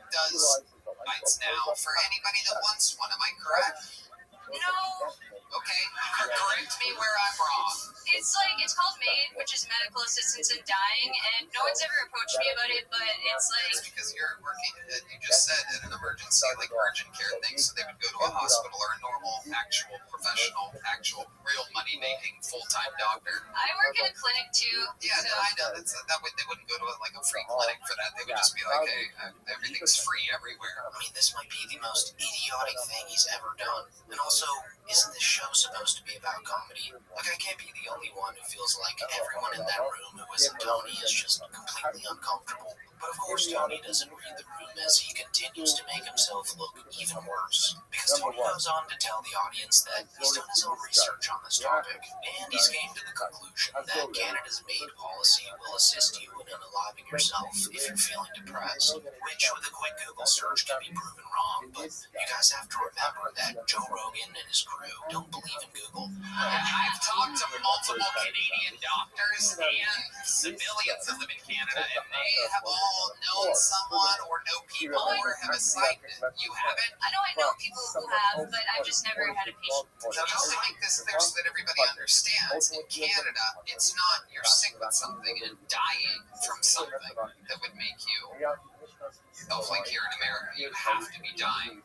does bites now for anybody that wants one. Am I correct? No, Okay, correct me where I'm wrong. it's called MAID, which is medical assistance in dying, and no one's ever approached me about it, but it's It's because you're working, you just said, in an emergency, like urgent care thing, so they would go to a hospital or a normal, actual, professional, actual, real money-making, full-time doctor. I work in a clinic too. Yeah, so. no, I know. They wouldn't go to like a free clinic for that. They would just be like, hey, everything's free everywhere. I mean, this might be the most idiotic thing he's ever done. And also, isn't this show supposed to be about comedy? Like, I can't be the only one who feels like everyone in that room who isn't Tony is just completely uncomfortable. But of course, Tony doesn't read the room as he continues to make himself look even worse. Because Tony goes on to tell the audience that he's done his own research on this topic, and he's came to the conclusion that Canada's MAID policy will assist you in unaliving yourself if you're feeling depressed, which with a quick Google search can be proven wrong, but you guys have to remember that Joe Rogan and his crew don't believe in Google. I've talked to multiple Canadian doctors and civilians that live in Canada, and they have all known someone or know people or have assigned it. You haven't? I know people who have, but I've just never had a patient. Now, just to make this clear so that everybody understands, in Canada, it's not you're sick with something and dying from something that would make you, like here in America, you have to be dying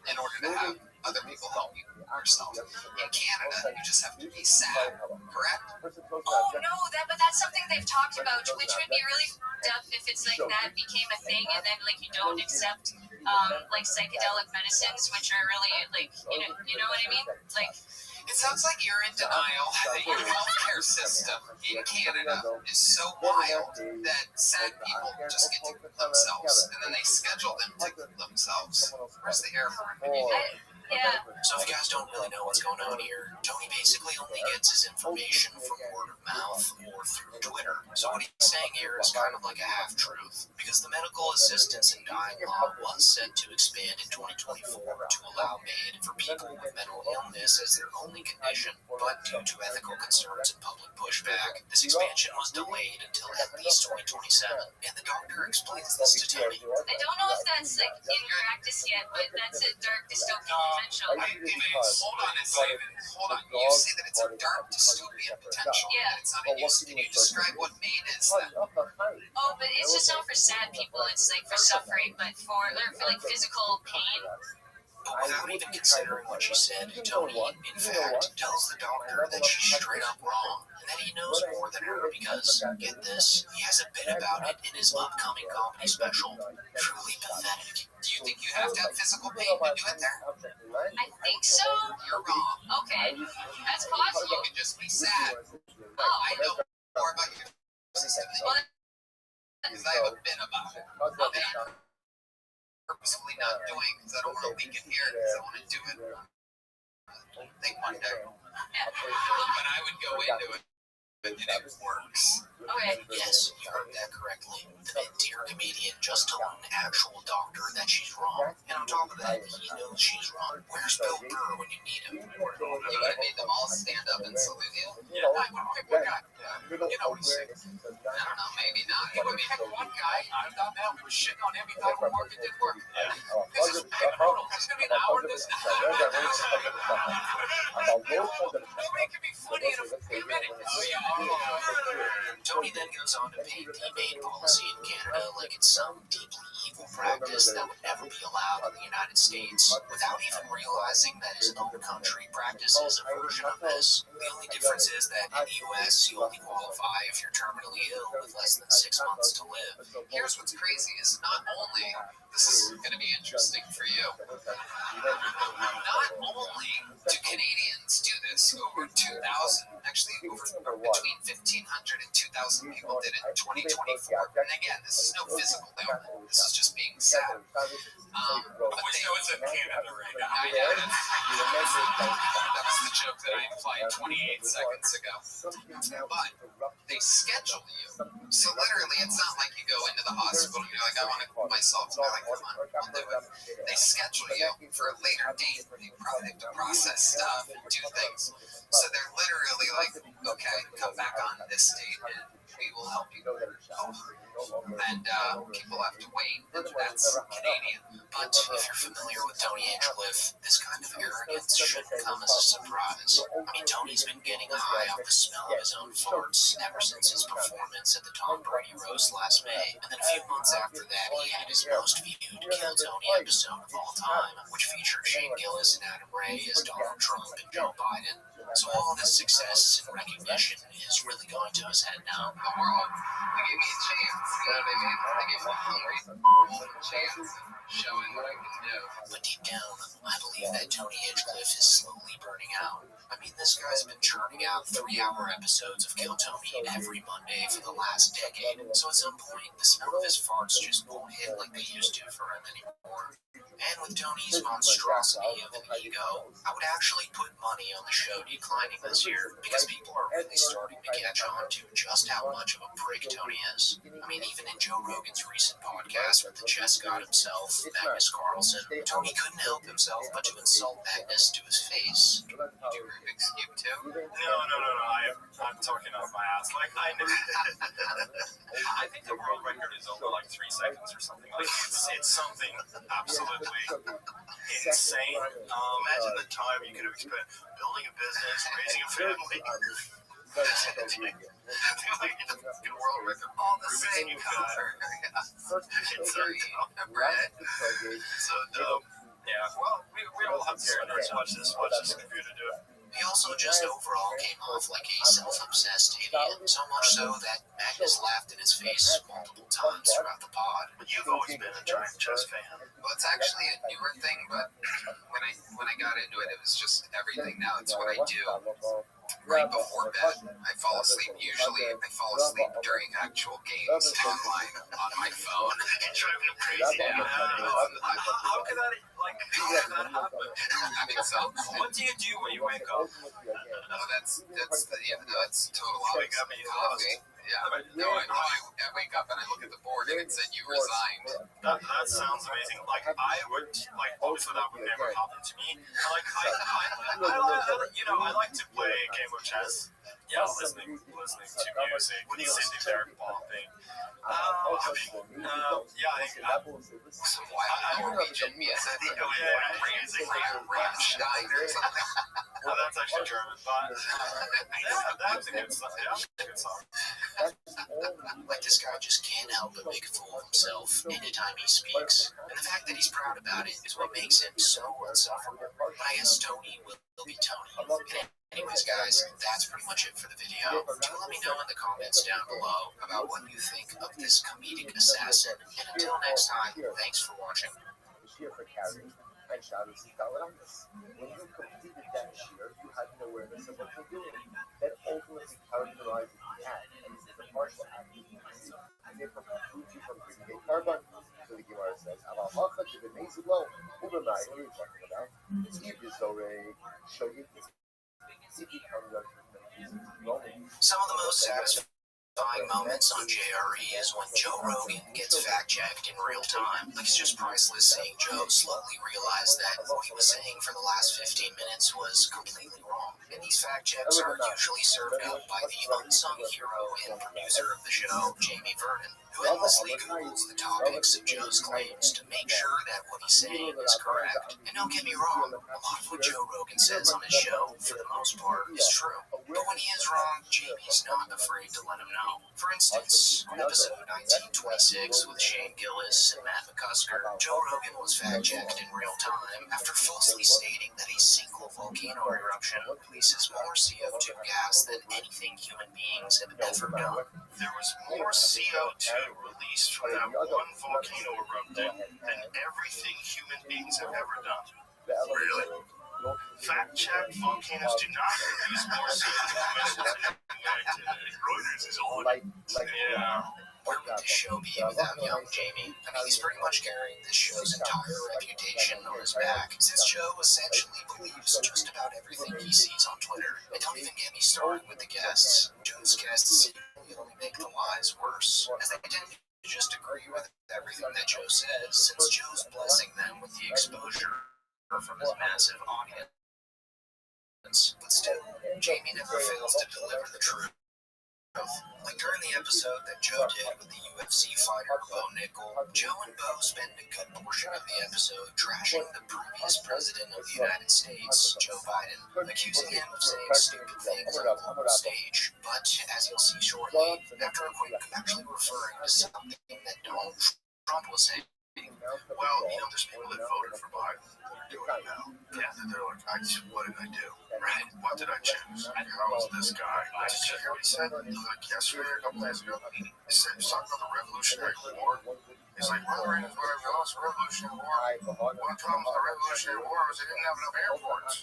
in order to have other people help you yourself. In Canada, you just have to be sad, correct? Oh no, but that's something they've talked about, which would be really tough if it's like that became a thing, and then like you don't accept like psychedelic medicines, which are really like you know what I mean? Like it sounds like you're in denial that your healthcare system in Canada is so wild that sad people just get to kill themselves, and then they schedule them to kill themselves. Where's the airport when you need it? Yeah. So if you guys don't really know what's going on here, Tony basically only gets his information from word of mouth or through Twitter. So what he's saying here is kind of like a half-truth, because the medical assistance in dying law was set to expand in 2024 to allow MAID for people with mental illness as their only condition, but due to ethical concerns and public pushback, this expansion was delayed until at least 2027, and the doctor explains this to Tony. I don't know if that's like in practice yet, but that's a dark dystopian potential. Hold on a second. Hold on. You say that it's a dark dystopian potential. Yeah. It's not in use. Can you describe what MAID is then? Oh, but it's just not for sad people. It's like for suffering, but for like physical pain. But without even considering what she said, Tony, in fact, tells the doctor that she's straight up wrong and that he knows more than her because, get this, he has a bit about it in his upcoming comedy special. Truly pathetic. Do you think you have to have physical pain to do it there? I think so. You're wrong. Okay, that's You possible. can just be sad. Oh, I know more about your system well, because I have a bit about it. okay. And I'm purposefully not doing because I don't want to leak it here because I want to do it. I think one day. But I would go into it and it works. Okay. Yes, you heard that correctly. The mid-tier comedian just told an actual doctor that she's wrong. And on top of that, he knows she's wrong. Where's Bill Burr when you need him? You would have made them all stand up and salute you. Yeah, I would pick one guy. You know what he's saying. I don't know, maybe not. He would pick one guy. I thought, man, we were shitting on him. He thought it would work. It didn't work. Yeah. This is brutal. It's going to be an hour of this. Nobody can be funny in a minute. Oh, yeah. Tony then goes on to paint the policy in Canada like it's some deeply evil practice that would never be allowed in the United States, without even realizing that his own country practices a version of this. The only difference is that in the U.S., you only qualify if you're terminally ill with less than 6 months to live. Here's what's crazy is not only, this is going to be interesting for you, not only do Canadians do this, over 2,000, actually over between 1,500 and 2,000 people did it in 2024. And again, this is no physical ailment. This is just being sad. I wish I was in Canada right now. I know. That was the joke that I implied 28 seconds ago. But they schedule you. So literally, it's not like you go into the hospital and you're like, I want to quote myself. And they're like, come on, we'll do it. They schedule you for a later date. They probably have to process stuff and do things. So they're literally like, okay, come back on this date and we will help you. And people have to wait. And that's Canadian. But if you're familiar with Tony Hinchcliffe, this kind of arrogance shouldn't come as a surprise. I mean, Tony's been getting high off the smell of his own farts ever since his performance at the Tom Brady roast last May. And then a few months after that, he had his most viewed Kill Tony episode of all time, which featured Shane Gillis and Adam Ray as Donald Trump and Joe Biden. So all this success and recognition is really going to his head now. The world, they gave me a chance. You know what I mean? They gave me a chance showing what I can do. But deep down, I believe that Tony Hinchcliffe is slowly burning out. I mean, this guy's been churning out 3-hour episodes of Kill Tony every Monday for the last decade. So at some point, the smell of his farts just won't hit like they used to for him anymore. And with Tony's monstrosity of an ego, I would actually put money on the show declining this year because people are really starting to catch on to just how much of a prick Tony is. I mean, even in Joe Rogan's recent podcast with the chess god himself, Magnus Carlsen, Tony couldn't help himself but to insult Magnus to his face. You do Rubik's Cube too? No. I'm talking off my ass. Like, I think the world record is over like 3 seconds or something. Like, it's something absolutely insane. Imagine the time you could have spent building a business, raising a family. Good world record all the same. It's Right? so dumb. Yeah, well, we all have to Watch this computer do it. He also just overall came off like a self-obsessed idiot, so much so that Magnus laughed in his face multiple times throughout the pod. You've always been a giant chess fan. Well, it's actually a newer thing, but when I got into it, it was just everything. Now it's what I do right before bed. I fall asleep. Usually, I fall asleep during actual games online on my phone. It's driving him crazy. Yeah. How could that happen? I mean, so What do you do when you wake up? no, that's total Wake up and you coffee. Yeah, no, I wake up and I look at the board and it said you resigned. That sounds amazing. Like, I would, like, obviously that would never happen to me. I like to play a game of chess. Yeah, listening to music, sitting there bopping. Some wild Norwegian music. Rammstein or something. Oh, that's actually German, but that's a good song. Yeah, that's a good song. Like, this guy just can't help but make a fool of himself anytime he speaks. And the fact that he's proud about it is what makes him so insufferable. I guess Tony will be Tony. And anyways, guys, that's pretty much it for the video. Do let me know in the comments down below about what you think of this comedic assassin. And until next time, thanks for watching. Shear for carrying and shadows he fell on this. When you completed that shear, you had an awareness of what you're doing. That ultimately characterizes the act, and this is a partial act you can see. And therefore precludes you from giving a carbon. So the Gemara says, Aval Macha to the Mesa Blow, Ubermai, what are we talking about? Steve is already show you this. Some of the most satisfying moments on JRE is when Joe Rogan gets fact-checked in real time. Like, it's just priceless seeing Joe slowly realize that what he was saying for the last 15 minutes was completely wrong. And these fact-checks are usually served up by the unsung hero and producer of the show, Jamie Vernon, who endlessly Googles the topics of Joe's claims to make sure that what he's saying is correct. And don't get me wrong, a lot of what Joe Rogan says on his show, for the most part, is true. But when he is wrong, Jamie's not afraid to let him know. For instance, on episode 1926 with Shane Gillis and Matt McCusker, Joe Rogan was fact-checked in real time after falsely stating that a single volcano eruption releases more CO2 gas than anything human beings have ever done. There was more CO2 released from that one volcano erupting than everything human beings have ever done. Really? Fact check, volcanoes do not release more CO2 emissions. Reuters is on. Yeah. Where would this show be without young Jamie? I mean, he's pretty much carrying this show's entire reputation on his back, since Joe essentially believes just about everything he sees on Twitter. And don't even get me started with the guests. Joe's guests only make the lies worse, as they tend to just agree with everything that Joe says, since Joe's blessing them with the exposure from his massive audience. But still, Jamie never fails to deliver the truth. Like during the episode that Joe did with the UFC fighter Bo Nickel, Joe and Bo spend a good portion of the episode trashing the previous president of the United States, Joe Biden, accusing him of saying stupid things on a global stage. But, as you'll see shortly, after a quick actually referring to something that Donald Trump was saying. Well, there's people that voted for Biden that are doing it now. Yeah, they're like, what did I do? Right? What did I choose? How is this guy? Did you hear what he said? Like yesterday, a couple days ago, he said he was talking about the Revolutionary War. He's like, one of the reasons why we lost the Revolutionary War, one of the problems with the Revolutionary War was they didn't have enough airports.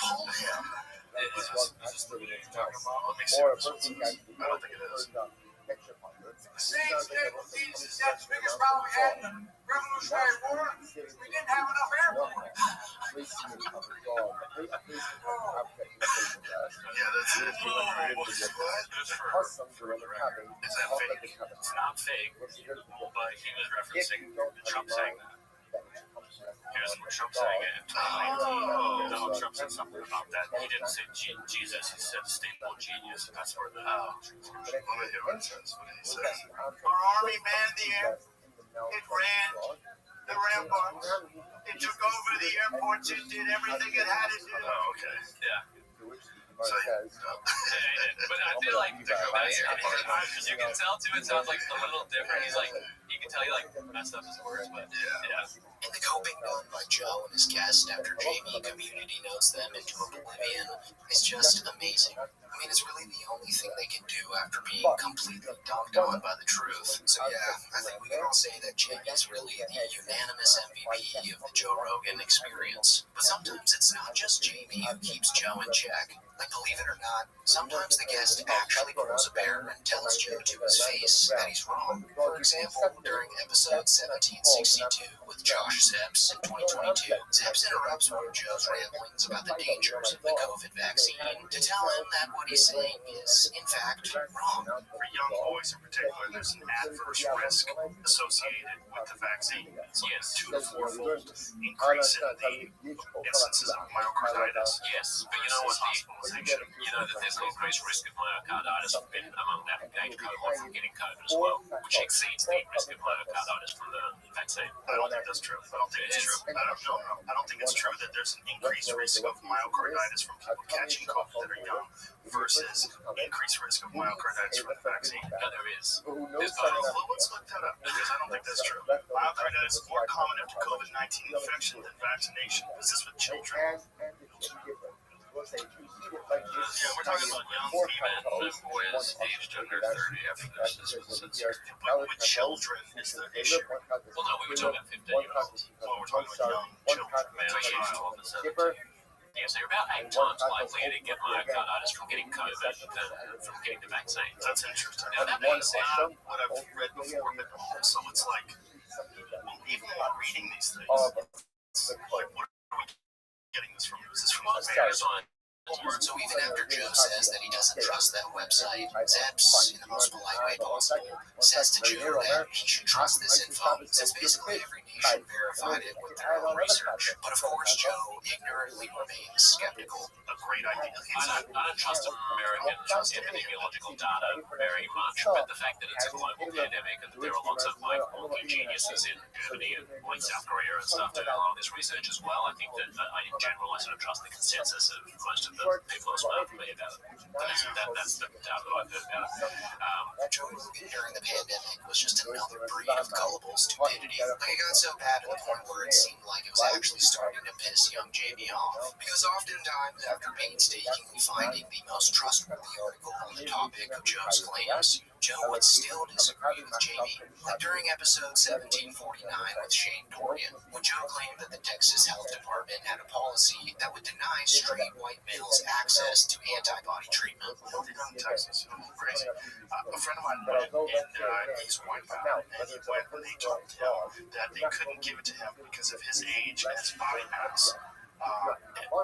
Pull him. Is this the video you're talking about? Let me see. I don't think it is. The same thing with these, that's the biggest problem we had in the Revolutionary War. We didn't have enough airports. Yeah, that's it. Is that fake? It's not fake, but he was referencing Trump saying that. Here's what Trump saying it in 2019. Donald Trump said something about that. He didn't say Jesus, he said stable genius, and that's where the Let me hear what it says. What did he say? Our army manned the air. It ran the ramparts. It took over the airports. It did everything it had to do. Oh, okay. Yeah. So, but I feel like you can tell too, it sounds like a little different. He's like, you can tell he like messed up his words, but yeah. And the coping done by Joe and his guest after Jamie community notes them into oblivion is just amazing. I mean, it's really the only thing they can do after being completely dunked on by the truth. So yeah, I think we can all say that Jamie's really the unanimous MVP of the Joe Rogan experience. But sometimes it's not just Jamie who keeps Joe in check. Like, believe it or not, sometimes the guest actually grows a pair and tells Joe to his face that he's wrong. For example, during episode 1762 with Josh Zepps in 2022, Zepps interrupts one of Joe's ramblings about the dangers of the COVID vaccine to tell him that what he's saying is, in fact, wrong. For young boys in particular, there's an adverse risk associated with the vaccine. It's like a 2 to 4-fold increase in the instances of myocarditis. Yes, but you know what? You know that there's an increased risk of myocarditis among that age cohort from getting COVID as well, which exceeds the risk of myocarditis from the vaccine. I don't think that's true. I don't think it's true. I don't think it's true that there's an increased risk of myocarditis from people catching COVID that are young versus increased risk of myocarditis from the vaccine. No, there is. Let's look that up because I don't think that's true. Myocarditis is more common after COVID-19 infection than vaccination. Is this with children? Yeah, we're talking about young female boys aged under 30 after this was censored. But with children is the issue. Well, no, we were talking about 15-year-olds. Well, we're talking about young children. Male aged 12 to 17. Yes, they're about 8 times likelier to get myocarditis from getting COVID than from getting the vaccine. That's interesting. Now, that being said, what I've read before, but also it's like, even while reading these things, like, what are we getting this from? Is this from the mayors on? So even after Joe says that he doesn't trust that website, Zeps, in the most polite way possible, says to Joe that he should trust this info, since basically every nation verified it with their own research. But of course, Joe ignorantly remains skeptical. A great idea. I don't trust American epidemiological data very much, but the fact that it's a global pandemic and that there are lots of like wonky geniuses in Germany and like South Korea and stuff doing a lot of this research as well, I think that in general I sort of trust the consensus of most of the people who are smart for me about it. That's the data that I've heard about it. Joe Rogan during the pandemic was just another breed of gullible stupidity. Like, it got so bad to the point where it seemed like it was actually starting to piss young Jamie off. Because oftentimes, after painstakingly finding the most trustworthy article on the topic of Joe's claims, Joe would still disagree with Jamie. Like during episode 1749 with Shane Dorian, when Joe claimed that the Texas Health Department had a policy that would deny straight white males access to antibody treatment. What they done in Texas? Crazy. A friend of mine went and he's white out, and he went and they told him that they couldn't give it to him because of his age and his body mass.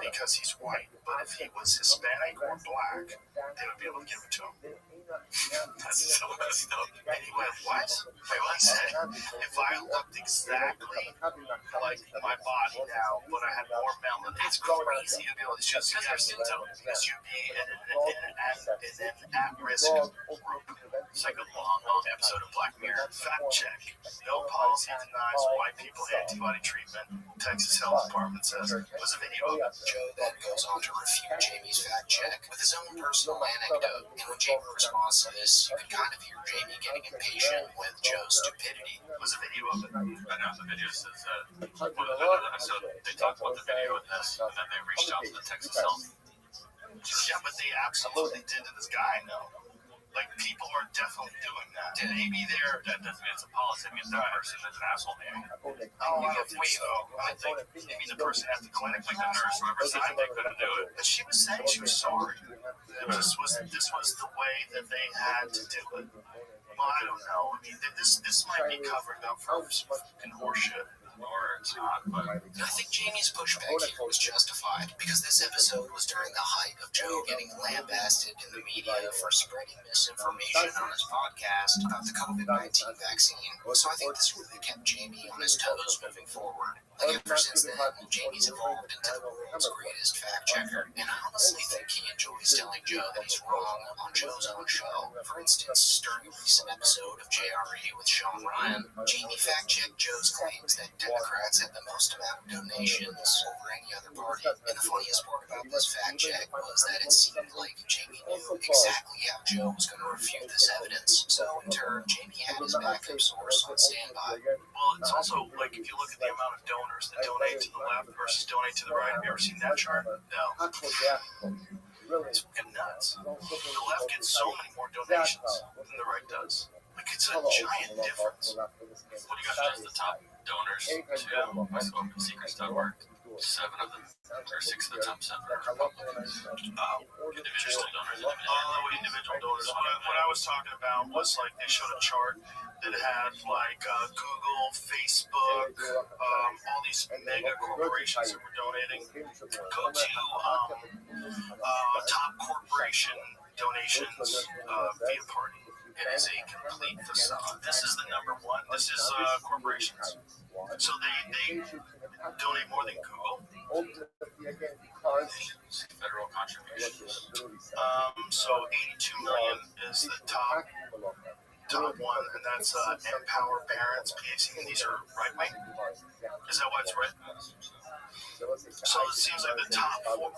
Because he's white, but if he was Hispanic or black, they would be able to give it to him. That's so messed up. And he went, what? Wait, what? He said, if I looked exactly like my body now, but I had more melanin, it's crazy to be able to just Because their skin tone. because you'd be in an at-risk group. It's like a long episode of Black Mirror. Fact check. No policy denies white people antibody treatment. Texas Health Department says. Was a video of it. Joe then goes on to refute Jamie's fact check with his own personal anecdote. And when Jamie responds to this, you can kind of hear Jamie getting impatient with Joe's stupidity. Was a video of it. I know the video says so they talked about the video and this, and then they reached out to the Texas Health. Yeah, but they absolutely did to this guy, no. Like, people are definitely doing that. Maybe that doesn't mean it's a policy. It means that person is an asshole, maybe. Oh, I don't think so. I think maybe the person at the clinic, like the nurse, whoever signed, they couldn't do it. But she was saying she was sorry. This was the way that they had to do it. Well, I don't know. I mean, this might be covered up for some fucking horseshit. Or it's not, but And I think Jamie's pushback here was justified, because this episode was during the height of Joe getting lambasted in the media for spreading misinformation on his podcast about the COVID-19 vaccine. So I think this really kept Jamie on his toes moving forward. Like, ever since then, Jamie's evolved into the world's greatest fact checker, and I honestly think he enjoys telling Joe that he's wrong on Joe's own show. For instance, during a recent episode of JRE with Sean Ryan, Jamie fact-checked Joe's claims that Democrats had the most amount of donations over any other party. And the funniest part about this fact check was that it seemed like Jamie knew exactly how Joe was going to refute this evidence. So in turn, Jamie had his backup source on standby. Well, it's also, like, if you look at the amount of donors that donate to the left versus donate to the right, have you ever seen that chart? No. It's fucking nuts. The left gets so many more donations than the right does. Like, it's a giant difference. what do you got as the top donors to my secrets.org? 7 of them, or 6 of the top 7 are Republicans. Individual donors. Individual donors. What I was talking about was, like, they showed a chart that had, like, Google, Facebook, all these mega corporations that were donating. Go to top corporation donations via party. is a complete facade. This is the number one. This is corporations. So they donate more than Google. Federal contributions. So 82 million is the top one, and that's Empower Parents, PAC. These are right wing. Is that why it's right? So it seems like the top four.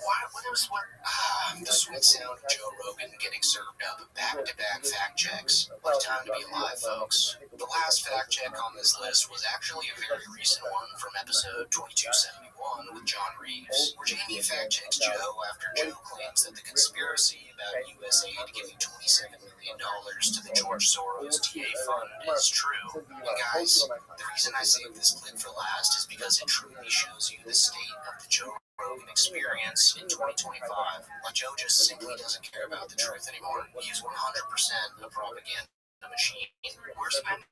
The sweet sound of Joe Rogan getting served up back-to-back fact checks. What a time to be alive, folks. The last fact check on this list was actually a very recent one from episode 2271 with John Reeves, where Jamie fact checks Joe after Joe claims that the conspiracy about USAID giving $27 million to the George Soros TA fund is true. And guys, the reason I saved this clip for last is because it truly shows you the state of the Joe Rogan experience in 2025. Like Joe just simply doesn't care about the truth anymore. He's 100% a propaganda machine. We're spending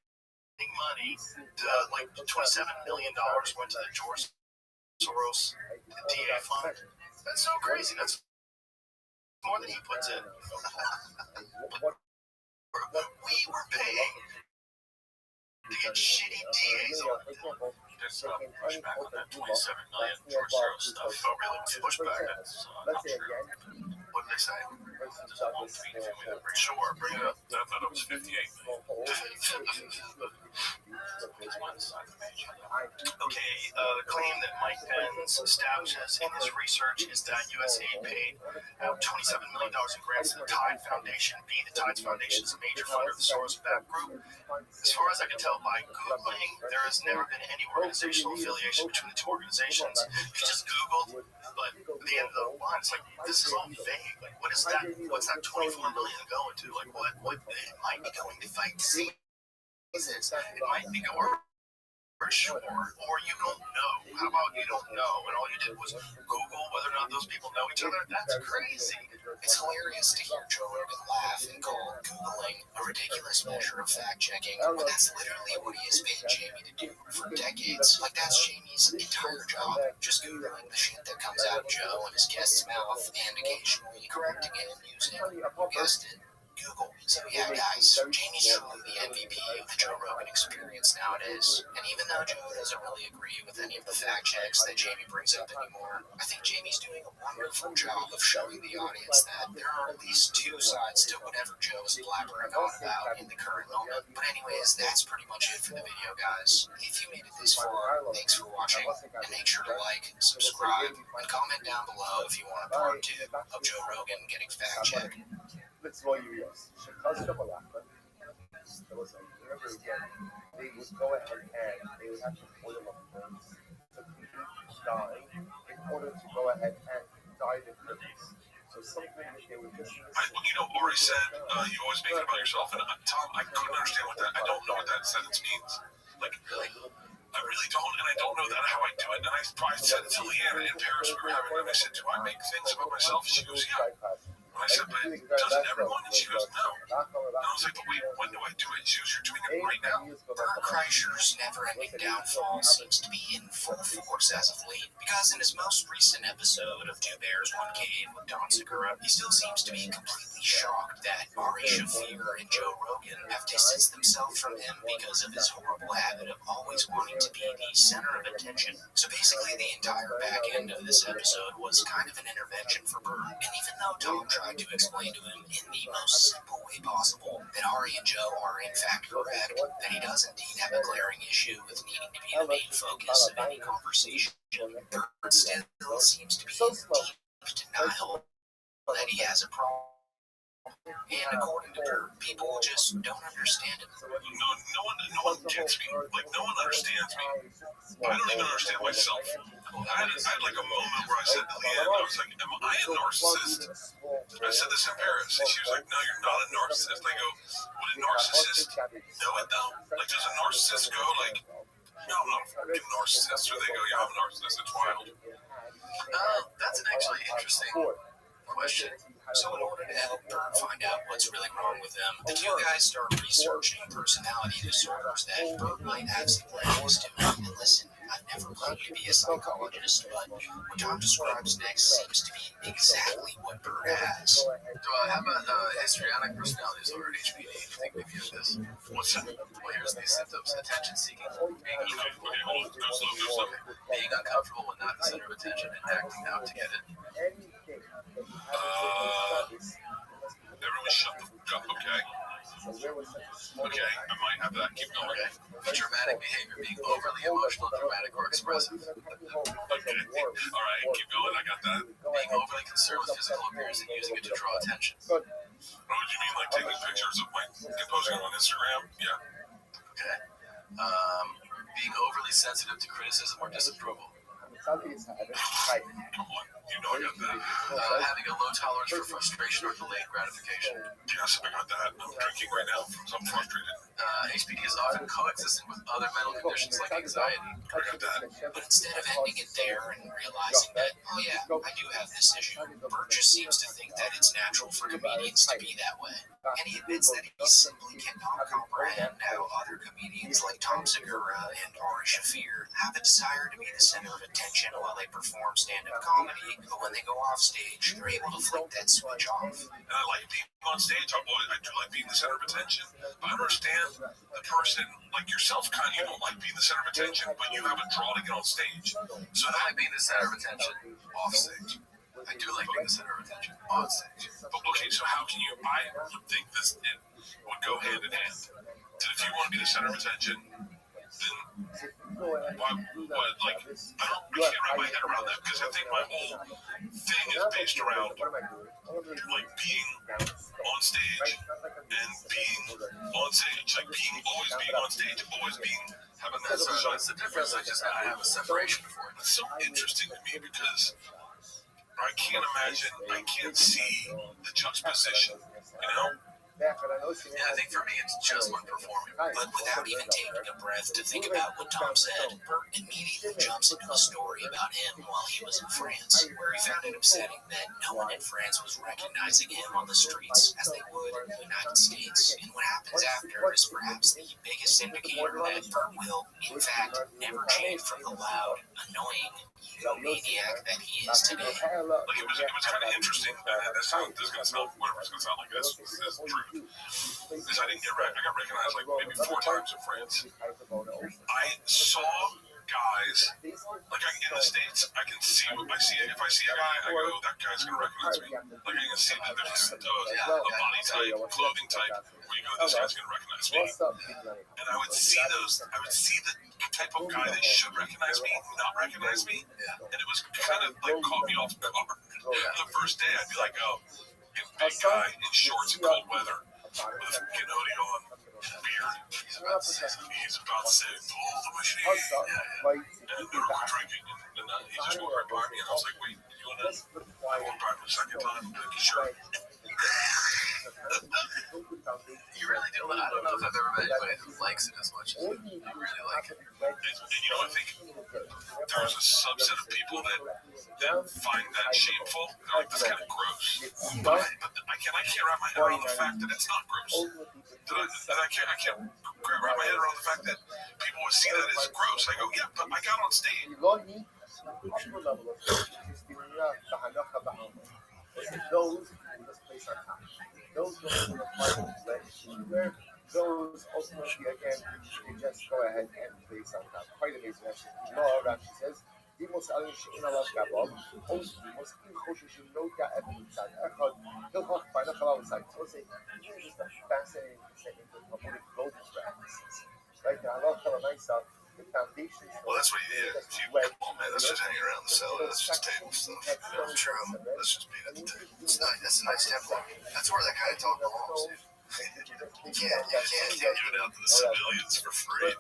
money, like $27 million went to the George Soros TA fund. That's so crazy. That's more than he puts in. We were paying to get shitty DAs on. There's pushback on that 27 million George Soros stuff. Oh, really? What's the pushback? That's not true. What did they say? Sure, bring it up. I thought it was 58 million. Okay, the claim that Mike Pence establishes in his research is that USAID paid out $27 million in grants to the Tide Foundation. The Tide Foundation is a major funder of the Soros-backed group. As far as I can tell by Googling, there has never been any organizational affiliation between the two organizations. You just Googled, but at the end of the line, it's like, this is all vague. Like, what is that? What's that 24 million going to? Like, what? It might be going to fight diseases. It might be going for sure, or you don't know. How about you don't know, and all you did was Google whether or not those people know each other? That's crazy. It's hilarious to hear Joe Rogan laugh and call Googling a ridiculous measure of fact-checking when that's literally what he has paid Jamie to do for decades. Like, that's Jamie's entire job, just Googling the shit that comes out of Joe and his guest's mouth and occasionally correcting it using, you guessed it, Google. So yeah, guys, Jamie's truly the MVP of the Joe Rogan experience nowadays. And even though Joe doesn't really agree with any of the fact checks that Jamie brings up anymore, I think Jamie's doing a wonderful job of showing the audience that there are at least two sides to whatever Joe is blabbering on about in the current moment. But anyways, that's pretty much it for the video, guys. If you made it this far, thanks for watching, and make sure to like, subscribe, and comment down below if you want a part 2 of Joe Rogan getting fact checked. They would go ahead and they would have to boil up birds to die in order to go ahead and dye the curtains. So something that they would just. Ori said you always make it about yourself, and Tom, I couldn't understand what that. I don't know what that sentence means. Like, I really don't, and I don't know that how I do it. And I said it to Leanne in Paris. We were having, and I said, "Do I make things about myself?" She goes, "Yeah." And I said, "But doesn't everyone?" And she goes, "No." And I was like, "But wait, when do I do it?" She goes, "You're doing it right now." Bert Kreischer's never-ending downfall seems to be in full force as of late, because in his most recent episode of Two Bears, One Cave with Don Segura, he still seems to be completely shocked that Ari Shaffir and Joe Rogan have distanced themselves from him because of his horrible habit of always wanting to be the center of attention. So basically, the entire back end of this episode was kind of an intervention for Bert, and even though Tom tried to explain to him in the most simple way possible that Ari and Joe are in fact correct, that he does indeed have a glaring issue with needing to be the main focus of any conversation, Bert still seems to be in deep denial that he has a problem. And according to Bert, people just don't understand him. No one gets me. Like, no one understands me. I don't even understand myself. I had like a moment where I said to Leanne, I was like, "Am I a narcissist?" I said this in Paris, and she was like, "No, you're not a narcissist." I go, "Would a narcissist know it though? Like, does a narcissist go like, no, I'm not a fucking narcissist?" Or they go, "Yeah, I'm a narcissist. It's wild." That's an actually interesting question. So in order to help Bert find out what's really wrong with him, the two guys start researching personality disorders that Bert might have similarities to. And listen, I've never claimed to be a psychologist, but what Tom describes next seems to be exactly what Bert has. How about histrionic personality disorder, HPD? Do you think if you have this. What's that? Well, here's these symptoms: attention seeking, being Okay, uncomfortable, hold on. Go slow, go slow. being uncomfortable when not the center of attention, and acting out to get it. Everyone shut the fuck up, okay? Okay, I might have that. Keep going. Dramatic behavior, being overly emotional, dramatic, or expressive. Okay. Alright, keep going. I got that. Being overly concerned with physical appearance and using it to draw attention. What do you mean, like taking pictures of and posting them on Instagram? Yeah. Okay. Being overly sensitive to criticism or disapproval. Come on. You know I got that. Having a low tolerance for frustration or delayed gratification. Yes, I got that. I'm drinking right now because I'm frustrated. HPD is often coexisting with other mental conditions like anxiety. I got that. But instead of ending it there and realizing that, oh yeah, I do have this issue, Bert just seems to think that it's natural for comedians to be that way. And he admits that he simply cannot comprehend how other comedians like Tom Segura and Ari Shaffir have a desire to be the center of attention while they perform stand-up comedy, but when they go off stage, they're able to flick that switch off. And I like being on stage. I do like being the center of attention. But I understand the person like yourself, kind of, you don't like being the center of attention, but you have a draw to get on stage. So I like being the center of attention off stage. I do like being the center of attention on stage. But okay, so how can you? I would think it would go hand in hand. That if you want to be the center of attention, then why like I can't wrap my head around that because I think my whole thing is based around like being on stage and being on stage, like always being on stage, always having that. That's the difference. I have a separation for it. It's so interesting to me because I can't see the juxtaposition, you know? Yeah, I think for me it's just when performing. But without even taking a breath to think about what Tom said, Bert immediately jumps into a story about him while he was in France, where he found it upsetting that no one in France was recognizing him on the streets as they would in the United States. And what happens after is perhaps the biggest indicator that Bert will, in fact, never change from the loud, annoying egomaniac that he is today. Like it was kind of interesting. This is gonna sound whatever it's gonna sound like. This is true. Because I got recognized like maybe 4 times in France. I saw guys like in the States. I can see if I see a guy, I go, that guy's gonna recognize me. Like I can see that there's a body type, clothing type, where you go, this guy's gonna recognize me. And I would see the type of guy that should recognize me, not recognize me, and it was kind of like caught me off guard. The first day, I'd be like, oh, big guy in shorts in cold weather with a fucking hoodie on, beard. He's about to say, pull the machine. And we were drinking, and he just walked right by me, and I was like, wait, you want to walk by for a second time? Like, sure. You really do. I don't know if I've ever met anybody who likes it as much as you. I really like it. And you know, I think there's a subset of people that find that shameful. They're like, that's kind of gross. But I can't wrap my head around the fact that it's not gross. I can't wrap my head around the fact that people would see that as gross. I go, yeah, but I got on stage. Those ultimately, again, they just go ahead and place on top. Quite amazing. She says, "Dimos alin she'ina lav gabab, dimos in choshishin lo ga'eb mitzad echad, hilchach b'ayna chalav tzad." So it's just a fascinating statement of Talmudic golden practices. Right now, I love telling myself the foundation. Well, that's what you did. Oh man, that's just hanging around the cellar. That's just table stuff. True. That's just being at the table. It's nice. That's a nice template. That's where that kind of talk belongs, dude. You can't give it out to the civilians for free. You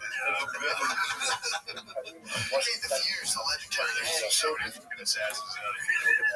can't diffuse the legendary Somebody's fucking assassins out of here.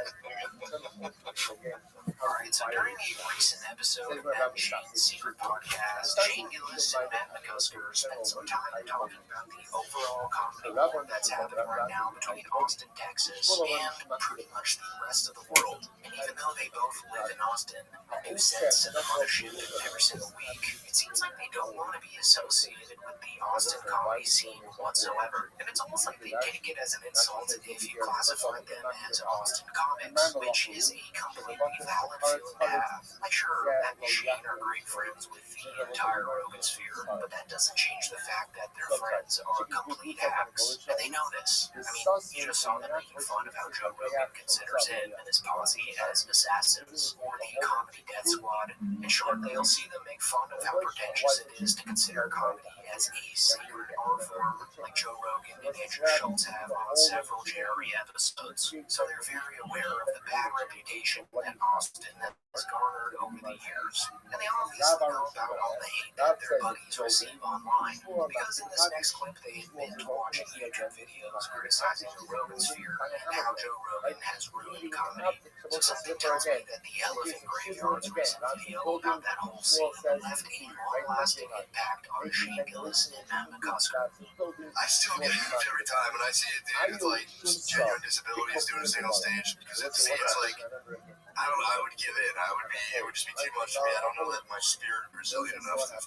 Alright, so during the recent episode of Matt Shane's Secret Podcast, Shane Gillis and Matt McCusker spent some time talking about the overall comedy war that's happening right now between Austin, Texas, and pretty much the rest of the world. And even though they both live in Austin, a new set of mothership every single week, it seems like they don't want to be associated with the Austin comedy scene whatsoever. And it's almost like they take it as an insult if you classify them as Austin comics, which is a completely valid feeling to have. Like, sure, Matt and Shane are great friends with the entire Rogan sphere, but that doesn't change the fact that their friends are complete hacks, and they know this. I mean, you just saw them making fun of how Joe Rogan considers him and his posse as assassins, or the Comedy Death Squad, and shortly you'll see them make fun of how pretentious it is to consider comedy as a sacred art form, like Joe Rogan and Andrew Schultz have on several Jerry episodes. So they're very aware of the bad reputation that Austin has garnered over the years, and they obviously know about all the hate that their buddies receive online, because in this next clip they admit to watching YouTube videos criticizing the Rogan sphere and how Joe Rogan has ruined comedy. So something tells me that the Elephant Graveyard's recent video about that whole scene left a long-lasting impact on Shane Gillis and Matt McCusker. I still get huge every time when I see a dude with like genuine disabilities doing a thing on stage, because it's like, I don't know, I would give in. It would just be too much for me. I don't know that my spirit is resilient enough to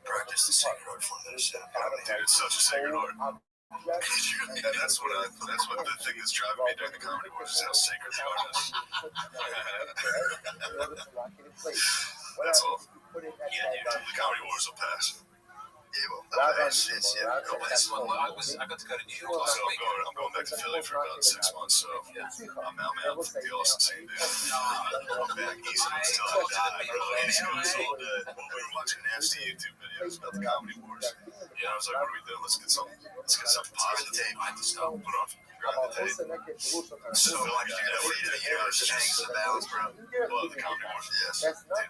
practice the sacred art form that is. Dude, it's such a sacred art. And that's what the thing that's driving me during the Comedy Wars is how sacred the art is. That's all. Yeah, dude. The Comedy Wars will pass. Yeah, well, I got to go to New York last week. I'm going back to Philly for about 6 months, so I'm out with the Austin scene, dude. I'm back East Coast till I die, bro. East Coast all day. We were watching nasty YouTube videos about the Comedy Wars. Yeah, I was like, what are we doing? Let's get something positive. I just put on grab the tape. So like, the universe changes the balance, bro. Well, the Comedy Wars, yes. The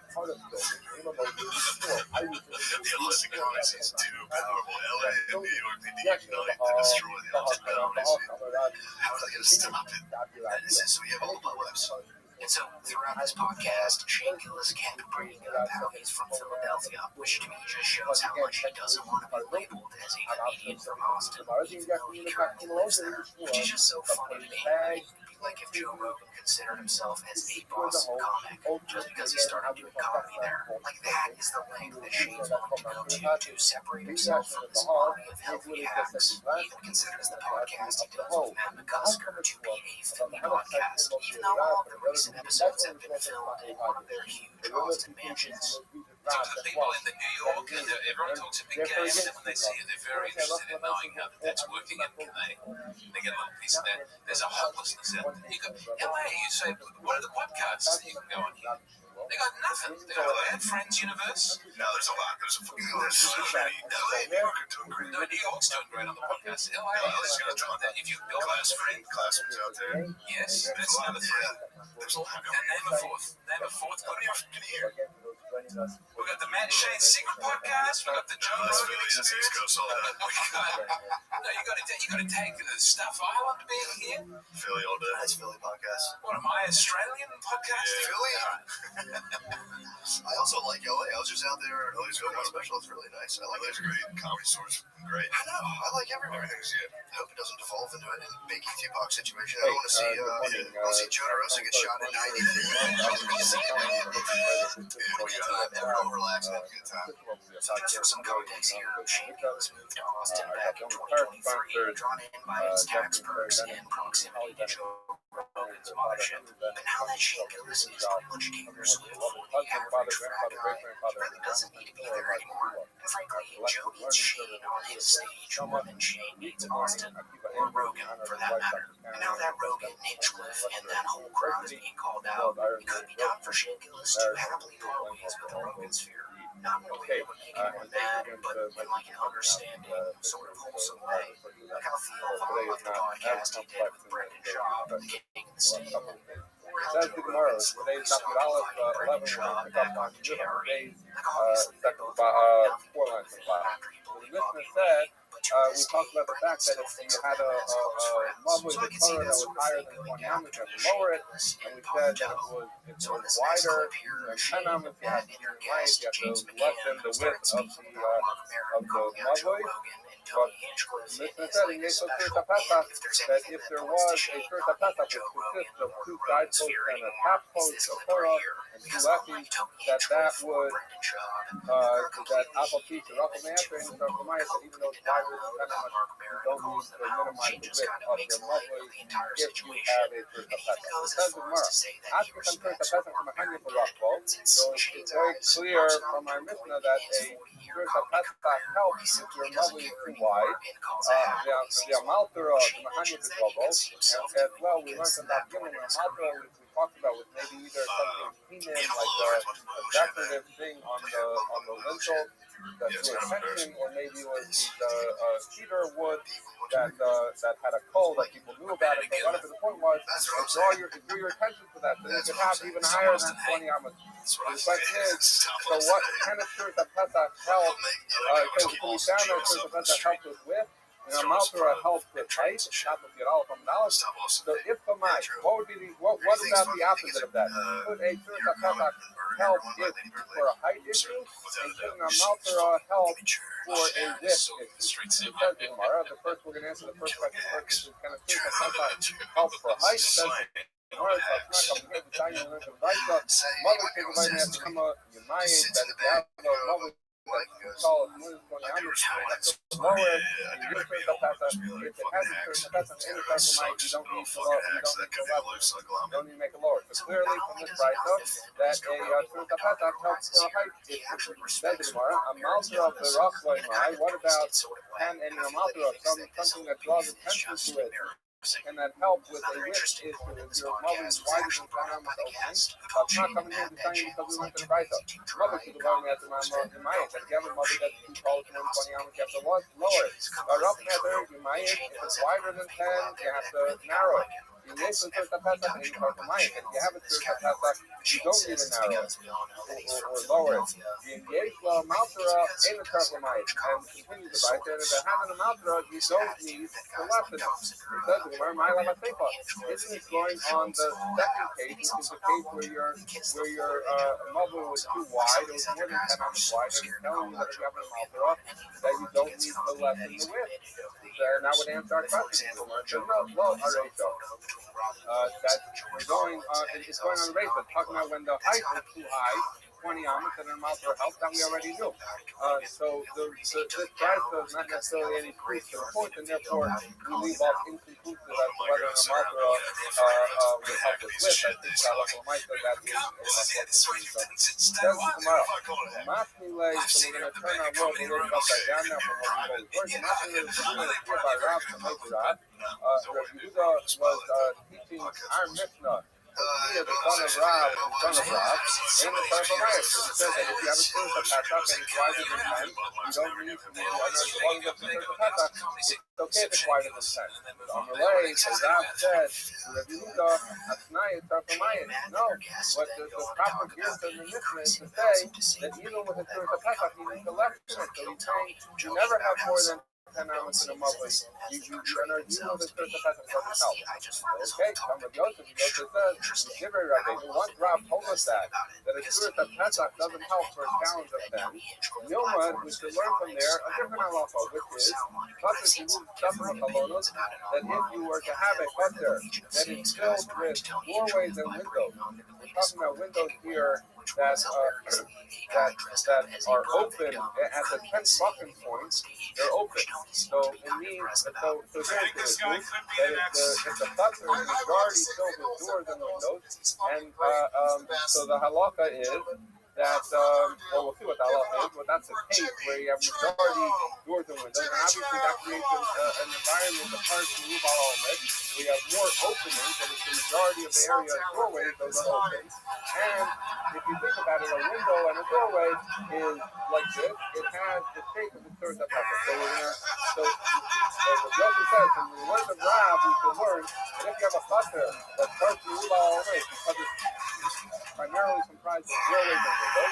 Olympic Comedy scene is too powerful. LA and New York, they need to unite to destroy the Olympic Comedy scene. How are they going to stop it? So we have all the webs. And so, throughout this podcast, Shane Gillis kept bringing up how he's from Philadelphia, which to me just shows how much he doesn't want to be labeled as a comedian from Austin, even though he currently lives there, which is just so funny to me. I mean, it'd be like if Joe Rogan considered himself as a Boston comic, just because he started doing comedy there. Like, that is the length that Shane's willing to go to separate himself from this army of healthy hacks. He even considers the podcast he does with Matt McCusker to be a Philly podcast, even though all of the recent episodes have been filmed in one of their huge Austin mansions. Talk to the people in the New York, and everyone talks a big game, and then when they see it, they're very interested in knowing how that's working, and they get a little piece of that. There's a hopelessness out there. You go, LA, you say, what are the podcasts that you can go on here? They got nothing. They got Bad Friends Universe. No, there's a lot. There's so many. LA, New York are doing great. No, New York's doing great on the podcast. LA is going to drop that. If you build Classrooms out there. yes, that's another three. There's a lot. And name a fourth. Put me off in here. We got the Matt Shane Secret Podcast. We got the Joe Rogan Experience. You got to take the Stuff Island being here. Philly all day. That's Philly podcast. What am I, Australian podcast? Yeah. Philly. I also like LA. I was just out there. LA's really special. It's really nice. I like LA's great. Comedy Store's great. I know. I like everything's good. I hope it doesn't devolve into a big Tupac situation. I don't want to see Joe Rogan get shot in 90. Everyone relax and have a good time. So just for some context here, Shane Gillis moved to Austin back in 2023, drawn in by his tax perks and proximity to Joe Rogan's mothership. But now that Shane Gillis is pretty much Taylor Swift for the average frat guy, he really doesn't need to be there anymore. And frankly, Joe needs Shane on his stage more than Shane needs Austin, or Rogan for that matter. And now that Rogan, Hinchcliffe, and that whole crowd is being called out, it could be time for Shane Gillis to happily part ways with the Rogan sphere. Not in a way that would make anyone mad, but in like an understanding, sort of wholesome way. Like how Theo Vaughn left the podcast he did with Brendan Schaub, the King and the Sting. Or how Joe Rogan slowly started inviting Brendan Schaub back onto JRE. Like obviously they both wanted nothing to do with it after he bullied Bobby Lee. We talked about the fact that if you had a mug with a color that was higher than 20 ounces, you had to lower it, and we said that it was wider than 10 ounces, you had to turn right, you had to lessen the width of the mug. Tony Hinchcliffe in Mishnah his said in latest Yesod special, Tzurta Pesach if there's that anything if that there points was to a shame, Tzurta Pesach which Joe Rogan consists of or 2 side Rogan's posts fear and a anymore top is post this of clip right Torah here. and 2 Because lefties, unlike Tony that Hinchcliffe or would Brendan Schaub, they're that completely Apple Pizza, heated Russell with Master, and full-blown Russell that even though coke it's wider denial than 10 about much, Mark you Maron and don't need calls to them out. minimize She the just width kind of of makes your light of muzzle the entire if you situation have a and Tzurta even Pesach. goes It as says far as tomorrow, to say that he Ask me some Tzurta respects Pesach what from Mark a Hanya Maron for did. Rockfall. Since So Shane it's very Guy's clear Mark's from not our to Mishnah avoid that his a 40-year Tzurta comic Pesach career, or helps he if simply your doesn't muzzle is care too anymore wide. and calls a hack when he The sees one. Amalthura, Shane the Mahanya mentions that he could Bubble, see himself and as doing well what he we gets learned to about that point Gimel in his Amalthura, career. which we talked about with maybe either something Keenan, like a decorative thing on the lintel that drew attention, or maybe it was the cedar wood that had a coal that people knew about it. But whatever the point was, it drew your attention to that. So you could have even higher than 20 amas. The question is, so what kind of Tzurta Pesach help? So we found that Tzurta Pesach helps us with. And Amalthura helps with height, top of your all from knowledge. So if for my, what would be what about the opposite of that? Could a Tzurta Pesach help if for a height issue, and could an Amalthura help for a width issue? It says in Gemara. The first, we're going to answer the first question first, which is can a Tzurta Pesach help for height? It says Gemara, it's not complicated. The time you learn from Raisa, mother can go and have to come up your mind that if you have a mother call it moon 20 amas, that's the lower, you use Tzurta Pesach. If it has a Tzurta Pesach in the Pesach might, you don't need to lower, you don't need to make it lower. So clearly from this Raisa, that a Tzurta Pesach helps for a height issue. Says the Gemara, Amalthura of the Rockfall Mai, what about can any Amalthura, something that draws attention to it? Can that help with a width issue if your mother is wider than 10 amas opening? I'm not coming here to tell you because we went to the right up. Mother should have learned that in my age. If you have a mother that's too tall to 20 amas, you have to lower it. A rough matter, in my age, if it's wider than 10, you have to narrow it. You need some Tzurta Pesach, and you talk to Maya. If you have a Tzurta Pesach, you don't need to narrow it or lower it. The engaged Amalthura ain't a Tzurta Maya. And continue to bite there. If it has an Amalthura, you don't need to lessen it. It says in Gemara, my lama seifa. Isn't it going on the second case, which is the case where your mother was too wide, it was more than 10 amas wide, and it's telling you that if you have an Amalthura, that you don't need to lessen the width. And I would answer our question. So no, Arecho. That we're going it's going on the race, but talking about when the height is too high, 20 amas, and an Amalthura help, that we already knew. So this price is not necessarily any proof to the point, and therefore we leave off inconclusive as to whether an Amalthura will help us with. I think Halacha might say that is tomorrow. Masmile, so we're going to turn our world a little upside down now from what we always learned. Masmile is here by Rav to make Rav. Rabbi Yehuda was teaching our Mishnah. The son of Rav, in the Torah Maya. So it says that if you have a Tzurta Pesach and it's wider than 10, you don't need to be as long as it's Tzurta Pesach. It's okay if it's wider than 10. On the way, so Rav said, Rabbi Yehuda, Asnai is Torah Maya. No, what the proper gear in the Mishnah is to say that even with a Tzurta Pesach, you need to lessen it. So he's saying you never have more than 10 amas in a mother. You know the Tzurta Pesach doesn't help. Okay, come with Yosef. Yosef says, Divrei Rabbeinu, once Rav told us that a Tzurta Pesach doesn't help for a challenge of them. Nilmud, we should learn from there a different halacha, which is that if you were to have a chutzner that is filled with doorways and windows, we're talking about windows here that are open at the 10 fucking points, they're open. So it means, so here's the issue, that if the chutzner is majority filled with doors and windows, and so the halakha is that, well, we'll see what the halakha is, but that's the case where you have majority doors and windows, and obviously that creates an environment, the parts of the where you have more openings, and it's the majority of the area of doorways, those are open. And if you think about it, a window and a doorway is like this. It has the shape of the Tzurta Pesach. So we're gonna, what Yosef says, from the words of Rav, we can learn that if you have a chutzner that starts to move all over it, because it's primarily comprised of doorways and windows,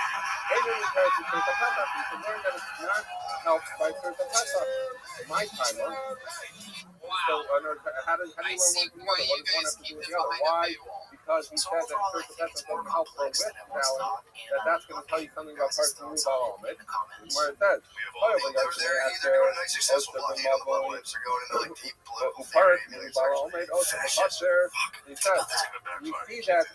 and then it starts to Tzurta Pesach, you can learn that it's not helped by Tzurta Pesach. My timer. So, how do you learn one from the other? What does one have to do with the other? Why? because he So said that overall, I Church think of it's doesn't more help for a complex whip than I once challenge, thought, and that's going to tell you something about guys' Parts of thoughts Rubal in Omid, the comments. where it says, We have all However, they're either doing nice successful block handle whips or going into like deep political theory. Parts Rubal Omid, he says, you see that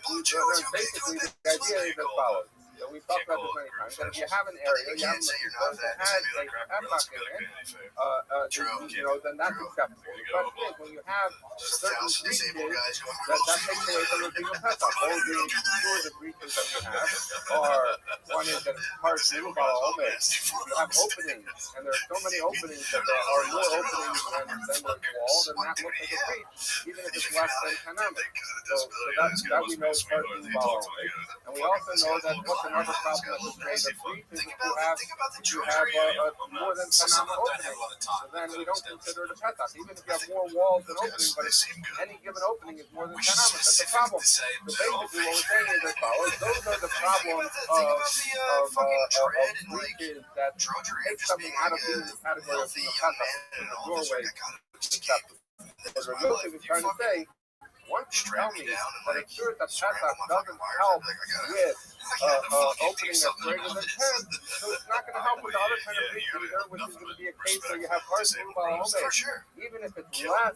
basically the idea is as follows. So we've talked about this many times. That if you have an area, you have that has a padlock in it, then that's acceptable. The question is when you have certain breaches that takes away from the single padlock. All the breaches that you have are one is that it's part Rubal Omid. You have openings, and there are so many openings that there are more openings than there's wall, then that looks like a breach, even if it's less than 10 amps. So that we know is part Rubal Omid. And we also know that what's another problem that would create a breach is if you have more than 10 amp opening. So then we don't consider it a padlock. Even if you have more walls than openings, but if any given opening is more than 10 amps, that's a problem. So basically what we're saying is as follows. Those are the problems of breaches that take something out of the category of being a padlock in the doorway. What Joseph is trying to say, once you tell me that it's true that padlock doesn't help with opening of greater than 10, so it's not going to help with the other kind of breach either, which is going to be a case where you have parts Rubal Omid, even if it's less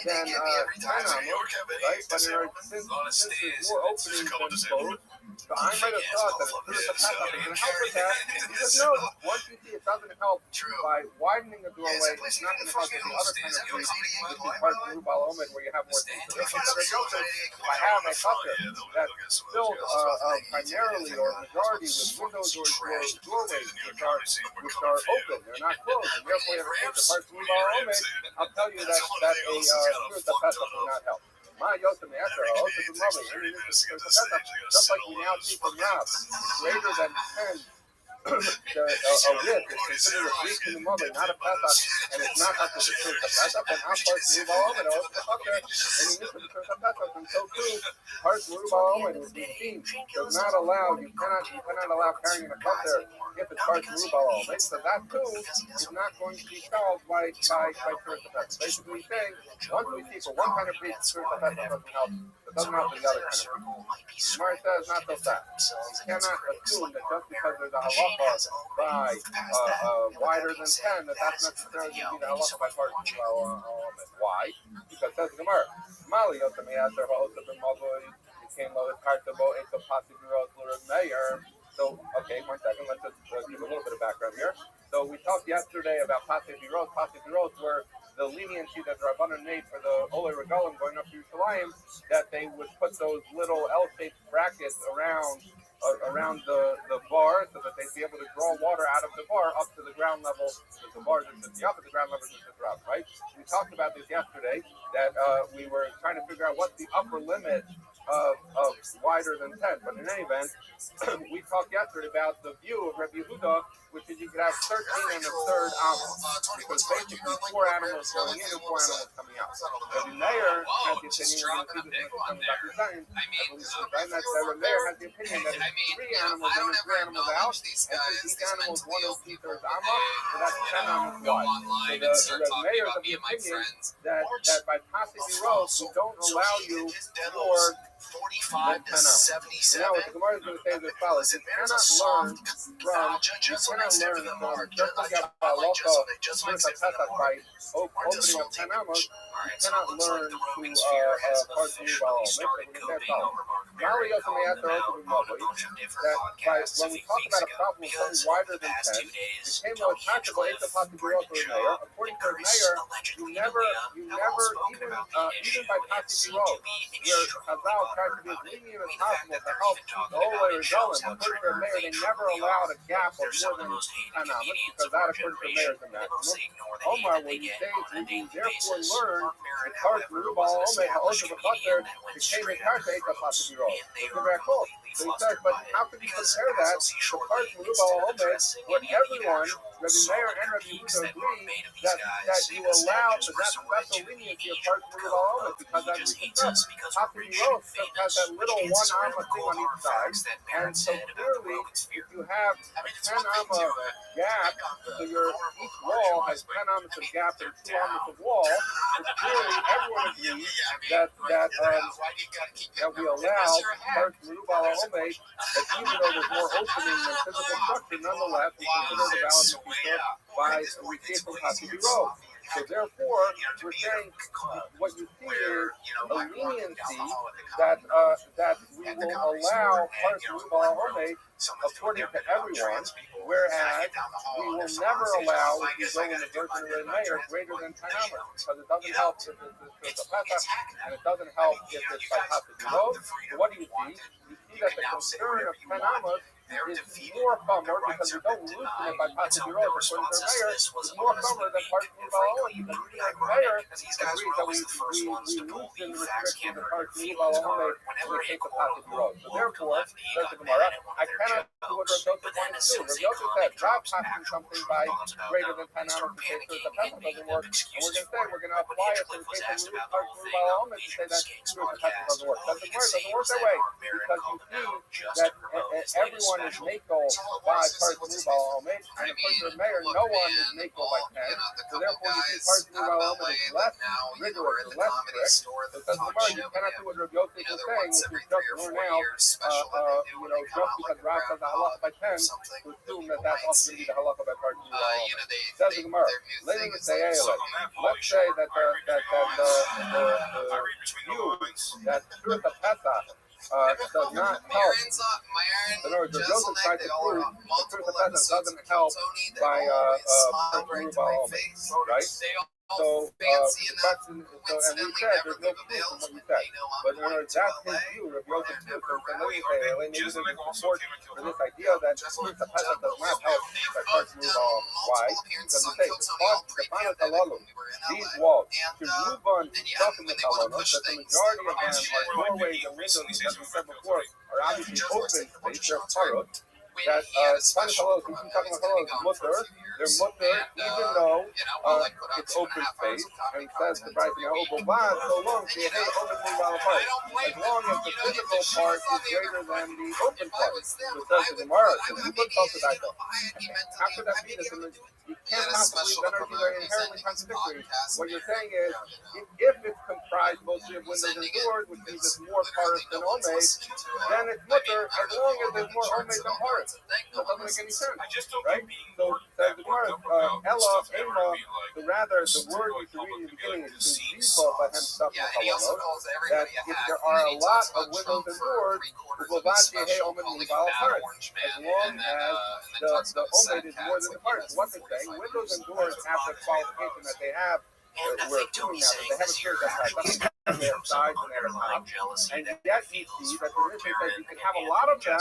than 10 amps, right? But since there's more openings than both, so I might have thought that it's true that padlock is going to help with that. He says no, once you see it doesn't help by widening the doorway, it's not going to help with the other kind of breach, which is parts Rubal Omid, where you have more things. I have a cluster that's filled primarily or majority with windows or doorways which are open, they're not closed, and therefore if it's a part Rubal Omid, I'll tell you that a truth that padlock will not help. My Yosef Master, also from Rabbi, just like we now see from Rab, greater than 10. A whip is considered a breach in the mother, not a padlock, and it's not up to the truth of padlock, and how parts Rubal Omid are the fucker, and you use the truth of padlock, and so too, parts Rubal Omid would be seen, does not allow, you cannot allow carrying a cup there if it's parts Rubal Omid, so that too is not going to be solved by truth of padlock. Basically saying, once we see for one kind of breach, truth of padlock doesn't help, it doesn't help with the other kind of breach. Gemara says not so fast. You cannot assume that just because there's a halacha by wider than 10, that's necessarily to be the halacha by part Rubal Omid. Why? Because says the Gemara, Mali Yotami Aser Ha'osef B'Mavoi Yikain Lo Ekartabo Eto Pasi B'Ros L'Reb Meir. So, okay, 1 second, let's just give a little bit of background here. So we talked yesterday about Pasi B'Ros. Pasi B'Ros were the leniency that the Rabbanan made for the Olei Regalim going up to Yerushalayim, that they would put those little L-shaped brackets around the bar so that they'd be able to draw water out of the bar up to the ground level. The bar that sits up at the ground level is the drop, right? We talked about this yesterday, that we were trying to figure out what's the upper limit of wider than 10. But in any event, we talked yesterday about the view of Rabbi Yehuda, which is you could have 13 and a third animals. Because basically 4 animals going in and 4 animals coming out. Rabbi Meir has the opinion, we're going to see this when Dr. Science, I believe, right? That Rabbi Meir has the opinion that it's 3 animals in and 3 animals out, and since each animal is 1 and 2/3 amma, so that's 10 animals wide. So the Rabbi Meir is of the opinion that by passing the road, we don't allow you more 45 to 77. Now, what the Gemara is going to say is as follows: you cannot learn from just like by opening up 10 amos. You cannot learn to parts Rubal Omid. Mali Yosef Master also be Mavoi, that when we talk about a problem with something wider than 10, it came to a tactical Eto Pasi B'Ros L'Reb Meir. According to Meir, you never even by Pasi B'Ros, where Chazal tried to be as lenient as possible to help the Olei Regalim, according to Meir, they never allowed a gap of more than 10 amos, because that, according to Meir, is the maximum. Omar, when you say we therefore learn the parts Rubal Omid Ha'osef B'Chaser became a Karta Eto Pasi B'Ros. Very cool. So he says, but how could you compare that to Parts Merubah Omed, where everyone, Rabbi Meir and Rabbi Yehuda agree that you allow the special leniency of Parts Merubah Omed, because as we discussed, Hapiros just has that little one arm thing on each side, and so clearly, if you have a 10 amma gap, so each wall has 10 ammas of gap and 2 ammas of wall, so clearly everyone agrees that we allow Parts Merubah Omed, that even though there's more opening than physical structure, nonetheless, we consider the valid Mechitza by reshaping Hapiros. So therefore, we're saying what you see is a leniency that we will allow Parts Merubah Omed according to everyone, whereas we will never allow, if you go in the version of the mayor, greater than 10 ammas, because it doesn't help if it's a Pesach, and it doesn't help if it's by Hapiros. So what do you see? You see that the concern of 10 ammas is more bummer because we don't loosen it by Hapiros according to the mayor, is more bummer than Parts Merubah Omed, because even the mayor agrees that we loosen the restrictions of Parts Merubah Omed in the case of Hapiros. So therefore, says the Gemara, I cannot do what Rav Yosef wanted to do. Rav Yosef said, Rav passing something by greater than 10 ammas in case the Pesach doesn't work, and we're going to apply it to the case of Parts Merubah Omed to say that the Pesach doesn't work. But the Gemara doesn't work that way, because you see that everyone is mako by Parts Merubah Omed, and according to the mayor, no one is mako by 10. So therefore, you see Parts Merubah Omed is less rigorous or less strict. So says the Gemara, you cannot do what Rav Yosef is saying, which is just learn out, just because Rav says the halacha by 10, to assume that that's also going to be the halacha by Parts Merubah Omed. Says the Gemara, let's say that the view that through the Pesach does not help. In other words, Rav Yosef tried to prove that through the Pesach doesn't help by Parts Merubah Omed, right? So, and we said there's no proof from what you said. But in other words, that's his view, Rav Yosef's view. So let me say, maybe there's support for this idea that through the Pesach does not help by Parts Merubah Omed. Why? Because we say, these walls, to move on talking with Halonos, that the majority of them are doorways and windows, as we said before, are obviously open space, they're parot. That Spanish halos, we keep talking about halos, mutter, they're mutter, even though it's open space, and he says the price now, so long as the open part, as long as the physical part is greater than the open part. So it says the Gemara, so we look up to that though. How could that be? You can't possibly, then are very inherently contradictory. What you're saying is, if it's comprised mostly of windows and doors, which means it's more parot than omed, then it's mutter, as long as there's more omed than parot. That doesn't make any sense, right? So the Gemara, Ella, Ema, rather the word we should read in the beginning is to Ziva by him stuff with Halonos, that if there are a lot of windows and doors, as long as the omed is more than the parot. So what's it saying? Windows and doors have the qualification that they have. We're assuming now that they have a clear side. They have sides and they have a top. And yet you see that the Mishnah says you can have a lot of them,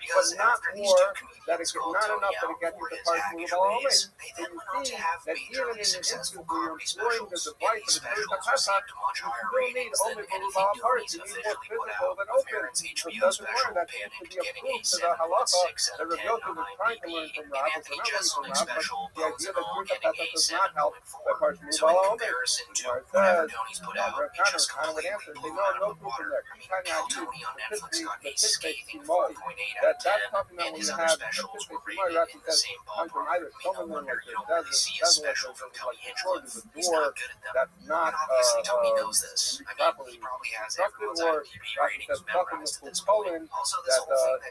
but not more, that it's not enough that it gets you to Parts Merubah Omed. So you see that even in an instance where you're employing the device of the Pesach, you still need Omed Merubah parts. You need more physical than open. So it doesn't learn that seems to be a proof to the halacha that Rav Yosef is trying to learn from Rav, which we're not learning from Rav, but the idea that Pruta Pesach does not help by Parts Merubah Omed. Where it says, Rav Kana would answer, say, no proof from there. That's something that when you have Rashi says comes from either someone like the door that's not properly constructed, or Rashi says nothing with Poland that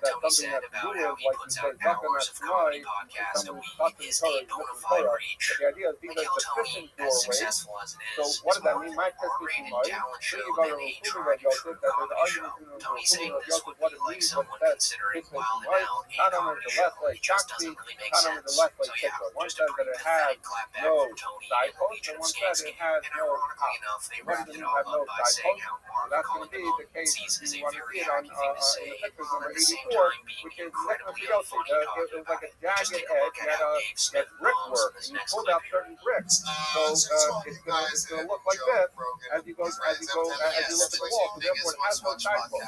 something that's ruined, like you say, nothing that's Shmai, someone who's talking to Torah. But the idea is these are sufficient doorways. So what does that mean? My test is Shmai. Then you go to Rufumi Rav Yosef, that there's argument between Rufumi Rav Yosef what it means, what it says. Not only the left leg Shakti, not only the left leg Tikva. One says that it has no side post, and one says it has no top. One doesn't have no side post. So that's going to be the case if you want to see it on in the picture number 84, which is Nicholas Yossi. It was like a jagged edge, you had brickwork, and you pulled out certain wooden brick. So it's gonna look like this as you look at the wall. So therefore, it has no sidewalk.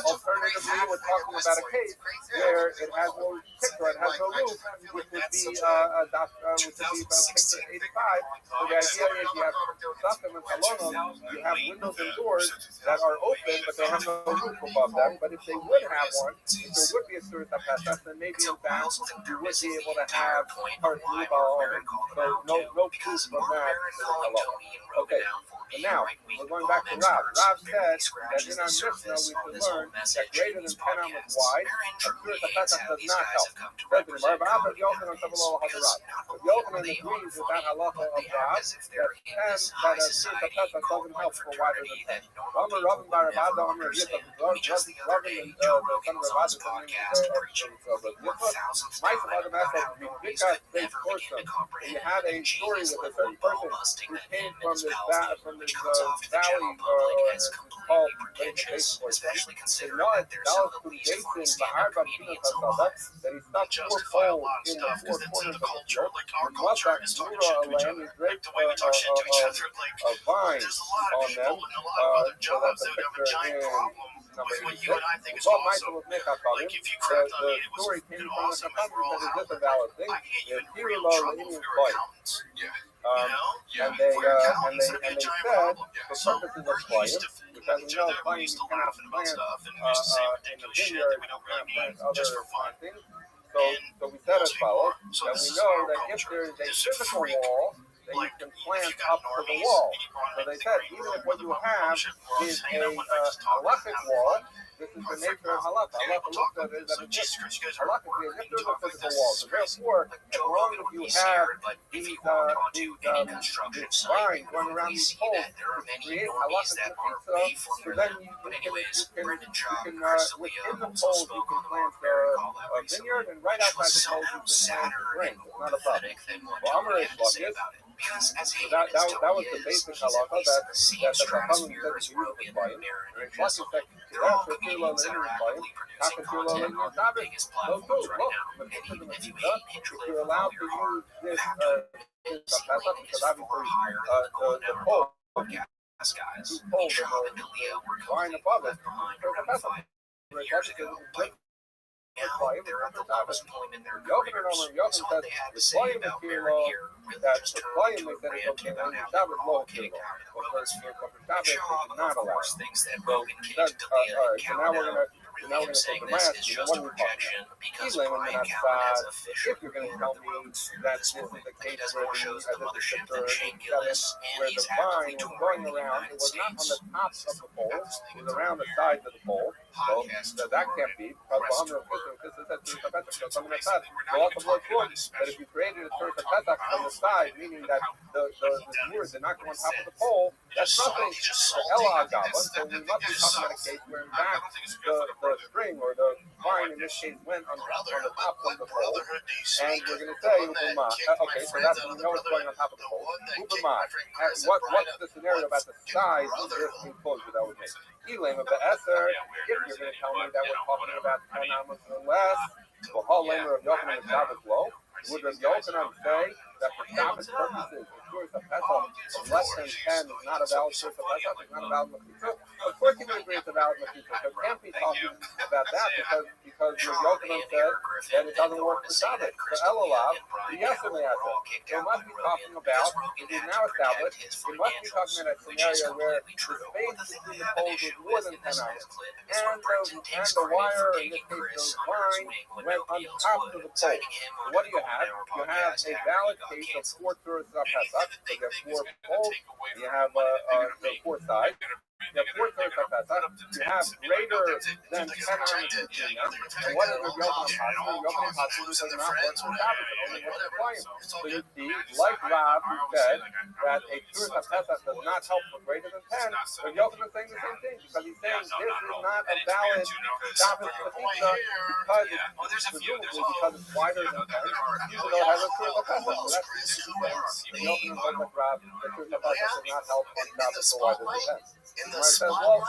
Alternatively, we're talking about a case where it has no picture, it has no roof, which would be about picture 85. So the idea is you have safim and halonos, you have windows and doors that are open, but they have no roof above them. But if they would have one, if there would be a Surat HaPesach, then maybe in fact you would be able to have part Nubal. So no proof from that is halal. Okay. So now, we're going back to Rav. Rav said that in our Mishnah we should learn that greater than 10 amos wide, a Surat HaPesach does not help. Says the Gemara, but Rabbi Yochanan agrees with that halacha of Rav, that a Surat HaPesach doesn't help for wider than 10. Rabbi Bar Abada, Rabbi Yitzchak, Rabbi and the son of Rabbi, you had a story with a certain person who came from this valley called especially considering that that there's some of the least funny that he stuck four poles in the four corners of the culture. Our culture is talking shit to each other. Like the way we talk shit to each other, a vine there's a lot of on people them. and a lot of other jobs that would have a giant problem with what you and I think is awesome. Like if you crapped on me, it was awesome and we're all happy. I can get you in real trouble for your accountants. And they said for purposes of playing, because we know playing you cannot plant in the vineyard, you cannot plant other things. So we said as follows, that we know that if there is a physical wall, that you can plant up to the wall. So they said even if what you have is a halachic wall, this is the nature of halakha. Halakha looks at it as a halakha is if there's a physical wall. So therefore, as long as you have these vines running around these poles to create halakha in the pizza, so then you can within the poles you can plant a vineyard, and right outside the poles you can plant a grain. It's not a problem. Well, Amar is like because as that was the basic halakha that the Chachamim said to use the fire. And it's like that for Kilo Linear fire, not for Kilo Linear Shabbos. Those two, look, but if you're allowed to use this because obviously the pole, two poles that are flying above it, there's a pesach. Now we're going to take the math. If you're going to tell me that this is the case where the vine was going around, it was not on the top of the pole, it was around the sides of the pole. So that can't be, because that if you created a Surat HaPesach from the side, meaning that the words are not going on top of the pole, that's nothing for Ella Agava. So we must be talking about a case where in fact the string or the vine in this case went on the top of the pole, and we're going to say okay, so that's when we know it's going on top of the pole. What's the scenario about the size of this enclosure that was made? If you're going to tell me that we're talking about 10 amos or less, the whole lamer of Yochanan is Shabbos low, would Rabbi Yochanan say that for Shabbos purposes, the Surat HaPesach of less than 10 is not a valid Surat HaPesach, it's not a valid Mechitza? Of course he would agree it's a valid Mechitza, so we can't be talking about that because Rabbi Yochanan said that it doesn't work for Shabbos. For Elulav, yes, it may have it. So we must be talking about, it is now established, we must be talking about a scenario where the space between the poles is more than 10 hours. And the wire, in this case the vine, went on top of the pole. So what do you have? You have a valid case of 4 Surat HaPesach, so you have 4 poles, you have the 4 sides. You have 4 Surat HaPesach, you have greater than 10 amos between them, and what is the Yochanan Pasuk? Yochanan Pasuk does not work for Shabbos, it only works for Playim. So you see, like Rav, who said that a Surat HaPesach does not help for greater than 10, but Yochanan is saying the same thing, because he's saying this is not a valid Shabbos Mechitza, because it's presumably because it's wider than 10, even though it has a Surat HaPesach. So that's the Yochanan was like Rav, the Surat HaPesach does not help on Shabbos for wider than 10. Gemara says, well,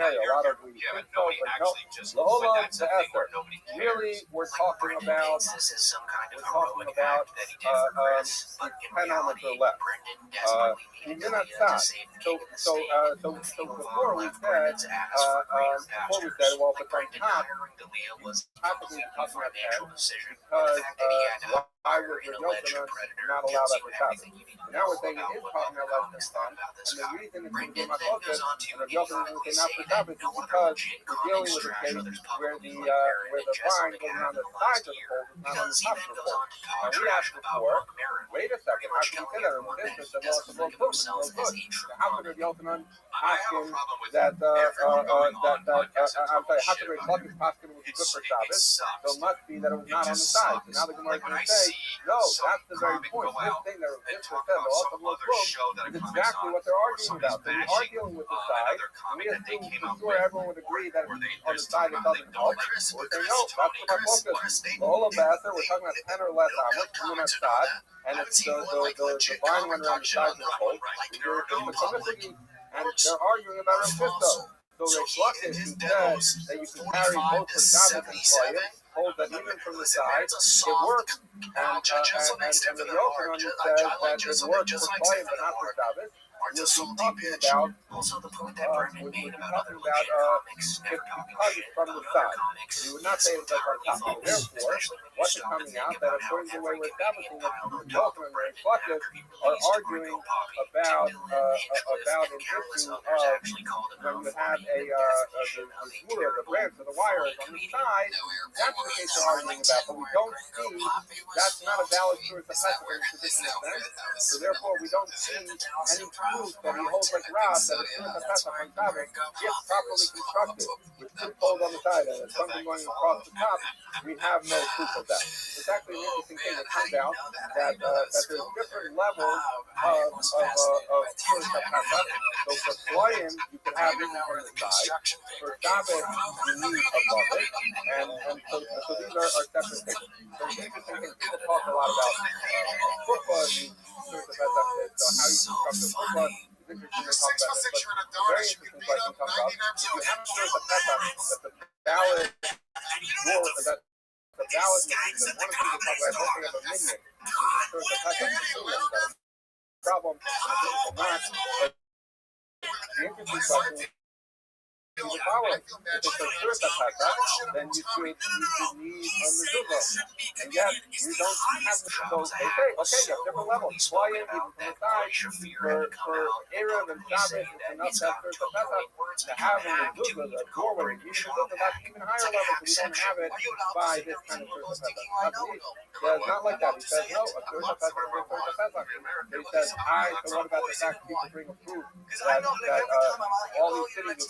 scenario, a lot of we Yeah, but think so, nobody but no. actually just The whole like on that's the the thing Esther. where nobody cares. Really, we're talking Brendan about thinks this is some kind of we're talking heroic about act that he did for Chris, but in 10 elements reality, or less. Brendan desperately needed Even Leah to outside. save the king and the state. So A few of before them we left said, Brendan's ass for greener before we pastures. said, well, if Like it's on Brendan top, hiring Leah was a possibly completely talking about financial 10, decision. because The fact that he had to why hire was an the alleged Yochanan predator not allowed tells that you for Shabbos? everything you need to Now know we're saying about it is what talking other about less comics than thought 10, about this and the guy. reason it's Brendan my then focus, goes on to and the Yochanan idiotically is not say for that Shabbos, no is other because legit we're dealing comics with a trash case others where publicly the like Baron where and the Jessel vine goes McGann on in the the sides last of the year, pole, it's not on because the he top then of the goes pole. on to talk And we trash asked about before, Mark Maron, wait a pretty second, how much can you telling say that in everyone the that business he that well, doesn't it's well think of proven, himself well as good? a true How could comic. Rabbi Yochanan I have a Paskin problem with that everyone going on podcasts and I'm sorry, how talking could shit Rabbi about him. Paskin would be good for It Shabbos? sucks. So it must be that it was It not on the just side. So sucks. now the Gemara is Like when going I to say, see no, some that's the very comic point. go This out thing that and Rabbi talk said, the about some awesome other boom, show that a is comic's exactly on, what they're or arguing somebody's about. So we are bashing dealing with the side, another and comic we that they assume came for out sure with, everyone would agree that or they on the there's side talking it about they doesn't don't help. like We're Chris, saying, no, that's Tony, my focus. The whole Ambassador, we're talking about 10 or less hours, even at Sod, and it's the vine went around the sides of the pole. You're permissively, and they're arguing about Rav Shishto. So Rish Lakish, who said that you can carry both for Shabbos and Koyim, holds that even from the side, it works. And the Yochanan says that it works for Koyim but not for Shabbos. We'll be talking about Also, the point that Brendan we'll be made about talking other about legit comics never talking because shit it's from about the other side. comics. You would not It's say it's like on entirely top. So false, therefore, especially when you what's stop and coming think out that about how according to the way every we're comedian establishing it, piled on the top of Yochanan and Brendan Reflective after he are released arguing Rico Poppy, about Tim Dillon, Hinchcliffe, an and countless issue others of actually called it when you have the definition of a the terrible, branch of the wire is on the comedian. side. That's the case they're arguing about, but we don't see that's not a valid source of Pesach in the traditional sense. So therefore, we don't see any proof that he holds like Rab that a source of Pesach on Shabbos, if properly constructed, with two poles on the side and something going across the top, we have no proof of that. It's actually an interesting thing. It turns out that there's different levels of source of Pesach. So for Koyim, you can have it on the side. For Shabbos, you need above it. And so these are separate things. So it's interesting thing. People talk a lot about football and source of Pesach. So how you construct a football. It's interesting to talk about this, but very interesting question comes up. If you have a source of Pesach that's a valid rule, that's a valid machine, that's one of the things we talk about, I don't think of a minion. Source of Pesach machine that's a problem, and not. But the interesting question is the following. If it's a source of Pesach, then you should need a mezuzah. And yet, you don't have the so they say, okay, you have different levels. Koyim, even from the side, for Erev and Shabbos, it's enough to have source of Pesach. To have a mezuzah, the doorway, even mezuzah, that's even higher level, so we don't have it by this kind of source of Pesach. It's not like that. He says, no, a source of Pesach is a source of Pesach. He says, so what about the fact that people bring a proof that all these cities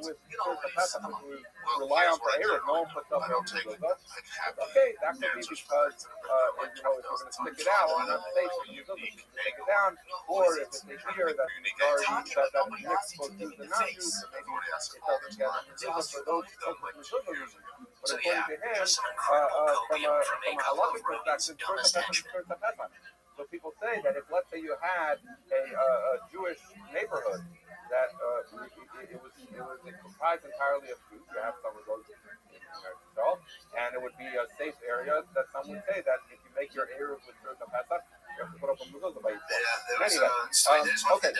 with source of Pesach, which we rely on for Erev, no one puts up a mezuzah. Okay, that could be because, if we're going to stick it out, it's not safe for you to take it down, or if it's a beer that is mixed for Jews and non-Jews, so maybe it doesn't get a mezuzah for those mezuzah reasons. But according to him, from a halachic perspective, source of Pesach is source of Pesach. So people say that if, let's say, you had a Jewish neighborhood that it was comprised entirely of Jews, you have some of those and it would be a safe area that some would say that if you make your area with source of Pesach, you have to put up a mezuzah by yourself. Anyway, okay,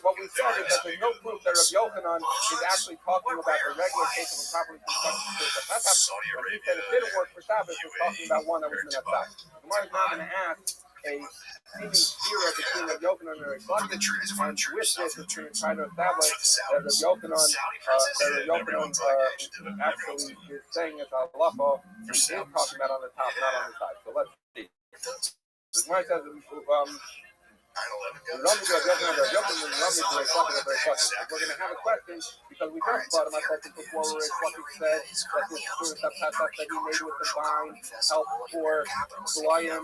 what we said is that there's no proof that Rabbi Yochanan is actually talking about the regular case of a properly constructed source of Pesach. When he said it didn't work for Shabbos, we're talking about one that was in a Pesach. The Gemara is now going to ask a seeming sphere between Rabbi Yochanan and Rish Lakish, and with this, it's going to try to establish that Rabbi Yochanan actually is saying it's halacha, and is talking about on the top, not on the side. So let's see. The Gemara says, we're going to have a question because we just brought him a question before where Lakish said that this source of Pesach that he made with the vine helped for Goyim,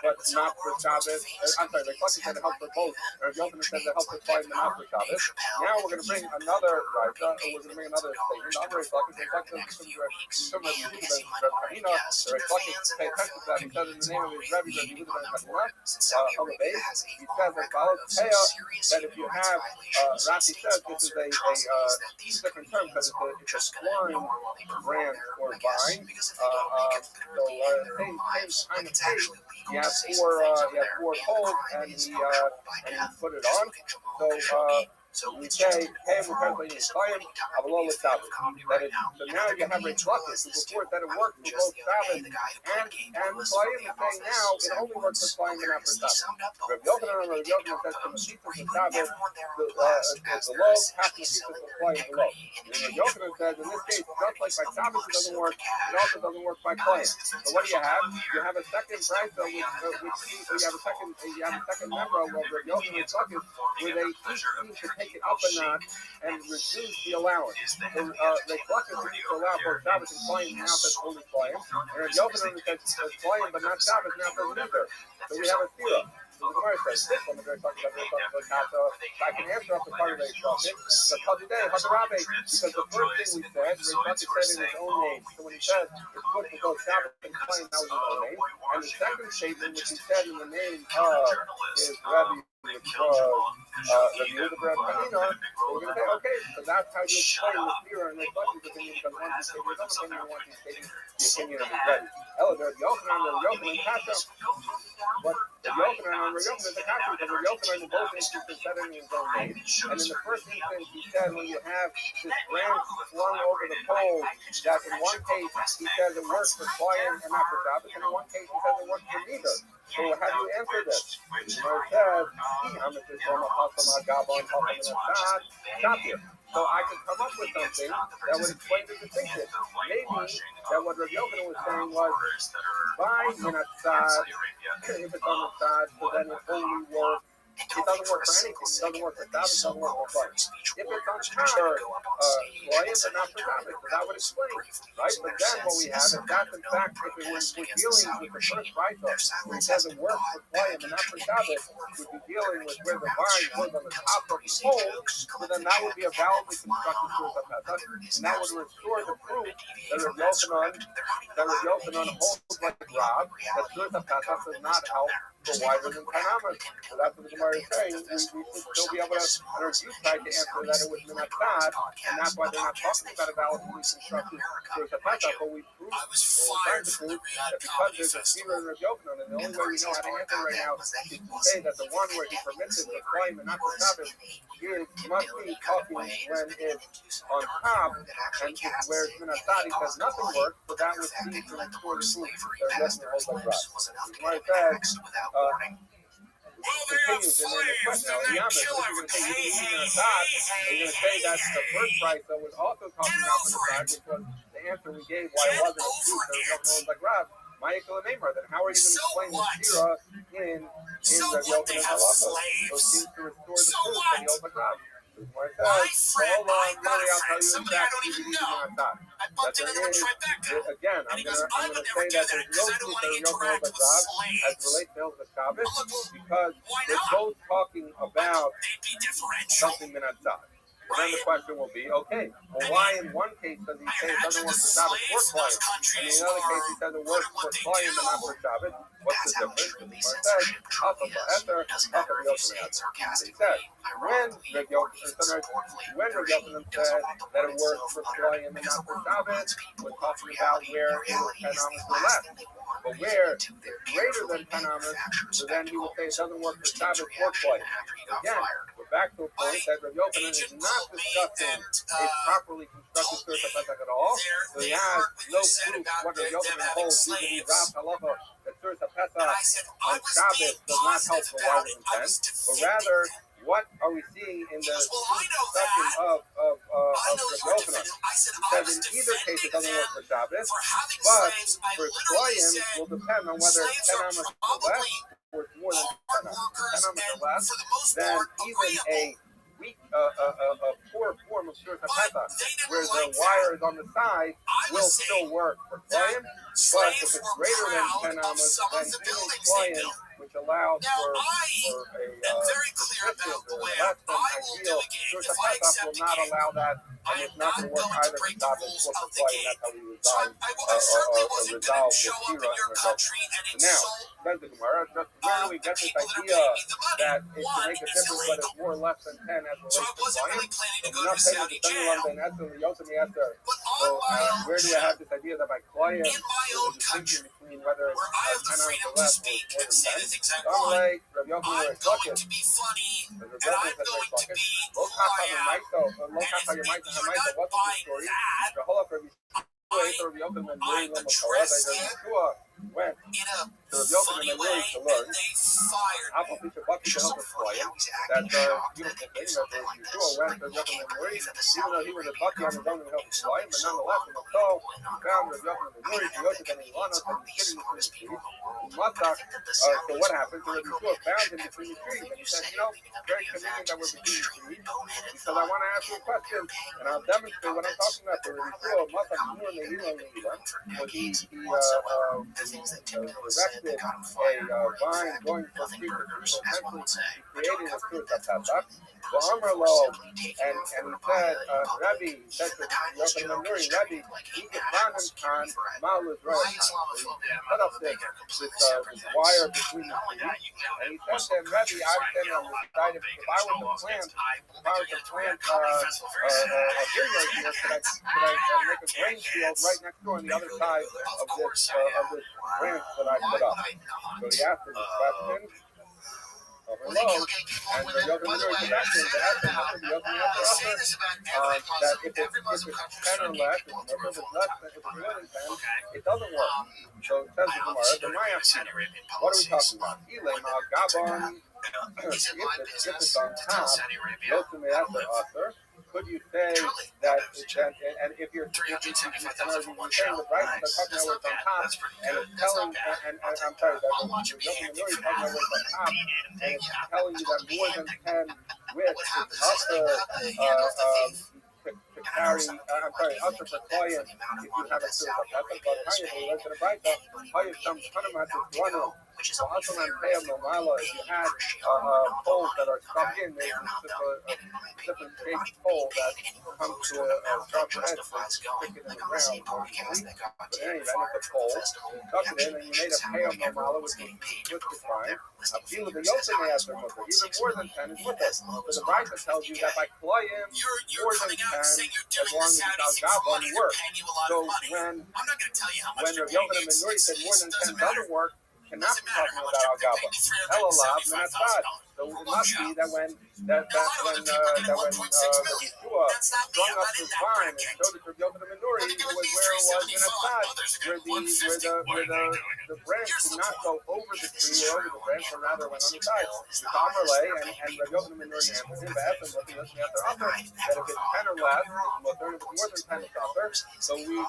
but not for Shabbos. I'm sorry, Lakish said it helped for both. Or Yochanan said it helped for Goyim, but not for Shabbos. Now we're going to bring another writer, or we're going to bring another statement. Not very Lakish, Lakish pay attention to that. He said in the name of his Rabbi, he says as follows: that if you have, Rashi says this is a different term because it's a twine branch or vine. Same kind of case. You have four poles and you put it on. So we say, hey, we're translating Chayim, Avalol Sabbath. That is, so now you have a bucket to report that it works for both Sabbath and Chayim is saying now it only works for Chayim and not for Sabbath. Rabbi Yochanan says from the pieces of Sabbath, the low, half the pieces of Chayim below. And Rabbi Yochanan says in this case, just like by Sabbath it doesn't work, it also doesn't work by Chayim. So what do you have? You have a second brisa, you have a second member of Rabbi Yochanan's bucket where they each seem to take it up a notch and reduce the allowance. So they collectively to allow both Sabbath and Chayim, now says only Chayim. And Rabbi Yochanan says Chayim, but not Sabbath, now says neither. So we have a theorem. So the Gemara says this one, we're talking about Kata. I can answer up the part of the topic. So today, Rabbi, because the first thing we said, Rabbi said in his own name. So when he says it's good for both Sabbath and Chayim, that was his own name. And the second statement, which he said in the name of his Rabbi, which was the Yehuda Panina, we're going to say, okay, so that's how you explain the theory and the Rabbi's opinion, because once he's taking his own opinion, and once he's taking the opinion of his Rebbe. Elder Yochanan, Kasha, but Yochanan is a Kasha, because Yochanan in both instances said it in his own name. And in the first instance, he said when you have this branch flung over the pole, that in one case he says it works for Chayim and not for Sabbath, and in one case he says it works for neither. So how do you answer this? The Gemara says, stop here. So I could come up with something that would explain the distinction. Maybe that what Rabbi Yochanan was saying was, fine, you're not sad, if it's on the side, so then it only works. It doesn't work for anything. It doesn't work for Sabbath, it doesn't work for Chayim. If it's on Chayim, but not for Sabbath, so that would explain, right? But then what we have is that's in fact, if it was dealing with the first Raisa, where it doesn't work for Chayim and not for Sabbath, we'd be dealing with where the vine was on the top of the pole, so then that would be a validly constructed source of Pesach, and that would restore the proof that Rabbi Yochanan holds like a Rab, that source of Pesach does not help for wider than 10 amas. So that's what the Gemara is saying. We should still be able to, or you tried to answer that it was not bad, and that's why they're not talking about a validly constructed source of Pesach, but we proved, or we're trying to prove, that because there's a fear in Rabbi Yochanan, and the only way we know how to answer right now is to say that the one where he permits it for Chayim and not for Sabbath, must be talking when it's on top, and where it's been a thought, he says nothing works, but that would seem to restore the proof that doesn't hold like that. The Gemara says, continues, and then the question, you're going to say that the first price that was also talking about from the side, which was the answer we gave why it wasn't a truth, there was no like Rab, Michael and Neymar, then how are you going to explain the Shira in the Yochanan Halacha? So it seems to restore the proof that he holds like Rab. My friend, my butterfriend, somebody I don't even know. I bumped into them in Tribeca. Again, I'm going to say that there's no truth that Yochanan holds like Rab as relates to the Shabbos, because they're both talking about something Minatzah. And then the question will be, okay, well, why in one case does he say it doesn't work for Sabbath or Chayim, and in another case he says it works for Chayim and not for Sabbath? What's the difference? He says, he said, when Rabbi Yochanan said that it works for Chayim and not for Sabbath, we're talking about where it was 10 amas or less. But where greater than 10 amas, so then he will say it doesn't work for Sabbath or Chayim. Again, we're back to a point that Rabbi Yochanan is not discussing a properly constructed source of Pesach at all. So he has no proof what Rabbi Yochanan holds vis-a-vis Rav Halacha, that source of Pesach on Shabbos does not help for wider than 10, but rather, what are we seeing in the discussion of Rabbi Yochanan? Because in either case it doesn't work for Shabbos, but for Chayim will depend on whether 10 amas or less, or it's more than 10 amas. 10 amas or less, then even a weak, poor form of Shir Pesach, where the wire is on the side, will still work for Chayim. But if it's greater than 10 amas, then even Chayim which allows Now, for I am very clear about the way I will do a game. If I accept will not a game, allow that, and I am it's not not going to work going to either break for the Shabbos rules or for of the Clay, and game. that's how we So resolve I certainly wasn't going to the show up in Tira your and resolve. country and Now, insult says the Gemara, just where do we the get this people that are idea paying me the money. that it can One, make a it's difference whether illegal. it's more or less than 10 as So I relates to wasn't really clients? planning to So go we're to not a saying Saudi that jail. But so on my own where do I have this idea that by client in my there's own a distinction country, between whether it's where I have the 10 hours freedom or to less or speak more and than say 10? the things I So want, Rabbi Yochanan I'm was going talking. to be funny, The and I'm going to be who I am. And if you're not buying that, I'm addressed it went in a to Rabbi Yochanan funny and way, to learn. and they fired me. Apple Pizza Bucky to help us play him. That's a beautiful thing that Yeshua went to Rabbi Yochanan Nuri, even though he was a Bucky on his own and helped fly him, but nonetheless, in the soul, he found Rabbi Yochanan Nuri, to Yosef and Ilanos, and he's sitting between the trees. So what happened? So Rabbi Yeshua found him between the trees, and he said, very convenient that we're between the trees, because I want to ask you a question, and I'll demonstrate what I'm talking about. So Rabbi Yeshua, Matzah Nur Ne'ila Ne'ila, was he erected a vine going from tree to tree, so essentially creating a tree of and he said, Rabbi, he said to Yochanan Nuri, Rabbi, he could find him on Malus Road. He set up this wire between the trees, and he said to him, Rabbi, I understand on this side, if I were to plant a vineyard here, could I make a grain field right next door on the other side of this branch that I put up? So he asked him this question. Hello, and the Yochanan Nuri came back to him to ask him, that if it's 10 or less, if it's less than, if it's more than 10, it doesn't work. So it says the Gemara, the Maya, what are we talking about? Ilema, Gabon, if it's on top, Yochanan asked the author, could you say that, and if you're saying the price, they're talking about what's on top, and it's telling, and I'm sorry, that Yochanan Nuri is talking about what's on top, and it's telling you that more than 10 width is to carry, I'm sorry, usher for client if you have a service. That's what Haya was in a Baita. Haya some Panama to run it. So also on Peo Nomala, if you had poles that are stuck in, there's a different shaped pole that comes to a sharp edge and stick it in the ground. But anyway, it's a pole, you tuck it in, and you made a Peo Nomala, which is fine. A few of the Yochanan answer with it, even more than 10 is with it. So the Baita tells you that by Klayim, more than 10, as long as it's Al-Gabon, works. So when Rabbi Yochanan and Nuri said more than 10 doesn't work, cannot be talking about Al-Gabon. Elalav Menatzad. So it must be that when Yeshua strung up his vine and showed it to Rabbi Yochanan and Nuri, it was where it was Menatzad, where the branch did not go over the tree or over the branch, but rather went on the side. The Tamarlay and Rabbi Yochanan and Nuri answered him, but asked him what he listened after upper, that if it's 10 or less, if it's more than 10 it's upper. So we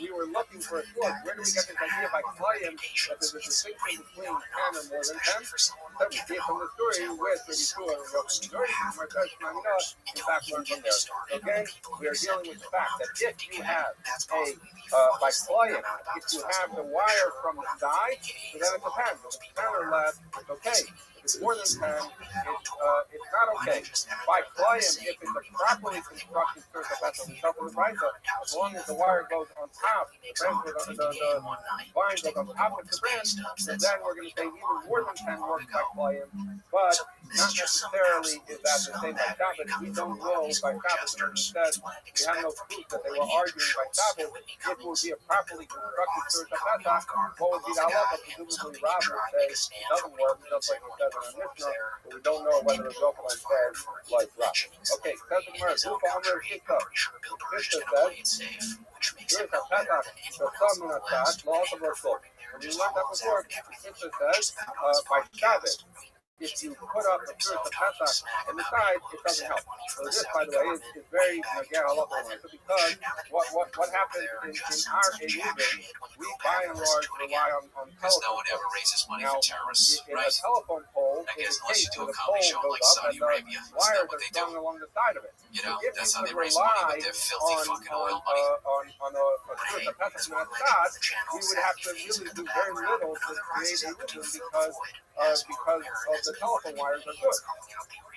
were looking for a source. Where do we get this idea by Klayim that there's a distinction between 10 or more than 10? So we see it from the story with Yeshua and Yochanan and Nuri, and we're touching on in fact learn from there. So again, we are dealing with the fact that if you have by Klayim, if you have the wire from the side, so then it depends. If it's 10 or less, it's okay. If it's more than 10, it's not okay. By Klayim, if it's a properly constructed circle, that's what we talk about the Brisa, as long as the wire goes on top, the vine goes on top of the branch, then we're going to say even more than 10 works by Klayim, but not necessarily is that the same by Shabbos. We don't know by Shabbos, and instead, we have no proof that they were arguing by Shabbos. If it would be a properly constructed Surah Pesach, what would be the halacha? Presumably, Rabbi would say it doesn't work, just like he says in our Mishnah, but we don't know whether the Yochanan says like Rabbi. Okay, says the Gemara, Gufa Amr Shita. Mishnah says, Surah Pesach, the Son Minatzad, laws of Rosh. And we learned that before. Mishnah says, by Shabbos, if you put up a Surah Pesach in the side, it doesn't help. So this, by the way, is very halacha, because what happens in our Eivim, we by and large rely on telephone poles. Now, in a telephone pole, in the case where the pole goes up and the wires are strung along the side of it. You know, if that's you how they could raise money rely with their filthy fucking oil money. on a Surah Pesach Minatzad, we would have to really do very little to create a Eivim, because because of the telephone wires are good.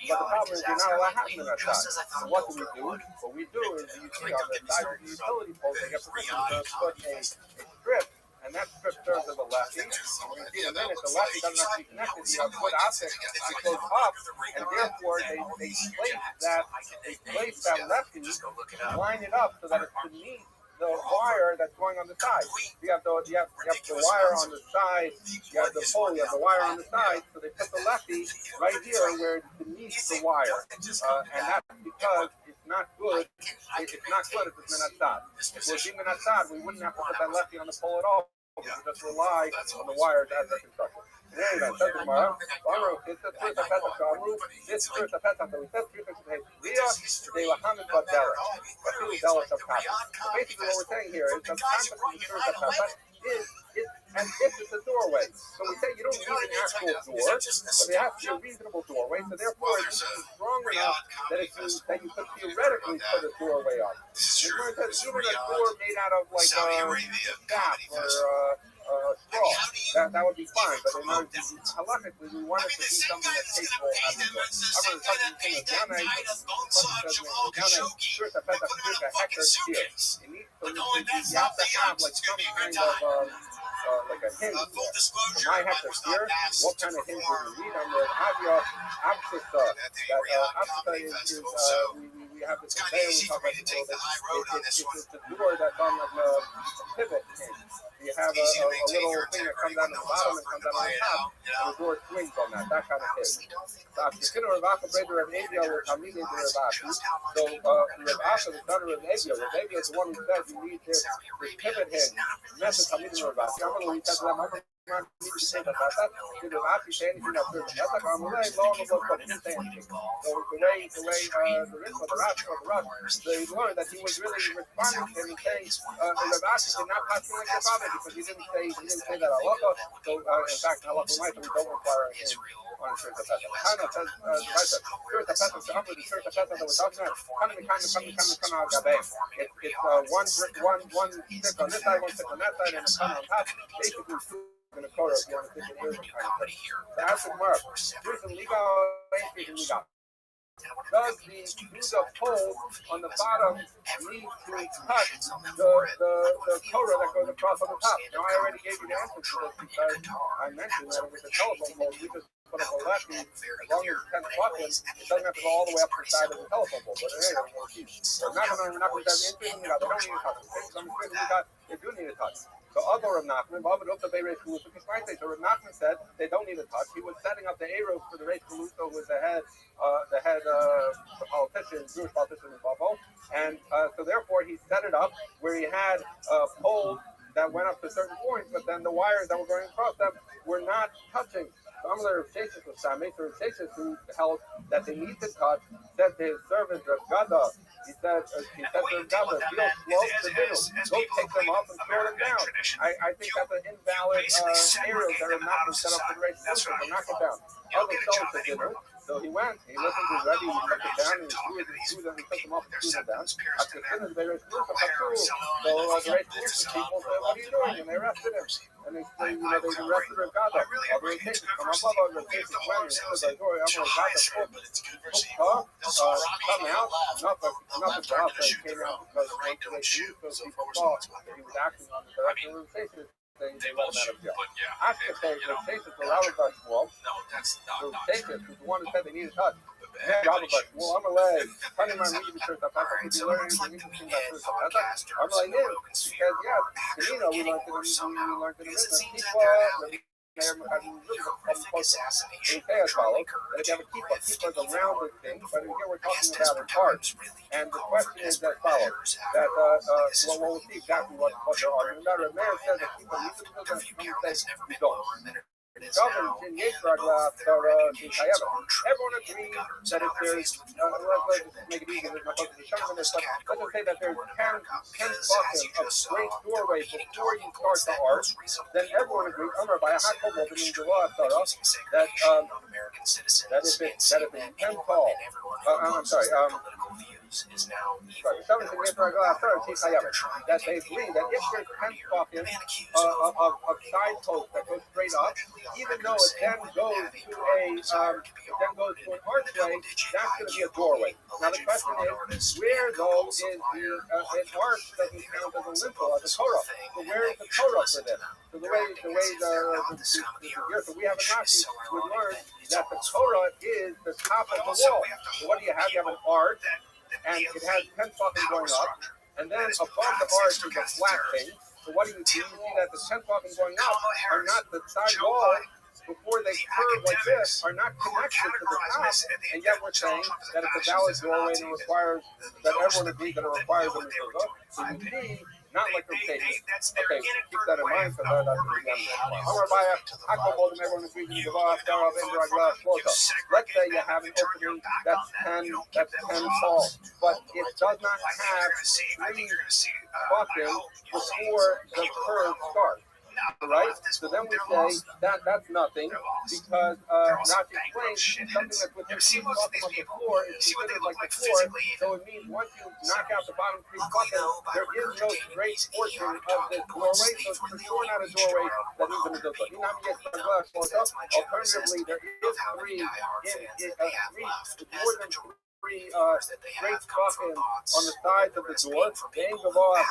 But the problem is you're not allowed having them outside. So what do? What we do is you see on the side of the utility poles, they get permission to put a strip, and that strip serves as a lefty. And we see in a minute, the lefty doesn't have to be connected. You have good optics, it goes up, and therefore they place that lefty, line it up so that it's beneath the wire that's going on the side. You have the wire on the side, you have the pole, you have the wire on the side, so they put the lefty right here where it's beneath the wire. And that's because it's not good. It's not good if it's minatzad. If it was minatzad, we wouldn't have to put that lefty on the pole at all. We would just rely on the wires as they're constructed. Anyway, says the Gemara, this is the Pesach that we said 3 things today. They were hamid but Derek. What do we tell us of Pesach? Basically, what we're saying here is the concept of the Pesach is as if it's a doorway. So we say you don't need an actual door, but it has to be a reasonable doorway. So therefore, it's strong enough that you could theoretically put a doorway on. Even a door made out of like sap or straw, that would be fine. But in order to halachically, we want it to be something that's capable of having a door. I'm going to talk to you down a hectare here. You have to have like some kind of like a hinge. My hectare here, what kind of hinge would you need on the abscissa? That abscissa is we have this conveyor, we talk about it a little bit. It's the door that's on like a pivot hinge. You have a little thing that comes out on the bottom and comes out on the top, and the door swings on that kind of thing. So the son of Rabbi, the son of Rabbi is the one who says you need this pivot hinge. Message Talmid and Rabbi. I'm going to tell them, so the learned that he was really responding to him and saying, Rabbi did not pass me like your father because he didn't say that halacha. So in fact, halacha might, we don't require him on a shirt of Pesach. Hana says, shirt of Pesach, the upper the shirt of Pesach that we're talking about, it's one stick on this side, one stick on that side, and a ton on top. Basically, in the Torah, if you want to think it is a kind of thing. So ask the Gemara, here's some legal, here's some legal. Does the pole on the bottom need to touch the Torah that goes across on the top? Now, I already gave you the answer to this because I mentioned that with the telephone pole, we just put up a lefty, as long as it's 10 buttons, it doesn't have to go all the way up to the side of the telephone pole. But anyway, we're not going to have interest in they don't need to touch. They do need a touch. So other Rav Nachman, so Rav Nachman said they don't need a touch. He was setting up the Eros for the Reish Galusa, who was the head politician, Jewish politician in Bavo, and so therefore he set it up where he had poles that went up to certain points, but then the wires that were going across them were not touching. So I'm going to Sheshes with Sameh, so Sheshes who held that they need to touch, said to his servant Rav Gada, he said to Rav Gada, deal slow to do. Don't take them off and throw them down. I think that's an invalid areas that are not set up for the race. They're not get down. Other sellers to dinner. So he went, he listened to Rabbi, he took it down, and he threw them, he took them off and threw them down. After dinner, they were so the race people said, what are you doing? And they arrested him. And they arrested Rav Gada. All the cases come up, all the cases went, and said, I'm going to come out, not the job that he came out because people saw that he was acting on the direction of the cases. They let him out of jail. After the cases were out of the wall, the cases was the one who said they needed touch. I'm like, funny man, we church up. I think you learn anything interesting about church up. I'm like, yeah, because we learned in the business. They say as follows, that if you have a kippah is a rounded thing, but here we're talking about a heart. And the question is as follows, that, we'll see exactly what they're arguing about. Rav Meir says that kippah needs to be done, some say we don't. Everyone agrees that if there's, let's make it easy, there's not supposed to be some of this, but let's just say that there's 10 buckets of great doorways before you start the arch, then everyone agrees, by a high couple, that means the law that if it's 10 tall, use is now evil. Right. That they believe that if there's 10 fucking of side posts that go straight up, even though it then goes to an archway, that's going to be a doorway. Now the question is, where though is an arch doesn't count as a lintel, as a Torah? So where is the Torah for this? So the way so we have a Nazi would learn that the Torah is the top of the wall. So what do you have? You have an arch, and it has 10 fucking going up, and then above the arch is a flat thing. So what do you see? You see that the 10 fucking going up are not the side walls before they curve like this, are not connected to the top, and yet we're saying that it's a valid doorway and it requires that everyone agrees that it requires a mezuzah. So you see, not like they're taking. Okay, keep that in mind because that's the end. Let's say you have an opening that's 10 tall, but it does not have 3 buttons before the curve starts. Right? So then we say that's nothing because Rashi explains something that's within 3 buttons on the floor is considered like the floor. So it means once you knock out the bottom 3 buttons, there is no straight portion of this doorway. So it's for sure not a doorway that needs a mezuzah. Alternatively, there is 3 more than 3 straight buttons on the sides of the door. The angle of but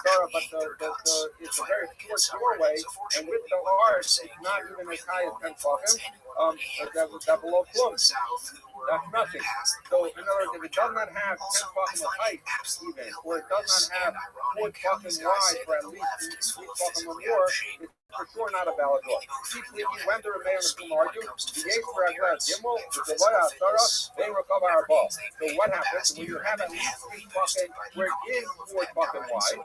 it's a very short doorway, and with the arch, it's not even as high as 10 buttons. That below plum. That's nothing. So in other words, if it does not have 10 buttons of height, even, or it does not have 4 buttons wide for at least 3 buttons or more, it's for sure not a valid door. When the Rabbi and the Pum argue, the Yates for Aglass Gimel, the Lawyer Sarah, they recover our ball. So what happens when you have at least 3 buttons where it is 4 buttons wide,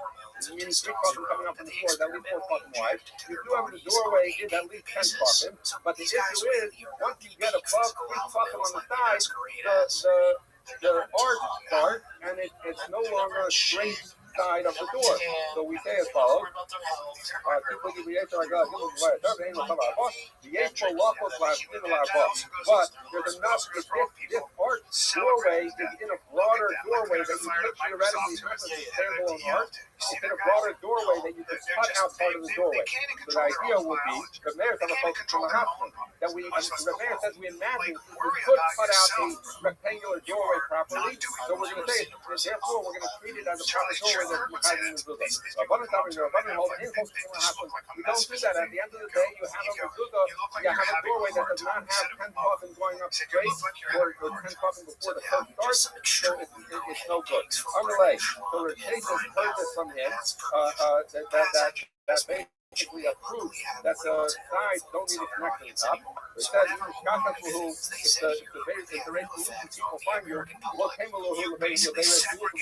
meaning 3 buttons coming up from the floor is at least 4 buttons wide, you do have the doorway is at least 10 buttons, but the issue is, once you get above 3 buttons on the side, the arch starts, and it's no longer a straight side of the door. So we say as follows. But there's enough if arch doorway is in a broader doorway that you could theoretically stand on arch, it's in a broader doorway that you could cut out part of the doorway. So the idea would be, the mayor says that the mayor says we imagine we could cut out a rectangular doorway properly. So we're going to say, therefore we're going to treat it as a proper doorway. We don't do that. At the end of the day, you have a mezuzah, you have a doorway that does not have 10 buttons going up straight, or 10 buttons before the first starts, so it's no good. Underlay. So Rav heard this from him, that basically approves that the sides don't need to connect to the top. It says, if the people find you, don't tell them this business about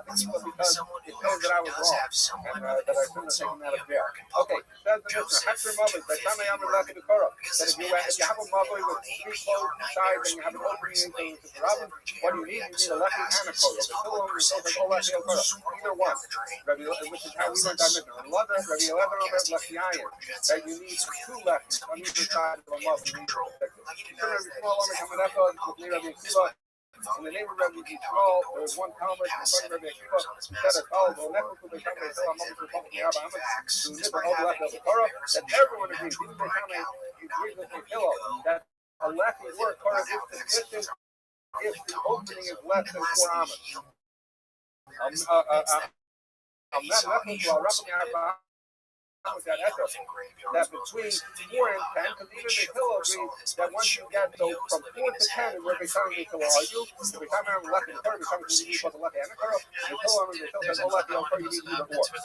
the people because it shows that I was wrong and that I shouldn't have taken that up there. Okay, says the Mishnah, that if you have a mother with 3 closed sides and you have an opening into the Rabbi, what do you need? You need a lefty and a coat. Either one. Which is how we learned our Mishnah. Rabbi 11 lefty iron. That you need 2 lefties on either side of a mother. In the name of Rabbi Yisrael, there was one Talmud in front of Rabbi Akiva who said as follows, that everyone agrees, even the Talmud agrees with the pillow, that a lefty work is consistent if the opening is less than 4 amas. That between 4 and 10, because even the pillow agrees that once you get from 4 to 10 is where they come to argue. Every time I'm left in the third, becomes to be both left and a curl. The pillow and the pillow says, left and you need either or. That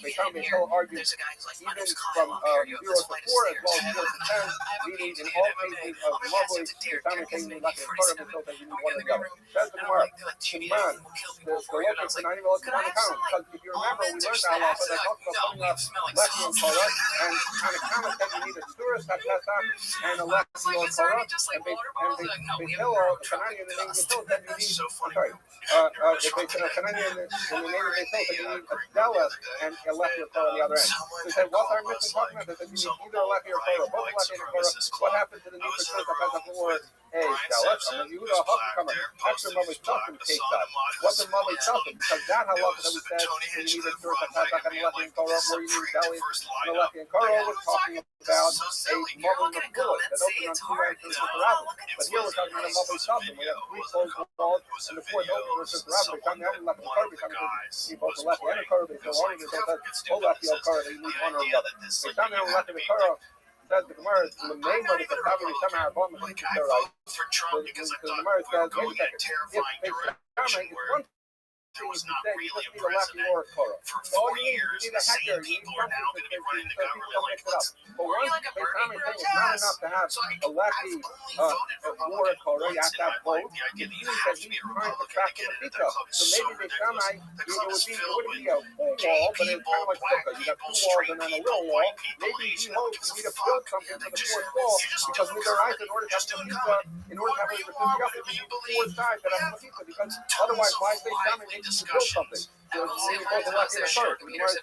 they come to argue even from 0 to 4 as well as 4 to 10, meaning in all cases of lovely, the time it came to left and curl, until that you need one or the other. Says the Gemara, Shimon, the locals are not even looking on the count, because if you remember, we learned that a lot, but I talked about putting up lefty and Torah, and on account of that you need a Suras HaPesach and a left It's like your it's Torah, already just like and water bottles. Like, no, we have Behillel, a the truck Kanani of in the name of dust. Behillel said you That's need, so funny. sorry, Kanani in the name of Behillel said you need a Delas and a left your Torah on the other end. So he said, what's our mission talking about? They said you need either a left your Torah, both left and a Torah. What happened to the need for Suras HaPesach or a Delas? I'm going to use a Huffkamer. Extra Mother Tussin case side. What's a Mother Tussin? Because that halacha that we said you need a Suras HaPesach and a left and Torah, or you need Delis and a left and Torah, was talking about a Mother of Fluid that opened on two ends of the Rabbi. But here we're talking about a Mother Tussin. We have three closed walls and the fourth open versus the Rabbi. We're talking about left and Torah. We're talking about you both the left and the Torah. They so only because whole left the Torah, they need one or the other. We're talking about left and the Torah. Says the Gemara, the name of the Katavi somehow bought the right. For Trump because I The thought Gemara we were says, going wait a in a second. terrifying If direction where there was not really a president. For 4 years, the same people are now going to be running the government. Like, but once they finally think it's not enough to have a lefty war Torah, you have to have both. It means that he's trying to track the pizza. So maybe they come out, it wouldn't be a full wall, but it's kind of like sukkah. You got two walls and then a little wall. Maybe he hopes you need to build something for the fourth wall because with their eyes, in order to have a pizza, in order to have a pizza, you need four sides that have a pizza because otherwise, why stay coming? To build something. So when you go to left in the first, the Gemara says,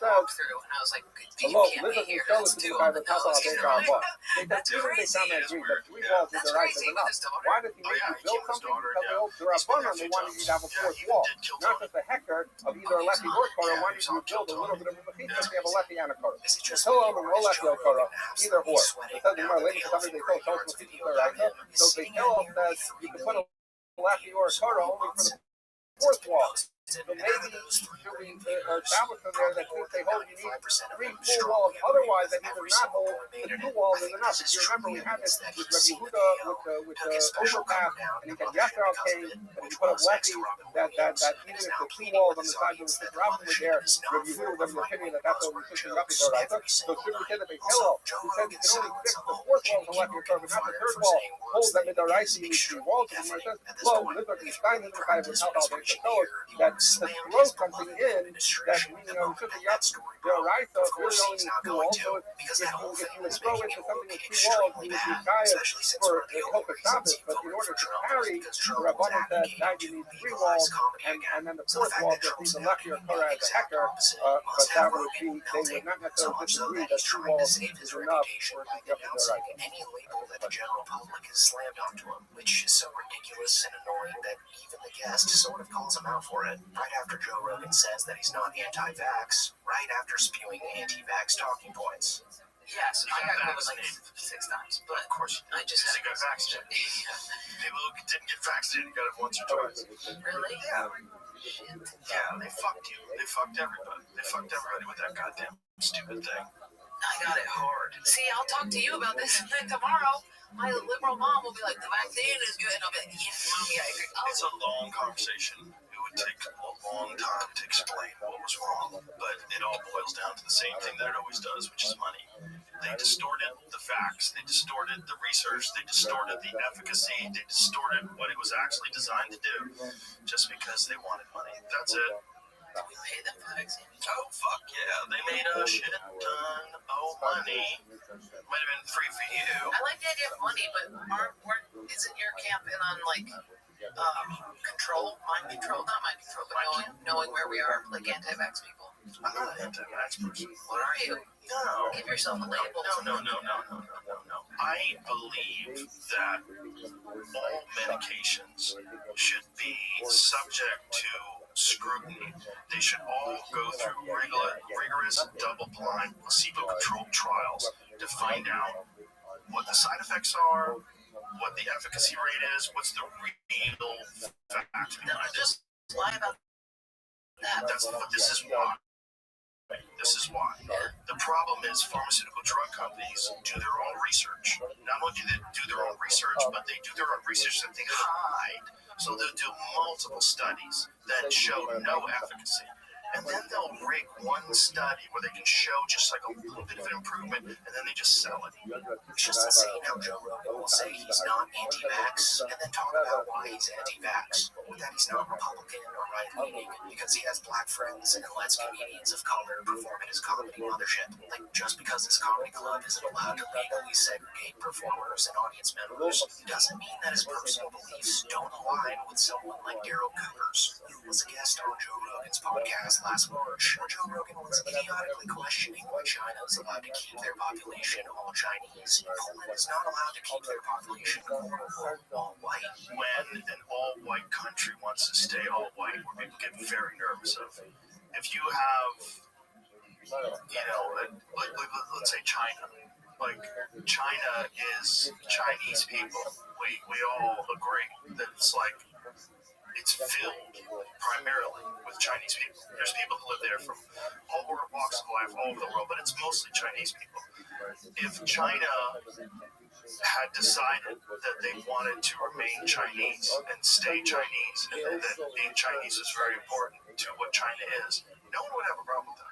hello, Elizabeth and Stella to do by the top of the car book. They said, even they come and agree that three walls with their eyes is enough. Why does he make you build something? Because they hope they're abundant, they wanted you to have a fourth wall. Not just a hectare of either a lefty or Torah, wanting you to build a little bit of a machine because they have a lefty and a Torah. The Hillel and no lefty or Torah, either or. It says in Gemara, later because they told social people right. So the Hillel says you can put a lefty or a Torah only for the fourth wall. So maybe should we establish in there that since they hold you need three full walls, otherwise that he does not hold the two walls is enough. If you remember, we had this with Rabbi Yehuda with the overpass, and he said Yasser came, and he put up lefties that even if the two walls on the side of the sister Rabbi were there, Rabbi Yehuda was of the opinion that that's what we should Rabbi there, right? So should we say that the Hillel, who said you can only fix the fourth wall from left your but not the third wall, holds that Midaraisi needs three walls, and he says, well, Litter can stein in the side of the top of the that to throw something in that, you know, took the right, so really only needs two walls. So if you would throw into something with two walls, you would be tired for Hilchot Shabbos, but in order to carry, the Rabbanan said that you need three walls, and then the fourth wall just needs a lefty or Torah as a hecker, but that would be, they would not necessarily disagree that two walls is enough for it to get to the right. Any label that the general public has slammed onto him, which is so ridiculous and annoying that even the guest sort of calls him out for it. Right after Joe Rogan says that he's not anti-vax, right after spewing anti-vax talking points. Yes, I got COVID like 6 times, but of course I just had got vaccinated. People who didn't get vaccinated got it once or twice. Really? Yeah. Yeah, they fucked you. They fucked everybody. They fucked everybody with that goddamn stupid thing. I got it hard. See, I'll talk to you about this tomorrow. My liberal mom will be like, the vaccine is good. And I'll be like, yeah, mommy, I agree. It's a long conversation. It would take a long time to explain what was wrong, but it all boils down to the same thing that it always does, which is money. They distorted the facts, they distorted the research, they distorted the efficacy, they distorted what it was actually designed to do, just because they wanted money. That's it. Did we pay them for the vaccine? Oh, fuck yeah. They made a shit ton of money. Might have been free for you. I like the idea of money, but isn't your camp in on, like, control, mind control, not mind control, but knowing where we are, like anti-vax people? I'm not an anti-vax person. What are you? No. Give yourself a label. No. I believe that all medications should be subject to scrutiny. They should all go through rigorous double-blind, placebo-controlled trials to find out what the side effects are, what the efficacy rate is, what's the real fact behind it. Just lie about that. This is why. This is why. The problem is pharmaceutical drug companies do their own research. Not only do they do their own research, but they do their own research that they hide. So they'll do multiple studies that show no efficacy. And then they'll rig one study where they can show just like a little bit of an improvement, and then they just sell it. It's just insane how Joe Rogan will say he's not anti-vax and then talk about why he's anti-vax, or that he's not Republican or right-leaning because he has black friends and lets comedians of color perform at his comedy mothership. Like, just because this comedy club isn't allowed to legally segregate performers and audience members doesn't mean that his personal beliefs don't align with someone like Daryl Cooper's, who was a guest on Joe Rogan's podcast last March, where Joe Rogan was idiotically questioning why China is allowed to keep their population all Chinese. Poland is not allowed to keep their population quote-unquote all white. When an all-white country wants to stay all-white, where people get very nervous of. If you have, let's say China. Like, China is Chinese people. We all agree that it's filled primarily with Chinese people. There's people who live there from all walks of life, all over the world, but it's mostly Chinese people. If China had decided that they wanted to remain Chinese and stay Chinese, and that being Chinese is very important to what China is, no one would have a problem with that.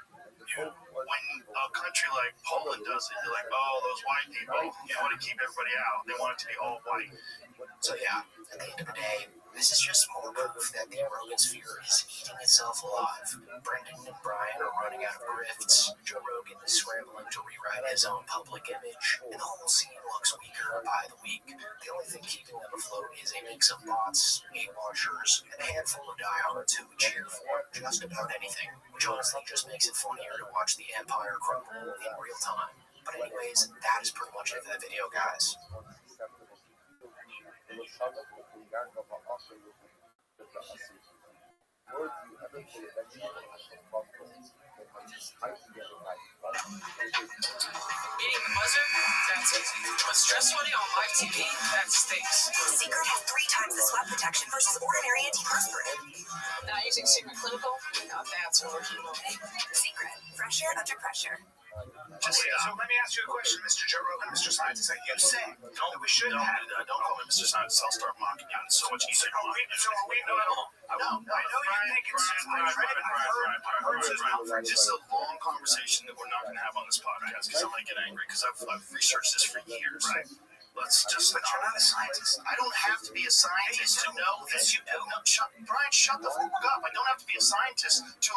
When a country like Poland does it, you're like, oh, those white people, you want to keep everybody out. They want it to be all white. So yeah, at the end of the day, this is just more proof that the Rogan sphere is eating itself alive. Brendan and Brian are running out of grifts. Joe Rogan is scrambling to rewrite his own public image, and the whole scene looks weaker by the week. The only thing keeping them afloat is a mix of bots, hate watchers, and a handful of diehards who cheer for just about anything, which honestly just makes it funnier to watch the empire crumble in real time. But anyways, that is pretty much it for the video, guys. Eating the buzzer? That's easy. But stress sweating on live TV? That stinks. Secret has 3 times the sweat protection versus ordinary antiperspirant. Not using Secret Clinical? Now that's original. Secret. Fresh air under pressure. So let me ask you a question, Mr. Joe Rogan, Mr. Scientist. You say that we shouldn't have... Don't call me Mr. Scientist. I'll start mocking you. It's so much easier. No, I know you think it's... I've heard it. This is a long conversation that we're not going to have on this podcast because I'm going to get angry because I've researched this for years. Right. Let's just... But you're not a scientist. I don't have to be a scientist to know that you do. No, Brian, shut the fuck up. I don't have to be a scientist to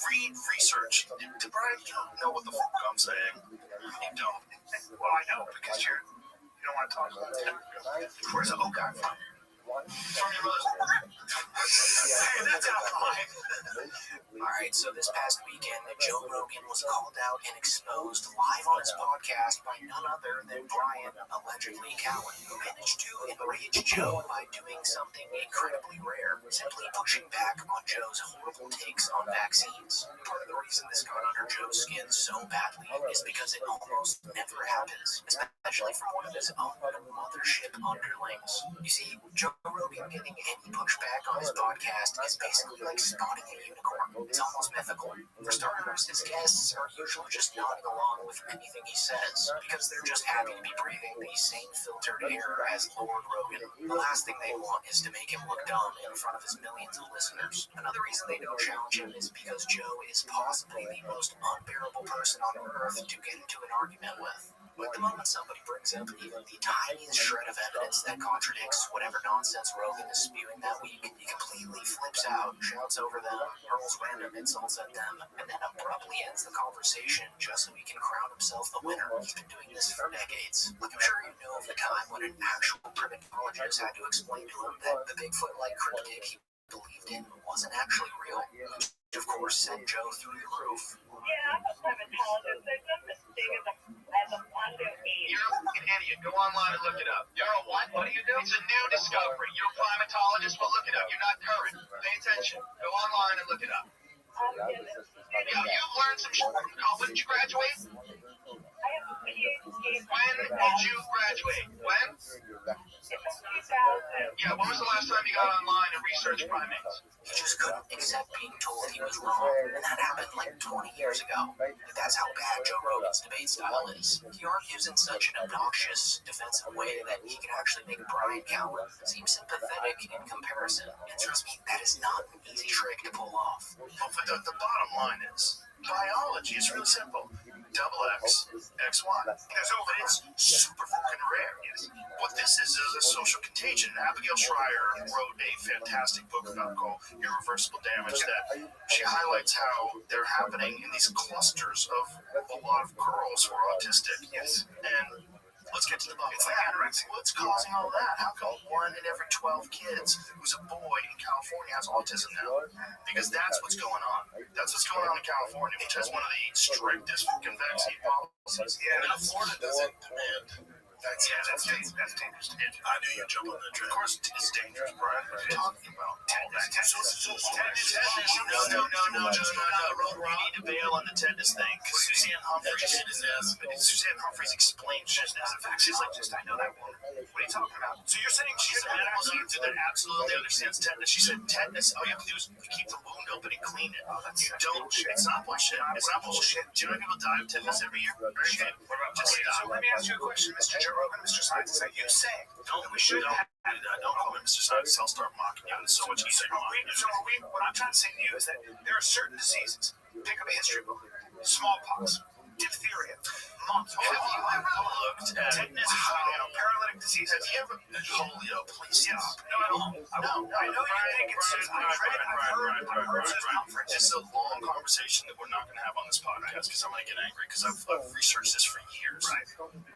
read research. Brian, you don't know what the fuck I'm saying. You don't. Well, I know because you don't want to talk about it. Where's the old guy from? From your mother's... Hey, that's outside. Alright, so this past weekend, Joe Rogan was called out and exposed live on his podcast by none other than Brian, allegedly Cowan, who managed to enrage Joe by doing something incredibly rare, simply pushing back on Joe's horrible takes on vaccines. Part of the reason this got under Joe's skin so badly is because it almost never happens, especially from one of his own mothership underlings. You see, Joe Rogan getting any pushback on his podcast is basically like spotting a unicorn. It's almost mythical. For starters, his guests are usually just nodding along with anything he says, because they're just happy to be breathing the same filtered air as Lord Rogan. The last thing they want is to make him look dumb in front of his millions of listeners. Another reason they don't challenge him is because Joe is possibly the most unbearable person on earth to get into an argument with. But the moment somebody brings up even the tiniest shred of evidence that contradicts whatever nonsense Rogan is spewing that week, he completely flips out, shouts over them, hurls random insults at them, and then abruptly ends the conversation just so he can crown himself the winner. He's been doing this for decades. Like, I'm sure you know of the time when an actual primatologist had to explain to him that the Bigfoot-like cryptid he believed in wasn't actually real, which of course sent Joe through the roof. Yeah, I'm a primatologist. There's no such thing as a wonder age. You're a fucking idiot. Go online and look it up. You're a what? What do you do? It's a new discovery. You're a primatologist? Well, look it up. You're not current. Pay attention. Go online and look it up. Yeah, you've learned some shit from college. When did you graduate? I have a PhD. When did you graduate? When? It's 2000. Yeah, when was the last time you got online and researched primates? He just couldn't accept being told he was wrong, and that happened like 20 years ago. That's how bad Joe Rogan's debate style is. He argues in such an obnoxious, defensive way that he can actually make Brian Cowan seem sympathetic in comparison. And trust me, that is not an easy trick to pull off. But the bottom line is, biology is really simple. XY. It's super fucking rare. Yes. What this is a social contagion. Abigail Schreier wrote a fantastic book about called Irreversible Damage that she highlights how they're happening in these clusters of a lot of girls who are autistic. Yes. And let's get to the bottom. It's like anorexia. What's causing all that? How come 1 in every 12 kids who's a boy in California has autism now? Because that's what's going on. That's what's going on in California, which has one of the strictest fucking vaccine policies. Yeah, now Florida doesn't demand. That's dangerous. I knew you'd jump on that train. Of course, it's dangerous, Brian. What are you talking about? No. We need to bail on the tetanus thing. Suzanne Humphreys explained tetanus. She's like, I know that woman. What are you talking about? So you're saying she's a medical doctor that absolutely understands tetanus? She said tetanus, all you have to do is keep the wound open and clean it. You don't. It's not bullshit. It's not bullshit. Do you know how people die of tetanus every year? Shit. So let me ask you a question, Mr. Joe Rogan, Mr. Scientist. Are you saying we should have don't call me Mr. Scientist, I'll start mocking you. It's so much easier. What I'm trying to say to you is that there are certain diseases. Pick up a history book. Smallpox, diphtheria, mumps. Have you ever looked at tetanus, paralytic disease? Have you ever polio? Please stop. No. I know you think it's. I've heard this conference. It's a long conversation that we're not going to have on this podcast because I'm going to get angry because I've researched this for years. Right.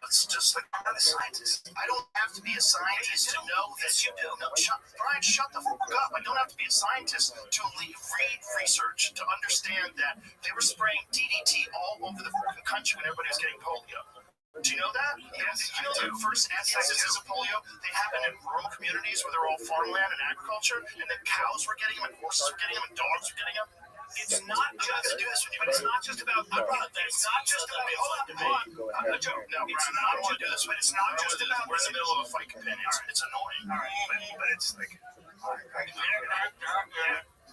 It's just like I'm not a scientist. I don't have to be a scientist to know this. You do. No, Brian, shut the fuck up. I don't have to be a scientist to read research to understand that they were spraying DDT all over the fucking country when everybody was getting polio. Do you know that? Yes. You know the first instances of polio, they happened in rural communities where they're all farmland and agriculture, and then cows were getting them, and horses were getting them, and dogs were getting them. It's not just do this with you, but it's not just about. It's not just about. Hold on. No, Brian, I don't want to do this, but it's not just about. We're in the middle of a fight, companion. It's annoying. All right, but it's like.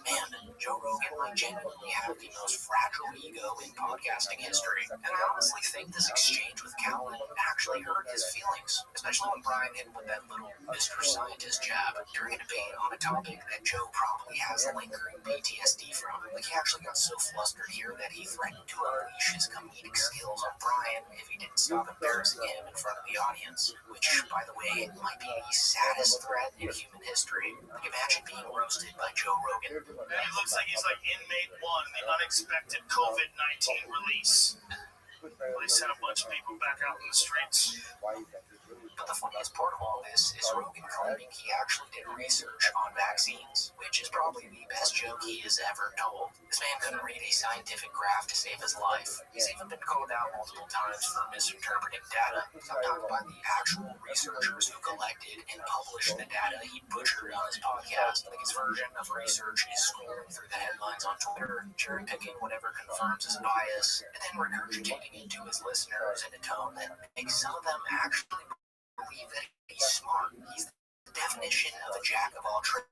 Man, Joe Rogan might genuinely have the most fragile ego in podcasting history. And I honestly think this exchange with Callan actually hurt his feelings, especially when Brian hit him with that little Mr. Scientist jab during a debate on a topic that Joe probably has lingering PTSD from. Like, he actually got so flustered here that he threatened to unleash his comedic skills on Brian if he didn't stop embarrassing him in front of the audience, which, by the way, might be the saddest threat in human history. Like, imagine being roasted by Joe Rogan. He looks like he's like inmate 1, the unexpected COVID-19 release. They sent a bunch of people back out in the streets. But the funniest part of all this is Rogan claiming he actually did research on vaccines, which is probably the best joke he has ever told. This man couldn't read a scientific graph to save his life. He's even been called out multiple times for misinterpreting data, sometimes by the actual researchers who collected and published the data he butchered on his podcast. Like, his version of research is scrolling through the headlines on Twitter, cherry-picking whatever confirms his bias, and then regurgitating it to his listeners in a tone that makes some of them actually believe that he's smart. He's the definition of a jack of all trades,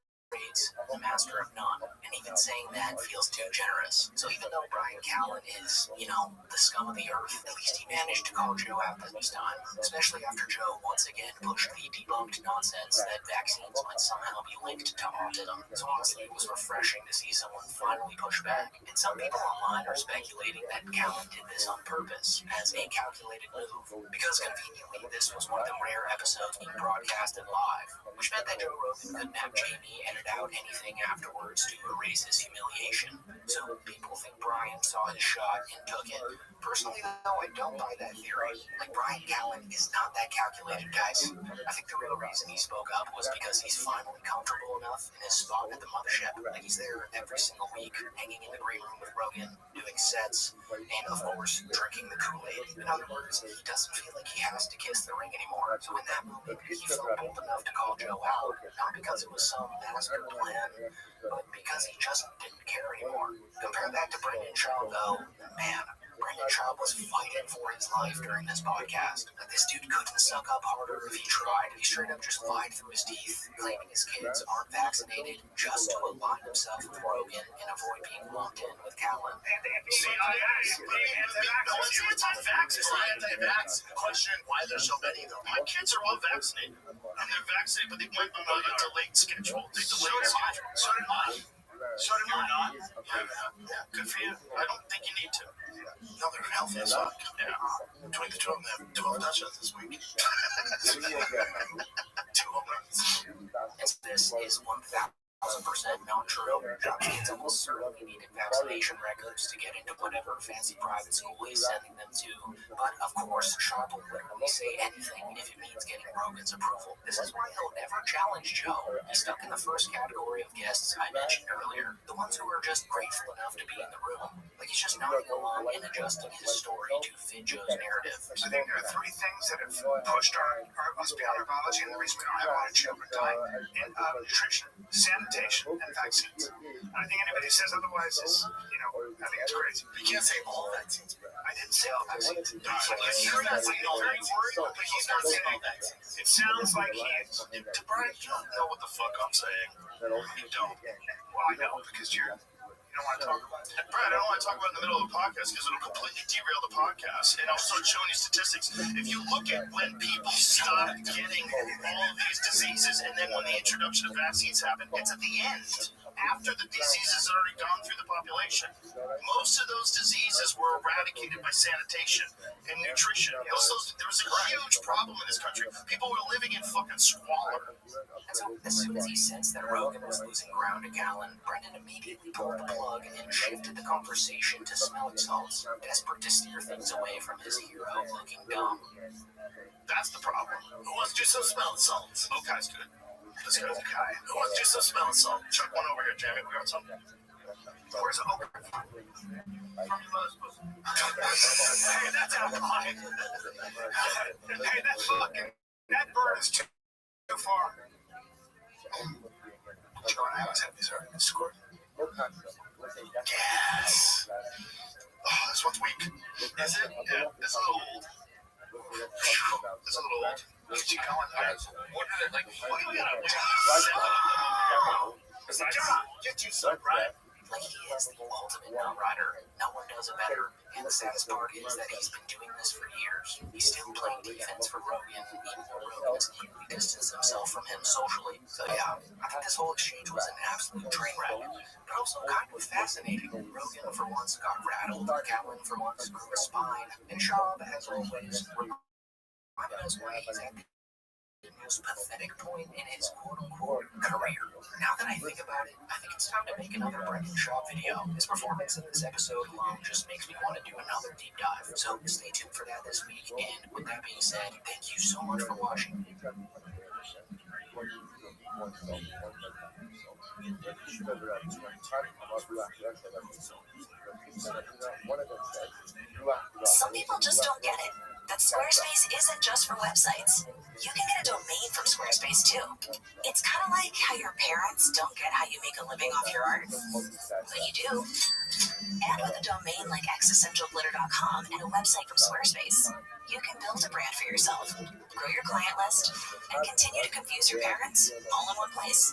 a master of none. And even saying that feels too generous. So even though Brian Callan is, the scum of the earth, at least he managed to call Joe out this time. Especially after Joe once again pushed the debunked nonsense that vaccines might somehow be linked to autism. So honestly, it was refreshing to see someone finally push back. And some people online are speculating that Callan did this on purpose, as a calculated move. Because conveniently, this was one of the rare episodes being broadcasted live, which meant that Joe Rogan couldn't have Jamie edit out anything afterwards to erase his humiliation. So people think Brian saw his shot and took it. Personally, though, I don't buy that theory. Like, Brian Callan is not that calculated, guys. I think the real reason he spoke up was because he's finally comfortable enough in his spot at the mothership. Like, he's there every single week, hanging in the green room with Rogan, doing sets, and of course, drinking the Kool-Aid. In other words, he doesn't feel like he has to kiss the ring anymore. So in that moment, he felt bold enough to call Joe out, not because it was some master plan, but because he just didn't care anymore. Compare that to Brendan Schaub, though. Man, Brendan Schaub was fighting for his life during this podcast. Like, this dude couldn't suck up harder if he tried. He straight up just lied through his teeth, claiming his kids aren't vaccinated just to align himself with Rogan and avoid being lumped in with Callan. No one's anti-vax. It's not anti-vax. Question why there's so many, though. My kids are all vaccinated. And they're vaccinated, but they went on a delayed schedule. They delayed the schedule. So did I. So did I. Yeah, good for you. I don't think you need to. No, they're healthy as fuck. Yeah. Between the two of them, they have 12 touchdowns this week. 2 home runs. This is 1,000% not true. Kids almost certainly needed vaccination records to get into whatever fancy private school he's sending them to. But of course, Sean will literally say anything if it means getting Rogan's approval. This is why he'll never challenge Joe. He's stuck in the first category of guests I mentioned earlier, the ones who are just grateful enough to be in the room. Like he's just nodding along and adjusting his story to fit Joe's narrative. I think there are 3 things that have pushed us beyond our biology, and the reason we don't have a lot of children die: nutrition, sanitation, and vaccines. And I think anybody who says otherwise is, I think it's crazy. You can't say all vaccines. I didn't say all vaccines. He's not saying all vaccines. But he's not saying all vaccines. It sounds like he is. Brian, you don't know what the fuck I'm saying. You don't. Well, I know, because you don't want to talk about it. Brad, I don't want to talk about it in the middle of the podcast because it'll completely derail the podcast. And I'll start showing you statistics. If you look at when people stop getting all of these diseases and then when the introduction of vaccines happened, it's at the end, after the diseases had already gone through the population. Most of those diseases were eradicated by sanitation and nutrition. There was a huge problem in this country. People were living in fucking squalor. And so, as soon as he sensed that Rogan was losing ground to Callan, Brendan immediately pulled the plug and shifted the conversation to smelling salts, desperate to steer things away from his hero looking dumb. That's the problem. Who wants to do some smelling salts? Okai's good. Let's go, Okai. Who wants to do some smelling salt? Chuck one over here, Jamie. We got some. Where's the Okai? From your mother's pussy. Hey, that's alcohol. Hey, that's fucking... That bird is too far. Joe and I always have these arguments, scored. Yes. Oh, this one's weak. Is it? Yeah, it's a little old. It's a little old. Look at you going. What are they like? What do you got? Get you some, right? Like he is the ultimate non-rider. No one does it better. And the saddest part is that he's been doing this for years. He's still playing defense for Rogan, even though Rogan has completely distanced himself from him socially. So yeah, I think this whole exchange was an absolute train wreck, but also kind of fascinating. Rogan for once got rattled, Callan for once grew a spine, and Schaub, as always, reminded us why he's at the most pathetic point in his quote-unquote career. Now that I think about it, I think it's time to make another Brendan Schaub video. His performance in this episode alone just makes me want to do another deep dive. So stay tuned for that this week. And with that being said, thank you so much for watching. Some people just don't get it. That Squarespace isn't just for websites. You can get a domain from Squarespace too. It's kind of like how your parents don't get how you make a living off your art. But you do. And with a domain like existentialglitter.com and a website from Squarespace, you can build a brand for yourself, grow your client list, and continue to confuse your parents all in one place.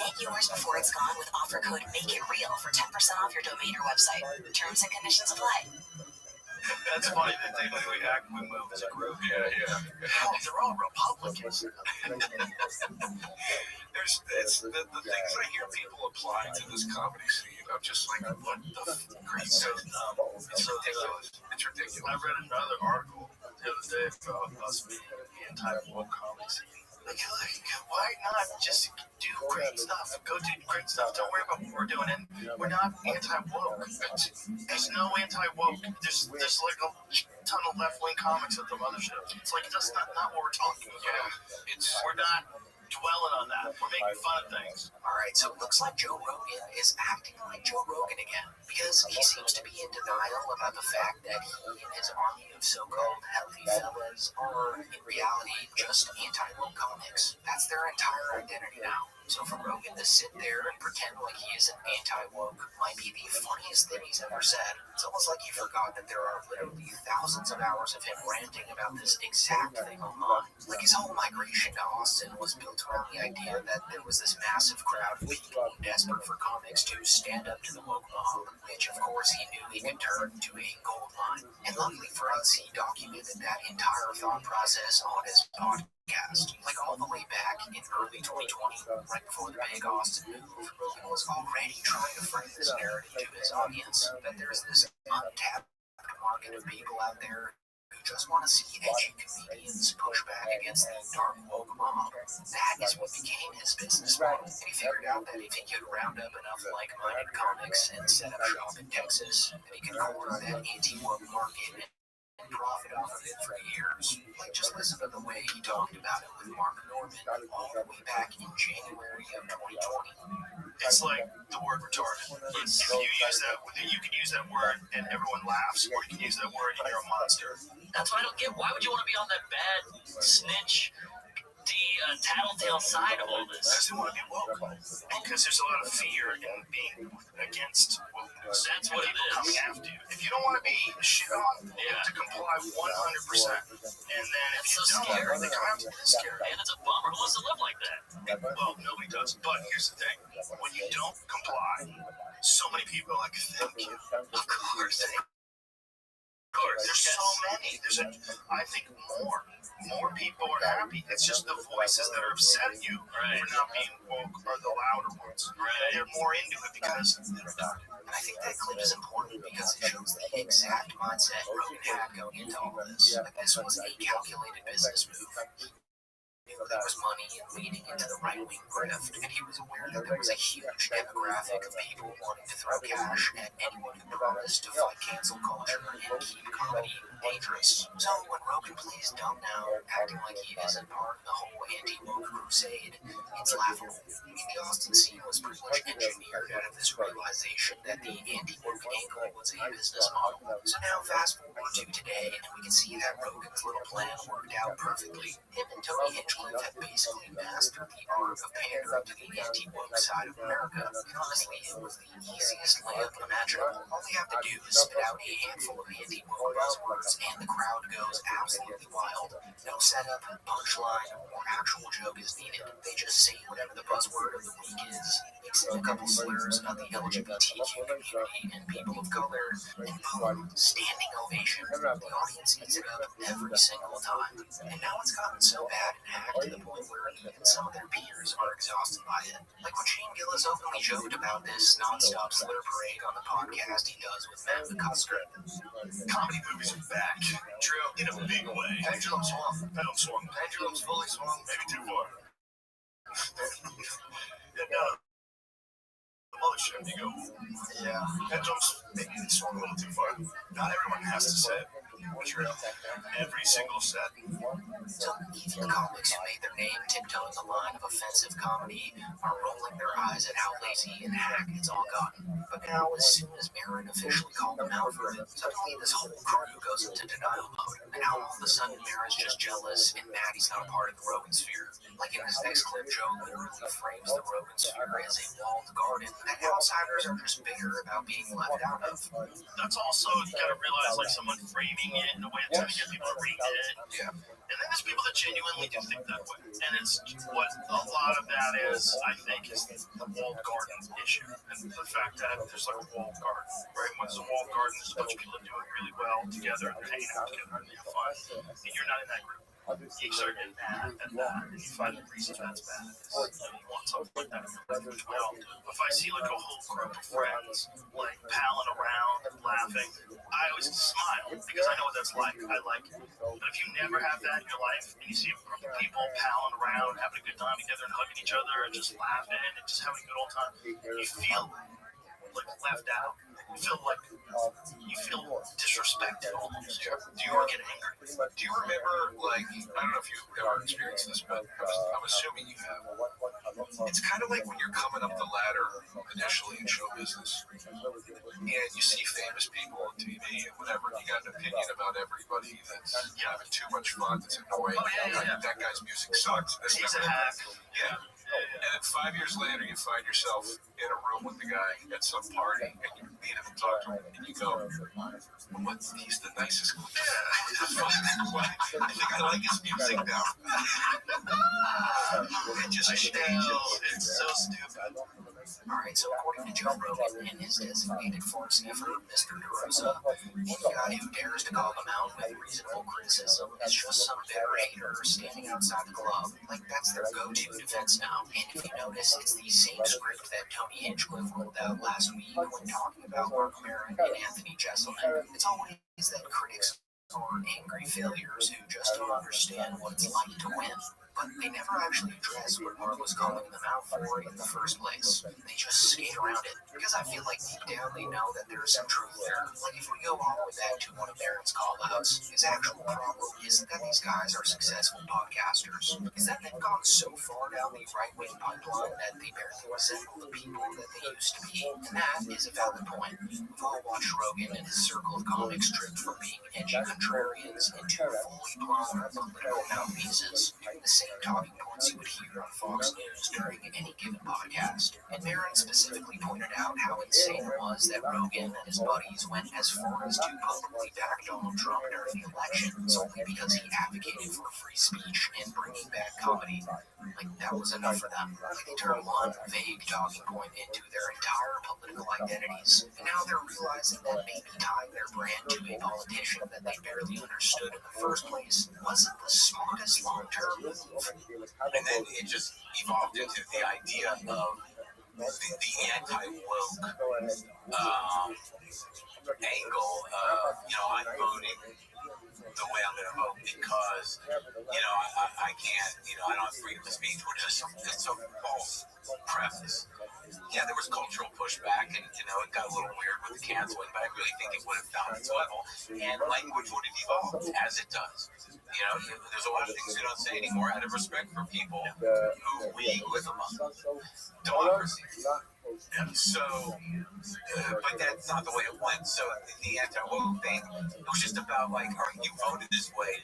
Get yours before it's gone with offer code MAKEITREAL for 10% off your domain or website. Terms and conditions apply. That's funny that we move as a group. Yeah. Hell, they're all Republicans. The things I hear people applying to this comedy scene, I'm just like, what the great so dumb. It's ridiculous. It's ridiculous. I read another article the other day about us being anti-woke comedy scene. Like, why not just do great stuff? Go do great stuff. Don't worry about what we're doing. And we're not anti-woke. There's no anti-woke. There's like a ton of left-wing comics at the mothership. It's like, that's not what we're talking about. We're not dwelling on that. We're making fun of things. Alright, so it looks like Joe Rogan is acting like Joe Rogan again, because he seems to be in denial about the fact that he and his army of so-called healthy fellas are, in reality, just anti-woke comics. That's their entire identity now. So for Rogan to sit there and pretend like he isn't anti-woke might be the funniest thing he's ever said. It's almost like he forgot that there are literally thousands of hours of him ranting about this exact thing online. Like his whole migration to Austin was built around the idea that there was this massive crowd of people desperate for comics to stand up to the woke mob, which of course he knew he could turn into a gold mine. And luckily for us, he documented that entire thought process on his podcast. Like all the way back in early 2020, right before the big Austin move, Rogan was already trying to frame this narrative to his audience that there's this untapped market of people out there who just want to see edgy comedians push back against the dark woke mob. That is what became his business model. And he figured out that if he could round up enough like-minded comics and set up shop in Texas, that he could corner that anti-woke market and profit off of it for years. Like, just listen to the way he talked about it with Mark Norman all the way back in January of 2020. It's like the word retarded. You can use that word and everyone laughs, or you can use that word and you're a monster. That's what I don't get. Why would you want to be on that bad snitch, the tattletale side of all this? Because they want to be woke. Because there's a lot of fear in being against wokeness. That's what it is. Coming after you. If you don't want to be shit on, you have to comply 100%. And then if you don't, they come after you. It's scary. And it's a bummer. Who wants to live like that? Well, nobody does. But here's the thing. When you don't comply, so many people are like, thank you. Of course. There's so many. I think more people are happy. It's just the voices that are upset at you for not being woke are the louder ones. They're more into it because they're not. And I think that clip is important because it shows the exact mindset Rogan had going into all of this. Like, this was a calculated business move. He knew there was money and leading into the right-wing grift, and he was aware that there was a huge demographic of people wanting to throw cash at anyone who promised to fight cancel culture and keep comedy dangerous. So when Rogan plays dumb now, acting like he isn't part of the whole anti-woke crusade, it's laughable. I mean, the Austin scene was pretty much engineered out of this realization that the anti-woke angle was a business model. So now fast forward to today, and we can see that Rogan's little plan worked out perfectly. Him and Tony Hinchcliffe have basically mastered the art of pandering to the anti-woke side of America. And honestly, it was the easiest layup imaginable. All they have to do is spit out a handful of anti-woke buzzwords, and the crowd goes absolutely wild. No setup, punchline, or actual joke is needed. They just say whatever the buzzword of the week is, mix in a couple slurs about the LGBTQ community and people of color, and boom, standing ovation. The audience eats it up every single time. And now it's gotten so bad and hacked to the point where even some of their peers are exhausted by it. Like when Shane Gillis openly joked about this non-stop slur parade on the podcast he does with Matt McCusker. Comedy movies are back. True. In a big way. Pendulum swung. Pendulum's fully swung. Maybe too far. The mothership, you go, yeah. Pendulums, maybe they swung a little too far. Not everyone has to say it. True. Every single set. So even the comics who made their name tiptoeing the line of offensive comedy are rolling their eyes at how lazy and hack it's all gotten. But now, as soon as Maron officially called them out for it, suddenly this whole crew goes into denial mode. And now all of a sudden Maron's just jealous and mad he's not a part of the Rogan sphere. Like in this next clip, Joe literally frames the Rogan sphere as a walled garden that outsiders are just bitter about being left out of. That's also, you gotta realize, like someone framing it in a way that's gonna get people to read it. Yeah. And then there's people that genuinely do think that way. And it's what a lot of that is, I think, is the walled garden issue. And the fact that there's like a walled garden, right? When there's a walled garden, there's a bunch of people that do it really well together and hanging out together and have fun. And you're not in that group. You start getting mad at that, and you find the reason that's bad. You want something like that in your life as well. If I see like a whole group of friends like palling around and laughing, I always smile because I know what that's like. I like it. But if you never have that in your life, and you see a group of people palling around, having a good time together, and hugging each other, and just laughing, and just having a good old time, you feel like left out. You feel disrespected almost. Do you ever get angry? Do you remember, like, I don't know if you've ever experienced this, but I'm assuming you have. It's kind of like when you're coming up the ladder initially in show business, and you see famous people on TV and whatever, and you got an opinion about everybody that's having too much fun, that's annoying. That guy's music sucks. He's a hack. Yeah. And then 5 years later, you find yourself in a room with the guy at some party, and you meet him and talk to him, and you go, "What? He's the nicest guy. I think I like his music now." It just changes. It's so stupid. Alright, so according to Joe Rogan and his designated form sniffer, Mr. DeRosa, any guy who dares to call him out with reasonable criticism is just some bitter hater standing outside the club. Like, that's their go-to defense now. And if you notice, it's the same script that Tony Hinchcliffe rolled out last week when talking about Mark Maron and Anthony Jeselnik. It's always that critics are angry failures who just don't understand what it's like to win. But they never actually address what Mark was calling them out for in the first place. They just skate around it. Because I feel like deep down they know that there's some truth there. Like, if we go all the way back to one of Barron's call-outs, his actual problem isn't that these guys are successful podcasters. It's that they've gone so far down the right-wing pipeline that they barely resemble the people that they used to be. And that is a valid point. We've all watched Rogan and his circle of comics drift from being edgy contrarians into fully blown political mouthpieces, doing the same talking points you would hear on Fox News during any given podcast. And Maron specifically pointed out how insane it was that Rogan and his buddies went as far as to publicly back Donald Trump during the election solely because he advocated for free speech and bringing back comedy. Like, that was enough for them. Like, they turned one vague talking point into their entire political identities. And now they're realizing that maybe tying their brand to a politician that they barely understood in the first place wasn't the smartest long-term move. And then it just evolved into the idea of the anti-woke angle of, I'm voting the way I'm going to vote because, I can't, I don't have freedom of speech, which is it's a false preface. Yeah, there was cultural pushback, and it got a little weird with the canceling, but I really think it would have found its level, and language would have evolved as it does. There's a lot of things you don't say anymore out of respect for people who we live among. Democracy. And so, but that's not the way it went. So the anti-woke thing, it was just about all right, you voted this way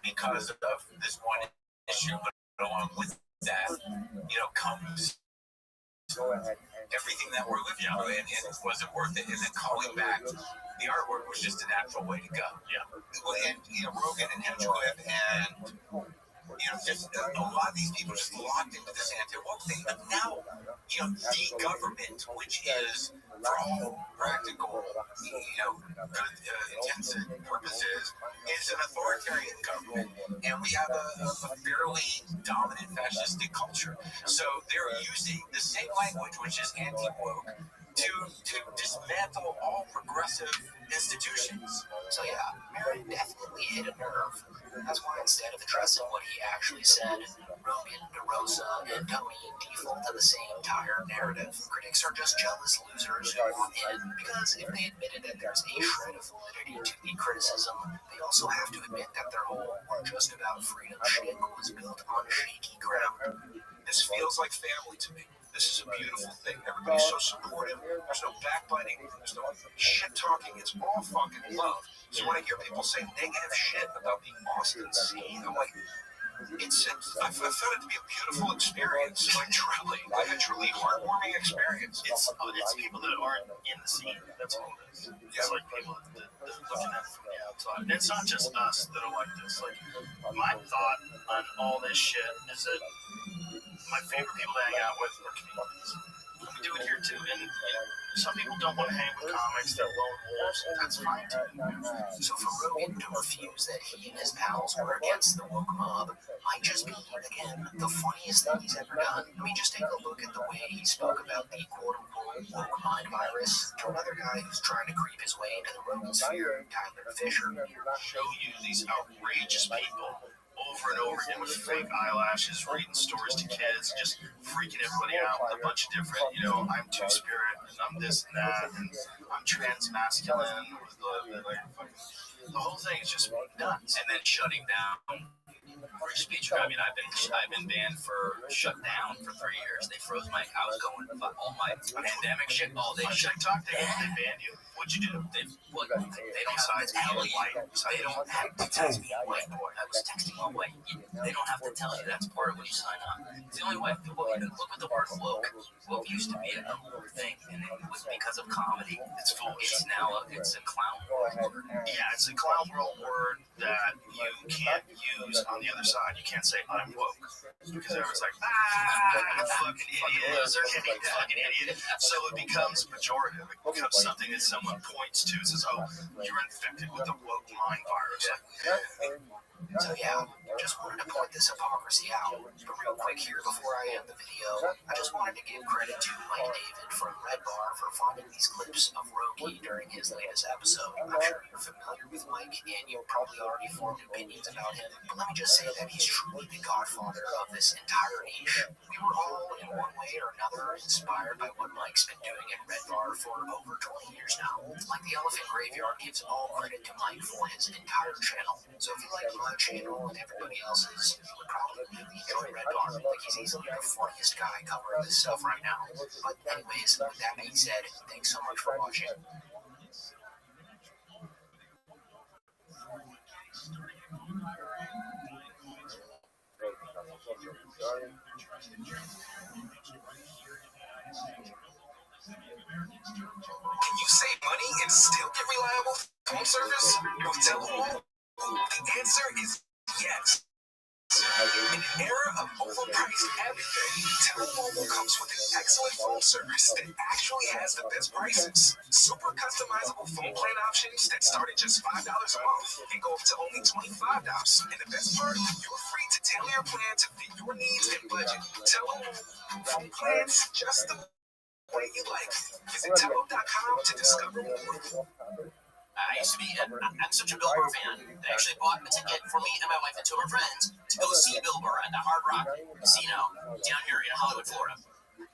because of this one issue, but along with that, comes everything that we're living through, and it wasn't worth it. And then calling back the artwork was just a natural way to go. Yeah. And Rogan and Hinchcliffe and just a lot of these people just locked into this anti-woke thing. But now, the government, which is for all practical, intents and purposes, is an authoritarian government, and we have a fairly dominant fascistic culture. So they're using the same language, which is anti-woke, to dismantle all progressive institutions. So yeah, Maron definitely hit a nerve. That's why instead of addressing what he actually said, Rogan, DeRosa, and Tony default to the same entire narrative. Critics are just jealous losers who want in, because if they admitted that there's a shred of validity to the criticism, they also have to admit that their whole "we're just about freedom" shtick was built on shaky ground. This feels like family to me. This is a beautiful thing. Everybody's so supportive. There's no backbiting. There's no shit talking. It's all fucking love. So when I hear people say negative shit about the Austin scene, I'm like, I found it to be a beautiful experience. Like a truly heartwarming experience. It's people that aren't in the scene. That's all it is. It's like people that looking at it from the outside. And it's not just us that are like this. Like, my thought on all this shit is that my favorite people to hang out with are comedians. We do it here too, and some people don't want to hang with comics, they're lone wolves, that's fine too. So for Rogan to refuse that he and his pals were against the woke mob might just be, again, the funniest thing he's ever done. I mean, just take a look at the way he spoke about the quote-unquote woke mind virus to another guy who's trying to creep his way into the Rogan sphere, Tyler Fisher. Show you these outrageous people over and over again with fake eyelashes, reading stories to kids, just freaking everybody out with a bunch of different, I'm two-spirit, and I'm this and that, and I'm trans-masculine. The whole thing is just nuts. And then shutting down free speech. I mean, I've been banned shut down for 3 years. They froze I was going all my pandemic shit all day. Should I talk to him? They banned you. What'd you do? They don't have to tell me. They don't have to tell me. I was jokes, texting away. They don't have to tell you. That's part of when you sign up. It's the only way. Look at the word woke. Woke used to be a cool thing, and it was because of comedy. It's a clown world word. Yeah, it's a clown world word that you can't use on the other side. You can't say I'm woke because everyone's like, you fucking idiot, or you fucking idiot. So it becomes pejorative. It becomes something that someone points to and says, oh, you're infected with the woke mind virus. So yeah, just wanted to point this hypocrisy out. But real quick here before I end the video, I just wanted to give credit to Mike David from Red Bar for finding these clips of Roki during his latest episode. I'm sure you're familiar with Mike and you've probably already formed opinions about him. But let me just say that he's truly the godfather of this entire niche. We were all, in one way or another, inspired by what Mike's been doing at Red Bar for over 20 years now. Like the Elephant Graveyard gives all credit to Mike for his entire channel. So if you like my channel and everybody else's, you would probably really enjoy Red Bar. Like he's easily the funniest guy covering this stuff right now. But anyways, with that being said, thanks so much for watching. Can you save money and still get reliable phone service? With T-Mobile, the answer is yes. In an era of overpriced everything, T-Mobile comes with an excellent phone service that actually has the best prices. Super customizable phone plan options that start at just $5 a month and go up to only $25. And the best part, you're free to tailor your plan to fit your needs and budget. T-Mobile phone plans just the way you like. Visit T-Mobile.com to discover more. I used to be, I'm such a Bill Burr fan. They actually bought a ticket for me and my wife and two of our friends to go see Bill Burr at the Hard Rock Casino down here in Hollywood, Florida.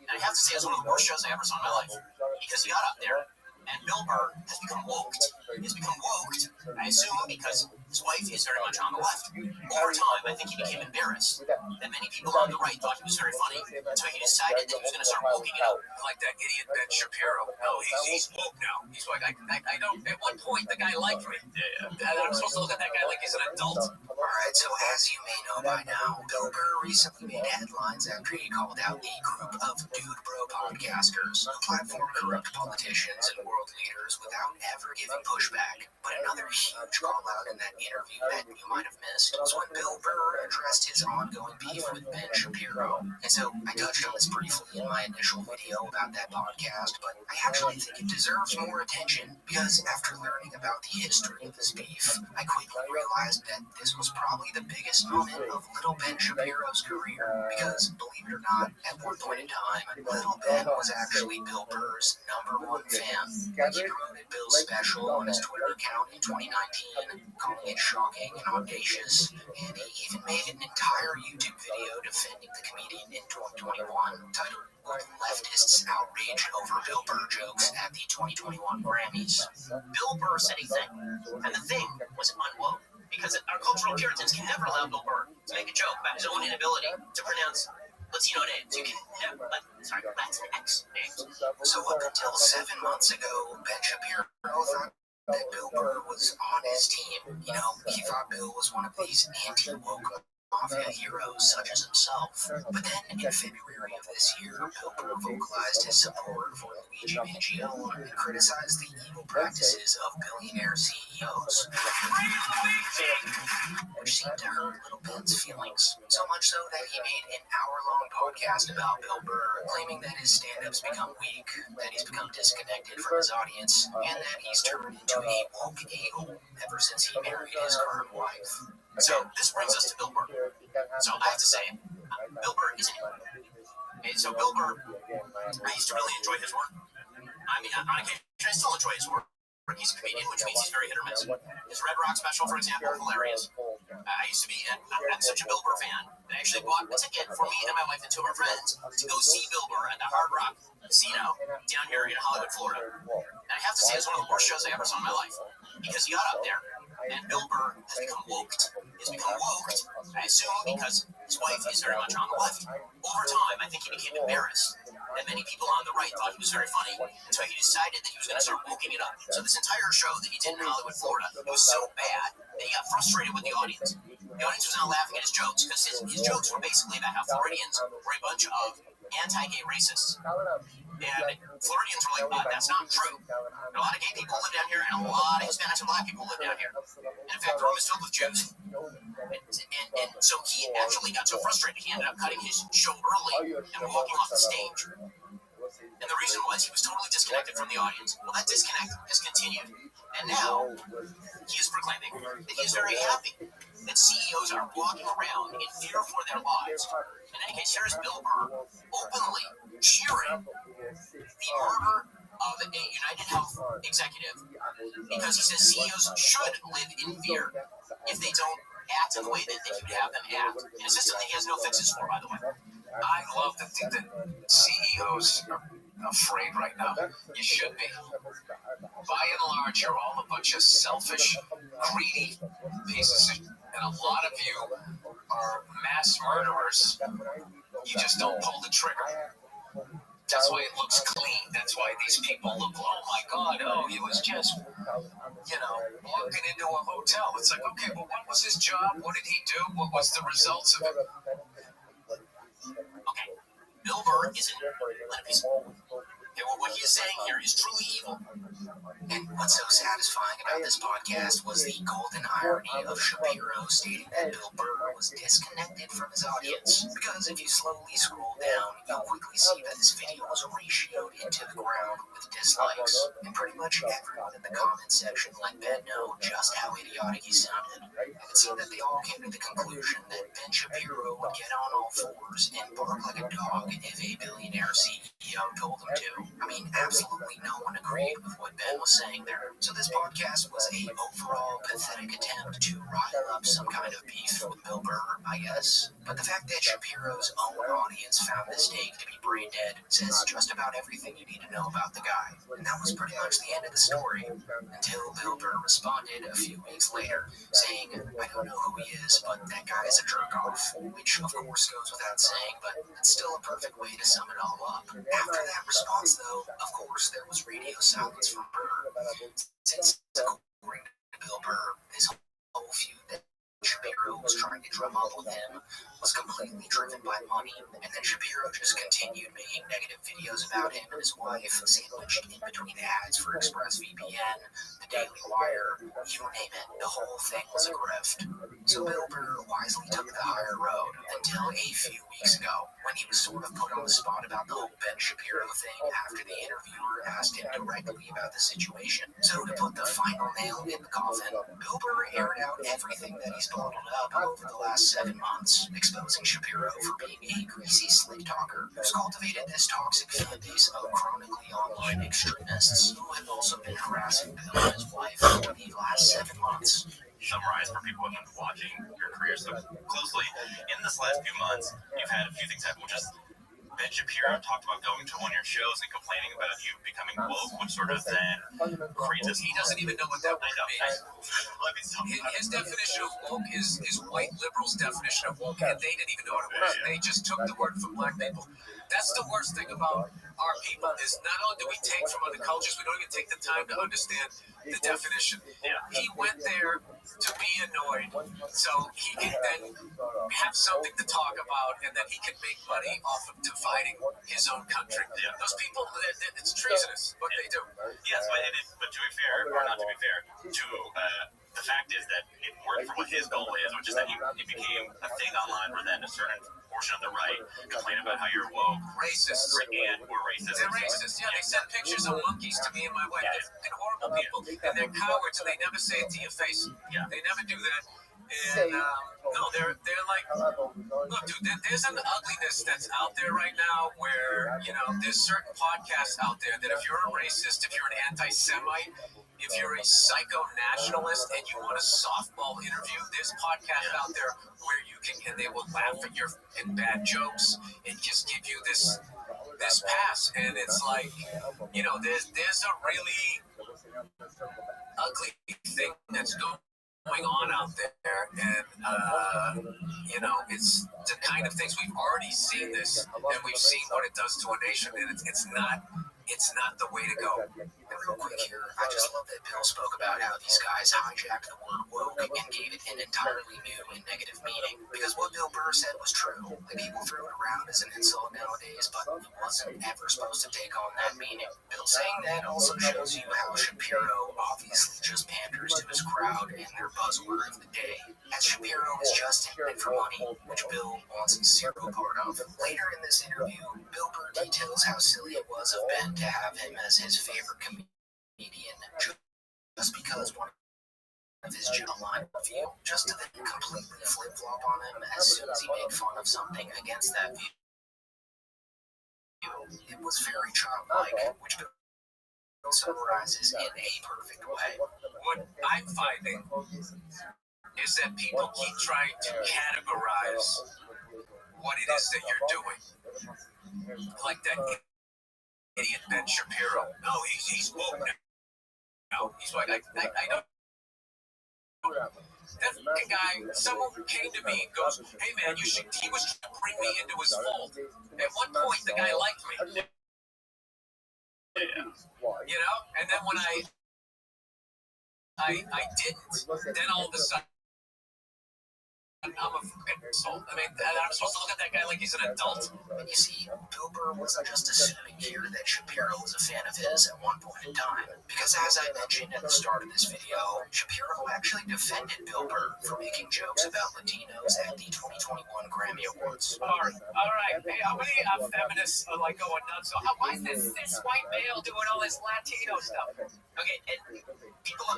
And I have to say, it's one of the worst shows I ever saw in my life because he got up there and Bill Burr has become woked. He's become woked, I assume, because his wife is very much on the left. Over time, I think he became embarrassed that many people on the right thought he was very funny, so he decided that he was going to start woking it up. Like that idiot Ben Shapiro. No, he's woke now. He's like, I don't, at one point, the guy liked me. I'm supposed to look at that guy like he's an adult. Alright, so as you may know by now, Bill Burr recently made headlines after he called out a group of dude bro podcasters who platform corrupt politicians and world leaders without ever giving pushback. But another huge call out in that interview that you might have missed was when Bill Burr addressed his ongoing beef with Ben Shapiro. And so I touched on this briefly in my initial video about that podcast, but I actually think it deserves more attention because after learning about the history of this beef, I quickly realized that this was probably the biggest moment of Little Ben Shapiro's career. Because, believe it or not, at one point in time, Little Ben was actually Bill Burr's #1 fan. He promoted Bill's special on his Twitter account in 2019, calling it shocking and audacious, and he even made an entire YouTube video defending the comedian in 2021, titled Leftists Outrage Over Bill Burr Jokes at the 2021 Grammys. Bill Burr said a thing, and the thing was unwoke. Because our cultural Puritans can never allow Bill Burr to make a joke about his own inability to pronounce Latino names. You can never, Latinx names. So up until 7 months ago, Ben Shapiro thought that Bill Burr was on his team. You know, he thought Bill was one of these anti-woke mafia heroes such as himself. But then in February of this year, Bill Burr vocalized his support for Luigi Mangione and criticized the evil practices of billionaire CEOs, which seemed to hurt Little Ben's feelings. So much so that he made an hour-long podcast about Bill Burr, claiming that his stand-up's become weak, that he's become disconnected from his audience, and that he's turned into a woke a-hole ever since he married his current wife. So this brings us to Bill Burr. So I have to say, Bill Burr is an and so Bill Burr, I used to really enjoy his work. I mean, on occasion, I still enjoy his work. He's a comedian, which means he's very hit or miss. His Red Rock special, for example, hilarious. I used to be, I'm such a Bill Burr fan. I actually bought a ticket for me and my wife and two of our friends to go see Bill Burr at the Hard Rock Casino down here in Hollywood, Florida. And I have to say, it's one of the worst shows I ever saw in my life. Because he got up there, and Bill Burr has become woked. He's become woked, I assume, because his wife is very much on the left. Over time, I think he became embarrassed and many people on the right thought he was very funny, and so he decided that he was going to start woking it up. So this entire show that he did in Hollywood, Florida, it was so bad that he got frustrated with the audience. The audience was not laughing at his jokes, because his jokes were basically about how Floridians were a bunch of anti-gay racists. And Floridians were like, that's not true. And a lot of gay people live down here, and a lot of Hispanics and black people live down here. And in fact, Rome is filled with Jews. And so he actually got so frustrated, he ended up cutting his show early and walking off the stage. And the reason was he was totally disconnected from the audience. Well, that disconnect has continued. And now he is proclaiming that he is very happy that CEOs are walking around in fear for their lives. In any case, here is Bill Burr openly cheering the murder of a United Health executive because he says CEOs should live in fear if they don't act in the way that they should have them act. In a system that he has no fixes for, by the way. I love that CEOs are afraid right now. You should be. By and large, you're all a bunch of selfish, greedy pieces of shit. And a lot of you are mass murderers. You just don't pull the trigger. That's why it looks clean. That's why these people look, oh my God, oh, he was just, walking into a hotel. It's like, okay, well, what was his job? What did he do? What was the results of it? Okay, Bill Burr isn't a piece of what he is saying here is truly evil. And what's so satisfying about this podcast was the golden irony of Shapiro stating that Bill Burr was disconnected from his audience. Because if you slowly scroll down, you'll quickly see that this video was ratioed into the ground with dislikes. And pretty much everyone in the comment section let Ben know just how idiotic he sounded. It seemed that they all came to the conclusion that Ben Shapiro would get on all fours and bark like a dog if a billionaire CEO told him to. I mean, absolutely no one agreed with what Ben was saying there. So this podcast was a overall pathetic attempt to rile up some kind of beef with Bill Burr, I guess. But the fact that Shapiro's own audience found this take to be brain dead says just about everything you need to know about the guy. And that was pretty much the end of the story, until Bill Burr responded a few weeks later, saying, I don't know who he is, but that guy is a jerk-off, which of course goes without saying, but it's still a perfect way to sum it all up. After that response, though, of course, there was radio silence from Burr, since, according to Bill Burr, his whole feud that Shapiro was trying to drum up with him was completely driven by money, and then Shapiro just continued making negative videos about him and his wife, sandwiched in between ads for ExpressVPN, the Daily Wire, you name it, the whole thing was a grift. So Bill Burr wisely took the higher road until a few weeks ago, when he was sort of put on the spot about the whole Ben Shapiro thing after the interviewer asked him directly about the situation. So to put the final nail in the coffin, Bill Burr aired out everything that he's bottled up over the last 7 months, exposing Shapiro for being a greasy slick talker who's cultivated this toxic fan base of chronically online extremists who have also been harassing Bill and his wife for the last 7 months. Summarize for people who have been watching your career so closely. In this last few months, you've had a few things happen, which is Ben Shapiro talked about going to one of your shows and complaining about you becoming woke, which sort of then creates this. He doesn't even know what that would mean. His definition of woke is white liberals' definition of woke, and they didn't even know what it was. They just took the word from black people. That's the worst thing about our people, is not only do we take from other cultures, we don't even take the time to understand the definition. He went there to be annoyed, so he can then have something to talk about, and that he can make money off of dividing his own country. Those people, it's treasonous what they do. Yes, but to be fair, or not to be fair, the fact is that it worked for what his goal is, which is that it became a thing online where then a certain portion of the right complain about how you're woke, Racist. and we're racist. They're racist. Yeah, they send pictures of monkeys to me and my wife. They're horrible people, and they're cowards, and they never say it to your face. They never do that. And no, they're like, look, dude, there's an ugliness that's out there right now where, there's certain podcasts out there that if you're a racist, if you're an anti-Semite, if you're a psycho-nationalist and you want a softball interview, there's podcasts out there where you can, and they will laugh at your bad jokes and just give you this pass. And it's like, there's a really ugly thing that's going on out there, and It's the kind of things we've already seen this, and we've seen what it does to a nation, and it's not the way to go. And real quick here, I just love that Bill spoke about how these guys hijacked the word woke and gave it an entirely new and negative meaning. Because what Bill Burr said was true. Like, people throw it around as an insult nowadays, but it wasn't ever supposed to take on that meaning. Bill saying that also shows you how Shapiro obviously just panders to his crowd and their buzzword of the day. As Shapiro is just in it for money, which Bill wants zero part of. Later in this interview, Bill Burr details how silly it was of Ben to have him as his favorite comedian just because one of his general line of view, just to then completely flip-flop on him as soon as he made fun of something against that view. It was very childlike, which Bill summarizes in a perfect way. What I'm finding is that people keep trying to categorize what it is that you're doing. Like that idiot Ben Shapiro. No, he's woke now. No, he's like, I don't. That fucking guy, someone who came to me and goes, hey man, he was trying to bring me into his fold. At one point, the guy liked me. And then when I didn't, then all of a sudden, I'm a fucking asshole. I mean, I'm supposed to look at that guy like he's an adult. And you see, Bill Burr wasn't just assuming here that Shapiro was a fan of his at one point in time. Because as I mentioned at the start of this video, Shapiro actually defended Bill Burr for making jokes about Latinos at the 2021 Grammy Awards. All right. Hey, how many feminists are like going nuts? So why is this white male doing all this Latino stuff? Okay, and people,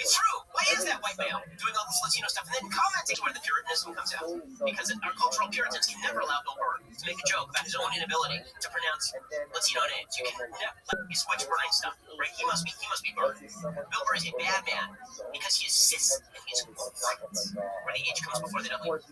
it's true. Why is that white male doing all this Latino stuff and then commenting where the Puritanism comes out? Because our cultural Puritans can never allow Bill Burr to make a joke about his own inability to pronounce Latino names. You can never. He's which Brian stuff, right? He must be Burr. Bill Burr is a bad man because he is cis and he's white. Where the H comes before the W. White.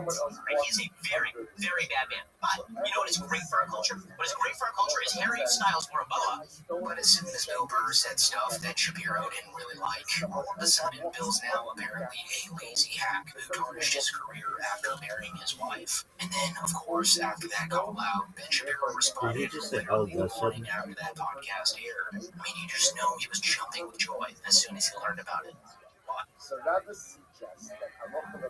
Right? He is a very, very bad man. But you know what is great for our culture? What is great for our culture is Harry Styles wore a boa. But as soon as Bill Burr said stuff that Shapiro didn't really like, all of a sudden Bill's now apparently a lazy hack who tarnished his career after marrying his wife. And then, of course, after that call out, Ben Shapiro responded literally the morning after that podcast aired. I mean, you just know he was jumping with joy as soon as he learned about it. So that would suggest that a lot of the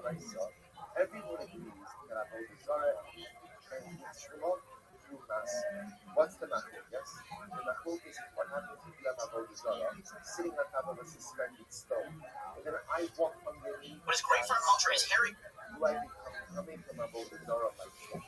everyone agrees that about desire and what's the matter? Yes? The matter is what happens if you have about desire sitting on top of a suspended stone. And then I walk underneath. What is great for our culture is Harry. Do I become coming from about desire like that?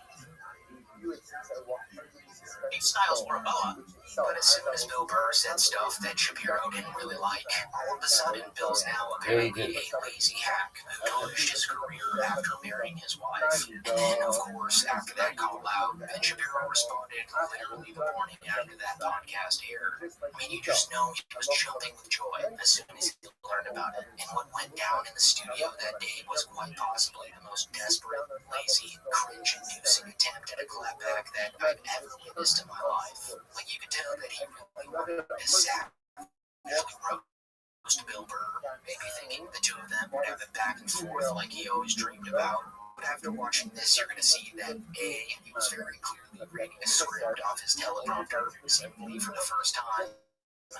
You it since I walk underneath suspended Styles wore a boa. But as soon as Bill Burr said stuff that Shapiro didn't really like, all of a sudden Bill's now apparently a lazy hack who tarnished his career after marrying his wife. And then, of course, after that call out, Ben Shapiro responded literally the morning after that podcast aired. I mean, you just know he was jumping with joy as soon as he learned about it. And what went down in the studio that day was quite possibly the most desperate, lazy, cringe-inducing attempt at a clapback that I've ever witnessed in my life. Like, you could tell that he really wanted to savagely roast Bill Burr, maybe thinking the two of them would have it back and forth like he always dreamed about. But after watching this, you're going to see that A, he was very clearly reading a script off his teleprompter, seemingly for the first time,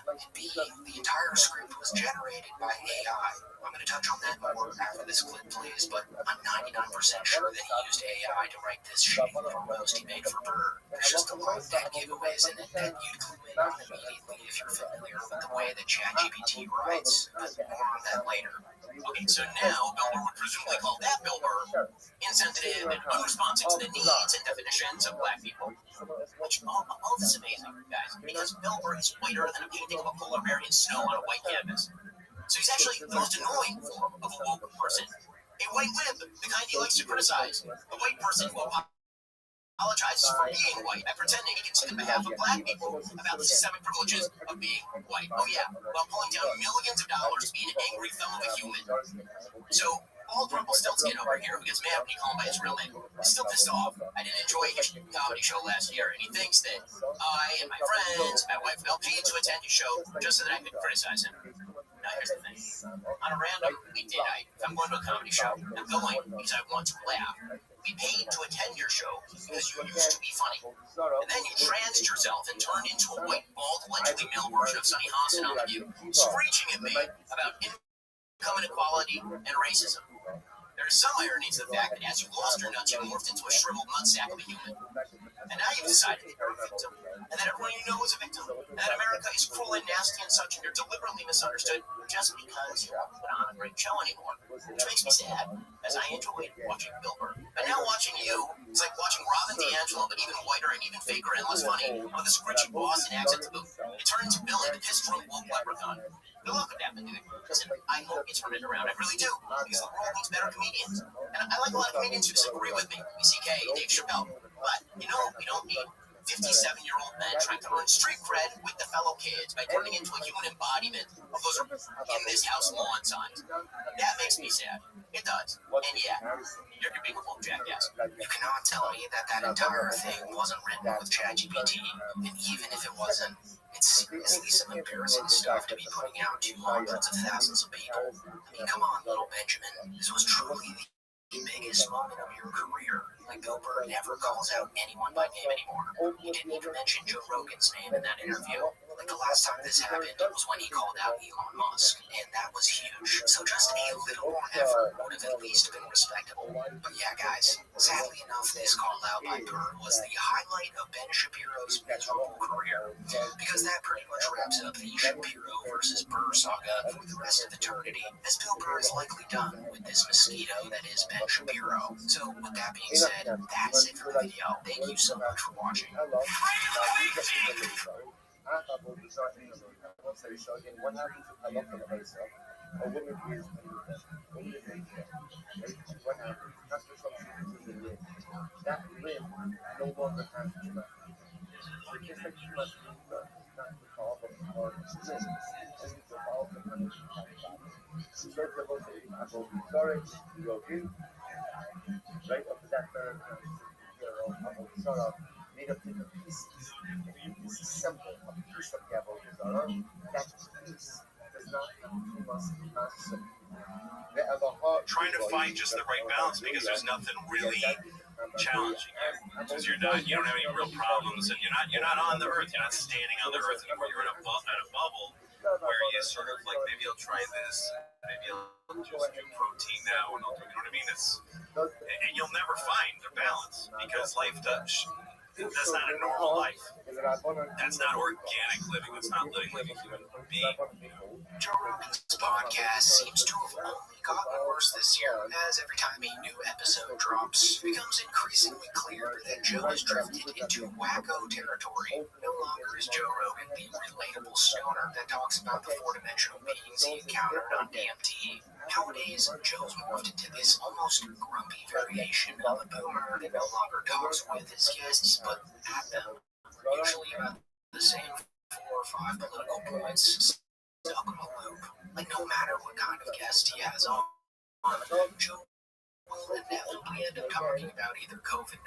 and B, the entire script was generated by AI. I'm going to touch on that more after this clip plays, but I'm 99% sure that he used AI to write this shitty little roast he made for Burr. There's just a lot of dead giveaways in it that you'd clue in on immediately if you're familiar with the way that ChatGPT writes, but more on that later. Okay, so now Bill Burr would presumably call that Bill Burr insensitive and unresponsive to the needs and definitions of black people. Which, all this is amazing, guys, because Bill Burr is whiter than a painting of a polar bear in snow on a white canvas. So he's actually the most annoying form of a woke person. A white wimp, the kind he likes to criticize. A white person who apologizes for being white by pretending he can speak on behalf of black people about the systemic privileges of being white. Oh yeah, while pulling down millions of dollars to be an angry fellow human. So, Bald Rumpelstiltskin over here who gets mad when you call him by his real name is still pissed off. I didn't enjoy his comedy show last year, and he thinks that I and my friends, my wife LG, to attend his show just so that I could criticize him. Now, here's the thing. On a random weekday night, if I'm going to a comedy show, I'm going because I want to laugh. Be paid to attend your show because you used to be funny. And then you transit yourself and turn into a white, bald, allegedly male version of Sonny Hansen on the View, screeching at me about income inequality and racism. There is some irony to the fact that as you lost your nuts, you morphed into a shriveled nutsack of a human. And now you've decided that you're a victim, and that everyone you know is a victim, and that America is cruel and nasty and such, and you're deliberately misunderstood just because you don't put on a great show anymore. Which makes me sad, as I enjoyed watching Bill Burr. But now watching you, it's like watching Robin DiAngelo, but even whiter and even faker and less funny, with a scritchy Boston accent to boot. You turn into Billy, the piss-drunk woke leprechaun. Good luck with that, man, dude. Listen, I hope you turn it around. I really do. Because the world needs better comedians. And I like a lot of comedians who disagree with me. BCK, Dave Chappelle. But, you know, we don't need 57-year-old men trying to earn street cred with the fellow kids by turning into a human embodiment of those in this house lawn signs. That makes me sad. It does. And yeah, you're a big old jackass. You cannot tell me that entire thing wasn't written with ChatGPT. And even if it wasn't, it's seriously some embarrassing stuff to be putting out to hundreds of thousands of people. I mean, come on, little Benjamin. This was truly the biggest moment of your career. Like, Bill Burr never calls out anyone by name anymore. He didn't even mention Joe Rogan's name in that interview. Like, the last time this happened was when he called out Elon Musk, and that was huge. So just a little more effort would have at least been respectable. But yeah, guys, sadly enough, this call out by Burr was the highlight of Ben Shapiro's miserable career, because that pretty much wraps up the Shapiro versus Burr saga for the rest of eternity, as Bill Burr is likely done with this mosquito that is Ben Shapiro. So with that being said, that's it for the video. Thank you so much for watching. That limb no longer has to just like you must not recall or right up to that third sort of made up different pieces. Disassemble a piece of the avocados. That piece does not have too much mass. Trying to find just the right balance, because there's nothing really challenging because you don't have any real problems, and you're not on the earth, you're not standing on the earth anymore. You're in a bubble where you sort of like, maybe I'll try this, maybe I'll just do protein now, and I'll do, you know what I mean? And you'll never find the balance, because life does. That's not a normal life. That's not organic living. That's not living like a human being. Joe Rogan's podcast seems to have only gotten worse this year, as every time a new episode drops, it becomes increasingly clear that Joe has drifted into wacko territory. No longer is Joe Rogan the relatable stoner that talks about the four-dimensional beings he encountered on DMT. Nowadays, Joe's morphed into this almost grumpy variation of a boomer that no longer talks with his guests, but at them. Usually about the same 4 or 5 political points, stuck in a loop. Like, no matter what kind of guest he has on, Joe will inevitably end up talking about either COVID-19,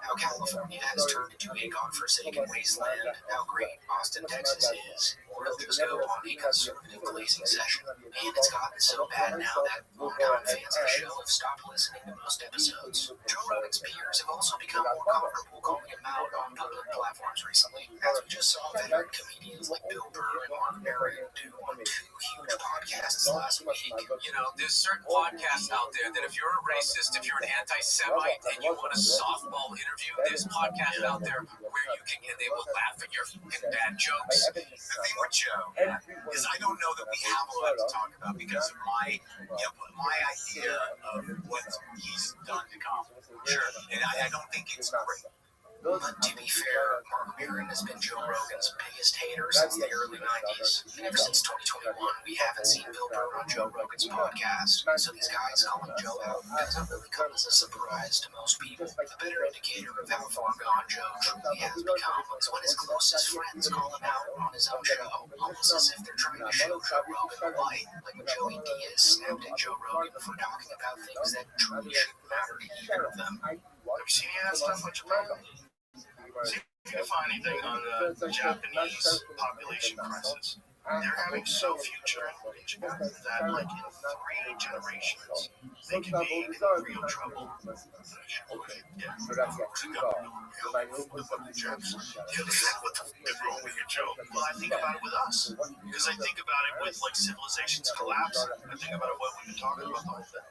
how California has turned into a godforsaken wasteland, how great Austin, Texas is, or he'll just go on a conservative glazing session. And it's gotten so bad now that longtime fans of the show have stopped listening to most episodes. Joe Rogan's peers have also become more comfortable calling him out on public platforms recently, as we just saw veteran comedians like Bill Burr and Mark Maron do on 2 huge podcasts last week. You know, there's certain podcasts out there that if you're a racist, if you're an anti-Semite, and you want a softball interview, there's podcasts out there where you can get, they will laugh at your bad jokes. The thing with Joe is I don't know that we have a lot to talk about because of my idea of what he's done to comedy. Sure, and I don't think it's great. But to be fair, Mark Maron has been Joe Rogan's biggest hater since the early 90s. And ever since 2021, we haven't seen Bill Burr on Joe Rogan's podcast. So these guys calling Joe out doesn't really come as a surprise to most people. A better indicator of how far gone Joe truly has become is when his closest friends call him out on his own show, almost as if they're trying to show Joe Rogan the light, like when Joey Diaz snapped at Joe Rogan for talking about things that truly shouldn't matter to either of them. Have you seen any of that stuff with Japan? See if you can find anything on the Japanese population crisis. they're having so few children that, like, in 3 generations, they can be in real trouble. Yeah. What the fuck is wrong with your joke? Well, I think about it with us. Because I think about it with, like, civilizations collapse. I think about it what we've been talking about the whole thing.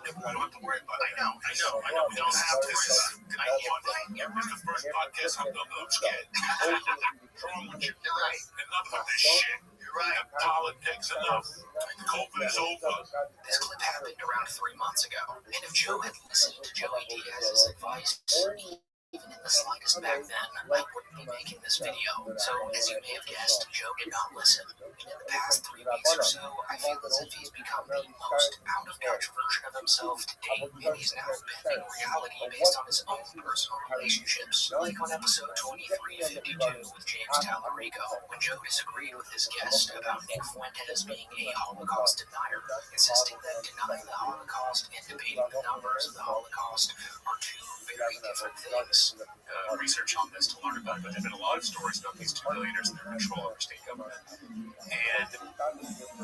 We don't have to worry about it. I know. We don't have to worry about it. This is the first podcast I'm scared. What's wrong with you? You're right. Enough of this shit. You're right. Politics enough. COVID is over. This clip happened around 3 months ago, and if Joe had listened to Joey Diaz's advice, even in the slightest back then, I wouldn't be making this video. So, as you may have guessed, Joe did not listen. And in the past 3 weeks or so, I feel as if he's become the most out-of-touch version of himself to date, and he's now bending reality based on his own personal relationships. Like on episode 2352 with James Talarico, when Joe disagreed with his guest about Nick Fuentes being a Holocaust denier, insisting that denying the Holocaust and debating the numbers of the Holocaust are two very different things. Research on this to learn about it, but there have been a lot of stories about these 2 billionaires and their control over state government. And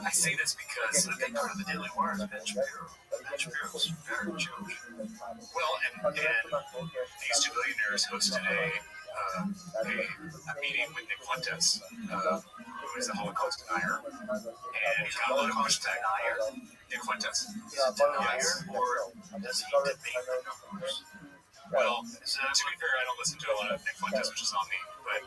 I say this because a big part of the Daily Wire is Ben Shapiro. Ben Shapiro's very Jewish. Well, and these 2 billionaires hosted a meeting with Nick Fuentes, who is a Holocaust denier, and he's got a lot of pushback. Nick Fuentes. Is it denier, or does he debate the numbers? Well, to be fair, I don't listen to a lot of Nick Fuentes, which is on me, but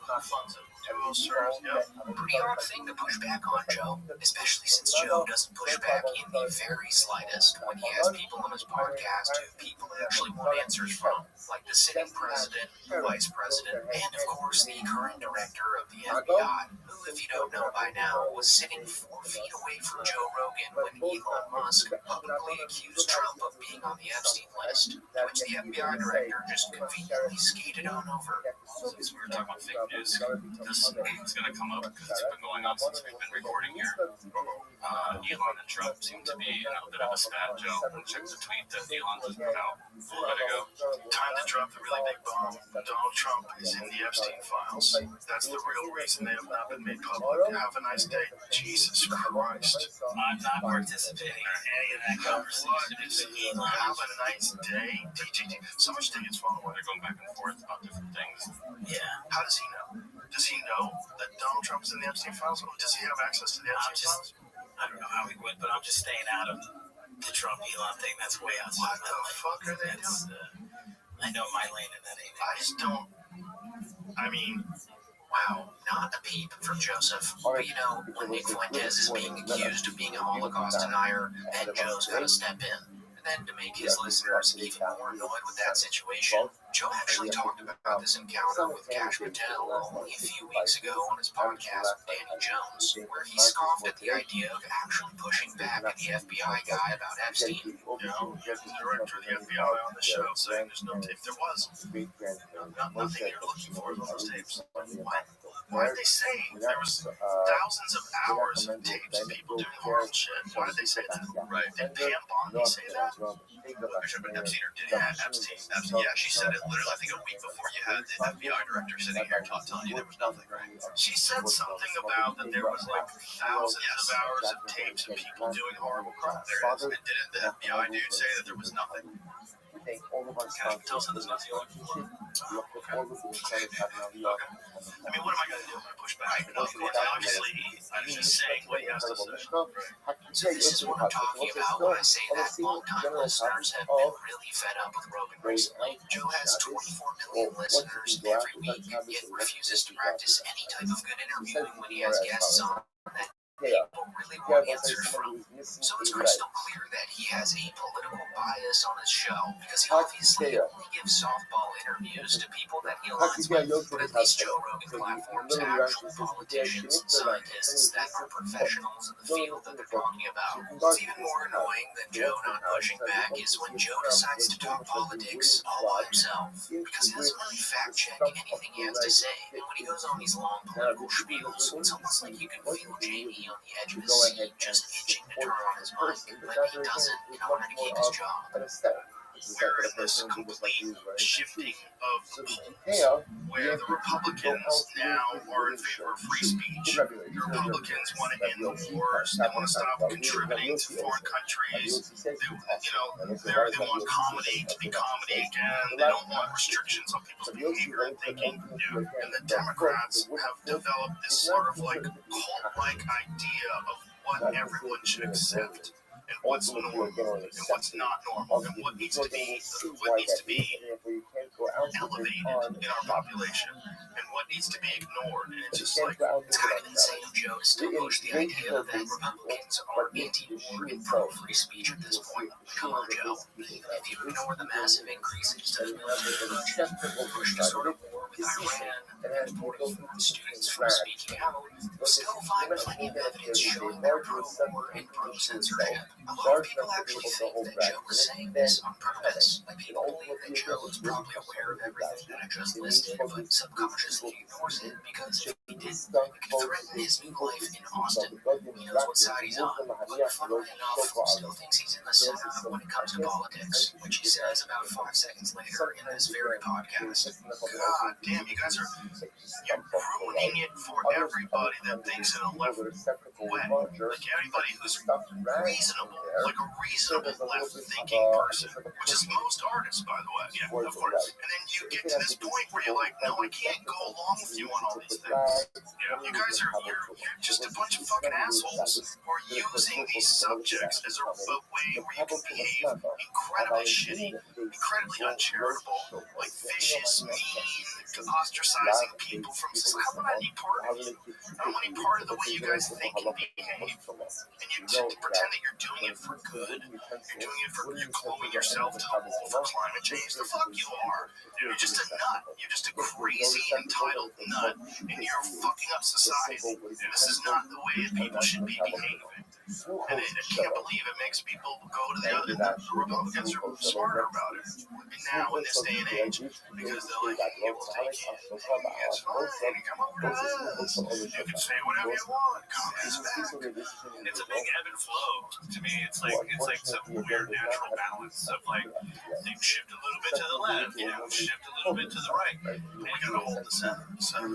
Alfonso Duo serves, yeah. Pretty hard thing to push back on, Joe, especially since Joe doesn't push back in the very slightest when he has people on his podcast who people actually want answers from, like the sitting president, the vice president, and of course the current director of the FBI, who, if you don't know by now, was sitting 4 feet away from Joe Rogan when Elon Musk publicly accused Trump of being on the Epstein list, which the FBI director just conveniently skated on over. Since we were talking about fake news, this is going to come up because it's been going on since we've been recording here. Elon and Trump seem to be in a bit of a spat, Joe. Check the tweet that Elon just put out a little bit ago. Time to drop the really big bomb. Donald Trump is in the Epstein files. That's the real reason they have not been made public. Have a nice day. Jesus Christ. I'm not participating in any of that conversation. Have a nice day. TGT. So much tickets fall away. They're going back and forth about different things. Yeah. How does he know? Does he know that Donald Trump is in the Epstein files? Or does he have access to the Epstein files? I don't know how he would, but I'm just staying out of the Trump Elon thing. That's way outside my lane. What the fuck are they doing? I know my lane and that ain't it. I just don't. I mean, Wow, not a peep from Joseph. But you know, when Nick Fuentes is being accused of being a Holocaust denier, then Joe's gotta step in. And then to make his listeners even more annoyed with that situation, Joe actually talked about this encounter with Kash Patel only a few weeks ago on his podcast with Danny Jones, where he scoffed at the idea of actually pushing back at the FBI guy about Epstein. you know, you have the director of the FBI on the show saying there's no tape. There was. Nothing you're looking for in those tapes. What? Why did they say there was thousands of hours of tapes of people doing horrible shit? Why did they say that? Right. Did Pam Bondi say that? Bishop Epstein or did Yeah, Epstein. Yeah, she said it literally, I think, a week before you had the FBI director sitting here telling you there was nothing, right? She said something about that there was like thousands of hours of tapes of people doing horrible crimes. And didn't the FBI dude say that there was nothing? Kash Patel said there's nothing you're looking for. Okay. I mean, what am I going to do? I'm going to push back. Obviously, I'm just saying what he has to say. So this is what I'm talking about when I say that long-time listeners have been really fed up with Rogan recently. Joe has 24 million listeners every week, yet refuses to practice any type of good interviewing when he has guests on that people really want answers from. So it's crystal clear that he has a political bias on his show, because he obviously only gives softball interviews to people that he aligns with, but at least Joe Rogan platforms actual politicians and scientists that are professionals in the field that they're talking about. What's even more annoying than Joe not pushing back is when Joe decides to talk politics all by himself, because he doesn't really fact check anything he has to say. And when he goes on these long political spiels, it's almost like you can feel Jamie on the edge of his seat, just itching to turn on his mic, but he doesn't in order to keep his job. we're in this complete shifting of poles, where the Republicans now are in favor of free speech. The Republicans want to end the wars. They want to stop contributing to foreign countries. They want comedy to be comedy again. They don't want restrictions on people's behavior and thinking. And the Democrats have developed this sort of like cult-like idea of what everyone should accept, and what's normal, and what's not normal, and what needs to be elevated in our population, and what needs to be ignored. And it's just like, It's kind of insane of Joe to still push the idea that Republicans are anti-war and pro-free speech at this point. Come on, Joe. Even if you ignore the massive increases to the military budget, push to start a war with Iran, and deporting foreign students from speaking out, you'll still find plenty of evidence showing they're pro-war and pro-censorship. A lot of people actually think that Joe is saying this on purpose. Like, people believe that Joe is probably aware of everything that I just listed, but subconsciously ignores it because if he didn't, it could threaten his new life in Austin. He knows what side he's on, but funnily enough, still thinks he's in the center when it comes to politics, which he says about 5 seconds later in this very podcast. God damn, you guys are ruining it for everybody that thinks in a left way. Like everybody who's reasonable, like a reasonable left-thinking person, which is most artists, by the way. Yeah, of course. And then you get to this point where you're like, no, I can't go along with you on all these things. You guys you're just a bunch of fucking assholes who are using these subjects as a way where you can behave incredibly shitty, incredibly uncharitable, like vicious, mean, ostracizing people from society. How about any part of you? I don't want any part of the way you guys think and behave. And you pretend that you're doing it for good. You're doing it for, you're clothing yourself to the wall for climate change. The fuck you are. You're just a nut. You're just a crazy, entitled nut. And you're fucking up society. And this is not the way people should be behaving. And I can't believe it makes people go to the other. The Republicans are smarter about it. And now, in this day and age, because they're like, it will take it. It's fine. Come over to us. You can say whatever you want. Comedy's back. It's a big ebb and flow. To me, it's like some weird natural balance of like things shift a little bit to the left, shift a little bit to the right. And we gotta hold the center. So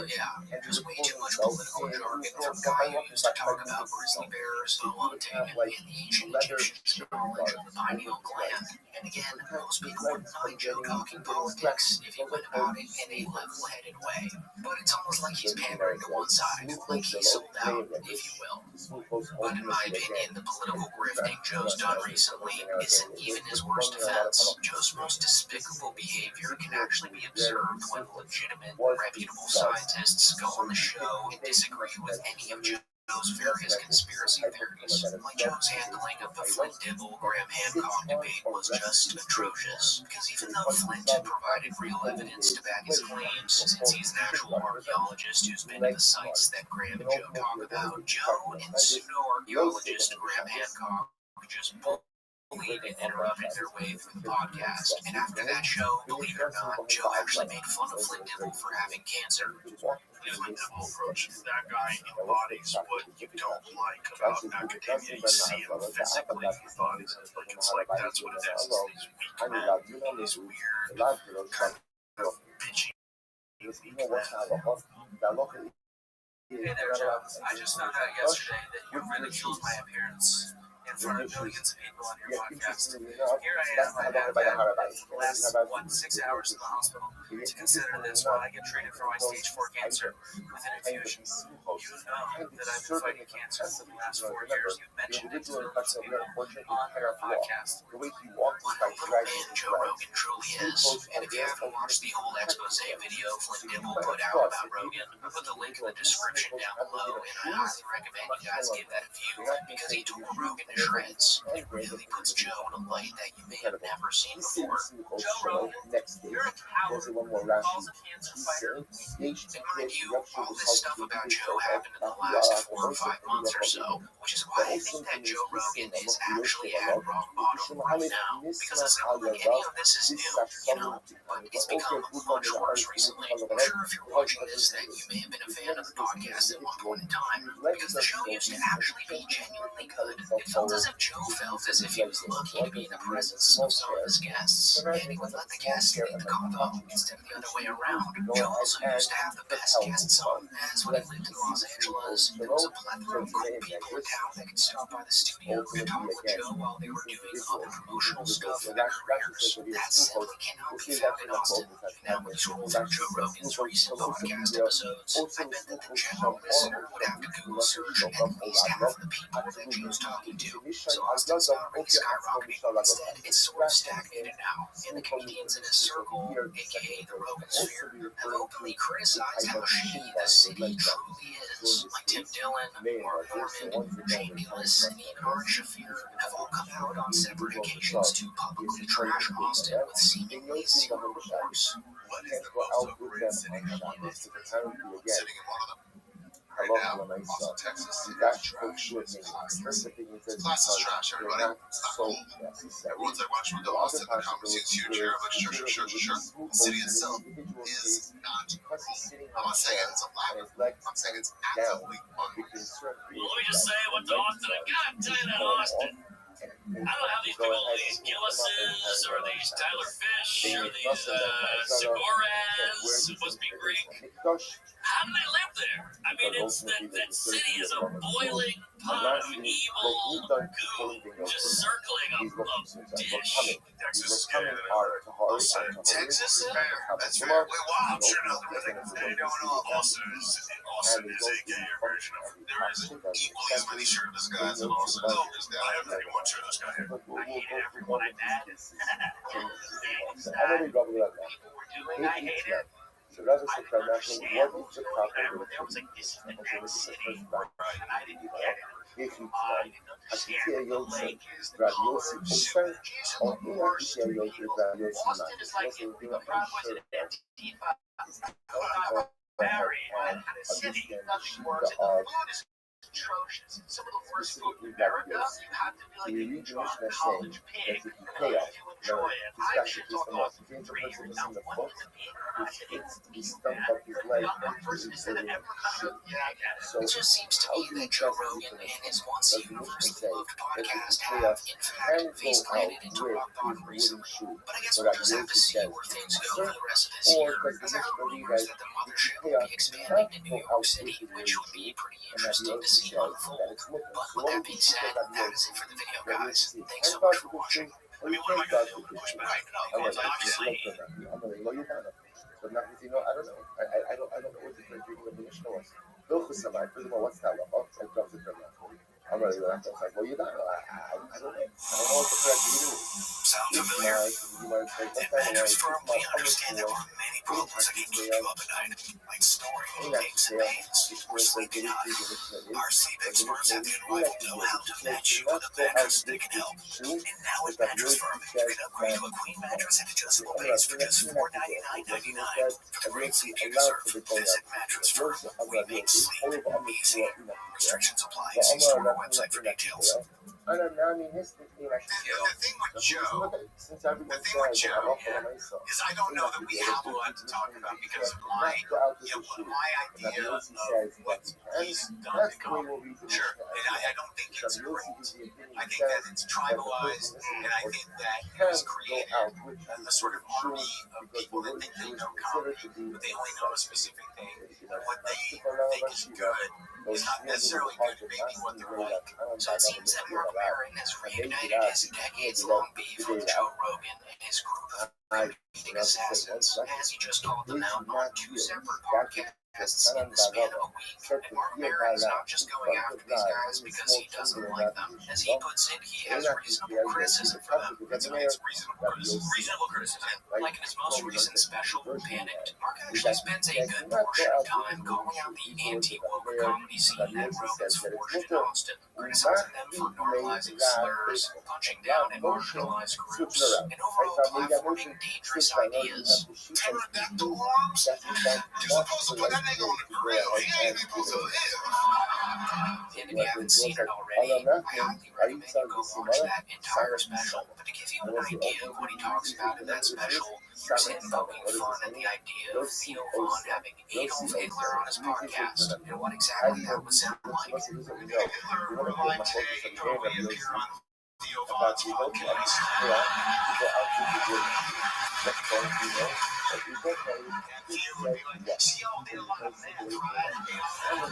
yeah, there's way too much political jargon from a guy who used to talk about grizzly bears, bow hunting, and the ancient Egyptians' knowledge of the pineal gland. And again, most people wouldn't mind Joe talking politics if he went about it in a level-headed way. But it's almost like he's pandering to one side, like he's sold out, if you will. But in my opinion, the political grifting Joe's done recently isn't even his worst offense. Joe's most despicable behavior can actually be observed when legitimate, reputable scientists go on the show and disagree with any of Joe's various conspiracy theories. Like Joe's handling of the Flint Dibble Graham Hancock debate was just atrocious. Because even though Flint had provided real evidence to back his claims, since he's an actual archaeologist who's been to the sites that Graham and Joe talk about, Joe and pseudo-archaeologist Graham Hancock just bullied and interrupted their way through the podcast. And after that show, believe it or not, Joe actually made fun of Flint Dibble for having cancer. The Flint Dibble approach, that guy embodies what you don't like about academia. You see him physically, he embodies it. Like, it's like, that's what it is. These weak men, these weird, kind of bitchy, weak men. Hey there, Joe. I just found out yesterday that you ridiculed my appearance in front of millions of people on your podcast. Here I am, I have been the last, 6 hours in the hospital to consider this while I get treated for my stage 4 cancer with an infusion. You know that I've been fighting cancer for the last 4 years. You've mentioned it to millions of people on your podcast. What a little man Joe Rogan truly is. And if you haven't watched the whole expose video Flint Dibble put out about Rogan, I'll put the link in the description down below, and I highly recommend you guys give that a view, because he tore Rogan to shreds. It really puts Joe in a light that you may have never seen before. Joe Rogan, you're a coward who calls a cancer fighter. And mind you, all this stuff about Joe happened in the last 4 or 5 months or so, which is why I think that Joe Rogan is actually at rock bottom right now, because it's not like any of this is new, but it's become much worse recently. I'm sure if you're watching this that you may have been a fan of the podcast at one point in time, because the show used to actually be genuinely good. It felt It's as if Joe felt as if he was lucky to be in the presence of some of his guests, and he would let the guests lead the convo instead of the other way around. Joe also used to have the best guests on, as when he lived in Los Angeles, there was a plethora of cool people in town that could stop by the studio and talk with Joe while they were doing other promotional stuff for their careers. That simply cannot be found in Austin. Now, when you scroll through Joe Rogan's recent podcast episodes, I bet that the general listener would have to Google search at least half the people that Joe's talking to. So Austin's not really skyrocketing. Instead, it's sort of stagnated now, and the comedians in his circle, aka the Rogan sphere, have openly criticized how shitty the city truly is. Like Tim Dillon, Mark Norman, Jay Gillis, and even Ari Shaffir have all come out on separate occasions to publicly trash Austin with seemingly zero remorse. What is the most overrated city in the world? Sitting in one of them. Right now, Austin, Texas. Trash. Class is trash, everybody. It's not cool. Everyone's like, why should we go to Austin? The conversation's huge here. I'm like, sure. The city itself is not cool. I'm not saying it's a lack. I'm saying it's actively ugly. Well, let me just say what to Austin. I gotta tell you that Austin. I don't know how these people, these Gillises, or these Tyler Fish, or these Segoras, who must be Greek. How do they live there? I mean, it's that city is a boiling pot of evil goo just circling a dish. Texas is scary than ever. Texas? That's right. Wait, wow, I'm sure not they don't know Austin is a gayer version of it. There is equally as many shirtless guys in Austin as this guy. I have not even one shirtless guy here. I hated everyone I met. People were doing, I hated. I didn't understand whatever. There was like, this is the next city, and I didn't get it. I didn't understand the lake is the colors, sewage, and the wars, and the people. Austin is like if Brown was an Antifa, Barry, and a city, nothing works, and the food is atrocious. Some of the worst food in America, you have to be like a neutron college pig, and if you enjoy it. I should talk about 3 years now. What is the mean? I said, it's bad. You're the young person is that ever come out. Yeah, I get it. It just seems to me that Joe Rogan and his once universally loved podcast have, in fact, face planted into rock bottom recently. But I guess we'll just have to see where things go for the rest of this year. There are rumors that the mothership will be expanding to New York City, which would be pretty interesting to see unfold. But with that being said, that is it for the video, guys. Thanks so much for watching. I mean, what am I going to do? Push back? No, because obviously. But not, I don't know. I don't know what the difference between the Mishnah was. First of all, what's that about? I'm really going to say, well, you don't know. I don't know. I don't know what the correct reading is. Sound familiar? It matters firmly. Understand there are many problems that can keep you up at night, like snoring, aches and pains, or sleeping high. Our sleep experts at the Arrival know how to match you with a mattress that can help. And now at Mattress Firm, you can upgrade to a queen mattress at adjustable base for just $499.99. For the great sleep you deserve, visit Mattress Firm. We make sleep easy. Restrictions apply. See store or website for details. I don't know. I mean, the thing with Joe is I don't know that we have a lot to talk about because of my idea of what he's done to comedy. Sure, and I don't think it's great. I think that it's tribalized, and I think that he has created a sort of army of people that think they know comedy, but they only know a specific thing. And what they think is good is not necessarily good at maybe what they're like. So it seems that Mark Maron has reignited his decades-long beef with Joe Rogan and his group of competing assassins, as he just called them out on 2 separate podcasts in the span of a week. And Mark Maron is not just going after these guys because he doesn't like them. As he puts it, he has reasonable criticism for them. It's reasonable criticism. Like in his most recent special, Panicked, Mark actually spends a good portion of time calling out the anti-woke comedy scene that Rogan's forged in Austin, criticizing them for normalizing slurs, punching down and marginalized groups, and overall platforming dangerous ideas. Pterodactyl arms? You're supposed to put that nigga on the grill. He ain't supposed to live. And if you haven't seen it already, name, I highly recommend you go watch that entire special. But to give you an idea of what he talks about in that special, here's him poking fun at the idea of Theo Von having Adolf Hitler on his podcast and what exactly that would sound like. Hitler revived today probably appear on Theo Von's podcast. And Theo would be like, see how they a lot of men tried Hitler?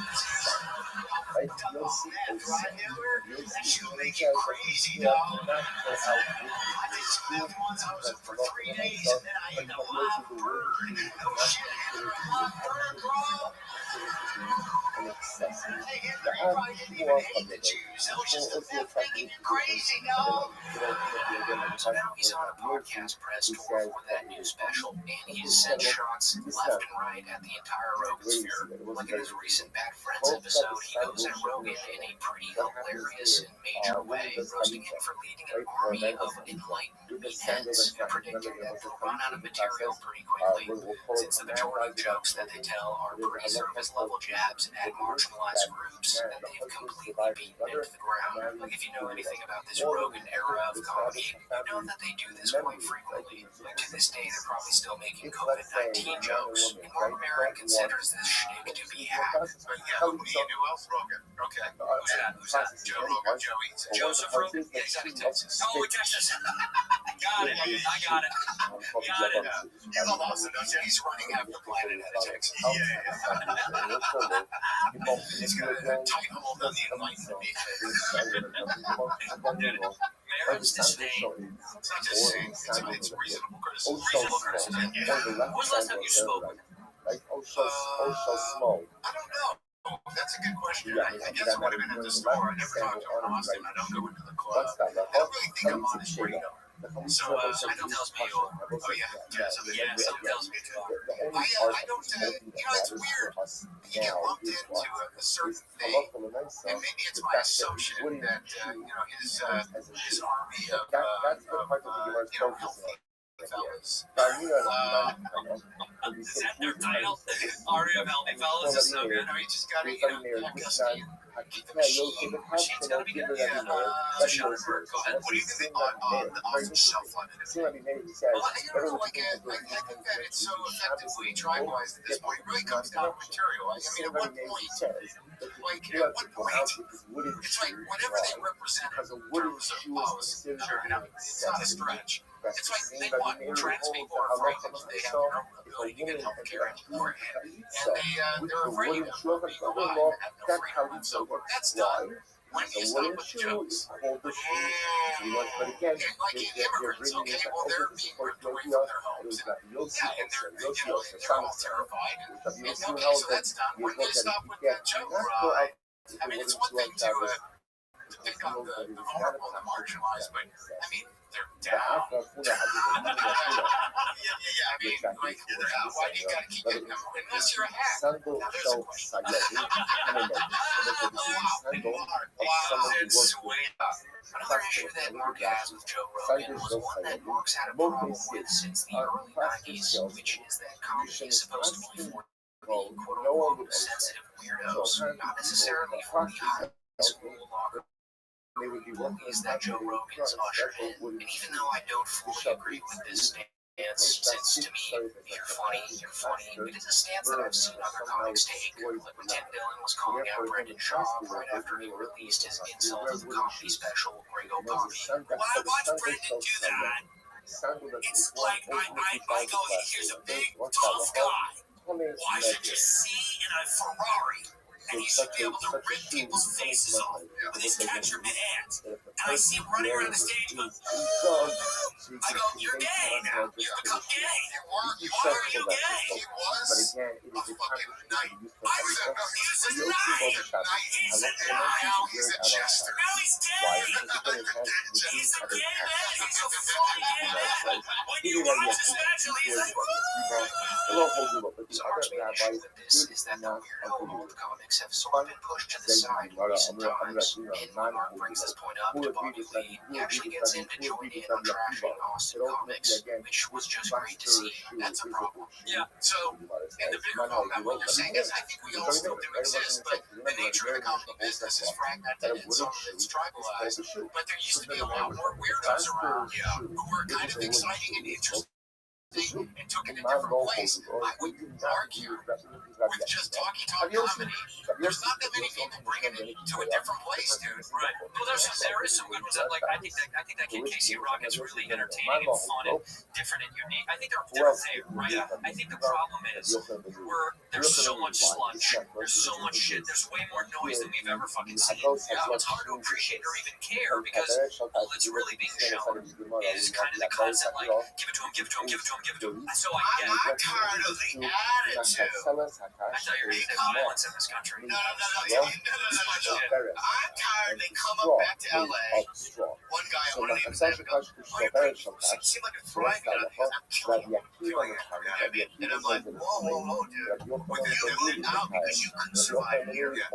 That shit will make you crazy, dog. I did some of them ones I was up for 3 days and then I ate a live bird. No shit, Hitler, a live bird, bro. Hey, Hitler, you probably didn't even hate the Jews. That was just the myth making you crazy, dog. So now he's on a podcast press tour for that new special, and he's sent shots left and right at the entire Rogan sphere. Like in his recent Bad Friends episode, he goes at Rogan in a pretty hilarious and major way, roasting him for leading an army of enlightened meatheads, and predicting that they'll run out of material pretty quickly, since the majority of jokes that they tell are pretty surface level jabs at marginalized groups that they've completely beaten into the ground. Like if you know anything about this Rogan era of comedy, you know that they do this quite frequently. Like to this day, they're probably still making COVID-19 jokes, and Mark Maron considers this shtick to be hack. Yeah, who do you do else? Rogan. Okay. Who's that? Joe Rogan, Joey. Joseph Rogan? Yeah, he's out of Texas. Oh, Texas. Got it. I got it. Got it. Elon Musk knows that he's running half the planet out of Texas. Yeah. He's got a tight hold on the enlightenment. Maron's disdain. It's not just saying, it's reasonable criticism. Reasonable criticism. When was the last time you spoke? I don't know. That's a good question. I guess I would have been at the store. I never talked to Austin. I don't go into the club. I don't really think I'm on his radar. So, something tells me you are. oh yeah, something tells me too. I don't, it's weird. You get lumped into a certain thing, and maybe it's my associate that, his army of, healthy fellas. Is that their title? Army of Healthy Fellas is so good. You just gotta, keep the machine. Machine's gotta be good. Yeah, Go ahead. What do you think on the self-funded? Well, I don't know, I think that it's so effectively tribe-wise at this point. It really comes down to material. At one point, it's like whatever they represent in terms of policy. It's not a stretch. It's like they want trans people are afraid that they have their own ability to get health care anymore. And they're afraid of being alive and have no freedom. So that's done. When do you stop with the jokes? Like immigrants, okay, well, they're being ripped away from their homes. And they're all terrified. And okay, so that's done. When do you stop with that joke? I mean, it's one thing to pick on the vulnerable and the marginalized, but I mean, they're down. I mean, like, why do you gotta keep it? Unless you're a hack. Now, there's a question. Another issue that Mark has with Joe Rogan was one that Mark's had a problem with since the early 90s, which is that comedy is supposed to be for the quote-unquote sensitive weirdos, not necessarily for the high school locker. Is that Joe Rogan's ushered in, and even though I don't fully agree with this stance, since to me, you're funny, it is a stance that I've seen other comics take, like when Tim Dillon was calling out Brendan Shaw right after he released his Insult of the Comedy special, Gringo Poppy. When I watch Brendan do that, it's like I go, here's a big, tough guy. Why should you see in a Ferrari? And he should be able to rip people's faces off with his catcher mitt hands. And I see him running around the stage going, I go, you're gay now. You've become gay. Why are you gay? He was a fucking knight. He was a He's a knight. now he's a jester. Now he's gay. He's a gay man. He's a funny gay man. What when you watch this naturally, he's like, So our main issue with this is that the weirdo old comics have sort of been pushed to the side in recent times. And when Mark brings this point up to Bobby Lee, he actually gets him to join in on trashing Austin Comics, which was just great to see. That's a problem. yeah. So, And the bigger problem about what you're saying is, I think we all still do exist, but the nature of the comic business is fragmented and some of it's tribalized. But there used to be a lot more weirdos around, who were kind of exciting and interesting and took it a different place. I would argue with just talkie talk comedy, there's not that many people bringing it to a different place, dude. right. Well, there is some good ones. Like I think that kid Casey Rocket's really entertaining and fun and different and unique. I think they're there, right? I think the problem is there's so much sludge, there's so much shit, there's way more noise than we've ever fucking seen. It's hard to appreciate or even care because all that's really being shown is kind of the constant like give it to him, give it to him, give it to him, give it to him. So I get it. I'm tired of the attitude. I thought you were going to say violence in this country. No. I'm tired they coming back to LA. One guy, I want to name his name, goes, you seem like you're thriving out here. I'm killing you. And I'm like, whoa, dude. We're going to live out because you couldn't survive here yet.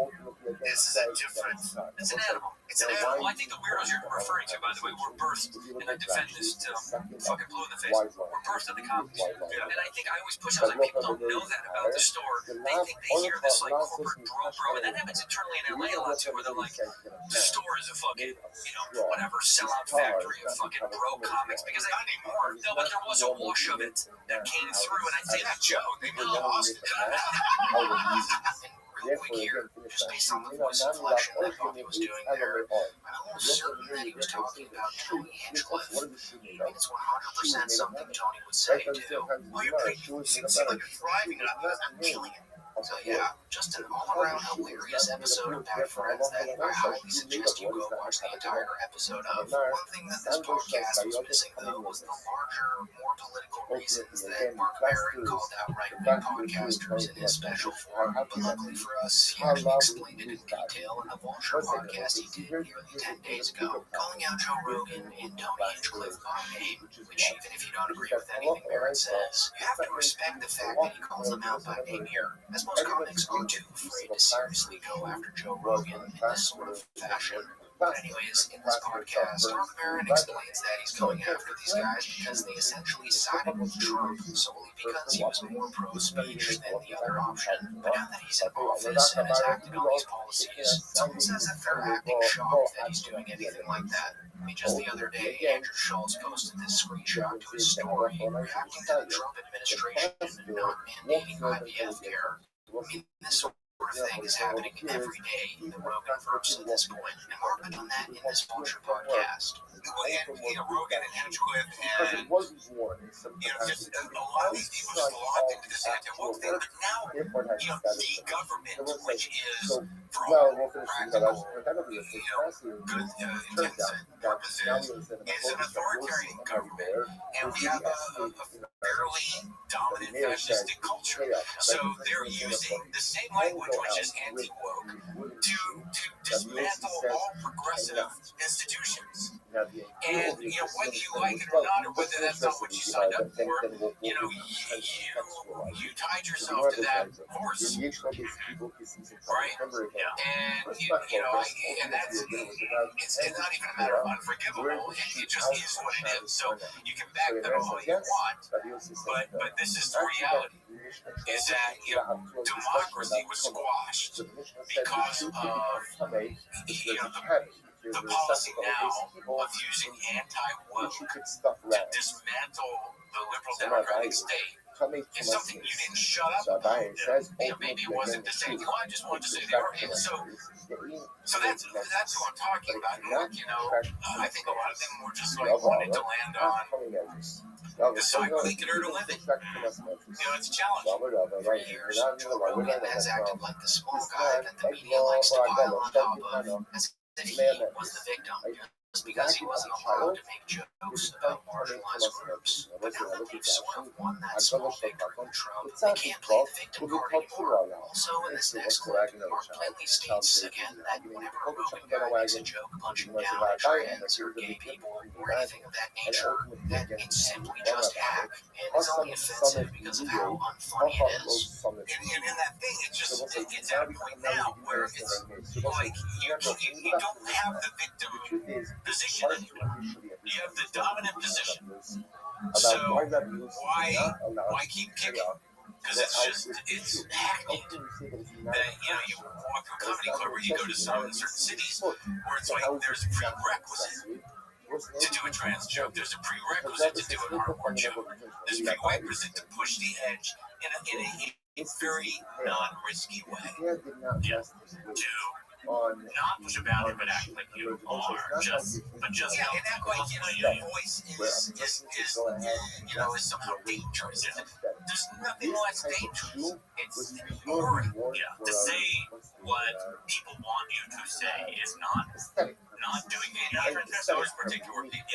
This is a different. It's an animal. It's an animal. Well, I think the weirdos you're referring to, by the way, were birthed, and I defend this to fucking blue in the face, were birthed at the comics. And I think I always push out, like, people don't know that about the store. They think they hear this, like, corporate bro, and that happens internally in LA a lot, too, where they're like, the store is a fucking, whatever, sellout factory of fucking bro comics, because not anymore. No, but there was a wash of it that came through, and I think that Joe, they lost. Real quick here, just based on the voice inflection that Bobby was doing there, I'm almost certain that he was talking about Tony Hinchcliffe. I mean, it's 100% something Tony would say, too. Well, you're pretty, you seem like you're thriving out here. I'm killing it. So yeah, just an all-around hilarious episode of Bad Friends that I highly suggest you go watch the entire episode of. One thing that this podcast was missing, though, was the larger, more political reasons that Mark Maron called out right-wing podcasters in his special form. But luckily for us, he actually explained it in detail in the Vulture podcast he did nearly 10 days ago, calling out Joe Rogan and Tony Hinchcliffe by name, which even if you don't agree with anything Maron says, you have to respect the fact that he calls them out by name here. As most comics are too afraid to seriously go after Joe Rogan in this sort of fashion. But anyways, in this podcast, Mark Maron explains that he's going after these guys because they essentially sided with Trump solely because he was more pro-speech than the other option. But now that he's in office and has acted on these policies, it's almost as if they're acting shocked that he's doing anything like that. I mean, just the other day, Andrew Schultz posted this screenshot to his story reacting to the Trump administration not mandating IVF care. I mean, this sort of thing is happening every day in the Rogan-verse at this point, and Mark put on that in this Vulture podcast. Rogan and Hinchcliffe and, just a lot of these people just locked into this anti-woke thing, but now, the government, which is, for all practical, good intents and purposes, is an authoritarian government, and we have a fairly dominant fascistic culture. So they're using the same language, which is anti-woke, to dismantle all progressive institutions. And, whether you like it or not, or whether that's not what you signed up for, you tied yourself to that horse. Right? And, and that's, it's not even a matter of unforgivable. It just is what it is. So you can back them all you want, but this is the reality. Is that democracy was squashed because of the policy now of using anti-woke to dismantle the liberal democratic state. It's something you didn't shut up about. Maybe it wasn't to say, I just wanted to say they were. So that's who I'm talking about. I think a lot of them were just wanted to land on the side where they could earn a living. It's a challenge. For years, Joe Rogan has acted like the small guy that the media likes to pile on top of, as if he was the victim. because he wasn't allowed to make jokes about marginalized groups. But now that they've sort of won that small victory with Trump, they can't play the victim card anymore. Also, in this next clip, Mark plainly states again that whenever a Rogan guy makes a joke punching down at trans or gay people or anything of that nature, that it's simply just hack and is only offensive because of how unfunny it is. And that thing, it's at a point now where it's like you don't have the victim position anymore. You have the dominant position. So why keep kicking? Because it's hackneyed. That, you walk through a comedy club or you go to some certain cities where it's like there's a prerequisite to do a trans joke. There's a prerequisite to do an hardcore joke. There's a prerequisite to push the edge in a very non-risky way. Yeah. To not push a boundary, but act like you are, but just and act like your voice is somehow dangerous. There's nothing less dangerous. It's boring. Yeah, to say what people want you to say is not doing anything. Those particular people.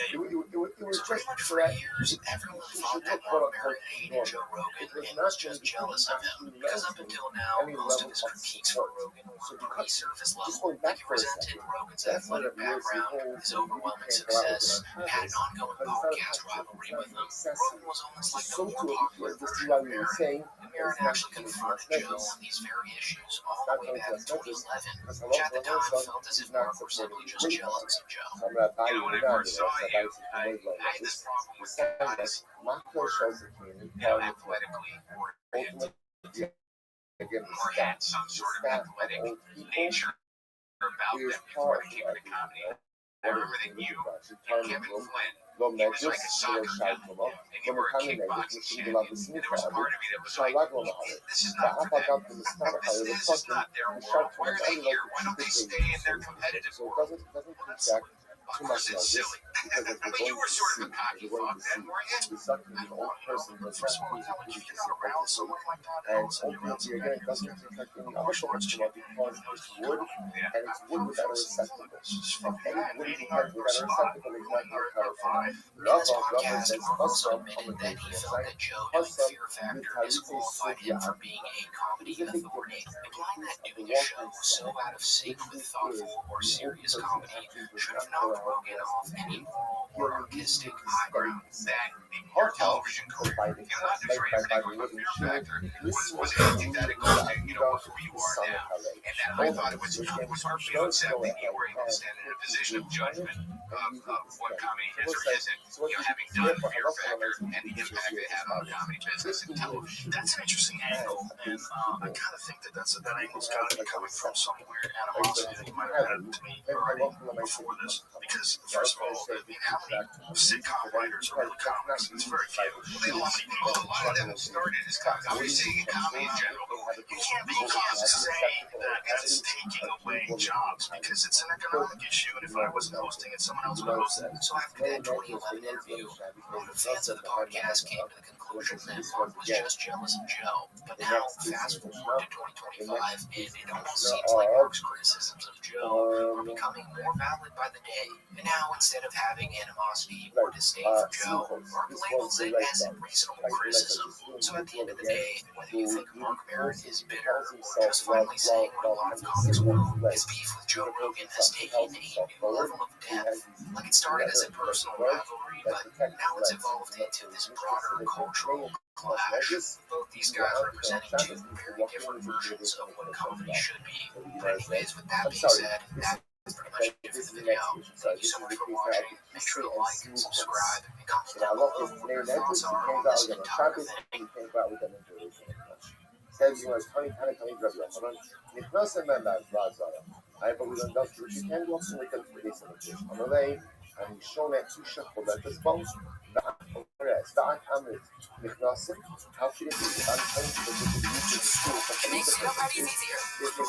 So pretty much for years, everyone thought that Mark Maron hated Joe Rogan and was just jealous of him. Because up until now, most of his critiques for Rogan were pretty surface level. Like he resented Rogan's athletic background, his overwhelming success, had an ongoing podcast rivalry with him. Rogan was almost like the more popular version of Maron. And Maron actually confronted Joe on these very issues all the way back in 2011, which at the time felt as if Mark were simply just jealous of Joe. When I first saw you, I had this problem with guys who were, athletically oriented, or had some sort of athletic nature about them before they came into comedy. I remember that you and Kevin Flynn, he was like a soccer guy, and you were a kickboxing champion, and there was a part of me that was like, this is not for them. This is not their world. Why are they here? Why don't they stay in their competitive world? Of course, it's silly. But you were sort of a cocky fuck then, weren't you? I don't want to know. First of all, how would you feel around someone like that? And also, you're around someone like that. Martial arts champion. Yeah. In this podcast, Mark also admitted that he felt that Joe doing Fear Factor disqualified him from being a comedy authority, implying that doing a show so out of sync with thoughtful or serious comedy should have knocked Rogan off any moral or artistic high ground. That your television career, not to trade anyone with Fear Factor, was anything that it goes to, who you are now. And that I thought it was partially unsettling that you were able to stand in a position of judgment of what comedy is or isn't, having done Fear Factor and the impact it had on the comedy business and television. That's an interesting angle, and I kind of think that angle's got to be coming from somewhere animosity that you might have had to me already before this. Because, first of all, how many sitcom writers are really comics? It's very few. A lot of them started as comics. I'm just saying comedy in general. You can't say that that's taking away jobs because it's an economic issue, and if I wasn't hosting it, someone else would host it. So after that 2011 interview, a lot of fans of the podcast came to the conclusion that Mark was just jealous of Joe. But now, fast forward to 2025, and it almost seems like Mark's criticisms of Joe are becoming more valid by the day. And now, instead of having animosity or disdain for Joe, Mark labels it as reasonable criticism. So at the end of the day, whether you think Mark Maron is bitter or just finally saying what a lot of comics will, his beef with Joe Rogan has taken a new level of depth. Like it started as a personal rivalry, but now it's evolved into this broader cultural clash. Both these guys representing two very different versions of what comedy should be. But anyways, with that being said, that's pretty much it for the video. Thank you so much for watching. Make sure to like, subscribe, and comment down below what your thoughts are on this entire thing. It makes meal parties easier.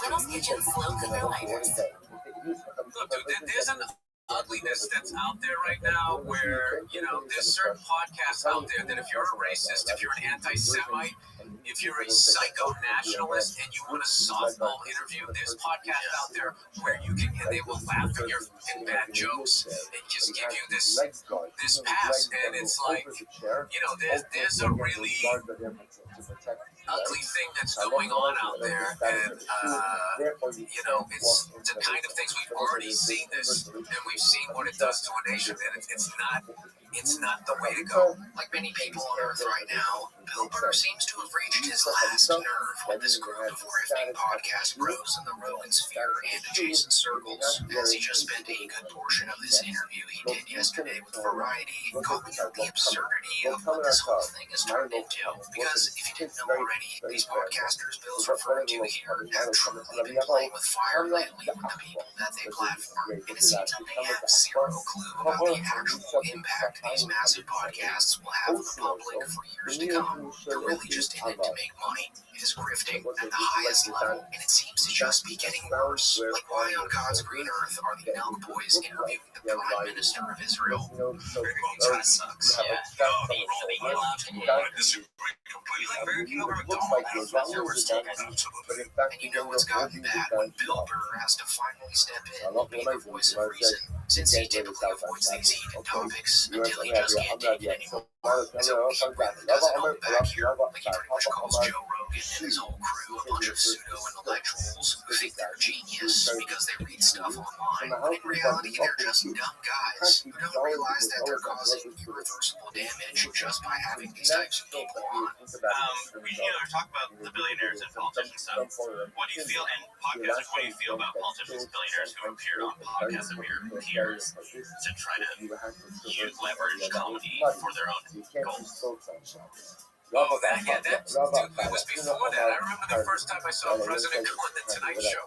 Little's Kitchen slow cooker lighters. Look, dude, there's an ugliness that's out there right now where, there's certain podcasts out there that if you're a racist, if you're an anti-Semite, if you're a psycho-nationalist and you want a softball interview, there's podcasts out there where you can, and they will laugh at your bad jokes and just give you this pass. And it's like, there's a really ugly thing that's going on out there, and it's the kind of things we've already seen this, and we've seen what it does to a nation, and it's not the way to go. Like many people on Earth right now, Bill Burr seems to have reached his last nerve with this group of grifting podcast bros in the Rowan sphere and adjacent circles, as he just spent a good portion of this interview he did yesterday with Variety, calling out the absurdity of what this whole thing has turned into. Because if you didn't know already, these podcasters Bill's referring to here have truly been playing with fire lately with the people that they platform, and it seems that they have zero clue about the actual impact these massive podcasts will have on the public for years to come. They're really just in it to make money. It is grifting at the highest level, and it seems to just be getting worse. Like, why on God's green earth are the Nelk boys interviewing the Prime Minister of Israel? It kind of sucks. Yeah. I disagree completely. Like American over McDonald's, and you know what's gotten bad when Bill Burr has to finally step in and be the voice of reason, since he typically avoids these heated topics until he just can't take it anymore. So he really does it all back here, like he pretty much calls Joe Rogan and his whole crew a bunch of pseudo-intellectuals who think they're genius because they read stuff online, when in reality they're just dumb guys who don't realize that they're causing irreversible damage just by having these types of people on. We talk about the billionaires and politicians stuff. What do you feel in podcasts? What do you feel about politicians and billionaires who appeared on podcasts of your peers to try to leverage comedy for their own goals? Oh, it was before that. I remember the first time I saw President go on The Tonight Show.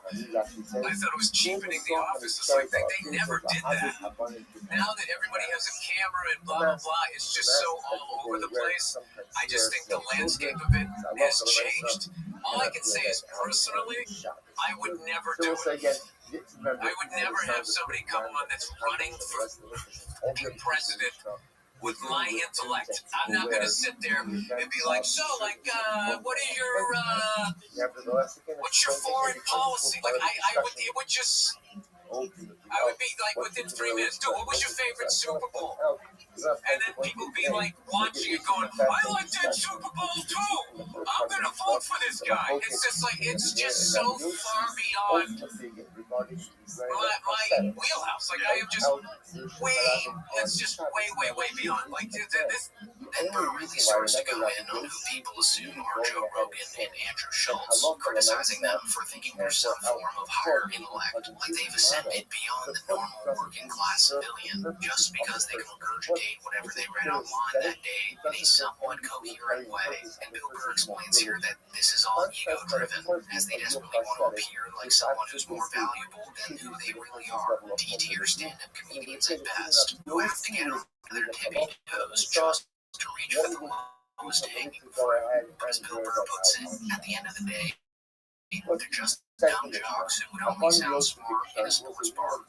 I thought it was cheapening The Office. It's like they never did that. Now that everybody has a camera and blah, blah, blah, it's just so all over the place. I just think the landscape of it has changed. All I can say is, personally, I would never do it. I would never have somebody come on that's running for president with my intellect. I'm not going to sit there and be like, what is your, what's your foreign policy? Like, I would be like within 3 minutes, dude, what was your favorite Super Bowl? And then people be like watching it going, I like that Super Bowl too. I'm going to vote for this guy. It's just like, it's just so far beyond my wheelhouse. Like, I am just way beyond. Like, this. And Burr really starts to go in on who people assume are Joe Rogan and Andrew Schultz, criticizing them for thinking there's some form of higher intellect, like they've ascended beyond the normal working class civilian, just because they can regurgitate whatever they read online that day in a somewhat coherent way. And Bill Burr explains here that this is all ego-driven, as they desperately want to appear like someone who's more valuable than who they really are, D-tier stand-up comedians at best, who have to get over their tippy toes just to reach for the lowest hanging fruit. As Bill Burr puts it, at the end of the day, they're just dumb jocks who would only sound smart in a sports bar.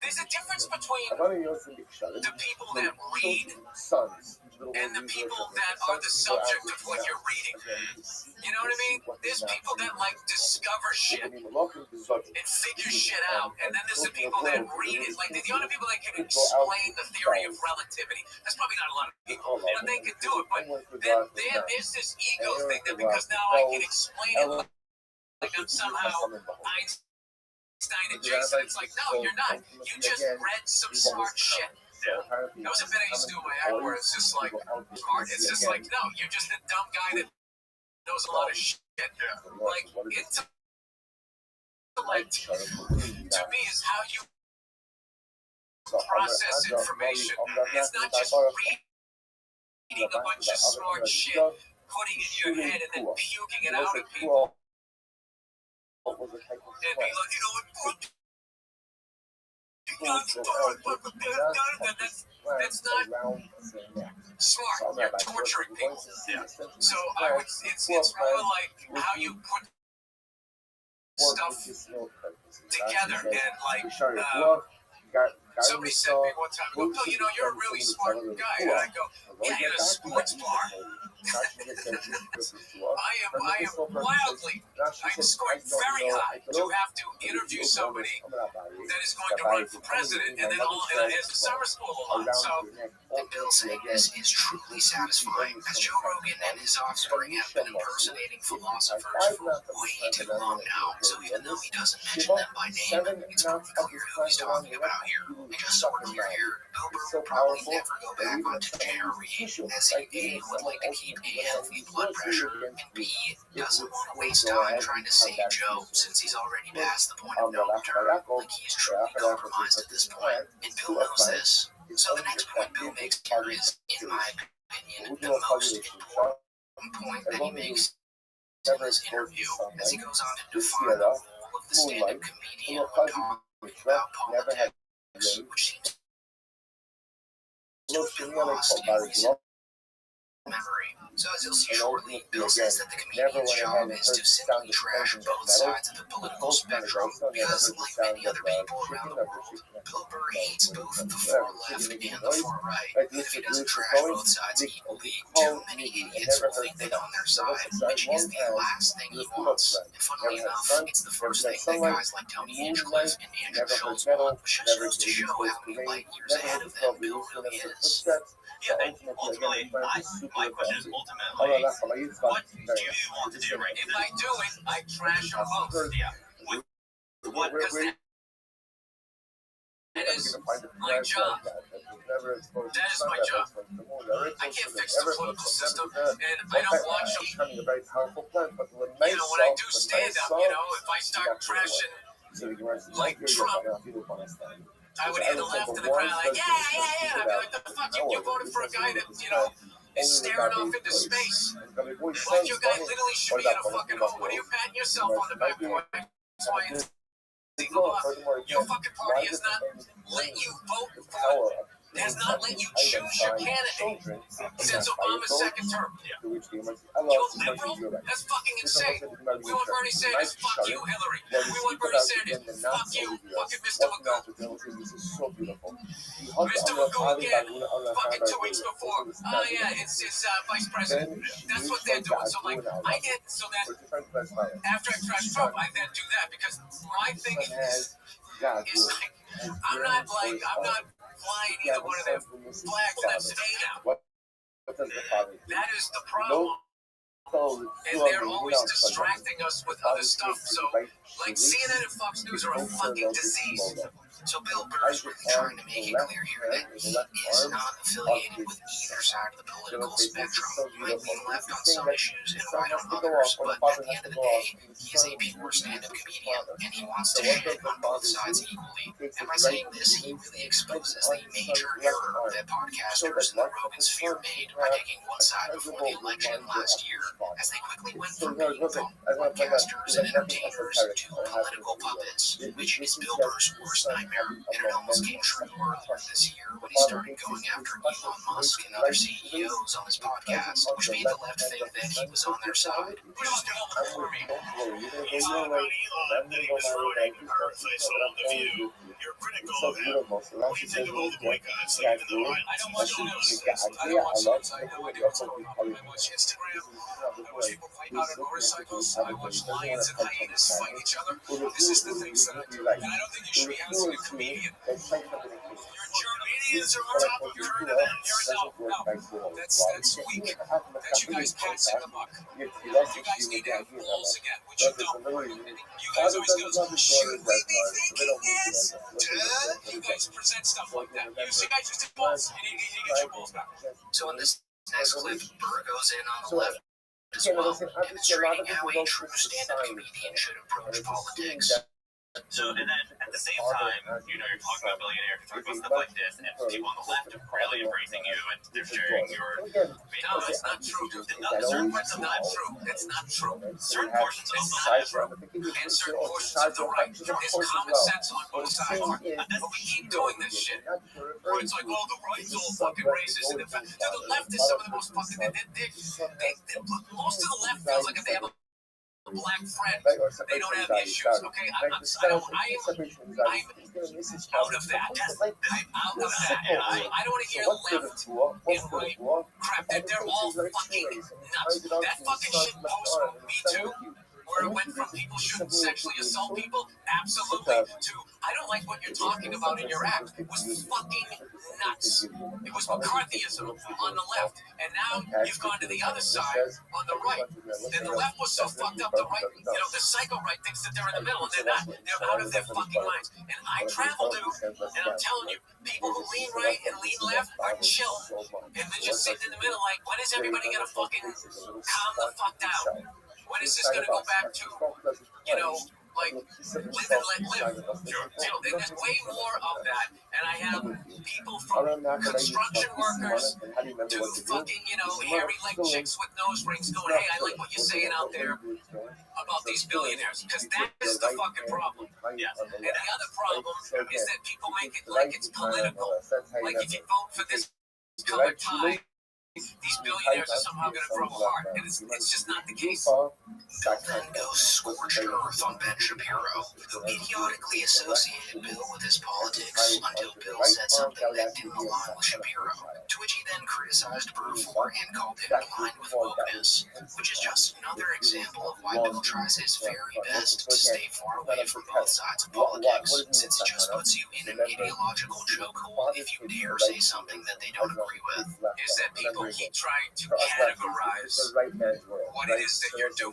There's a difference between the people that read and the people that are the subject of what you're reading. You know what I mean? There's people that like discover shit and figure shit out, and then there's the people that read it. Like the only people that can explain the theory of relativity. That's probably not a lot of people, but they can do it. But then there's this ego thing that because now I can explain it like I'm somehow Einstein adjacent. It's like, no, you're not. You just read some smart shit. That was a bit I used to do in my act where it's just like, it's just like, no, you're just a dumb guy that knows a lot of shit. Like, intellect, to me, is how you process information. It's not just reading a bunch of smart shit, putting it in your head, and then puking it out at people. And be like, you know what? That's not smart. You're torturing people. Yeah. So it's more like how you put stuff together and like Somebody said to me one time, "Well, Bill, you know, you're a really smart guy." And I go, "Yeah, in a sports bar." I am wildly. I'm scoring very high to have to interview somebody that is going to run for president, and then as a summer school a lot. So, And Bill saying this is truly satisfying, as Joe Rogan and his offspring have been impersonating philosophers for way too long now. So even though he doesn't mention them by name, it's pretty clear who he's talking about here. And just so we're clear here, Bill Burr will probably never go back onto JRE, as he A, would like to keep a healthy blood pressure, and B, doesn't want to waste time trying to save Joe, since he's already past the point of no return, like he is truly compromised at this point. And Bill knows this. So the next point Bill makes here is, in my opinion, the most important point that he makes in this interview, as he goes on to define the role of the stand-up comedian when talking about politics, which seems to have been lost in recent memory. So as you'll see shortly, Bill says that the comedian's job is to simply trash both sides of the political spectrum, because like many other people around the world, Bill Burr hates both the far left and the far right. And if he doesn't trash both sides equally, too many idiots will think they're on their side, which is the last thing he wants. And funnily enough, it's the first thing that guys like Tony Hinchcliffe and Andrew Schultz want, which just goes to show how many light years ahead of them Bill really is. Yeah, but ultimately, my question is ultimately, what do you want to do right now? If I do it, I trash them both. Yeah. What? Because that is my job. That is my job. I can't fix the political system, and I don't watch them. You know, when I do stand-up, you know, if I start trashing like Trump, I would hear the left in the crowd like, yeah. I'd be like, the fuck, you voted for a guy that, you know, is staring off into space. Why your guy literally should be in a fucking hole? What are you patting yourself on the back for? That's why it's illegal. Your fucking party has not let you vote for, has not let you choose your candidate since Obama's second term. You're liberal? That's fucking insane. We want Bernie Sanders, fuck you, Hillary. We want Bernie Sanders, fuck you, fucking Mr. Magoo. Mr. Magoo again, fucking 2 weeks before. Oh yeah, it's vice president. That's what they're doing. So like, I get, so that after I trash Trump, I then do that, because my thing is like, I'm not flying either one of them flags that stay now. That is the problem. And they're always distracting us with other stuff. So, like, CNN and Fox News are a fucking disease. So Bill Burr's really trying to make it clear here that he is not affiliated with either side of the political spectrum. He might lean left on some issues and right on others, but at the end of the day, he is a pure stand-up comedian, and he wants to shit on both sides equally. And by saying this, he really exposes the major error that podcasters in the Rogan sphere made by taking one side before the election last year, as they quickly went from being from podcasters and entertainers to political puppets, which is Bill Burr's worst nightmare. And it almost came true earlier this year when he started going after Elon Musk and other CEOs on his podcast, which made the left think that he was on their side. You're critical of him. What do you think of all the boycotts? Like, even though I don't watch news. I don't watch news. I have no idea what's going on. I watch Instagram. I watch people fight out on motorcycles. I watch lions and hyenas fight each other. This is the things that I do. And I don't think you should be asking a comedian. Comedians are on top of your event. No. That's weak. That you guys pass in the buck. You guys need to have rules again, which you don't. You guys always go, should we be thinking this? You guys present stuff like that. You guys just take balls. You need to get your balls back. So in this next clip, Burr goes in on the left as well, demonstrating how a true stand-up comedian should approach politics. So, and then at the same time, you know, you're talking about billionaires, you're talking about stuff like this, and people on the left are really embracing you, and they're sharing your... No, that's not true. Certain parts are not true. That's not true. Certain portions of the not true. And certain portions of the right. There's common sense on both sides. But we keep doing this shit. Where it's like, oh, the right's all fucking racist. And the left is some of the most fucking... Most of the left feels like if they have a black friend, right? Or they don't have separation issues. anxiety. Okay, Like the self and separation anxiety, he's gonna miss his out of that. Like, I'm out of it's that. simple. I don't want to So hear what's good left at war? What's and good right at war? crap. They're all fucking nuts. That fucking shit post from Me Too, where it went from people shouldn't sexually assault people, absolutely, to I don't like what you're talking about in your act, was fucking nuts. It was McCarthyism on the left, and now you've gone to the other side on the right. And the left was so fucked up, the right, the psycho right thinks that they're in the middle, and they're not. They're out of their fucking minds. And I travel to, and I'm telling you, people who lean right and lean left are chill. And they're just sitting in the middle like, when is everybody gonna fucking calm the fuck down? When is this gonna go back to, like, live and let live? And there's way more of that. And I have people from construction workers to fucking, hairy leg chicks with nose rings going, hey, I like what you're saying out there about these billionaires, because that is the fucking problem. Yes. And the other problem is that people make it like it's political. Like if you vote for this color tie, these billionaires are somehow going to grow a heart, and it's just not the case. Bill then goes scorched earth on Ben Shapiro, who idiotically associated Bill with his politics until Bill said something that didn't align with Shapiro, to which he then criticized Burr for and called him blind with wokeness, which is just another example of why Bill tries his very best to stay far away from both sides of politics, since it just puts you in an ideological chokehold if you dare say something that they don't agree with. Is that people keep trying to categorize what it is that you're doing.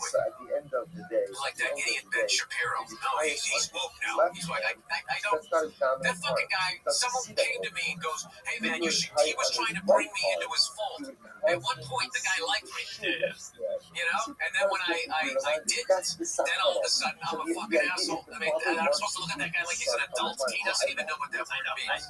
Like that idiot Ben Shapiro. No, he's woke now. He's like, I don't. That fucking guy, someone came to me and goes, hey man, he was trying to bring me into his fold. At one point, the guy liked me. And then when I didn't, then all of a sudden, I'm a fucking asshole. I mean, I'm supposed to look at that guy like he's an adult. He doesn't even know what that word means.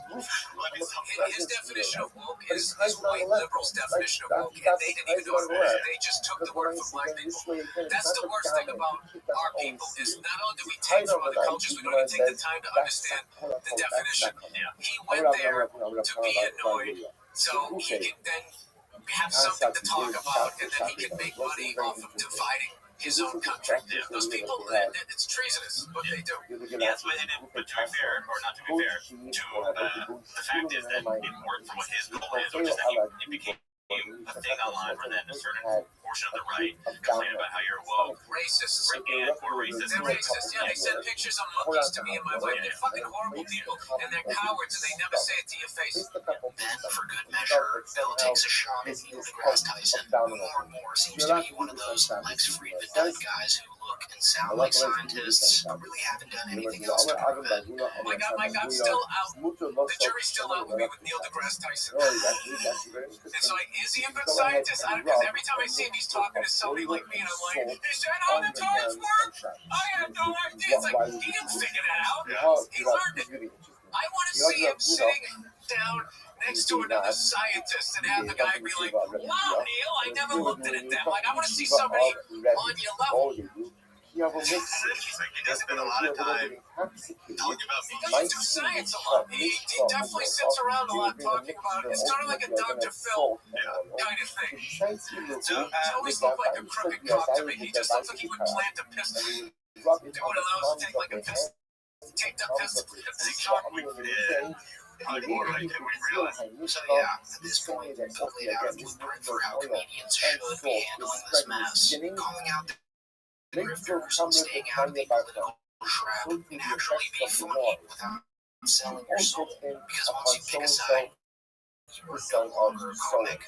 His definition of woke is white liberals' definition of woke, and they didn't even know what it was. They just took the word from black people. That's the worst thing about our people, is not only do we take from other cultures, we don't even take the time to understand the definition. He went there to be annoyed, so he can then have something to talk about, and then he can make money off of dividing his own country. Those people, it's treasonous what they do. Yes, but to be fair, or not to be fair, the fact is that it worked for what his goal is, which is that it became a thing online for then a certain portion of the right complaining about how you're woke, Racists. or racist. They're racist. Yeah, they send pictures of monkeys to me and my wife. They're fucking horrible people, and they're cowards, and they never say it to your face. Then, for good measure, Bill takes a shot at Neil deGrasse Tyson, who more and more seems to be one of those Lex Friedman type guys who look and sound like scientists, but really haven't done anything else to prove it. My God's still out. The jury's still out with me with Neil deGrasse Tyson. It's like, is he a good scientist? Because every time I see him, he's talking to somebody like me, and I'm like, is that how the times work? I have no idea. It's like, he didn't figure that out. He learned it. I want to see him sitting down next to another scientist and have the guy be like, wow, Neil, I never looked at it that way. Like, I want to see somebody on your level. He doesn't spend a lot of time talking about me. He doesn't do science a lot. He definitely sits around a lot talking about it. It's kind of like a Dr. Phil kind of thing. He always looked like a crooked cop to me. He just looks like he would plant a pistol. Do one of those, take like a pistol. Take the pistol. Probably more like than we realize. So yeah, at this point, Bill laid out a blueprint for how comedians should be handling this mess, calling out the grifters, staying out of the political trap, and actually be funny without selling your soul. Because once you pick a side, you are no longer a comic.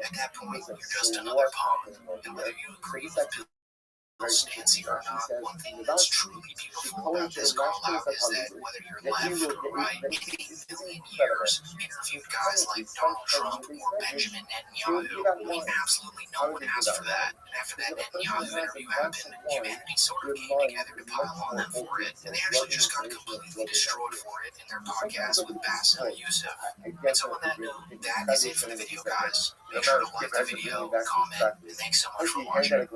At that point, you're just another pawn. And whether you agree with Bill's stance here or not, one thing that's truly beautiful about this call-out is that whether you're left or right, in 8 million years, interviewed guys like Donald Trump or Benjamin Netanyahu, when absolutely no one asked for that. And after that Netanyahu interview happened, humanity sort of came together to pile on them for it, and they actually just got completely destroyed for it in their podcast with Bassem Youssef. And so on that note, that is it for the video, guys. Make sure to like the video, comment, and thanks so much for watching.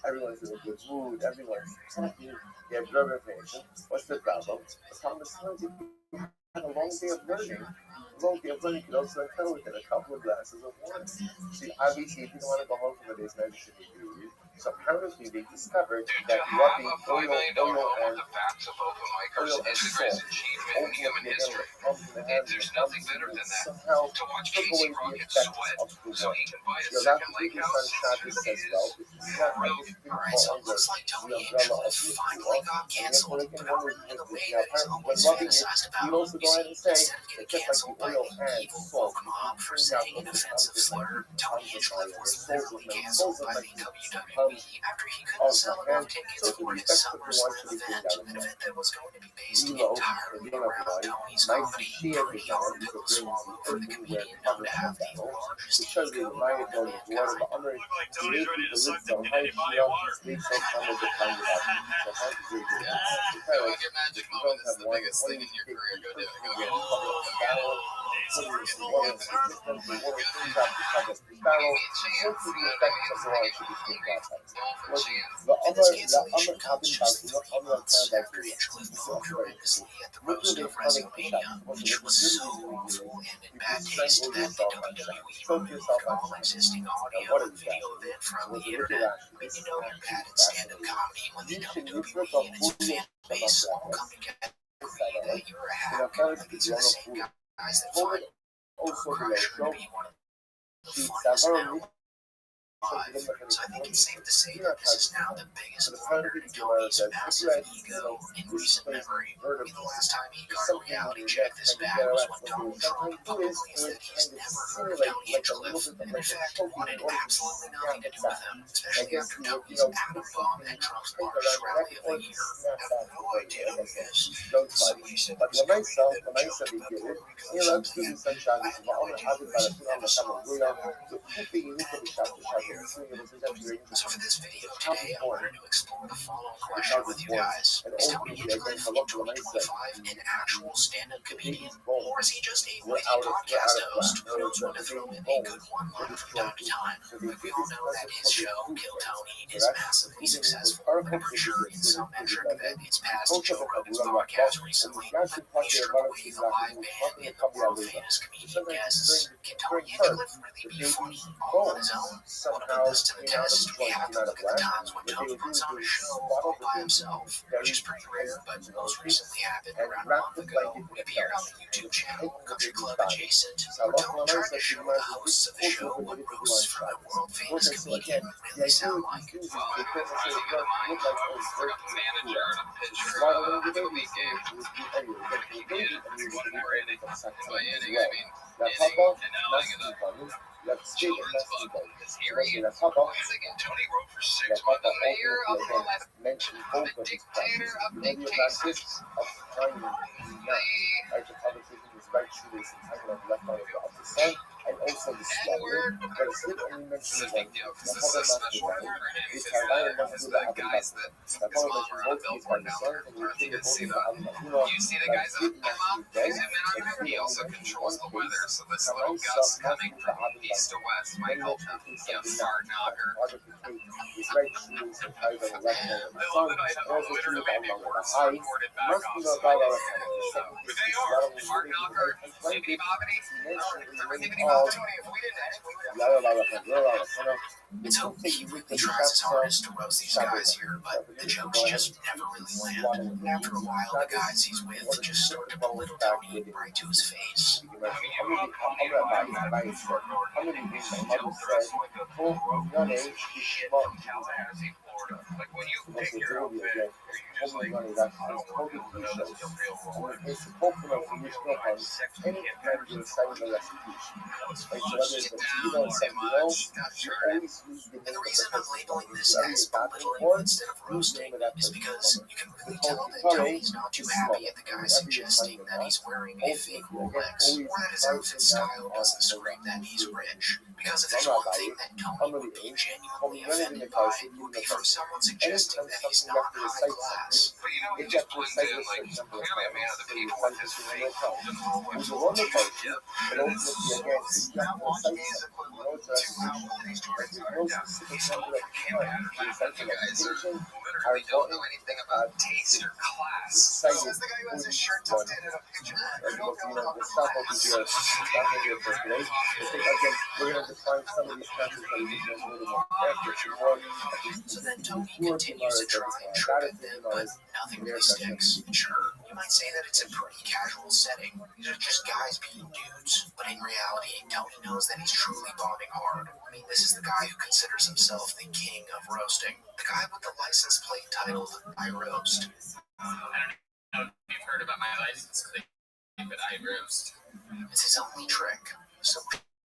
Everyone's in a good mood, everyone's happy, they observe information. What's the problem? The problem is sometimes you have a long day of learning. Everybody could also tell within a couple of glasses of wine. See, obviously, if you don't want to go home from a day's night, you should be doing. So apparently, they discovered that Rabbi, oil, and salt, ultimately, There's nothing better than that. somehow To watch took away Casey the Rocket effects sweat of the so wine. he can buy a You're second allowed to lake do this house. on Shabbos as well. If it's not like it's been Alright, so it under looks like the Tony umbrella Angel of the finally got canceled, but not really in the way that he's always fantasized about. you also You go ahead see, and say, instead of getting just like canceled the by oil the and evil salt, woke mob for saying an offensive slur, Tony Angel was literally canceled by the WWE after he couldn't sell enough tickets for his SummerSlam event, an event that was going to be based entirely around Tony's comedy. Pretty hard pill to swallow for the comedian known to have the largest ego of all mankind. Like Tony's ready to suck the any body of water. Go on your magic moment. This is the biggest thing in your career. Go do it. Go. This cancellation comes just 3 months after Hinchcliffe bombed horrendously at the roast of WrestleMania, which was so awful and in bad taste that the WWE removed all existing audio and video of it from the internet. I mean, you know you're bad at stand-up comedy when the WWE and its fan base all come together and agree that you're a hack. Like, these are the same guys that find Crusher to be one of the funniest men alive. So I think it's safe to say that this is now the biggest blunder in Tony's massive ego in recent memory. I mean, the last time he got a reality check this bad was when Donald Trump publicly said he's never heard of Tony Hinchcliffe, and in fact wanted absolutely nothing to do with him, especially after Tony's atom bomb at Trump's largest rally of the year. I have no idea who he is. Somebody said he was going to the joke about Puerto Rico or something. I have no idea who he is. Never saw him. So for this video today, I wanted to explore the following question with you guys. Is Tony Hinchcliffe in 2025 an actual stand-up comedian? Or is he just a witty podcast host who knows when to throw in a good one-liner from time to time? Like, we all know that his show, Kill Tony, is massively successful. I'm pretty sure in some metric that it's passed Joe Rogan's podcast recently. But we strip away the live band and the world-famous comedian guests. Can Tony Hinchcliffe really be funny all on his own? Well, to put this to the test, we have to look at the times when Tony puts on a show all by himself, which is pretty rare, but most recently happened around a month ago. We appeared on the YouTube channel Country Club Adjacent, where Tony tried to show the hosts of the show what roasts from a world-famous comedian really sound like. Well, I was trying to get a mind for the manager and a pitcher for the weekend. By inning, I mean inning and outing of the children's book. Because here he is, once again, Tony wrote for 6 months, the mayor of the dictator of dictators. And also the N-word. This is a big deal because this is a special award for him. Because the guys that his mom are on a billboard down there. I don't know if you guys see that. You see the guys that my mom is him in on there. He also controls the weather. So this little gust coming from east to west might help him be a far knocker. I love that I have literally reports reported back off. So they are. Fart knocker, Nicky Bobbity, everything about Tony. If we didn't edit, we would have. It's hope that he really tries his hardest to roast these guys here, but the jokes just never really land. And after a while, the guys he's with just start to belittle Tony right to his face. Like when you pick your outfit, are you just like, I don't want people to know that's the real role. Sexy kid better sit down too much, got shirted. And the reason I'm labeling this as belittling instead of roasting is because you can really tell that Tony's not too happy at the guy suggesting that he's wearing a fake Rolex or that his outfit style doesn't scream that he's rich. Because if there's one thing that Tony would be genuinely offended by, it would be from someone suggesting that he's not high class. But you know, he just blends in, like, he's clearly a man of the people with his fake golden Rolex. Yeah, but it's not one is equivalent to how all these Jordans are. Yeah, he's so fucking bad. You guys are literally clearly don't know anything about taste or class. Says the guy who has his shirt tucked in a picture. And look, the stuff over here, stuff over here for today. Again, we're going to define some of these concepts that we need to a little more carefully. So then Tony continues to try and trip at them, but nothing really sticks. Sure, you might say that it's a pretty casual setting. These are just guys being dudes. But in reality, Tony knows that he's truly bombing hard. I mean, this is the guy who considers himself the king of roasting. The guy with the license plate titled I Roast. I don't know if you've heard about my license plate, but I roast. It's his only trick. So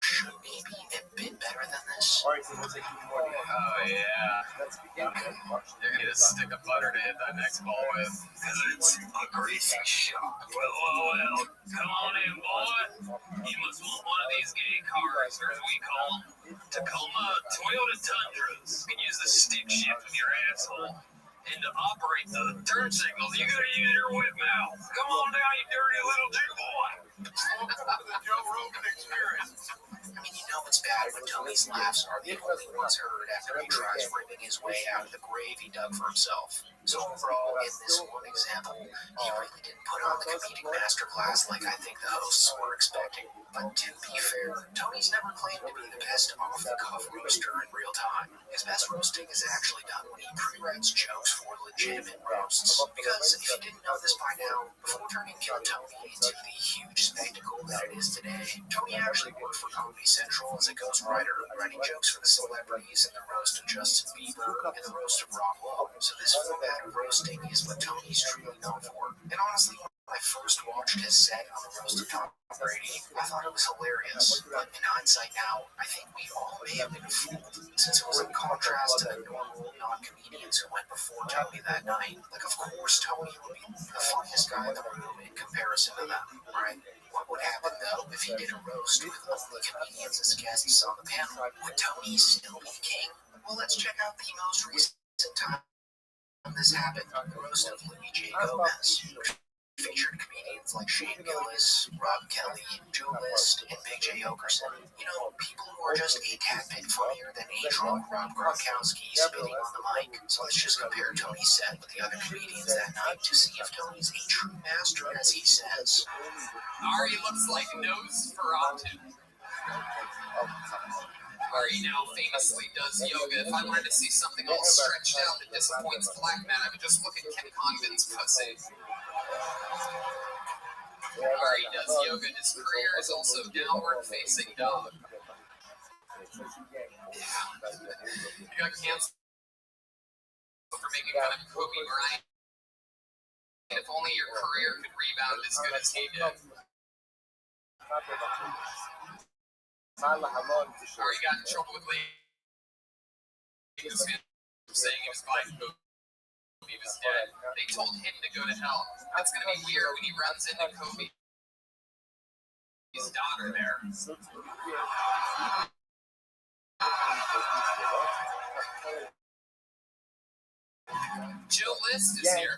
should maybe a bit better than this? Alright, so we'll take you more. Oh, yeah. Let's begin. You're going to stick a butter to hit that next ball with. Because it's a greasy shot. Well, come on in, boy. You must want one of these gay cars, or as we call them, Tacoma Toyota Tundras. You can use the stick shift with your asshole. And to operate the turn signals, you gotta use your whip mouth. Come on down, you dirty little Jew boy. Welcome to the Joe Rogan Experience. I mean, you know it's bad when Tony's laughs are the only ones heard after he tries ripping his way out of the grave he dug for himself. So overall, in this one example, he really didn't put on the comedic masterclass like I think the hosts were expecting. But to be fair, Tony's never claimed to be the best off-the-cuff roaster in real time. His best roasting is actually done when he pre-writes jokes for legitimate roasts. Because if you didn't know this by now, before turning Kill Tony into the huge spectacle that it is today, Tony actually worked for Comedy Central as a ghostwriter, writing jokes for the celebrities in the roast of Justin Bieber and the roast of Rockwell. So this format of roasting is what Tony's truly known for. And honestly, when I first watched his set on the roast of Tom Brady, I thought it was hilarious. But in hindsight now, I think we all may have been fooled, since it was in contrast to the normal non-comedians who went before Tony that night. Like, of course, Tony would be the funniest guy in the room in comparison to them, right? What would happen, though, if he did a roast with only comedians as guests on the panel? Would Tony still be king? Well, let's check out the most recent time this happened, the roast of Louis J. Gomez, which featured comedians like Shane Gillis, Rob Kelly, Joe List, and Big J. Okerson. You know, people who are just a tad bit funnier than a drunk Rob Gronkowski spitting on the mic. So let's just compare Tony's set with the other comedians that night to see if Tony's a true master, as he says. Ari looks like Nosferatu. Ari now famously does yoga. If I wanted to see something all stretched out that disappoints black men, I would just look at Kim Congdon's pussy. Ari does yoga. His career is also downward-facing dog. He got canceled for making fun of Kobe Bryant. If only your career could rebound as good as he did. Ari got in trouble with ladies saying he was fine. Kobe was dead. They told him to go to hell. That's going to be weird when he runs into Kobe's daughter there. Joe List is here.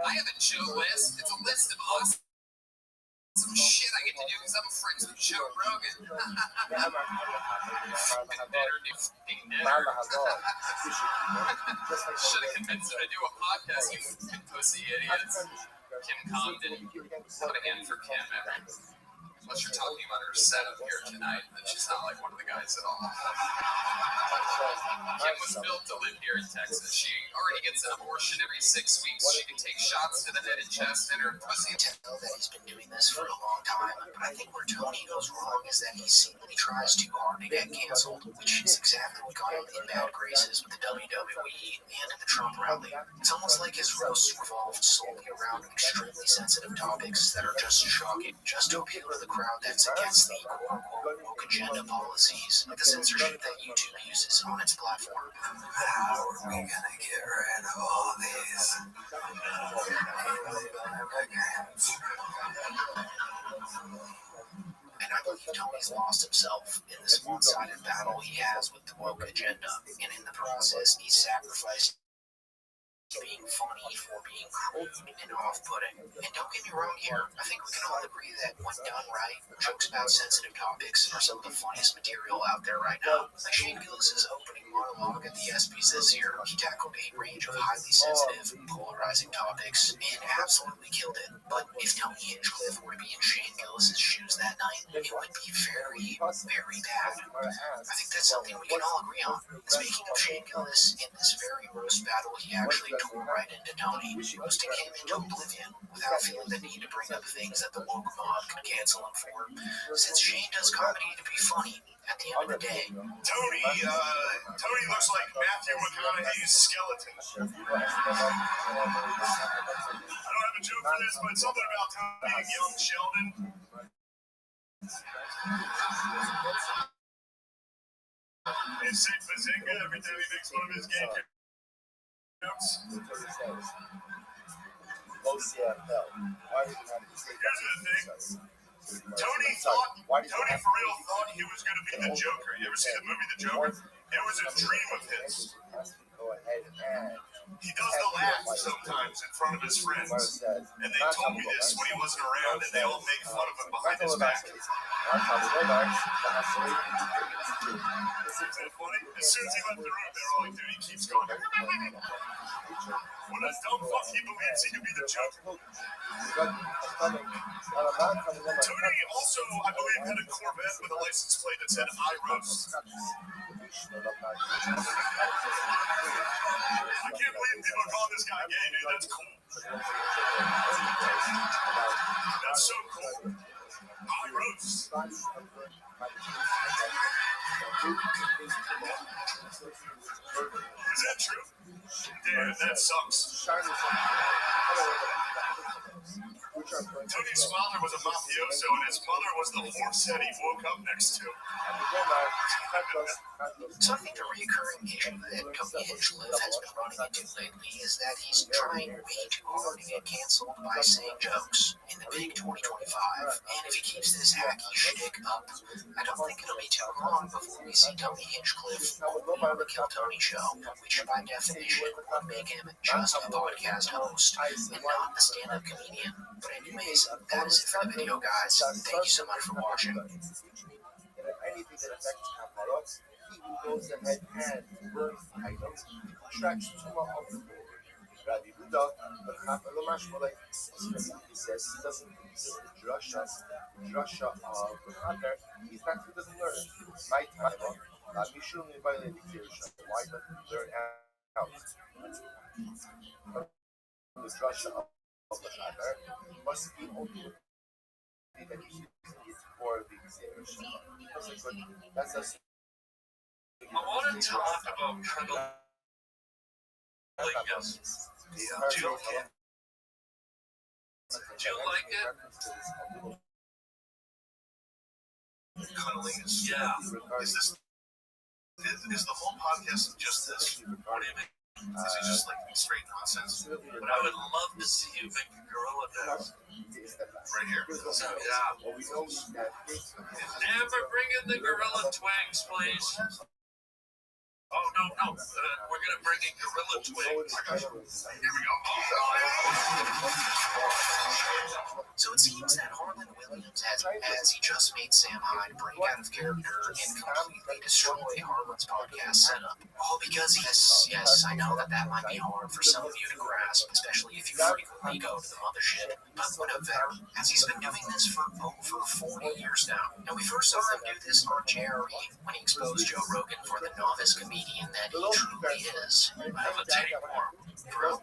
I have a Joe List. It's a list of awesome shit I get to do because I'm friends with Joe Rogan. Better do fucking dinner. Should have convinced him to do a podcast, you fucking pussy idiots. Kim Congdon. Not again for Kim, ever. Unless you're talking about her setup here tonight, then she's not like one of the guys at all. Kim was built to live here in Texas. She already gets an abortion every 6 weeks. She can take shots to the head and chest, and her pussy. I know that he's been doing this for a long time, but I think where Tony goes wrong is that he seemingly tries too hard to get canceled, which is exactly what got him in bad graces with the WWE and in the Trump rally. It's almost like his roasts revolved solely around extremely sensitive topics that are just shocking, just to appeal to the crowd that's against the quote-unquote woke agenda policies, like the censorship that YouTube uses on its platform. How are we gonna get rid of all these immigrants? And I believe Tony's lost himself in this one-sided battle he has with the woke agenda, and in the process, he's sacrificed being funny for being crude and off-putting. And don't get me wrong here, I think we can all agree that when done right, jokes about sensitive topics are some of the funniest material out there right now. Like Shane Gillis's opening monologue at the ESPYs this year, he tackled a range of highly sensitive, polarizing topics and absolutely killed it. But if Tony Hinchcliffe were to be in Shane Gillis's shoes that night, it would be very, very bad. I think that's something we can all agree on. Speaking of Shane Gillis, in this very roast battle, he actually tore right into Tony, roasting him into oblivion without feeling the need to bring up things that the woke mob could cancel him for. Since Shane does comedy to be funny, at the end of the day, Tony looks like Matthew McConaughey's skeleton. I don't have a joke for this, but something about Tony and young Sheldon. It's Sid Bazinga every time he makes one of his gay jokes. Here's the thing. Tony for real thought he was going to be the Joker. You ever see the movie The Joker? It was a dream of his. He does the laugh sometimes in front of his friends. And they told me this when he wasn't around, and they all make fun of him behind his back. Isn't it funny? As soon as he left the room, they're all like, dude, he keeps going. What a dumb fuck, he believes he can be the Joker. Tony also, I believe, had a Corvette with a license plate that said, I roast. I can't believe people are calling this guy gay, dude. That's cool. That's so cool. I roast. Is that true? Damn, that sucks. Tony's father was a mafioso, and his mother was the horse that he woke up next to. So I think the recurring issue that Tony Hinchcliffe has been running into lately is that he's trying way too hard to get canceled by saying jokes in the big 2025. And if he keeps this hacky shtick up, I don't think it'll be too long before we see Tony Hinchcliffe only on the Kill Tony show, which by definition would make him just a podcast host and not a stand-up comedian. But anyways, that is it for the video, guys. Thank you so much for watching. Anything that affects Kaparot, he goes ahead and burns items, tracks Tumah of the board. Rabbi Buddha, the Kapalomash, he says he doesn't use the drasha of the Kapar, he doesn't learn it. My time, Rabbi Shulman violated the Kirishah. Why doesn't he learn out? The drasha of the Kapar must be only that he's using it for the Kirishah. That's a I wanted to talk about cunnilingus. Do you like it? Cunnilingus. Yeah. Is the whole podcast just this? What do you mean? Is it just like straight nonsense? But I would love to see you make a gorilla dance. Right here. So, yeah. Never bring in the gorilla twigs, please. Oh, no. We're going to bring in gorilla twigs. Here we go. So it seems that Harlan Williams has, as he just made Sam Hyde break out of character and completely destroy Harlan's podcast setup. All because, yes, I know that might be hard for some of you to grasp, especially if you frequently go to the mothership. But whatever, as he's been doing this for over 40 years now. And we first saw him do this on JRE when he exposed Joe Rogan for the novice comedian that he truly is. I have a tape form, bro.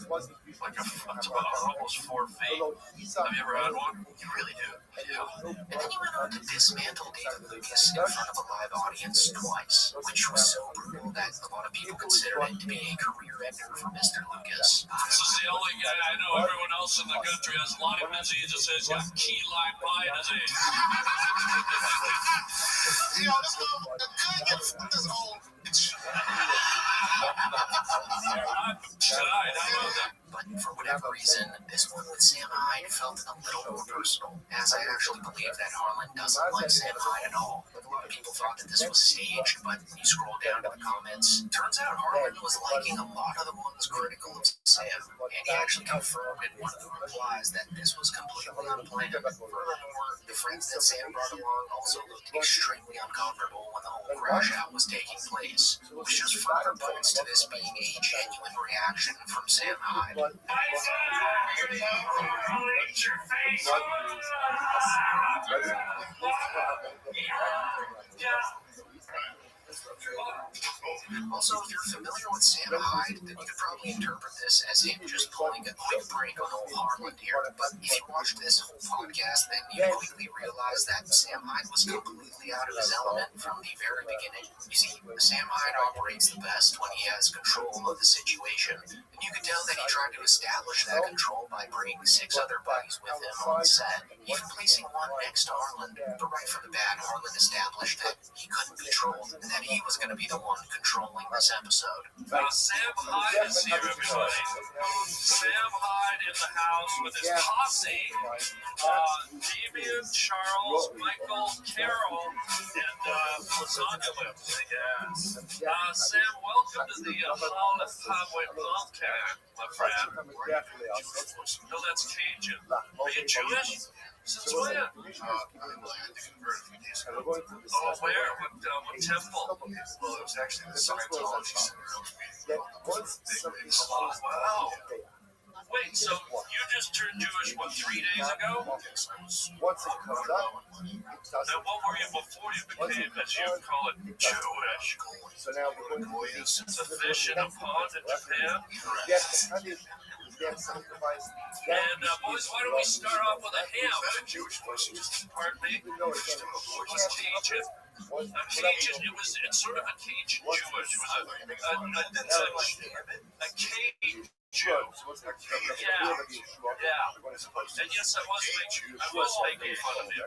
Like it's about almost 4 feet. Have you ever had one? You really do. Yeah. And then he went on to dismantle David Lucas in front of a live audience twice, which was so brutal that a lot of people considered it to be a career ender for Mr. Lucas. This is the only guy I know. Everyone else in the country has Lyme disease. It says got key lime pie disease. Yo, this motherfucker could get fucked his own. But for whatever reason, this one with Sam Hyde felt a little more personal, as I actually believe that Harlan doesn't like Sam Hyde at all. A lot of people thought that this was staged, but when you scroll down to the comments, turns out Harlan was liking a lot of the ones critical of Sam, and he actually confirmed in one of the replies that this was completely unplanned. Furthermore, the friends that Sam brought along also looked extremely uncomfortable when the whole crash out was taking place, which just further points to this being a genuine reaction from Sam Hyde. Also, if you're familiar with Sam Hyde, then you could probably interpret this as him just pulling a quick break on old Harlan here. But if you watch this whole podcast, then you quickly realize that Sam Hyde was completely out of his element from the very beginning. You see, Sam Hyde operates the best when he has control of the situation. And you can tell that he tried to establish that control by bringing 6 other buddies with him on set, even placing one next to Harlan. But right from the bat, Harlan established that he couldn't be trolled and that he was going to be the one controlling this episode. Sam Hyde is here, everybody. Sam Hyde in the house with his posse. Damian, Charles, Michael, Carol, and Lasagna Lips, yes. Sam, welcome to the Hall of Highway podcast, my friend. No, that's Cajun. Are you Jewish? Since when? I had to convert a few days ago. Oh, where? What temple? Well, it was actually the Scientology Center. Oh, wow. Wait, so you just turned Jewish, what, 3 days ago? Now, what were you before you became, as you call it, Jewish? It's a fish in a pond in Japan? And, boys, why don't we start off with a ham? Pardon me? What's Cajun? Cajun, it's sort of a Cajun Jewish. It was a Cajun Jew. Yeah. And yes, I was making fun of you.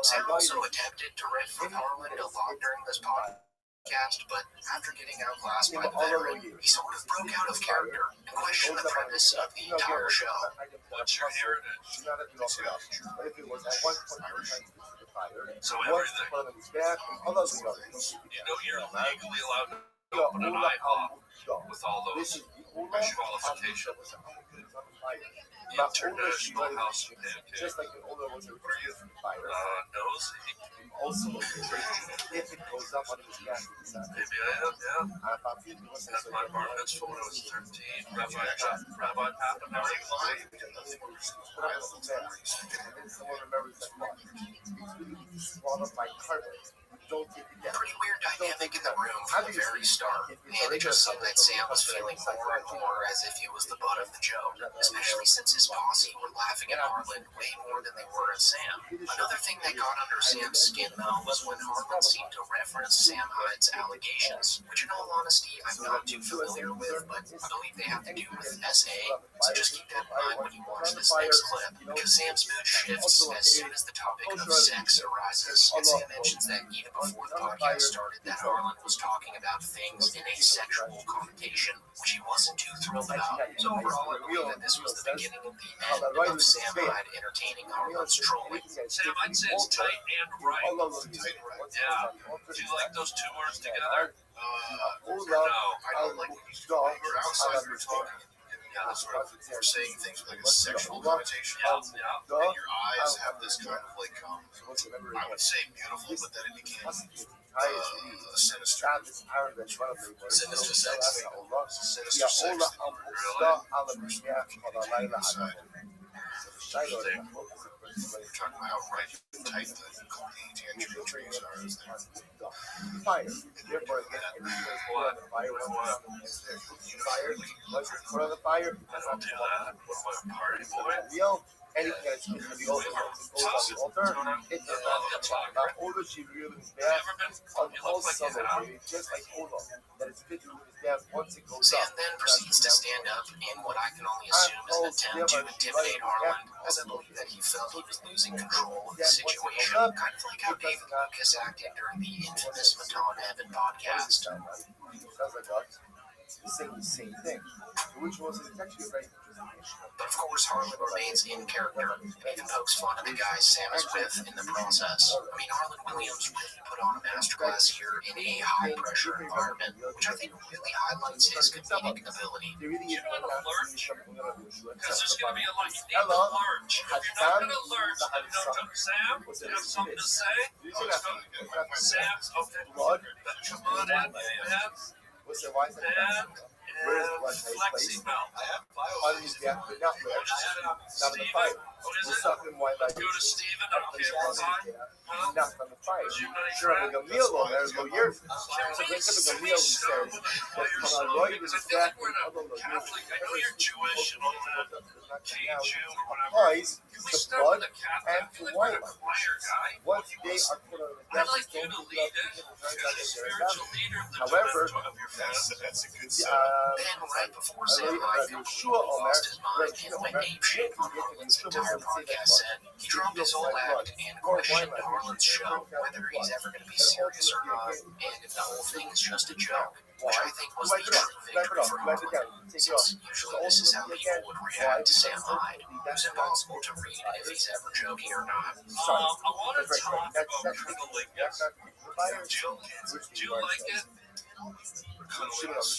Sam also attempted to riff with Harlan a lot during this podcast, but after getting outclassed by the veteran, he sort of broke out of character and questioned the premise of the entire show. What's your heritage? So everything. You know you're legally allowed to open an IHOP with all those qualifications. International House of Pancakes. Are you nosy? Maybe I am, yeah. At my bar mitzvah when I was 13, Rabbi Pappenhauer. Pretty weird dynamic in the room from the very start. And it just seemed that Sam was feeling more and more as if he was the butt of the joke, especially since his posse were laughing at Harlan way more than they were at Sam. Another thing that got under Sam's skin, though, was when Harlan seemed to reference Sam Hyde's allegations, which in all honesty I'm not too familiar with, but I believe they have to do with SA, so just keep that in mind when you watch this next clip, because Sam's mood shifts as soon as the topic of sex arises, and Sam mentions that even before the podcast started that Harlan was talking about things in a sexual connotation, which he wasn't too thrilled about. So overall, I believe that this was the beginning of the end of Sam Hyde entertaining Harlan's trolling. Sam, I'd say it's tight and right. Yeah. Do you like those two words together? No. I don't like when you're outside of your talking. You're saying things with like a sexual connotation, and your eyes have this kind of like, I would say beautiful, but then it became sinister. Sinister sex. Sinister sex. We're talking about how bright and tight the tangerine trees are. Fire. Therefore, the fire. Don't do that. What am I, a party boy? Anything that's going to be over the altar, it's not older. She really is bad. Just like older. That is fit to his dad once it goes Sam up. then proceeds to stand up in what I can only assume is an attempt to intimidate Harlan, as I believe that he felt he was losing control of the situation, kind of like how David Lucas acted during the infamous Matan Evan podcast. Sounds like us. Saying the same thing, which was actually a very interesting issue. But of course, Harlan remains in character and even pokes fun at the guys Sam is with in the process. I mean, Harlan Williams really put put on a masterclass here in a high-pressure environment, which I think really highlights his comedic ability. You know how to lurch? Because there's going to be a lot. You need to lurch. If you're not going to lurch, then don't come. Sam, you have something to say? Sam's okay. Come on in, man. And flexi belt. What is that? Steven? What is it? Go to Steven on camera time? Huh? Sure, like a meal on there, go years. So they typical meal, he says, that's from a right is that Catholic, I know you're Jewish and all that. Jew or whatever. applies Can we to start blood with a and Catholic? to Like wine. a choir guy? Once they are put on the I'd death, like you to lead it. You're the spiritual leader of the However, of your family. That's a good setup. Then, right before Sam Highfield lost his mind and went apeshit on Harlan's entire podcast set, he dropped his whole act and questioned Harlan's show, whether he's ever going to be serious or not, and if the whole thing is just a joke, which I think was the true victory for Harlan, since usually this is how people would react to Sam Hyde. It was impossible to read if he's ever joking or not. I want to talk about cunnilingus. Do you like it?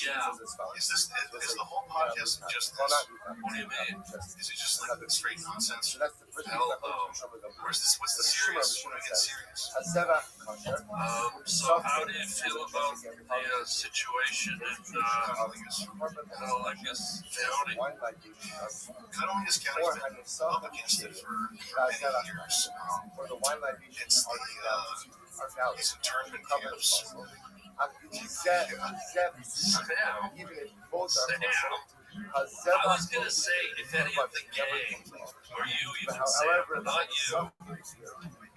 Yeah. Is the whole podcast just this? What do you mean? Is it just like straight nonsense? Hell no. What's the serious? When I get serious. So how do you feel about the situation in Cunnilingus County? Cunnilingus County's been up against it for many years. It's internment camps. I was going to say, if any of the gang, or you even Sam, not you,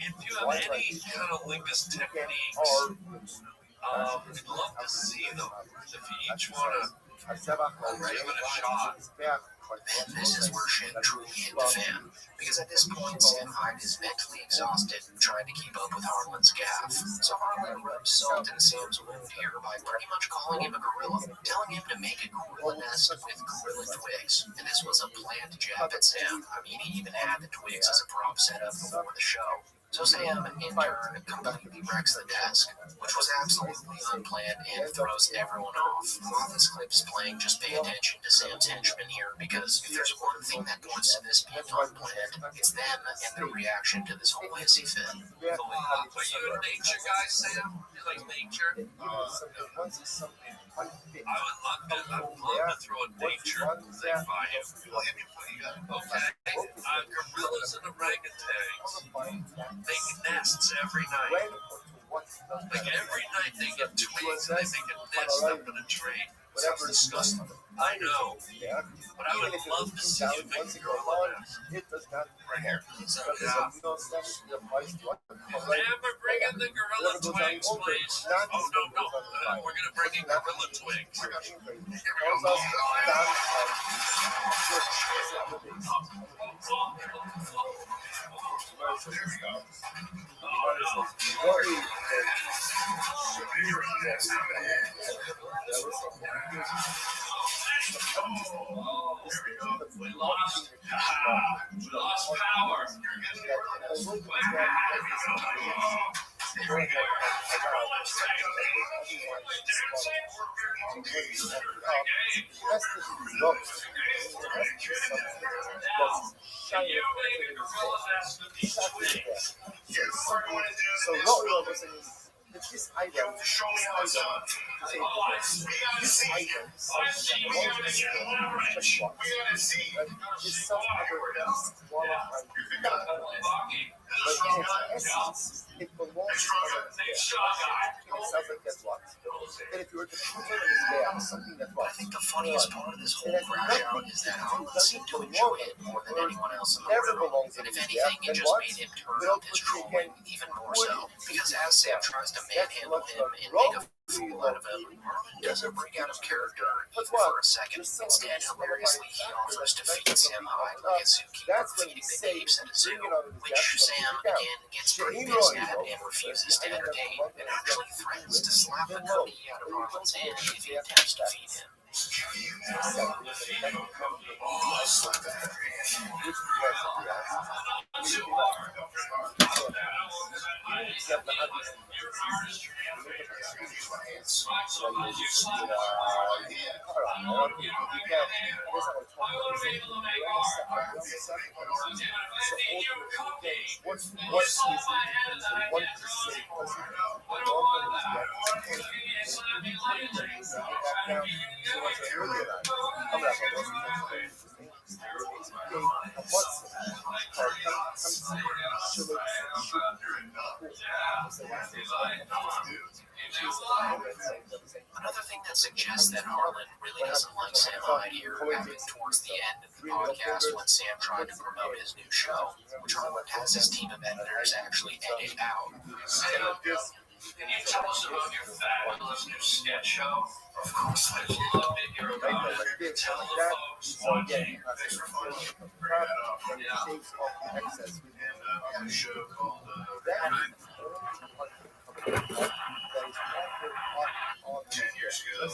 if you have any cunnilingus techniques, we'd love to see them. If you each want to give it a shot. And this is where shit truly hit the fan, because at this point Sam Hyde is mentally exhausted trying to keep up with Harlan's gaffe. So Harlan rubbed salt in Sam's wound here by pretty much calling him a gorilla, telling him to make a gorilla nest with gorilla twigs. And this was a planned jab at Sam. I mean, he even had the twigs as a prop set up before the show. So Sam, in turn, completely wrecks the desk, which was absolutely unplanned and throws everyone off. While this clip's playing, just pay attention to Sam's henchmen here, because if there's one thing that points to this being unplanned, it's them and their reaction to this whole hissy fit. Are you a nature guy, Sam? You like nature? I would love to throw a nature thing by you. Okay. Gorillas and orangutans make nests every night. Like every night they get twigs and they make a nest up in a tree. Sounds disgusting. I know. But I would love to see you make a gorilla nest. Right here. Yeah. Never bring in the gorilla twigs, please. Oh, no. We're going to bring in gorilla twigs. We lost power. So what we are saying is this item, Show me how it's done. this item, is some other disqualified. But in its essence, it belongs to another bear. It sounds like that's what. And if you were to put it in his bear, something that's what. I think the funniest part of this whole crash out is that Harlan seemed to enjoy it more than anyone else in the room. And if anything, it just made him turn up his trolling even more so. Because as Sam tries to manhandle him and make a fool out of him, Harlan doesn't break out of character even for a second. Instead, hilariously, he offers to feed Sam Hyde like a zookeeper feeding the apes at a zoo, which Sam again gets pretty pissed at and refuses to entertain, and actually threatens to slap the cookie out of Harlan's hand if he attempts to feed him. Another thing that suggests that Harlan really doesn't like Sam Hyde here happened towards the end of the podcast when Sam tried to promote his new show, which Harlan has his team of editors actually edit out. Can you tell us about your fabulous new sketch show? Of course, I love to hear about it. Tell the folks watching. Thanks for following. And a show called 10 years ago.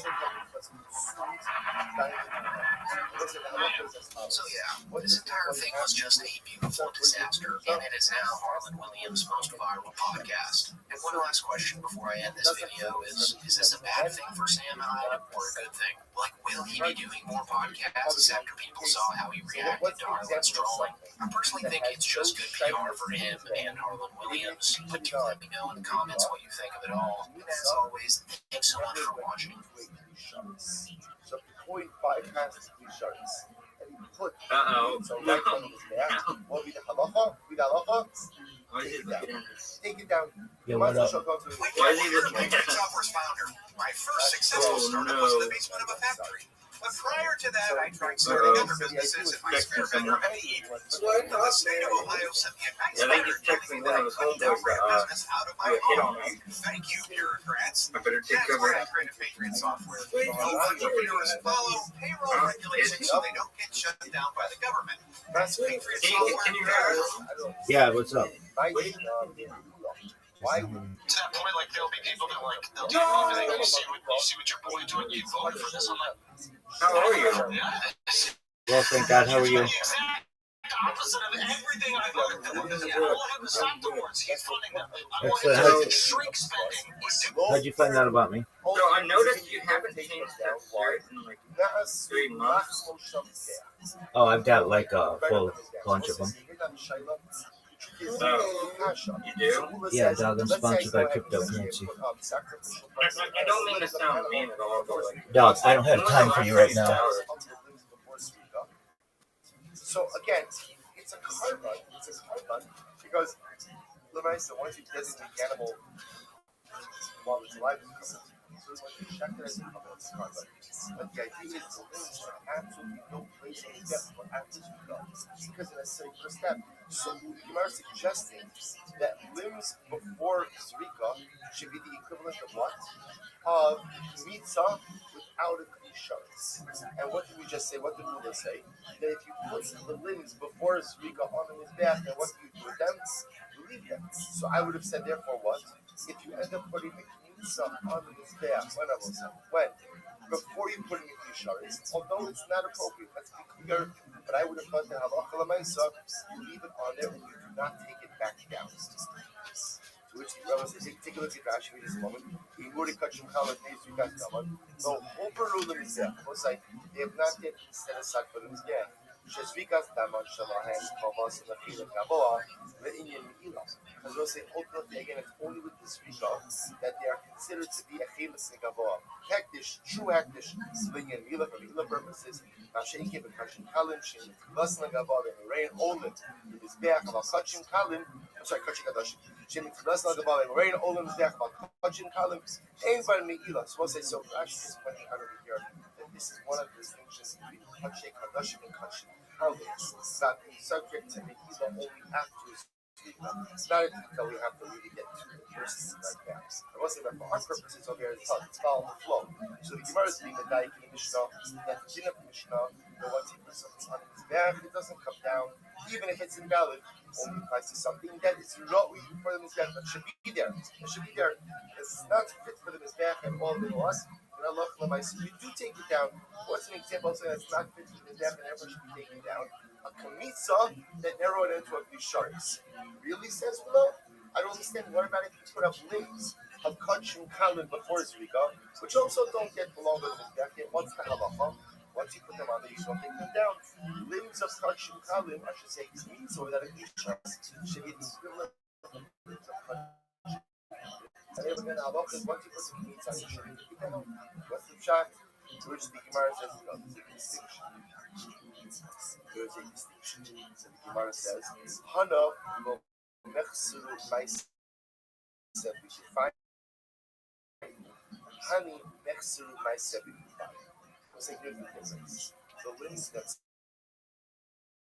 So yeah, this entire thing was just a beautiful disaster, and it is now Harlan Williams' most viral podcast. And one last question before I end this video is this a bad thing for Sam Hyde or a good thing? Like, will he be doing more podcasts after people saw how he reacted to Harlan's trolling? I personally think it's just good PR for him and Harlan Williams, but do let me know in the comments what you think of it all. And as always, thanks so much for watching. So before he bypassed the sharks, and he put So right on his back, what be the halacha? Take it down. Yeah, what up? Why is he looking at Software's founder? My first successful startup was in the basement of a factory. But prior to that, I tried starting other businesses in my spare bedroom at the age of 12. The state of Ohio sent me a nice I think letter he's texting one of his telling me that I could homeboys business out of my home. Thank you, bureaucrats. I better take That's cover. why I created Patriot Software. Entrepreneurs follow payroll regulations so they don't get shut down by the government. That's Patriot Software. Yeah, what's up? Why? To that point, like there'll be people that like they'll do anything. You see what your boy doing. You voted for this. I'm like, How are you? yes. Well, thank God. How are you? The exact opposite of everything I voted for. I don't want him to stop the wars. He's funding them. I want him to shrink spending. How'd you find out about me? So I noticed you haven't changed that shirt in like 3 months. Oh, I've got like a full bunch of them. You do? Yeah, dog, I'm sponsored by cryptocurrency. I don't mean to sound mean at all, but like, Dog, I don't have time for you right now. So again, it's a karma. Because Lemaisa, once you designate the animal while it's alive, so it's like a check as it's karma. But the idea is the limbs have absolutely no place in death for after Zrika, because in a second step. So you are suggesting that limbs before Zrika should be the equivalent of what? Of mitzvah without a klisharis. And what did we just say? What did Rula say? That if you put the limbs before Zrika on his back, then what do you do with them? You leave them. So I would have said, therefore, what? If you end up putting the mitzvah on his back, when? Before you put in the klisharis, although it's not appropriate, let's be clear, but I would have thought that halacha l'maisa, you leave it on there and you do not take it back down. To which the Rabbi says, take a look at Rashi in this moment. The whole Perulim is there. They have not yet set aside for them again. Shezvikas daman shalahem kavas lachila gavoa le'inyan me'ilah. As we'll say, ultimately, again, it's only with this Rika that they are considered to be a chilas gavoa. Hektish, true hektish, le'inyan me'ilah for me'ilah purposes. Mashenke b'kashin kalim, shem kavas gavoa, and rain olin in his back of a kachin kalim. I'm sorry, kachin kadashim. Shem kavas gavoa, and rain olin in his back of a kachin kalim. Ain't by me'ilah. So we'll say, so Rashi is pointing out over here that this is one of the distinctions between kachin kadashim and kachin. That being subject to Mekilah only after it's not a detail we have to really get to the person like that. I will say that for our purposes over here, it's following the flow. So the Gemara is being the Daik in the Mishnah, that the din of the Mishnah, that once he puts something on his back, it doesn't come down, even if it's invalid, only applies to something that is wrong for the Mizbeach, that should be there. It should be there. It's not fit for the Mizbeach and all the laws. You do take it down. What's an example of something that's not fit for the Mizbeach and everyone should be taking it down? A kamitza that narrowed into a bisharis. Really, says below? I don't understand. What about if you put up limbs of kachim kalim before zrika, which also don't get belong to the mizbeach yet. What's the halacha? Once you put them on there, you don't take them down. Limbs of kachim kalim, I should say, means or that a isha should be the equivalent of limbs of kachim. And then again, halacha is once you put the meats on, you shouldn't take them down. What's the shot? Which the Gemara says no, there's a distinction. There's a distinction. So the Gemara says, Hana lo mechsuru ma'aseh. We should find Hani mechsuru ma'aseh. What's the difference? The limbs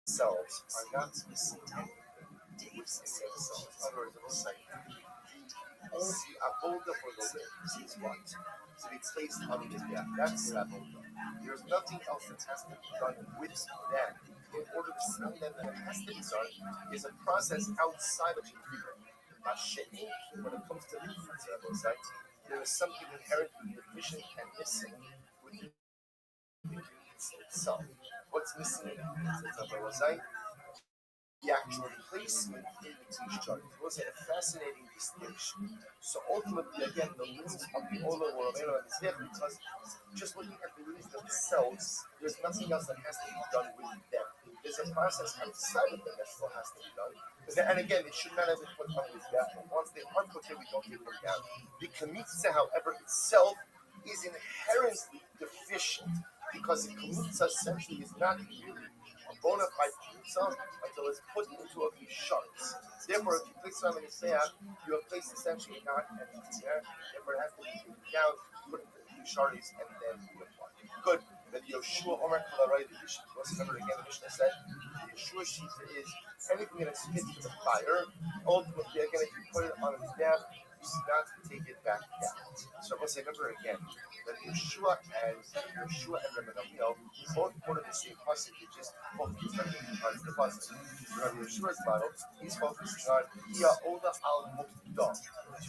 themselves are not missing anything within themselves. In other words, it looks like only abolda for the limbs is what? To be placed on the mizbeach. That's the abolda. There's nothing else that has to be done with them. In order to bring them that it has to be done is a process outside of you. When it comes to the fruits, there is something inherently deficient and missing within the meats itself. What's missing in the meats itself? The actual placement in the t-shirt was a fascinating distinction. So ultimately, again, the limbs of the Ola were made on this because just looking at the limbs themselves, there's nothing else that has to be done with them. There's a process outside of them that still has to be done. And again, it should not have been put on this death. Once they are put here, we don't take them down. The kamitza, however, itself is inherently deficient because the kamitza essentially is not really a bona fide pizza until it's put into a few shards. Therefore, if you place it on the mizbeach, you have placed essentially not empty there. Therefore, it has to be taken down, put it into a few shards, and then you apply. Good. But Yoshua Omer Kalarai, the Yishit. Remember again, the Mishnah said, the Yeshua Shita is anything that is hit to the fire. Ultimately, again, if you put it on a mizbeach, you do not take it back down. So we'll say, remember again, that Yeshua and Rabbi both quoted the same pasuk, they just focused on the pasuk. Rabbi Yeshua's model, he's focusing on Iya Ola al Mukdah,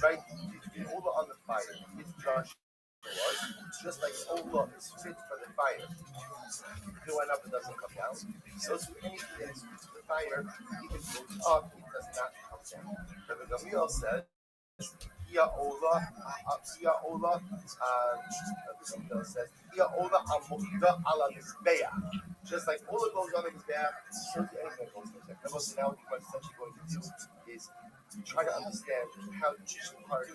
right? The Ola on the fire. It's Josh. Just like Ola is fit for the fire. If it went up, it doesn't come down. So to anything that is fit for the fire, even goes up, it does not come down. Rabbi Gamliel says, Ia Ola, says, Ia Ola Amukda ala Mizbeach. Just like Ola goes on the Mizbeach, so to anything that goes on the Mizbeach. So now what we're essentially going to do is to try to understand how each party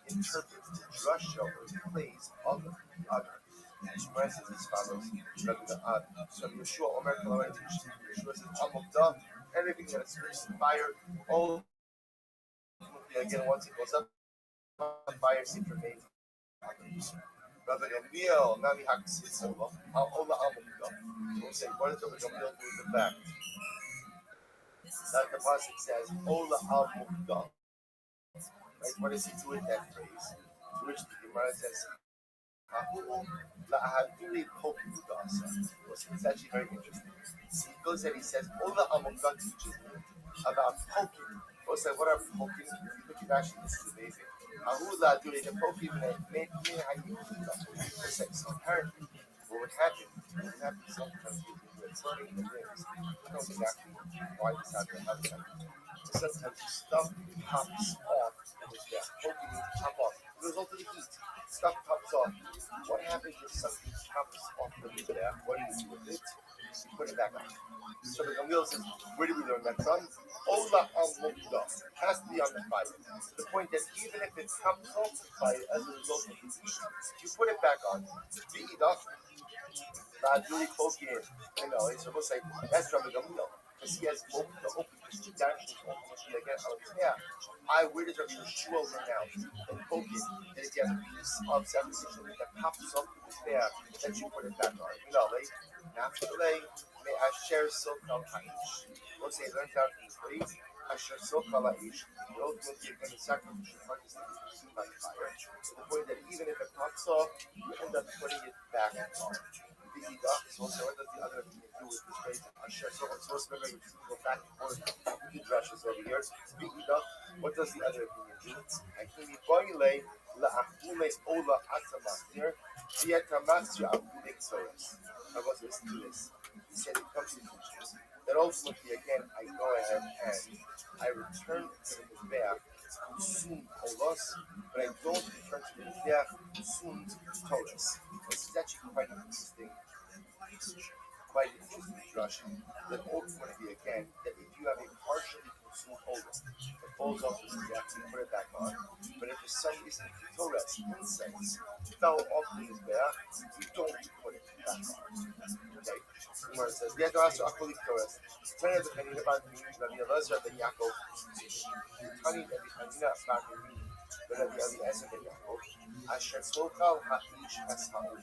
interprets the drasha or the plays of the other. And Shmuel says as follows: so Yeshua Omer Kalarai, Yeshua says, Amukda, everything that is finished in fire, all again once it goes up, fire seems to remain. Rabbi Gamliel, Nami Haksis Ola Amukda. We'll say, what does Rabbi Gamliel do with the fact that the pasuk says Ola Amukda? Right? What does he do with that phrase? To which the Gemara says, it's actually very interesting. He goes and he says, Ola Amukda teaches me about poking. So what are poking? If you look at actually, this is amazing. Ahula doing the poking so apparently, what would happen sometimes is turning the rings. I don't know exactly why this happens. Sometimes stuff pops off with that poking means to pop off. The result of the heat, stuff pops off. What happens if something pops off the mizbeach? What do you do with it? You put it back on. So the Gamliel says, where do we learn that from? Ola al-Mukdah has to be on the fire. To the point that even if it comes off the fire as a result of the heat, you put it back on. The idach, not really poking it. It's supposed to say, that's Rabbi Gamliel. Because he has the open direction ultimately again on his behalf. Where does Rabbi Yeshua learn out? And poking, and if you have a piece of sacrificial meat that pops off to his behalf, then you put it back on. Naturally, may Asher Sokal Haish. We'll say, learn out these ways. Asher Sokal Haish. Ultimately, you're going to sacrifice your heart by fire. To the point that even if it pops off, you end up putting it back on. The idach is also what does the other thing do with this phrase? Asher Sokal. So let's remember, we go back and forth. The drushes over here. The idach, what does the other opinion do? Akimi Boile La Achume Ola Atamasir. Vietamasir Achume Xoras. I was listening to this. He said it comes to teachers that ultimately, again, I go ahead and I return to the mizbeach consumed olos, but I don't return to the mizbeach consumed Torahs. This is actually quite interesting drush that ultimately, again, that if you have a partially consumed olah that falls off the mizbeach, you put it back on. But if for some reason Torah incense fell off the mizbeach, you don't put it back on. Okay? Where it says, "Yet also acholik Torah." Tanya the Chanina bar Rabbi Elazar ben Yaakov, Tanya Rabbi Chanina bar Rabbi Eliezer ben Yaakov, Asher Tokal Ha'ish Es Ha'olah.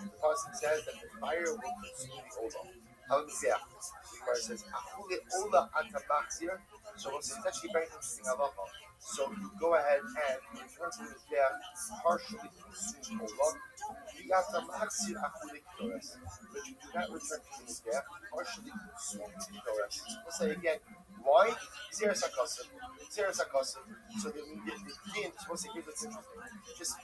The passage says that the fire will consume the olah. Hallelujah. The Gemara says, "Achule olah atamachzir." So it's actually very interesting halacha. So you go ahead and return to the mizbeach partially consumed olah. V'atamachzir achule k'tores. But you do not return to the mizbeach partially consumed k'tores. We'll say again, why? Zeres HaKosim. Zeres HaKosim. So the din, supposed to hear what's interesting. Just,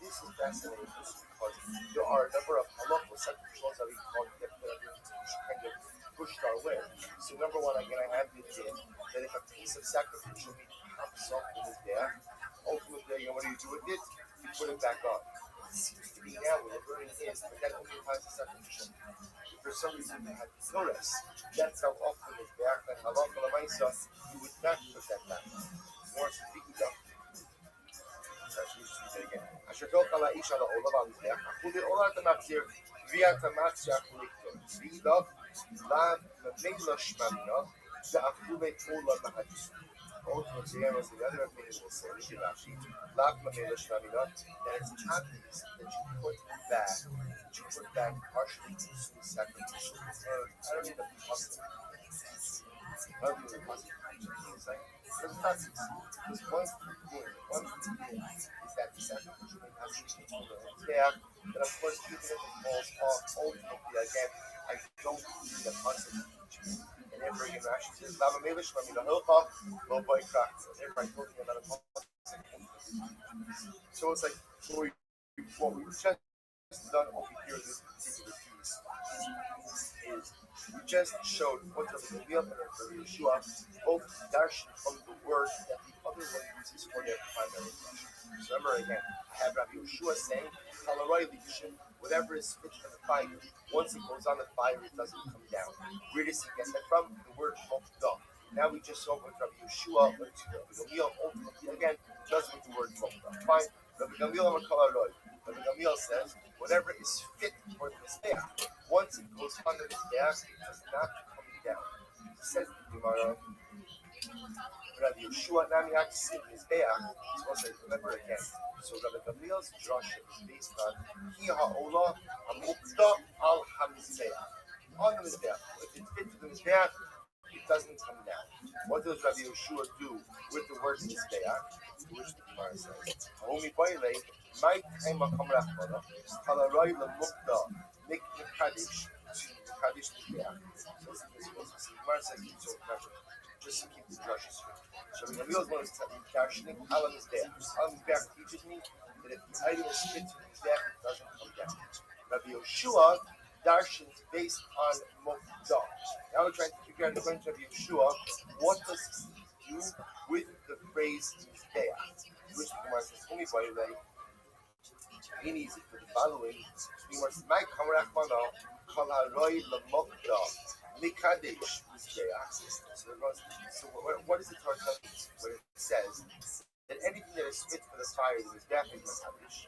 this is fascinating. This is because there are a number of halachos, second controls that we call kind of pushed our way. So number one, again, I have the din that if a piece of sacrificial meat pops up in his back, ultimately, what do you do with it? You put it back on. It seems to be now we're burning in, but that only applies to sacrificial meat. If for some reason you had notice, that's how often his back, and halacha l'maisa, you would not put that back on. More speaking up. אשר תאכל האיש על העולה והמזבח, אכולי עולה את המחזיר, ויאת המחזיר אכולי כתוב. ואידך, לממילא שממינה, ואכולי עולה מהדיס. Ultimately, there was another opinion will say, which is actually, that it's happiest that you put back partially consumed sacrificial. I don't need the custom. I don't need the custom. It's like, there's practice. There's one thing is that the sacrificial meat has to be there, but of course, even if it falls off, ultimately, again, I don't need the custom. And therefore, again, Rashi says, Lama Melish, Mamina Hilcha, Lo Boy Krak. So therefore, I told you about a custom. So it's like, what we've just done over here in this particular piece is we just showed what the Rabbi and Yeshua both darshan from the word that the other one uses for their primary function. So remember again, I have Rabbi Yeshua saying, whatever is fit for the fire, once it goes on the fire, it doesn't come down. Where does he get that from? The word mokdah. Now we just saw what Rabbi Yeshua, what Rabbi Gamliel ultimately again does with the word mokdah. Fine. Rabbi Gamliel says, whatever is fit for the mizbeach, once it goes on the mizbeach, it does not come down. He says the Gemara, Rabbi Yeshua Namiak Sim Mizbeach. So remember again. So Rabbi Gamliel's drasha is based on Ki Ha'olah Hamukdah Al HaMizbeach. On the mizbeach, if it's fit to the mizbeach, it doesn't come down. What does Rabbi Yeshua do with the word mizbeach? Which the Gemara says, Homi Baile, my time come rachmana, Kalarai Lamukdah, Nik Kaddish, Kaddish Mizbeach. So the Gemara says, so remember, just to keep the drushes straight. So the Gamliel's one is darshaning Al Mizbeach. Al Mizbeach teaches me that if the item is fit to the mizbeach, it doesn't come down. Rabbi Yeshua darshans based on Mokdah. Now we're trying to figure out, according to Rabbi Yeshua, what does he do with the phrase mizbeach? Which the Gemara says, only by the way, he needs it for the following. The Gemara says, my kamarachmana kol haroi lemokdah mikadesh mizbeach. So what is the Torah telling us when it says that anything that is fit for the fire is mizbeach is mikadesh?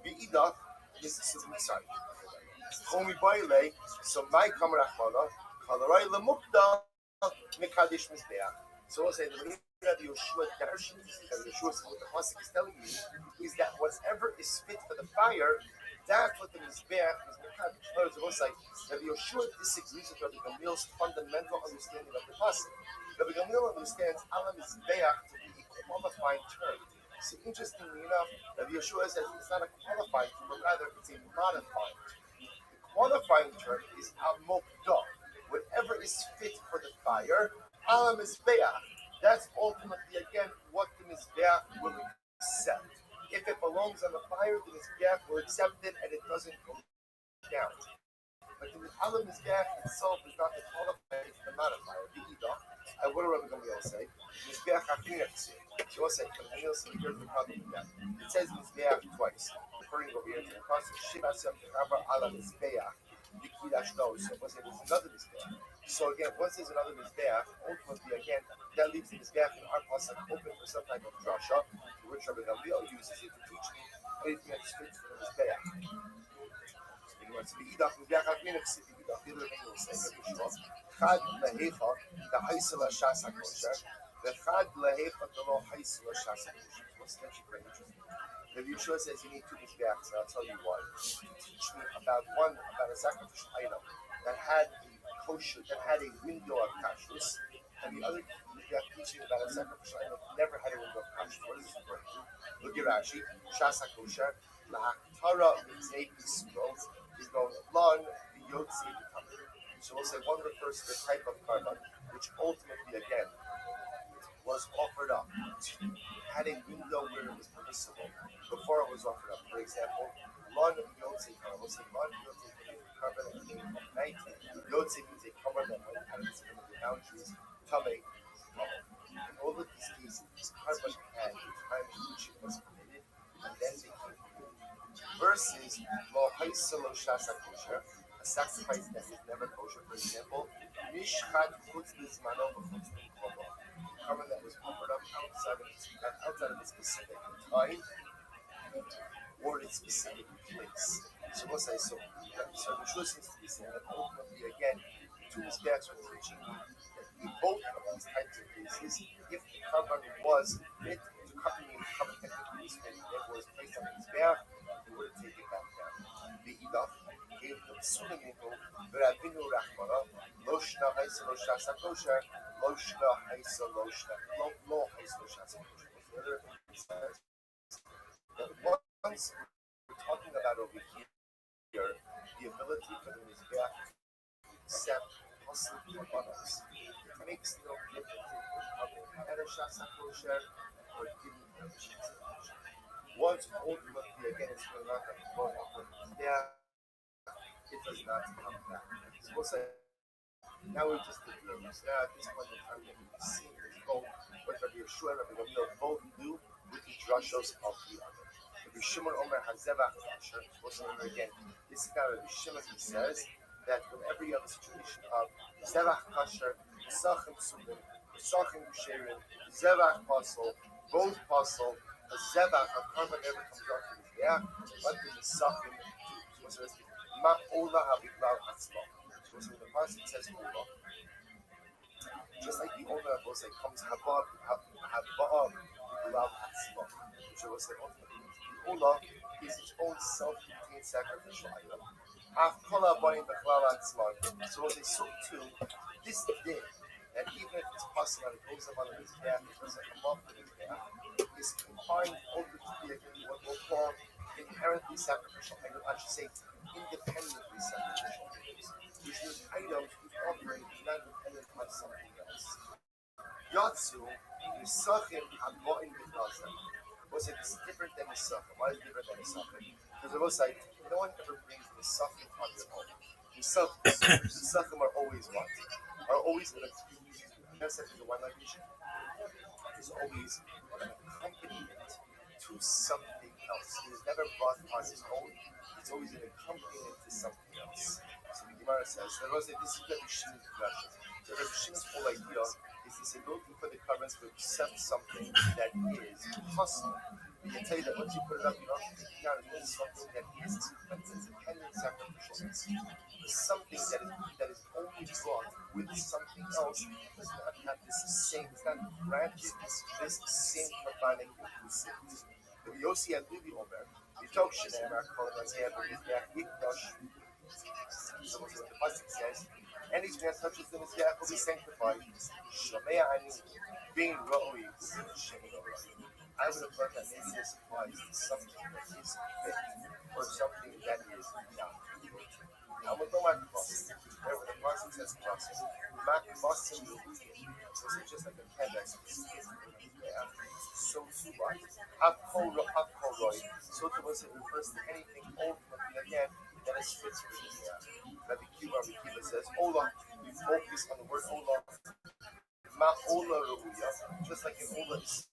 V'idach, this is Mitzrayim. Homi Baile, so my kamarachmana kalarai lemukdah mikadesh mizbeach. So we'll say the Rabbi Yeshua darshan, Rabbi Yeshua, what the pasuk is telling you is that whatever is fit for the fire, that's what the mizbeach is mikadesh. In other words, it was like Rabbi Yeshua disagrees with Rabbi Gamliel's fundamental understanding of the pasuk. Rabbi Gamliel understands ala mizbeach to be a qualifying term. So interestingly enough, Rabbi Yeshua says it's not a qualifying term, but rather it's a modifying term. Qualifying term is al-mokdah. Whatever is fit for the fire, al-mizbeach. That's ultimately, again, what the mizbeach will accept. If it belongs on the fire, the mizbeach will accept it and it doesn't go down. But the al-mizbeach itself is not the qualifier, it's the modifier. What do Rabbi Gamliel say? Mizbeach ha'chinetz. So what's that? Here's the problem with that. It says Mizbeach twice. Referring over here to the process. Shivasem Chava ala Mizbeach. Yikidash no. So what's it? There's another Mizbeach. So again, once there's another Mizbeach, ultimately again, that leaves the Mizbeach in our process open for some type of drasha, which Rabbi Gamliel uses it to teach me anything that fits for the Mizbeach. באידך מזבח הקמין הפסיק באידך ידע רבינו עושה בשמו חד להיכה דהייסה לשעס הקושר וחד להיכה דלא הייסה לשעס הקושר. What's that? Very interesting. Rabbi Yeshua says you need two mizbeachs, and I'll tell you why. To teach me about a sacrificial item that had a kosher, that had a window of kashrus, and the other mizbeach teaching about a sacrificial item that never had a window of kashrus. What is this referring to? Look at Rashi, shas hakosher, lahaktara mitzvei yisrael. Is going along the Yotzi becoming. So we'll say one refers to the type of carbon, which ultimately again was offered up, had a window where it was permissible before it was offered up. For example, Lon Yotzi carbon. We'll say Lon Yotzi carbon at the night. Yotzi means a carbon that went out of the boundaries, coming. In all of these cases, this carbon had a time in which it was permitted, and then they came. Versus a sacrifice that is never kosher. For example, mishchat chutz lizmano b'chutz l'kobo, carbon that was offered up outside of a specific time or its specific place. So what's I so the truth seems to be saying that ultimately again, two mizbeachs are teaching me that in both of these types of cases, if the carbon was meant to accompany the carbon technically and it was placed on the mizbeach, wouldn't take it back down. The Idach gave them Sunamino, Rabinu Rachmana, Loshna Haisa Loshasa Kosher, Loshna Haisa Loshna, Lo Haisa Loshasa Kosher. That once we're talking about over here, the ability for the Mizbeach to accept possibly products, it makes no difference if they had a Shasa Kosher or didn't have a Shasa Kosher. Once ultimately again it's going on there, it does not come back. So we'll say, now we just did the at this point in time that we've seen both what Rabbi Yeshua and Rabbi Gamliel both do with the drashos of the other. Rabbi Shimon Omer Hazevach Kasher, we'll say again, this guy Rabbi Shimon, he says that whenever you have a situation of Zevach Kasher, Sachim Subin, Sachim Sherin, Zevach Pasul, both Pasul, a zebach, a carbon never comes out from his beach, but the misachim to ma'ola habiklav hatzma. So when the pasuk says ola, just like the ola was like comes habab biklav hatzma, which was like ultimately the ola is its own self-contained sacrificial item. Half kola buying biklav hatzma. So what they saw too, this day, and even if it's possible that it goes up on his back, it doesn't come up with his back, is confined over to be what we'll call inherently sacrificial items, I should say independently sacrificial items, which means items whose offering is not dependent on something else. Yatsu, Yisachim, Hamoin B'Nazim. Was it different than Yisachim? Why is it different than Yisachim? Because it was like, no one ever brings Yisachim on its own. Yisachim are always what? Are always in a one language is always an accompaniment to something else. It is never brought on its own. It's always an accompaniment to something else. So the Gemara says, this is Rabbi Shimon's production. So Rabbi Shimon's whole idea is this ability for the carbons to accept something that is possible. We can tell you that once you put it up, you don't have to take it down. It is something that is independent sacrificial. Something that is only brought with something else does not have this same, it's not granted this same rabbinic inclusivity. The Yossi and Levi Omer, the Tok Shinem are calling us here for his back Yikdosh. So what the pasuk says, anything that touches the Mizbeach will be sanctified. Shomea ani being ra'oi I would have thought that maybe this applies to something that is fit or something that is not. Now we'll go back to Boston. There where the Boston says Boston. Back to Boston, was it just like a TEDx? So to what? Hapkoroi. So to was it refers to anything ultimately again that is fit for the Rabbi Kiva says, Ola, we focus on the word Ola. Ma'ola Ruya, just like in Ola is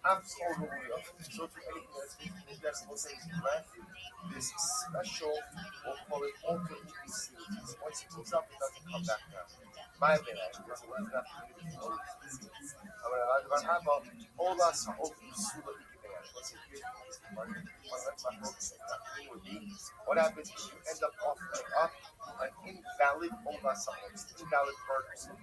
Absolutely. So to anything that's making this also granted this special, we'll call it alter inclusivity. So once it goes up, it doesn't come back down. My opinion, there's a way that community always exists. אבל אבא, עולה סעוד סולה בגביה. Let's say here's the easy part. What happens if you end up offering up an invalid ola sa'od, invalid burden?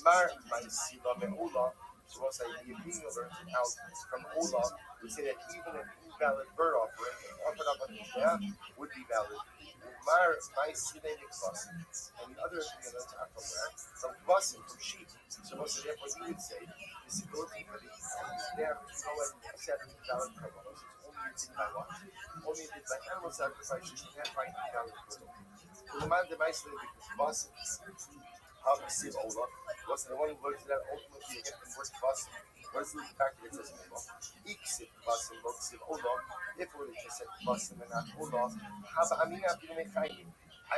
Mar ma'isila me'ola. So we'll say the opinion learns out from Ola, we say that even an invalid bird offering, offered up on Mizbeach, would be valid. Mar ma'isile mikvasim. And the other opinion learns out from where? From kvasim, from sheep. So we'll say therefore you would say, this ability for the Mizbeach to go and accept invalid korbanos. It's only used by what? Only used by animal sacrifices, you can't find invalid korbanos. The man the ma'isile mikvasim. How do you see Ola? What's the one who works that ultimately again the word kvasim? What is the fact that it says Ola? Iksip kvasim, loksiv Ola. If it would have just said kvasim and not Ola, I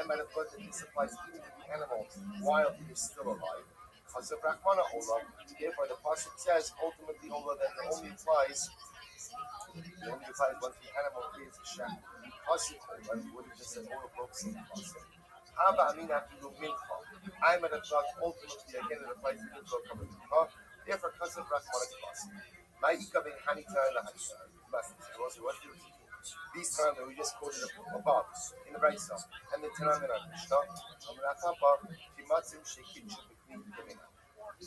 might have thought that this applies even to the animal while it is still alive. Because of Rahmana Ola, therefore the pasuk says ultimately Ola that it only applies once the animal is a sham. Pasuk Ola would have just said Ola loksiv kvasim. I might have thought ultimately again it applies to Israel coming to Mincha. Therefore, because of Rahmana Kvasim. These times that we just quoted above in the right side, and the Tanam in our Mishnah,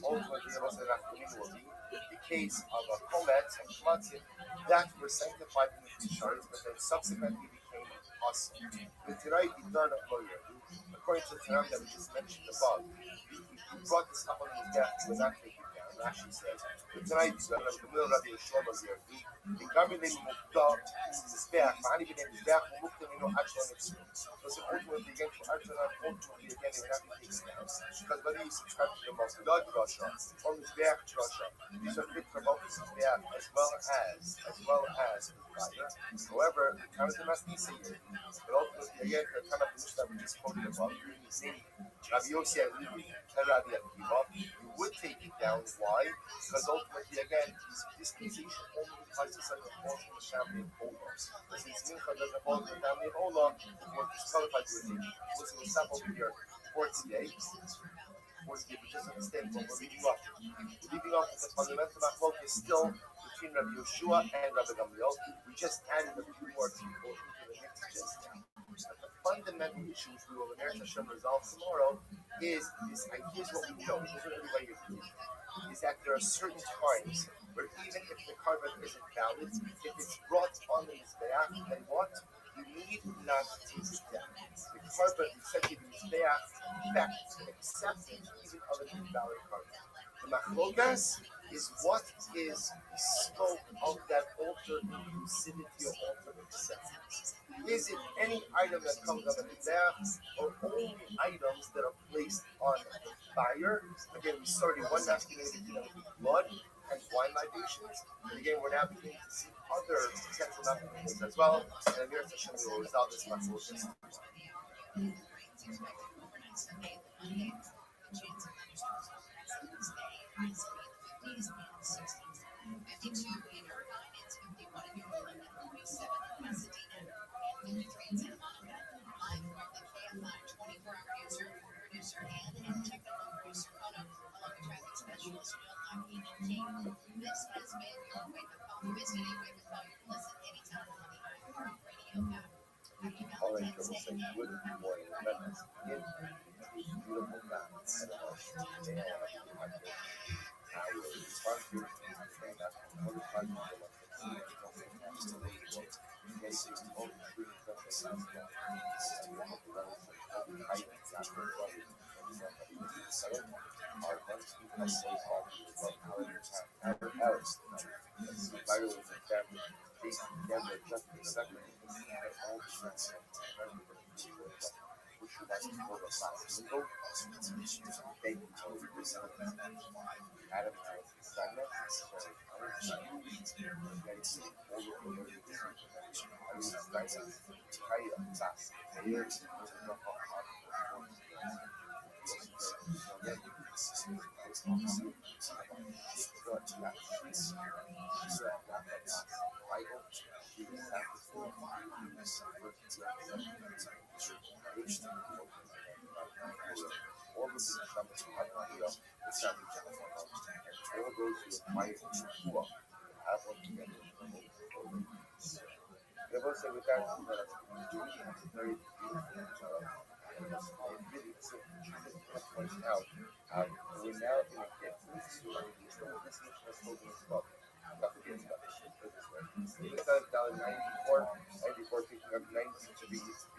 ultimately, will be the case of a komet and kmatzim that were sanctified in the Tisharis, but then subsequently became awesome. The Tirai Bidar of Lawyer, according to the Tanam that we just mentioned above, he brought this up on his death, he was not taken down. Rashi says, the Tirai Bidar of the Middle Rabbi Yeshua Lawyer, the government Mukdar, Mizbeach, Ma'ani B'nei Mizbeach, Mukdar Mino Achlan Mitzvah. So ultimately, again, for Achlan, ultimately, again, they were not being taken down. Because whether you subscribe to the Mokdad Rasha or Mizbeach Rasha, these are fit for both Mizbeach as well as Fire. However, the kind of the Masnisi here, but ultimately, again, the kind of the Mishnah we just quoted above, Rabbi Yossi and Rabbi Akiva, you would take it down. Why? Because ultimately, again, this dispensation only applies to someone who falls from the family of Ola. But since Mincha doesn't fall from the family of Ola, if you want to disqualify to it, listen, we'll stop over here for today. But just understand what we're leaving off. We're leaving off with the fundamental machlok is still between Rabbi Yeshua and Rabbi Gamliel. We just added a few more people into the mix just now. But the fundamental issue which we will Hashem resolve tomorrow is this, and here's what we know, here's what everybody agrees, is that there are certain times where even if the korban isn't valid, if it's brought on the Mizbeach, then what? You need not to take it down. The korban said to the Mizbeach, effect, accepting even of an invalid korban. The machlokas is what is the scope of that alter inclusivity or alter acceptance. Is it any item that comes on the Mizbeach or only items that are placed on the fire? Again, we started one masculinity with blood and wine libations. And again, we're now beginning to see other potential applications as well. And Amir Hashem will resolve this machlokas. All right, so we'll say good morning. Remember, beautiful balance. And Devo seguitare very really points out we're now in a this definition of holding is called instead of dollar 94 picking up 90 to be B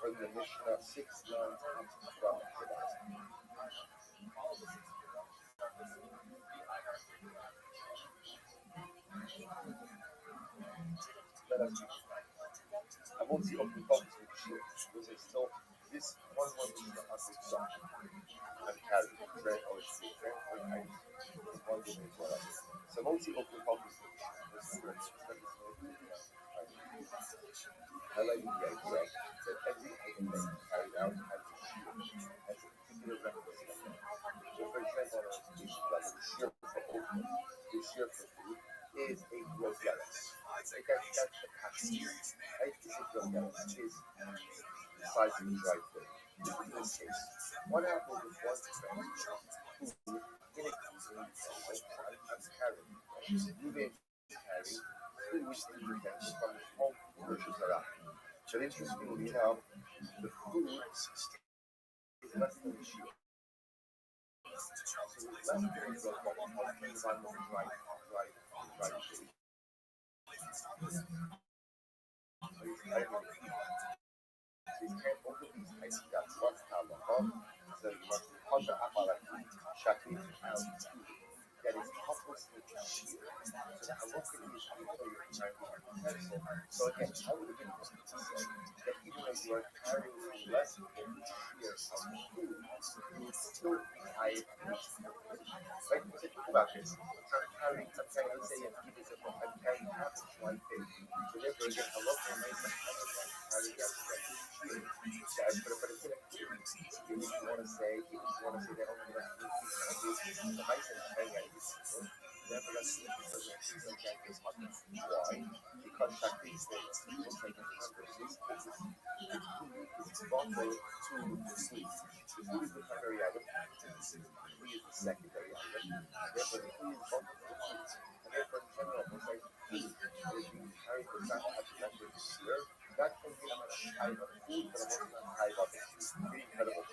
or the mission of 6 lines from I won't see open focus with shit because it's still this one is the ugly song. I'm carrying very always very high. One thing is what so I won't see open focus with I like the idea that every item that you carry out has a particular reference. So for example, the shear for food is a growth balance. Like that's the capacity. Right? This is growth balance. Is the size of the drive thing. In this case, what happens if one friend who in a I'm carrying, moving carry food from his home purchase around. So interestingly enough, the food is less than the shield. So it's less than that is coupled with the shield. So I'm looking at so again, I would have been able to say that even though you are carrying less than the shear of the food, you would still be high. Like, think about this. I'm carrying, let's say, I'm carrying half a flight thing. So therefore, again, a lot more nice than carrying that shear. But it's in a if you want to say that only the mice and carrying never less than because why? Because Shakti states looks like in these cases it's bundled to the food. The food is the primary item, the food is the secondary item, therefore the food is bundled to the food. And therefore in general, most like food is being carried for example at the number of shear, that can be a high of food, but also not high of it. It's pretty incredible.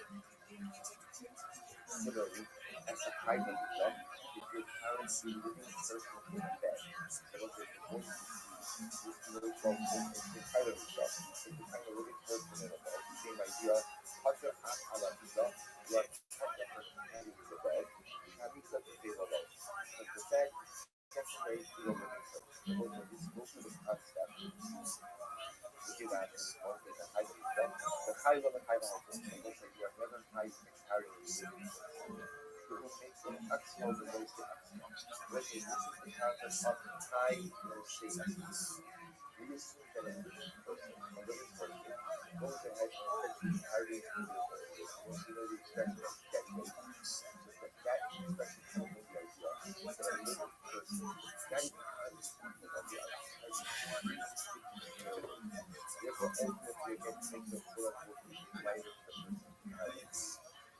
Similarly, as a high of the job, if you're carrying the living person in bed, so let's say the voice is really called the title of the job, if you find a living person in a bed, same idea, Hatra at Alabiza, you are Hatra handing in the bed, having such a feel of it. But the bed, secondary to the living person, most of the past step, to give that is one thing that high of the job, the high of the high of the job, looks like you are never high carrying the living who makes an axiom the most axiom. Which is this is the concept of high no status. We assume that a living person goes ahead and essentially carries the living you know the expression of get weight. Just like that expression tells me the idea that a living person not even carries something on the outside. Therefore, ultimately, again, makes a quote unquote lighter person carries.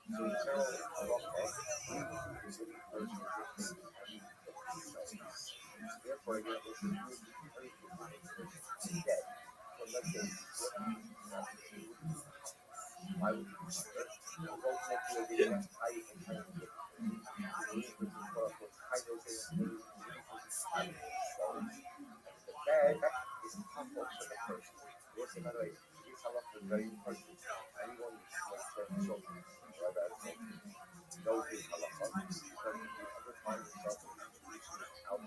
So in general, a lot of living person is therefore, again, it's a very dead. So let's say, why would you consider? Because ultimately, again, I can kind of get high doses, the bad is harmful to the person. Yes, by the way, it's a lot of very important. Anyone who's children, whether it's knows this a lot of because you ever find yourself out and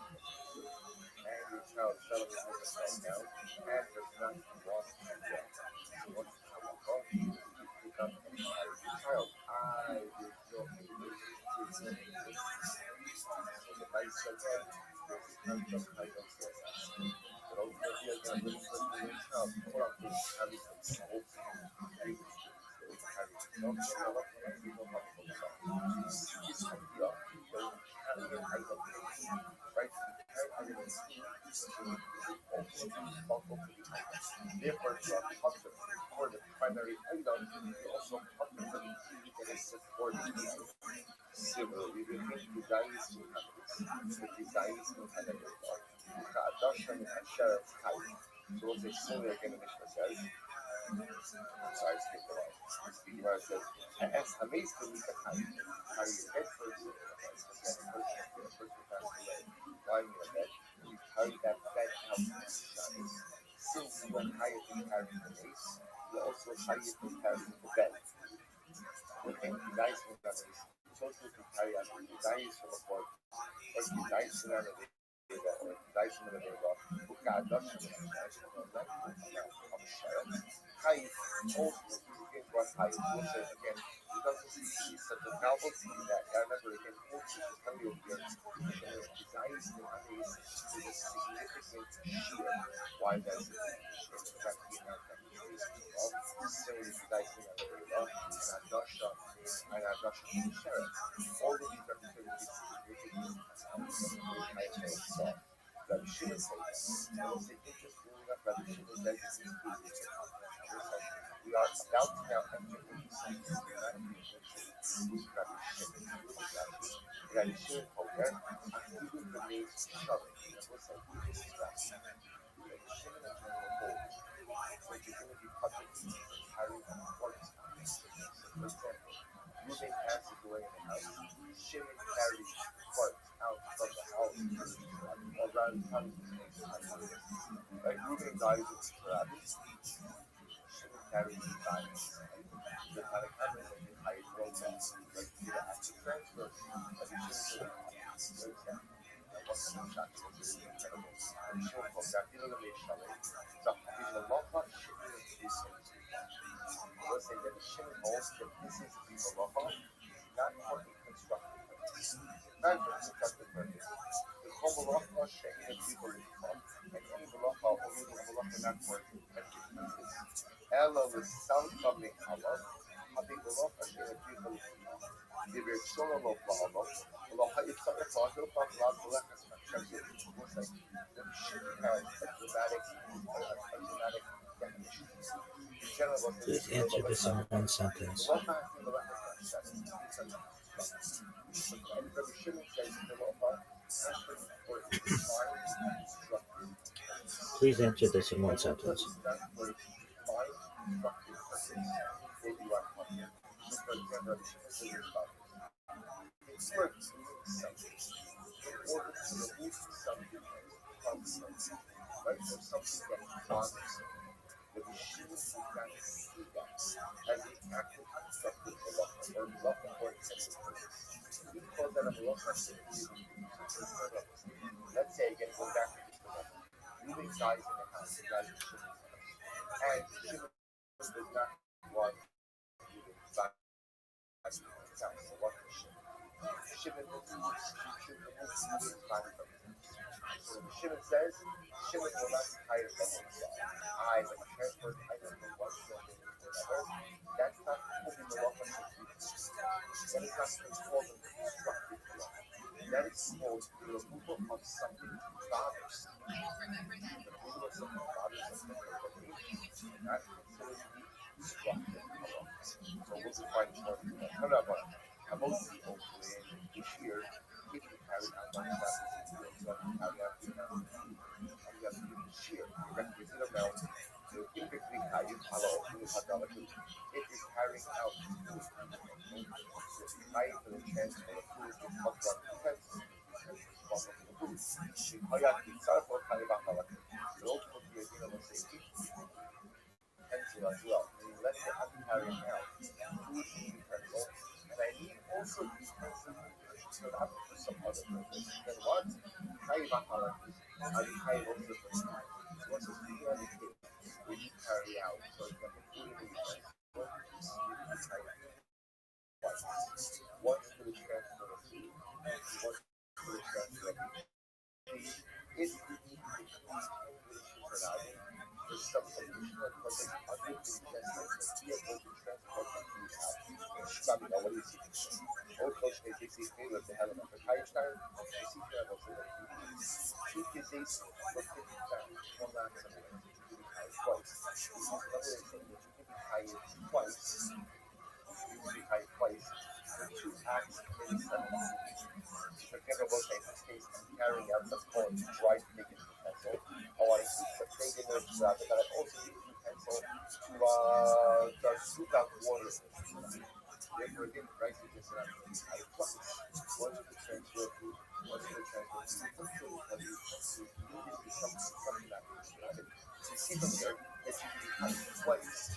your child celebrates yourself now, and there's nothing wrong with that. So once you come along, you pick up and carry your child. I will go so the nice again, there's a kind of but ultimately again, living with your child, quote unquote, carry some soul, carry some right? responsible for the item. Therefore, you are putter for the primary item. You also putter for the key that is supporting the item. Similarly, we think Judaïs muhammad, the Judaïs muhammad, Ka'adashan Asher Kai. So we'll say similar again, the Mishnah says. I'm sorry, I skipped the line. The Gemara says, "As hameis b'mita kai, carry your dead person, a person passed away, lying in a bed, you carry that bed out to the Shabbos. Since you are hired to carry the mace, you are also hired to carry the bed. When the guys from that mace, you're supposed to carry out the guys from a port, or the guys from another day, or the guys from another day, who got Dutch and Kai also again what Kai will say again. It doesn't seem to be such a novelty that I remember again also the family of your desires in others is a significant sheer. Why does it exactly have that case of similarly desires in other and Adasha and Adasha in Sheriff. All of these represent significant Rabbi Shimon says, and it's interesting enough, Rabbi Shimon says this is we are about to now enter into something that is Rabbi Shimon. Rabbi Shimon over, and he will remain showing. That was like this is Rabbi Shimon. Rabbi Shimon and general holds, so you're going to be publicly carrying on quartz. For example, Reuben passes away in the house, Shimon carries quartz out from the house, or rather, like Reuben dies with Rabbi, Shimon carries the diamonds. The kind of cameras that you hide road dogs, like you do the active transfer, like you should do for example, what's the shot is incredible. And Shimon calls that the Shimon, so in the long run, Shimon is we're saying that the Shimon holds that this is the malacha, not for the constructive purpose. Not for the constructive purpose. The whole malacha she'ina people in front, and any malacha or even a malacha not for the constructive purpose. Ella was self of the halal, having malacha she'ina people in front. The virtual of Allah, malacha is such a thought of Allah, malacha is not just like the Shimon has a dramatic definition. Please answer this in one sentence. Please answer this in one sentence. But the students who can see that as an active constructive halacha or halacha or intensive purpose. We call that a halacha let's say again, going back to this halacha. Reuben dies in the house, he dies in Shimon's house. And Shimon does not want Reuben to die in his house. So what is Shimon? Shimon removes Reuben's body from his house. So when Shimon says, Shimon will not hire from himself. I like transferred item from one building to another. That's not holding the law from the people. That is not called the constructive law. That is called the removal of something that bothers. The removal of something that bothers us from the body, not considered to be destructive law. So we'll define it more than that. Most people this year, if you carry out one practice, you carry out the amount. And you have to give shear, the requisite amount. So typically, it is carrying out the food. So it's high for the transfer of food to cut one utensils because it's responsible for the food. But ultimately, you're going to say utensil as well. And you let the other carrying out food utensil. And I need also the utensil so that for some other purpose. Then what? Once it's being on the table, when you carry out, for example, food in the utensil, once for the transfer of food, once for the transfer of food. If you need to for some solution or purpose, other than just like be able to transport the food out. Probably know what is it. Also, they say favor to have enough. But higher time, they see that also that two disease, one last dry to make it utensil. I want to take it in so that I also use utensil to scoop out water. Therefore, again, rice is just an I flux. Once you transfer food, once you transfer food, immediately something that you see from here that you can cut twice.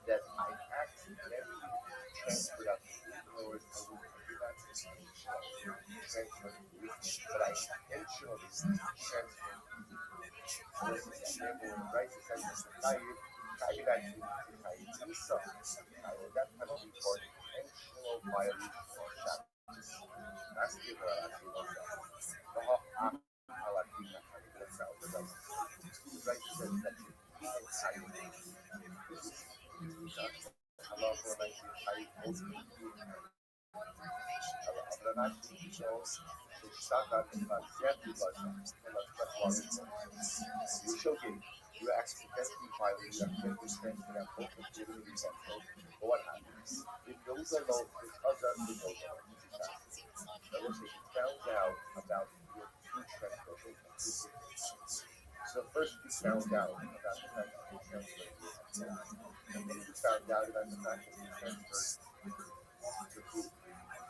That I accidentally transferred out the food. In other words, I would do that transfer the food, but I intentionally transferred rice is tayo actually that penalty for intentional violation or shackles. That's the rice says that you accidentally violate, you accidentally transfer that both of the utensil. But what happens? If those are low, if other found out about your food transfer. So first you found out about the fact that you transferred, and then you found out about the fact that you transferred the food.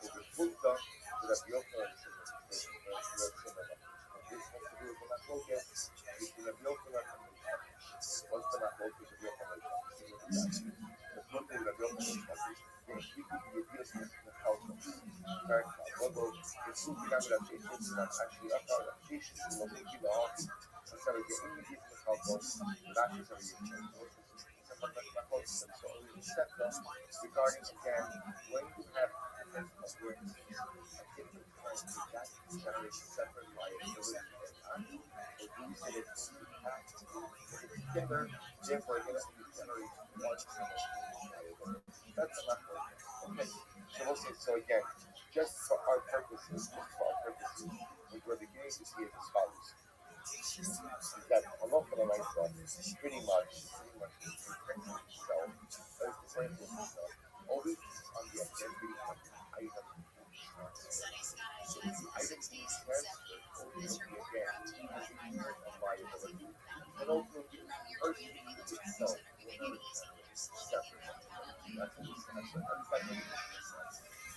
So the food done to the biophilia this has to do with the macrobial, between the biophilia and the what's the macrobial to the biophilia? The protein of the biophilia is the culture. Although the food adaptations that actually are adaptations to what we are, so the immediate culture, that is a regarding again, when you have different awareness, different kinds of that generate separate liability and reduce it together, therefore it generates one liability. That's a macro. Okay. So again, just for our purposes, we're beginning to see it as follows. That Allah pretty much so that's the same thing. Always on the identity of the item. So the item being transferred ultimately again a liability. And ultimately the person itself will not separate. That's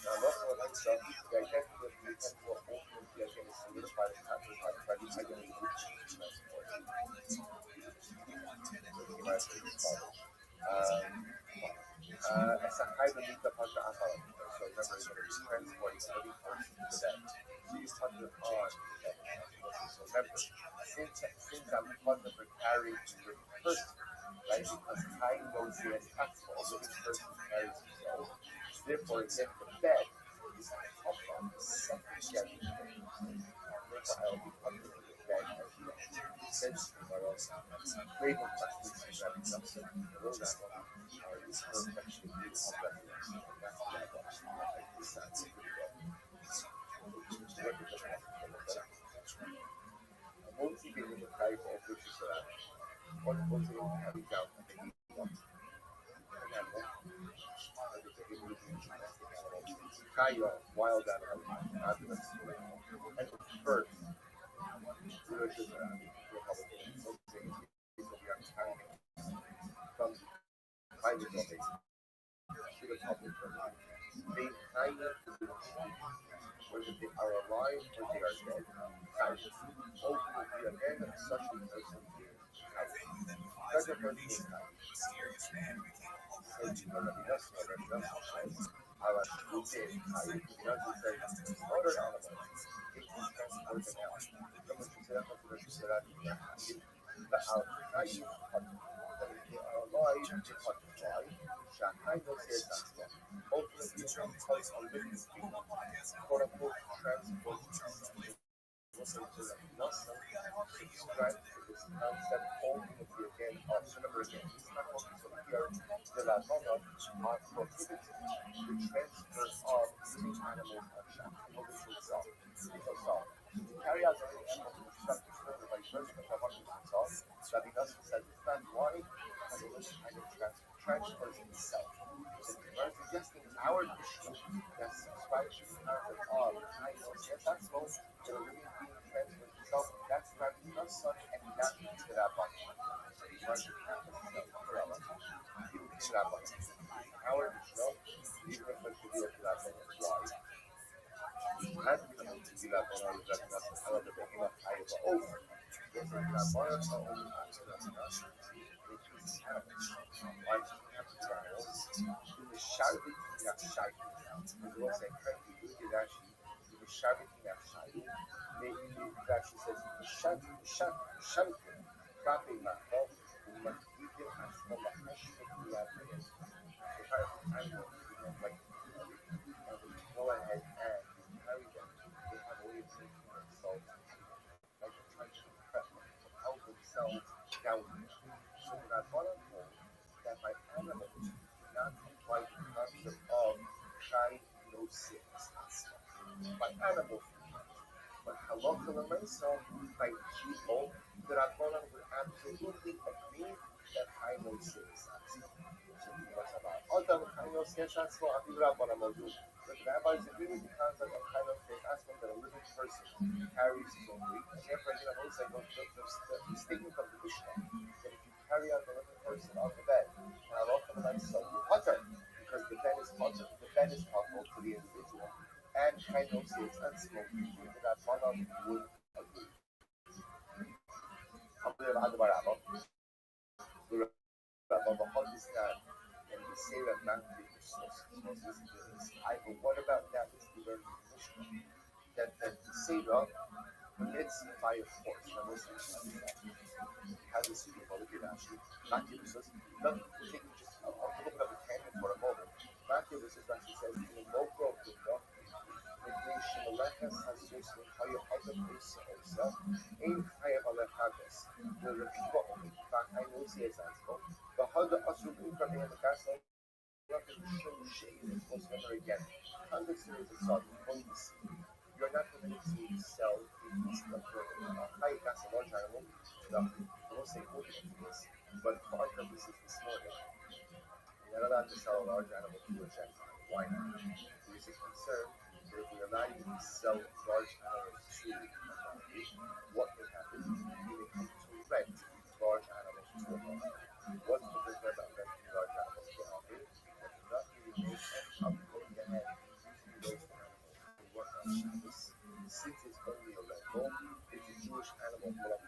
now, the identity of the utensil ultimately again is solidified and amplified by the identity of the transport. As a high beneath the Pasha Afal. So remember, it's going to be transporting every person to that. So you touch it on that. So remember, since I'm partner for carrying the person, right? Because I know the attack for the person carries himself. Therefore, again, the bed is up on the second carrying thing. Therefore, I'll be under the bed as well. Since tomorrow, craving practices that is upset in the road, is perfection of recognition. That's the adoption of this motivated the type of which is what was it having down Kaya, wild animal, and first, we were just from private domain to the public domain. They kind of whether they are alive or they are dead. Ultimately, again, such a person is such a person is carry out transfers itself. So the Gemara is suggesting our Mishnah that subscribes to the concept of that's both the living being transfers itself. That's not the son and not to that body. So the Gemara is our Mishnah, even if it's to be to that body. Why? Had coming to be that one of the however the Hina Kaya over. There's a Rabbi so only which is animals. Why do you have to trials? In the Sharbi King Shai. As well say correctly, it actually in the Sharbi King Shai. It actually says Sharbi Rabbi Machal, who must give him as for the Hashim of the Advent. If I know, like, go ahead and carry them. They have a way of making themselves like a trying to propel themselves downward. So when I brought up home that my animals do not apply the concept of gynosis, my animals do not. But halacha l'maisa, by people, that I brought up would absolutely agree that gynosis. Adam gynosis, that's what I brought up on the but the rabbis agree with the concept of aspect that a living person carries his own weight. And therefore, I also say the statement of the Mishnah that if you carry out the living person on the bed, and Allah command so you utter, because the bed is utter, the bed is harmful to the individual, and gynosis and smoking, that one of them would agree. And the Sarah Matthew but what about that which we learned in the Mishnah? That the Sarah commits by a force. Now listen to that. How does he do it actually? Matthew says, not taking just a little bit of a tangent for a moment. Matthew actually says, in the local of the dog, the nation Alechas has just been higher other person also. Ain higher Alechagas. The Rekiva only. In fact, I know see as answer. The Hada Asrubin from the Castle. You have to show shade and close memory again. Context is a sort of you're not permitted to sell a piece of high class large animal. I won't say what it is, but for our purposes this morning, you're not allowed to sell a large animal to a Gentile. Why not? There is a concern that if we allow you to sell large animals to a minority, what may happen? You may come to rent large animals to a minority. What's the concern about renting large animals to a minority? Not really make and going ahead using those animals to work on Shabbos. Since it's only a rental, it's a Jewish animal that's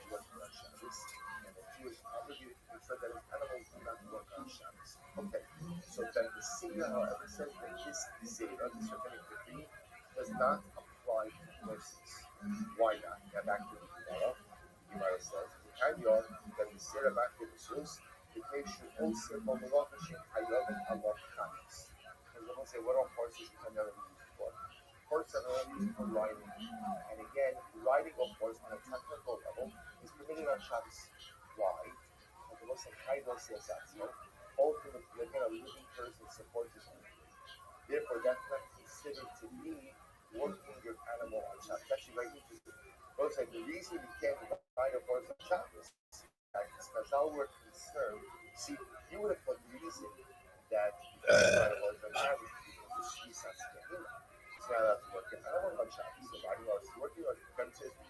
working on Shabbos, and the Jewish obligated to ensure that his animals do not work on Shabbos. Okay, so then the Seder, however, says that this Seder, this rabbinic decree, does not apply to horses. Why not? Now back to the Gemara. The Gemara says, that the Seder back to the Sus, the case should also be Malachashim Hayavim Amor Chanis. Because they will say, what are horses which are never used for? Horses are only used for riding. And again, riding of horse on a technical level is permitted on Shabbos. Why? Because they will say, ultimately, again, a living person supports his own. Therefore, that's not considered to be working your animal on Shabbos. It's actually very interesting. Those like the reason you can't ride a horse on Shabbos is because all we're concerned. See, you would have thought the reason that you can't ride a horse on Shabbos is because the Shisa Skehina. So now that's working animal on Shabbos. So riding a horse is working on Shabbos.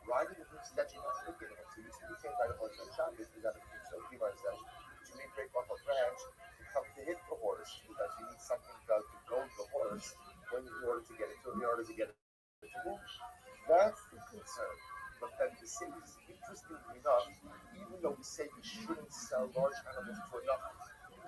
Riding a horse is actually not working on. So you can't ride a horse on Shabbos because so Gemara says you may break off a branch to come to hit the horse because you need something to goad the horse in order to get it to move. That's the concern. But then the city is interestingly enough, even though we say we shouldn't sell large animals for nothing,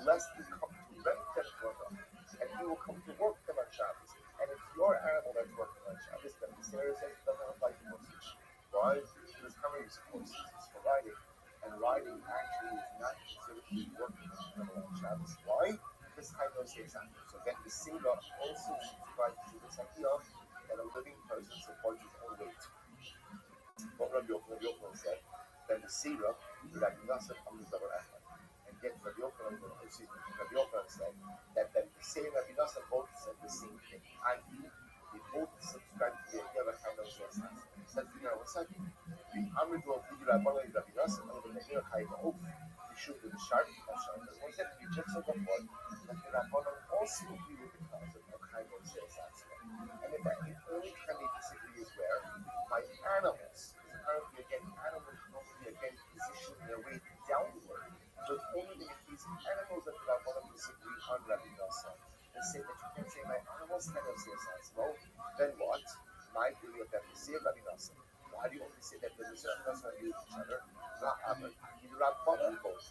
lest we come to rent them for nothing, and we will come to work them on Shabbos. And it's your animal that's working on Shabbos, then the Sarah says it doesn't apply to horses. Why? Because coming is horses, it's for riding. And riding actually is not considered to be working on Shabbos. Why? Because I know say something. So then the Sarah also subscribes to this idea that a living person supports his own weight. What Rabbi Yochanan said, that the Sira would have nothing on the double effort. And yet Rabbi Yochanan said that the same Rabbi Nassim both said the same thing. I.e., they both subscribe to the idea of a kind of sense. Said, what's that? The Amridu of Rabbi Nassim and the Nehir Chayim Oath. should do the sharp question. Was that we just sort of what that the Rabbanon also agree with the concept of Chaimon says that's and if the only time they disagree is where my animals, because apparently again animals normally again position their weight downward. So it's only in these animals that the Rabbanon disagree on Rabbi Nosson. They say that you can say my animals cannot say that's well, then what? My theory of that is say Rabbi Nosson. Why do you only say that the Rabbi Nosson use each other? Not Abba. The Rabbanon both.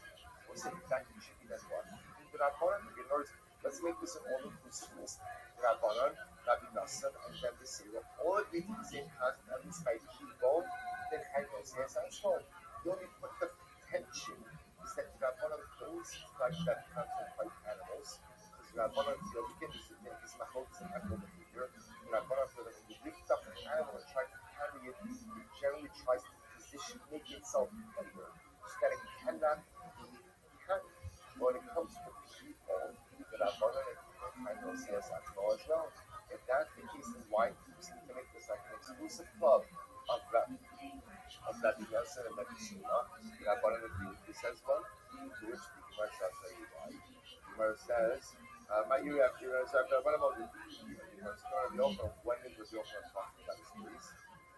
We'll say exactly should be that one. The Rabbanon, in other words, let's make this an all-inclusive list. The Rabbanon, Rabbi Nosson, and then the Sira all agree to the same concept, at least by people, then Chaimon says that's well. The only point of tension is that the Rabbanon don't like that concept by animals. Because the Rabbanon, the weekend is Machotis and animal behavior. The Rabbanon, when you lift up an animal and try to carry it, it generally tries to position, make itself heavier, so that it cannot be carried. When it comes to people, the Rabbanon and Chaimon says that's well as well. If that's the case, then why do you seem to make this like an exclusive club of Rabbi Nosson and Rabbi Sira? The Rabbanon agree with this as well. To which the Gemara says very why. The Gemara says, my year after year, so after what about the Yochanan? When did the Yochanan talking about his case?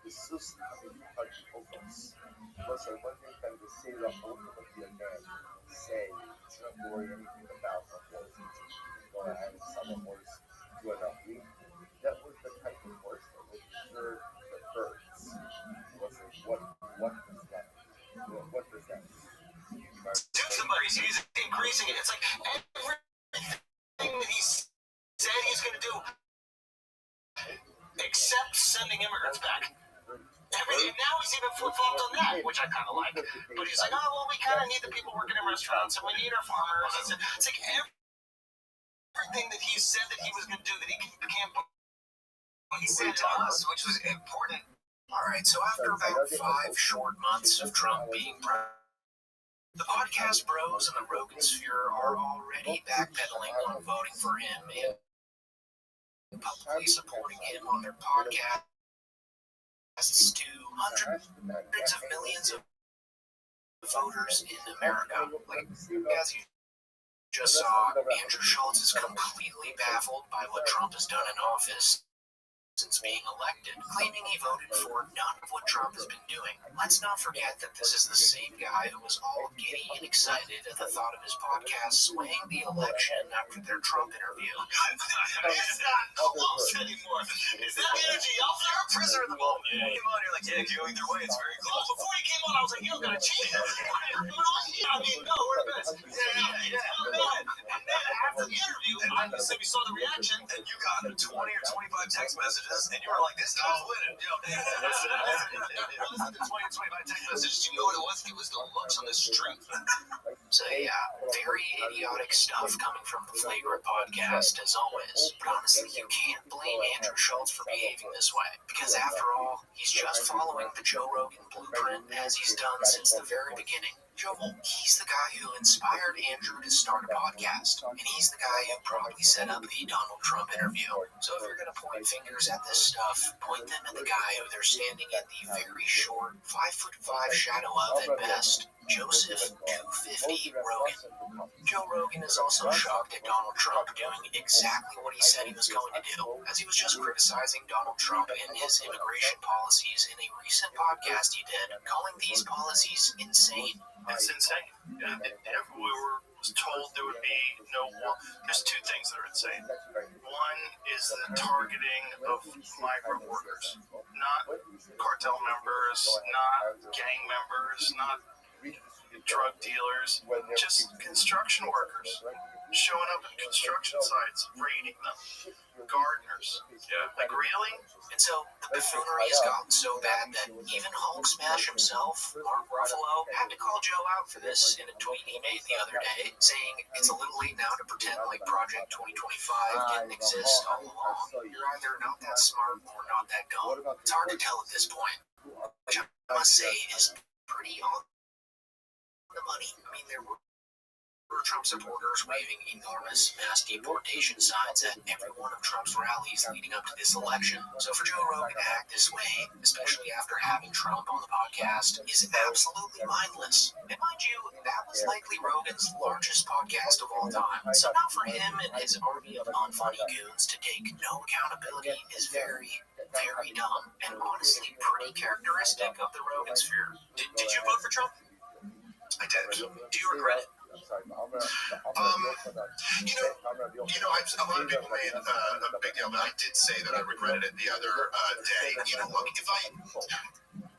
The Sus coming to touch Ophos. Because one thing that the Sira ultimately again say, it's not worry anything about what was easy. You can go ahead and someone was to enough week. That was the type of horse that was reserved for birds. Was it, what does that mean? What does that mean? He's increasing it. It's like everything that he said he's going to do, except sending immigrants back. Everything. Now he's even flip-flopped on that, which I kind of like. But he's like, oh, well, we kind of need the people working in restaurants, and we need our farmers. It's like everything that he said that he was going to do that he can't. He said to us, which was important. All right, so after about 5 short months of Trump being president, the podcast bros and the Rogan sphere are already backpedaling on voting for him and publicly supporting him on their podcasts to hundreds of millions of voters in America. Like, as you just saw, Andrew Schultz is completely baffled by what Trump has done in office since being elected, claiming he voted for none of what Trump has been doing. Let's not forget that this is the same guy who was all giddy and excited at the thought of his podcast swaying the election after their Trump interview. It's not close anymore. Is that the energy out there? Prisoner of the moment. You came on, you're like, yeah, go either way, it's very close. Before you came on, I was like, you're gonna cheat. I mean, no, we're the best. Yeah. And then after the interview, obviously we saw the reaction, and you got 20 or 25 text messages. And you were like, this guy's winning. Listen to 20 or 25 text messages. You know what it was? It was the looks on the street. So yeah, very idiotic stuff coming from the Flagrant podcast as always. But honestly, you can't blame Andrew Schultz for behaving this way. Because after all, he's just following the Joe Rogan blueprint as he's done since the very beginning. Joe, he's the guy who inspired Andrew to start a podcast. And he's the guy who probably set up the Donald Trump interview. So if you're going to point fingers at this stuff, point them at the guy who they're standing in the very short, 5'5" shadow of at best, Joseph 250 Rogan. Joe Rogan is also shocked at Donald Trump doing exactly what he said he was going to do, as he was just criticizing Donald Trump and his immigration policies in a recent podcast he did, calling these policies insane. It's insane. We were told there would be no war. There's 2 things that are insane. One is the targeting of migrant workers, not cartel members, not gang members, not drug dealers, just construction workers showing up at construction sites, raiding them, gardeners. Yeah, like really? And so the buffoonery has gotten so bad that even Hulk Smash himself, Mark Ruffalo, had to call Joe out for this in a tweet he made the other day, saying it's a little late now to pretend like Project 2025 didn't exist all along. You're either not that smart or not that dumb. It's hard to tell at this point, which I must say is pretty on the money. I mean, there were Trump supporters waving enormous mass deportation signs at every one of Trump's rallies leading up to this election. So for Joe Rogan to act this way, especially after having Trump on the podcast, is absolutely mindless. And mind you, that was likely Rogan's largest podcast of all time. So now for him and his army of unfunny goons to take no accountability is very, very dumb, and honestly pretty characteristic of the Rogan sphere. Did you vote for Trump? I did. Do you regret it? A lot of people made a big deal, but I did say that I regretted it the other day. You know what?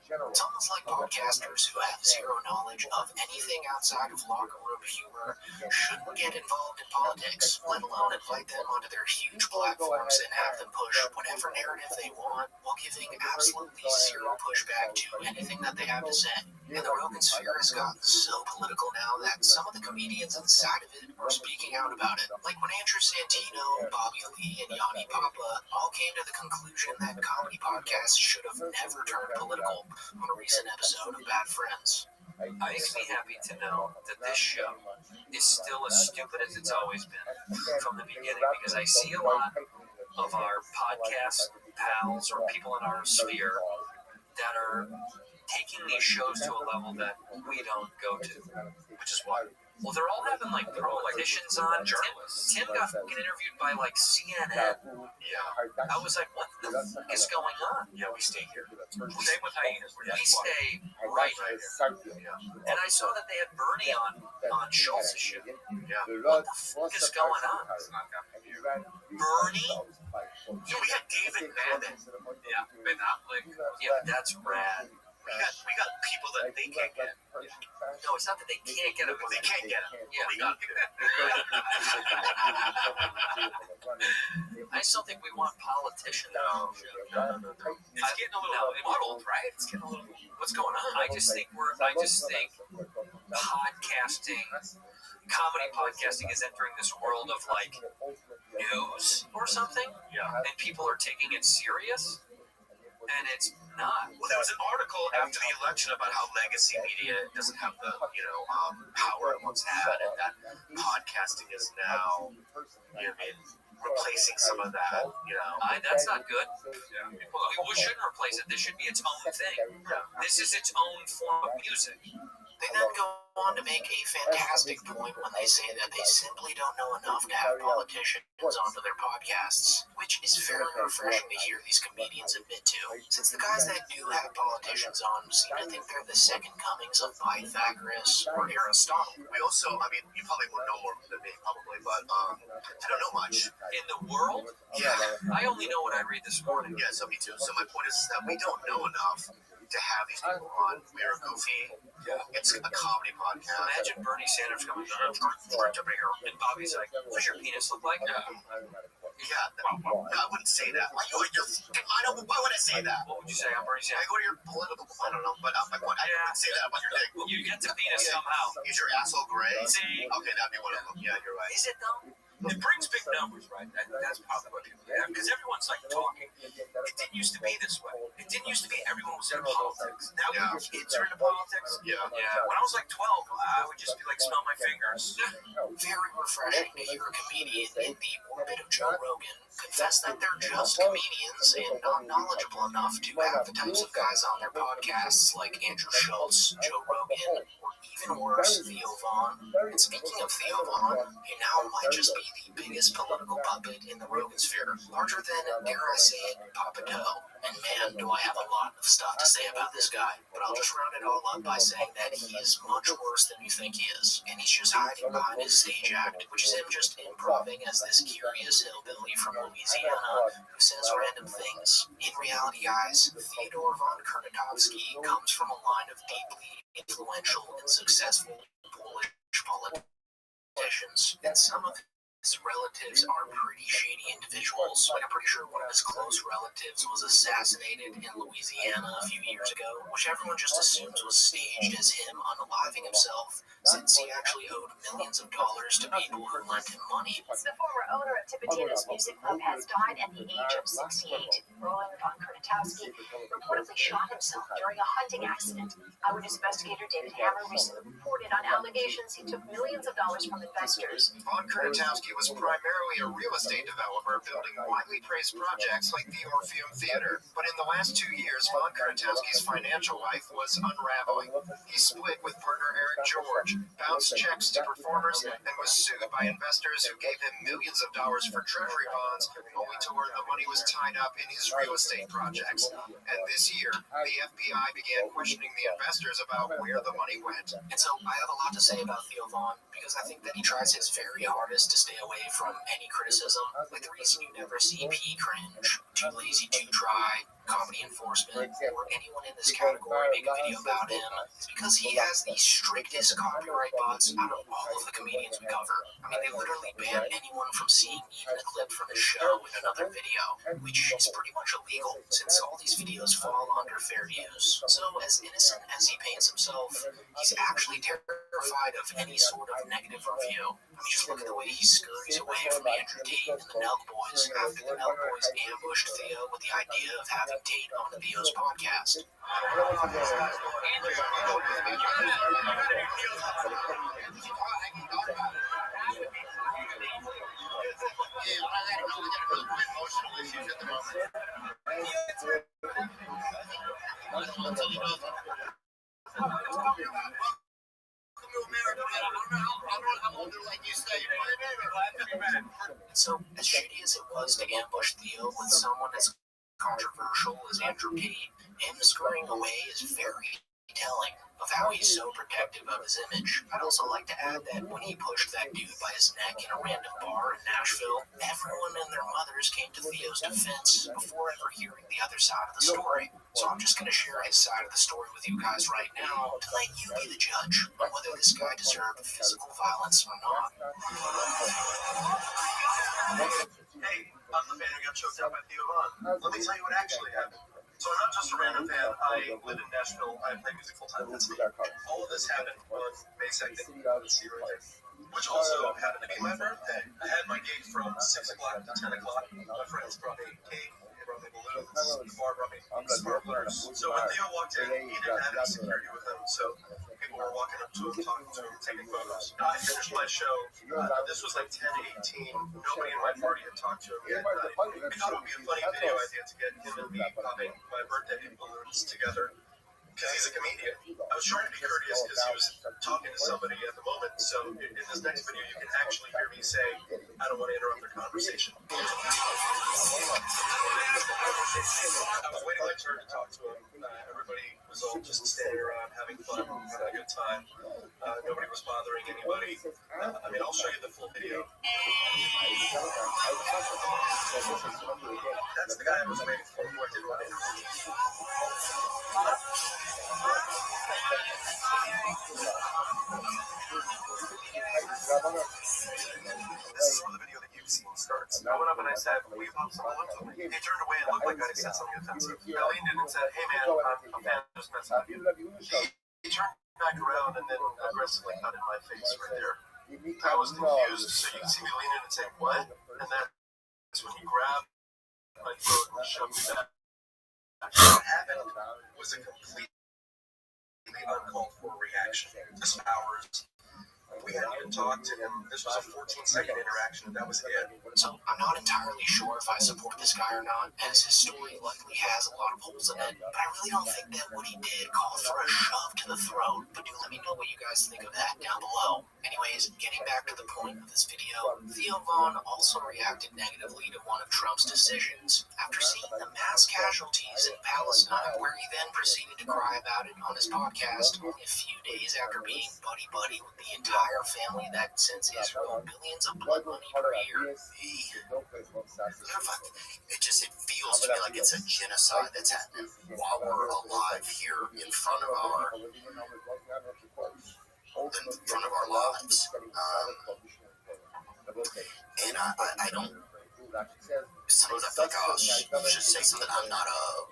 It's almost like podcasters who have zero knowledge of anything outside of locker room humor shouldn't get involved in politics, let alone invite them onto their huge platforms and have them push whatever narrative they want while giving absolutely zero pushback to anything that they have to say. And the Rogan sphere has gotten so political now that some of the comedians inside of it are speaking out about it. Like when Andrew Santino, Bobby Lee, and Yanni Papa all came to the conclusion that comedy podcasts should have never turned political on a recent episode of Bad Friends. It makes me happy to know that this show is still as stupid as it's always been from the beginning, because I see a lot of our podcast pals or people in our sphere that are taking these shows to a level that we don't go to, which is why. Well, they're all having like politicians on. Tim got fucking interviewed by like CNN. Yeah. I was like, what the fuck is going on? Yeah, we stay here. We stay with hyenas. We stay right here. Yeah. And I saw that they had Bernie on Schultz's shit. Yeah. What the fuck is going on? Bernie? So we had David Mamet. Yeah, Ben Affleck. Yeah, that's rad. We got people that they can't get. No, it's not that they can't get him. They can't get him. Yeah. We got him. I still think we want politicians. No. It's getting a little muddled, right? It's getting a little. What's going on? I just think podcasting, comedy podcasting is entering this world of like news or something. Yeah. And people are taking it serious. And it's not. Well, there was an article after the election about how legacy media doesn't have the, power it once had, and that podcasting is now, replacing some of that, That's not good. Yeah. We shouldn't replace it. This should be its own thing. Yeah. This is its own form of music. They then go on to make a fantastic point when they say that they simply don't know enough to have politicians onto their podcasts, which is very refreshing to hear these comedians admit to, since the guys that do have politicians on seem to think they're the second comings of Pythagoras or Aristotle. We also, you probably would know more than me, probably, but I don't know much. In the world? Yeah. I only know what I read this morning. Yeah, so me too. So my point is that we don't know enough to have these people on. We are goofy. Yeah. It's a comedy podcast. Imagine Bernie Sanders coming on and Bobby's like, what does your penis look like? I wouldn't say that. Why would I say that? What would you say? I'm Bernie Sanders. I go to your political, I don't know, but my point, I wouldn't say that about your dick. You get to penis somehow. Is your asshole gray? See? Okay, that'd be one of them. Yeah, you're right. Is it though? It brings big numbers, right? That's probably what people have, because everyone's like talking. It didn't used to be this way. It didn't used to be everyone was in politics. Now kids are into politics. Yeah. When I was like 12, I would just be like, smell my fingers. Very refreshing to hear a comedian in the orbit of Joe Rogan confess that they're just comedians and not knowledgeable enough to have the types of guys on their podcasts like Andrew Schultz, Joe Rogan, or even worse, Theo Vaughn. And speaking of Theo Vaughn, he now might just be the biggest political puppet in the Rogan sphere, larger than, dare I say it, Papa Doe. And man, do I have a lot of stuff to say about this guy, but I'll just round it all up by saying that he is much worse than you think he is, and he's just hiding behind his stage act, which is him just improving as this curious hillbilly from Louisiana who says random things. In reality, guys, Theodore von Kurnatovsky comes from a line of deeply influential and successful Polish politicians, and some of His relatives are pretty shady individuals. Like, I'm pretty sure one of his close relatives was assassinated in Louisiana a few years ago, which everyone just assumes was staged as him unaliving himself, since he actually owed millions of dollars to people who lent him money. The former owner of Tipitina's Music Club has died at the age of 68. Roland von Kurtowski reportedly shot himself during a hunting accident. Eyewitness investigator David Hammer recently reported on allegations he took millions of dollars from investors. Von Kurtowski was primarily a real estate developer building widely praised projects like the Orpheum Theater. But in the last 2 years, Von Kurtowski's financial life was unraveling. He split with partner Eric George, bounced checks to performers, and was sued by investors who gave him millions of dollars for treasury bonds, only to learn the money was tied up in his real estate projects. And this year, the FBI began questioning the investors about where the money went. And so I have a lot to say about Theo Von, because I think that he tries his very hardest to stay away from any criticism. Like, the reason you never see P Cringe, Too Lazy to Try, Comedy Enforcement, or anyone in this category make a video about him is because he has the strictest copyright butts out of all of the comedians we cover. I mean, they literally ban anyone from seeing even a clip from his show in another video, which is pretty much illegal since all these videos fall under fair use. So, as innocent as he paints himself, he's actually terrified of any sort of negative review. I mean, just look at the way he scurries away from Andrew Tate and the Nelk Boys after the Nelk Boys ambushed Theo with the idea of having Tate on Theo's podcast. So, as shitty as it was to ambush Theo with someone as controversial as Andrew Tate, him scurrying away is very telling of how he's so protective of his image. I'd also like to add that when he pushed that dude by his neck in a random bar in Nashville, everyone and their mothers came to Theo's defense before ever hearing the other side of the story. So I'm just going to share his side of the story with you guys right now to let you be the judge on whether this guy deserved physical violence or not. Hey, I'm the fan who got choked out by Theo Von. Let me tell you what actually happened. So I'm not just a random fan. I live in Nashville. I play music full time. That's me. All of this happened on May 2nd. Let's see right there. Which also happened to be my birthday. I had my gig from 6 o'clock to 10 o'clock. My friends brought me cake, they brought me balloons, the bar brought me sparklers. So when Theo walked in, he didn't have any security with him. So people were walking up to him, talking to him, taking photos. I finished my show. This was like 10:18. Nobody in my party had talked to him yet. We thought it would be a funny video idea to get him and me popping my birthday balloons together, because he's a comedian. I was trying to be courteous because he was talking to somebody at the moment. So in this next video, you can actually hear me say, I don't want to interrupt their conversation. I was waiting my turn to talk to him. Everybody was all just standing around having fun, having a good time. Nobody was bothering anybody. I mean, I'll show you the full video. That's the guy I was waiting for who I did run into. This is where the video that you've seen starts. I went up and I said, will you pop some balloons with me? He turned away and looked like I said something offensive. I leaned in and said, hey man, I'm a fan, just messing with you. He turned back around and then aggressively cut in my face right there. I was confused, so you can see me lean in and say, what? And that's when he grabbed my throat and shoved me back. What happened was a completely uncalled for reaction. This was hours. We hadn't even talked to him. This was a 14-second interaction, and that was it. So I'm not entirely sure if I support this guy or not, as his story likely has a lot of holes in it, but I really don't think that what he did called for a shove to the throat. But do let me know what you guys think of that down below. Anyways, getting back to the point of this video, Theo Von also reacted negatively to one of Trump's decisions. After seeing the mass casualties in Palestine, where he then proceeded to cry about it on his podcast only a few days after being buddy-buddy with the entire family that sends Israel billions of blood money per year. It feels to me like it's a genocide that's happening while we're alive here in front of our lives. And I don't. Sometimes I feel like I should say something. I'm not a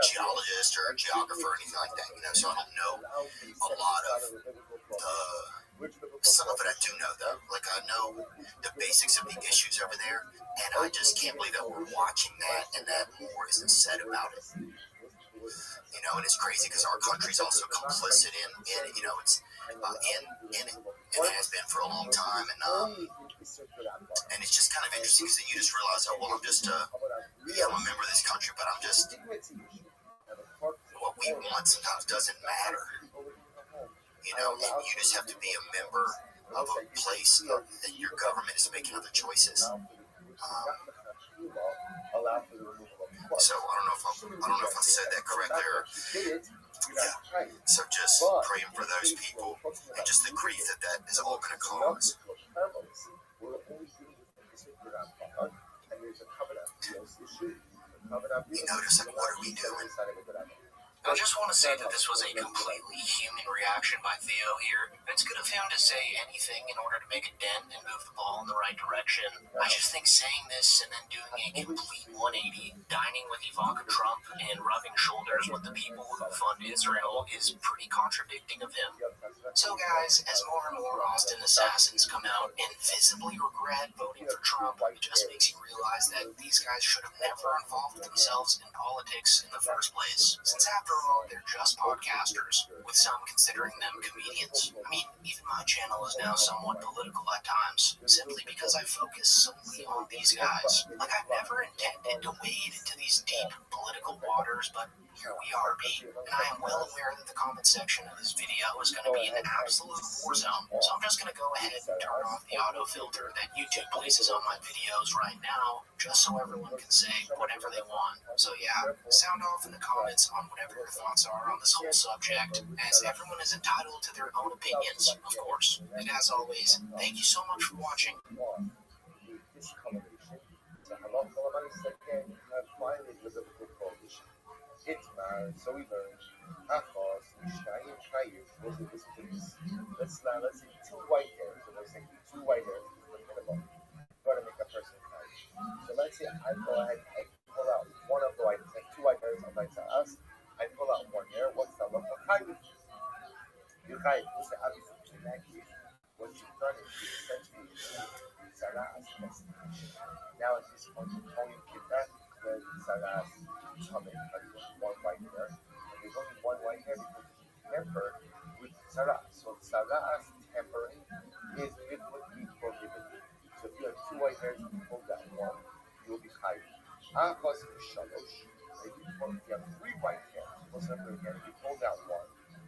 geologist or a geographer or anything like that, so I don't know a lot of some of it I do know though. Like I know the basics of the issues over there, and I just can't believe that we're watching that and that more isn't said about it. And it's crazy because our country's also complicit in it. It's in it, and it has been for a long time, and it's just kind of interesting because you just realize, oh well, I'm a member of this country, but I'm just what we want sometimes doesn't matter. And you just have to be a member of a place that your government is making other choices. So I don't know if I said that correctly or yeah. So just praying for those people and just the grief that is all going to cause. You notice, like, what are we doing? I just want to say that this was a completely human reaction by Theo here. It's good of him to say anything in order to make a dent and move the ball in the right direction. I just think saying this and then doing a complete 180, dining with Ivanka Trump and rubbing shoulders with the people who fund Israel is pretty contradicting of him. So guys, as more and more Austin assassins come out and visibly regret voting for Trump, it just makes you realize that these guys should have never involved themselves in politics in the first place. Since after all, they're just podcasters, with some considering them comedians. I mean, even my channel is now somewhat political at times, simply because I focus solely on these guys. Like, I've never intended to wade into these deep political waters, but here we are, B. And I am well aware that the comment section of this video is going to be an absolute war zone, so I'm just going to go ahead and turn off the autofilter that YouTube places on my videos right now, just so everyone can say whatever they want. So yeah, sound off in the comments on whatever your thoughts are on this whole subject, as everyone is entitled to their own opinions, of course. And as always, thank you so much for watching. So we learned Achos, Mishnayim, Chayim, was the disciplines. Let's say 2 white hairs, and let's say 2 white hairs is the minimum. Going to make a person Chayim. So let's say I go ahead and pull out one of the white hairs, like 2 white hairs on my us. I pull out 1 hair. What's the local Chayim? You Chayim. This is obviously in that case. What you've done is you essentially Sarah as a destination. Now at this point, you only get that the Sarah coming, but there's only 1 white hair. And there's only 1 white hair because it's tempered with Sarah. So Sarah's tempering is biblically prohibited. So if you have 2 white hairs and you pull that 1, you'll be Chayim. Achos Shalosh. If you have 3 white hairs, what's the number again? You pull that 1.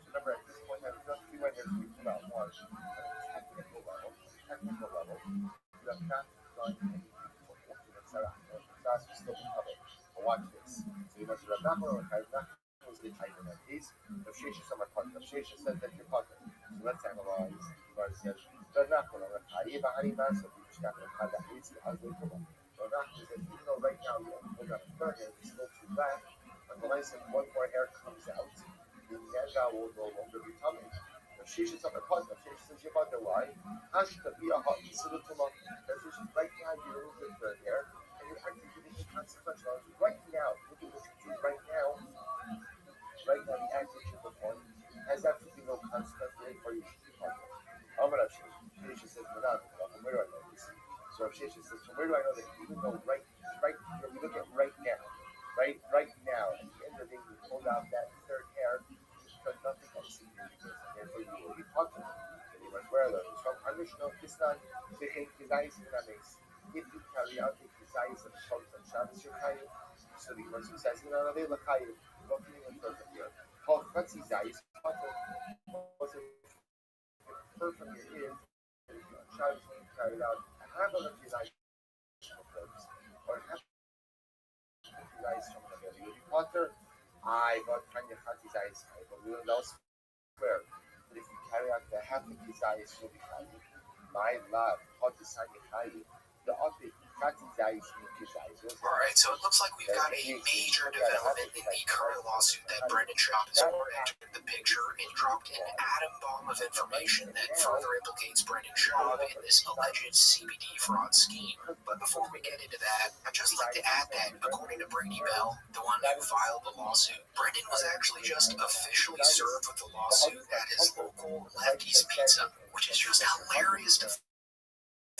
So remember, at this point, if you have 3 white hairs, you pull out 1. At a technical level, you have not done anything to Sarah. Sarah will still be covered. But watch this. So you must have not going to was the type in that case. If Shesha some are partner, Shesha says that you're partner. So let's analyze. Gemara says, they're not going to Hariba Hariba, so you're just not going to have that easy as they come on. So not because even though right now you only hold out a third hair, it's still too black. But the nice and 1 more hair comes out, the Nega will no longer be coming. If Shesha some are partner, Shesha says you're partner. Why? Hashta be a hot Isilutuma. Because right now you remove the third hair, and you're actually giving inconsequential. Right now, look at what you do right now. Right now, the act that you perform has absolutely no consequence for you. I'm going to show you. Shesha says, where do I know this? So if Shesha says, so where do I know that even though you look at right now, right now, at the end of the day, you pulled out that third hair, because nothing else is because therefore you will be punctured. And you must wear those. From Anishno Kistan, Sechet Kizayis Minames. If you carry out the Kizayis of Shabbos and Shabbos, you're Chayim. So the person says, they look Chayim. Looking in front of you. Called Chatzi Zayis. Was it fur from your ear? Shabbos being carried out. Have a look at or have Zayis from the belly. If you water, I got Kanya Chatzi Zayis. But we don't know square. But if you carry out the half of Zayis, you'll be Chayim. My love, Chatzi Zayis Chayim. The other Alright, so it looks like we've got a major development in the current lawsuit that Brendan Schaub has entered the picture and dropped an atom bomb of information that further implicates Brendan Schaub in this alleged CBD fraud scheme. But before we get into that, I'd just like to add that, according to Brady Bell, the one who filed the lawsuit, Brendan was actually just officially served with the lawsuit at his local Lefty's Pizza, which is just hilarious to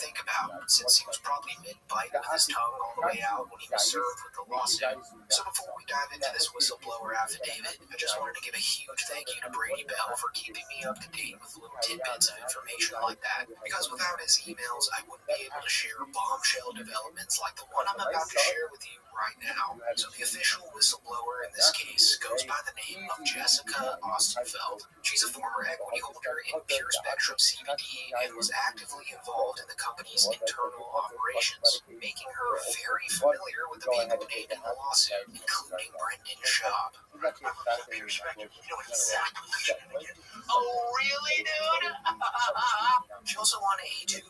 think about, since he was probably mid-bite with his tongue all the way out when he was served with the lawsuit. So before we dive into this whistleblower affidavit, I just wanted to give a huge thank you to Brady Bell for keeping me up to date with little tidbits of information like that, because without his emails, I wouldn't be able to share bombshell developments like the one I'm about to share with you right now. So the official whistleblower in this case goes by the name of Jessica Ostenfeld. She's a former equity holder in Pure Spectrum CBD and was actively involved in the company's internal operations, making her very familiar with the people named in the lawsuit, including Brendan Schaub. Pure Spectrum, you know exactly what you're gonna get. Oh, really, dude? She also won a $2.6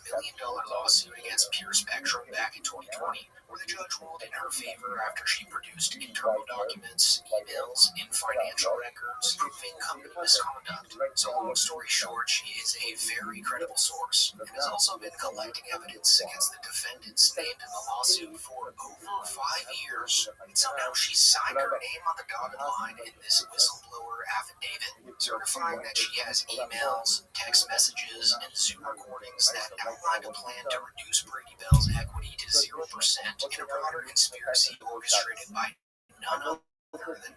million lawsuit against Pure Spectrum back in 2020, where the judge ruled in her favor after she produced internal documents, emails, and financial records proving company misconduct. So long story short, she is a very credible source, and has also been collecting evidence against the defendants named in the lawsuit for over 5 years. And so now she signed her name on the dotted line in this whistleblower affidavit, certifying that she has emails, text messages, and Zoom recordings that outlined a plan to reduce Brady Bell's equity to 0% in a broader conspiracy orchestrated by none other than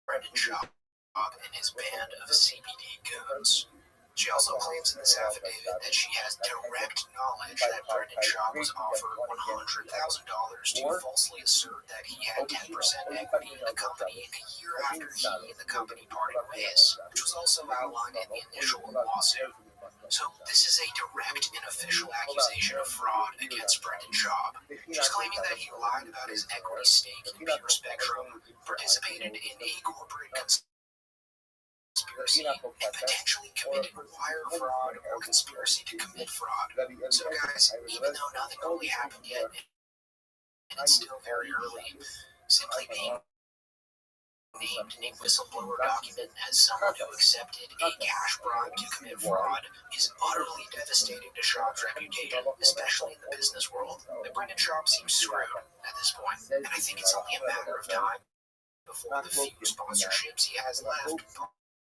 Brendan Schaub and his band of CBD goons. She also claims in this affidavit that she has direct knowledge that Brendan Schaub was offered $100,000 to falsely assert that he had 10% equity in the company a year after he and the company parted ways, which was also outlined in the initial lawsuit. So this is a direct and official accusation of fraud against Brendan Schaub. She's claiming that he lied about his equity stake in Pure Spectrum, participated in a corporate conspiracy, and potentially committed wire fraud or conspiracy to commit fraud. So guys, even though nothing really happened yet, and it's still very early, simply being named in a whistleblower document as someone who accepted a cash bribe to commit fraud is utterly devastating to Schaub's reputation, especially in the business world. And Brendan Schaub seems screwed at this point, and I think it's only a matter of time before the few sponsorships he has left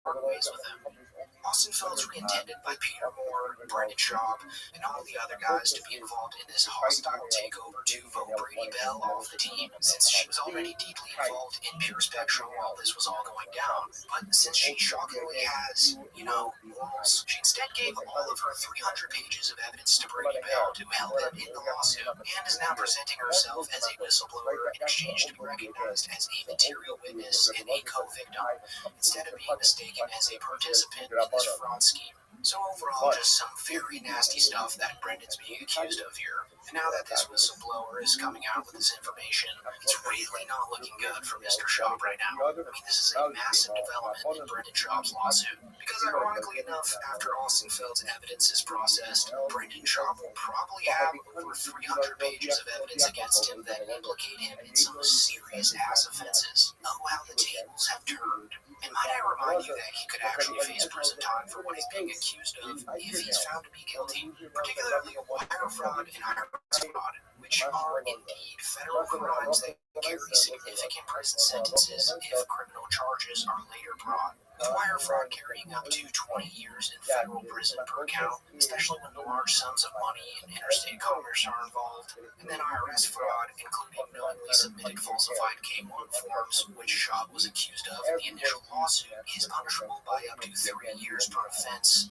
part ways with him. Ostenfeld's re-intended by Peter Moore, Brendan Schaub, and all the other guys to be involved in this hostile takeover to vote Brady Bell off the team, since she was already deeply involved in Pure Spectrum while this was all going down. But since she shockingly has, morals, she instead gave all of her 300 pages of evidence to Brady Bell to help him in the lawsuit, and is now presenting herself as a whistleblower in exchange to be recognized as a material witness and a co-victim, instead of being mistaken as a participant in this fraud scheme. So overall, just some very nasty stuff that Brendan's being accused of here. And now that this whistleblower is coming out with this information, it's really not looking good for Mr. Schaub right now. I mean, this is a massive development in Brendan Schaub's lawsuit, because ironically enough, after Ostenfeld's evidence is processed, Brendan Schaub will probably have over 300 pages of evidence against him that implicate him in some serious ass offenses. Oh, how the tables have turned. And might I remind you that he could actually face prison time for what he's being accused of if he's found to be guilty, particularly wire fraud and IRS fraud, which are indeed federal crimes that carry significant prison sentences if criminal charges are later brought, with wire fraud carrying up to 20 years in federal prison per count, especially when large sums of money and interstate commerce are involved, and then IRS fraud, including knowingly submitted falsified K-1 forms, which Schaub was accused of in the initial lawsuit, is punishable by up to 3 years per offense,